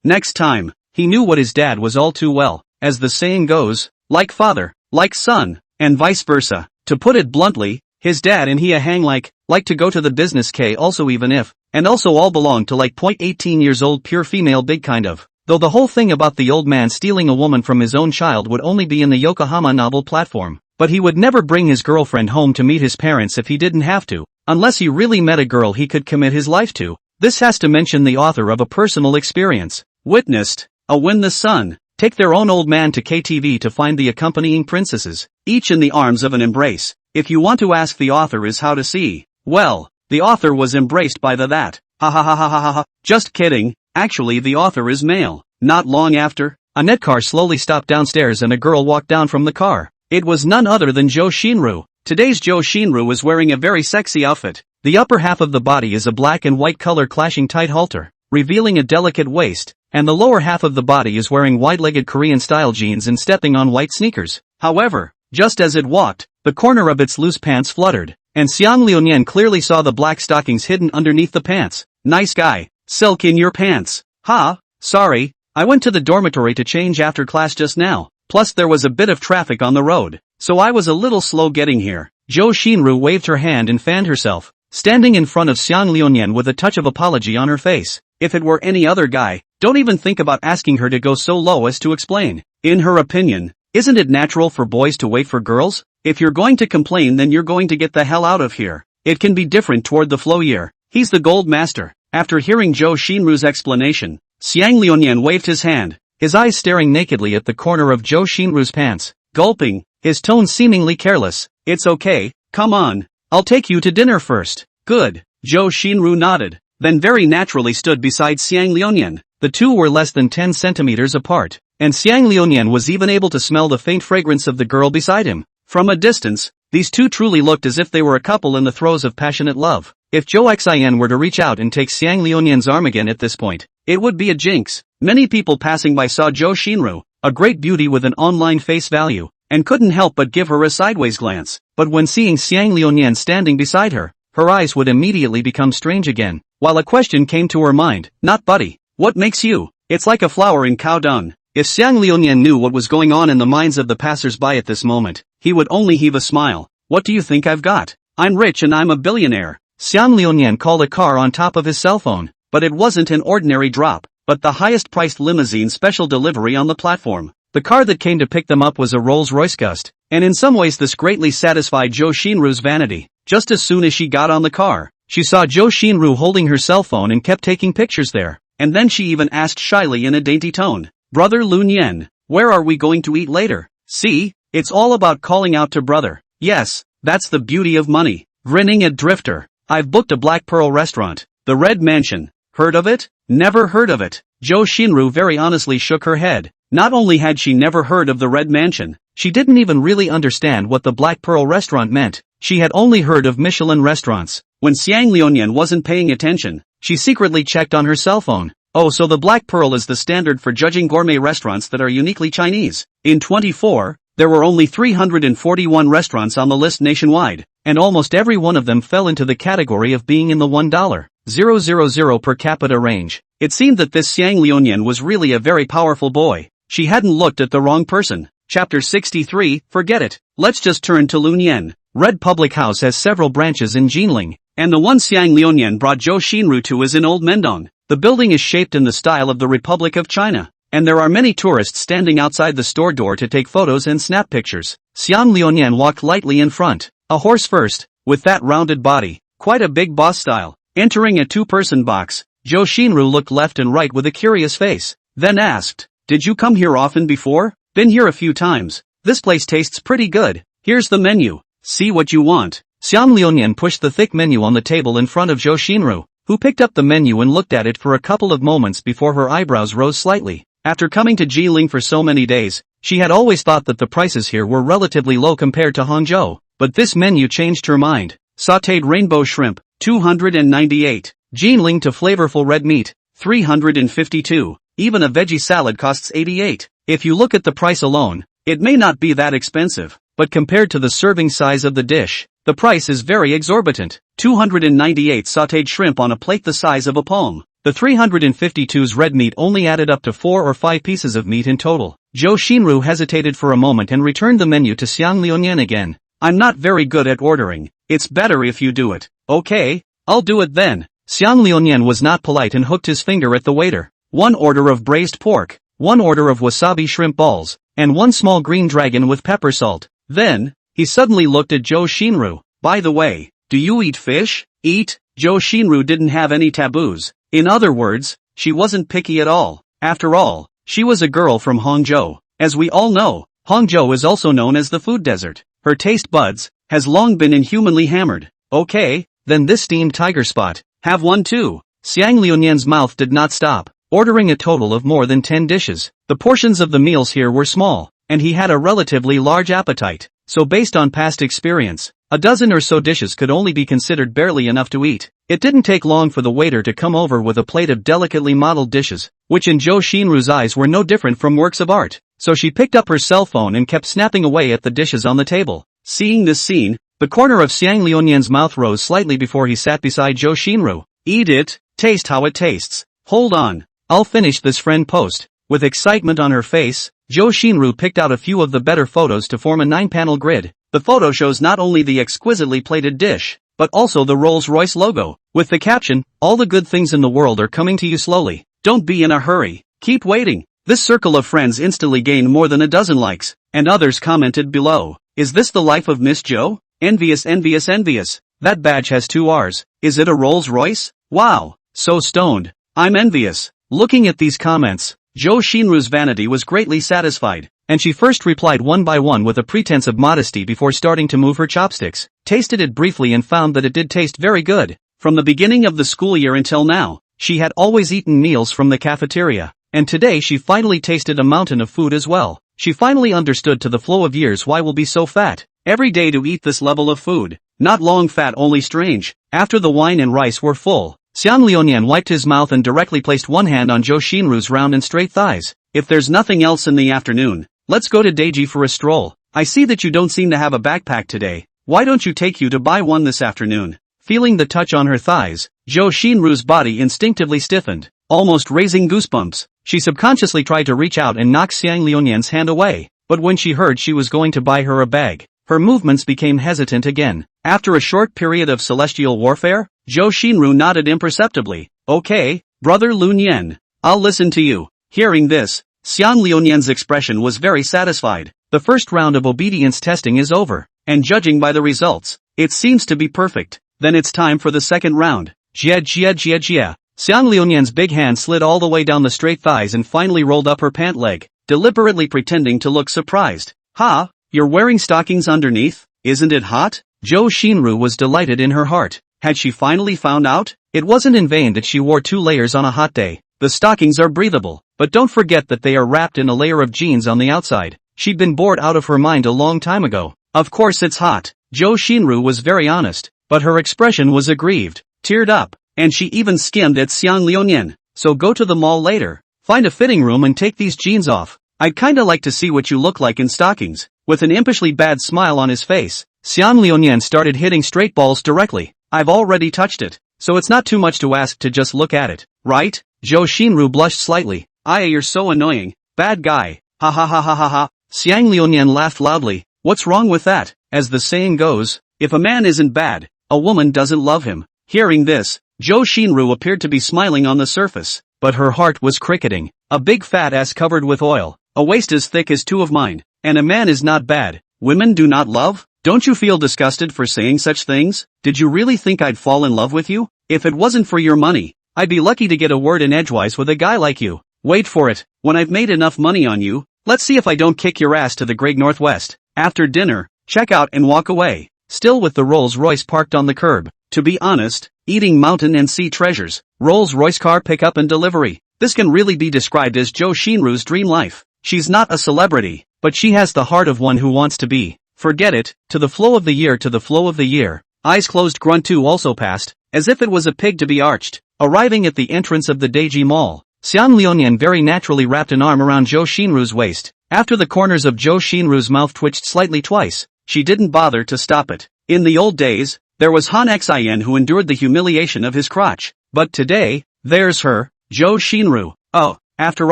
next time. He knew what his dad was all too well, as the saying goes, like father, like son, and vice versa. To put it bluntly, his dad and he hang like to go to the business K also even if, and also all belong to like 18 years old pure female big kind of. Though the whole thing about the old man stealing a woman from his own child would only be in the Yokohama novel platform. But he would never bring his girlfriend home to meet his parents if he didn't have to, unless he really met a girl he could commit his life to. This has to mention the author of a personal experience. Witnessed, a when the sun, take their own old man to KTV to find the accompanying princesses, each in the arms of an embrace. If you want to ask the author is how to see, well, the author was embraced by that. Ha ha ha ha ha ha. Just kidding, actually the author is male. Not long after, a net car slowly stopped downstairs and a girl walked down from the car. It was none other than Zhou Xinru. Today's Zhou Xinru is wearing a very sexy outfit. The upper half of the body is a black and white color clashing tight halter, revealing a delicate waist, and the lower half of the body is wearing wide-legged Korean-style jeans and stepping on white sneakers. However, just as it walked, the corner of its loose pants fluttered, and Xiang Liunian clearly saw the black stockings hidden underneath the pants. Nice guy, silk in your pants. Ha, sorry, I went to the dormitory to change after class just now. Plus there was a bit of traffic on the road, so I was a little slow getting here. Zhou Xinru waved her hand and fanned herself, standing in front of Xiang Liunian with a touch of apology on her face. If it were any other guy, don't even think about asking her to go so low as to explain. In her opinion, isn't it natural for boys to wait for girls? If you're going to complain then you're going to get the hell out of here. It can be different toward the flow year. He's the gold master. After hearing Zhou Xinru's explanation, Xiang Liunian waved his hand, his eyes staring nakedly at the corner of Zhou Xinru's pants, gulping, his tone seemingly careless. It's okay, come on, I'll take you to dinner first. Good. Zhou Xinru nodded, then very naturally stood beside Xiang Liunian. The two were less than 10 centimeters apart, and Xiang Liunian was even able to smell the faint fragrance of the girl beside him. From a distance, these two truly looked as if they were a couple in the throes of passionate love. If Zhou Xin were to reach out and take Xiang Liunian's arm again at this point, it would be a jinx. Many people passing by saw Zhou Xinru, a great beauty with an online face value, and couldn't help but give her a sideways glance. But when seeing Xiang Liunian standing beside her, her eyes would immediately become strange again, while a question came to her mind. Not buddy, what makes you? It's like a flower in cow dung. If Xiang Liunian knew what was going on in the minds of the passers-by at this moment, he would only heave a smile. What do you think I've got? I'm rich and I'm a billionaire. Xiang Liuyan called a car on top of his cell phone, but it wasn't an ordinary drop, but the highest-priced limousine special delivery on the platform. The car that came to pick them up was a Rolls-Royce Gust, and in some ways this greatly satisfied Zhou Xinru's vanity. Just as soon as she got on the car, she saw Zhou Xinru holding her cell phone and kept taking pictures there, and then she even asked shyly in a dainty tone, "Brother Lunyan, where are we going to eat later?" See, it's all about calling out to brother. Yes, that's the beauty of money. Grinning at Drifter. I've booked a Black Pearl restaurant, the Red Mansion. Heard of it? Never heard of it. Zhou Xinru very honestly shook her head. Not only had she never heard of the Red Mansion, she didn't even really understand what the Black Pearl restaurant meant. She had only heard of Michelin restaurants. When Xiang Liuyan wasn't paying attention, she secretly checked on her cell phone. Oh, so the Black Pearl is the standard for judging gourmet restaurants that are uniquely Chinese. In 24, there were only 341 restaurants on the list nationwide, and almost every one of them fell into the category of being in the $1,000 per capita range. It seemed that this Xiang Liuyan was really a very powerful boy. She hadn't looked at the wrong person. Chapter 63, forget it. Let's just turn to Lunyan. Red Public House has several branches in Jinling, and the one Xiang Liuyan brought Zhou Xinru to is in Old Mendong. The building is shaped in the style of the Republic of China, and there are many tourists standing outside the store door to take photos and snap pictures. Xiang Liuyan walked lightly in front, a horse first, with that rounded body, quite a big boss style. Entering a two-person box, Zhou Xinru looked left and right with a curious face, then asked, "Did you come here often before?" "Been here a few times. This place tastes pretty good. Here's the menu. See what you want." Xiang Liuyan pushed the thick menu on the table in front of Zhou Xinru, who picked up the menu and looked at it for a couple of moments before her eyebrows rose slightly. After coming to Jiling for so many days, she had always thought that the prices here were relatively low compared to Hangzhou, but this menu changed her mind. Sautéed rainbow shrimp, 298. Jiling to flavorful red meat, 352. Even a veggie salad costs 88. If you look at the price alone, it may not be that expensive, but compared to the serving size of the dish, the price is very exorbitant. 298 sautéed shrimp on a plate the size of a palm. The 352's red meat only added up to 4 or 5 pieces of meat in total. Zhou Xinru hesitated for a moment and returned the menu to Xiang Liuyan again. "I'm not very good at ordering. It's better if you do it." "Okay, I'll do it then." Xiang Liuyan was not polite and hooked his finger at the waiter. "1 order of braised pork, 1 order of wasabi shrimp balls, and 1 small green dragon with pepper salt." Then, he suddenly looked at Zhou Xinru. "By the way, do you eat fish?" "Eat?" Zhou Xinru didn't have any taboos. In other words, she wasn't picky at all. After all, she was a girl from Hangzhou. As we all know, Hangzhou is also known as the food desert. Her taste buds has long been inhumanly hammered. "Okay, then this steamed tiger spot. Have one too." Xiang Liuyan's mouth did not stop, ordering a total of more than 10 dishes. The portions of the meals here were small, and he had a relatively large appetite, so based on past experience, a dozen or so dishes could only be considered barely enough to eat. It didn't take long for the waiter to come over with a plate of delicately modeled dishes, which in Zhou Xinru's eyes were no different from works of art, so she picked up her cell phone and kept snapping away at the dishes on the table. Seeing this scene, the corner of Xiang Liuyan's mouth rose slightly before he sat beside Zhou Xinru. "Eat it, taste how it tastes. Hold on, I'll finish this friend post." With excitement on her face, Zhou Xinru picked out a few of the better photos to form a 9-panel grid. The photo shows not only the exquisitely plated dish, but also the Rolls-Royce logo, with the caption, "All the good things in the world are coming to you slowly. Don't be in a hurry. Keep waiting." This circle of friends instantly gained more than a dozen likes, and others commented below, "Is this the life of Miss Zhou? Envious, envious, envious. That badge has 2 R's. Is it a Rolls-Royce? Wow, so stoned. I'm envious." Looking at these comments, Zhou Xinru's vanity was greatly satisfied, and she first replied one by one with a pretense of modesty before starting to move her chopsticks, tasted it briefly and found that it did taste very good. From the beginning of the school year until now, she had always eaten meals from the cafeteria, and today she finally tasted a mountain of food as well. She finally understood to the flow of years why we'll be so fat every day to eat this level of food. Not long fat, only strange. After the wine and rice were full, Xiang Liuyan wiped his mouth and directly placed one hand on Zhou Xinru's round and straight thighs. "If there's nothing else in the afternoon, let's go to Deji for a stroll. I see that you don't seem to have a backpack today. Why don't you take you to buy one this afternoon?" Feeling the touch on her thighs, Zhou Xinru's body instinctively stiffened, almost raising goosebumps. She subconsciously tried to reach out and knock Xiang Liuyan's hand away, but when she heard she was going to buy her a bag, her movements became hesitant again. After a short period of celestial warfare, Zhou Xinru nodded imperceptibly. Okay, brother Lun Yan. I'll listen to you. Hearing this, Xiang Liuyan's expression was very satisfied. The first round of obedience testing is over, and judging by the results, it seems to be perfect. Then it's time for the second round. Jia jia jia jia. Xiang Liuyan's big hand slid all the way down the straight thighs and finally rolled up her pant leg, deliberately pretending to look surprised. Ha, you're wearing stockings underneath? Isn't it hot? Zhou Xinru was delighted in her heart. Had she finally found out? It wasn't in vain that she wore 2 layers on a hot day. The stockings are breathable, but don't forget that they are wrapped in a layer of jeans on the outside. She'd been bored out of her mind a long time ago. Of course it's hot. Zhou Xinru was very honest, but her expression was aggrieved, teared up, and she even skimmed at Xiang Liuyan. So go to the mall later, find a fitting room and take these jeans off. I'd kinda like to see what you look like in stockings. With an impishly bad smile on his face, Xiang Liuyan started hitting straight balls directly. I've already touched it, so it's not too much to ask to just look at it, right? Zhou Xinru blushed slightly. You're so annoying, bad guy. Ha ha ha ha ha ha. Xiang Liuyan laughed loudly. What's wrong with that? As the saying goes, if a man isn't bad, a woman doesn't love him. Hearing this, Zhou Xinru appeared to be smiling on the surface, but her heart was cricketing. A big fat ass covered with oil, a waist as thick as 2 of mine, and a man is not bad. Women do not love? Don't you feel disgusted for saying such things? Did you really think I'd fall in love with you? If it wasn't for your money, I'd be lucky to get a word in edgewise with a guy like you. Wait for it, when I've made enough money on you, let's see if I don't kick your ass to the great northwest. After dinner, check out and walk away, still with the Rolls-Royce parked on the curb. To be honest, eating mountain and sea treasures, Rolls-Royce car pickup and delivery. This can really be described as Zhou Xinru's dream life. She's not a celebrity, but she has the heart of one who wants to be. Forget it, to the flow of the year, to the flow of the year. Eyes closed grunt 2 also passed, as if it was a pig to be arched. Arriving at the entrance of the Deji Mall, Xiang Liuyan very naturally wrapped an arm around Zhou Xinru's waist. After the corners of Zhou Xinru's mouth twitched slightly twice, she didn't bother to stop it. In the old days, there was Han Xian who endured the humiliation of his crotch. But today, there's her, Zhou Xinru. Oh, after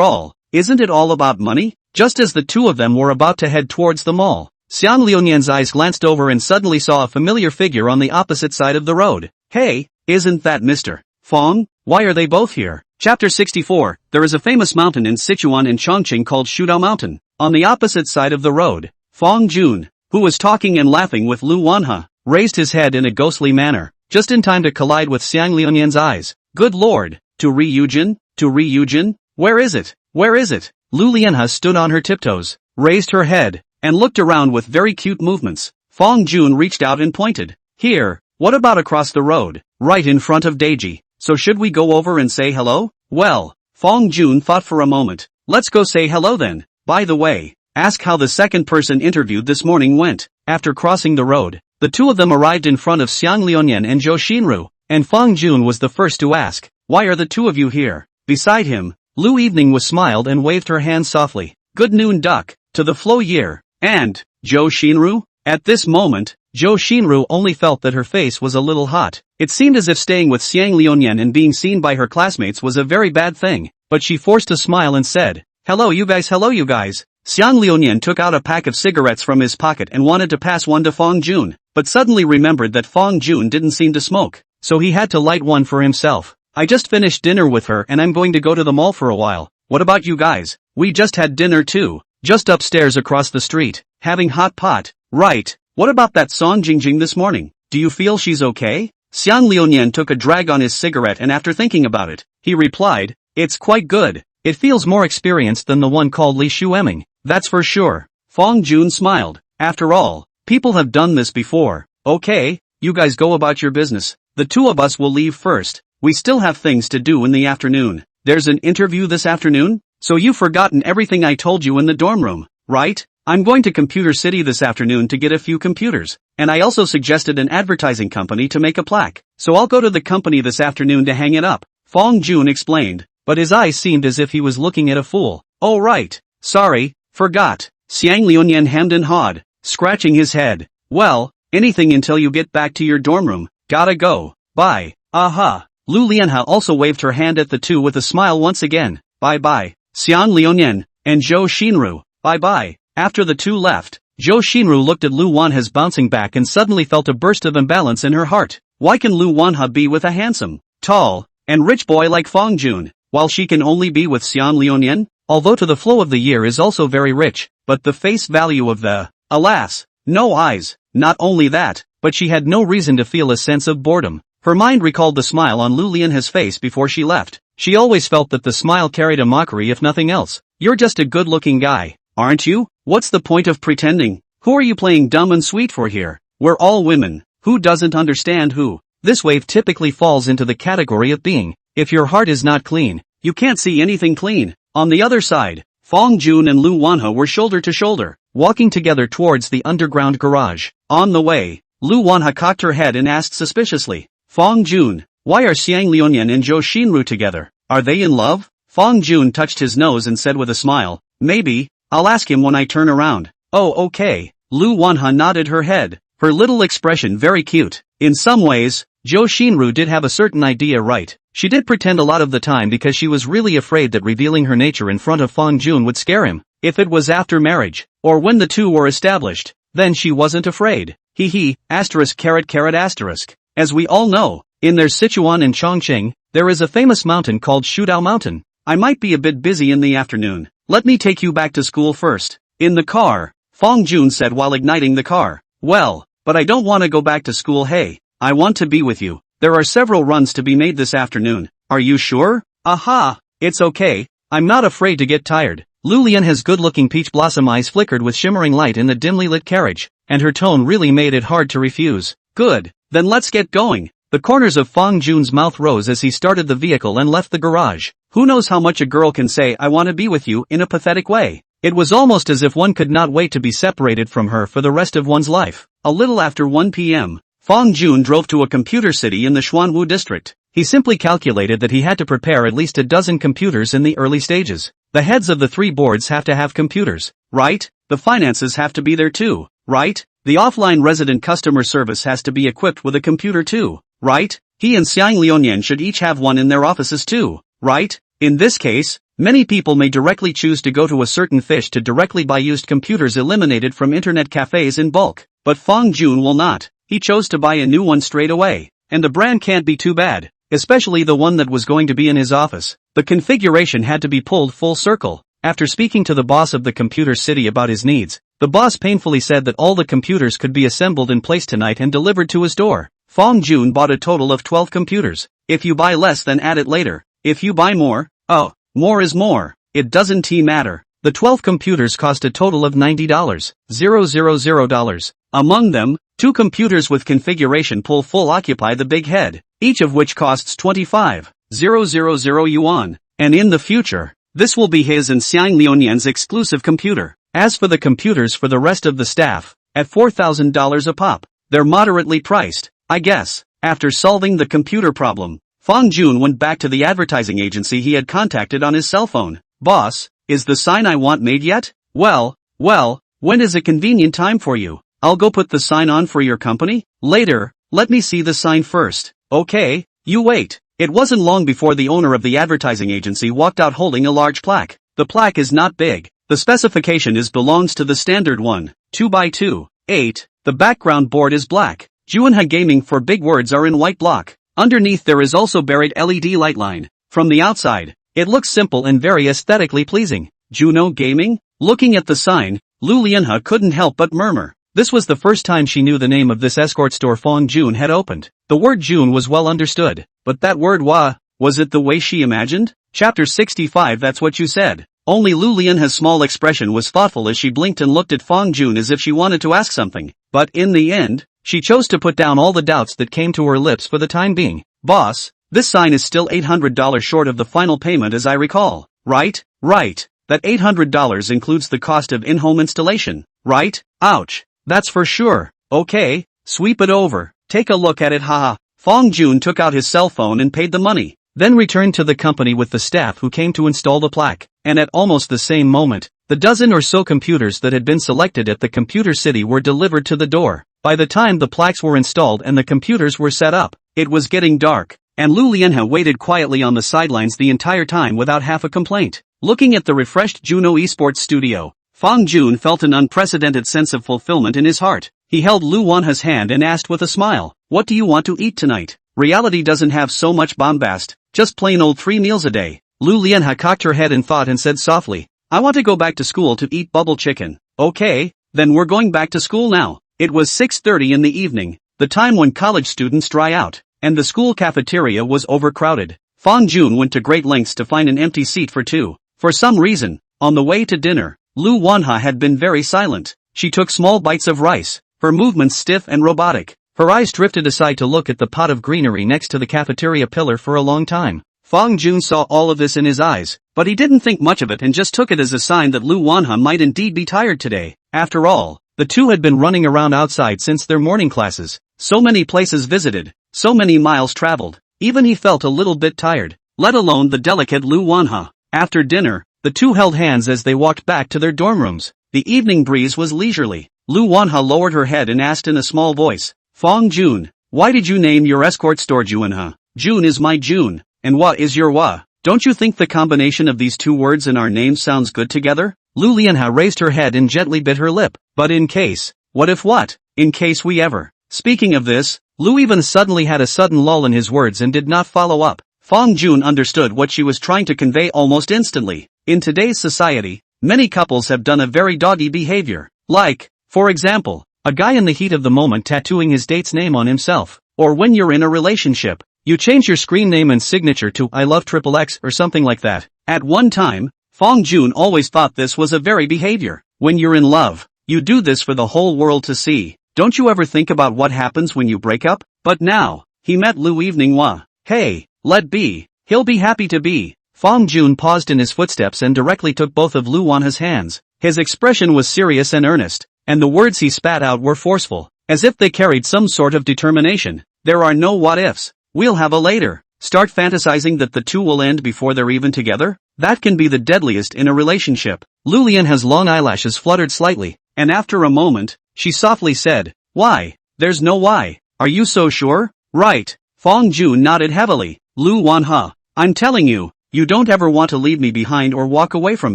all, isn't it all about money? Just as the two of them were about to head towards the mall, Xiang Liuyan's eyes glanced over and suddenly saw a familiar figure on the opposite side of the road. Hey, isn't that Mr. Fong? Why are they both here? Chapter 64, there is a famous mountain in Sichuan and Chongqing called Shudao Mountain. On the opposite side of the road, Fong Jun, who was talking and laughing with Lu Wanhe, raised his head in a ghostly manner, just in time to collide with Xiang Liuyan's eyes. Good lord, to Ryujin? Where is it? Where is it? Lu Lianhe stood on her tiptoes, raised her head, and looked around with very cute movements. Fong Jun reached out and pointed. Here, what about across the road, right in front of Deji? So should we go over and say hello? Well, Fong Jun thought for a moment. Let's go say hello then. By the way, ask how the second person interviewed this morning went. After crossing the road, the two of them arrived in front of Xiang Liuyan and Zhou Xinru, and Fong Jun was the first to ask, why are the two of you here? Beside him, Lu Evening was smiled and waved her hand softly. Good noon duck, to the flow year, and, Zhou Xinru? At this moment, Zhou Xinru only felt that her face was a little hot. It seemed as if staying with Xiang Liuyan and being seen by her classmates was a very bad thing, but she forced a smile and said, hello you guys. Xiang Liuyan took out a pack of cigarettes from his pocket and wanted to pass one to Fong Jun, but suddenly remembered that Fong Jun didn't seem to smoke, so he had to light one for himself. I just finished dinner with her and I'm going to go to the mall for a while. What about you guys? We just had dinner too, just upstairs across the street, having hot pot. Right, what about that Song Jingjing this morning? Do you feel she's okay? Xiang Liuyan took a drag on his cigarette and after thinking about it, he replied, it's quite good. It feels more experienced than the one called Li Shueming. That's for sure. Fong Jun smiled. After all, people have done this before. Okay, you guys go about your business. The two of us will leave first. We still have things to do in the afternoon. There's an interview this afternoon? So you've forgotten everything I told you in the dorm room, right? I'm going to Computer City this afternoon to get a few computers. And I also suggested an advertising company to make a plaque. So I'll go to the company this afternoon to hang it up. Fong Jun explained, but his eyes seemed as if he was looking at a fool. Oh right, sorry, forgot. Xiang Liuyan hemmed and hawed, scratching his head. Well, anything until you get back to your dorm room. Gotta go. Bye. Aha. Lu Lianhe also waved her hand at the two with a smile once again. Bye-bye. Xiang Liuyan and Zhou Xinru. Bye-bye. After the two left, Zhou Xinru looked at Lu Wanha's bouncing back and suddenly felt a burst of imbalance in her heart. Why can Lu Wanha be with a handsome, tall, and rich boy like Fang Jun, while she can only be with Xiang Liuyan? Although to the flow of the year is also very rich, but the face value of the, alas, no eyes. Not only that, but she had no reason to feel a sense of boredom. Her mind recalled the smile on Lu Lianhe's face before she left. She always felt that the smile carried a mockery if nothing else. You're just a good-looking guy, aren't you? What's the point of pretending? Who are you playing dumb and sweet for here? We're all women. Who doesn't understand who? This wave typically falls into the category of being. If your heart is not clean, you can't see anything clean. On the other side, Fang Jun and Lu Wanha were shoulder to shoulder, walking together towards the underground garage. On the way, Lu Wanha cocked her head and asked suspiciously, Fang Jun, why are Xiang Liuyan and Zhou Xinru together? Are they in love? Fang Jun touched his nose and said with a smile, maybe, I'll ask him when I turn around. Oh okay, Lu Wanha nodded her head, her little expression very cute. In some ways, Zhou Xinru did have a certain idea right. She did pretend a lot of the time because she was really afraid that revealing her nature in front of Fang Jun would scare him. If it was after marriage, or when the two were established, then she wasn't afraid. Hee asterisk. As we all know, in their Sichuan and Chongqing, there is a famous mountain called Shudao Mountain. I might be a bit busy in the afternoon. Let me take you back to school first. In the car, Fang Jun said while igniting the car. Well, but I don't want to go back to school. Hey, I want to be with you. There are several runs to be made this afternoon. Are you sure? Aha, it's okay. I'm not afraid to get tired. Lu Lianhe's good-looking peach blossom eyes flickered with shimmering light in the dimly lit carriage, and her tone really made it hard to refuse. Good, then let's get going. The corners of Fang Jun's mouth rose as he started the vehicle and left the garage. Who knows how much a girl can say I want to be with you in a pathetic way. It was almost as if one could not wait to be separated from her for the rest of one's life. A little after 1 p.m., Fang Jun drove to a computer city in the Xuanwu district. He simply calculated that he had to prepare at least a dozen computers in the early stages. The heads of the 3 boards have to have computers, right? The finances have to be there too, right? The offline resident customer service has to be equipped with a computer too, right? He and Xiang Liuyan should each have one in their offices too, right? In this case, many people may directly choose to go to a certain fish to directly buy used computers eliminated from internet cafes in bulk. But Fang Jun will not. He chose to buy a new one straight away. And the brand can't be too bad, especially the one that was going to be in his office. The configuration had to be pulled full circle. After speaking to the boss of the computer city about his needs, the boss painfully said that all the computers could be assembled in place tonight and delivered to his door. Fang Jun bought a total of 12 computers. If you buy less then add it later. If you buy more, oh, more is more. It doesn't matter. The 12 computers cost a total of $90,000. Among them, 2 computers with configuration pull full occupy the big head, each of which costs 25,000 yuan, and in the future, this will be his and Xiang Liuyan's exclusive computer. As for the computers for the rest of the staff, at $4,000 a pop, they're moderately priced, I guess. After solving the computer problem, Fang Jun went back to the advertising agency he had contacted on his cell phone. Boss, is the sign I want made yet? Well, when is a convenient time for you? I'll go put the sign on for your company. Later, let me see the sign first. Okay, you wait. It wasn't long before the owner of the advertising agency walked out holding a large plaque. The plaque is not big. The specification belongs to the standard one, 2x2, 8. The background board is black. Juanha Gaming for big words are in white block. Underneath there is also buried LED light line. From the outside, it looks simple and very aesthetically pleasing. Juno Gaming? Looking at the sign, Lu Lianhe couldn't help but murmur. This was the first time she knew the name of this escort store Fang Jun had opened. The word Jun was well understood, but that word was it the way she imagined? Chapter 65. That's what you said. Only Lu Lianhe's small expression was thoughtful as she blinked and looked at Fang Jun as if she wanted to ask something. But in the end, she chose to put down all the doubts that came to her lips for the time being. Boss, this sign is still $800 short of the final payment as I recall. Right? Right. That $800 includes the cost of in-home installation. Right? Ouch. That's for sure. Okay, sweep it over. Take a look at it. Haha. Fang Jun took out his cell phone and paid the money, then returned to the company with the staff who came to install the plaque. And at almost the same moment, the dozen or so computers that had been selected at the computer city were delivered to the door. By the time the plaques were installed and the computers were set up, it was getting dark, and Lu Lianhe waited quietly on the sidelines the entire time without half a complaint. Looking at the refreshed Juno Esports studio, Fang Jun felt an unprecedented sense of fulfillment in his heart. He held Lu Wanha's hand and asked with a smile, "What do you want to eat tonight?" Reality doesn't have so much bombast, just plain old 3 meals a day. Lu Lianhe cocked her head in thought and said softly, "I want to go back to school to eat bubble chicken." "Okay, then we're going back to school now." It was 6:30 in the evening, the time when college students dry out, and the school cafeteria was overcrowded. Fang Jun went to great lengths to find an empty seat for two. For some reason, on the way to dinner, Lu Wanha had been very silent. She took small bites of rice, her movements stiff and robotic. Her eyes drifted aside to look at the pot of greenery next to the cafeteria pillar for a long time. Fang Jun saw all of this in his eyes, but he didn't think much of it and just took it as a sign that Lu Wanha might indeed be tired today. After all, the two had been running around outside since their morning classes. So many places visited, so many miles traveled. Even he felt a little bit tired, let alone the delicate Lu Wanha. After dinner, the two held hands as they walked back to their dorm rooms. The evening breeze was leisurely. Lu Wanha lowered her head and asked in a small voice, "Fang Jun, why did you name your escort store Junha? June is my June, and Wa is your Wa. Don't you think the combination of these two words in our name sounds good together?" Lu Lianhe raised her head and gently bit her lip. "But in case, what if what? In case we ever." Speaking of this, Lu even suddenly had a sudden lull in his words and did not follow up. Fang Jun understood what she was trying to convey almost instantly. In today's society, many couples have done a very doggy behavior. Like, for example, a guy in the heat of the moment tattooing his date's name on himself. Or when you're in a relationship, you change your screen name and signature to "I love XXX" or something like that. At one time, Fang Jun always thought this was a very behavior. When you're in love, you do this for the whole world to see. Don't you ever think about what happens when you break up? But now, he met Lu evening Wa. Hey, let be. He'll be happy to be. Fang Jun paused in his footsteps and directly took both of Lu Wanha's hands. His expression was serious and earnest, and the words he spat out were forceful, as if they carried some sort of determination. There are no what-ifs. We'll have a later. Start fantasizing that the two will end before they're even together? That can be the deadliest in a relationship. Lu Lianhe's long eyelashes fluttered slightly, and after a moment, she softly said, "Why? There's no why. Are you so sure?" "Right." Fang Jun nodded heavily. "Lu Wanha, I'm telling you, you don't ever want to leave me behind or walk away from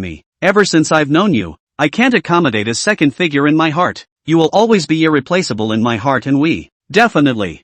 me. Ever since I've known you, I can't accommodate a second figure in my heart. You will always be irreplaceable in my heart, and we, definitely,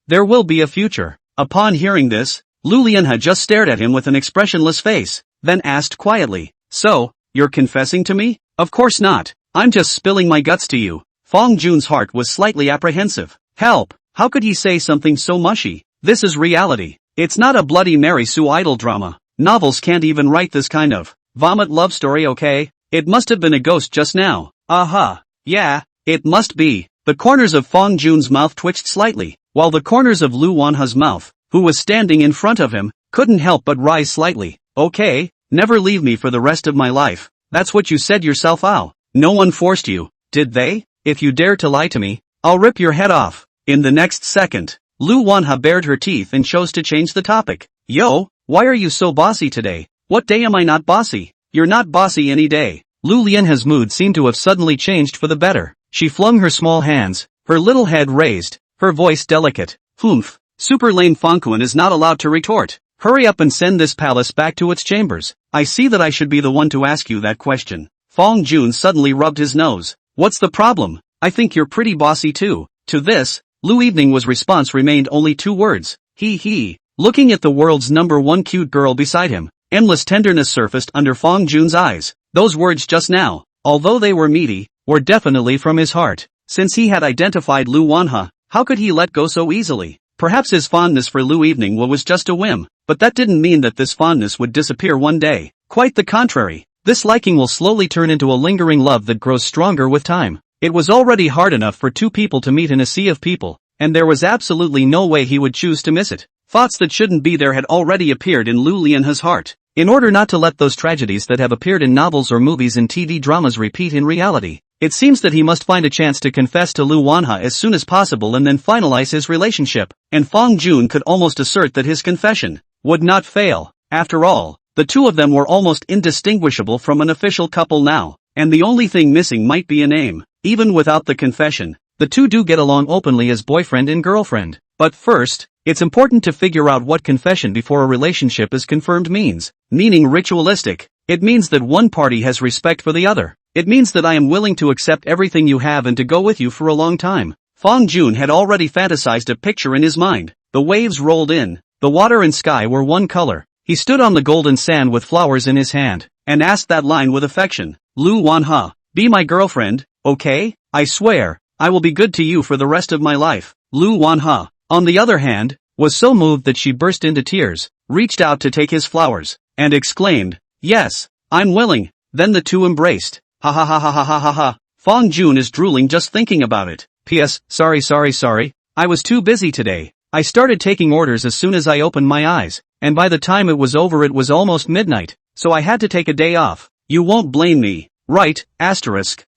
there will be a future." Upon hearing this, Lu Lianhe just stared at him with an expressionless face, then asked quietly, "So, you're confessing to me?" "Of course not. I'm just spilling my guts to you." Fang Jun's heart was slightly apprehensive. Help! How could he say something so mushy? This is reality. It's not a Bloody Mary Sue idol drama. Novels can't even write this kind of vomit love story, okay? It must have been a ghost just now. Aha. Yeah, it must be. The corners of Fang Jun's mouth twitched slightly, while the corners of Lu Wanha's mouth, who was standing in front of him, couldn't help but rise slightly. "Okay, never leave me for the rest of my life. That's what you said yourself, Ao. No one forced you, did they? If you dare to lie to me, I'll rip your head off." In the next second, Lu Wanha bared her teeth and chose to change the topic. "Yo, why are you so bossy today? What day am I not bossy?" "You're not bossy any day." Lu Lianhe's mood seemed to have suddenly changed for the better. She flung her small hands, her little head raised, her voice delicate. "Humph, super lame Fangkuan is not allowed to retort. Hurry up and send this palace back to its chambers. I see that I should be the one to ask you that question." Fang Jun suddenly rubbed his nose. "What's the problem? I think you're pretty bossy too." To this, Lu Evening's response remained only 2 words. He. Looking at the world's #1 cute girl beside him, endless tenderness surfaced under Fang Jun's eyes. Those words just now, although they were meaty, were definitely from his heart. Since he had identified Lu Wanha, how could he let go so easily? Perhaps his fondness for Lu Evening was just a whim, but that didn't mean that this fondness would disappear one day. Quite the contrary. This liking will slowly turn into a lingering love that grows stronger with time. It was already hard enough for 2 people to meet in a sea of people, and there was absolutely no way he would choose to miss it. Thoughts that shouldn't be there had already appeared in Lu Lianhe's heart. In order not to let those tragedies that have appeared in novels or movies and TV dramas repeat in reality, it seems that he must find a chance to confess to Lu Wanha as soon as possible and then finalize his relationship. And Fang Jun could almost assert that his confession would not fail. After all, the two of them were almost indistinguishable from an official couple now, and the only thing missing might be a name. Even without the confession, the two do get along openly as boyfriend and girlfriend. But first, it's important to figure out what confession before a relationship is confirmed means. Meaning ritualistic. It means that one party has respect for the other. It means that I am willing to accept everything you have and to go with you for a long time. Fong Jun had already fantasized a picture in his mind. The waves rolled in. The water and sky were one color. He stood on the golden sand with flowers in his hand, and asked that line with affection. Lu Wanha, be my girlfriend, okay? I swear, I will be good to you for the rest of my life. Lu Wanha, on the other hand, was so moved that she burst into tears, reached out to take his flowers, and exclaimed, yes, I'm willing. Then the two embraced. Ha ha ha ha ha ha ha ha. Fong Jun is drooling just thinking about it. P.S. Sorry. I was too busy today. I started taking orders as soon as I opened my eyes, and by the time it was over it was almost midnight, so I had to take a day off. You won't blame me, right?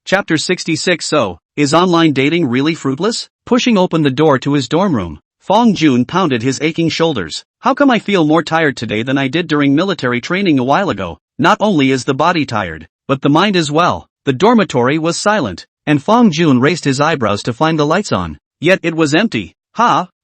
Chapter 66. So, is online dating really fruitless? Pushing open the door to his dorm room, Fong Jun pounded his aching shoulders. How come I feel more tired today than I did during military training a while ago? Not only is the body tired, but the mind as well. The dormitory was silent, and Fong Jun raised his eyebrows to find the lights on. Yet it was empty.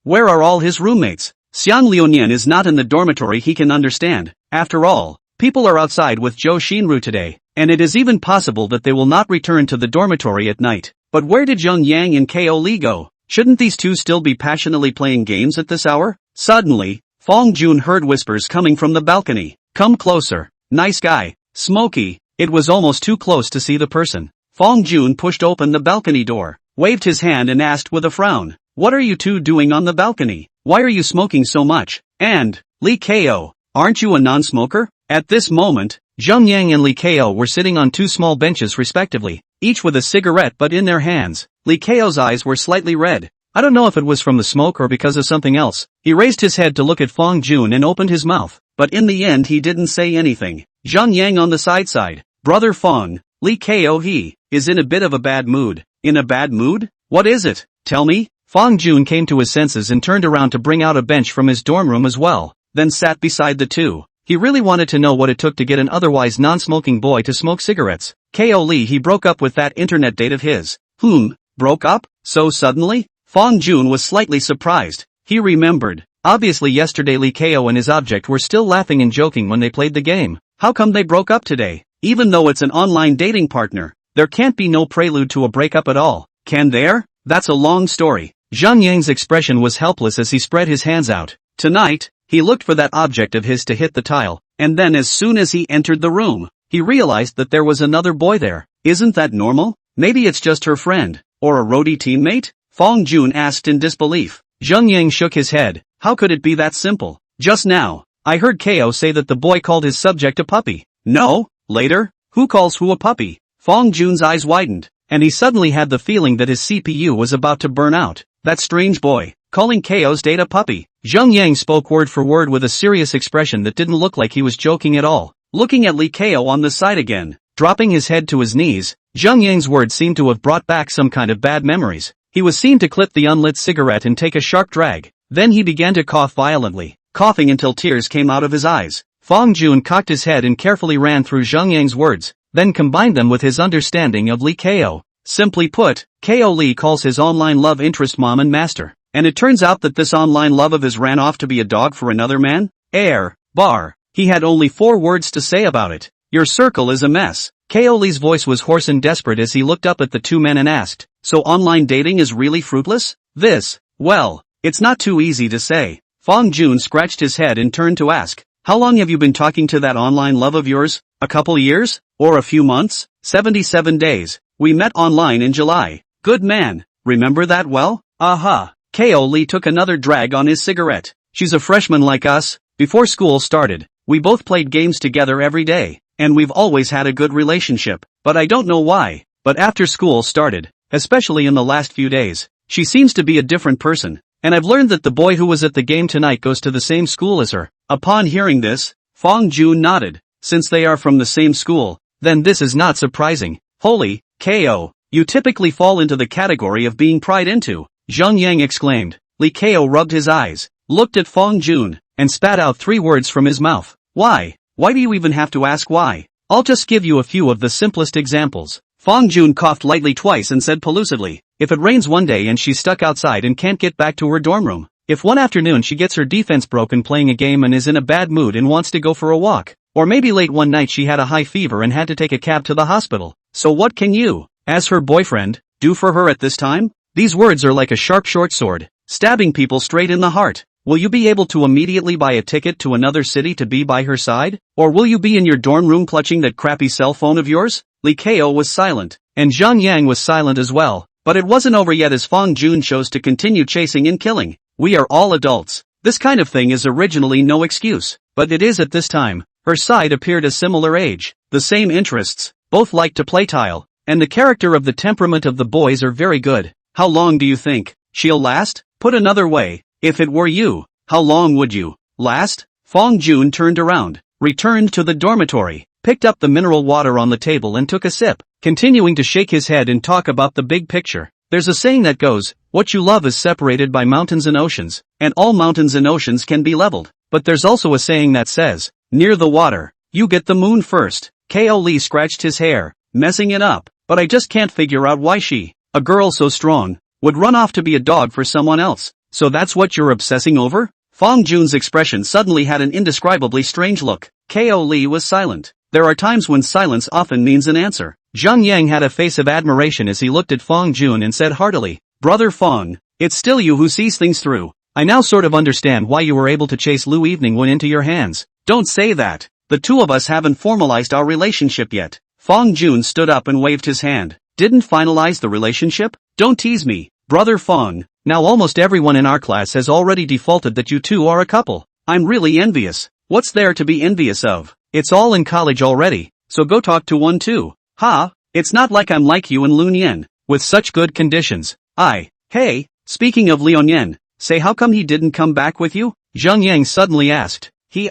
Where are all his roommates? Xiang Liunian is not in the dormitory, he can understand. After all, people are outside with Zhou Xinru today, and it is even possible that they will not return to the dormitory at night. But where did Zheng Yang and Ko Li go? Shouldn't these two still be passionately playing games at this hour? Suddenly, Fong Jun heard whispers coming from the balcony. Come closer. Nice guy. Smoky. It was almost too close to see the person. Fong Jun pushed open the balcony door, waved his hand and asked with a frown, what are you two doing on the balcony? Why are you smoking so much? And, Li Ko, aren't you a non-smoker? At this moment, Zheng Yang and Li Ko were sitting on two small benches respectively, each with a cigarette butt in their hands. Li Ko's eyes were slightly red. I don't know if it was from the smoke or because of something else. He raised his head to look at Fong Jun and opened his mouth, but in the end he didn't say anything. Zheng Yang on the side. Brother Fong, Li Ko he is in a bit of a bad mood. In a bad mood? What is it? Tell me? Fong Jun came to his senses and turned around to bring out a bench from his dorm room as well, then sat beside the two. He really wanted to know what it took to get an otherwise non-smoking boy to smoke cigarettes. Ko Li, he broke up with that internet date of his. Broke up? So suddenly? Fong Jun was slightly surprised. He remembered. Obviously yesterday Li Ko and his object were still laughing and joking when they played the game. How come they broke up today? Even though it's an online dating partner, there can't be no prelude to a breakup at all. Can there? That's a long story. Zheng Yang's expression was helpless as he spread his hands out. Tonight, he looked for that object of his to hit the tile, and then as soon as he entered the room, he realized that there was another boy there. Isn't that normal? Maybe it's just her friend, or a roadie teammate? Fong Jun asked in disbelief. Zheng Yang shook his head. How could it be that simple? Just now, I heard Ko say that the boy called his subject a puppy. No? Later? Who calls who a puppy? Fong Jun's eyes widened, and he suddenly had the feeling that his CPU was about to burn out. That strange boy, calling Ko's date a puppy. Zheng Yang spoke word for word with a serious expression that didn't look like he was joking at all. Looking at Li Ko on the side again, dropping his head to his knees, Zheng Yang's words seemed to have brought back some kind of bad memories. He was seen to clip the unlit cigarette and take a sharp drag. Then he began to cough violently, coughing until tears came out of his eyes. Fong Jun cocked his head and carefully ran through Zheng Yang's words, then combined them with his understanding of Li Ko. Simply put, Ko Li calls his online love interest mom and master, and it turns out that this online love of his ran off to be a dog for another man? He had only 4 words to say about it. Your circle is a mess. Ko Li's voice was hoarse and desperate as he looked up at the two men and asked, so online dating is really fruitless? Well, it's not too easy to say. Fong Jun scratched his head and turned to ask, how long have you been talking to that online love of yours? A couple years? Or a few months? 77 days. We met online in July. Good man. Remember that well? Ko Li took another drag on his cigarette. She's a freshman like us. Before school started, we both played games together every day, and we've always had a good relationship. But I don't know why. But after school started, especially in the last few days, she seems to be a different person. And I've learned that the boy who was at the game tonight goes to the same school as her. Upon hearing this, Fong Jun nodded. Since they are from the same school, then this is not surprising. Holy, Ko, you typically fall into the category of being pried into, Zheng Yang exclaimed. Li Ko rubbed his eyes, looked at Fong Jun, and spat out 3 words from his mouth. Why? Why do you even have to ask why? I'll just give you a few of the simplest examples. Fong Jun coughed lightly twice and said pellucidly, if it rains one day and she's stuck outside and can't get back to her dorm room, if one afternoon she gets her defense broken playing a game and is in a bad mood and wants to go for a walk, Or maybe late one night she had a high fever and had to take a cab to the hospital. So what can you, as her boyfriend, do for her at this time? These words are like a sharp short sword, stabbing people straight in the heart. Will you be able to immediately buy a ticket to another city to be by her side? Or will you be in your dorm room clutching that crappy cell phone of yours? Li Kao was silent, and Zhang Yang was silent as well. But it wasn't over yet as Fong Jun chose to continue chasing and killing. We are all adults. This kind of thing is originally no excuse, but it is at this time. Her side appeared a similar age, the same interests, both like to play tile, and the character of the temperament of the boys are very good. How long do you think she'll last? Put another way, if it were you, how long would you last? Fong Jun turned around, returned to the dormitory, picked up the mineral water on the table and took a sip, continuing to shake his head and talk about the big picture. There's a saying that goes, what you love is separated by mountains and oceans, and all mountains and oceans can be leveled. But there's also a saying that says, near the water, you get the moon first. Ko Lee scratched his hair, messing it up, but I just can't figure out why she, a girl so strong, would run off to be a dog for someone else. So that's what you're obsessing over? Fong Jun's expression suddenly had an indescribably strange look. Ko Lee was silent. There are times when silence often means an answer. Zhang Yang had a face of admiration as he looked at Fong Jun and said heartily, Brother Fong, it's still you who sees things through. I now sort of understand why you were able to chase Lu Evening One into your hands. Don't say that. The two of us haven't formalized our relationship yet. Fong Jun stood up and waved his hand. Didn't finalize the relationship? Don't tease me, Brother Fong. Now almost everyone in our class has already defaulted that you two are a couple. I'm really envious. What's there to be envious of? It's all in college already, so go talk to one too. Ha, it's not like I'm like you and Lun Yen, with such good conditions. Hey, speaking of Leon Yen, say how come he didn't come back with you? Zhang Yang suddenly asked. He's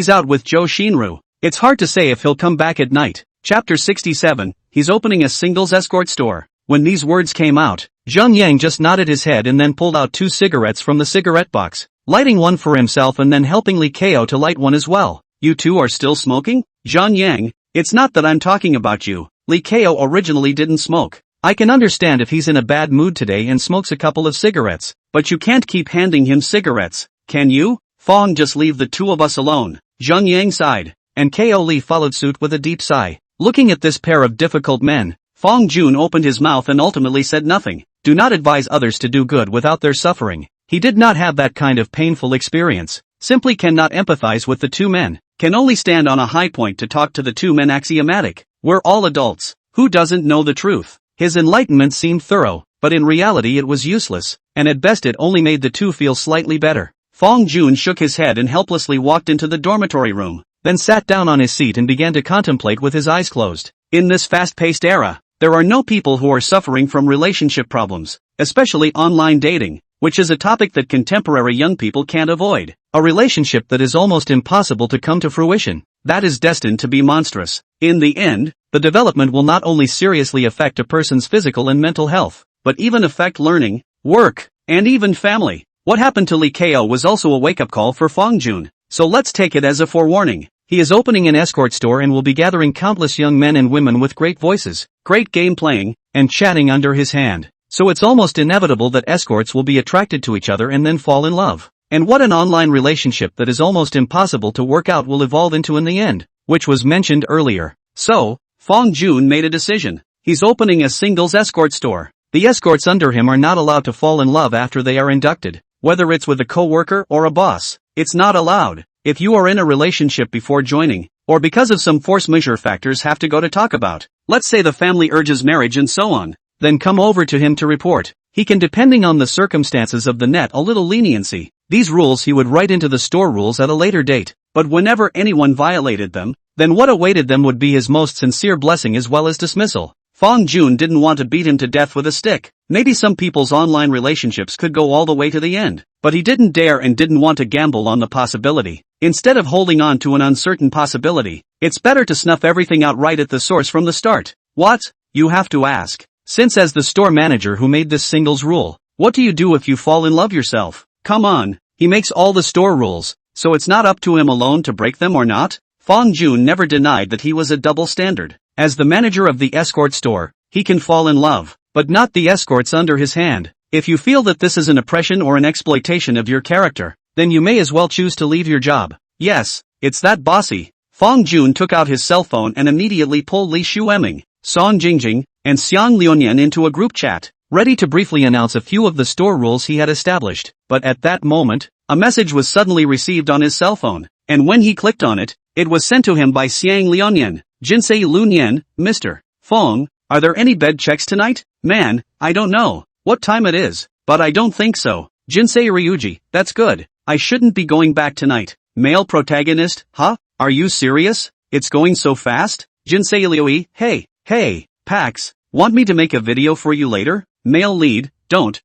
out with Zhou Xinru. It's hard to say if he'll come back at night. Chapter 67, he's opening a singles escort store. When these words came out, Zhang Yang just nodded his head and then pulled out 2 cigarettes from the cigarette box, lighting one for himself and then helping Li Kao to light one as well. You two are still smoking? Zhang Yang, it's not that I'm talking about you. Li Kao originally didn't smoke. I can understand if he's in a bad mood today and smokes a couple of cigarettes, but you can't keep handing him cigarettes, can you? Fong, just leave the two of us alone. Zhang Yang sighed, and Ko Lee followed suit with a deep sigh. Looking at this pair of difficult men, Fong Jun opened his mouth and ultimately said nothing. Do not advise others to do good without their suffering. He did not have that kind of painful experience. Simply cannot empathize with the two men. Can only stand on a high point to talk to the two men axiomatic. We're all adults. Who doesn't know the truth? His enlightenment seemed thorough, but in reality it was useless, and at best it only made the two feel slightly better. Fong Jun shook his head and helplessly walked into the dormitory room, then sat down on his seat and began to contemplate with his eyes closed. In this fast-paced era, there are no people who are suffering from relationship problems, especially online dating, which is a topic that contemporary young people can't avoid. A relationship that is almost impossible to come to fruition. That is destined to be monstrous. In the end, the development will not only seriously affect a person's physical and mental health, but even affect learning, work, and even family. What happened to Li Kao was also a wake-up call for Fong Jun, so let's take it as a forewarning. He is opening an escort store and will be gathering countless young men and women with great voices, great game playing, and chatting under his hand. So it's almost inevitable that escorts will be attracted to each other and then fall in love. And what an online relationship that is almost impossible to work out will evolve into in the end, which was mentioned earlier. So, Fong Jun made a decision. He's opening a singles escort store. The escorts under him are not allowed to fall in love after they are inducted, whether it's with a coworker or a boss. It's not allowed. If you are in a relationship before joining, or because of some force majeure factors have to go to talk about, let's say the family urges marriage and so on, then come over to him to report. He can, depending on the circumstances of the net, a little leniency. These rules he would write into the store rules at a later date, but whenever anyone violated them, then what awaited them would be his most sincere blessing as well as dismissal. Fong Jun didn't want to beat him to death with a stick. Maybe some people's online relationships could go all the way to the end, but he didn't dare and didn't want to gamble on the possibility. Instead of holding on to an uncertain possibility, it's better to snuff everything out right at the source from the start. What? You have to ask. Since as the store manager who made this singles rule, what do you do if you fall in love yourself? Come on, he makes all the store rules, so it's not up to him alone to break them or not? Fong Jun never denied that he was a double standard. As the manager of the escort store, he can fall in love, but not the escorts under his hand. If you feel that this is an oppression or an exploitation of your character, then you may as well choose to leave your job. Yes, it's that bossy. Fong Jun took out his cell phone and immediately pulled Li Shueming, Song Jingjing, and Xiang Liunian into a group chat, ready to briefly announce a few of the store rules he had established. But at that moment, a message was suddenly received on his cell phone, and when he clicked on it, it was sent to him by Xiang Liunian. Jinsei Lunian, Mr. Fong, are there any bed checks tonight? Man, I don't know what time it is, but I don't think so. Jinsei Ryuji, that's good. I shouldn't be going back tonight. Male protagonist, huh? Are you serious? It's going so fast? Jinsei Liui, hey, Pax, want me to make a video for you later? Male lead, don't.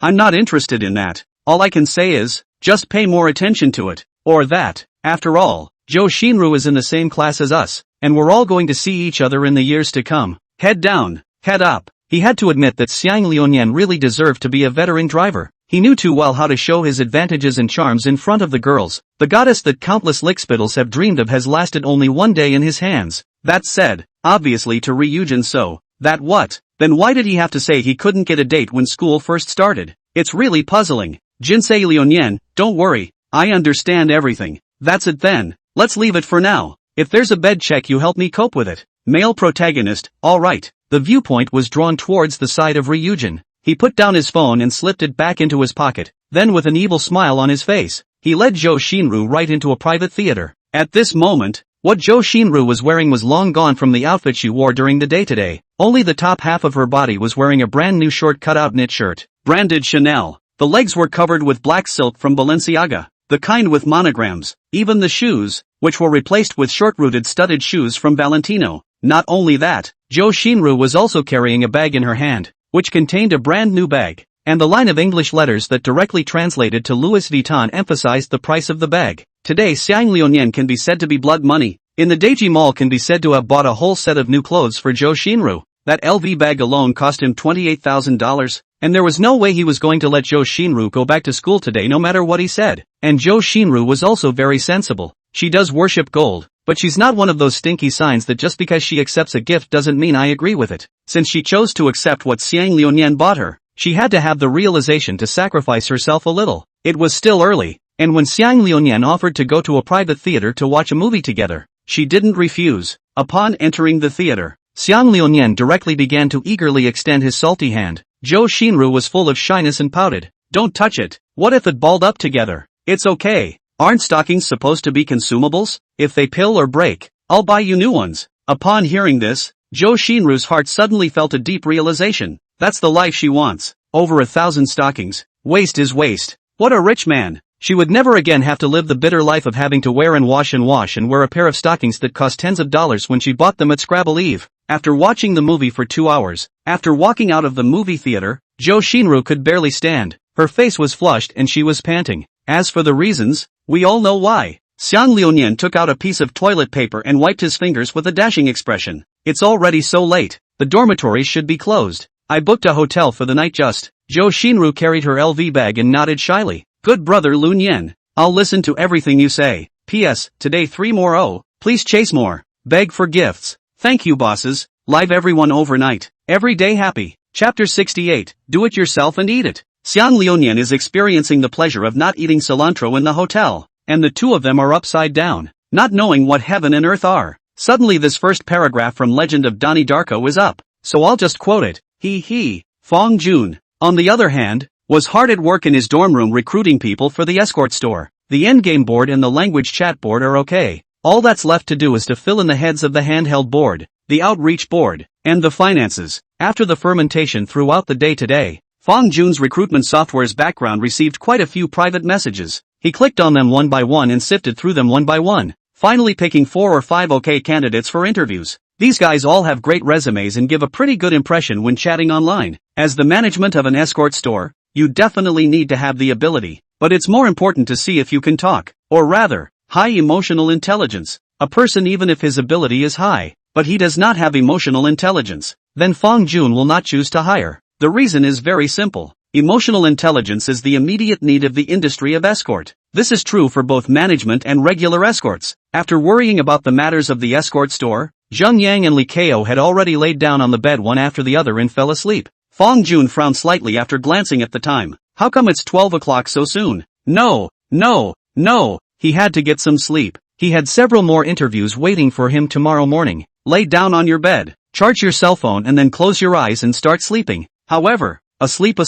I'm not interested in that. All I can say is, just pay more attention to it. Or that. After all, Zhou Xinru is in the same class as us, and we're all going to see each other in the years to come. Head down, head up. He had to admit that Xiang Liunian really deserved to be a veteran driver. He knew too well how to show his advantages and charms in front of the girls. The goddess that countless lickspittles have dreamed of has lasted only one day in his hands. That said, obviously to Ryujin so. That what? Then why did he have to say he couldn't get a date when school first started? It's really puzzling. Jinsei Liunian, don't worry. I understand everything. That's it then. Let's leave it for now. If there's a bed check, you help me cope with it. Male protagonist, alright. The viewpoint was drawn towards the side of Ryujin. He put down his phone and slipped it back into his pocket. Then with an evil smile on his face, he led Zhou Xinru right into a private theater. At this moment, what Zhou Xinru was wearing was long gone from the outfit she wore during the day today. Only the top half of her body was wearing a brand new short cutout knit shirt, branded Chanel. The legs were covered with black silk from Balenciaga, the kind with monograms. Even the shoes, which were replaced with short-rooted studded shoes from Valentino. Not only that, Zhou Xinru was also carrying a bag in her hand, which contained a brand new bag, and the line of English letters that directly translated to Louis Vuitton emphasized the price of the bag. Today Xiang Liunian can be said to be blood money. In the Deiji Mall can be said to have bought a whole set of new clothes for Zhou Xinru. That LV bag alone cost him $28,000, and there was no way he was going to let Zhou Xinru go back to school today no matter what he said. And Zhou Xinru was also very sensible. She does worship gold, but she's not one of those stinky signs that just because she accepts a gift doesn't mean I agree with it. Since she chose to accept what Xiang Liunian bought her, she had to have the realization to sacrifice herself a little. It was still early, and when Xiang Liunian offered to go to a private theater to watch a movie together, she didn't refuse. Upon entering the theater, Xiang Liunian directly began to eagerly extend his salty hand. Zhou Xinru was full of shyness and pouted. Don't touch it. What if it balled up together? It's okay. Aren't stockings supposed to be consumables? If they pill or break, I'll buy you new ones. Upon hearing this, Zhou Xinru's heart suddenly felt a deep realization. That's the life she wants. Over 1,000 stockings. Waste is waste. What a rich man. She would never again have to live the bitter life of having to wear and wash and wear a pair of stockings that cost tens of dollars when she bought them at Scrabble Eve. After watching the movie for 2 hours, after walking out of the movie theater, Zhou Xinru could barely stand. Her face was flushed and she was panting. As for the reasons, we all know why. Xiang Liunian took out a piece of toilet paper and wiped his fingers with a dashing expression. It's already so late. The dormitories should be closed. I booked a hotel for the night just. Zhou Xinru carried her LV bag and nodded shyly. Good brother Lunyan. I'll listen to everything you say. P.S. Today 3 more. Oh, please chase more. Beg for gifts. Thank you bosses. Live everyone overnight. Every day happy. Chapter 68. Do it yourself and eat it. Xiang Liunian is experiencing the pleasure of not eating cilantro in the hotel, and the two of them are upside down, not knowing what heaven and earth are. Suddenly this first paragraph from Legend of Donnie Darko is up, so I'll just quote it. He, Fong Jun, on the other hand, was hard at work in his dorm room recruiting people for the escort store. The endgame board and the language chat board are okay. All that's left to do is to fill in the heads of the handheld board, the outreach board, and the finances. After the fermentation throughout the day today, Fong Jun's recruitment software's background received quite a few private messages. He clicked on them one by one and sifted through them one by one, finally picking 4 or 5 okay candidates for interviews. These guys all have great resumes and give a pretty good impression when chatting online. As the management of an escort store, you definitely need to have the ability, but it's more important to see if you can talk, or rather, high emotional intelligence. A person, even if his ability is high, but he does not have emotional intelligence, then Fong Jun will not choose to hire. The reason is very simple. Emotional intelligence is the immediate need of the industry of escort. This is true for both management and regular escorts. After worrying about the matters of the escort store, Zheng Yang and Li Kao had already laid down on the bed one after the other and fell asleep. Fong Jun frowned slightly after glancing at the time. How come it's 12 o'clock so soon? No, he had to get some sleep. He had several more interviews waiting for him tomorrow morning. Lay down on your bed, charge your cell phone and then close your eyes and start sleeping. However, asleep.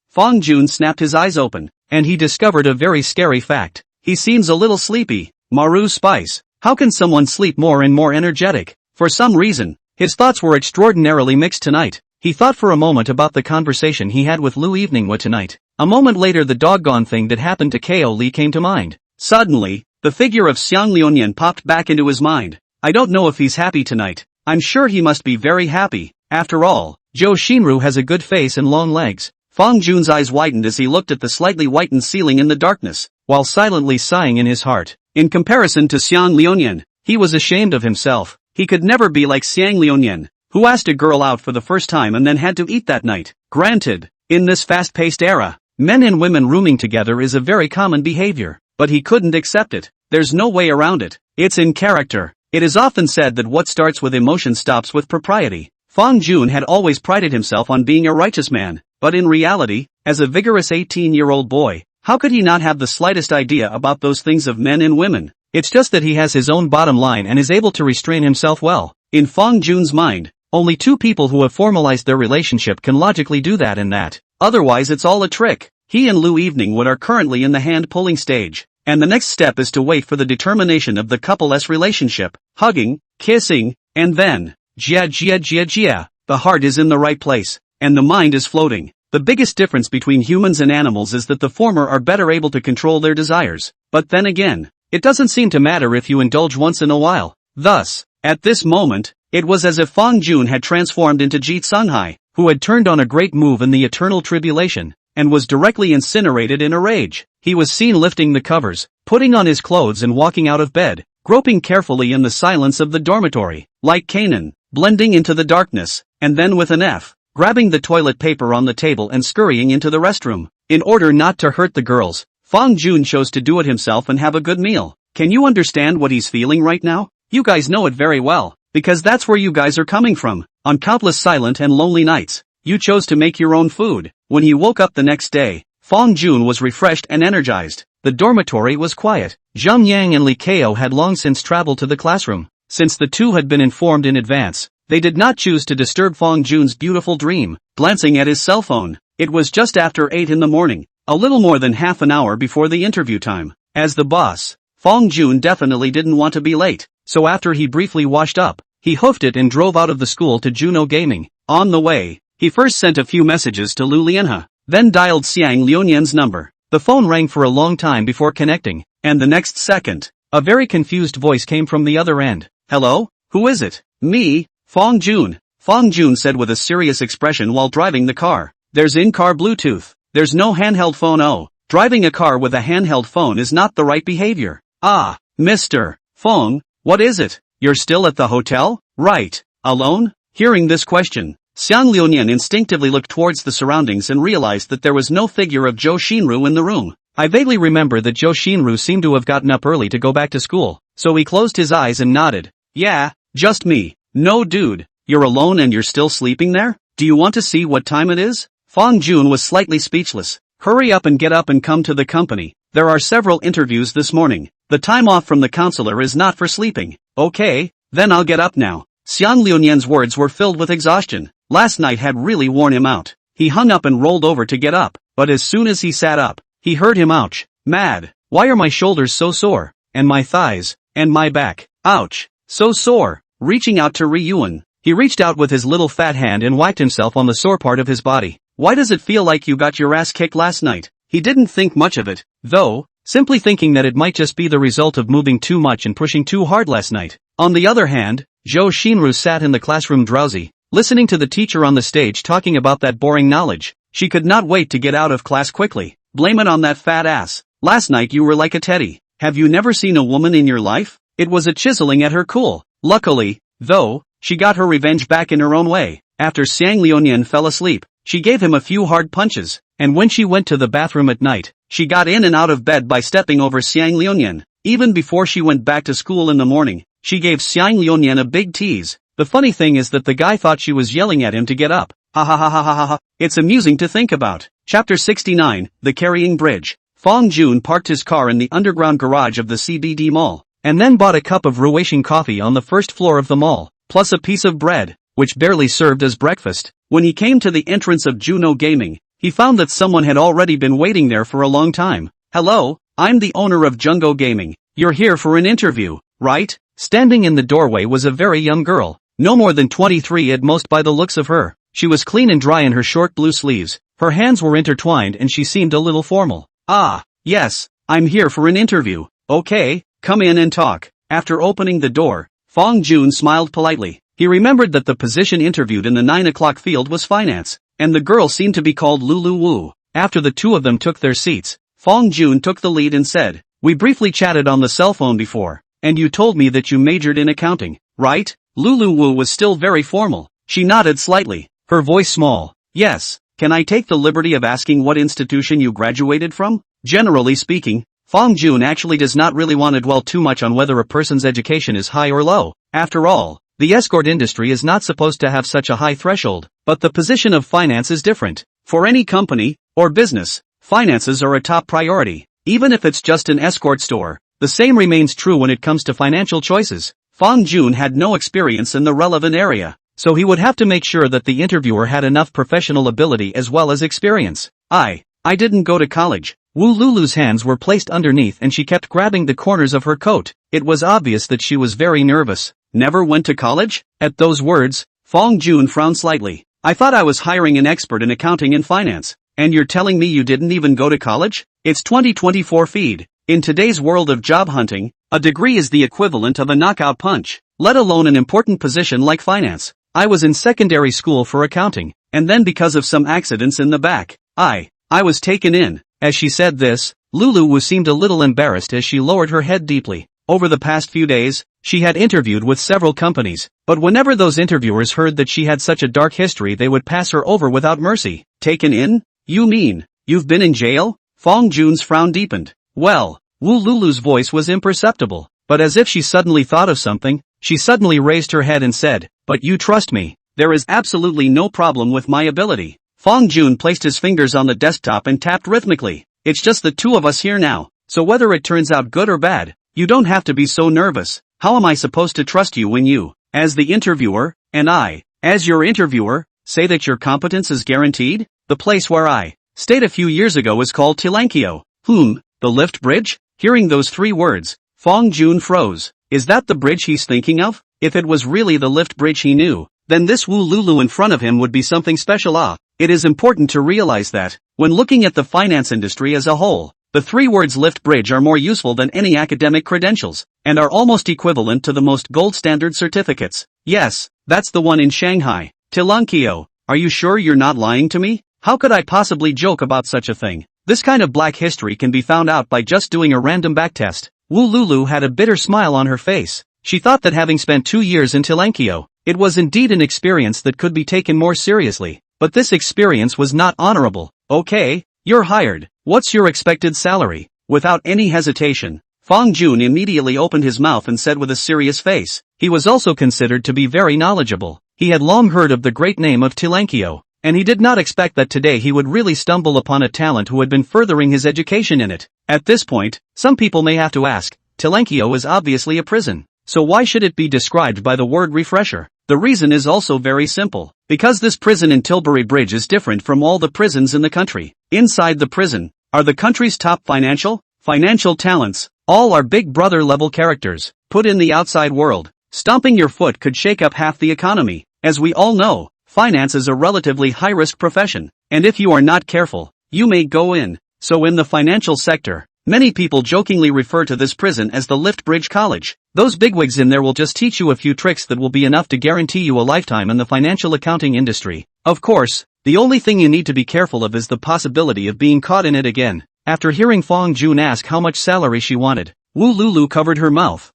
Fong Jun snapped his eyes open, and he discovered a very scary fact. He seems a little sleepy. Maru Spice. How can someone sleep more and more energetic? For some reason, his thoughts were extraordinarily mixed tonight. He thought for a moment about the conversation he had with Lu Evening tonight. A moment later the doggone thing that happened to Ko Lee came to mind. Suddenly, the figure of Xiang Liuyan popped back into his mind. I don't know if he's happy tonight. I'm sure he must be very happy. After all, Zhou Xinru has a good face and long legs. Fong Jun's eyes widened as he looked at the slightly whitened ceiling in the darkness, while silently sighing in his heart. In comparison to Xiang Liuyan, he was ashamed of himself. He could never be like Xiang Liuyan, who asked a girl out for the first time and then had to eat that night. Granted, in this fast-paced era, men and women rooming together is a very common behavior, but he couldn't accept it. There's no way around it. It's in character. It is often said that what starts with emotion stops with propriety. Fong Jun had always prided himself on being a righteous man, but in reality, as a vigorous 18-year-old boy, how could he not have the slightest idea about those things of men and women? It's just that he has his own bottom line and is able to restrain himself well. In Fong Jun's mind, only two people who have formalized their relationship can logically do that and that. Otherwise it's all a trick. He and Lu Evening are currently in the hand-pulling stage, and the next step is to wait for the determination of the couple's relationship, hugging, kissing, and then, jia. The heart is in the right place, and the mind is floating. The biggest difference between humans and animals is that the former are better able to control their desires, but then again, it doesn't seem to matter if you indulge once in a while. Thus, at this moment, it was as if Fong Jun had transformed into Ji Tsunghai, who had turned on a great move in the eternal tribulation, and was directly incinerated in a rage. He was seen lifting the covers, putting on his clothes and walking out of bed, groping carefully in the silence of the dormitory, like Kanan, blending into the darkness, and then with an F, grabbing the toilet paper on the table and scurrying into the restroom. In order not to hurt the girls, Fong Jun chose to do it himself and have a good meal. Can you understand what he's feeling right now? You guys know it very well, because that's where you guys are coming from. On countless silent and lonely nights, you chose to make your own food. When he woke up the next day, Fong Jun was refreshed and energized. The dormitory was quiet. Zheng Yang and Li Kao had long since traveled to the classroom. Since the two had been informed in advance, they did not choose to disturb Fong Jun's beautiful dream. Glancing at his cell phone, it was just after 8 in the morning, a little more than half an hour before the interview time. As the boss, Fong Jun definitely didn't want to be late, so after he briefly washed up, he hoofed it and drove out of the school to Juno Gaming. On the way, he first sent a few messages to Lu Lianhe, then dialed Xiang Liuyan's number. The phone rang for a long time before connecting, and the next second, a very confused voice came from the other end. Hello? Who is it? Me, Fong Jun. Fong Jun said with a serious expression while driving the car. There's in-car Bluetooth. There's no handheld phone. Oh, driving a car with a handheld phone is not the right behavior. Ah, Mr. Fong, what is it? You're still at the hotel? Right. Alone? Hearing this question, Xiang Liuyan instinctively looked towards the surroundings and realized that there was no figure of Zhou Xinru in the room. I vaguely remember that Zhou Xinru seemed to have gotten up early to go back to school, so he closed his eyes and nodded. Yeah, just me. No dude, you're alone and you're still sleeping there? Do you want to see what time it is? Fong Jun was slightly speechless. Hurry up and get up and come to the company. There are several interviews this morning. The time off from the counselor is not for sleeping. Okay, then I'll get up now. Xiang Liuyan's words were filled with exhaustion. Last night had really worn him out. He hung up and rolled over to get up, but as soon as he sat up, he heard him ouch. Mad. Why are my shoulders so sore? And my thighs? And my back? Ouch. So sore. Reaching out to Ri Yuan, he reached out with his little fat hand and whacked himself on the sore part of his body. Why does it feel like you got your ass kicked last night? He didn't think much of it, though, simply thinking that it might just be the result of moving too much and pushing too hard last night. On the other hand, Zhou Xinru sat in the classroom drowsy, listening to the teacher on the stage talking about that boring knowledge. She could not wait to get out of class quickly. Blame it on that fat ass. Last night you were like a teddy. Have you never seen a woman in your life? It was a chiseling at her cool. Luckily, though, she got her revenge back in her own way. After Xiang Liuyan fell asleep, she gave him a few hard punches, and when she went to the bathroom at night, she got in and out of bed by stepping over Xiang Liuyan. Even before she went back to school in the morning, she gave Xiang Liuyan a big tease. The funny thing is that the guy thought she was yelling at him to get up. Ha ha ha ha ha ha ha. It's amusing to think about. Chapter 69, The Carrying Bridge. Fong Jun parked his car in the underground garage of the CBD mall. and then bought a cup of Russian coffee on the first floor of the mall, plus a piece of bread, which barely served as breakfast. When he came to the entrance of Juno Gaming, he found that someone had already been waiting there for a long time. "Hello, I'm the owner of Jungo Gaming. You're here for an interview, right?" Standing in the doorway was a very young girl, no more than 23 at most by the looks of her. She was clean and dry in her short blue sleeves, her hands were intertwined and she seemed a little formal. "Ah, yes, I'm here for an interview. Okay, come in and talk." After opening the door, Fong Jun smiled politely. He remembered that the position interviewed in the 9 o'clock field was finance, and the girl seemed to be called Lulu Wu. After the two of them took their seats, Fong Jun took the lead and said, "We briefly chatted on the cell phone before, and you told me that you majored in accounting, right?" Lulu Wu was still very formal. She nodded slightly, her voice small. "Yes, can I take the liberty of asking what institution you graduated from?" Generally speaking, Fong Jun actually does not really want to dwell too much on whether a person's education is high or low. After all, the escort industry is not supposed to have such a high threshold, but the position of finance is different. For any company, or business, finances are a top priority, even if it's just an escort store. The same remains true when it comes to financial choices. Fong Jun had no experience in the relevant area, so he would have to make sure that the interviewer had enough professional ability as well as experience. I didn't go to college." Wu Lulu's hands were placed underneath and she kept grabbing the corners of her coat. It was obvious that she was very nervous. "Never went to college?" At those words, Fong Jun frowned slightly. "I thought I was hiring an expert in accounting and finance, and you're telling me you didn't even go to college?" It's 2024 feed. In today's world of job hunting, a degree is the equivalent of a knockout punch, let alone an important position like finance. "I was in secondary school for accounting, and then because of some accidents in the back, I was taken in." As she said this, Lulu Wu seemed a little embarrassed as she lowered her head deeply. Over the past few days, she had interviewed with several companies, but whenever those interviewers heard that she had such a dark history they would pass her over without mercy. "Taken in? You mean, you've been in jail?" Fong Jun's frown deepened. "Well," Wu Lulu's voice was imperceptible, but as if she suddenly thought of something, she suddenly raised her head and said, "But you trust me. There is absolutely no problem with my ability." Fong Jun placed his fingers on the desktop and tapped rhythmically. "It's just the two of us here now, so whether it turns out good or bad, you don't have to be so nervous. How am I supposed to trust you when you, as the interviewer, and I, as your interviewer, say that your competence is guaranteed?" "The place where I stayed a few years ago is called Tilankio." The lift bridge?" Hearing those three words, Fong Jun froze. Is that the bridge he's thinking of? If it was really the lift bridge he knew, then this Wu Lulu in front of him would be something special. It is important to realize that, when looking at the finance industry as a whole, the three words lift bridge are more useful than any academic credentials, and are almost equivalent to the most gold standard certificates. "Yes, that's the one in Shanghai. Tilankio. Are you sure you're not lying to me? How could I possibly joke about such a thing?" This kind of black history can be found out by just doing a random backtest. Wu Lulu had a bitter smile on her face. She thought that having spent 2 years in Tilankio, it was indeed an experience that could be taken more seriously. But this experience was not honorable. "Okay, you're hired. What's your expected salary?" Without any hesitation, Fong Jun immediately opened his mouth and said with a serious face. He was also considered to be very knowledgeable. He had long heard of the great name of Tilankio, and he did not expect that today he would really stumble upon a talent who had been furthering his education in it. At this point, some people may have to ask, Tilankio is obviously a prison, so why should it be described by the word refresher? The reason is also very simple. Because this prison in Tilbury Bridge is different from all the prisons in the country. Inside the prison are the country's top financial talents. All are Big Brother level characters. Put in the outside world, stomping your foot could shake up half the economy. As we all know, finance is a relatively high-risk profession, and if you are not careful, you may go in. So in the financial sector, many people jokingly refer to this prison as the Lift Bridge College. Those bigwigs in there will just teach you a few tricks that will be enough to guarantee you a lifetime in the financial accounting industry. Of course, the only thing you need to be careful of is the possibility of being caught in it again. After hearing Fong Jun ask how much salary she wanted, Wu Lulu covered her mouth.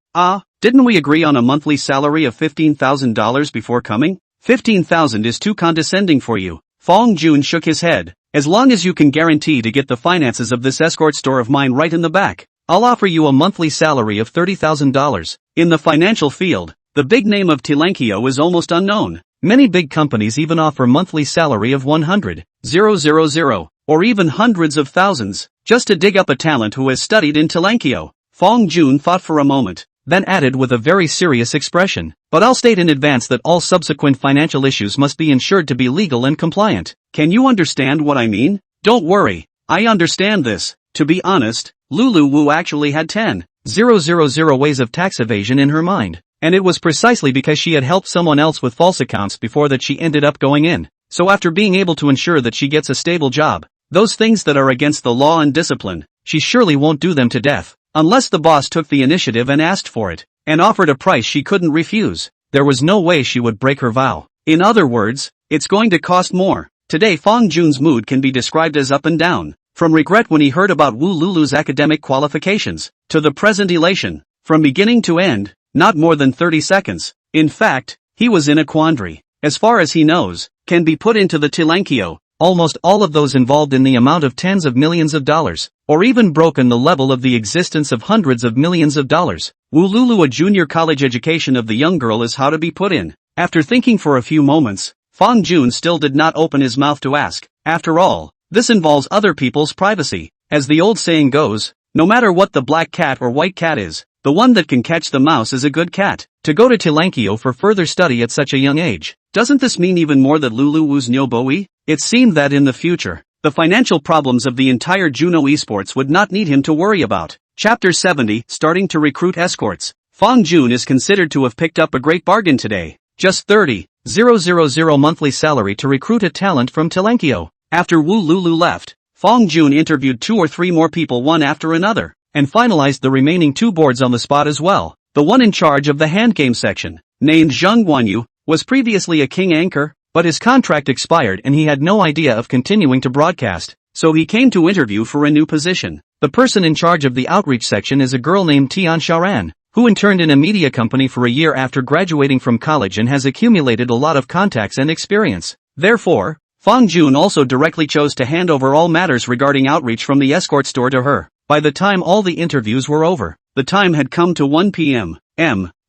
Didn't we agree on a monthly salary of $15,000 before coming? 15,000 is too condescending for you. Fong Jun shook his head. As long as you can guarantee to get the finances of this escort store of mine right in the back, I'll offer you a monthly salary of $30,000. In the financial field, the big name of Tilankio is almost unknown. Many big companies even offer monthly salary of 100,000, or even hundreds of thousands, just to dig up a talent who has studied in Tilankio. Fong Jun thought for a moment. then added with a very serious expression, "But I'll state in advance that all subsequent financial issues must be ensured to be legal and compliant." Can you understand what I mean? Don't worry, I understand this. To be honest, Lulu Wu actually had 10,000 ways of tax evasion in her mind. And it was precisely because she had helped someone else with false accounts before that she ended up going in. So after being able to ensure that she gets a stable job, those things that are against the law and discipline, she surely won't do them to death. Unless the boss took the initiative and asked for it, and offered a price she couldn't refuse, there was no way she would break her vow. In other words, it's going to cost more. Today Fong Jun's mood can be described as up and down. From regret when he heard about Wu Lulu's academic qualifications, to the present elation. From beginning to end, not more than 30 seconds. In fact, he was in a quandary. As far as he knows, can be put into the Tilankio, almost all of those involved in the amount of tens of millions of dollars, or even broken the level of the existence of hundreds of millions of dollars. Wu Lulu, a junior college education of the young girl, is how to be put in. After thinking for a few moments, Fong Jun still did not open his mouth to ask. After all, this involves other people's privacy. As the old saying goes, no matter what the black cat or white cat is, the one that can catch the mouse is a good cat. To go to Tilankio for further study at such a young age, doesn't this mean even more that Lulu Wu's Nyoboi? It seemed that in the future, the financial problems of the entire Juno Esports would not need him to worry about. Chapter 70, Starting to Recruit Escorts. Fong Jun is considered to have picked up a great bargain today. Just 30,000 monthly salary to recruit a talent from Tilankio. After Wu Lulu left, Fong Jun interviewed 2 or 3 more people one after another, and finalized the remaining 2 boards on the spot as well. The one in charge of the handgame section, named Zheng Guanyu, was previously a king anchor, but his contract expired and he had no idea of continuing to broadcast, so he came to interview for a new position. The person in charge of the outreach section is a girl named Tian Sharan, who interned in a media company for a year after graduating from college and has accumulated a lot of contacts and experience. Therefore, Fong Jun also directly chose to hand over all matters regarding outreach from the escort store to her. By the time all the interviews were over, the time had come to 1 p.m.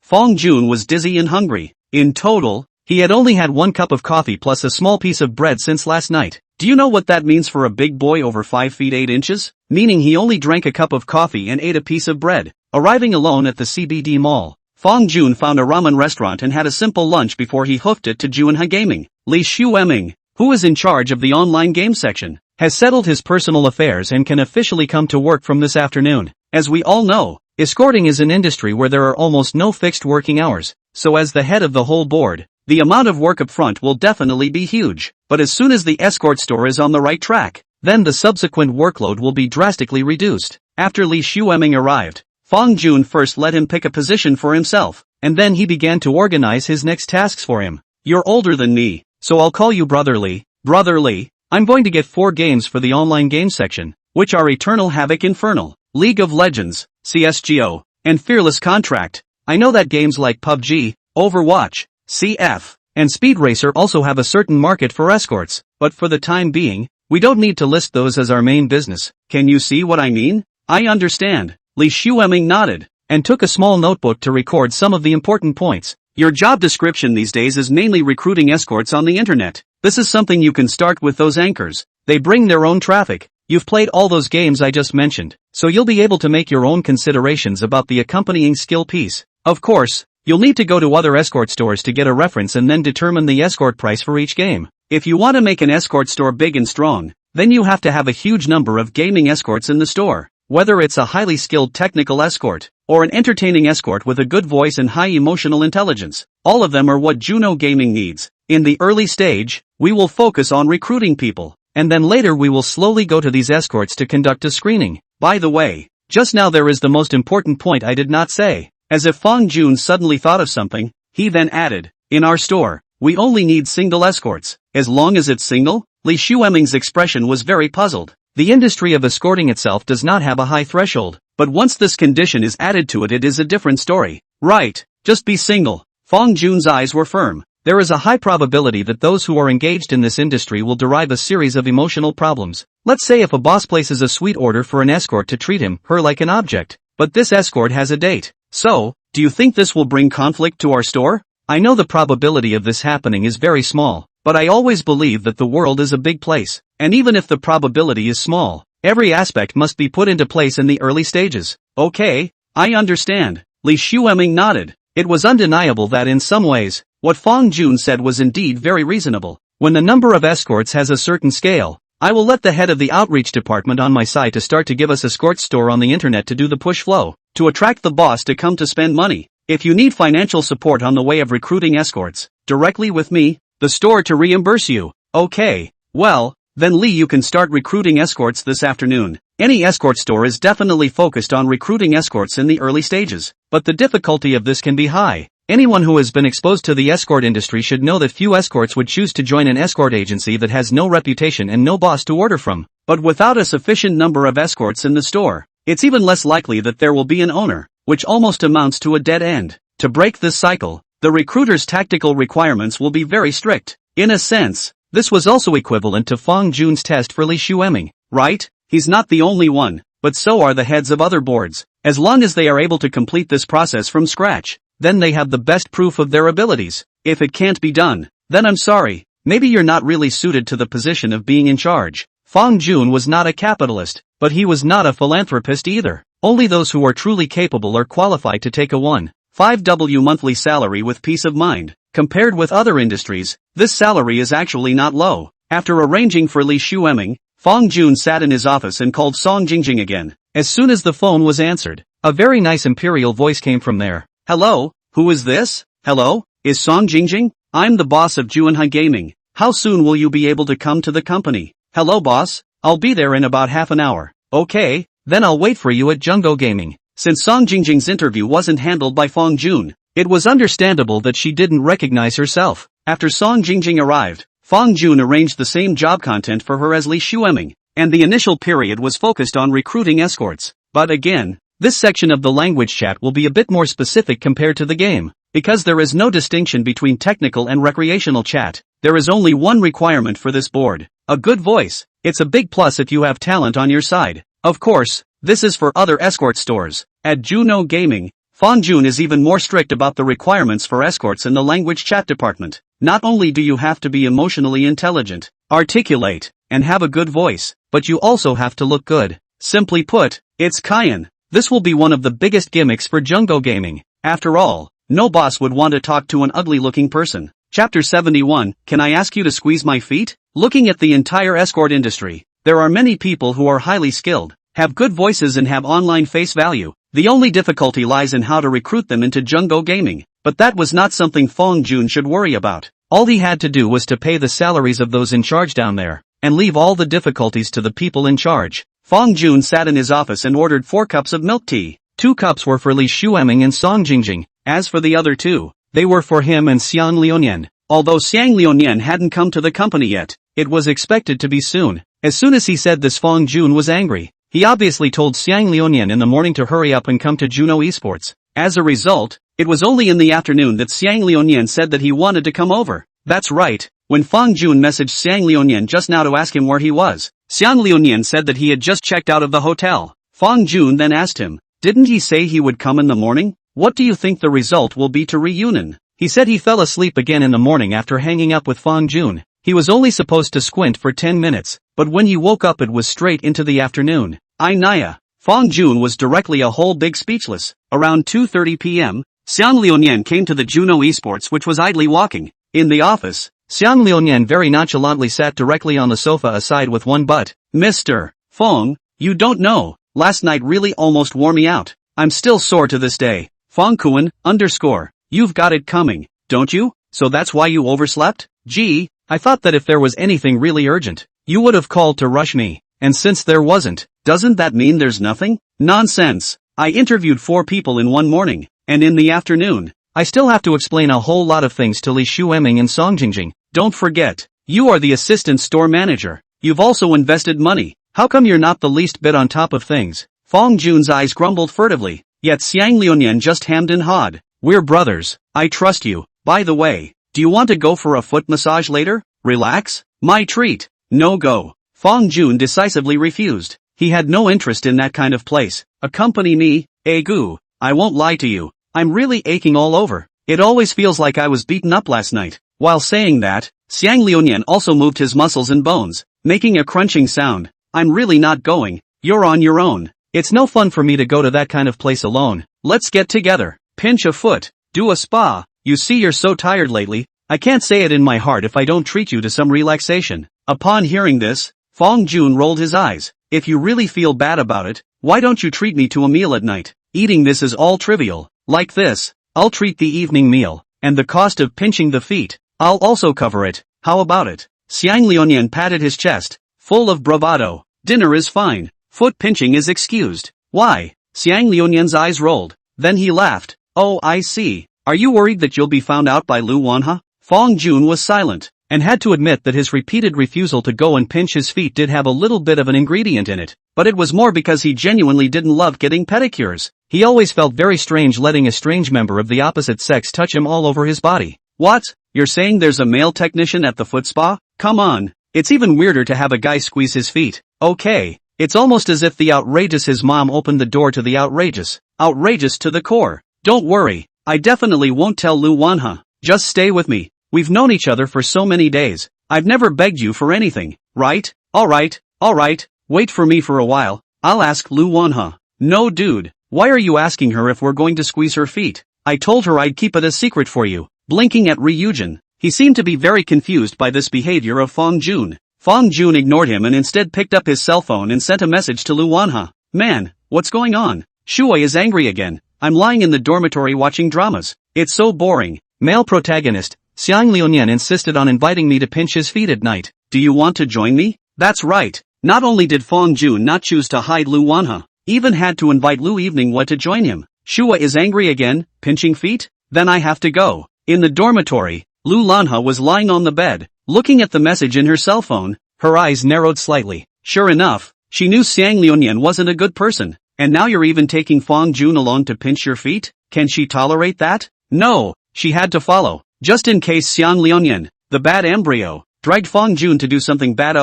Fong Jun was dizzy and hungry. In total, he had only had 1 cup of coffee plus a small piece of bread since last night. Do you know what that means for a big boy over 5 feet 8 inches? Meaning he only drank a cup of coffee and ate a piece of bread. Arriving alone at the CBD mall, Fong Jun found a ramen restaurant and had a simple lunch before he hooked it to Juanhe Gaming. Li Shueming, who is in charge of the online game section, has settled his personal affairs and can officially come to work from this afternoon. As we all know, escorting is an industry where there are almost no fixed working hours, so as the head of the whole board, the amount of work up front will definitely be huge. But as soon as the escort store is on the right track, then the subsequent workload will be drastically reduced. After Li Shueming arrived, Fong Jun first let him pick a position for himself, and then he began to organize his next tasks for him. You're older than me, so I'll call you Brother Li. Brother Li, I'm going to get 4 games for the online game section, which are Eternal Havoc Infernal, League of Legends, CSGO, and Fearless Contract. I know that games like PUBG, Overwatch, CF, and Speed Racer also have a certain market for escorts, but for the time being, we don't need to list those as our main business. Can you see what I mean? I understand. Li Shueming nodded, and took a small notebook to record some of the important points. Your job description these days is mainly recruiting escorts on the internet. This is something you can start with those anchors. They bring their own traffic. You've played all those games I just mentioned, so you'll be able to make your own considerations about the accompanying skill piece. Of course, you'll need to go to other escort stores to get a reference and then determine the escort price for each game. If you want to make an escort store big and strong, then you have to have a huge number of gaming escorts in the store. Whether it's a highly skilled technical escort, or an entertaining escort with a good voice and high emotional intelligence, all of them are what Juno Gaming needs. In the early stage, we will focus on recruiting people, and then later we will slowly go to these escorts to conduct a screening. By the way, just now there is the most important point I did not say. As if Fong Jun suddenly thought of something, he then added, in our store, we only need single escorts. As long as it's single? Li Shueming's expression was very puzzled. The industry of escorting itself does not have a high threshold, but once this condition is added to it, it is a different story. Right, just be single. Fong Jun's eyes were firm. There is a high probability that those who are engaged in this industry will derive a series of emotional problems. Let's say if a boss places a sweet order for an escort to treat him, her like an object, but this escort has a date. So, do you think this will bring conflict to our store? I know the probability of this happening is very small, but I always believe that the world is a big place, and even if the probability is small, every aspect must be put into place in the early stages. Okay, I understand. Li Shueming nodded. It was undeniable that in some ways, what Fong Jun said was indeed very reasonable. When the number of escorts has a certain scale, I will let the head of the outreach department on my side to start to give us escort store on the internet to do the push flow, to attract the boss to come to spend money. If you need financial support on the way of recruiting escorts, directly with me, the store to reimburse you. Okay, well, then Lee, you can start recruiting escorts this afternoon. Any escort store is definitely focused on recruiting escorts in the early stages, but the difficulty of this can be high. Anyone who has been exposed to the escort industry should know that few escorts would choose to join an escort agency that has no reputation and no boss to order from. But without a sufficient number of escorts in the store, it's even less likely that there will be an owner, which almost amounts to a dead end. To break this cycle, the recruiter's tactical requirements will be very strict. In a sense, this was also equivalent to Fong Jun's test for Li Shueming, right? He's not the only one, but so are the heads of other boards. As long as they are able to complete this process from scratch, then they have the best proof of their abilities. If it can't be done, then I'm sorry, maybe you're not really suited to the position of being in charge. Fong Jun was not a capitalist, but he was not a philanthropist either. Only those who are truly capable are qualified to take a 1.5W monthly salary with peace of mind. Compared with other industries, this salary is actually not low. After arranging for Li Shueming, Fong Jun sat in his office and called Song Jingjing again. As soon as the phone was answered, a very nice imperial voice came from there. Hello, who is this? Hello, is Song Jingjing? I'm the boss of Juanhai Gaming. How soon will you be able to come to the company? Hello boss, I'll be there in about half an hour. Okay, then I'll wait for you at Jungo Gaming. Since Song Jingjing's interview wasn't handled by Fong Jun, it was understandable that she didn't recognize herself. After Song Jingjing arrived, Fong Jun arranged the same job content for her as Li Shueming, and the initial period was focused on recruiting escorts. But again, this section of the language chat will be a bit more specific compared to the game, because there is no distinction between technical and recreational chat. There is only one requirement for this board: a good voice. It's a big plus if you have talent on your side. Of course, this is for other escort stores. At Juno Gaming, Fong Jun is even more strict about the requirements for escorts in the language chat department. Not only do you have to be emotionally intelligent, articulate, and have a good voice, but you also have to look good. Simply put, it's Cayenne. This will be one of the biggest gimmicks for Jungo Gaming. After all, no boss would want to talk to an ugly-looking person. Chapter 71, Can I ask you to squeeze my feet? Looking at the entire escort industry, there are many people who are highly skilled, have good voices and have online face value. The only difficulty lies in how to recruit them into Jungo Gaming. But that was not something Fong Jun should worry about. All he had to do was to pay the salaries of those in charge down there, and leave all the difficulties to the people in charge. Fong Jun sat in his office and ordered 4 cups of milk tea. 2 cups were for Li Shueming and Song Jingjing. As for the other 2, they were for him and Xiang Liunian. Although Xiang Liunian hadn't come to the company yet, it was expected to be soon. As soon as he said this, Fong Jun was angry. He obviously told Xiang Liunian in the morning to hurry up and come to Juno Esports. As a result, it was only in the afternoon that Xiang Liunian said that he wanted to come over. That's right, when Fong Jun messaged Xiang Liunian just now to ask him where he was, Xiang Liunian said that he had just checked out of the hotel. Fong Jun then asked him, didn't he say he would come in the morning? What do you think the result will be to reunion? He said he fell asleep again in the morning after hanging up with Fong Jun. He was only supposed to squint for 10 minutes, but when he woke up it was straight into the afternoon. Naya. Fong Jun was directly a whole big speechless. Around 2:30 p.m., Xiang Liunian came to the Juno Esports, which was idly walking. In the office, Xiang Liunian very nonchalantly sat directly on the sofa aside with one butt. Mr. Fong, you don't know, last night really almost wore me out. I'm still sore to this day. Fong Kuan, _ you've got it coming, don't you? So that's why you overslept? Gee, I thought that if there was anything really urgent, you would have called to rush me. And since there wasn't, doesn't that mean there's nothing? Nonsense. I interviewed 4 people in one morning, and in the afternoon, I still have to explain a whole lot of things to Li Shueming and Song Jingjing. Don't forget, you are the assistant store manager. You've also invested money. How come you're not the least bit on top of things? Fong Jun's eyes grumbled furtively, yet Xiang Liunian just hammed and hawed. We're brothers. I trust you. By the way, do you want to go for a foot massage later? Relax? My treat. No go. Fong Jun decisively refused. He had no interest in that kind of place. Accompany me, Egu. I won't lie to you. I'm really aching all over. It always feels like I was beaten up last night. While saying that, Xiang Liunian also moved his muscles and bones, making a crunching sound. I'm really not going. You're on your own. It's no fun for me to go to that kind of place alone. let's get together, pinch a foot, do a spa, you see you're so tired lately, I can't say it in my heart if I don't treat you to some relaxation. Upon hearing this, Fong Jun rolled his eyes. If you really feel bad about it, why don't you treat me to a meal at night? Eating this is all trivial. Like this, I'll treat the evening meal, and the cost of pinching the feet, I'll also cover it. How about it? Xiang Liunian patted his chest, full of bravado. Dinner is fine. Foot pinching is excused. Why? Xiang Liunian's eyes rolled. Then he laughed. Oh, I see. Are you worried that you'll be found out by Lu Wanha? Fong Jun was silent, and had to admit that his repeated refusal to go and pinch his feet did have a little bit of an ingredient in it, but it was more because he genuinely didn't love getting pedicures. He always felt very strange letting a strange member of the opposite sex touch him all over his body. What? You're saying there's a male technician at the foot spa? Come on. It's even weirder to have a guy squeeze his feet. Okay. It's almost as if the outrageous his mom opened the door to the outrageous. Outrageous to the core. Don't worry. I definitely won't tell Lu Wanha. Just stay with me. We've known each other for so many days. I've never begged you for anything, right? Alright. Wait for me for a while. I'll ask Lu Wanha. No dude. Why are you asking her if we're going to squeeze her feet? I told her I'd keep it a secret for you. Blinking at Ryujin. He seemed to be very confused by this behavior of Fong Jun. Fong Jun ignored him and instead picked up his cell phone and sent a message to Lu Wanha. Man, what's going on? Shuai is angry again. I'm lying in the dormitory watching dramas. It's so boring. Male protagonist, Xiang Liunian insisted on inviting me to pinch his feet at night. Do you want to join me? That's right. Not only did Fong Jun not choose to hide Lu Wanha, even had to invite Lu Evening What to join him. Shuai is angry again, pinching feet? Then I have to go. In the dormitory, Lu Lanha was lying on the bed, looking at the message in her cell phone. Her eyes narrowed slightly. Sure enough, she knew Xiang Liunian wasn't a good person. And now you're even taking Fong Jun along to pinch your feet? Can she tolerate that? No, she had to follow. Just in case Xiang Liunian, the bad embryo, dragged Fong Jun to do something bad.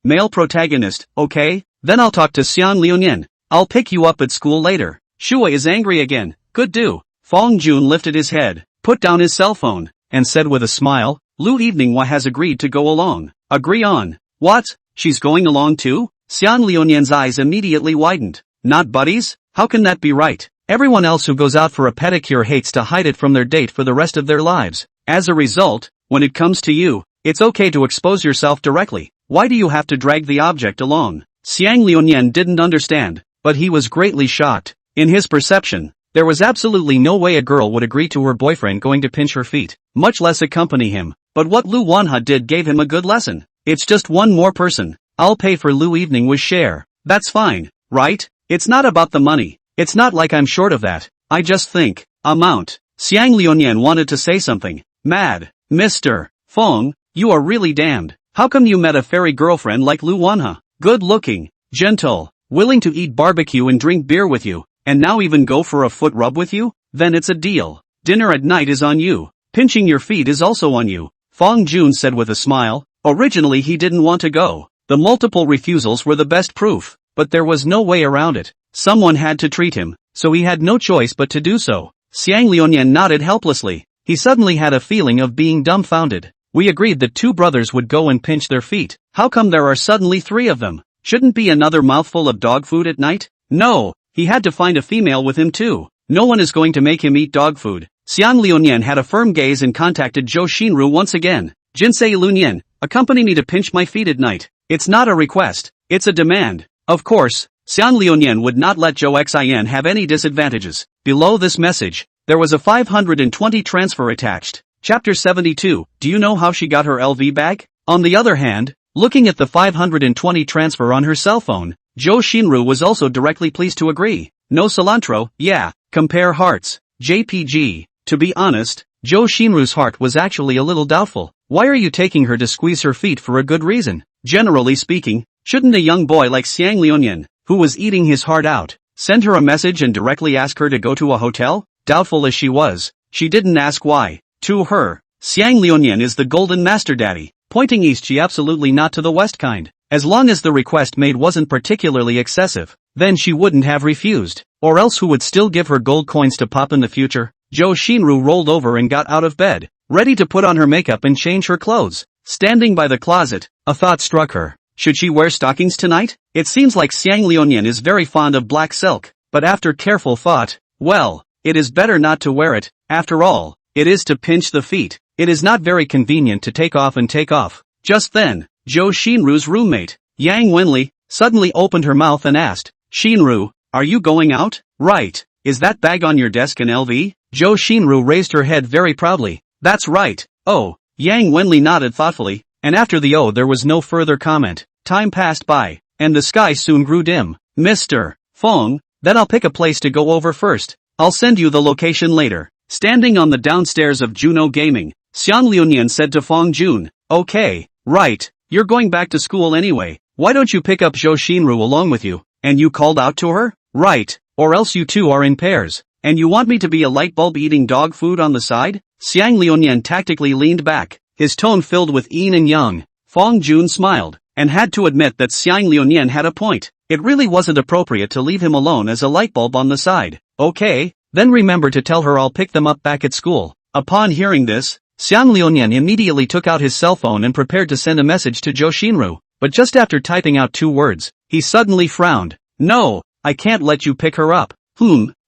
Male protagonist, okay? Then I'll talk to Xiang Liunian. I'll pick you up at school later. Shuai is angry again. Good do. Fong Jun lifted his head, put down his cell phone, and said with a smile, Lu Evening Why has agreed to go along. Agree on. What? She's going along too? Xiang Liunian's eyes immediately widened. Not buddies? How can that be right? Everyone else who goes out for a pedicure hates to hide it from their date for the rest of their lives. As a result, when it comes to you, it's okay to expose yourself directly. Why do you have to drag the object along? Xiang Liunian didn't understand, but he was greatly shocked. In his perception, there was absolutely no way a girl would agree to her boyfriend going to pinch her feet, much less accompany him. But what Lu Wanha did gave him a good lesson. It's just one more person. I'll pay for Lu Evening with share. That's fine, right? It's not about the money. It's not like I'm short of that. I just think, amount. Xiang Liunian wanted to say something. Mad. Mr. Fong, you are really damned. How come you met a fairy girlfriend like Lu Wanha? Good looking, gentle, willing to eat barbecue and drink beer with you, and now even go for a foot rub with you? Then it's a deal. Dinner at night is on you. Pinching your feet is also on you. Fong Jun said with a smile. Originally he didn't want to go. The multiple refusals were the best proof, but there was no way around it. Someone had to treat him, so he had no choice but to do so. Xiang Liunian nodded helplessly. He suddenly had a feeling of being dumbfounded. We agreed that two brothers would go and pinch their feet. How come there are suddenly three of them? Shouldn't be another mouthful of dog food at night? No, he had to find a female with him too. No one is going to make him eat dog food. Xiang Liunian had a firm gaze and contacted Zhou Xinru once again. Jinsei Liunian, accompany me to pinch my feet at night. It's not a request, it's a demand. Of course, Xiang Liunian would not let Zhou Xin have any disadvantages. Below this message, there was a 520 transfer attached. Chapter 72, do you know how she got her LV bag? On the other hand, looking at the 520 transfer on her cell phone, Zhou Xinru was also directly pleased to agree. No cilantro, yeah, compare hearts. JPG. To be honest, Zhou Xinru's heart was actually a little doubtful. Why are you taking her to squeeze her feet for a good reason? Generally speaking, shouldn't a young boy like Xiang Liunian, who was eating his heart out, send her a message and directly ask her to go to a hotel? Doubtful as she was, she didn't ask why. To her, Xiang Liunian is the golden master daddy, pointing east she absolutely not to the west kind. As long as the request made wasn't particularly excessive, then she wouldn't have refused, or else who would still give her gold coins to pop in the future? Zhou Xinru rolled over and got out of bed, ready to put on her makeup and change her clothes. Standing by the closet, a thought struck her. Should she wear stockings tonight? It seems like Xiang Liunian is very fond of black silk. but after careful thought, well, it is better not to wear it, after all, it is to pinch the feet. It is not very convenient to take off and take off. Just then, Zhou Xinru's roommate, Yang Wenli, suddenly opened her mouth and asked, Xinru, are you going out? Right. Is that bag on your desk in LV? Zhou Xinru raised her head very proudly. That's right. Oh. Yang Wenli nodded thoughtfully, and after the oh there was no further comment. Time passed by, and the sky soon grew dim. Mr. Feng, then I'll pick a place to go over first. I'll send you the location later. Standing on the downstairs of Juno Gaming, Xiang Liunian said to Feng Jun, okay, right, you're going back to school anyway, why don't you pick up Zhou Xinru along with you? And you called out to her? Right, or else you two are in pairs. And you want me to be a light bulb eating dog food on the side? Xiang Liunian tactically leaned back, his tone filled with yin and yang. Feng Jun smiled, and had to admit that Xiang Liunian had a point. It really wasn't appropriate to leave him alone as a light bulb on the side. Okay, then remember to tell her I'll pick them up back at school. Upon hearing this, Xiang Liunian immediately took out his cell phone and prepared to send a message to Zhou Xinru, but just after typing out 2 words, he suddenly frowned. No, I can't let you pick her up.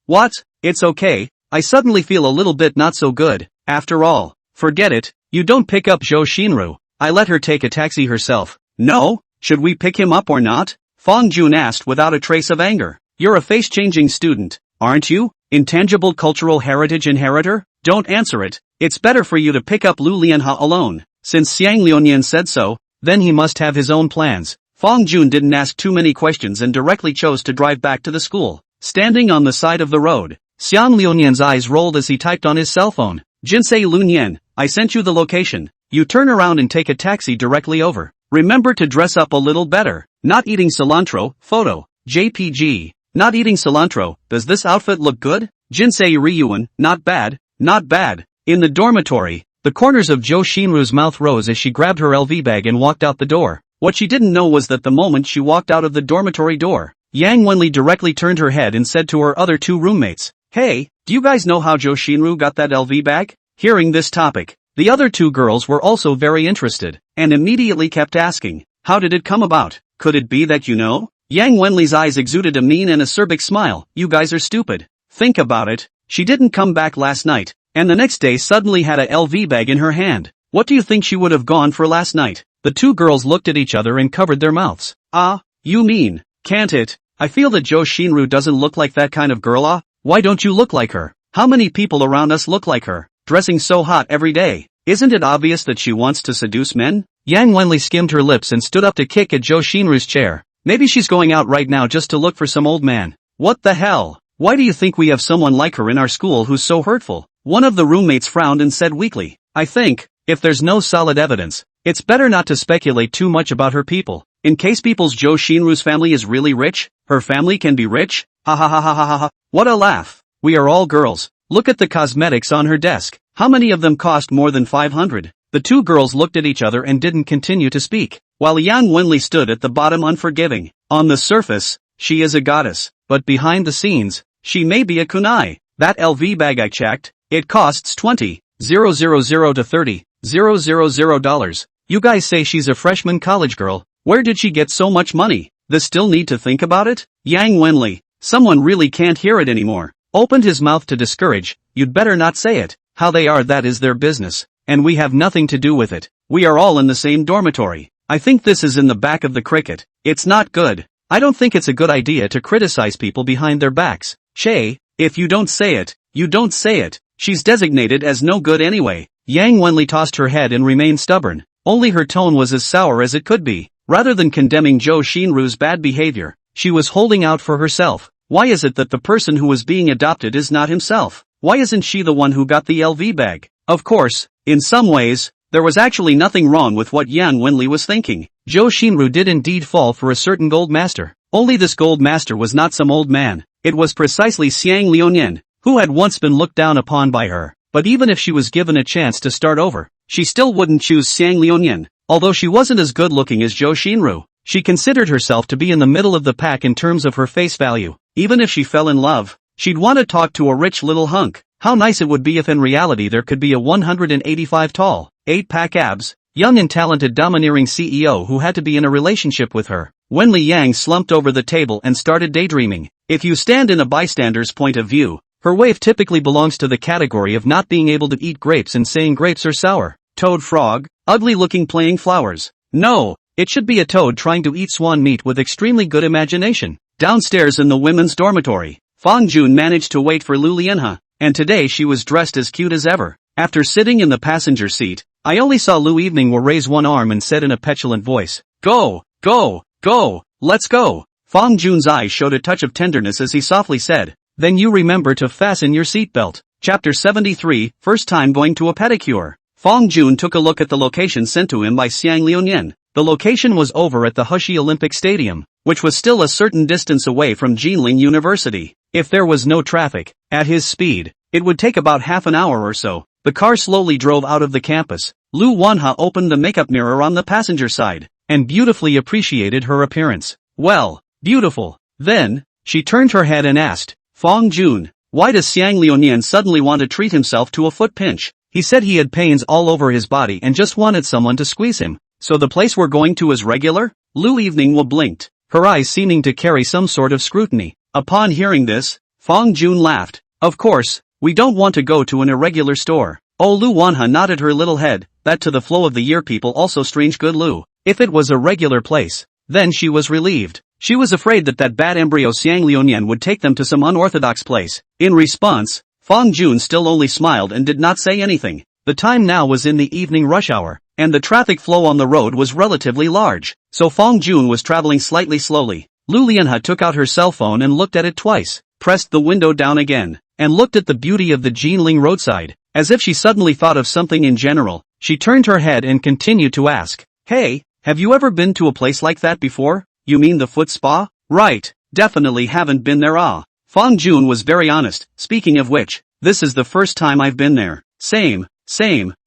What? It's okay, I suddenly feel a little bit not so good. After all, forget it, you don't pick up Zhou Xinru. I let her take a taxi herself. No? Should we pick him up or not? Feng Jun asked without a trace of anger. You're a face-changing student, aren't you? Intangible cultural heritage inheritor? Don't answer it. It's better for you to pick up Lu Lianhe alone. Since Xiang Liunian said so, then he must have his own plans. Feng Jun didn't ask too many questions and directly chose to drive back to the school. Standing on the side of the road, Xiang Liunian's eyes rolled as he typed on his cell phone. Jinsei Lunyan, I sent you the location. You turn around and take a taxi directly over. Remember to dress up a little better. Not eating cilantro, photo, JPG. Not eating cilantro, does this outfit look good? Jinsei Ryuan, not bad, not bad. In the dormitory, the corners of Zhou Xinru's mouth rose as she grabbed her LV bag and walked out the door. What she didn't know was that the moment she walked out of the dormitory door, Yang Wenli directly turned her head and said to her other 2 roommates, Hey, do you guys know how Zhou Xinru got that LV bag? Hearing this topic, the other 2 girls were also very interested, and immediately kept asking, how did it come about? Could it be that you know? Yang Wenli's eyes exuded a mean and acerbic smile. You guys are stupid. Think about it. She didn't come back last night, and the next day suddenly had a LV bag in her hand. What do you think she would have gone for last night? The 2 girls looked at each other and covered their mouths. Ah, you mean, can't it? I feel that Zhou Xinru doesn't look like that kind of girl. Ah, why don't you look like her? How many people around us look like her, dressing so hot every day? Isn't it obvious that she wants to seduce men? Yang Wenli skimmed her lips and stood up to kick at Zhou Xinru's chair. Maybe she's going out right now just to look for some old man. What the hell? Why do you think we have someone like her in our school who's so hurtful? One of the roommates frowned and said weakly, I think, if there's no solid evidence, it's better not to speculate too much about her people. In case people's Zhou Xinru's family is really rich, her family can be rich? Ha ha ha ha ha ha. What a laugh. We are all girls. Look at the cosmetics on her desk. How many of them cost more than 500? The 2 girls looked at each other and didn't continue to speak, while Yang Wenli stood at the bottom unforgiving. On the surface, she is a goddess, but behind the scenes, she may be a kunai. That LV bag I checked, it costs $20,000 to $30,000. You guys say she's a freshman college girl. Where did she get so much money? This still need to think about it? Yang Wenli, someone really can't hear it anymore, opened his mouth to discourage. You'd better not say it. How they are, that is their business, and we have nothing to do with it. We are all in the same dormitory. I think this is in the back of the cricket. It's not good. I don't think it's a good idea to criticize people behind their backs. Che, if you don't say it, you don't say it. She's designated as no good anyway. Yang Wenli tossed her head and remained stubborn. Only her tone was as sour as it could be. Rather than condemning Zhou Xinru's bad behavior, she was holding out for herself. Why is it that the person who was being adopted is not himself? Why isn't she the one who got the LV bag? Of course, in some ways, there was actually nothing wrong with what Yang Wenli was thinking. Zhou Xinru did indeed fall for a certain gold master. Only this gold master was not some old man. It was precisely Xiang Liunian, who had once been looked down upon by her. But even if she was given a chance to start over, she still wouldn't choose Xiang Liunian. Although she wasn't as good looking as Zhou Xinru, she considered herself to be in the middle of the pack in terms of her face value. Even if she fell in love, she'd want to talk to a rich little hunk. How nice it would be if in reality there could be a 185 tall, 8-pack abs, young and talented domineering CEO who had to be in a relationship with her. Wenli Yang slumped over the table and started daydreaming. If you stand in a bystander's point of view, her wave typically belongs to the category of not being able to eat grapes and saying grapes are sour. Toad frog, ugly looking playing flowers. No, it should be a toad trying to eat swan meat with extremely good imagination. Downstairs in the women's dormitory, Fong Jun managed to wait for Lu Lianhe, and today she was dressed as cute as ever. After sitting in the passenger seat, I only saw Lu Evening raise one arm and said in a petulant voice, "Go, go, go, let's go." Fong Jun's eyes showed a touch of tenderness as he softly said, "Then you remember to fasten your seatbelt." Chapter 73, First Time Going to a Pedicure. Fong Jun took a look at the location sent to him by Xiang Liuyan. The location was over at the Hushi Olympic Stadium, which was still a certain distance away from Jinling University. If there was no traffic, at his speed, it would take about half an hour or so. The car slowly drove out of the campus. Lu Wanha opened the makeup mirror on the passenger side, and beautifully appreciated her appearance. Well, beautiful. Then, she turned her head and asked, "Fong Jun, why does Xiang Liuyan suddenly want to treat himself to a foot pinch? He said he had pains all over his body and just wanted someone to squeeze him. So the place we're going to is regular?" Lu Evening blinked, her eyes seeming to carry some sort of scrutiny. Upon hearing this, Fong Jun laughed. "Of course, we don't want to go to an irregular store." Oh, Lu Wanha nodded her little head, that to the flow of the year people also strange good Lu. If it was a regular place, then she was relieved. She was afraid that bad embryo Xiang Liuyan would take them to some unorthodox place. In response, Fong Jun still only smiled and did not say anything. The time now was in the evening rush hour, and the traffic flow on the road was relatively large, so Fong Jun was traveling slightly slowly. Lu Lianhe took out her cell phone and looked at it twice, pressed the window down again, and looked at the beauty of the Jinling roadside. As if she suddenly thought of something in general, she turned her head and continued to ask, "Hey, have you ever been to a place like that before? You mean the foot spa?" "Right, definitely haven't been there." Fong Jun was very honest. "Speaking of which, this is the first time I've been there." Same,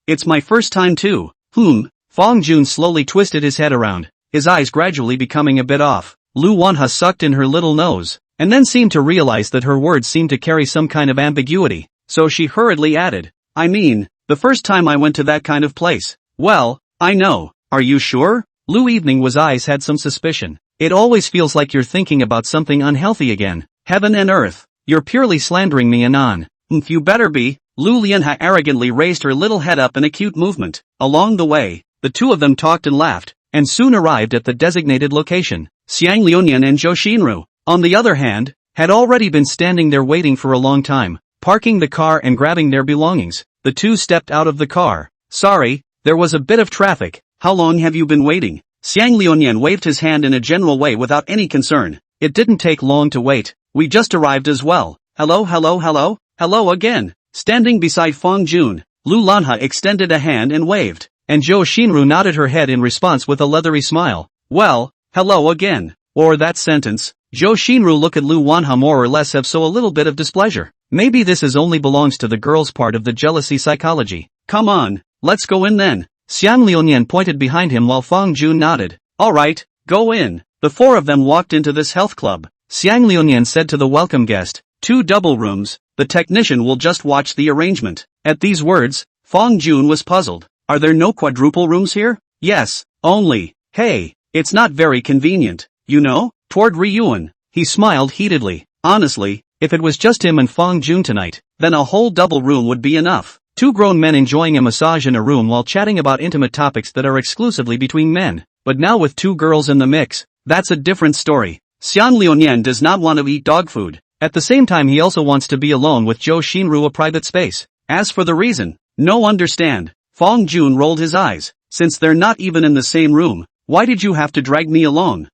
it's my first time too." Fong Jun slowly twisted his head around, his eyes gradually becoming a bit off. Lu Wanha sucked in her little nose, and then seemed to realize that her words seemed to carry some kind of ambiguity, so she hurriedly added, "I mean, the first time I went to that kind of place." "Well, I know. Are you sure?" Lu Evening's eyes had some suspicion. "It always feels like you're thinking about something unhealthy again. Heaven and earth, you're purely slandering me, Anon." You better be." Lu Lianhe arrogantly raised her little head up in a cute movement. Along the way, the two of them talked and laughed, and soon arrived at the designated location. Xiang Liuyan and Zhou Xinru, on the other hand, had already been standing there waiting for a long time, parking the car and grabbing their belongings. The two stepped out of the car. "Sorry, there was a bit of traffic. How long have you been waiting?" Xiang Liuyan waved his hand in a general way without any concern. "It didn't take long to wait. We just arrived as well." "Hello, hello, hello, hello again." Standing beside Fong Jun, Lu Lanha extended a hand and waved, and Zhou Xinru nodded her head in response with a leathery smile. "Well, hello again." Or that sentence, Zhou Xinru looked at Lu Wanha more or less have so a little bit of displeasure. Maybe this is only belongs to the girl's part of the jealousy psychology. "Come on, let's go in then." Xiang Liuyan pointed behind him while Fong Jun nodded. "Alright, go in." The four of them walked into this health club. Xiang Liuyan said to the welcome guest, "2 double rooms, the technician will just watch the arrangement." At these words, Fong Jun was puzzled. "Are there no quadruple rooms here?" "Yes, only. Hey, it's not very convenient, you know?" Toward Ryuan, he smiled heatedly. Honestly, if it was just him and Fong Jun tonight, then a whole double room would be enough. Two grown men enjoying a massage in a room while chatting about intimate topics that are exclusively between men. But now with two girls in the mix, that's a different story. Xiang Liuyan does not want to eat dog food. At the same time he also wants to be alone with Zhou Xinru, a private space. As for the reason, no understand. Fong Jun rolled his eyes. "Since they're not even in the same room, why did you have to drag me along?"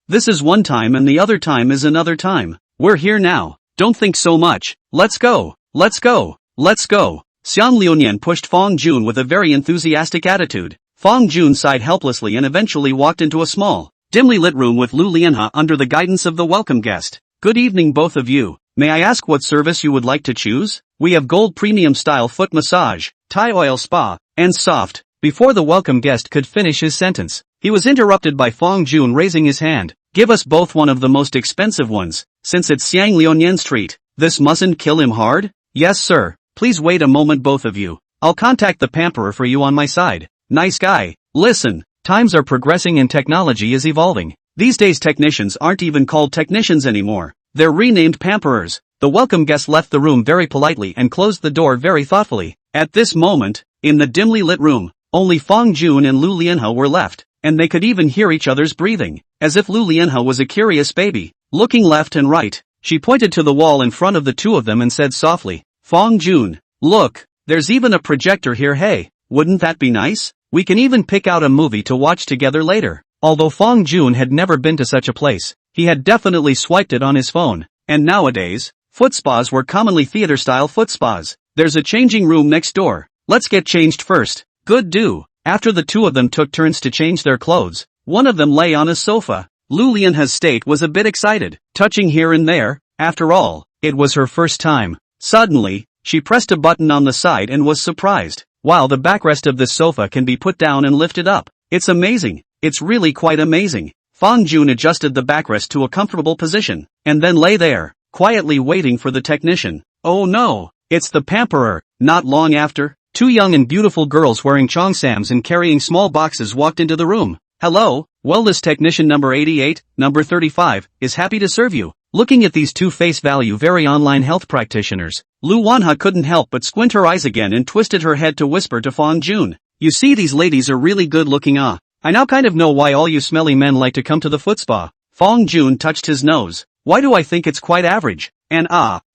This is one time and the other time is another time. We're here now. Don't think so much. Let's go. Let's go. Let's go." Xiang Liuyan pushed Fong Jun with a very enthusiastic attitude. Fong Jun sighed helplessly and eventually walked into a small, dimly lit room with Lu Lianhe under the guidance of the welcome guest. "Good evening both of you. May I ask what service you would like to choose? We have gold premium style foot massage, Thai oil spa, and soft." Before the welcome guest could finish his sentence, he was interrupted by Fong Jun raising his hand. "Give us both one of the most expensive ones, since it's Xiang Liuyan's treat. This mustn't kill him hard?" "Yes sir, please wait a moment both of you. I'll contact the pamperer for you on my side." "Nice guy. Listen, times are progressing and technology is evolving. These days technicians aren't even called technicians anymore. They're renamed pamperers. The welcome guest left the room very politely and closed the door very thoughtfully. At this moment, in the dimly lit room, only Fong Jun and Lu Lianhe were left, and they could even hear each other's breathing, as if Lu Lianhe was a curious baby. Looking left and right, she pointed to the wall in front of the two of them and said softly, "Fong Jun, look, there's even a projector here. Hey, wouldn't that be nice? We can even pick out a movie to watch together later." Although Fong Jun had never been to such a place, he had definitely swiped it on his phone, and nowadays, foot spas were commonly theater-style foot spas. "There's a changing room next door. Let's get changed first." "Good do." After the two of them took turns to change their clothes, one of them lay on a sofa. Lu Lianhe's state was a bit excited, touching here and there. After all, it was her first time. Suddenly, she pressed a button on the side and was surprised. Wow, the backrest of this sofa can be put down and lifted up. It's amazing. It's really quite amazing. Fong Jun adjusted the backrest to a comfortable position, and then lay there, quietly waiting for the technician. Oh no, it's the pamperer. Not long after, two young and beautiful girls wearing cheongsams and carrying small boxes walked into the room. "Hello, wellness technician number 88, number 35, is happy to serve you." Looking at these two face value very online health practitioners, Lu Wanha couldn't help but squint her eyes again and twisted her head to whisper to Fong Jun, "You see, these ladies are really good looking. I now kind of know why all you smelly men like to come to the foot spa." Fong Jun touched his nose. "Why do I think it's quite average? And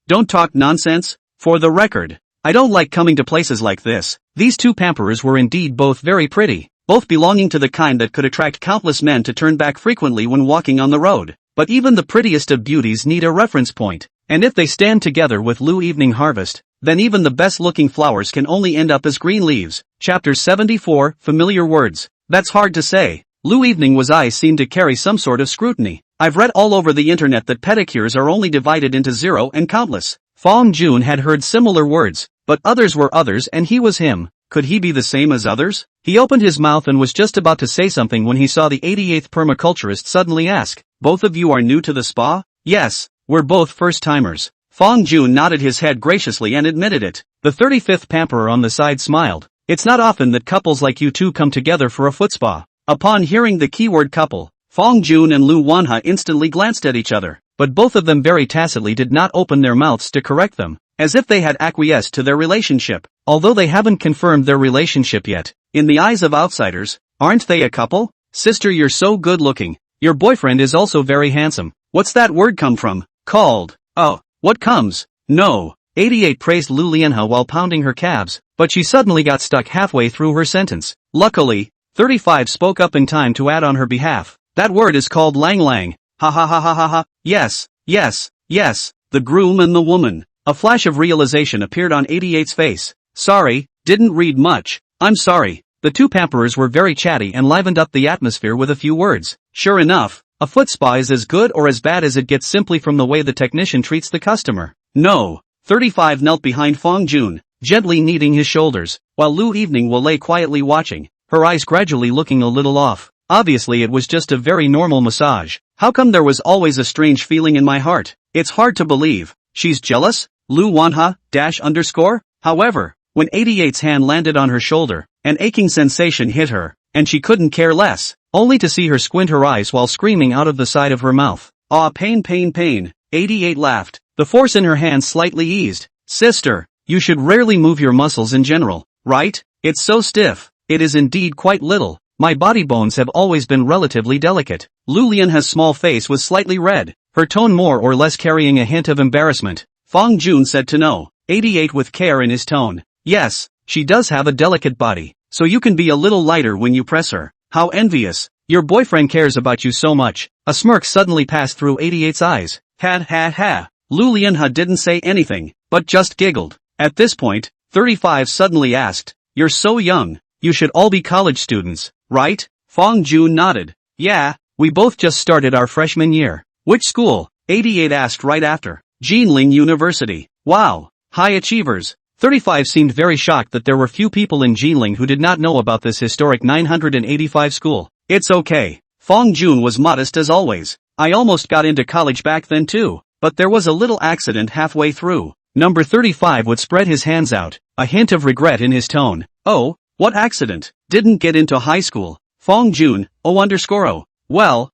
don't talk nonsense. For the record, I don't like coming to places like this." These two pamperers were indeed both very pretty, both belonging to the kind that could attract countless men to turn back frequently when walking on the road. But even the prettiest of beauties need a reference point, and if they stand together with Lu Evening Harvest, then even the best-looking flowers can only end up as green leaves. Chapter 74, Familiar Words. That's hard to say. Lu Evening's eyes seem to carry some sort of scrutiny. "I've read all over the internet that pedicures are only divided into 0 and countless." Fong Jun had heard similar words, but others were others and he was him. Could he be the same as others? He opened his mouth and was just about to say something when he saw the 88th permaculturist suddenly ask, "Both of you are new to the spa?" "Yes, we're both first-timers." Fong Jun nodded his head graciously and admitted it. The 35th pamperer on the side smiled. "It's not often that couples like you two come together for a foot spa." Upon hearing the keyword couple, Fong Jun and Lu Wanha instantly glanced at each other, but both of them very tacitly did not open their mouths to correct them, as if they had acquiesced to their relationship, although they haven't confirmed their relationship yet. In the eyes of outsiders, aren't they a couple? "Sister, you're so good looking. Your boyfriend is also very handsome. What's that word come from? Called. Oh, what comes?" "No." 88 praised Lu Lianhe while pounding her calves, but she suddenly got stuck halfway through her sentence. Luckily, 35 spoke up in time to add on her behalf. "That word is called lang lang. Ha ha ha ha ha ha. Yes, yes, yes, the groom and the woman." A flash of realization appeared on 88's face. "Sorry, didn't read much. I'm sorry." The two pamperers were very chatty and livened up the atmosphere with a few words. Sure enough, a foot spa is as good or as bad as it gets simply from the way the technician treats the customer. "No." 35 knelt behind Fong Jun, gently kneading his shoulders, while Lu Evening lay quietly watching, her eyes gradually looking a little off. Obviously it was just a very normal massage. How come there was always a strange feeling in my heart? It's hard to believe. She's jealous? Lu Wanha, _. However, when 88's hand landed on her shoulder, an aching sensation hit her, and she couldn't care less, only to see her squint her eyes while screaming out of the side of her mouth. "Ah, pain, pain, pain." 88 laughed. The force in her hand slightly eased. "Sister, you should rarely move your muscles in general, right? It's so stiff." "It is indeed quite little. My body bones have always been relatively delicate." Lu Lianhe's small face was slightly red, her tone more or less carrying a hint of embarrassment. Fong Jun said to no. 88 with care in his tone. "Yes, she does have a delicate body, so you can be a little lighter when you press her." "How envious. Your boyfriend cares about you so much." A smirk suddenly passed through 88's eyes. "Ha ha ha." Lu Lianhe didn't say anything, but just giggled. At this point, 35 suddenly asked, "You're so young, you should all be college students, right?" Fong Jun nodded. "Yeah, we both just started our freshman year." "Which school?" 88 asked right after. "Jinling University." "Wow, high achievers." 35 seemed very shocked that there were few people in Jinling who did not know about this historic 985 school. "It's okay." Fong Jun was modest as always. "I almost got into college back then too, but there was a little accident halfway through." Number 35 would spread his hands out, a hint of regret in his tone. "Oh, what accident?" "Didn't get into high school." Fong Jun, _. Well,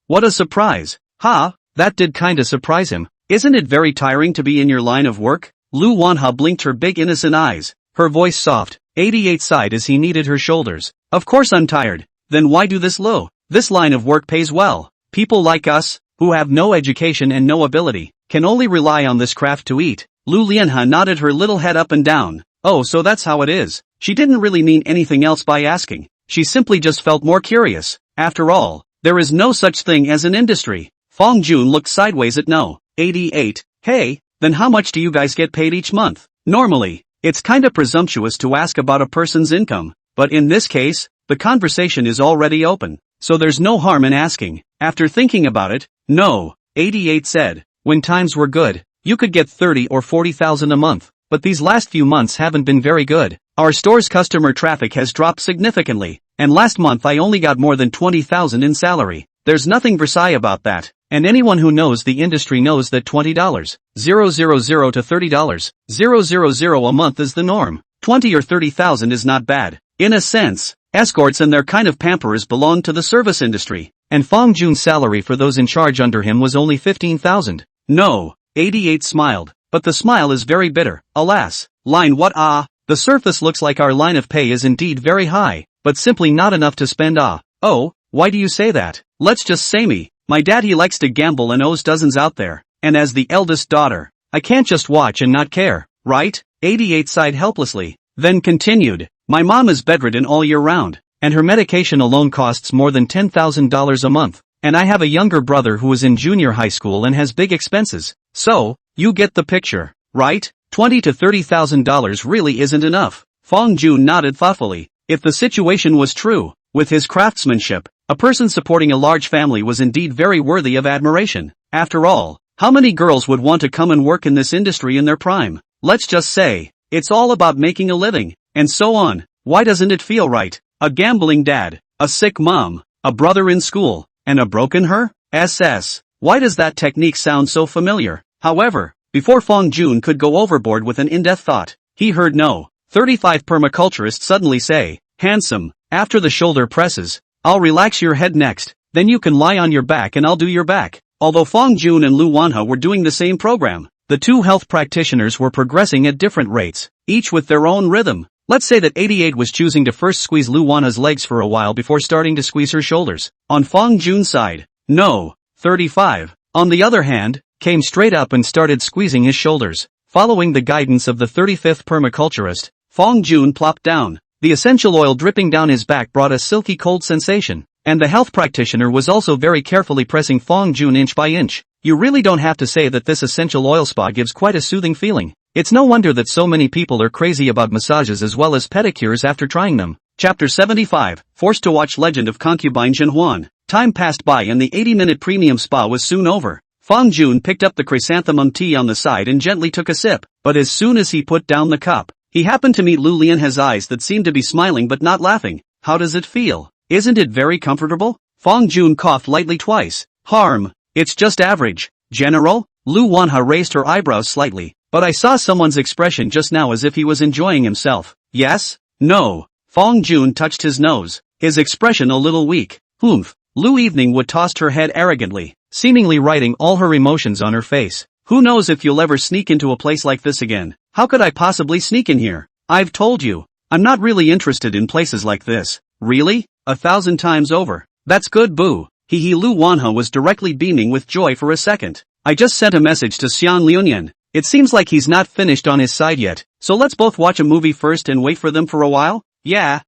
what a surprise. "Ha, That did kinda surprise him. Isn't it very tiring to be in your line of work? Lu Wanha blinked her big innocent eyes, her voice soft. 88 sighed as he kneaded her shoulders. Of course I'm tired. Then why do this low? This line of work pays well. People like us, who have no education and no ability, can only rely on this craft to eat. Lu Lianhe nodded her little head up and down. Oh, so that's how it is. She didn't really mean anything else by asking. She simply just felt more curious. After all, there is no such thing as an industry. Fong Jun looked sideways at No. 88. Hey, then how much do you guys get paid each month? Normally, it's kinda presumptuous to ask about a person's income, but in this case, the conversation is already open, so there's no harm in asking. After thinking about it, No. 88 said, when times were good, you could get 30 or 40,000 a month, but these last few months haven't been very good. Our store's customer traffic has dropped significantly, and last month I only got more than 20,000 in salary. There's nothing Versailles about that, and anyone who knows the industry knows that $20,000 to $30,000 a month is the norm. 20 or 30,000 is not bad. In a sense, escorts and their kind of pamperers belong to the service industry, and Fong Jun's salary for those in charge under him was only 15,000. No. 88 smiled, but the smile is very bitter. Alas. Line what the surface looks like our line of pay is indeed very high, but simply not enough to spend Oh, why do you say that? Let's just say me. My dad he likes to gamble and owes dozens out there, and as the eldest daughter, I can't just watch and not care, right? 88 sighed helplessly, then continued, my mom is bedridden all year round, and her medication alone costs more than $10,000 a month, and I have a younger brother who is in junior high school and has big expenses. So, you get the picture, right? $20,000 to $30,000 really isn't enough. Fong Jun nodded thoughtfully. If the situation was true, with his craftsmanship, a person supporting a large family was indeed very worthy of admiration. After all, how many girls would want to come and work in this industry in their prime? Let's just say, it's all about making a living, and so on. Why doesn't it feel right? A gambling dad, a sick mom, a brother in school, and a broken her? Why does that technique sound so familiar? However, before Fong Jun could go overboard with an in-depth thought, he heard No. 35 permaculturist suddenly say, handsome, after the shoulder presses, I'll relax your head next, then you can lie on your back and I'll do your back. Although Fong Jun and Lu Wanhe were doing the same program, the two health practitioners were progressing at different rates, each with their own rhythm. Let's say that 88 was choosing to first squeeze Lu Wanhe's legs for a while before starting to squeeze her shoulders. On Fong Jun's side, No. 35, on the other hand, came straight up and started squeezing his shoulders. Following the guidance of the 35th permaculturist, Fong Jun plopped down. The essential oil dripping down his back brought a silky cold sensation, and the health practitioner was also very carefully pressing Fong Jun inch by inch. You really don't have to say that this essential oil spa gives quite a soothing feeling. It's no wonder that so many people are crazy about massages as well as pedicures after trying them. Chapter 75, Forced to watch Legend of Concubine Jinhuan. Time passed by and the 80-minute premium spa was soon over. Fong Jun picked up the chrysanthemum tea on the side and gently took a sip, but as soon as he put down the cup, he happened to meet Lu Lianhe's eyes that seemed to be smiling but not laughing. How does it feel? Isn't it very comfortable? Fong Jun coughed lightly twice. Harm. It's just average. General? Lu Wanhe raised her eyebrows slightly, but I saw someone's expression just now as if he was enjoying himself. Yes? No. Fong Jun touched his nose, his expression a little weak. Humph. Lu Eveningwood tossed her head arrogantly, seemingly writing all her emotions on her face. Who knows if you'll ever sneak into a place like this again? How could I possibly sneak in here? I've told you, I'm not really interested in places like this. Really? 1,000 times over. That's good boo. Lu Wanhe was directly beaming with joy for a second. I just sent a message to Xian Liunian. It seems like he's not finished on his side yet, so let's both watch a movie first and wait for them for a while? Yeah,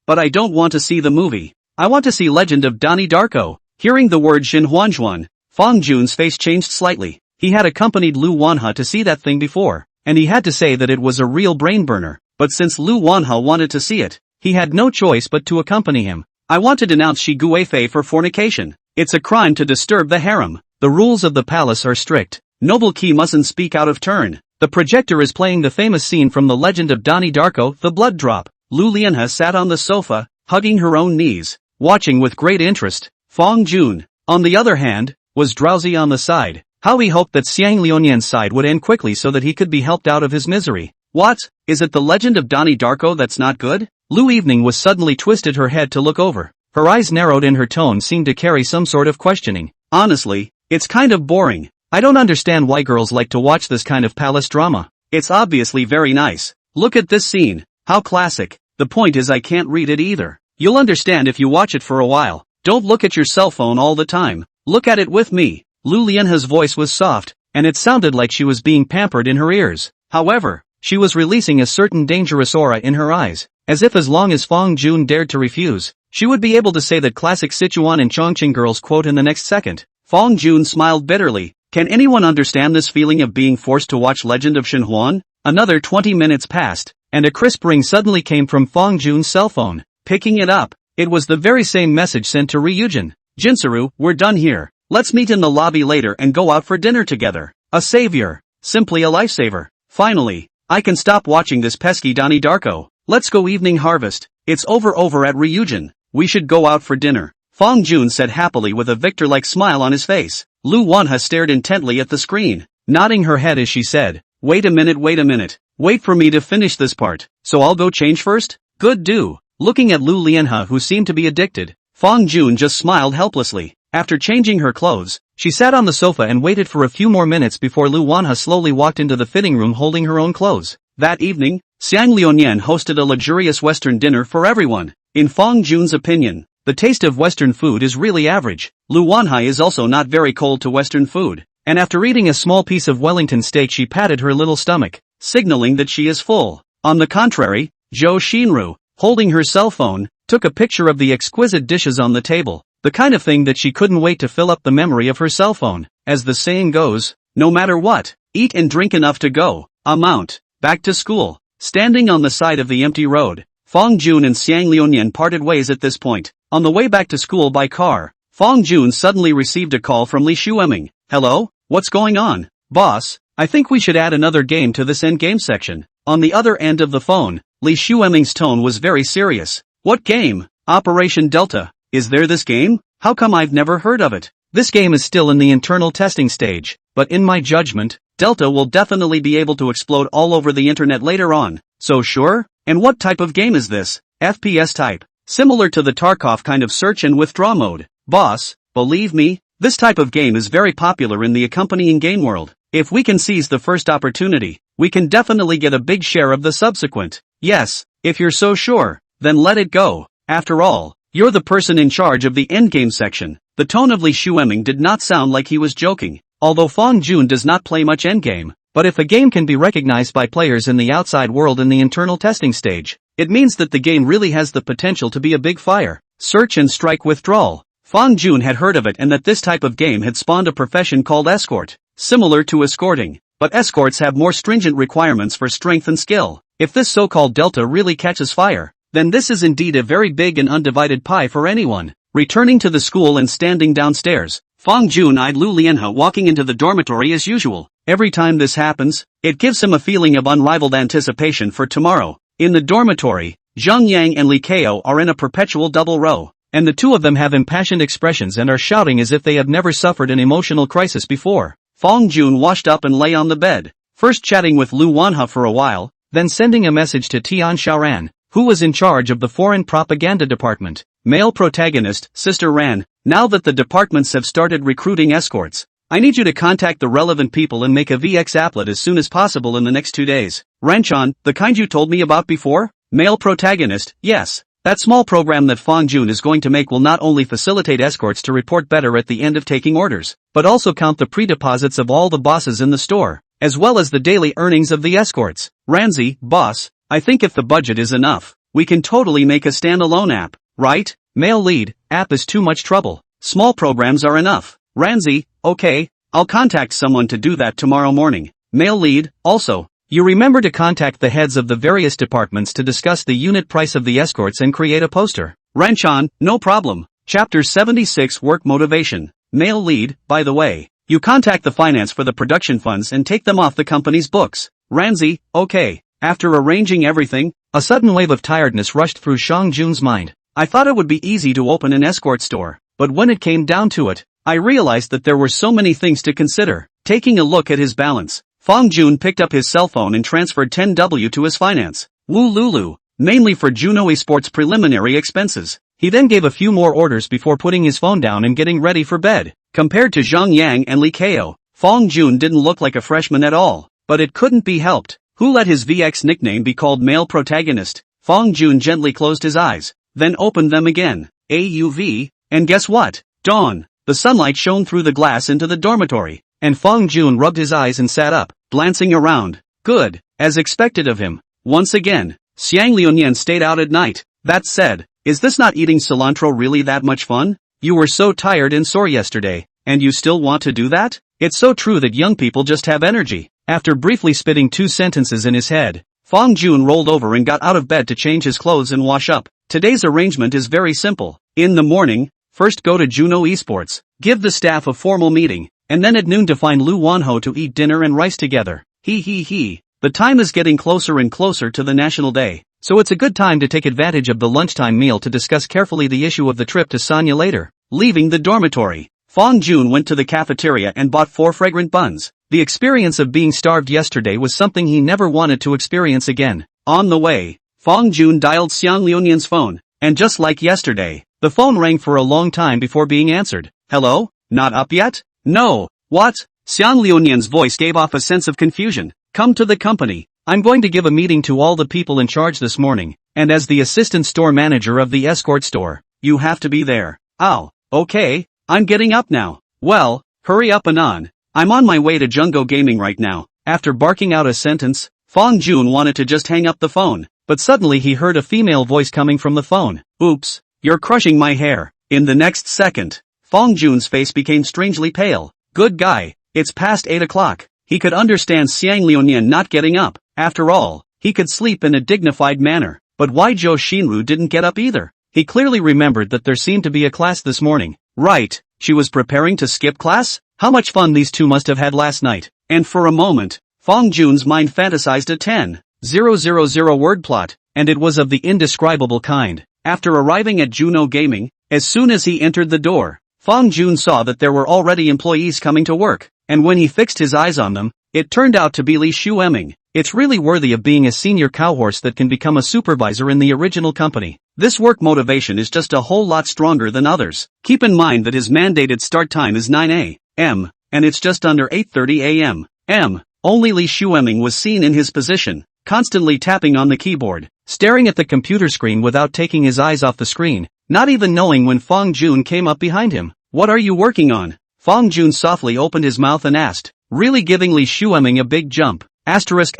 but I don't want to see the movie. I want to see Legend of Donnie Darko. Hearing the word Xinhuanjuan, Fong Jun's face changed slightly. He had accompanied Lu Wanhe to see that thing before, and he had to say that it was a real brain burner, but since Lu Wanhe wanted to see it, he had no choice but to accompany him. I want to denounce Shi Guifei for fornication. It's a crime to disturb the harem. The rules of the palace are strict. Noble Qi mustn't speak out of turn. The projector is playing the famous scene from The Legend of Donnie Darko, The Blood Drop. Lu Lianhe sat on the sofa, hugging her own knees, watching with great interest. Fong Jun, on the other hand, was drowsy on the side. How he hoped that Xiang Liunian's side would end quickly so that he could be helped out of his misery. What? Is it The Legend of Donnie Darko that's not good? Lu Evening was suddenly twisted her head to look over. Her eyes narrowed and her tone seemed to carry some sort of questioning. Honestly, it's kind of boring. I don't understand why girls like to watch this kind of palace drama. It's obviously very nice. Look at this scene. How classic. The point is I can't read it either. You'll understand if you watch it for a while. Don't look at your cell phone all the time. Look at it with me. Lu Lianhe's voice was soft, and it sounded like she was being pampered in her ears. However, she was releasing a certain dangerous aura in her eyes, as if as long as Fang Jun dared to refuse, she would be able to say that classic Sichuan and Chongqing girls quote in the next second. Fang Jun smiled bitterly. Can anyone understand this feeling of being forced to watch Legend of Shenhuan? Another 20 minutes passed, and a crisp ring suddenly came from Fang Jun's cell phone. Picking it up, it was the very same message sent to Ryujin. Jinsaru, we're done here. Let's meet in the lobby later and go out for dinner together. A savior. Simply a lifesaver. Finally, I can stop watching this pesky Donnie Darko. Let's go evening harvest. It's over at Ryujin. We should go out for dinner. Fang Jun said happily with a victor-like smile on his face. Lu Wanha stared intently at the screen, nodding her head as she said, Wait a minute. Wait for me to finish this part. So I'll go change first? Good do. Looking at Lu Lianhe who seemed to be addicted, Fang Jun just smiled helplessly. After changing her clothes, she sat on the sofa and waited for a few more minutes before Lu Wanha slowly walked into the fitting room holding her own clothes. That evening, Xiang Liuyan hosted a luxurious Western dinner for everyone. In Fang Jun's opinion, the taste of Western food is really average. Lu Wanhai is also not very cold to Western food, and after eating a small piece of Wellington steak she patted her little stomach, signaling that she is full. On the contrary, Zhou Xinru, holding her cell phone, took a picture of the exquisite dishes on the table, the kind of thing that she couldn't wait to fill up the memory of her cell phone. As the saying goes, no matter what, eat and drink enough to go. Amount. Back to school. Standing on the side of the empty road, Fang Jun and Xiang Liuyan parted ways at this point. On the way back to school by car, Fang Jun suddenly received a call from Li Shueming. Hello? What's going on? Boss, I think we should add another game to this endgame section. On the other end of the phone, Li Shueming's tone was very serious. What game? Operation Delta. Is there this game? How come I've never heard of it? This game is still in the internal testing stage, but in my judgment, Delta will definitely be able to explode all over the internet later on. So sure? And what type of game is this? FPS type. Similar to the Tarkov kind of search and withdraw mode. Boss, believe me, this type of game is very popular in the accompanying game world. If we can seize the first opportunity, we can definitely get a big share of the subsequent. Yes, if you're so sure, then let it go. After all, you're the person in charge of the endgame section. The tone of Li Shueming did not sound like he was joking, although Fang Jun does not play much endgame. But if a game can be recognized by players in the outside world in the internal testing stage, it means that the game really has the potential to be a big fire. Search and strike withdrawal. Fang Jun had heard of it and that this type of game had spawned a profession called escort, similar to escorting, but escorts have more stringent requirements for strength and skill. If this so-called Delta really catches fire, then this is indeed a very big and undivided pie for anyone. Returning to the school and standing downstairs, Fang Jun eyed Lu Lianhe walking into the dormitory as usual. Every time this happens, it gives him a feeling of unrivaled anticipation for tomorrow. In the dormitory, Zhang Yang and Li Kao are in a perpetual double row, and the two of them have impassioned expressions and are shouting as if they have never suffered an emotional crisis before. Fang Jun washed up and lay on the bed, first chatting with Lu Wanhe for a while, then sending a message to Tian Xiaoran, who was in charge of the foreign propaganda department. Male protagonist, Sister Ran, now that the departments have started recruiting escorts, I need you to contact the relevant people and make a VX applet as soon as possible in the next 2 days. Ranchan, the kind you told me about before? Male protagonist, yes. That small program that Fang Jun is going to make will not only facilitate escorts to report better at the end of taking orders, but also count the pre-deposits of all the bosses in the store, as well as the daily earnings of the escorts. Ranzi, boss, I think if the budget is enough, we can totally make a standalone app, right? Male lead, app is too much trouble. Small programs are enough. Ranzi, okay, I'll contact someone to do that tomorrow morning. Male lead, also, you remember to contact the heads of the various departments to discuss the unit price of the escorts and create a poster. Ranchan, no problem. Chapter 76 Work Motivation. Male lead, by the way, you contact the finance for the production funds and take them off the company's books. Ranzi, okay. After arranging everything, a sudden wave of tiredness rushed through Shang Jun's mind. I thought it would be easy to open an escort store, but when it came down to it, I realized that there were so many things to consider. Taking a look at his balance, Fang Jun picked up his cell phone and transferred 10W to his finance. Wu Lulu, mainly for Juno Esports preliminary expenses. He then gave a few more orders before putting his phone down and getting ready for bed. Compared to Zhang Yang and Li Kao, Fong Jun didn't look like a freshman at all, but it couldn't be helped. Who let his VX nickname be called male protagonist? Fong Jun gently closed his eyes, then opened them again. AUV, and guess what? Dawn. The sunlight shone through the glass into the dormitory, and Fong Jun rubbed his eyes and sat up, glancing around. Good, as expected of him. Once again, Xiang Liuyan stayed out at night. That said, is this not eating cilantro really that much fun? You were so tired and sore yesterday, and you still want to do that? It's so true that young people just have energy. After briefly spitting 2 sentences in his head, Fong Jun rolled over and got out of bed to change his clothes and wash up. Today's arrangement is very simple. In the morning, first go to Juno Esports, give the staff a formal meeting, and then at noon to find Lu Wanho to eat dinner and rice together. The time is getting closer and closer to the National Day, so it's a good time to take advantage of the lunchtime meal to discuss carefully the issue of the trip to Sanya later. Leaving the dormitory, Fong Jun went to the cafeteria and bought 4 fragrant buns. The experience of being starved yesterday was something he never wanted to experience again. On the way, Fong Jun dialed Xiang Liuyan's phone, and just like yesterday, the phone rang for a long time before being answered. Hello? Not up yet? No. What? Xiang Liuyan's voice gave off a sense of confusion. Come to the company. I'm going to give a meeting to all the people in charge this morning, and as the assistant store manager of the escort store, you have to be there. Oh, okay, I'm getting up now. Well, hurry up and on. I'm on my way to Jungo Gaming right now. After barking out a sentence, Fong Jun wanted to just hang up the phone, but suddenly he heard a female voice coming from the phone. Oops, you're crushing my hair. In the next second, Fong Jun's face became strangely pale. Good guy, it's past 8 o'clock. He could understand Xiang Liuyan not getting up. After all, he could sleep in a dignified manner. But why Zhou Xinru didn't get up either? He clearly remembered that there seemed to be a class this morning. Right, she was preparing to skip class? How much fun these two must have had last night. And for a moment, Fong Jun's mind fantasized a 10,000 word plot, and it was of the indescribable kind. After arriving at Juno Gaming, as soon as he entered the door, Fong Jun saw that there were already employees coming to work, and when he fixed his eyes on them, it turned out to be Li Shueming. It's really worthy of being a senior cowhorse that can become a supervisor in the original company. This work motivation is just a whole lot stronger than others. Keep in mind that his mandated start time is 9 a.m., and it's just under 8:30 a.m. Only Li Shueming was seen in his position, constantly tapping on the keyboard, staring at the computer screen without taking his eyes off the screen, not even knowing when Fong Jun came up behind him. What are you working on? Fong Jun softly opened his mouth and asked, really giving Li Shueming a big jump. Asterisk.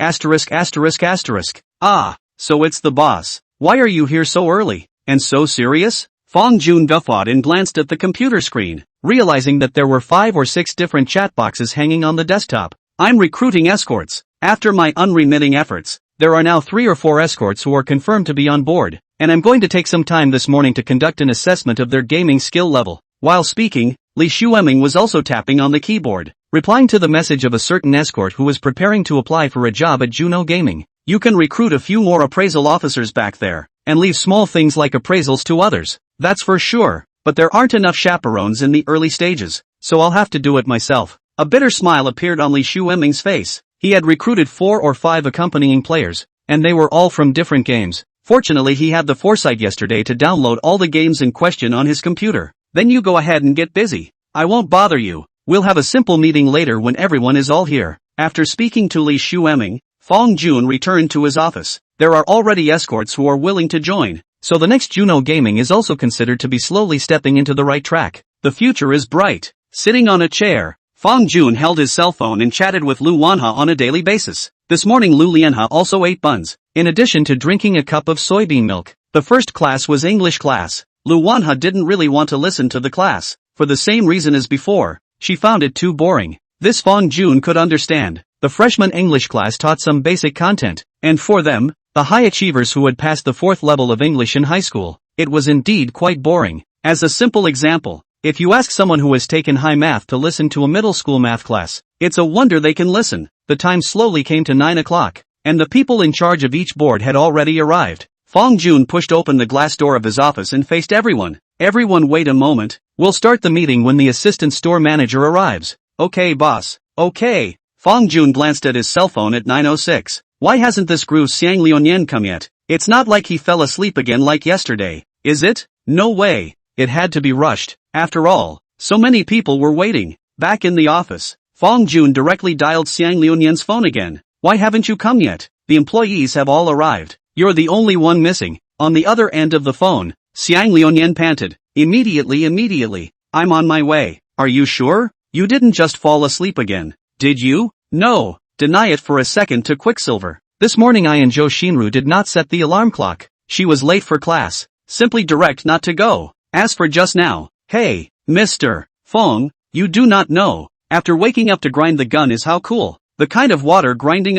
Ah, so it's the boss. Why are you here so early? And so serious? Fong Jun guffawed and glanced at the computer screen, realizing that there were 5 or 6 different chat boxes hanging on the desktop. I'm recruiting escorts. After my unremitting efforts, there are now 3 or 4 escorts who are confirmed to be on board, and I'm going to take some time this morning to conduct an assessment of their gaming skill level. While speaking, Li Shueming was also tapping on the keyboard, replying to the message of a certain escort who was preparing to apply for a job at Juno Gaming. You can recruit a few more appraisal officers back there, and leave small things like appraisals to others. That's for sure, but there aren't enough chaperones in the early stages, so I'll have to do it myself. A bitter smile appeared on Li Shueming's face. He had recruited 4 or 5 accompanying players, and they were all from different games. Fortunately he had the foresight yesterday to download all the games in question on his computer. Then you go ahead and get busy. I won't bother you. We'll have a simple meeting later when everyone is all here. After speaking to Li Shueming, Fong Jun returned to his office. There are already escorts who are willing to join, so the next Juno Gaming is also considered to be slowly stepping into the right track. The future is bright. Sitting on a chair, Fong Jun held his cell phone and chatted with Lu Wanha on a daily basis. This morning Lu Lianha also ate buns, in addition to drinking a cup of soybean milk. The first class was English class. Lu Wanha didn't really want to listen to the class, for the same reason as before. She found it too boring. This Fong Jun could understand. The freshman English class taught some basic content, and for them, the high achievers who had passed the 4th level of English in high school, it was indeed quite boring. As a simple example, if you ask someone who has taken high math to listen to a middle school math class, it's a wonder they can listen. The time slowly came to 9 o'clock, and the people in charge of each board had already arrived. Fong Jun pushed open the glass door of his office and faced everyone. Everyone, wait a moment. We'll start the meeting when the assistant store manager arrives. Okay boss. Okay. Fong Jun glanced at his cell phone at 9:06. Why hasn't this Gru Xiang Liuyan come yet? It's not like he fell asleep again like yesterday. is it? No way. It had to be rushed. After all, so many people were waiting. Back in the office, Fong Jun directly dialed Xiang Liuyan's phone again. Why haven't you come yet? The employees have all arrived. You're the only one missing. On the other end of the phone, Xiang Liuyan panted. Immediately. I'm on my way. Are you sure? You didn't just fall asleep again, did you? No. Deny it for a second to Quicksilver. This morning I and Zhou Xinru did not set the alarm clock. She was late for class. Simply direct not to go. As for just now, hey, Mr. Fong, you do not know. After waking up to grind the gun is how cool. The kind of water grinding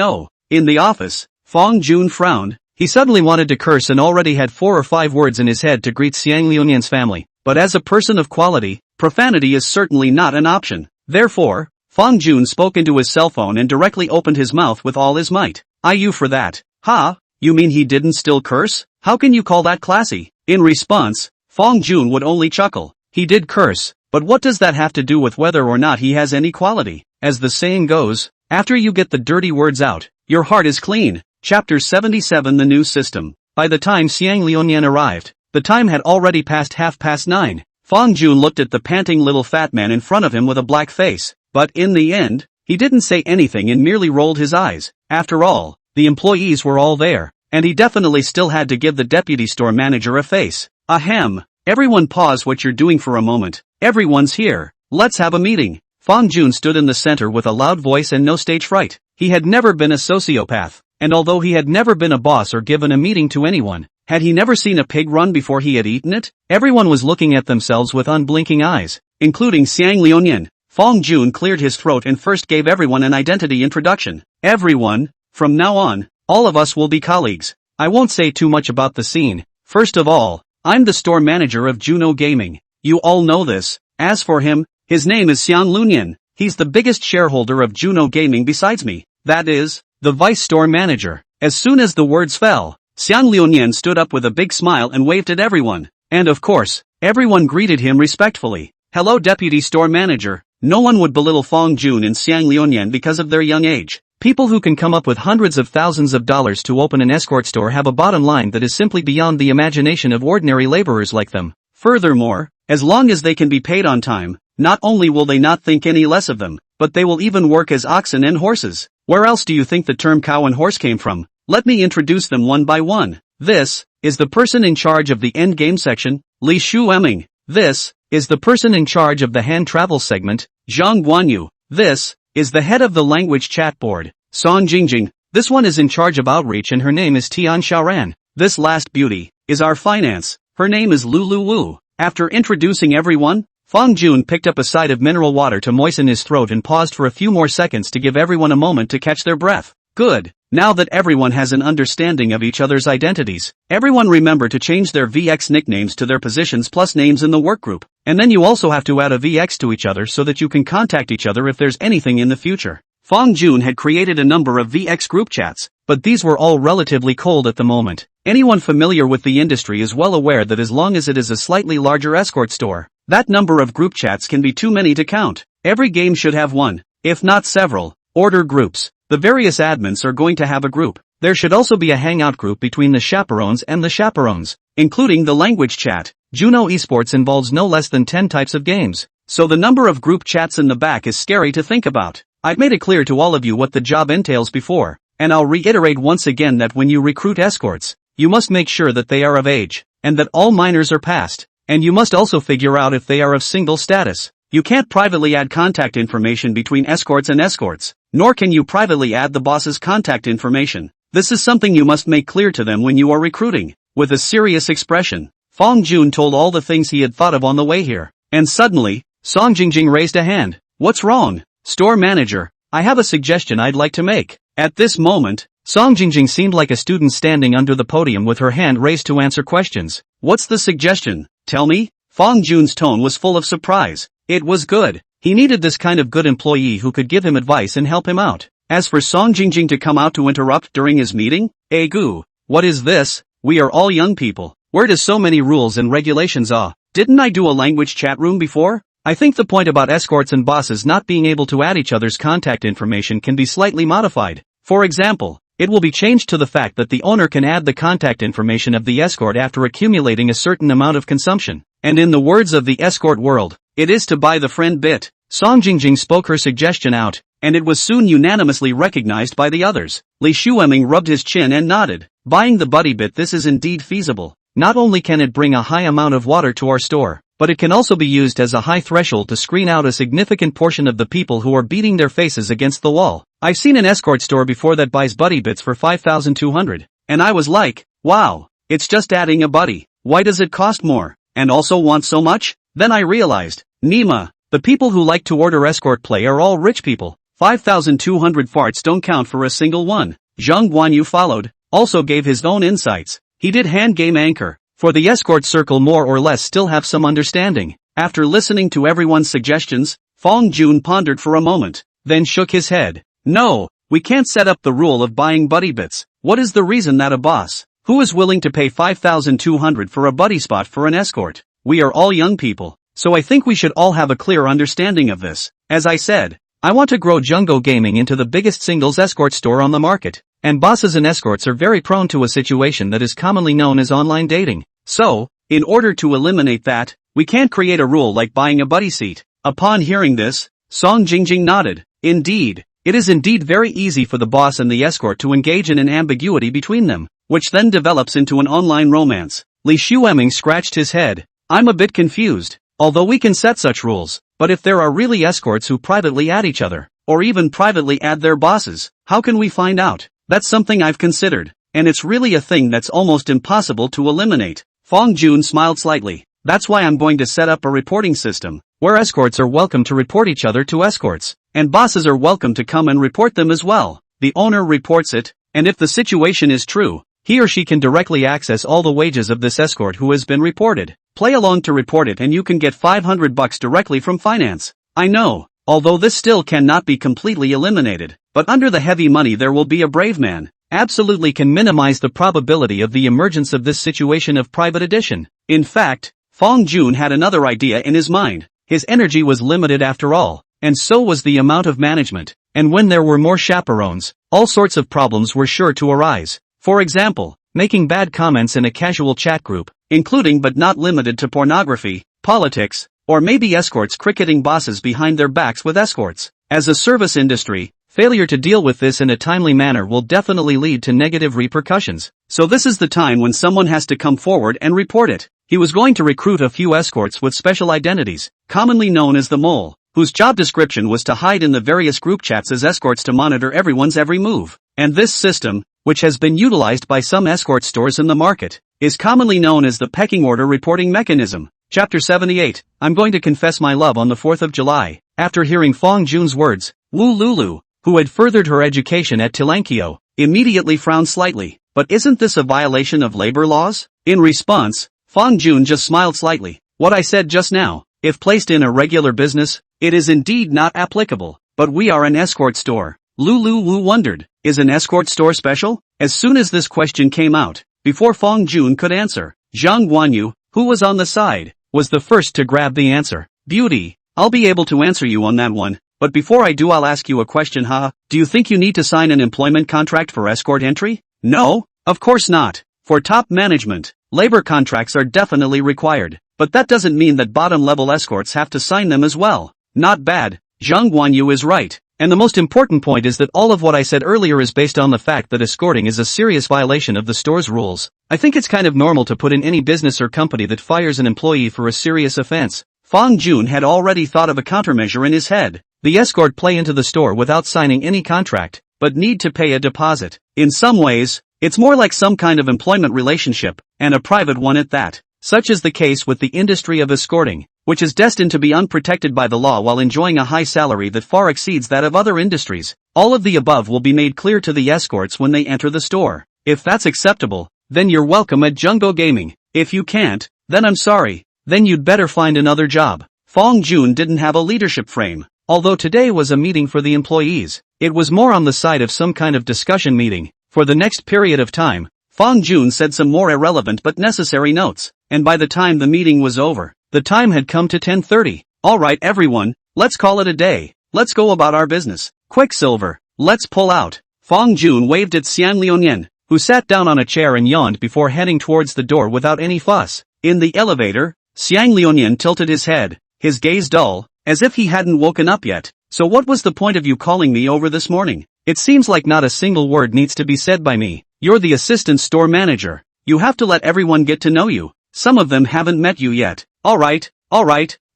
In the office, Fong Jun frowned. He suddenly wanted to curse and already had 4 or 5 words in his head to greet Xiang Liuyan's family. But as a person of quality, profanity is certainly not an option. Therefore, Fong Jun spoke into his cell phone and directly opened his mouth with all his might. You for that. Ha? You mean he didn't still curse? How can you call that classy? In response, Fong Jun would only chuckle. He did curse, but what does that have to do with whether or not he has any quality? As the saying goes, after you get the dirty words out, your heart is clean. Chapter 77 The New System. By the time Xiang Liuyan arrived, the time had already passed 9:30. Fong Jun looked at the panting little fat man in front of him with a black face, but in the end, he didn't say anything and merely rolled his eyes. After all, the employees were all there, and he definitely still had to give the deputy store manager a face. Ahem. Everyone pause what you're doing for a moment. Everyone's here. Let's have a meeting. Fong Jun stood in the center with a loud voice and no stage fright. He had never been a sociopath, and although he had never been a boss or given a meeting to anyone, had he never seen a pig run before he had eaten it? Everyone was looking at themselves with unblinking eyes, including Xiang Liuyan. Fong Jun cleared his throat and first gave everyone an identity introduction. Everyone, from now on, all of us will be colleagues. I won't say too much about the scene. First of all, I'm the store manager of Juno Gaming. You all know this. As for him, his name is Xiang Liuyan. He's the biggest shareholder of Juno Gaming besides me. That is, the vice store manager. As soon as the words fell, Xiang Liuyan stood up with a big smile and waved at everyone. And of course, everyone greeted him respectfully. Hello deputy store manager. No one would belittle Fong Jun and Xiang Liuyan because of their young age. People who can come up with hundreds of thousands of dollars to open an escort store have a bottom line that is simply beyond the imagination of ordinary laborers like them. Furthermore, as long as they can be paid on time, not only will they not think any less of them, but they will even work as oxen and horses. Where else do you think the term cow and horse came from? Let me introduce them one by one. This is the person in charge of the end game section, Li Shueming. This is the person in charge of the hand travel segment, Zhang Guanyu. This is the head of the language chat board, Song Jingjing. This one is in charge of outreach and her name is Tian Xiaoran. This last beauty is our finance. Her name is Lulu Wu. After introducing everyone, Fong Jun picked up a side of mineral water to moisten his throat and paused for a few more seconds to give everyone a moment to catch their breath. Good. Now that everyone has an understanding of each other's identities, everyone remember to change their VX nicknames to their positions plus names in the workgroup. And then you also have to add a VX to each other so that you can contact each other if there's anything in the future. Fong Jun had created a number of VX group chats, but these were all relatively cold at the moment. Anyone familiar with the industry is well aware that as long as it is a slightly larger escort store, that number of group chats can be too many to count. Every game should have one, if not several, order groups. The various admins are going to have a group. There should also be a hangout group between the chaperones and the chaperones, including the language chat. Juno Esports involves no less than 10 types of games, so the number of group chats in the back is scary to think about. I've made it clear to all of you what the job entails before, and I'll reiterate once again that when you recruit escorts, you must make sure that they are of age, and that all minors are passed, and you must also figure out if they are of single status. You can't privately add contact information between escorts and escorts, nor can you privately add the boss's contact information. This is something you must make clear to them when you are recruiting. With a serious expression, Fong Jun told all the things he had thought of on the way here, and suddenly, Song Jingjing raised a hand. What's wrong? Store manager, I have a suggestion I'd like to make. At this moment, Song Jingjing seemed like a student standing under the podium with her hand raised to answer questions. What's the suggestion? Tell me? Fong Jun's tone was full of surprise. It was good. He needed this kind of good employee who could give him advice and help him out. As for Song Jingjing to come out to interrupt during his meeting? Goo, what is this? We are all young people. Where does so many rules and regulations Didn't I do a language chat room before? I think the point about escorts and bosses not being able to add each other's contact information can be slightly modified. For example, It will be changed to the fact that the owner can add the contact information of the escort after accumulating a certain amount of consumption. And in the words of the escort world, it is to buy the friend bit. Song Jingjing spoke her suggestion out, and it was soon unanimously recognized by the others. Li Shueming rubbed his chin and nodded. Buying the buddy bit, this is indeed feasible. Not only can it bring a high amount of water to our store, but it can also be used as a high threshold to screen out a significant portion of the people who are beating their faces against the wall. I've seen an escort store before that buys buddy bits for 5,200, and I was like, wow, it's just adding a buddy. Why does it cost more, and also want so much? Then I realized, Nima, the people who like to order escort play are all rich people. 5,200 farts don't count for a single one. Zhang Guanyu followed, also gave his own insights. He did hand game anchor. For the escort circle more or less still have some understanding. After listening to everyone's suggestions, Fong Jun pondered for a moment, then shook his head. No, we can't set up the rule of buying buddy bits. What is the reason that a boss, who is willing to pay 5,200 for a buddy spot for an escort? We are all young people, so I think we should all have a clear understanding of this. As I said, I want to grow Jungo Gaming into the biggest singles escort store on the market. And bosses and escorts are very prone to a situation that is commonly known as online dating. So, in order to eliminate that, we can't create a rule like buying a buddy seat. Upon hearing this, Song Jingjing nodded. Indeed, it is indeed very easy for the boss and the escort to engage in an ambiguity between them, which then develops into an online romance. Li Shueming scratched his head. I'm a bit confused. Although we can set such rules, but if there are really escorts who privately add each other, or even privately add their bosses, how can we find out? That's something I've considered, and it's really a thing that's almost impossible to eliminate. Fong Jun smiled slightly. That's why I'm going to set up a reporting system, where escorts are welcome to report each other to escorts, and bosses are welcome to come and report them as well. The owner reports it, and if the situation is true, he or she can directly access all the wages of this escort who has been reported. Play along to report it and you can get $500 directly from finance. I know, although this still cannot be completely eliminated. But under the heavy money there will be a brave man. Absolutely can minimize the probability of the emergence of this situation of private edition. In fact, Fong Jun had another idea in his mind. His energy was limited after all, and so was the amount of management. And when there were more chaperones, all sorts of problems were sure to arise. For example, making bad comments in a casual chat group, including but not limited to pornography, politics, or maybe escorts cricketing bosses behind their backs with escorts. As a service industry, failure to deal with this in a timely manner will definitely lead to negative repercussions. So this is the time when someone has to come forward and report it. He was going to recruit a few escorts with special identities, commonly known as the mole, whose job description was to hide in the various group chats as escorts to monitor everyone's every move. And this system, which has been utilized by some escort stores in the market, is commonly known as the pecking order reporting mechanism. Chapter 78. I'm going to confess my love on the 4th of July. After hearing Fong Jun's words, Wu Lulu, who had furthered her education at Tilankio, immediately frowned slightly. But isn't this a violation of labor laws? In response, Fong Jun just smiled slightly. What I said just now, if placed in a regular business, it is indeed not applicable. But we are an escort store. Lulu Wu wondered, is an escort store special? As soon as this question came out, before Fong Jun could answer, Zhang Guanyu, who was on the side, was the first to grab the answer. Beauty, I'll be able to answer you on that one. But before I do, I'll ask you a question, huh? Do you think you need to sign an employment contract for escort entry? No, of course not. For top management, labor contracts are definitely required. But that doesn't mean that bottom-level escorts have to sign them as well. Not bad. Zhang Guanyu is right. And the most important point is that all of what I said earlier is based on the fact that escorting is a serious violation of the store's rules. I think it's kind of normal to put in any business or company that fires an employee for a serious offense. Fong Jun had already thought of a countermeasure in his head. The escort play into the store without signing any contract, but need to pay a deposit. In some ways, it's more like some kind of employment relationship, and a private one at that. Such is the case with the industry of escorting, which is destined to be unprotected by the law while enjoying a high salary that far exceeds that of other industries. All of the above will be made clear to the escorts when they enter the store. If that's acceptable, then you're welcome at Jungo Gaming. If you can't, then I'm sorry, then you'd better find another job. Fong Jun didn't have a leadership frame. Although today was a meeting for the employees, it was more on the side of some kind of discussion meeting. For the next period of time, Fong Jun said some more irrelevant but necessary notes, and by the time the meeting was over, the time had come to 10:30. Alright everyone, let's call it a day. Let's go about our business. Quicksilver, let's pull out. Fong Jun waved at Xiang Liuyan, who sat down on a chair and yawned before heading towards the door without any fuss. In the elevator, Xiang Liuyan tilted his head, his gaze dull, as if he hadn't woken up yet. So what was the point of you calling me over this morning? It seems like not a single word needs to be said by me. You're the assistant store manager. You have to let everyone get to know you. Some of them haven't met you yet. Alright,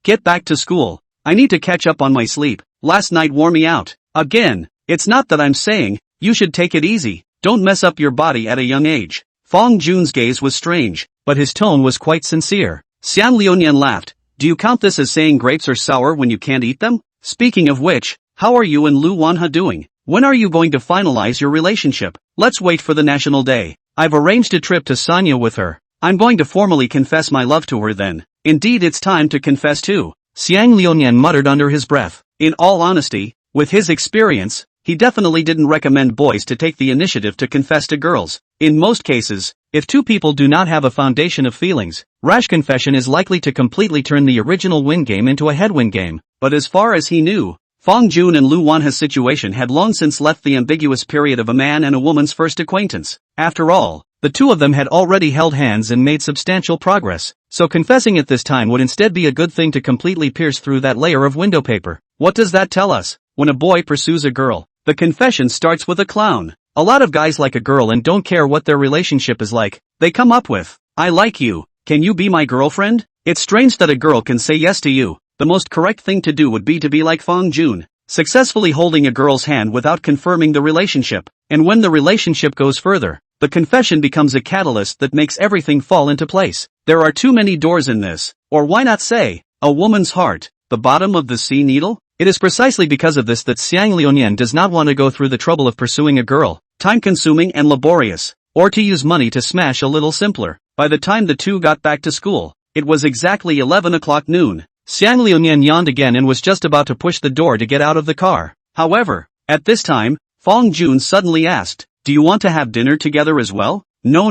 get back to school. I need to catch up on my sleep. Last night wore me out. Again, it's not that I'm saying, you should take it easy. Don't mess up your body at a young age. Fong Jun's gaze was strange, but his tone was quite sincere. Xiang Liuyan laughed. Do you count this as saying grapes are sour when you can't eat them? Speaking of which, how are you and Lu Wanha doing? When are you going to finalize your relationship? Let's wait for the national day. I've arranged a trip to Sanya with her. I'm going to formally confess my love to her then. Indeed, it's time to confess too. Xiang Liuyan muttered under his breath. In all honesty, with his experience, he definitely didn't recommend boys to take the initiative to confess to girls. In most cases, if two people do not have a foundation of feelings, rash confession is likely to completely turn the original win game into a headwind game. But as far as he knew, Fong Jun and Lu Wanha's situation had long since left the ambiguous period of a man and a woman's first acquaintance. After all, the two of them had already held hands and made substantial progress, so confessing at this time would instead be a good thing to completely pierce through that layer of window paper. What does that tell us? When a boy pursues a girl, the confession starts with a clown. A lot of guys like a girl and don't care what their relationship is like. They come up with, I like you, can you be my girlfriend? It's strange that a girl can say yes to you. The most correct thing to do would be to be like Fong Jun, successfully holding a girl's hand without confirming the relationship. And when the relationship goes further, the confession becomes a catalyst that makes everything fall into place. There are too many doors in this, or why not say, a woman's heart, the bottom of the sea needle? It is precisely because of this that Xiang Liuyan does not want to go through the trouble of pursuing a girl, time-consuming and laborious, or to use money to smash a little simpler. By the time the two got back to school, it was exactly 11 o'clock noon. Xiang Liuyan yawned again and was just about to push the door to get out of the car. However, at this time, Fong Jun suddenly asked, do you want to have dinner together as well? No.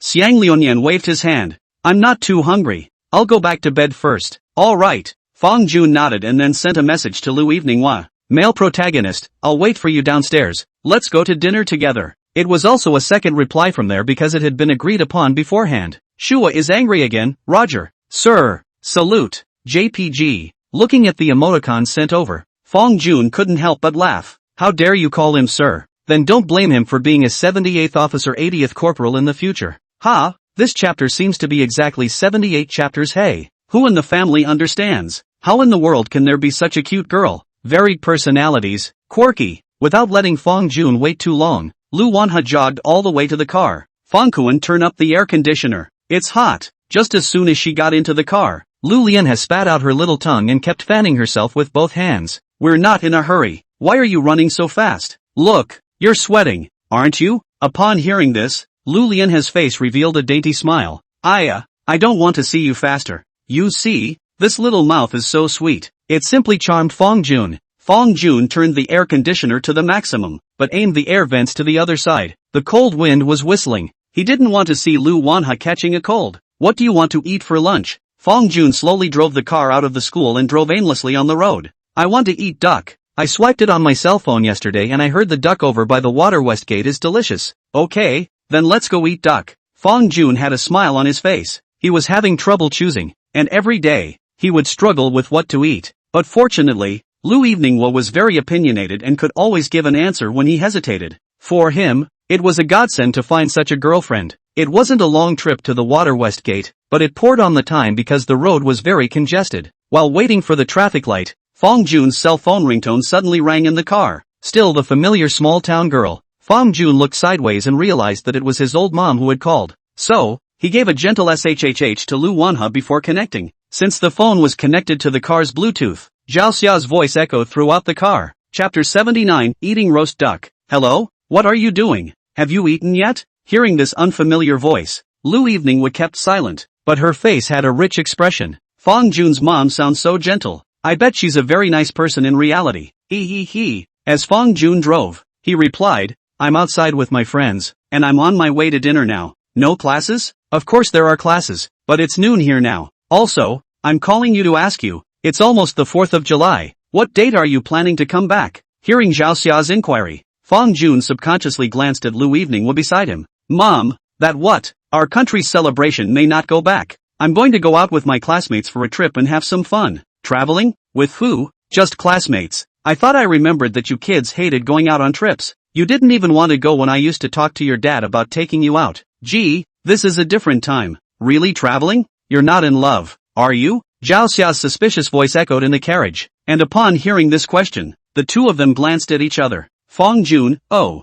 Xiang Liuyan waved his hand. I'm not too hungry. I'll go back to bed first. Alright. Fong Jun nodded and then sent a message to Lu Evening Hua. Male protagonist, I'll wait for you downstairs. Let's go to dinner together. It was also a second reply from there because it had been agreed upon beforehand. Shua is angry again, Roger. Sir. Salute. JPG. Looking at the emoticon sent over, Fong Jun couldn't help but laugh. How dare you call him sir? Then don't blame him for being a 78th officer 80th corporal in the future. Ha, this chapter seems to be exactly 78 chapters. Hey, who in the family understands? How in the world can there be such a cute girl? Varied personalities, quirky. Without letting Fong Jun wait too long, Lu Wanha jogged all the way to the car. Fong Kuan, turn up the air conditioner. It's hot. Just as soon as she got into the car, Lu Lian has spat out her little tongue and kept fanning herself with both hands. We're not in a hurry. Why are you running so fast? Look, you're sweating, aren't you? Upon hearing this, Lu Lian's face revealed a dainty smile. I don't want to see you faster. You see, this little mouth is so sweet. It simply charmed Fong Jun. Fong Jun turned the air conditioner to the maximum, but aimed the air vents to the other side. The cold wind was whistling. He didn't want to see Lu Wanha catching a cold. What do you want to eat for lunch? Fong Jun slowly drove the car out of the school and drove aimlessly on the road. I want to eat duck. I swiped it on my cell phone yesterday and I heard the duck over by the water west gate is delicious. Okay, then let's go eat duck. Fong Jun had a smile on his face. He was having trouble choosing, and every day, he would struggle with what to eat. But fortunately, Lu Eveninghua was very opinionated and could always give an answer when he hesitated. For him, it was a godsend to find such a girlfriend. It wasn't a long trip to the water west gate, but it poured on the time because the road was very congested. While waiting for the traffic light, Fong Jun's cell phone ringtone suddenly rang in the car. Still the familiar small-town girl. Fong Jun looked sideways and realized that it was his old mom who had called. So, he gave a gentle SHHH to Lu Wanha before connecting. Since the phone was connected to the car's Bluetooth, Zhao Xia's voice echoed throughout the car. Chapter 79, Eating Roast Duck. Hello? What are you doing? Have you eaten yet? Hearing this unfamiliar voice, Lu Eveninghua kept silent, but her face had a rich expression. Fong Jun's mom sounds so gentle. I bet she's a very nice person in reality. He. As Fong Jun drove, he replied, I'm outside with my friends, and I'm on my way to dinner now. No classes? Of course there are classes, but it's noon here now. Also, I'm calling you to ask you, it's almost the 4th of July. What date are you planning to come back? Hearing Zhao Xia's inquiry, Fong Jun subconsciously glanced at Lu Evening beside him. Mom, that what? Our country's celebration may not go back. I'm going to go out with my classmates for a trip and have some fun. Traveling? With who? Just classmates. I thought I remembered that you kids hated going out on trips. You didn't even want to go when I used to talk to your dad about taking you out. Gee, this is a different time. Really traveling? You're not in love, are you? Zhao Xia's suspicious voice echoed in the carriage, and upon hearing this question, the two of them glanced at each other. Fong Jun, oh,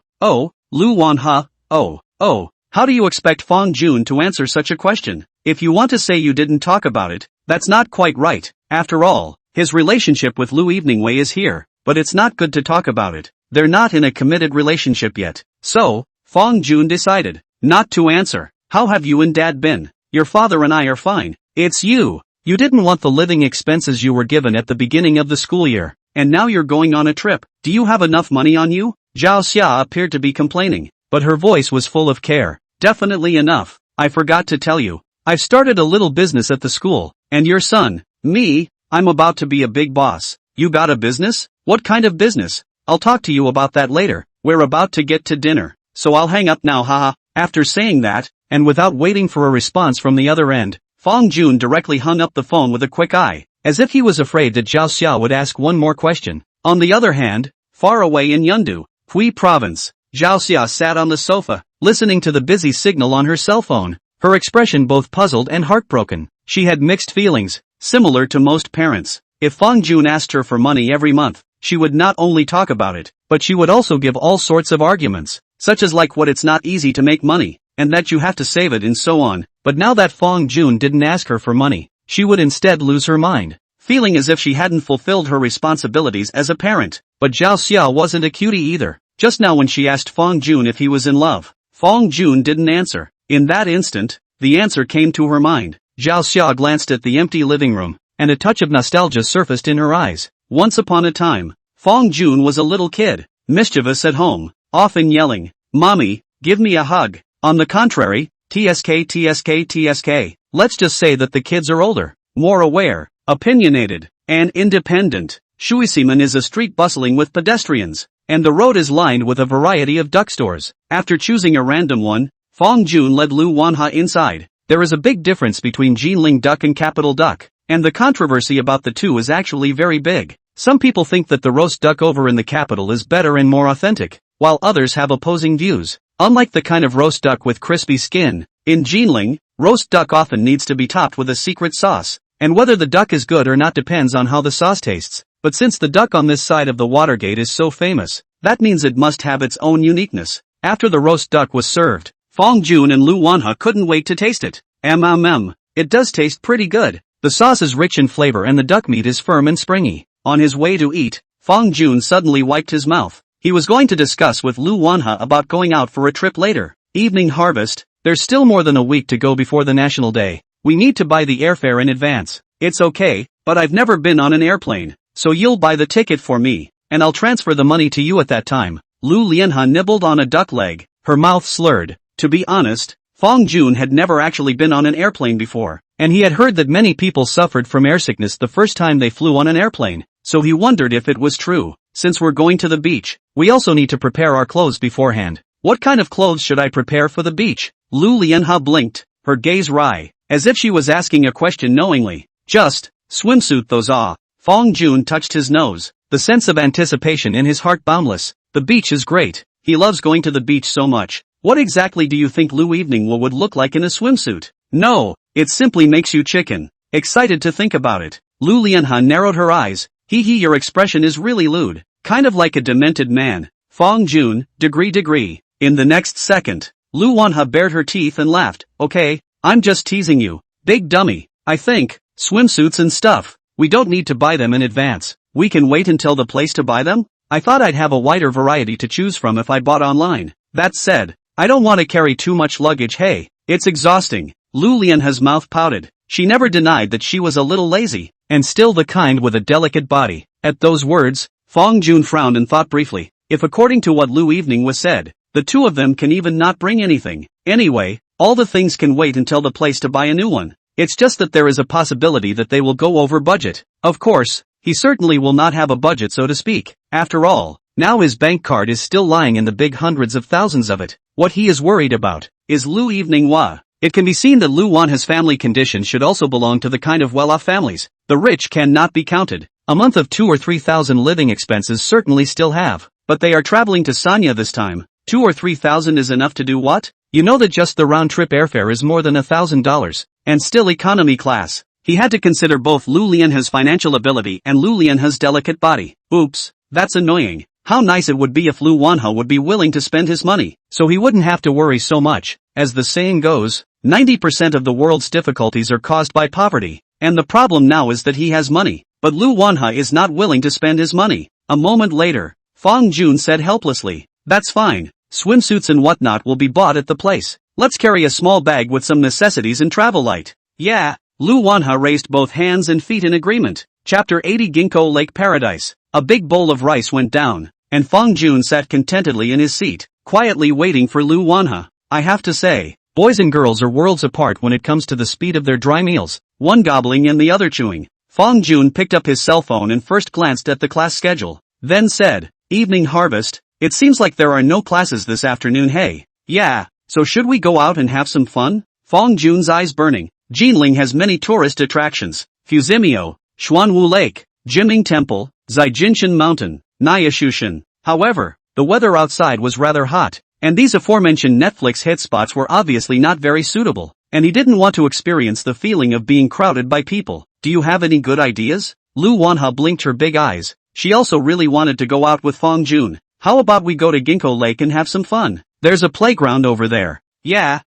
Lu Wanha, oh. How do you expect Fong Jun to answer such a question? If you want to say you didn't talk about it, that's not quite right. After all, his relationship with Lu Eveningwei is here, but it's not good to talk about it. They're not in a committed relationship yet. So, Fong Jun decided not to answer. How have you and Dad been? Your father and I are fine. It's you. You didn't want the living expenses you were given at the beginning of the school year, and now you're going on a trip. Do you have enough money on you? Zhao Xia appeared to be complaining, but her voice was full of care. Definitely enough. I forgot to tell you. I've started a little business at the school, and your son, me, I'm about to be a big boss. You got a business? What kind of business? I'll talk to you about that later. We're about to get to dinner, so I'll hang up now, haha. After saying that, and without waiting for a response from the other end, Fong Jun directly hung up the phone with a quick eye, as if he was afraid that Zhao Xia would ask one more question. On the other hand, far away in Yundu, Hui Province, Zhao Xia sat on the sofa, listening to the busy signal on her cell phone, her expression both puzzled and heartbroken. She had mixed feelings, similar to most parents. If Fong Jun asked her for money every month, she would not only talk about it, but she would also give all sorts of arguments, such as like what it's not easy to make money, and that you have to save it and so on. But now that Fong Jun didn't ask her for money, she would instead lose her mind, feeling as if she hadn't fulfilled her responsibilities as a parent. But Zhao Xia wasn't a cutie either. Just now when she asked Fong Jun if he was in love, Fong Jun didn't answer. In that instant, the answer came to her mind. Zhao Xia glanced at the empty living room, and a touch of nostalgia surfaced in her eyes. Once upon a time, Fong Jun was a little kid, mischievous at home, often yelling, "Mommy, give me a hug." On the contrary, TSK. Let's just say that the kids are older, more aware, opinionated, and independent. Shuiximen is a street bustling with pedestrians, and the road is lined with a variety of duck stores. After choosing a random one, Fong Jun led Lu Wanha inside. There is a big difference between Jinling duck and capital duck, and the controversy about the two is actually very big. Some people think that the roast duck over in the capital is better and more authentic, while others have opposing views. Unlike the kind of roast duck with crispy skin, in Jinling, roast duck often needs to be topped with a secret sauce, and whether the duck is good or not depends on how the sauce tastes. But since the duck on this side of the Watergate is so famous, that means it must have its own uniqueness. After the roast duck was served, Fong Jun and Lu Wanha couldn't wait to taste it. It does taste pretty good. The sauce is rich in flavor and the duck meat is firm and springy. On his way to eat, Fong Jun suddenly wiped his mouth. He was going to discuss with Lu Wanha about going out for a trip later. Evening harvest, there's still more than a week to go before the National Day. We need to buy the airfare in advance. It's okay, but I've never been on an airplane, so you'll buy the ticket for me, and I'll transfer the money to you at that time. Lu Lianha nibbled on a duck leg, her mouth slurred. To be honest, Fong Jun had never actually been on an airplane before, and he had heard that many people suffered from airsickness the first time they flew on an airplane, so he wondered if it was true. Since we're going to the beach, we also need to prepare our clothes beforehand. What kind of clothes should I prepare for the beach? Lu Lianha blinked, her gaze wry, as if she was asking a question knowingly. Just, swimsuit those ah. Fong Jun touched his nose, the sense of anticipation in his heart boundless. The beach is great. He loves going to the beach so much. What exactly do you think Lu Evening would look like in a swimsuit? No, it simply makes you chicken. Excited to think about it. Lu Lianha narrowed her eyes. Your expression is really lewd. Kind of like a demented man. Fong Jun, degree. In the next second, Lu Wanha bared her teeth and laughed. Okay, I'm just teasing you. Big dummy. I think, swimsuits and stuff, we don't need to buy them in advance. We can wait until the place to buy them? I thought I'd have a wider variety to choose from if I bought online. That said, I don't want to carry too much luggage. Hey, it's exhausting. Lu Lianha's mouth pouted. She never denied that she was a little lazy, and still the kind with a delicate body. At those words, Fong Jun frowned and thought briefly. If according to what Lu Evening was said, the two of them can even not bring anything. Anyway, all the things can wait until the place to buy a new one. It's just that there is a possibility that they will go over budget. Of course, he certainly will not have a budget so to speak. After all, Now his bank card is still lying in the big hundreds of thousands of it. What he is worried about is Lu Evening Hua. It can be seen that Lu Wanha's family condition should also belong to the kind of well-off families. The rich cannot be counted. A month of 2 or 3,000 living expenses certainly still have. But they are traveling to Sanya this time. 2 or 3,000 is enough to do what? You know that just the round-trip airfare is more than $1,000. And still economy class. He had to consider both Lu Lianhe's financial ability and Lu Lianhe's delicate body. Oops, that's annoying. How nice it would be if Lu Wanha would be willing to spend his money, so he wouldn't have to worry so much. As the saying goes, 90% of the world's difficulties are caused by poverty, and the problem now is that he has money, but Lu Wanha is not willing to spend his money. A moment later, Fang Jun said helplessly, "That's fine, swimsuits and whatnot will be bought at the place. Let's carry a small bag with some necessities and travel light." Yeah, Lu Wanha raised both hands and feet in agreement. Chapter 80 Ginkgo Lake Paradise. A big bowl of rice went down, and Fang Jun sat contentedly in his seat, quietly waiting for Lu Wanha. I have to say, boys and girls are worlds apart when it comes to the speed of their dry meals, one gobbling and the other chewing. Fang Jun picked up his cell phone and first glanced at the class schedule, then said, "Evening Harvest, it seems like there are no classes this afternoon, hey?" "Yeah, so should we go out and have some fun?" Fang Jun's eyes burning. Jinling has many tourist attractions: Fuzimio, Xuanwu Lake, Jiming Temple, Zaijinshan Mountain, Nayashushan. However, the weather outside was rather hot, and these aforementioned Netflix hit spots were obviously not very suitable, and he didn't want to experience the feeling of being crowded by people. "Do you have any good ideas?" Lu Wanha blinked her big eyes. She also really wanted to go out with Fang Jun. "How about we go to Ginkgo Lake and have some fun? There's a playground over there." Yeah,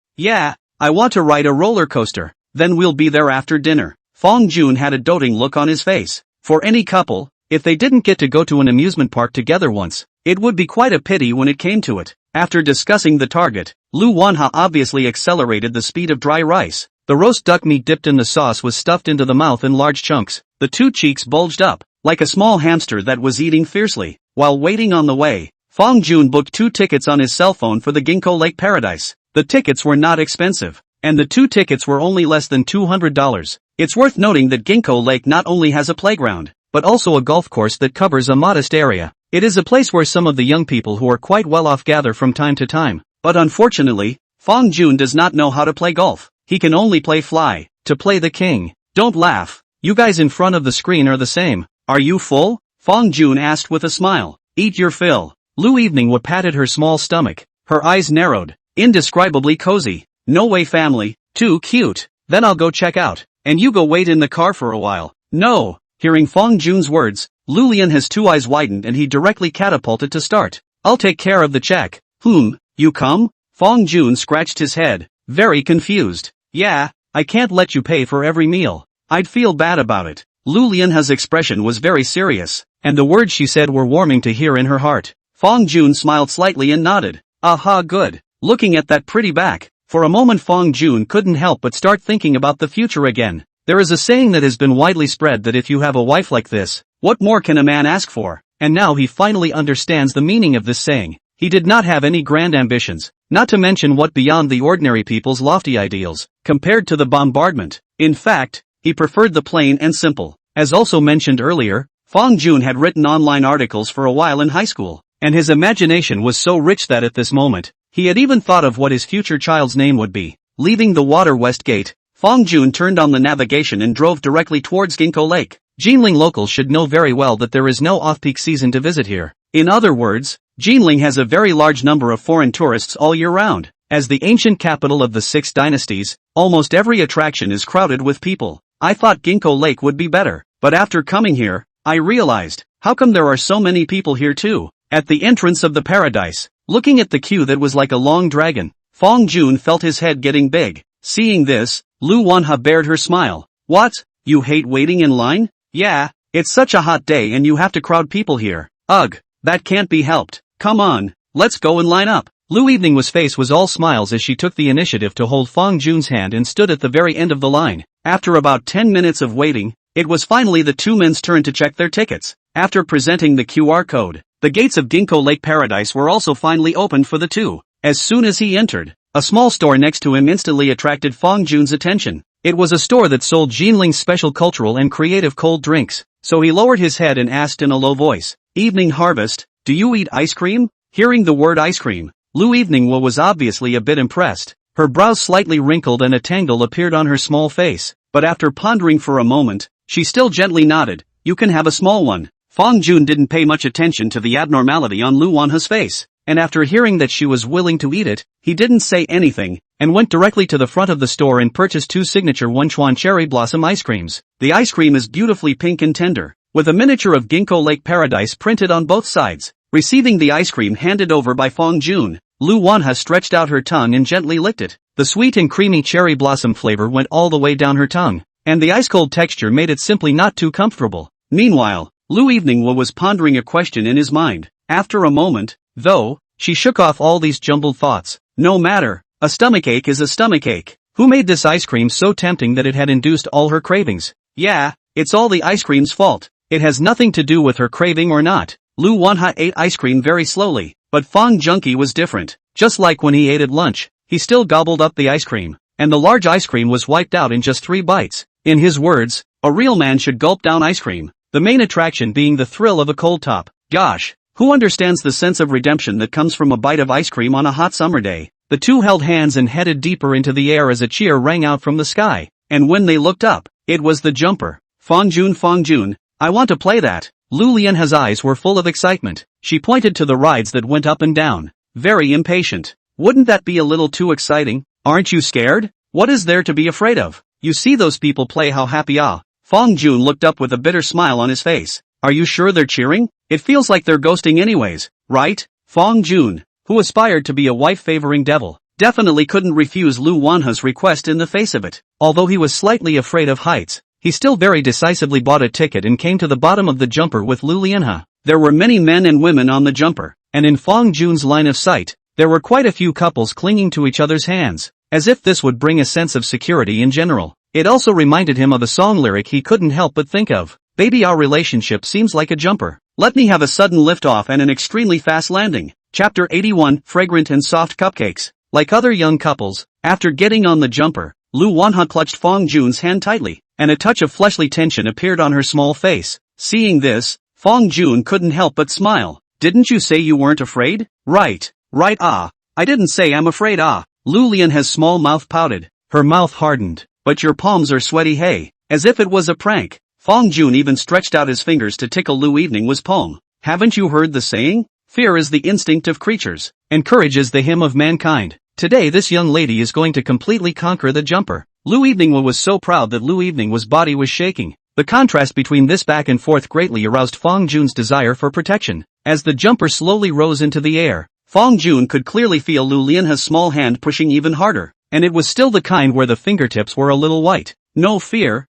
I want to ride a roller coaster. Then we'll be there after dinner." Fang Jun had a doting look on his face. For any couple, if they didn't get to go to an amusement park together once, it would be quite a pity when it came to it. After discussing the target, Lu Wanha obviously accelerated the speed of dry rice. The roast duck meat dipped in the sauce was stuffed into the mouth in large chunks. The two cheeks bulged up, like a small hamster that was eating fiercely. While waiting on the way, Fang Jun booked 2 tickets on his cell phone for the Ginkgo Lake Paradise. The tickets were not expensive, and the 2 tickets were only less than $200. It's worth noting that Ginkgo Lake not only has a playground, but also a golf course that covers a modest area. It is a place where some of the young people who are quite well off gather from time to time. But unfortunately, Fang Jun does not know how to play golf. He can only play fly, to play the king. Don't laugh. You guys in front of the screen are the same. Are you full? Fang Jun asked with a smile. Eat your fill. Lu Evening patted her small stomach. Her eyes narrowed. Indescribably cozy. No way family. Too cute. Then I'll go check out. And you go wait in the car for a while. No. Hearing Fang Jun's words, Lu Lianhe's 2 eyes widened and he directly catapulted to start. I'll take care of the check. You come? Fang Jun scratched his head, very confused. Yeah, I can't let you pay for every meal. I'd feel bad about it. Lu Lianhe's expression was very serious, and the words she said were warming to hear in her heart. Fang Jun smiled slightly and nodded. Aha, good. Looking at that pretty back. For a moment Fang Jun couldn't help but start thinking about the future again. There is a saying that has been widely spread that if you have a wife like this, what more can a man ask for? And now he finally understands the meaning of this saying. He did not have any grand ambitions, not to mention what beyond the ordinary people's lofty ideals, compared to the bombardment. In fact, he preferred the plain and simple. As also mentioned earlier, Fang Jun had written online articles for a while in high school, and his imagination was so rich that at this moment, he had even thought of what his future child's name would be. Leaving the Water West Gate, Fang Jun turned on the navigation and drove directly towards Ginkgo Lake. Jinling locals should know very well that there is no off-peak season to visit here. In other words, Jinling has a very large number of foreign tourists all year round. As the ancient capital of the 6 dynasties, almost every attraction is crowded with people. I thought Ginkgo Lake would be better, but after coming here, I realized, how come there are so many people here too? At the entrance of the paradise, looking at the queue that was like a long dragon, Fang Jun felt his head getting big. Seeing this, Lu Wanha bared her smile. What? You hate waiting in line? Yeah, it's such a hot day and you have to crowd people here. Ugh, that can't be helped. Come on, let's go and line up. Lu Evening's face was all smiles as she took the initiative to hold Fang Jun's hand and stood at the very end of the line. After about 10 minutes of waiting, it was finally the 2 men's turn to check their tickets. After presenting the QR code, the gates of Ginkgo Lake Paradise were also finally opened for the two. As soon as he entered, a small store next to him instantly attracted Fang Jun's attention. It was a store that sold Jinling's special cultural and creative cold drinks, so he lowered his head and asked in a low voice, "Evening Harvest, Do you eat ice cream? Hearing the word ice cream, Lu Evening was obviously a bit impressed. Her brows slightly wrinkled and a tangle appeared on her small face, but after pondering for a moment, she still gently nodded. You can have a small one. Fong Jun didn't pay much attention to the abnormality on Lu Wanha's face, and after hearing that she was willing to eat it, he didn't say anything, and went directly to the front of the store and purchased 2 signature Wenchuan cherry blossom ice creams. The ice cream is beautifully pink and tender, with a miniature of Ginkgo Lake Paradise printed on both sides. Receiving the ice cream handed over by Fong Jun, Lu Wanha stretched out her tongue and gently licked it. The sweet and creamy cherry blossom flavor went all the way down her tongue, and the ice-cold texture made it simply not too comfortable. Meanwhile, Lu Evening was pondering a question in his mind. After a moment, though, she shook off all these jumbled thoughts. No matter, a stomachache is a stomachache. Who made this ice cream so tempting that it had induced all her cravings? Yeah, it's all the ice cream's fault. It has nothing to do with her craving or not. Lu Wanha ate ice cream very slowly, but Fong Junki was different. Just like when he ate at lunch, he still gobbled up the ice cream, and the large ice cream was wiped out in just 3 bites. In his words, a real man should gulp down ice cream, the main attraction being the thrill of a cold top. Gosh, who understands the sense of redemption that comes from a bite of ice cream on a hot summer day? The two held hands and headed deeper into the air as a cheer rang out from the sky, and when they looked up, it was the jumper. Fong Jun, I want to play that. Lu Lianha's eyes were full of excitement. She pointed to the rides that went up and down, very impatient. Wouldn't that be a little too exciting? Aren't you scared? What is there to be afraid of? You see those people play, how happy ah. Fong Jun looked up with a bitter smile on his face. Are you sure they're cheering? It feels like they're ghosting anyways, right? Fong Jun, who aspired to be a wife-favoring devil, definitely couldn't refuse Lu Wanha's request in the face of it. Although he was slightly afraid of heights, he still very decisively bought a ticket and came to the bottom of the jumper with Lu Lianha. There were many men and women on the jumper, and in Fong Jun's line of sight, there were quite a few couples clinging to each other's hands, as if this would bring a sense of security in general. It also reminded him of a song lyric he couldn't help but think of. Baby, our relationship seems like a jumper. Let me have a sudden liftoff and an extremely fast landing. Chapter 81, Fragrant and Soft Cupcakes. Like other young couples, after getting on the jumper, Lu Wanha clutched Fong Jun's hand tightly, and a touch of fleshly tension appeared on her small face. Seeing this, Fong Jun couldn't help but smile. Didn't you say you weren't afraid? Right ah. I didn't say I'm afraid ah. Lu Lianha's small mouth pouted. Her mouth hardened. But your palms are sweaty, hey. As if it was a prank. Fong Jun even stretched out his fingers to tickle Lu Evening's palm. Haven't you heard the saying? Fear is the instinct of creatures, and courage is the hymn of mankind. Today this young lady is going to completely conquer the jumper. Lu Evening was so proud that Lu Evening's body was shaking. The contrast between this back and forth greatly aroused Fong Jun's desire for protection. As the jumper slowly rose into the air, Fong Jun could clearly feel Lu Lianha's small hand pushing even harder, and it was still the kind where the fingertips were a little white. No fear,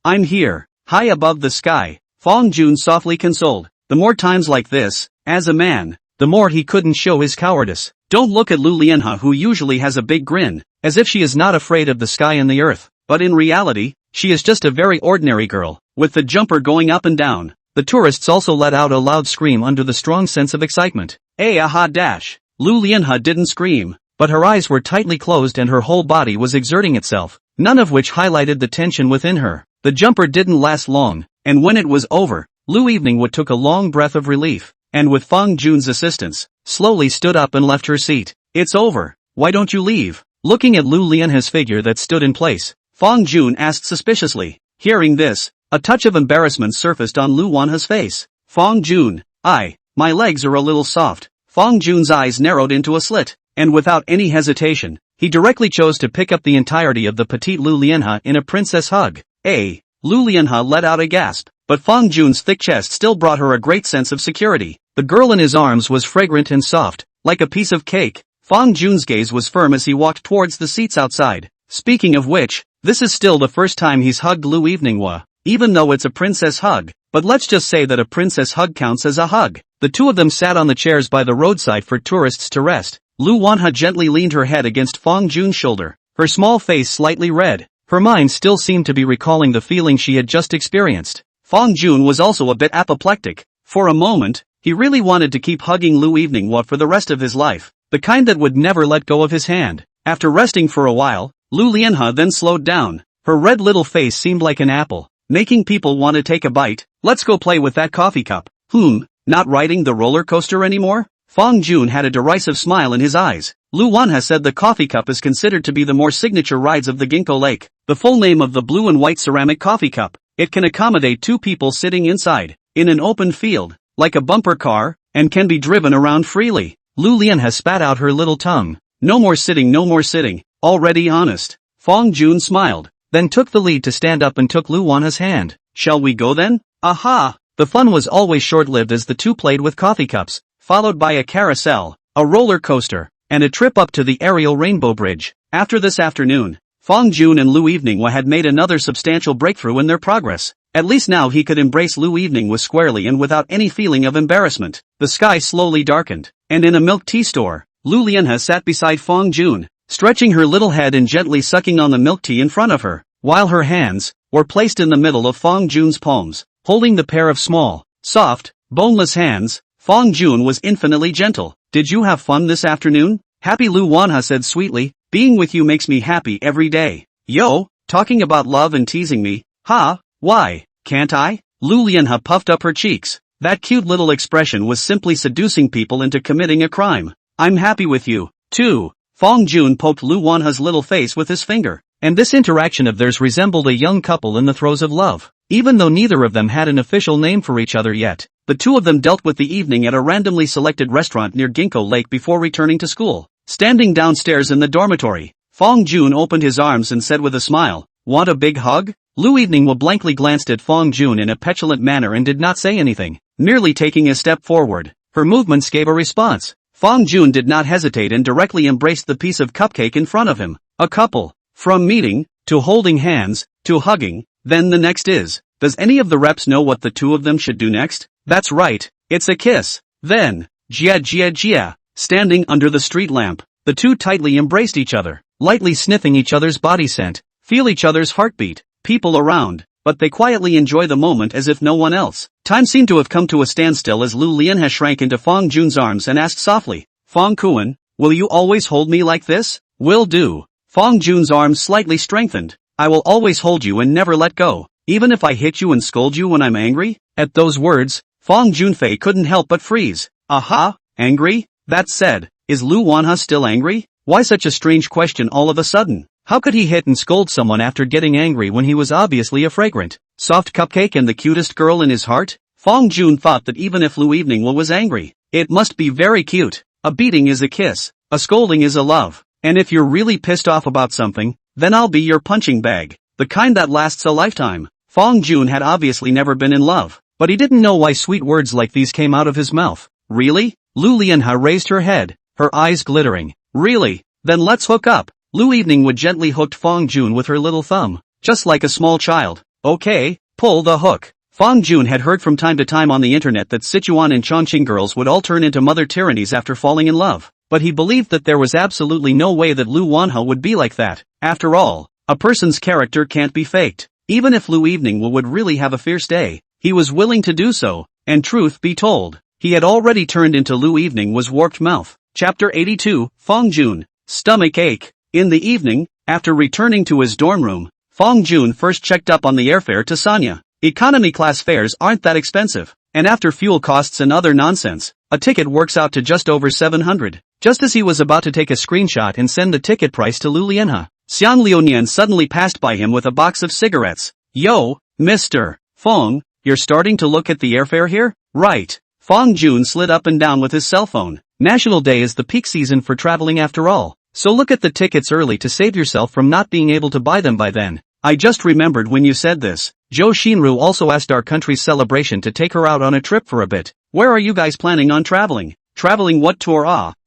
I'm here, high above the sky, Fong Jun softly consoled. The more times like this, as a man, the more he couldn't show his cowardice. Don't look at Lu Lianha, who usually has a big grin, as if she is not afraid of the sky and the earth, but in reality, she is just a very ordinary girl. With the jumper going up and down, the tourists also let out a loud scream under the strong sense of excitement. Aha dash! Lu Lianha didn't scream, but her eyes were tightly closed and her whole body was exerting itself, none of which highlighted the tension within her. The jumper didn't last long, and when it was over, Lu Evening took a long breath of relief, and with Fong Jun's assistance, slowly stood up and left her seat. It's over. Why don't you leave? Looking at Lu Lianha's figure that stood in place, Fong Jun asked suspiciously. Hearing this, a touch of embarrassment surfaced on Lu Wanha's face. Fong Jun, my legs are a little soft. Fong Jun's eyes narrowed into a slit, and without any hesitation, he directly chose to pick up the entirety of the petite Lu Lianha in a princess hug. Lu Lianha let out a gasp, but Fong Jun's thick chest still brought her a great sense of security. The girl in his arms was fragrant and soft, like a piece of cake. Fong Jun's gaze was firm as he walked towards the seats outside. Speaking of which, this is still the first time he's hugged Lu Evening, even though it's a princess hug. But let's just say that a princess hug counts as a hug. The two of them sat on the chairs by the roadside for tourists to rest. Lu Wanha gently leaned her head against Fong Jun's shoulder, her small face slightly red. Her mind still seemed to be recalling the feeling she had just experienced. Fong Jun was also a bit apoplectic. For a moment, he really wanted to keep hugging Lu Evening for the rest of his life, the kind that would never let go of his hand. After resting for a while, Lu Lianha then slowed down. Her red little face seemed like an apple, making people want to take a bite. Let's go play with that coffee cup. Not riding the roller coaster anymore? Fong Jun had a derisive smile in his eyes. Lu Wanha said the coffee cup is considered to be the more signature rides of the Ginkgo Lake. The full name of the blue and white ceramic coffee cup. It can accommodate 2 people sitting inside, in an open field, like a bumper car, and can be driven around freely. Lu Lian has spat out her little tongue. No more sitting, no more sitting. Already honest. Fong Jun smiled, then took the lead to stand up and took Lu Wanha's hand. Shall we go then? Aha! The fun was always short-lived as the two played with coffee cups, followed by a carousel, a roller coaster, and a trip up to the aerial rainbow bridge. After this afternoon, Fong Jun and Lu Eveninghua had made another substantial breakthrough in their progress. At least now he could embrace Lu Eveninghua squarely and without any feeling of embarrassment. The sky slowly darkened, and in a milk tea store, Lu Lianhe sat beside Fong Jun, stretching her little head and gently sucking on the milk tea in front of her, while her hands were placed in the middle of Fong Jun's palms, holding the pair of small, soft, boneless hands. Fong Jun was infinitely gentle. Did you have fun this afternoon? Happy, Lu Wanha said sweetly. Being with you makes me happy every day. Yo, talking about love and teasing me, ha, why, can't I? Lu Lianhe puffed up her cheeks. That cute little expression was simply seducing people into committing a crime. I'm happy with you, too. Fong Jun poked Lu Wanha's little face with his finger, and this interaction of theirs resembled a young couple in the throes of love. Even though neither of them had an official name for each other yet, the two of them dealt with the evening at a randomly selected restaurant near Ginkgo Lake before returning to school. Standing downstairs in the dormitory, Fong Jun opened his arms and said with a smile, "Want a big hug?" Lu Eveninghua blankly glanced at Fong Jun in a petulant manner and did not say anything, merely taking a step forward. Her movements gave a response. Fong Jun did not hesitate and directly embraced the piece of cupcake in front of him. A couple. From meeting, to holding hands, to hugging, then the next is, does any of the reps know what the two of them should do next? That's right, it's a kiss. Then, jia. Standing under the street lamp, the two tightly embraced each other, lightly sniffing each other's body scent, feel each other's heartbeat, people around, but they quietly enjoy the moment as if no one else. Time seemed to have come to a standstill as Lu Lianhe shrank into Fong Jun's arms and asked softly, Fong Kuan, will you always hold me like this? Will do. Fong Jun's arms slightly strengthened. I will always hold you and never let go, even if I hit you and scold you when I'm angry. At those words, Fong Junfei couldn't help but freeze. Aha, angry? That said, is Lu Wanha still angry? Why such a strange question all of a sudden? How could he hit and scold someone after getting angry when he was obviously a fragrant, soft cupcake and the cutest girl in his heart? Fong Jun thought that even if Lu Eveninghua was angry, it must be very cute. A beating is a kiss, a scolding is a love, and if you're really pissed off about something, then I'll be your punching bag, the kind that lasts a lifetime. Fong Jun had obviously never been in love, but he didn't know why sweet words like these came out of his mouth. Really? Lu Lianhe raised her head, her eyes glittering. Really? Then let's hook up. Lu Eveninghua gently hooked Fong Jun with her little thumb, just like a small child. Okay, pull the hook. Fong Jun had heard from time to time on the internet that Sichuan and Chongqing girls would all turn into mother tyrannies after falling in love, but he believed that there was absolutely no way that Lu Wanha would be like that. After all, a person's character can't be faked. Even if Lu Eveninghua would really have a fierce day, he was willing to do so, and truth be told, he had already turned into Lu Eveninghua's warped mouth. Chapter 82, Fong Jun, Stomach Ache. In the evening, after returning to his dorm room, Fong Jun first checked up on the airfare to Sanya. Economy class fares aren't that expensive, and after fuel costs and other nonsense, a ticket works out to just over 700. Just as he was about to take a screenshot and send the ticket price to Lu Lianhe, Xiang Liunian suddenly passed by him with a box of cigarettes. Yo, Mr. Fong, you're starting to look at the airfare here? Right. Fong Jun slid up and down with his cell phone. National Day is the peak season for traveling after all, so look at the tickets early to save yourself from not being able to buy them by then. I just remembered when you said this. Zhou Xinru also asked our country's celebration to take her out on a trip for a bit. Where are you guys planning on traveling? Traveling what tour?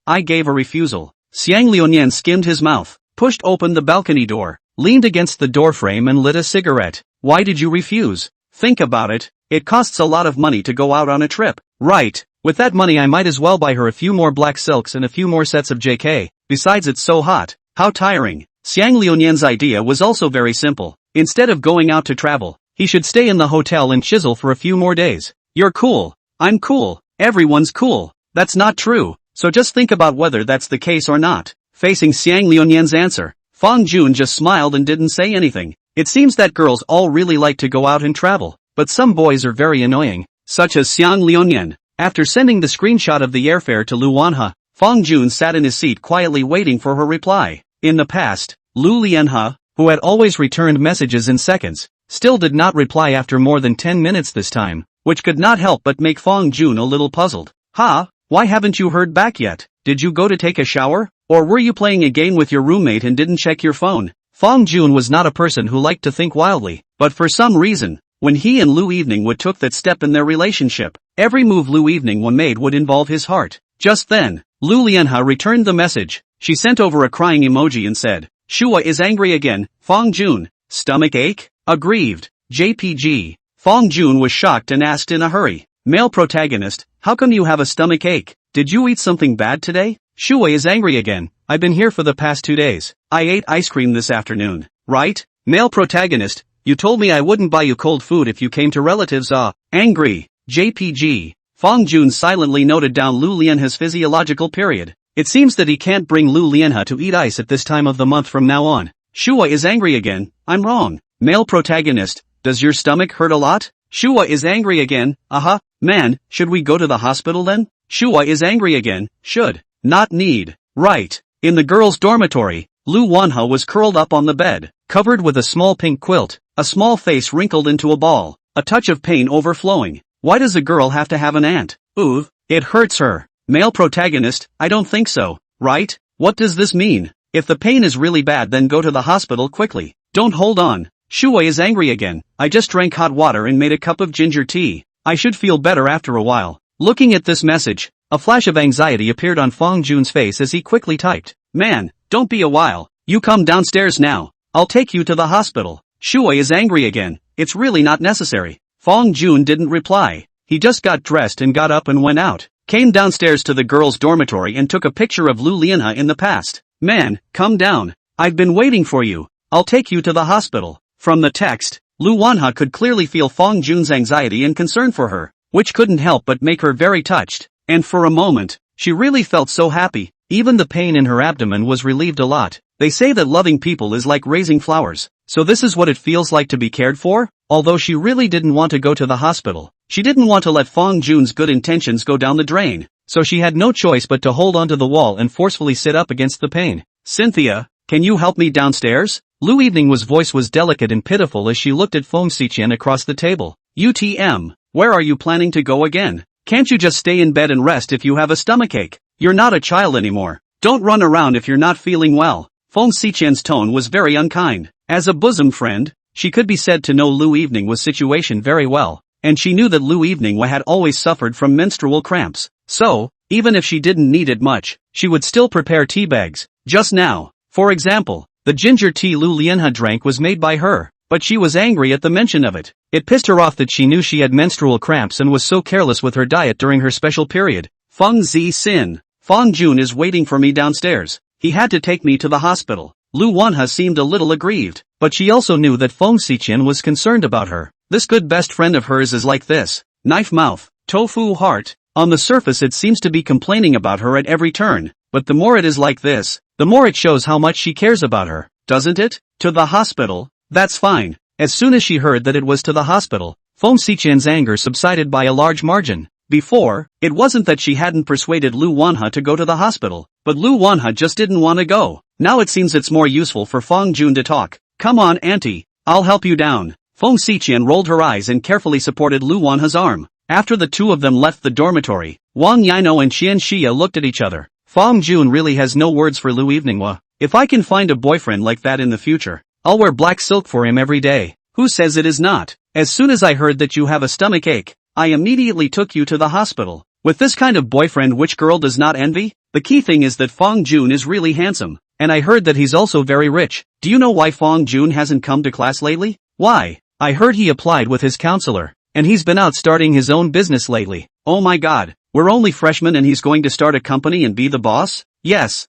I gave a refusal. Xiang Liunian skimmed his mouth, pushed open the balcony door, leaned against the doorframe and lit a cigarette. Why did you refuse? Think about it. It costs a lot of money to go out on a trip. Right. With that money I might as well buy her a few more black silks and a few more sets of JK. Besides it's so hot. How tiring. Xiang Liunian's idea was also very simple. Instead of going out to travel, he should stay in the hotel and chisel for a few more days. You're cool. I'm cool. Everyone's cool. That's not true. So just think about whether that's the case or not. Facing Xiang Liunian's answer, Fong Jun just smiled and didn't say anything. It seems that girls all really like to go out and travel, but some boys are very annoying, such as Xiang Liunian. After sending the screenshot of the airfare to Lu Wanha, Fong Jun sat in his seat quietly waiting for her reply. In the past, Lu Lianhe, who had always returned messages in seconds, still did not reply after more than 10 minutes this time, which could not help but make Fong Jun a little puzzled. Why haven't you heard back yet? Did you go to take a shower? Or were you playing a game with your roommate and didn't check your phone? Fong Jun was not a person who liked to think wildly, but for some reason, when he and Lu Eveningwood took that step in their relationship, every move Lu Eveningwood made would involve his heart. Just then, Lu Lianhe returned the message. She sent over a crying emoji and said, "Shua is angry again, Fong Jun. Stomach ache? Aggrieved. JPG. Fong Jun was shocked and asked in a hurry, "Male protagonist, how come you have a stomach ache? Did you eat something bad today?" "Shua is angry again. I've been here for the past 2 days. I ate ice cream this afternoon." "Right? Male protagonist, you told me I wouldn't buy you cold food if you came to relatives. Angry. JPG. Fong Jun silently noted down Lu Lianhe's physiological period. It seems that he can't bring Lu Lianhe to eat ice at this time of the month from now on. "Shua is angry again. I'm wrong. Male protagonist, does your stomach hurt a lot?" "Shua is angry again. Man, should we go to the hospital then?" "Shua is angry again. Should. Not need. Right." In the girls' dormitory, Lu Wanha was curled up on the bed, covered with a small pink quilt, a small face wrinkled into a ball, a touch of pain overflowing. Why does a girl have to have an aunt? Ooh, it hurts her. Male protagonist, I don't think so, right? What does this mean? If the pain is really bad, then go to the hospital quickly. Don't hold on. Shua is angry again. I just drank hot water and made a cup of ginger tea. I should feel better after a while. Looking at this message, a flash of anxiety appeared on Fong Jun's face as he quickly typed, "Man, don't be a while. You come downstairs now. I'll take you to the hospital. Shua is angry again. It's really not necessary." Fong Jun didn't reply. He just got dressed and got up and went out, came downstairs to the girls' dormitory and took a picture of Lu Lianhe in the past. "Man, come down. I've been waiting for you. I'll take you to the hospital." From the text, Lu Wanha could clearly feel Fong Jun's anxiety and concern for her, which couldn't help but make her very touched. And for a moment, she really felt so happy. Even the pain in her abdomen was relieved a lot. They say that loving people is like raising flowers. So this is what it feels like to be cared for? Although she really didn't want to go to the hospital, she didn't want to let Fong Jun's good intentions go down the drain. So she had no choice but to hold onto the wall and forcefully sit up against the pain. "Cynthia, can you help me downstairs?" Lu Eveningwood's voice was delicate and pitiful as she looked at Fong Xiqian across the table. "UTM, where are you planning to go again? Can't you just stay in bed and rest if you have a stomachache? You're not a child anymore. Don't run around if you're not feeling well." Fong Xiqian's tone was very unkind. As a bosom friend, she could be said to know Lu Eveningwood's situation very well, and she knew that Lu Eveningwood had always suffered from menstrual cramps. So, even if she didn't need it much, she would still prepare tea bags. Just now, for example, the ginger tea Lu Lianhe drank was made by her, but she was angry at the mention of it. It pissed her off that she knew she had menstrual cramps and was so careless with her diet during her special period. "Feng Zi Sin, Fong Jun is waiting for me downstairs. He had to take me to the hospital." Lu Wanha seemed a little aggrieved, but she also knew that Fong Xiqian was concerned about her. This good best friend of hers is like this. Knife mouth, tofu heart. On the surface it seems to be complaining about her at every turn, but the more it is like this, the more it shows how much she cares about her, doesn't it? "To the hospital? That's fine." As soon as she heard that it was to the hospital, Fong Xiqian's anger subsided by a large margin. Before, it wasn't that she hadn't persuaded Lu Wanha to go to the hospital, but Lu Wanha just didn't want to go. Now it seems it's more useful for Fong Jun to talk. "Come on, auntie, I'll help you down." Fong Xiqian rolled her eyes and carefully supported Lu Wanha's arm. After the two of them left the dormitory, Wang Yino and Qian Xia looked at each other. Fong Jun really has no words for Lu Eveningwood. If I can find a boyfriend like that in the future, I'll wear black silk for him every day. Who says it is not? As soon as I heard that you have a stomach ache, I immediately took you to the hospital. With this kind of boyfriend, which girl does not envy? The key thing is that Fong Jun is really handsome, and I heard that he's also very rich. Do you know why Fong Jun hasn't come to class lately? Why? I heard he applied with his counselor, and he's been out starting his own business lately. Oh my god, we're only freshmen and he's going to start a company and be the boss? Yes.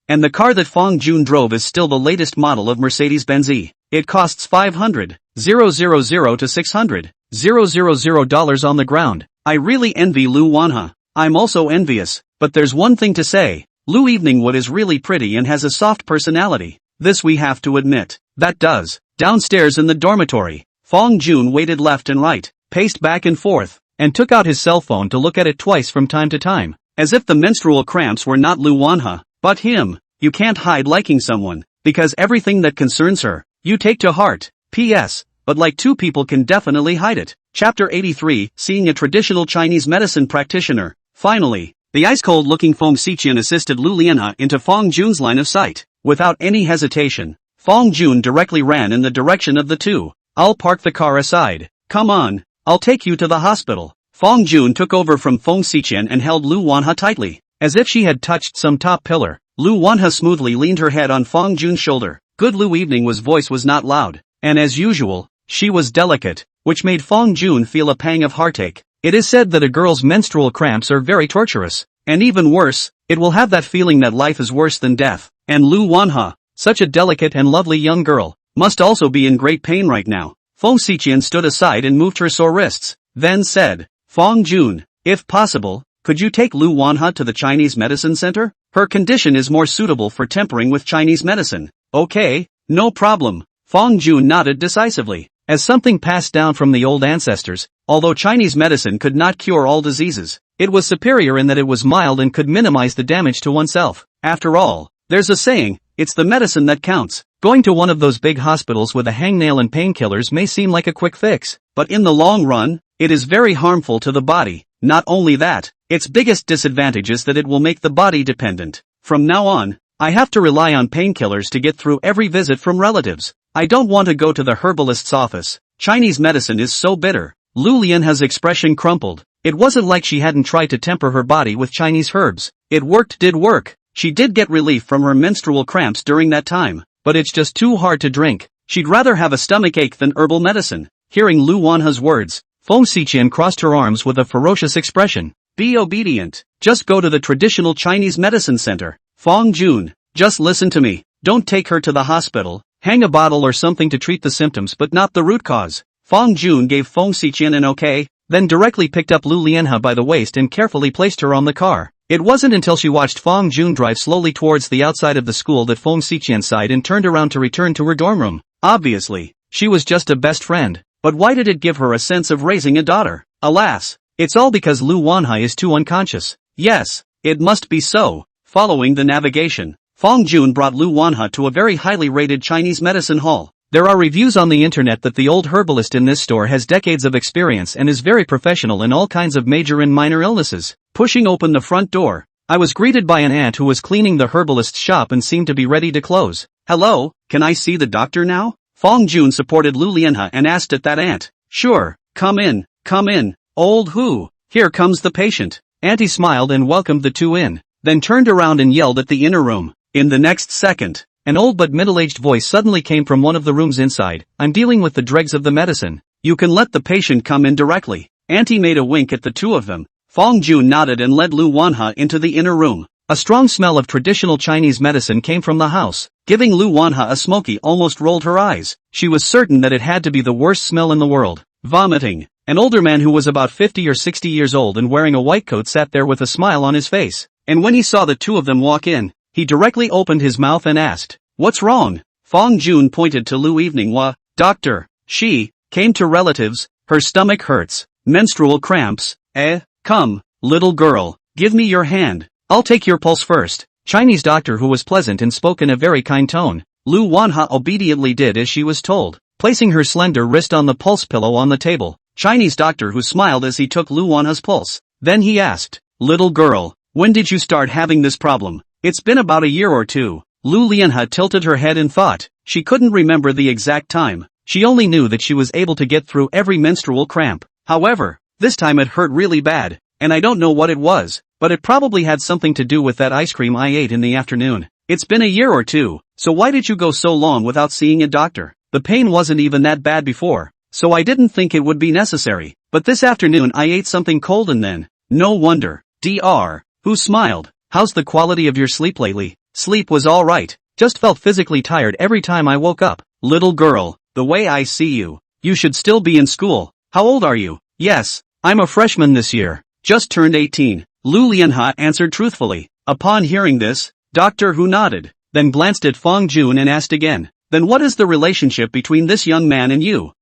And the car that Fong Jun drove is still the latest model of Mercedes-Benz E. It costs $500,000 to $600,000 on the ground. I really envy Lu Wanha. I'm also envious, but there's one thing to say. Lu Eveningwood is really pretty and has a soft personality. This we have to admit. That does. Downstairs in the dormitory, Fong Jun waited left and right, paced back and forth. and took out his cell phone to look at it twice from time to time, as if the menstrual cramps were not Lu Wanha, but him. You can't hide liking someone, because everything that concerns her, you take to heart. P.S. But like two people can definitely hide it. Chapter 83, Seeing a Traditional Chinese Medicine Practitioner. Finally, the ice-cold-looking Feng Xiqian assisted Lu Lianhe into Feng Jun's line of sight. Without any hesitation, Feng Jun directly ran in the direction of the two. I'll park the car aside. Come on, I'll take you to the hospital. Feng Jun took over from Feng Xiqian and held Lu Wanhe tightly, as if she had touched some top pillar. Lu Wanhe smoothly leaned her head on Feng Jun's shoulder. Good Lu Evening's voice was not loud, and as usual, she was delicate, which made Feng Jun feel a pang of heartache. It is said that a girl's menstrual cramps are very torturous, and even worse, it will have that feeling that life is worse than death. And Lu Wanhe, such a delicate and lovely young girl, must also be in great pain right now. Feng Xiqian stood aside and moved her sore wrists, then said, Feng Jun, if possible, could you take Lu Wanhe to the Chinese medicine center? Her condition is more suitable for tempering with Chinese medicine. Okay, no problem. Feng Jun nodded decisively. As something passed down from the old ancestors, although Chinese medicine could not cure all diseases, it was superior in that it was mild and could minimize the damage to oneself. After all, there's a saying, it's the medicine that counts. Going to one of those big hospitals with a hangnail and painkillers may seem like a quick fix, but in the long run, it is very harmful to the body. Not only that, its biggest disadvantage is that it will make the body dependent. From now on, I have to rely on painkillers to get through every visit from relatives. I don't want to go to the herbalist's office. Chinese medicine is so bitter. Lu Lianhe's expression crumpled. It wasn't like she hadn't tried to temper her body with Chinese herbs. It did work. She did get relief from her menstrual cramps during that time, but it's just too hard to drink. She'd rather have a stomachache than herbal medicine. Hearing Lu Wanhe's words, Feng Xiqian crossed her arms with a ferocious expression. Be obedient. Just go to the traditional Chinese medicine center. Feng Jun, just listen to me. Don't take her to the hospital. Hang a bottle or something to treat the symptoms but not the root cause. Feng Jun gave Feng Xiqian an okay, then directly picked up Lu Lianhe by the waist and carefully placed her on the car. It wasn't until she watched Feng Jun drive slowly towards the outside of the school that Feng Xiqian sighed and turned around to return to her dorm room. Obviously, she was just a best friend, but why did it give her a sense of raising a daughter? Alas, it's all because Lu Wanhe is too unconscious. Yes, it must be so. Following the navigation, Feng Jun brought Lu Wanhe to a very highly rated Chinese medicine hall. There are reviews on the internet that the old herbalist in this store has decades of experience and is very professional in all kinds of major and minor illnesses. Pushing open the front door, I was greeted by an aunt who was cleaning the herbalist's shop and seemed to be ready to close. Hello, can I see the doctor now? Feng Jun supported Lu Lianhe and asked at that aunt. Sure, come in, old who? Here comes the patient. Auntie smiled and welcomed the two in, then turned around and yelled at the inner room. In the next second, an old but middle-aged voice suddenly came from one of the rooms inside. I'm dealing with the dregs of the medicine. You can let the patient come in directly. Auntie made a wink at the two of them. Feng Jun nodded and led Lu Wanhe into the inner room. A strong smell of traditional Chinese medicine came from the house, giving Lu Wanhe a smoky almost rolled her eyes. She was certain that it had to be the worst smell in the world. Vomiting. An older man who was about 50 or 60 years old and wearing a white coat sat there with a smile on his face. And when he saw the two of them walk in, he directly opened his mouth and asked, "What's wrong?" Feng Jun pointed to Lu Eveningwa. Doctor, she came to relatives, her stomach hurts, menstrual cramps. Come, little girl, give me your hand. I'll take your pulse first. Chinese doctor who was pleasant and spoke in a very kind tone. Lu Wanhe obediently did as she was told, placing her slender wrist on the pulse pillow on the table. Chinese doctor who smiled as he took Lu Wanhe's pulse. Then he asked, "Little girl, when did you start having this problem?" "It's been about a year or two." Lu Lianhe tilted her head in thought. She couldn't remember the exact time. She only knew that she was able to get through every menstrual cramp. However, this time it hurt really bad, and I don't know what it was, but it probably had something to do with that ice cream I ate in the afternoon. It's been a year or two, so why did you go so long without seeing a doctor? The pain wasn't even that bad before, so I didn't think it would be necessary, but this afternoon I ate something cold and then. No wonder. Dr. Who smiled. How's the quality of your sleep lately? Sleep was alright, just felt physically tired every time I woke up. Little girl, the way I see you, you should still be in school. How old are you? Yes, I'm a freshman this year. Just turned 18. Lu Lianhe answered truthfully. Upon hearing this, Dr. Hu nodded, then glanced at Feng Jun and asked again, "Then what is the relationship between this young man and you?"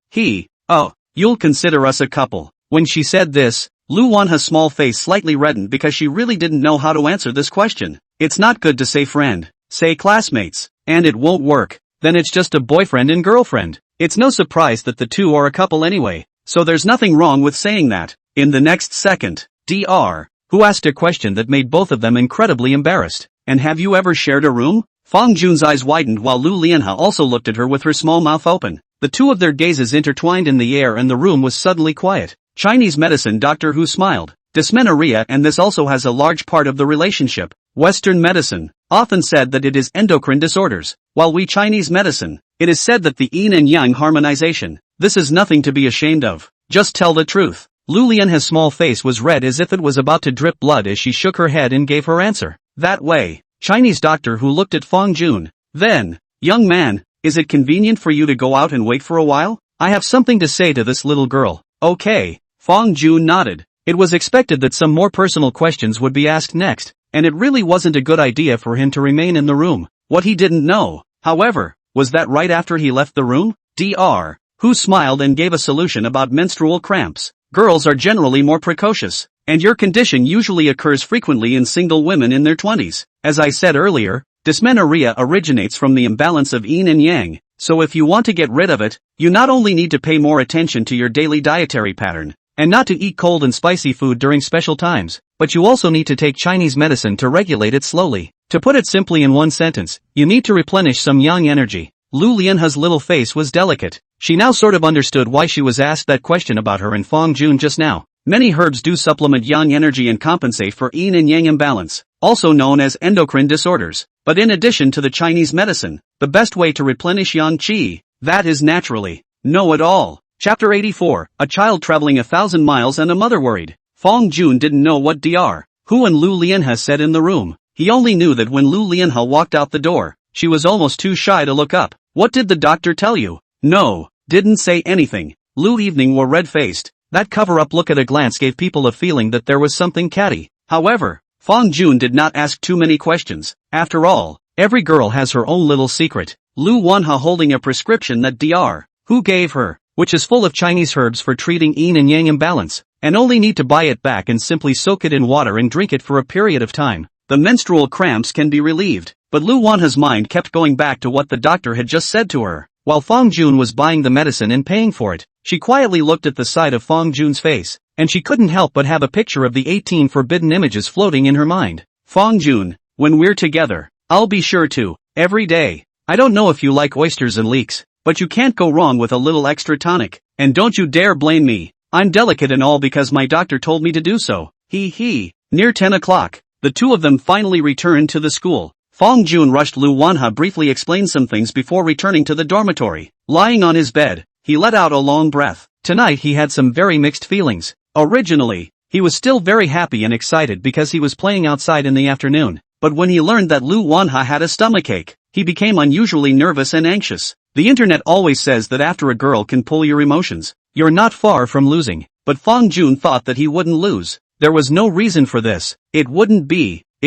"Oh, you'll consider us a couple. When she said this, Lu Wanha's small face slightly reddened because she really didn't know how to answer this question. It's not good to say friend, say classmates, and it won't work. Then it's just a boyfriend and girlfriend. It's no surprise that the two are a couple anyway, so there's nothing wrong with saying that. In the next second, Dr. Who asked a question that made both of them incredibly embarrassed. And have you ever shared a room? Fang Jun's eyes widened while Lu Lianhe also looked at her with her small mouth open. The two of their gazes intertwined in the air and the room was suddenly quiet. Chinese medicine Dr. Who smiled. Dysmenorrhea, and this also has a large part of the relationship. Western medicine often said that it is endocrine disorders, while we Chinese medicine, it is said that the yin and yang harmonization. This is nothing to be ashamed of. Just tell the truth. Lu Lianhe's small face was red as if it was about to drip blood as she shook her head and gave her answer. That way. Chinese Doctor Who looked at Fang Jun. Then, young man, is it convenient for you to go out and wait for a while? I have something to say to this little girl. Okay. Fang Jun nodded. It was expected that some more personal questions would be asked next, and it really wasn't a good idea for him to remain in the room. What he didn't know, however, was that right after he left the room, Dr. Who smiled and gave a solution about menstrual cramps. Girls are generally more precocious, and your condition usually occurs frequently in single women in their 20s. As I said earlier, dysmenorrhea originates from the imbalance of yin and yang, so if you want to get rid of it, you not only need to pay more attention to your daily dietary pattern, and not to eat cold and spicy food during special times, but you also need to take Chinese medicine to regulate it slowly. To put it simply in one sentence, you need to replenish some yang energy. Lu Lianhe's little face was delicate. She now sort of understood why she was asked that question about her and Fang Jun just now. Many herbs do supplement yang energy and compensate for yin and yang imbalance, also known as endocrine disorders. But in addition to the Chinese medicine, the best way to replenish yang qi, that is naturally, know it all. Chapter 84, A Child Traveling 1,000 Miles and a Mother Worried. Fang Jun didn't know what Dr. Who and Lu Lianhe said in the room. He only knew that when Lu Lianhe walked out the door, she was almost too shy to look up. What did the doctor tell you? No, didn't say anything. Lu Evening were red-faced. That cover-up look at a glance gave people a feeling that there was something catty. However, Fang Jun did not ask too many questions. After all, every girl has her own little secret. Lu Wanhe holding a prescription that Dr. Who gave her, which is full of Chinese herbs for treating yin and yang imbalance, and only need to buy it back and simply soak it in water and drink it for a period of time. The menstrual cramps can be relieved, but Lu Wanhe's mind kept going back to what the doctor had just said to her. While Fang Jun was buying the medicine and paying for it, she quietly looked at the side of Fang Jun's face, and she couldn't help but have a picture of the 18 forbidden images floating in her mind. Fang Jun, when we're together, I'll be sure to, every day. I don't know if you like oysters and leeks, but you can't go wrong with a little extra tonic. And don't you dare blame me. I'm delicate and all because my doctor told me to do so. Near 10 o'clock, the two of them finally returned to the school. Fang Jun rushed Lu Wanhe briefly explained some things before returning to the dormitory. Lying on his bed, he let out a long breath. Tonight he had some very mixed feelings. Originally, he was still very happy and excited because he was playing outside in the afternoon. But when he learned that Lu Wanhe had a stomachache, he became unusually nervous and anxious. The internet always says that after a girl can pull your emotions, you're not far from losing. But Fang Jun thought that he wouldn't lose. There was no reason for this. It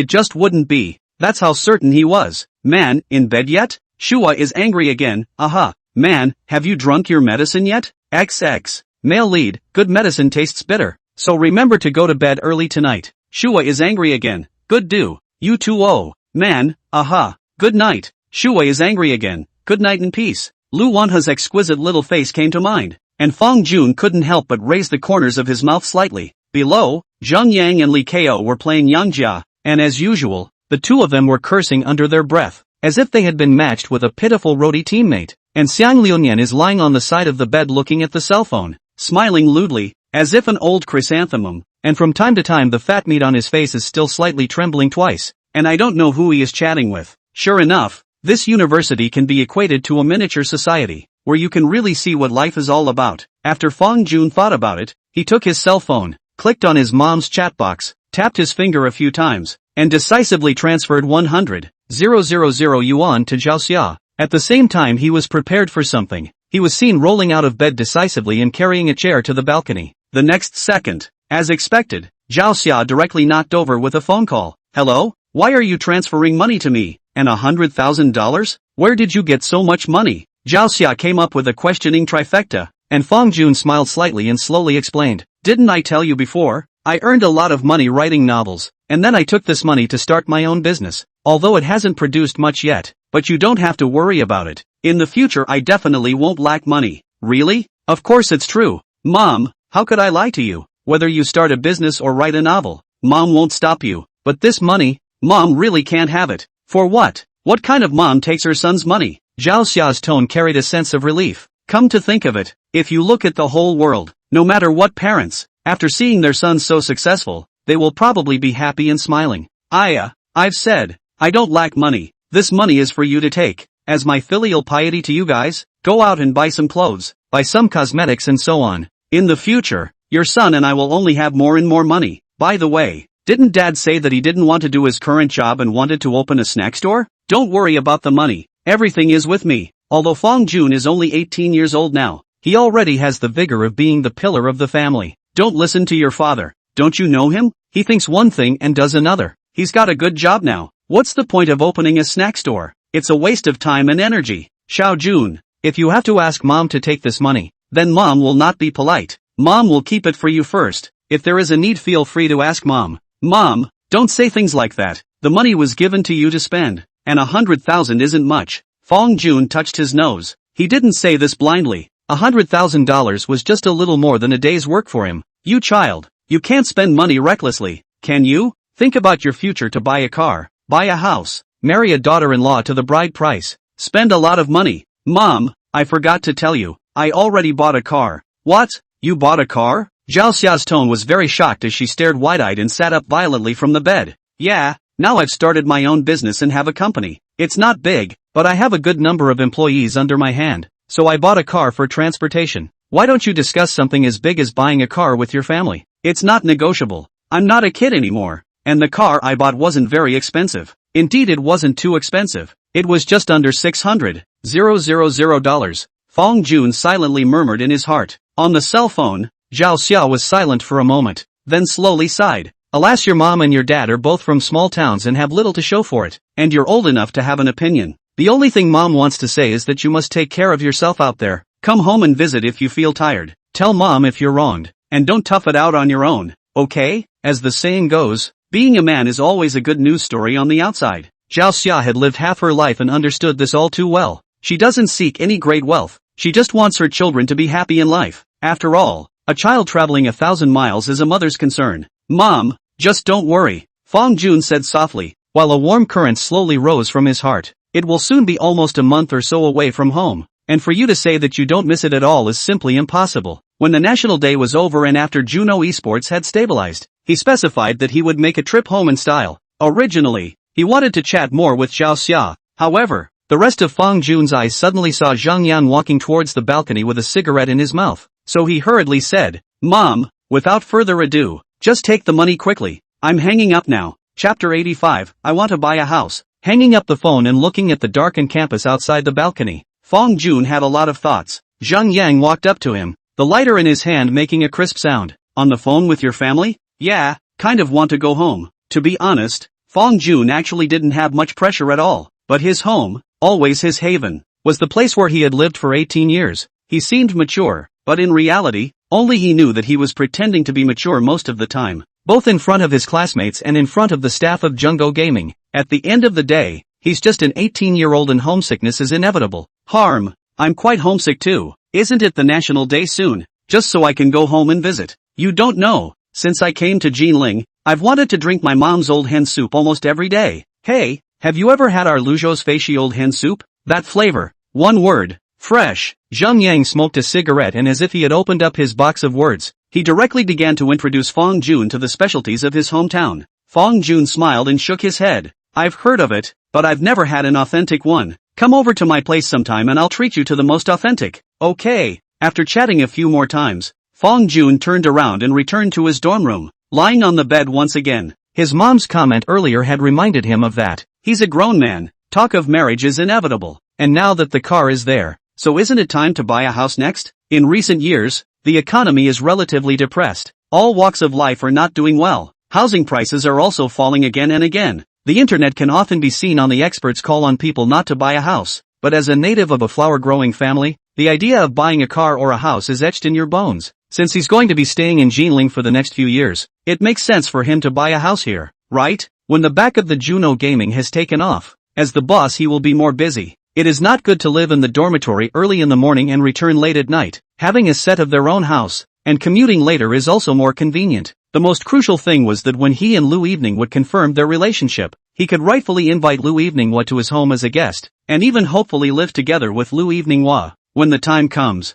just wouldn't be. That's how certain he was. Man, in bed yet? Shua is angry again. Aha. Man, have you drunk your medicine yet? XX. Male lead, good medicine tastes bitter. So remember to go to bed early tonight. Shua is angry again. Good do. You too. Oh. Man, aha. Good night. Shua is angry again. Good night and peace. Lu Wanhe's exquisite little face came to mind, and Fang Jun couldn't help but raise the corners of his mouth slightly. Below, Zhang Yang and Li Kao were playing Yangjia, and as usual, the two of them were cursing under their breath, as if they had been matched with a pitiful roadie teammate, and Xiang Liunian is lying on the side of the bed looking at the cell phone, smiling lewdly, as if an old chrysanthemum, and from time to time the fat meat on his face is still slightly trembling twice, and I don't know who he is chatting with. Sure enough, this university can be equated to a miniature society, where you can really see what life is all about. After Fang Jun thought about it, he took his cell phone, clicked on his mom's chat box, tapped his finger a few times, and decisively transferred 100,000 yuan to Zhao Xia. At the same time he was prepared for something. He was seen rolling out of bed decisively and carrying a chair to the balcony. The next second, as expected, Zhao Xia directly knocked over with a phone call. Hello? Why are you transferring money to me? And $100,000? Where did you get so much money? Zhao Xia came up with a questioning trifecta, and Fang Jun smiled slightly and slowly explained. Didn't I tell you before? I earned a lot of money writing novels, and then I took this money to start my own business, although it hasn't produced much yet, but you don't have to worry about it. In the future I definitely won't lack money. Really? Of course it's true. Mom, how could I lie to you? Whether you start a business or write a novel, Mom won't stop you. But this money, Mom really can't have it. For what? What kind of mom takes her son's money? Zhao Xia's tone carried a sense of relief. Come to think of it, if you look at the whole world, no matter what parents, after seeing their sons so successful, they will probably be happy and smiling. I've said, I don't lack money. This money is for you to take. As my filial piety to you guys, go out and buy some clothes, buy some cosmetics and so on. In the future, your son and I will only have more and more money. By the way, didn't Dad say that he didn't want to do his current job and wanted to open a snack store? Don't worry about the money. Everything is with me. Although Fong Jun is only 18 years old now, he already has the vigor of being the pillar of the family. Don't listen to your father. Don't you know him? He thinks one thing and does another. He's got a good job now. What's the point of opening a snack store? It's a waste of time and energy. Xiao Jun, if you have to ask Mom to take this money, then Mom will not be polite. Mom will keep it for you first. If there is a need, feel free to ask Mom. Mom, don't say things like that. The money was given to you to spend, and 100,000 isn't much. Fong Jun touched his nose. He didn't say this blindly. $100,000 was just a little more than a day's work for him. You child, you can't spend money recklessly, can you? Think about your future to buy a car, buy a house, marry a daughter-in-law to the bride price, spend a lot of money. Mom, I forgot to tell you, I already bought a car. What? You bought a car? Zhao Xia's tone was very shocked as she stared wide-eyed and sat up violently from the bed. Yeah, now I've started my own business and have a company. It's not big, but I have a good number of employees under my hand, so I bought a car for transportation. Why don't you discuss something as big as buying a car with your family? It's not negotiable. I'm not a kid anymore, and the car I bought wasn't very expensive. Indeed, it wasn't too expensive. It was just under $600,000. Fong Jun silently murmured in his heart. On the cell phone, Zhao Xia was silent for a moment, then slowly sighed. Alas, your mom and your dad are both from small towns and have little to show for it, and you're old enough to have an opinion. The only thing Mom wants to say is that you must take care of yourself out there. Come home and visit if you feel tired. Tell Mom if you're wronged, and don't tough it out on your own, okay? As the saying goes, being a man is always a good news story on the outside. Zhao Xia had lived half her life and understood this all too well. She doesn't seek any great wealth. She just wants her children to be happy in life. After all, a child traveling 1,000 miles is a mother's concern. Mom, just don't worry, Fong Jun said softly, while a warm current slowly rose from his heart. It will soon be almost a month or so away from home, and for you to say that you don't miss it at all is simply impossible. When the National Day was over and after Juno Esports had stabilized, he specified that he would make a trip home in style. Originally, he wanted to chat more with Zhao Xia. However, the rest of Fong Jun's eyes suddenly saw Zhang Yan walking towards the balcony with a cigarette in his mouth. So he hurriedly said, Mom, without further ado, just take the money quickly. I'm hanging up now. Chapter 85, I want to buy a house. Hanging up the phone and looking at the darkened campus outside the balcony, Fong Jun had a lot of thoughts. Zhang Yang walked up to him, the lighter in his hand making a crisp sound. On the phone with your family? Yeah, kind of want to go home. To be honest, Fong Jun actually didn't have much pressure at all, but his home, always his haven, was the place where he had lived for 18 years. He seemed mature, but in reality, only he knew that he was pretending to be mature most of the time, both in front of his classmates and in front of the staff of Jungo Gaming. At the end of the day, he's just an 18-year-old and homesickness is inevitable. I'm quite homesick too. Isn't it the National Day soon? Just so I can go home and visit. You don't know, since I came to Jinling, I've wanted to drink my mom's old hen soup almost every day. Hey, have you ever had our Luzhou's Feishi old hen soup? That flavor. One word. Fresh. Zhang Yang smoked a cigarette and as if he had opened up his box of words, he directly began to introduce Fong Jun to the specialties of his hometown. Fong Jun smiled and shook his head. I've heard of it, but I've never had an authentic one. Come over to my place sometime and I'll treat you to the most authentic. Okay. After chatting a few more times, Fong Jun turned around and returned to his dorm room, lying on the bed once again. His mom's comment earlier had reminded him of that. He's a grown man. Talk of marriage is inevitable. And now that the car is there, so isn't it time to buy a house next? In recent years, the economy is relatively depressed. All walks of life are not doing well. Housing prices are also falling again and again. The internet can often be seen on the experts call on people not to buy a house. But as a native of a flower-growing family, the idea of buying a car or a house is etched in your bones. Since he's going to be staying in Jinling for the next few years, it makes sense for him to buy a house here, right? When the back of the Juno Gaming has taken off, as the boss he will be more busy. It is not good to live in the dormitory early in the morning and return late at night. Having a set of their own house, and commuting later is also more convenient. The most crucial thing was that when he and Lu Evening would confirm their relationship, he could rightfully invite Lu Evening Hua to his home as a guest, and even hopefully live together with Lu Evening Hua, when the time comes.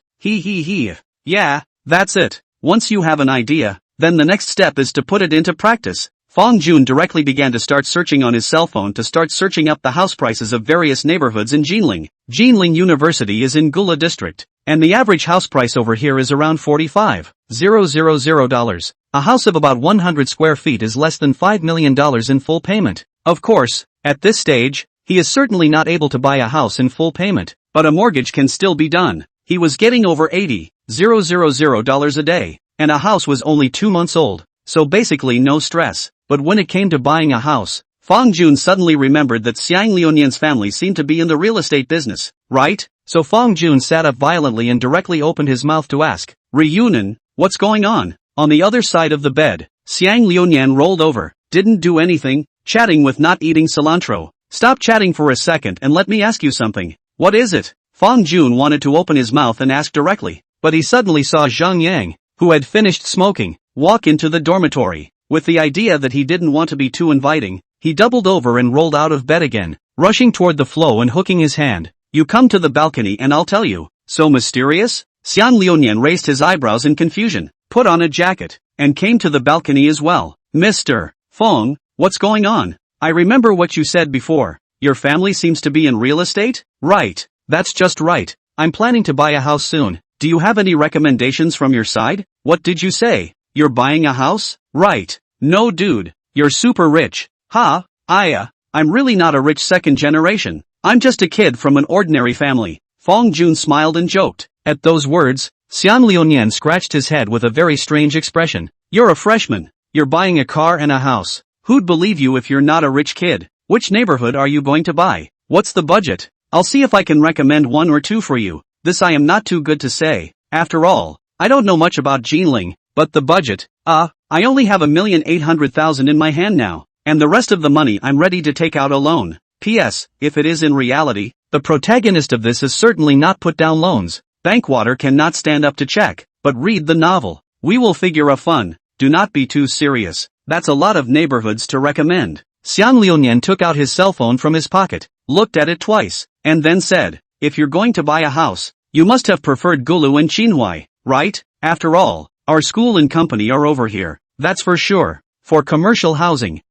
Yeah, that's it. Once you have an idea, then the next step is to put it into practice. Fong Jun directly began to start searching on his cell phone to start searching up the house prices of various neighborhoods in Jinling. Jinling University is in Gula District, and the average house price over here is around $45,000. A house of about 100 square feet is less than $5 million in full payment. Of course, at this stage, he is certainly not able to buy a house in full payment, but a mortgage can still be done. He was getting over $80,000 a day, and a house was only 2 months old, so basically no stress. But when it came to buying a house, Fong Jun suddenly remembered that Xiang Liunian's family seemed to be in the real estate business, right? So Fong Jun sat up violently and directly opened his mouth to ask, "Ryunan, what's going on?" On the other side of the bed, Xiang Liunian rolled over, didn't do anything, chatting with not eating cilantro. "Stop chatting for a second and let me ask you something." "What is it?" Fong Jun wanted to open his mouth and ask directly, but he suddenly saw Zhang Yang, who had finished smoking, walk into the dormitory. With the idea that he didn't want to be too inviting, he doubled over and rolled out of bed again, rushing toward the flow and hooking his hand. "You come to the balcony and I'll tell you." "So mysterious?" Xiang Liunian raised his eyebrows in confusion, put on a jacket, and came to the balcony as well. "Mr. Fong, what's going on? I remember what you said before. Your family seems to be in real estate?" "Right, that's just right. I'm planning to buy a house soon. Do you have any recommendations from your side?" "What did you say? You're buying a house?" "Right. No dude, you're super rich." "Ha, I'm really not a rich second generation. I'm just a kid from an ordinary family." Fong Jun smiled and joked. At those words, Xian Liunian scratched his head with a very strange expression. "You're a freshman. You're buying a car and a house. Who'd believe you if you're not a rich kid? Which neighborhood are you going to buy? What's the budget? I'll see if I can recommend one or two for you. This I am not too good to say. After all, I don't know much about Jinling, but the budget, I only have 1,800,000 in my hand now, and the rest of the money I'm ready to take out a loan. P.S. If it is in reality, the protagonist of this is certainly not put down loans. Bankwater cannot stand up to check, but read the novel. We will figure a fun. Do not be too serious. That's a lot of neighborhoods to recommend." Xian Liunian took out his cell phone from his pocket, looked at it twice, and then said, "If you're going to buy a house, you must have preferred Gulu and Qinhuai, right? After all, our school and company are over here. That's for sure. For commercial housing,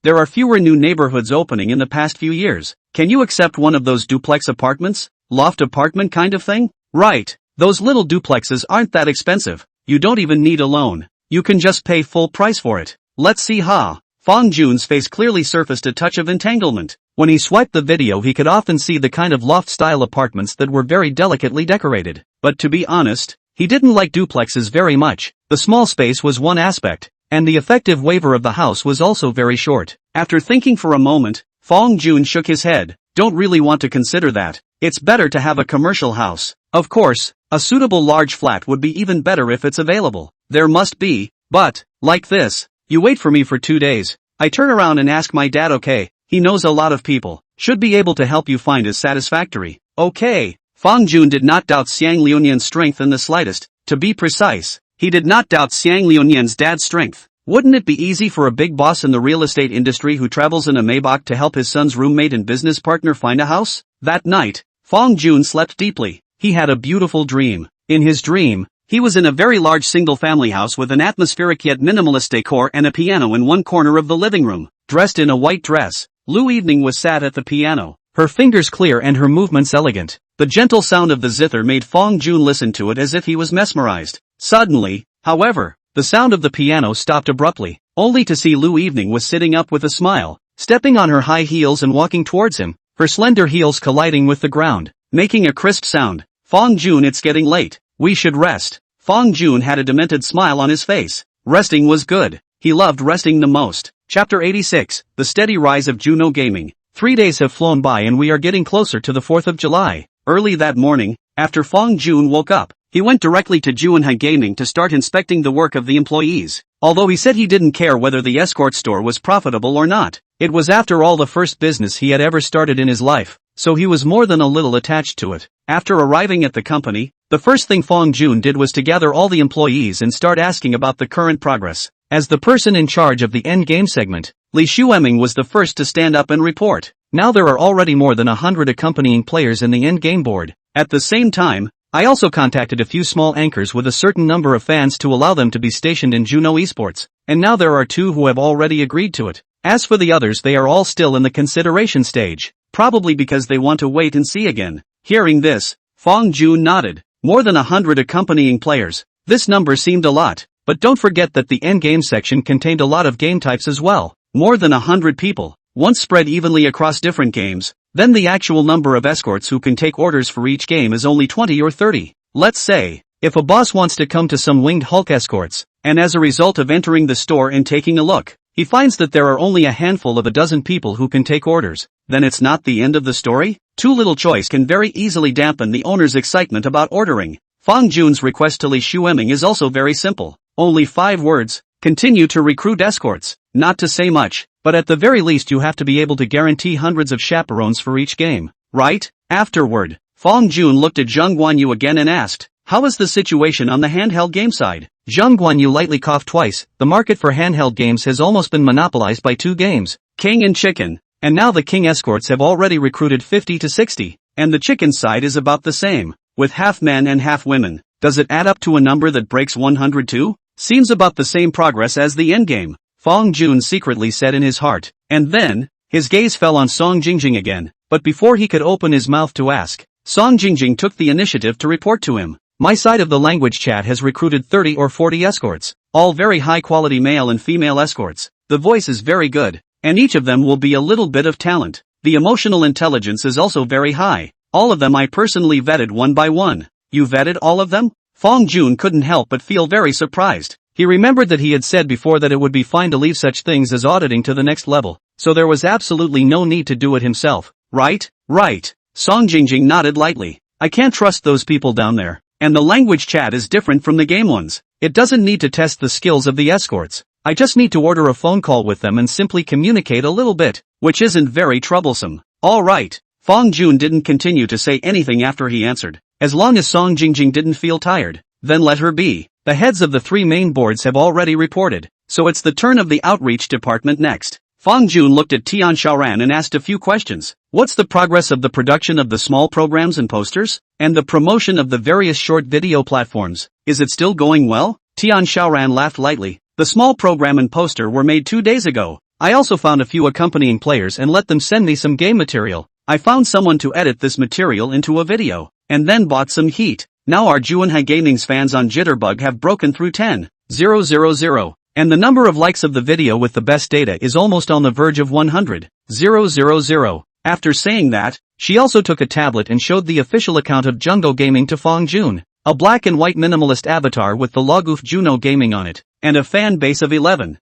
there are fewer new neighborhoods opening in the past few years. Can you accept one of those duplex apartments? Loft apartment kind of thing?" "Right. Those little duplexes aren't that expensive. You don't even need a loan. You can just pay full price for it." "Let's see." Fong Jun's face clearly surfaced a touch of entanglement. When he swiped the video he could often see the kind of loft-style apartments that were very delicately decorated. But to be honest, he didn't like duplexes very much. The small space was one aspect, and the effective waiver of the house was also very short. After thinking for a moment, Fong Jun shook his head. "Don't really want to consider that. It's better to have a commercial house. Of course, a suitable large flat would be even better if it's available. There must be, but, like this, you wait for me for 2 days. I turn around and ask my dad. Okay, he knows a lot of people, should be able to help you find as satisfactory." "Okay." Fong Jun did not doubt Xiang Liunian's strength in the slightest. To be precise, he did not doubt Xiang Liunian's dad's strength. Wouldn't it be easy for a big boss in the real estate industry who travels in a Maybach to help his son's roommate and business partner find a house? That night, Fong Jun slept deeply. He had a beautiful dream. In his dream, he was in a very large single-family house with an atmospheric yet minimalist decor and a piano in one corner of the living room. Dressed in a white dress, Lu Evening was sat at the piano, her fingers clear and her movements elegant. The gentle sound of the zither made Fong Jun listen to it as if he was mesmerized. Suddenly, however, the sound of the piano stopped abruptly, only to see Lu Evening was sitting up with a smile, stepping on her high heels and walking towards him, her slender heels colliding with the ground, making a crisp sound. "Fong Jun, it's getting late. We should rest." Fong Jun had a demented smile on his face. Resting was good. He loved resting the most. Chapter 86, The Steady Rise of Juno Gaming. 3 days have flown by and we are getting closer to the 4th of July. Early that morning, after Fong Jun woke up, he went directly to Juanhai Gaming to start inspecting the work of the employees. Although he said he didn't care whether the escort store was profitable or not, it was after all the first business he had ever started in his life, so he was more than a little attached to it. After arriving at the company, the first thing Fong Jun did was to gather all the employees and start asking about the current progress. As the person in charge of the endgame segment, Li Shueming was the first to stand up and report. Now there are already more than 100 accompanying players in the endgame board. At the same time, I also contacted a few small anchors with a certain number of fans to allow them to be stationed in Juno Esports, and now there are 2 who have already agreed to it. As for the others, they are all still in the consideration stage, probably because they want to wait and see again. Hearing this, Fong Jun nodded. More than 100 accompanying players. This number seemed a lot, but don't forget that the endgame section contained a lot of game types as well. More than 100 people, once spread evenly across different games, then the actual number of escorts who can take orders for each game is only 20 or 30. Let's say, if a boss wants to come to some Winged Hulk escorts, and as a result of entering the store and taking a look, he finds that there are only a handful of a dozen people who can take orders, then it's not the end of the story? Too little choice can very easily dampen the owner's excitement about ordering. Fong Jun's request to Li Shueming is also very simple. Only 5 words: continue to recruit escorts. Not to say much, but at the very least you have to be able to guarantee hundreds of chaperones for each game, right? Afterward, Fong Jun looked at Zheng Guanyu again and asked, how is the situation on the handheld game side? Zheng Guanyu lightly coughed twice. The market for handheld games has almost been monopolized by 2 games, King and Chicken, and now the King escorts have already recruited 50 to 60, and the Chicken side is about the same, with half men and half women. Does it add up to a number that breaks 102? Seems about the same progress as the endgame, Fong Jun secretly said in his heart, and then, his gaze fell on Song Jingjing again, but before he could open his mouth to ask, Song Jingjing took the initiative to report to him. My side of the language chat has recruited 30 or 40 escorts, all very high-quality male and female escorts. The voice is very good, and each of them will be a little bit of talent. The emotional intelligence is also very high. All of them I personally vetted one by one. You vetted all of them? Fong Jun couldn't help but feel very surprised. He remembered that he had said before that it would be fine to leave such things as auditing to the next level, so there was absolutely no need to do it himself. Right? Right. Song Jingjing nodded lightly. I can't trust those people down there. And the language chat is different from the game ones. It doesn't need to test the skills of the escorts. I just need to order a phone call with them and simply communicate a little bit, which isn't very troublesome. Alright. Fong Jun didn't continue to say anything after he answered. As long as Song Jingjing didn't feel tired, then let her be. The heads of the 3 main boards have already reported, so it's the turn of the outreach department next. Fong Jun looked at Tian Xiaoran and asked a few questions. What's the progress of the production of the small programs and posters? And the promotion of the various short video platforms? Is it still going well? Tian Xiaoran laughed lightly. The small program and poster were made 2 days ago. I also found a few accompanying players and let them send me some game material. I found someone to edit this material into a video, and then bought some heat. Now our Juanhai Gaming's fans on Jitterbug have broken through 10,000. And the number of likes of the video with the best data is almost on the verge of 100,000. After saying that, she also took a tablet and showed the official account of Jungo Gaming to Fong Jun, a black and white minimalist avatar with the logoof Juno Gaming on it, and a fan base of 11,000.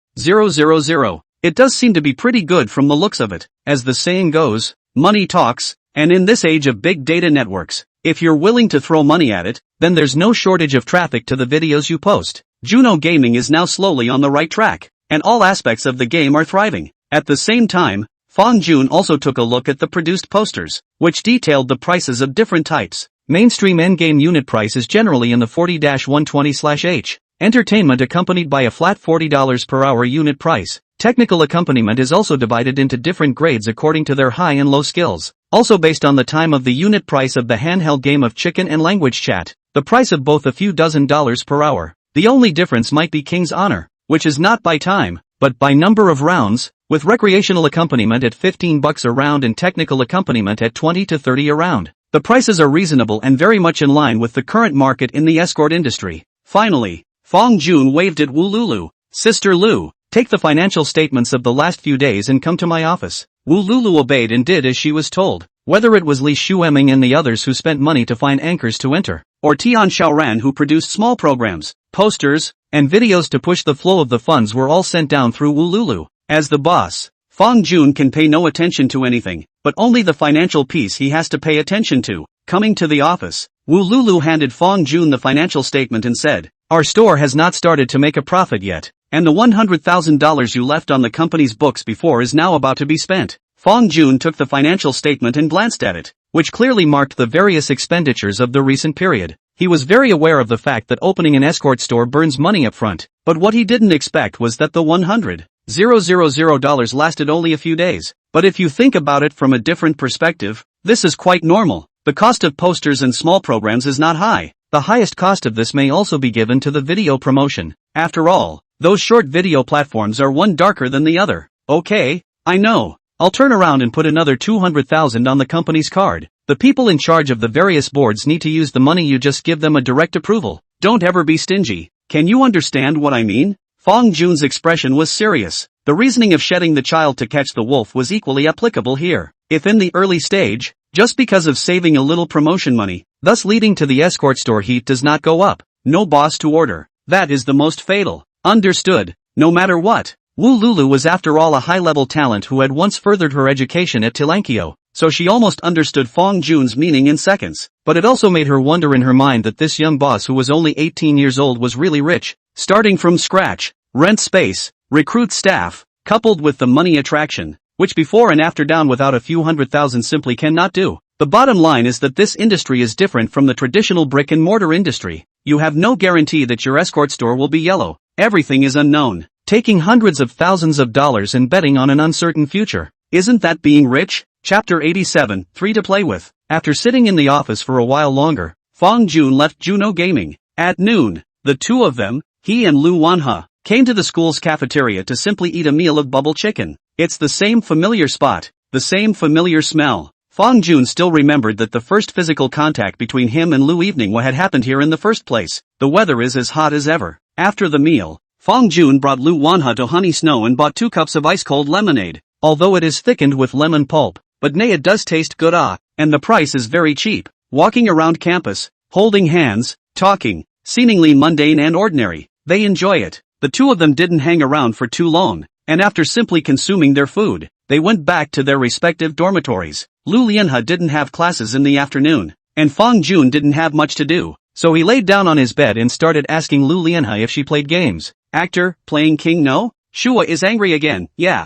It does seem to be pretty good from the looks of it. As the saying goes, money talks, and in this age of big data networks, if you're willing to throw money at it, then there's no shortage of traffic to the videos you post. Juno Gaming is now slowly on the right track, and all aspects of the game are thriving. At the same time, Fong Jun also took a look at the produced posters, which detailed the prices of different types. Mainstream endgame unit price is generally in the 40-120/H. Entertainment accompanied by a flat $40 per hour unit price. Technical accompaniment is also divided into different grades according to their high and low skills. Also based on the time of the unit price of the handheld game of Chicken and language chat. The price of both a few dozen dollars per hour. The only difference might be King's Honor, which is not by time, but by number of rounds, with recreational accompaniment at $15 a round and technical accompaniment at 20 to 30 a round. The prices are reasonable and very much in line with the current market in the escort industry. Finally, Fong Jun waved at Wu Lulu. Sister Lu, take the financial statements of the last few days and come to my office. Wu Lulu obeyed and did as she was told. Whether it was Li Shueming and the others who spent money to find anchors to enter, or Tian Xiaoran who produced small programs, posters, and videos to push the flow of the funds were all sent down through Wu Lulu. As the boss, Fong Jun can pay no attention to anything, but only the financial piece he has to pay attention to. Coming to the office, Wu Lulu handed Fong Jun the financial statement and said, "Our store has not started to make a profit yet, and the $100,000 you left on the company's books before is now about to be spent." Fong Jun took the financial statement and glanced at it, which clearly marked the various expenditures of the recent period. He was very aware of the fact that opening an escort store burns money up front, but what he didn't expect was that the $100,000 lasted only a few days. But if you think about it from a different perspective, this is quite normal. The cost of posters and small programs is not high. The highest cost of this may also be given to the video promotion. After all, those short video platforms are one darker than the other. Okay, I know. I'll turn around and put another 200,000 on the company's card. The people in charge of the various boards need to use the money, you just give them a direct approval. Don't ever be stingy. Can you understand what I mean? Fong Jun's expression was serious. The reasoning of shedding the child to catch the wolf was equally applicable here. If in the early stage, just because of saving a little promotion money, thus leading to the escort store, heat does not go up. No boss to order. That is the most fatal. Understood. No matter what. Wu Lulu was after all a high-level talent who had once furthered her education at Tilankio, so she almost understood Fong Jun's meaning in seconds. But it also made her wonder in her mind that this young boss who was only 18 years old was really rich. Starting from scratch, rent space, recruit staff, coupled with the money attraction, which before and after down without a few $100,000 simply cannot do. The bottom line is that this industry is different from the traditional brick-and-mortar industry. You have no guarantee that your escort store will be yellow. Everything is unknown. Taking hundreds of thousands of dollars and betting on an uncertain future. Isn't that being rich? Chapter 87, 3 to play with. After sitting in the office for a while longer, Fong Jun left Juno Gaming. At noon, the two of them, he and Lu Wanhe, came to the school's cafeteria to simply eat a meal of bubble chicken. It's the same familiar spot, the same familiar smell. Fong Jun still remembered that the first physical contact between him and Lu evening had happened here in the first place. The weather is as hot as ever. After the meal, Fong Jun brought Lu Wanhe to Honey Snow and bought 2 cups of ice-cold lemonade. Although it is thickened with lemon pulp, but nay, it does taste good, and the price is very cheap. Walking around campus, holding hands, talking, seemingly mundane and ordinary, they enjoy it. The two of them didn't hang around for too long, and after simply consuming their food, they went back to their respective dormitories. Lu Lianhe didn't have classes in the afternoon, and Fong Jun didn't have much to do, so he laid down on his bed and started asking Lu Lianhe if she played games. Actor, playing king? No? Shua is angry again. Yeah,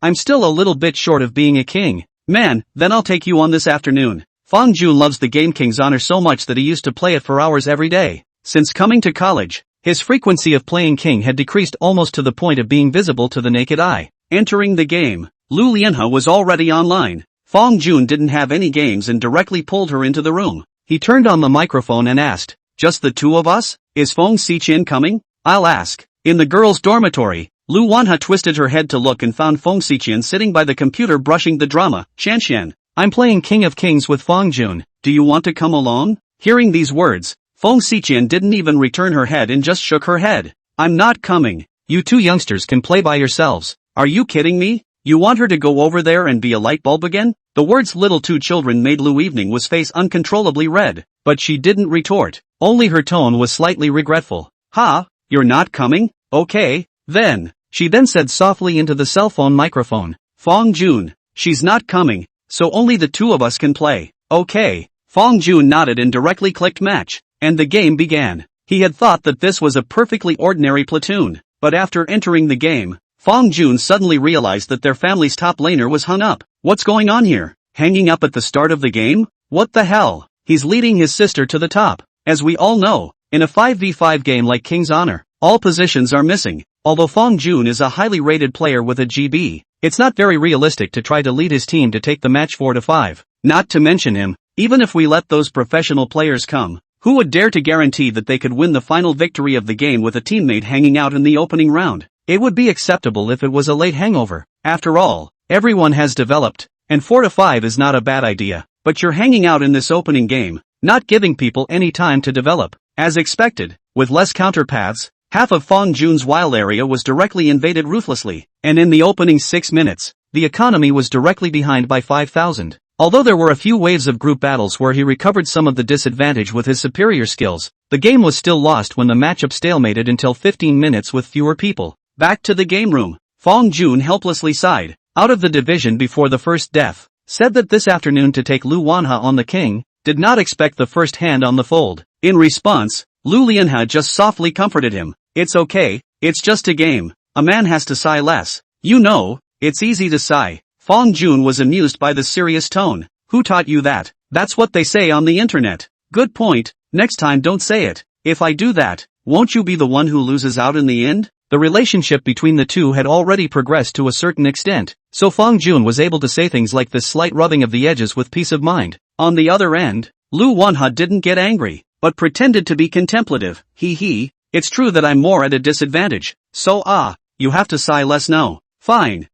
I'm still a little bit short of being a king. Man, then I'll take you on this afternoon. Fong Jun loves the game King's Honor so much that he used to play it for hours every day. Since coming to college, his frequency of playing king had decreased almost to the point of being visible to the naked eye. Entering the game, Lu Lianhe was already online. Fong Jun didn't have any games and directly pulled her into the room. He turned on the microphone and asked, "Just the two of us? Is Fong Xiqian coming?" "I'll ask." In the girls' dormitory, Lu Wanhe twisted her head to look and found Fong Xiqian sitting by the computer brushing the drama. "Shanshan, I'm playing King of Kings with Fong Jun. Do you want to come along?" Hearing these words, Fong Xiqian didn't even return her head and just shook her head. "I'm not coming. You two youngsters can play by yourselves." "Are you kidding me? You want her to go over there and be a light bulb again?" The words little two children made Lu Evening's face uncontrollably red, but she didn't retort. Only her tone was slightly regretful. "Ha, you're not coming? Okay, then." She then said softly into the cell phone microphone, "Fong Jun, she's not coming, so only the two of us can play." "Okay." Fong Jun nodded and directly clicked match, and the game began. He had thought that this was a perfectly ordinary platoon, but after entering the game, Fong Jun suddenly realized that their family's top laner was hung up. What's going on here? Hanging up at the start of the game? What the hell? He's leading his sister to the top. As we all know, in a 5v5 game like King's Honor, all positions are missing. Although Fong Jun is a highly rated player with a GB, it's not very realistic to try to lead his team to take the match 4-5. Not to mention him, even if we let those professional players come, who would dare to guarantee that they could win the final victory of the game with a teammate hanging out in the opening round? It would be acceptable if it was a late hangover. After all, everyone has developed, and 4-5 is not a bad idea. But you're hanging out in this opening game, not giving people any time to develop. As expected, with less counterpaths, half of Fong Jun's wild area was directly invaded ruthlessly, and in the opening 6 minutes, the economy was directly behind by 5,000. Although there were a few waves of group battles where he recovered some of the disadvantage with his superior skills, the game was still lost when the matchup stalemated until 15 minutes with fewer people. Back to the game room, Fong Jun helplessly sighed. Out of the division before the first death, said that this afternoon to take Lu Wanha on the king, did not expect the first hand on the fold. In response, Lu Lianhe just softly comforted him. It's okay, it's just a game. A man has to sigh less. You know, it's easy to sigh. Fong Jun was amused by the serious tone. Who taught you that? That's what they say on the internet. Good point, next time don't say it. If I do that, won't you be the one who loses out in the end? The relationship between the two had already progressed to a certain extent, so Fong Jun was able to say things like this slight rubbing of the edges with peace of mind. On the other end, Lu Wanha didn't get angry, but pretended to be contemplative. It's true that I'm more at a disadvantage, so you have to sigh less now. Fine,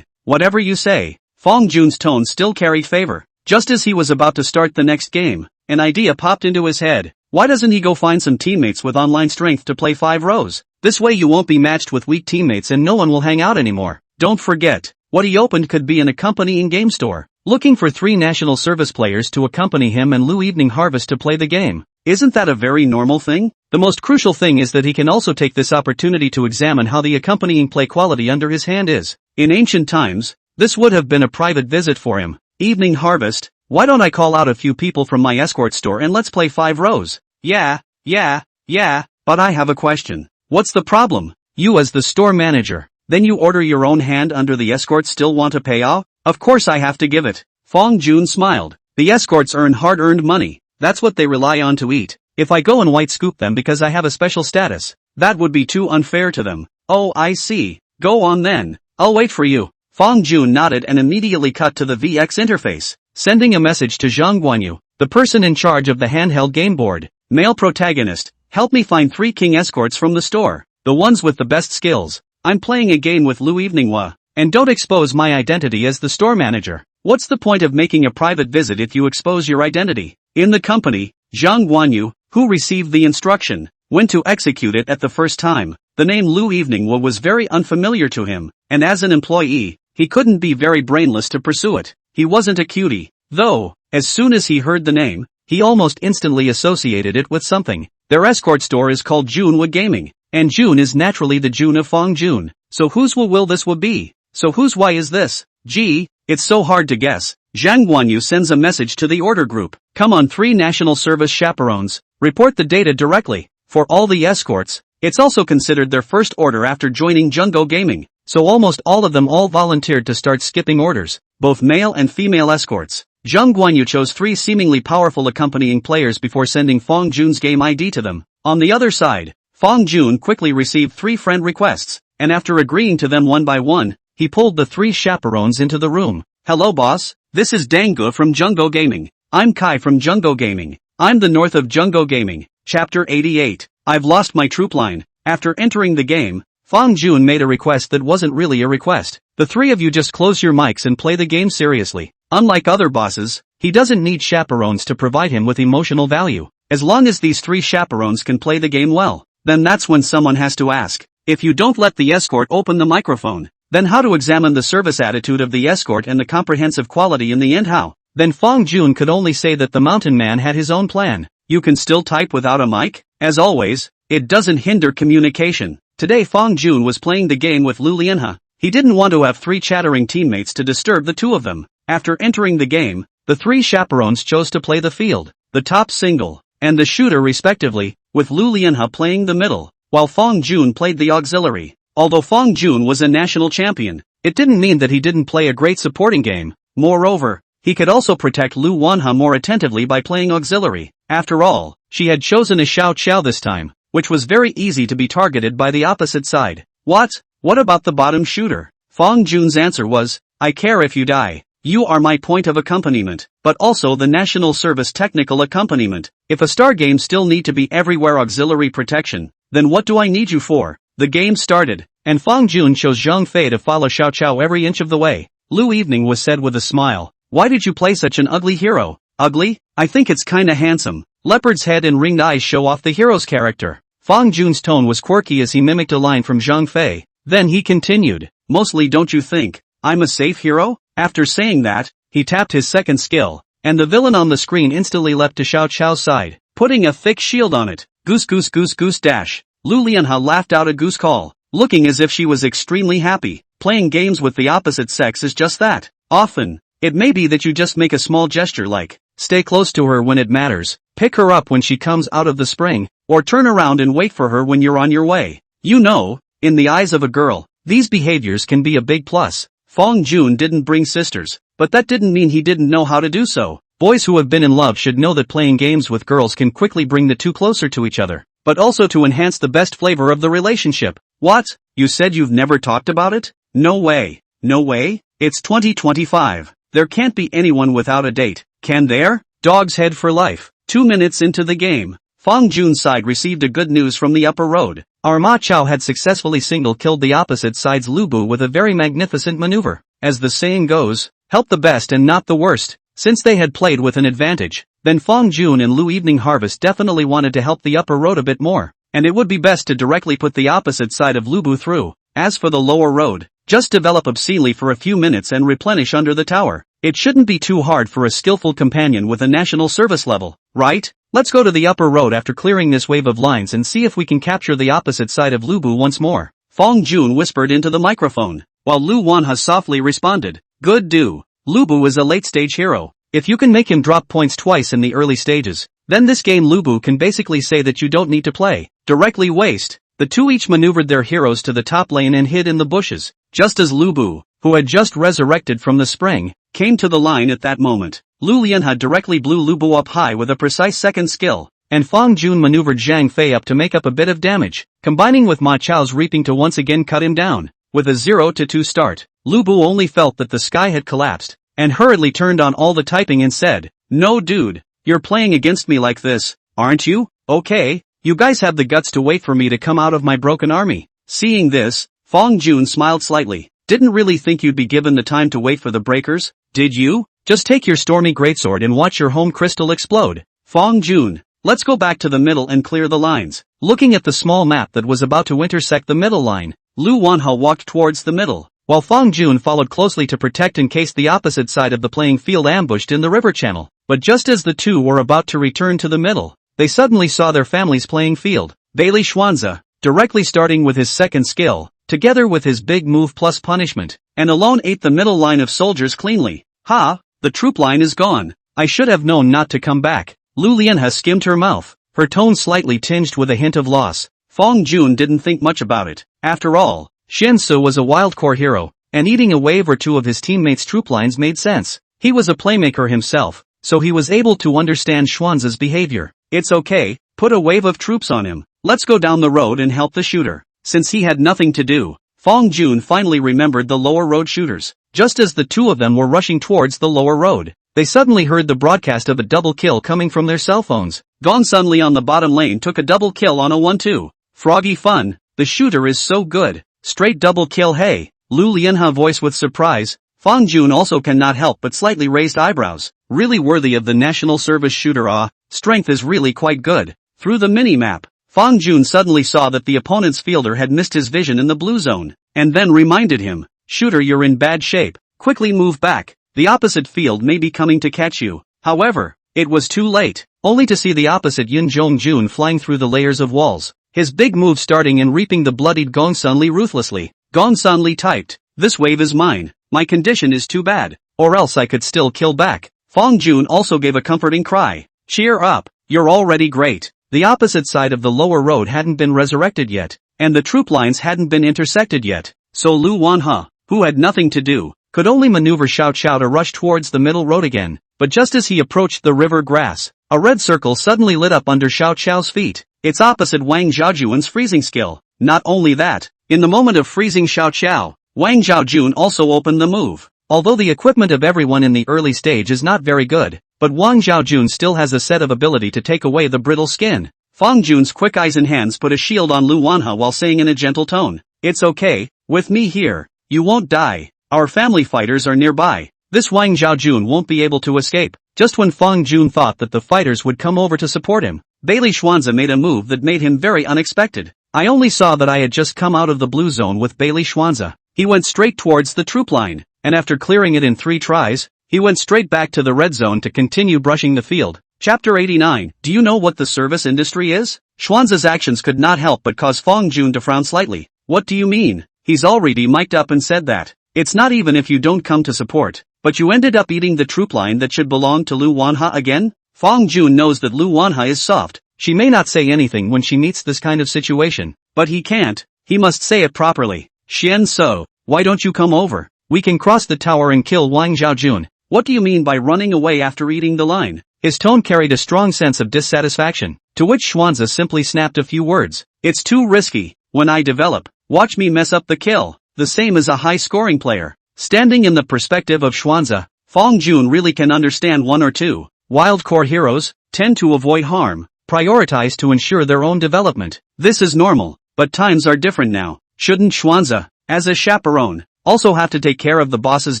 whatever you say. Fong Jun's tone still carried favor. Just as he was about to start the next game, an idea popped into his head. Why doesn't he go find some teammates with online strength to play 5 rows? This way you won't be matched with weak teammates and no one will hang out anymore. Don't forget, what he opened could be an accompanying game store, looking for 3 national service players to accompany him and Lu Evening Harvest to play the game. Isn't that a very normal thing? The most crucial thing is that he can also take this opportunity to examine how the accompanying play quality under his hand is. In ancient times, this would have been a private visit for him. Evening Harvest, why don't I call out a few people from my escort store and let's play 5 rows? Yeah, but I have a question. What's the problem? You as the store manager, then you order your own hand under the escort still want to pay off? Of course I have to give it. Fong Jun smiled. The escorts earn hard-earned money. That's what they rely on to eat. If I go and white scoop them because I have a special status, that would be too unfair to them. Oh, I see. Go on then. I'll wait for you. Fong Jun nodded and immediately cut to the VX interface, sending a message to Zhang Guanyu, the person in charge of the handheld game board. Male protagonist, help me find 3 king escorts from the store, the ones with the best skills. I'm playing a game with Lu Eveninghua, and don't expose my identity as the store manager. What's the point of making a private visit if you expose your identity? In the company, Zhang Guanyu, who received the instruction, went to execute it at the first time. The name Lu Eveninghua was very unfamiliar to him, and as an employee, he couldn't be very brainless to pursue it. He wasn't a cutie, though. As soon as he heard the name, he almost instantly associated it with something. Their escort store is called Junwa Gaming, and Jun is naturally the Jun of Fong Jun. So whose will this would be? So whose why is this? Gee, it's so hard to guess. Zhang Guanyu sends a message to the order group. Come on 3 national service chaperones, report the data directly. For all the escorts, it's also considered their first order after joining Jungo Gaming, so almost all of them all volunteered to start skipping orders, both male and female escorts. Zhang Guanyu chose 3 seemingly powerful accompanying players before sending Fong Jun's game ID to them. On the other side, Fong Jun quickly received 3 friend requests, and after agreeing to them one by one, he pulled the 3 chaperones into the room. Hello boss, this is Danggu from Jungo Gaming. I'm Kai from Jungo Gaming. I'm the north of Jungo Gaming. Chapter 88. I've lost my troop line. After entering the game, Fong Jun made a request that wasn't really a request. The 3 of you just close your mics and play the game seriously. Unlike other bosses, he doesn't need chaperones to provide him with emotional value. As long as these 3 chaperones can play the game well, then that's when someone has to ask. If you don't let the escort open the microphone, then how to examine the service attitude of the escort and the comprehensive quality in the end how? Then Fong Jun could only say that the mountain man had his own plan. You can still type without a mic? As always, it doesn't hinder communication. Today Fong Jun was playing the game with Lu Lianhe. He didn't want to have 3 chattering teammates to disturb the 2 of them. After entering the game, the 3 chaperones chose to play the field, the top single, and the shooter respectively, with Lu Lianhe playing the middle, while Fong Jun played the auxiliary. Although Fong Jun was a national champion, it didn't mean that he didn't play a great supporting game. Moreover, he could also protect Lu Wanha more attentively by playing auxiliary. After all, she had chosen a Xiao Qiao this time, which was very easy to be targeted by the opposite side. What about the bottom shooter? Fong Jun's answer was, I care if you die. You are my point of accompaniment, but also the national service technical accompaniment. If a star game still need to be everywhere auxiliary protection, then what do I need you for? The game started, and Fong Jun chose Zhang Fei to follow Xiao Qiao every inch of the way. Lu Evening was said with a smile. Why did you play such an ugly hero? Ugly? I think it's kinda handsome. Leopard's head and ringed eyes show off the hero's character. Fong Jun's tone was quirky as he mimicked a line from Zhang Fei. Then he continued, mostly don't you think I'm a safe hero? After saying that, he tapped his second skill, and the villain on the screen instantly leapt to Xiao Qiao's side, putting a thick shield on it. Goose goose goose goose dash. Lu Lianhe laughed out a goose call, looking as if she was extremely happy. Playing games with the opposite sex is just that. Often, It may be that you just make a small gesture like, stay close to her when it matters, pick her up when she comes out of the spring, or turn around and wait for her when you're on your way. You know, in the eyes of a girl, these behaviors can be a big plus. Fong Jun didn't bring sisters, but that didn't mean he didn't know how to do so. Boys who have been in love should know that playing games with girls can quickly bring the two closer to each other, but also to enhance the best flavor of the relationship. What? You said you've never talked about it? No way. No way? It's 2025. There can't be anyone without a date, can there? Dog's head for life. 2 minutes into the game, Fong Jun's side received a good news from the upper road. Our Ma Chao had successfully single-killed the opposite side's Lu Bu with a very magnificent maneuver. As the saying goes, help the best and not the worst. Since they had played with an advantage, then Fong Jun and Lu Evening Harvest definitely wanted to help the upper road a bit more, and it would be best to directly put the opposite side of Lu Bu through. As for the lower road, just develop obscenely for a few minutes and replenish under the tower. It shouldn't be too hard for a skillful companion with a national service level, right? Let's go to the upper road after clearing this wave of lines and see if we can capture the opposite side of Lu Bu once more. Fong Jun whispered into the microphone, while Lu Wanha softly responded, good do. Lu Bu is a late-stage hero. If you can make him drop points twice in the early stages, then this game Lu Bu can basically say that you don't need to play. Directly waste. The two each maneuvered their heroes to the top lane and hid in the bushes, just as Lu Bu, who had just resurrected from the spring, came to the line at that moment. Lu Lianhe directly blew Lu Bu up high with a precise second skill, and Fong Jun maneuvered Zhang Fei up to make up a bit of damage, combining with Ma Chao's reaping to once again cut him down. With a 0-2 start, Lu Bu only felt that the sky had collapsed, and hurriedly turned on all the typing and said, no dude, you're playing against me like this, aren't you? Okay, you guys have the guts to wait for me to come out of my broken army. Seeing this, Fong Jun smiled slightly. Didn't really think you'd be given the time to wait for the breakers, did you? Just take your stormy greatsword and watch your home crystal explode. Fong Jun, let's go back to the middle and clear the lines. Looking at the small map that was about to intersect the middle line, Lu Wanha walked towards the middle, while Fong Jun followed closely to protect in case the opposite side of the playing field ambushed in the river channel. But just as the two were about to return to the middle, they suddenly saw their family's playing field. Bailey Schwanza, directly starting with his second skill, together with his big move plus punishment, and alone ate the middle line of soldiers cleanly. Ha! The troop line is gone. I should have known not to come back. Lu Lianhe skimmed her mouth, her tone slightly tinged with a hint of loss. Fong Jun didn't think much about it. After all, Shen Su was a wildcore hero, and eating a wave or two of his teammates' troop lines made sense. He was a playmaker himself, so he was able to understand Schwanza's behavior. It's okay, put a wave of troops on him. Let's go down the road and help the shooter. Since he had nothing to do, Fong Jun finally remembered the lower road shooters. Just as the two of them were rushing towards the lower road, they suddenly heard the broadcast of a double kill coming from their cell phones. Gong Sunli on the bottom lane took a double kill on a 1-2. Froggy fun, the shooter is so good. Straight double kill hey. Lu Lianhe voiced with surprise. Fong Jun also cannot help but slightly raised eyebrows. Really worthy of the national service shooter strength is really quite good. Through the mini-map, Fong Jun suddenly saw that the opponent's fielder had missed his vision in the blue zone, and then reminded him, shooter you're in bad shape, quickly move back, the opposite field may be coming to catch you. However, it was too late, only to see the opposite Yin Zhong Jun flying through the layers of walls, his big move starting and reaping the bloodied Gong Sunli ruthlessly. Gong Sunli typed, this wave is mine, my condition is too bad, or else I could still kill back. Fong Jun also gave a comforting cry, cheer up, you're already great. The opposite side of the lower road hadn't been resurrected yet, and the troop lines hadn't been intersected yet, so Lu Wanhe, who had nothing to do, could only maneuver Xiao Qiao to rush towards the middle road again. But just as he approached the river grass, a red circle suddenly lit up under Xiao Qiao's feet, its opposite Wang Zhaojuan's freezing skill. Not only that, in the moment of freezing Xiao Qiao, Wang Zhaojun also opened the move. Although the equipment of everyone in the early stage is not very good, but Wang Zhaojun still has a set of ability to take away the brittle skin. Fong Jun's quick eyes and hands put a shield on Lu Wanhe while saying in a gentle tone, it's okay, with me here, you won't die, our family fighters are nearby, this Wang Zhaojun won't be able to escape. Just when Fong Jun thought that the fighters would come over to support him, Bailey Schwanza made a move that made him very unexpected. I only saw that I had just come out of the blue zone with Bailey Schwanza. He went straight towards the troop line, and after clearing it in 3 tries, he went straight back to the red zone to continue brushing the field. Chapter 89. Do you know what the service industry is? Schwanza's actions could not help but cause Fong Jun to frown slightly. What do you mean? He's already mic'd up and said that. It's not even if you don't come to support. But you ended up eating the troop line that should belong to Lu Wanha again? Fong Jun knows that Lu Wanha is soft. She may not say anything when she meets this kind of situation. But he can't. He must say it properly. Xian So, why don't you come over? We can cross the tower and kill Wang Zhaojun. What do you mean by running away after eating the line? His tone carried a strong sense of dissatisfaction, to which Schwanza simply snapped a few words. It's too risky. When I develop, watch me mess up the kill. The same as a high-scoring player. Standing in the perspective of Schwanza, Fong Jun really can understand one or two. Wild core heroes tend to avoid harm, prioritize to ensure their own development. This is normal, but times are different now. Shouldn't Schwanza, as a chaperone, also have to take care of the boss's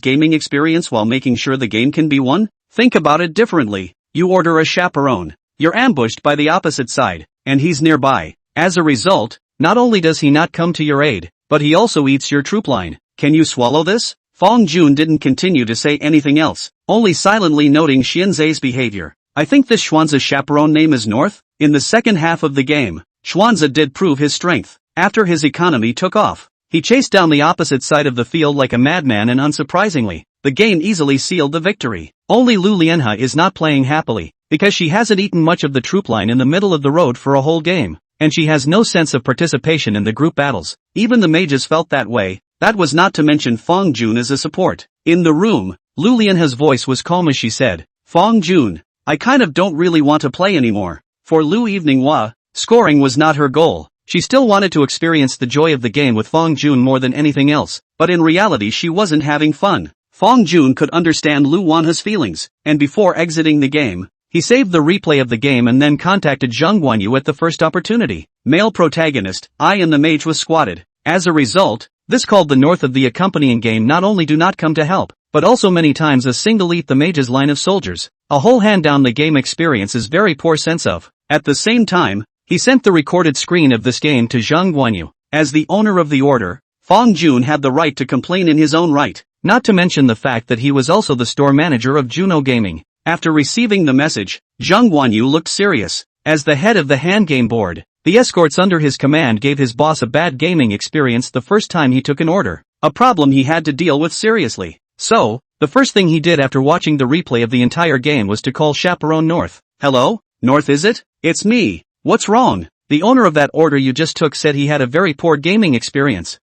gaming experience while making sure the game can be won? Think about it differently. You order a chaperone. You're ambushed by the opposite side, and he's nearby. As a result, not only does he not come to your aid, but he also eats your troop line. Can you swallow this? Fong Jun didn't continue to say anything else, only silently noting Xianzai's behavior. I think this Schwanza's chaperone name is North? In the second half of the game, Schwanza did prove his strength. After his economy took off, he chased down the opposite side of the field like a madman, and unsurprisingly, the game easily sealed the victory. Only Lu Lianhe is not playing happily, because she hasn't eaten much of the troop line in the middle of the road for a whole game, and she has no sense of participation in the group battles. Even the mages felt that way. That was not to mention Fong Jun as a support. In the room, Lu Lianhe's voice was calm as she said, Fong Jun, I kind of don't really want to play anymore. For Lu Eveninghua, scoring was not her goal. She still wanted to experience the joy of the game with Fong Jun more than anything else, but in reality she wasn't having fun. Fong Jun could understand Lu Wanha's feelings, and before exiting the game, he saved the replay of the game and then contacted Zheng Guanyu at the first opportunity. Male protagonist, I am the mage, was squatted. As a result, this called the North of the accompanying game not only do not come to help, but also many times a single eat the mage's line of soldiers. A whole hand down the game experience is very poor sense of. At the same time, he sent the recorded screen of this game to Zheng Guanyu. As the owner of the order, Fong Jun had the right to complain in his own right, not to mention the fact that he was also the store manager of Juno Gaming. After receiving the message, Zheng Guanyu looked serious. As the head of the hand game board, the escorts under his command gave his boss a bad gaming experience the first time he took an order, a problem he had to deal with seriously. So, the first thing he did after watching the replay of the entire game was to call Chaperone North. Hello? North, is it? It's me. What's wrong? The owner of that order you just took said he had a very poor gaming experience.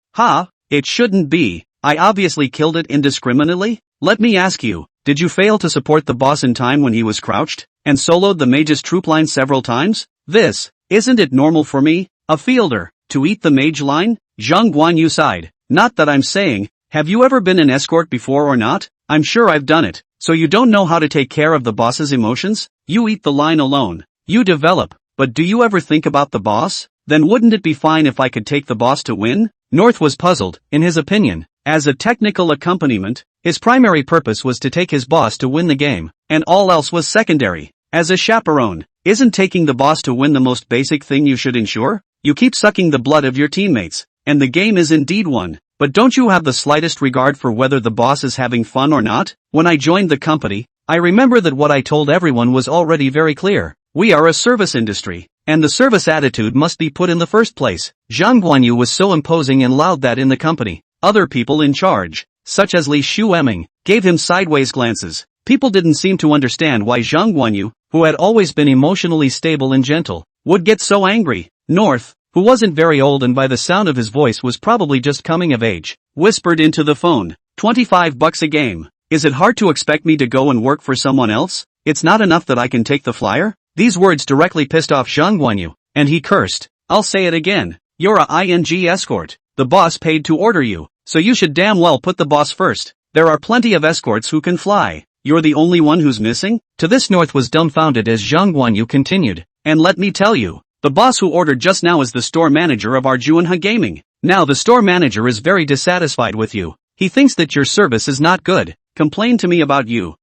It shouldn't be. I obviously killed it indiscriminately? Let me ask you, did you fail to support the boss in time when he was crouched, and soloed the mage's troop line several times? Isn't it normal for me, a fielder, to eat the mage line? Zheng Guanyu sighed. Not that I'm saying, have you ever been an escort before or not? I'm sure I've done it. So you don't know how to take care of the boss's emotions? You eat the line alone. You develop. But do you ever think about the boss? Then wouldn't it be fine if I could take the boss to win? North was puzzled. In his opinion, as a technical accompaniment, his primary purpose was to take his boss to win the game, and all else was secondary. As a chaperone, isn't taking the boss to win the most basic thing you should ensure? You keep sucking the blood of your teammates, and the game is indeed won. But don't you have the slightest regard for whether the boss is having fun or not? When I joined the company, I remember that what I told everyone was already very clear. We are a service industry, and the service attitude must be put in the first place. Zhang Guanyu was so imposing and loud that in the company, other people in charge, such as Li Shueming, gave him sideways glances. People didn't seem to understand why Zhang Guanyu, who had always been emotionally stable and gentle, would get so angry. North, who wasn't very old and by the sound of his voice was probably just coming of age, whispered into the phone, $25 a game. Is it hard to expect me to go and work for someone else? It's not enough that I can take the flyer? These words directly pissed off Zhang Guanyu, and he cursed. I'll say it again. You're a ING escort. The boss paid to order you, so you should damn well put the boss first. There are plenty of escorts who can fly. You're the only one who's missing? To this North was dumbfounded as Zhang Guanyu continued. And let me tell you, the boss who ordered just now is the store manager of our Juanha Gaming. Now the store manager is very dissatisfied with you. He thinks that your service is not good. Complained to me about you.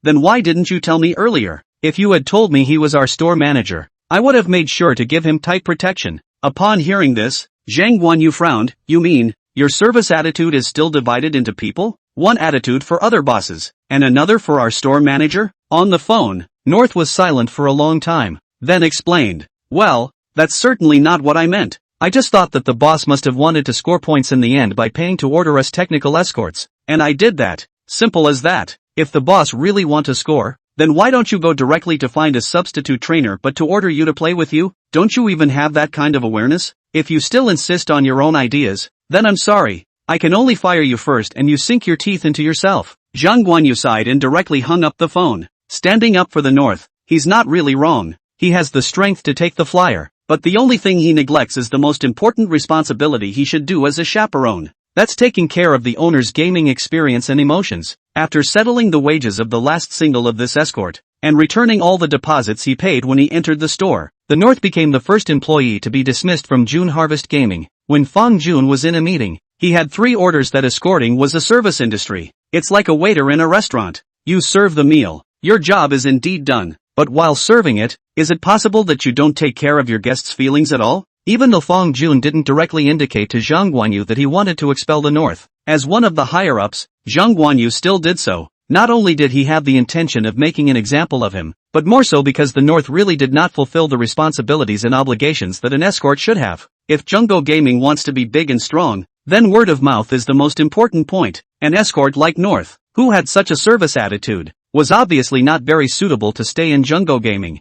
Then why didn't you tell me earlier? If you had told me he was our store manager, I would have made sure to give him tight protection. Upon hearing this, Zhang Guanyu frowned. You mean, your service attitude is still divided into people? One attitude for other bosses, and another for our store manager? On the phone, North was silent for a long time, then explained. Well, that's certainly not what I meant. I just thought that the boss must have wanted to score points in the end by paying to order us technical escorts, and I did that. Simple as that. If the boss really want to score, then why don't you go directly to find a substitute trainer but to order you to play with you? Don't you even have that kind of awareness? If you still insist on your own ideas, then I'm sorry. I can only fire you first and you sink your teeth into yourself. Zhang Guanyu sighed and directly hung up the phone. Standing up for the North, he's not really wrong. He has the strength to take the flyer, but the only thing he neglects is the most important responsibility he should do as a chaperone. That's taking care of the owner's gaming experience and emotions. After settling the wages of the last single of this escort, and returning all the deposits he paid when he entered the store, the North became the first employee to be dismissed from June Harvest Gaming. When Fang Jun was in a meeting, he had 3 orders that escorting was a service industry. It's like a waiter in a restaurant. You serve the meal. Your job is indeed done. But while serving it, is it possible that you don't take care of your guests' feelings at all? Even though Fang Jun didn't directly indicate to Zhang Guanyu that he wanted to expel the North, as one of the higher-ups, Zhang Guanyu still did so. Not only did he have the intention of making an example of him, but more so because the North really did not fulfill the responsibilities and obligations that an escort should have. If Jungo Gaming wants to be big and strong, then word of mouth is the most important point. An escort like North, who had such a service attitude, was obviously not very suitable to stay in Jungo Gaming.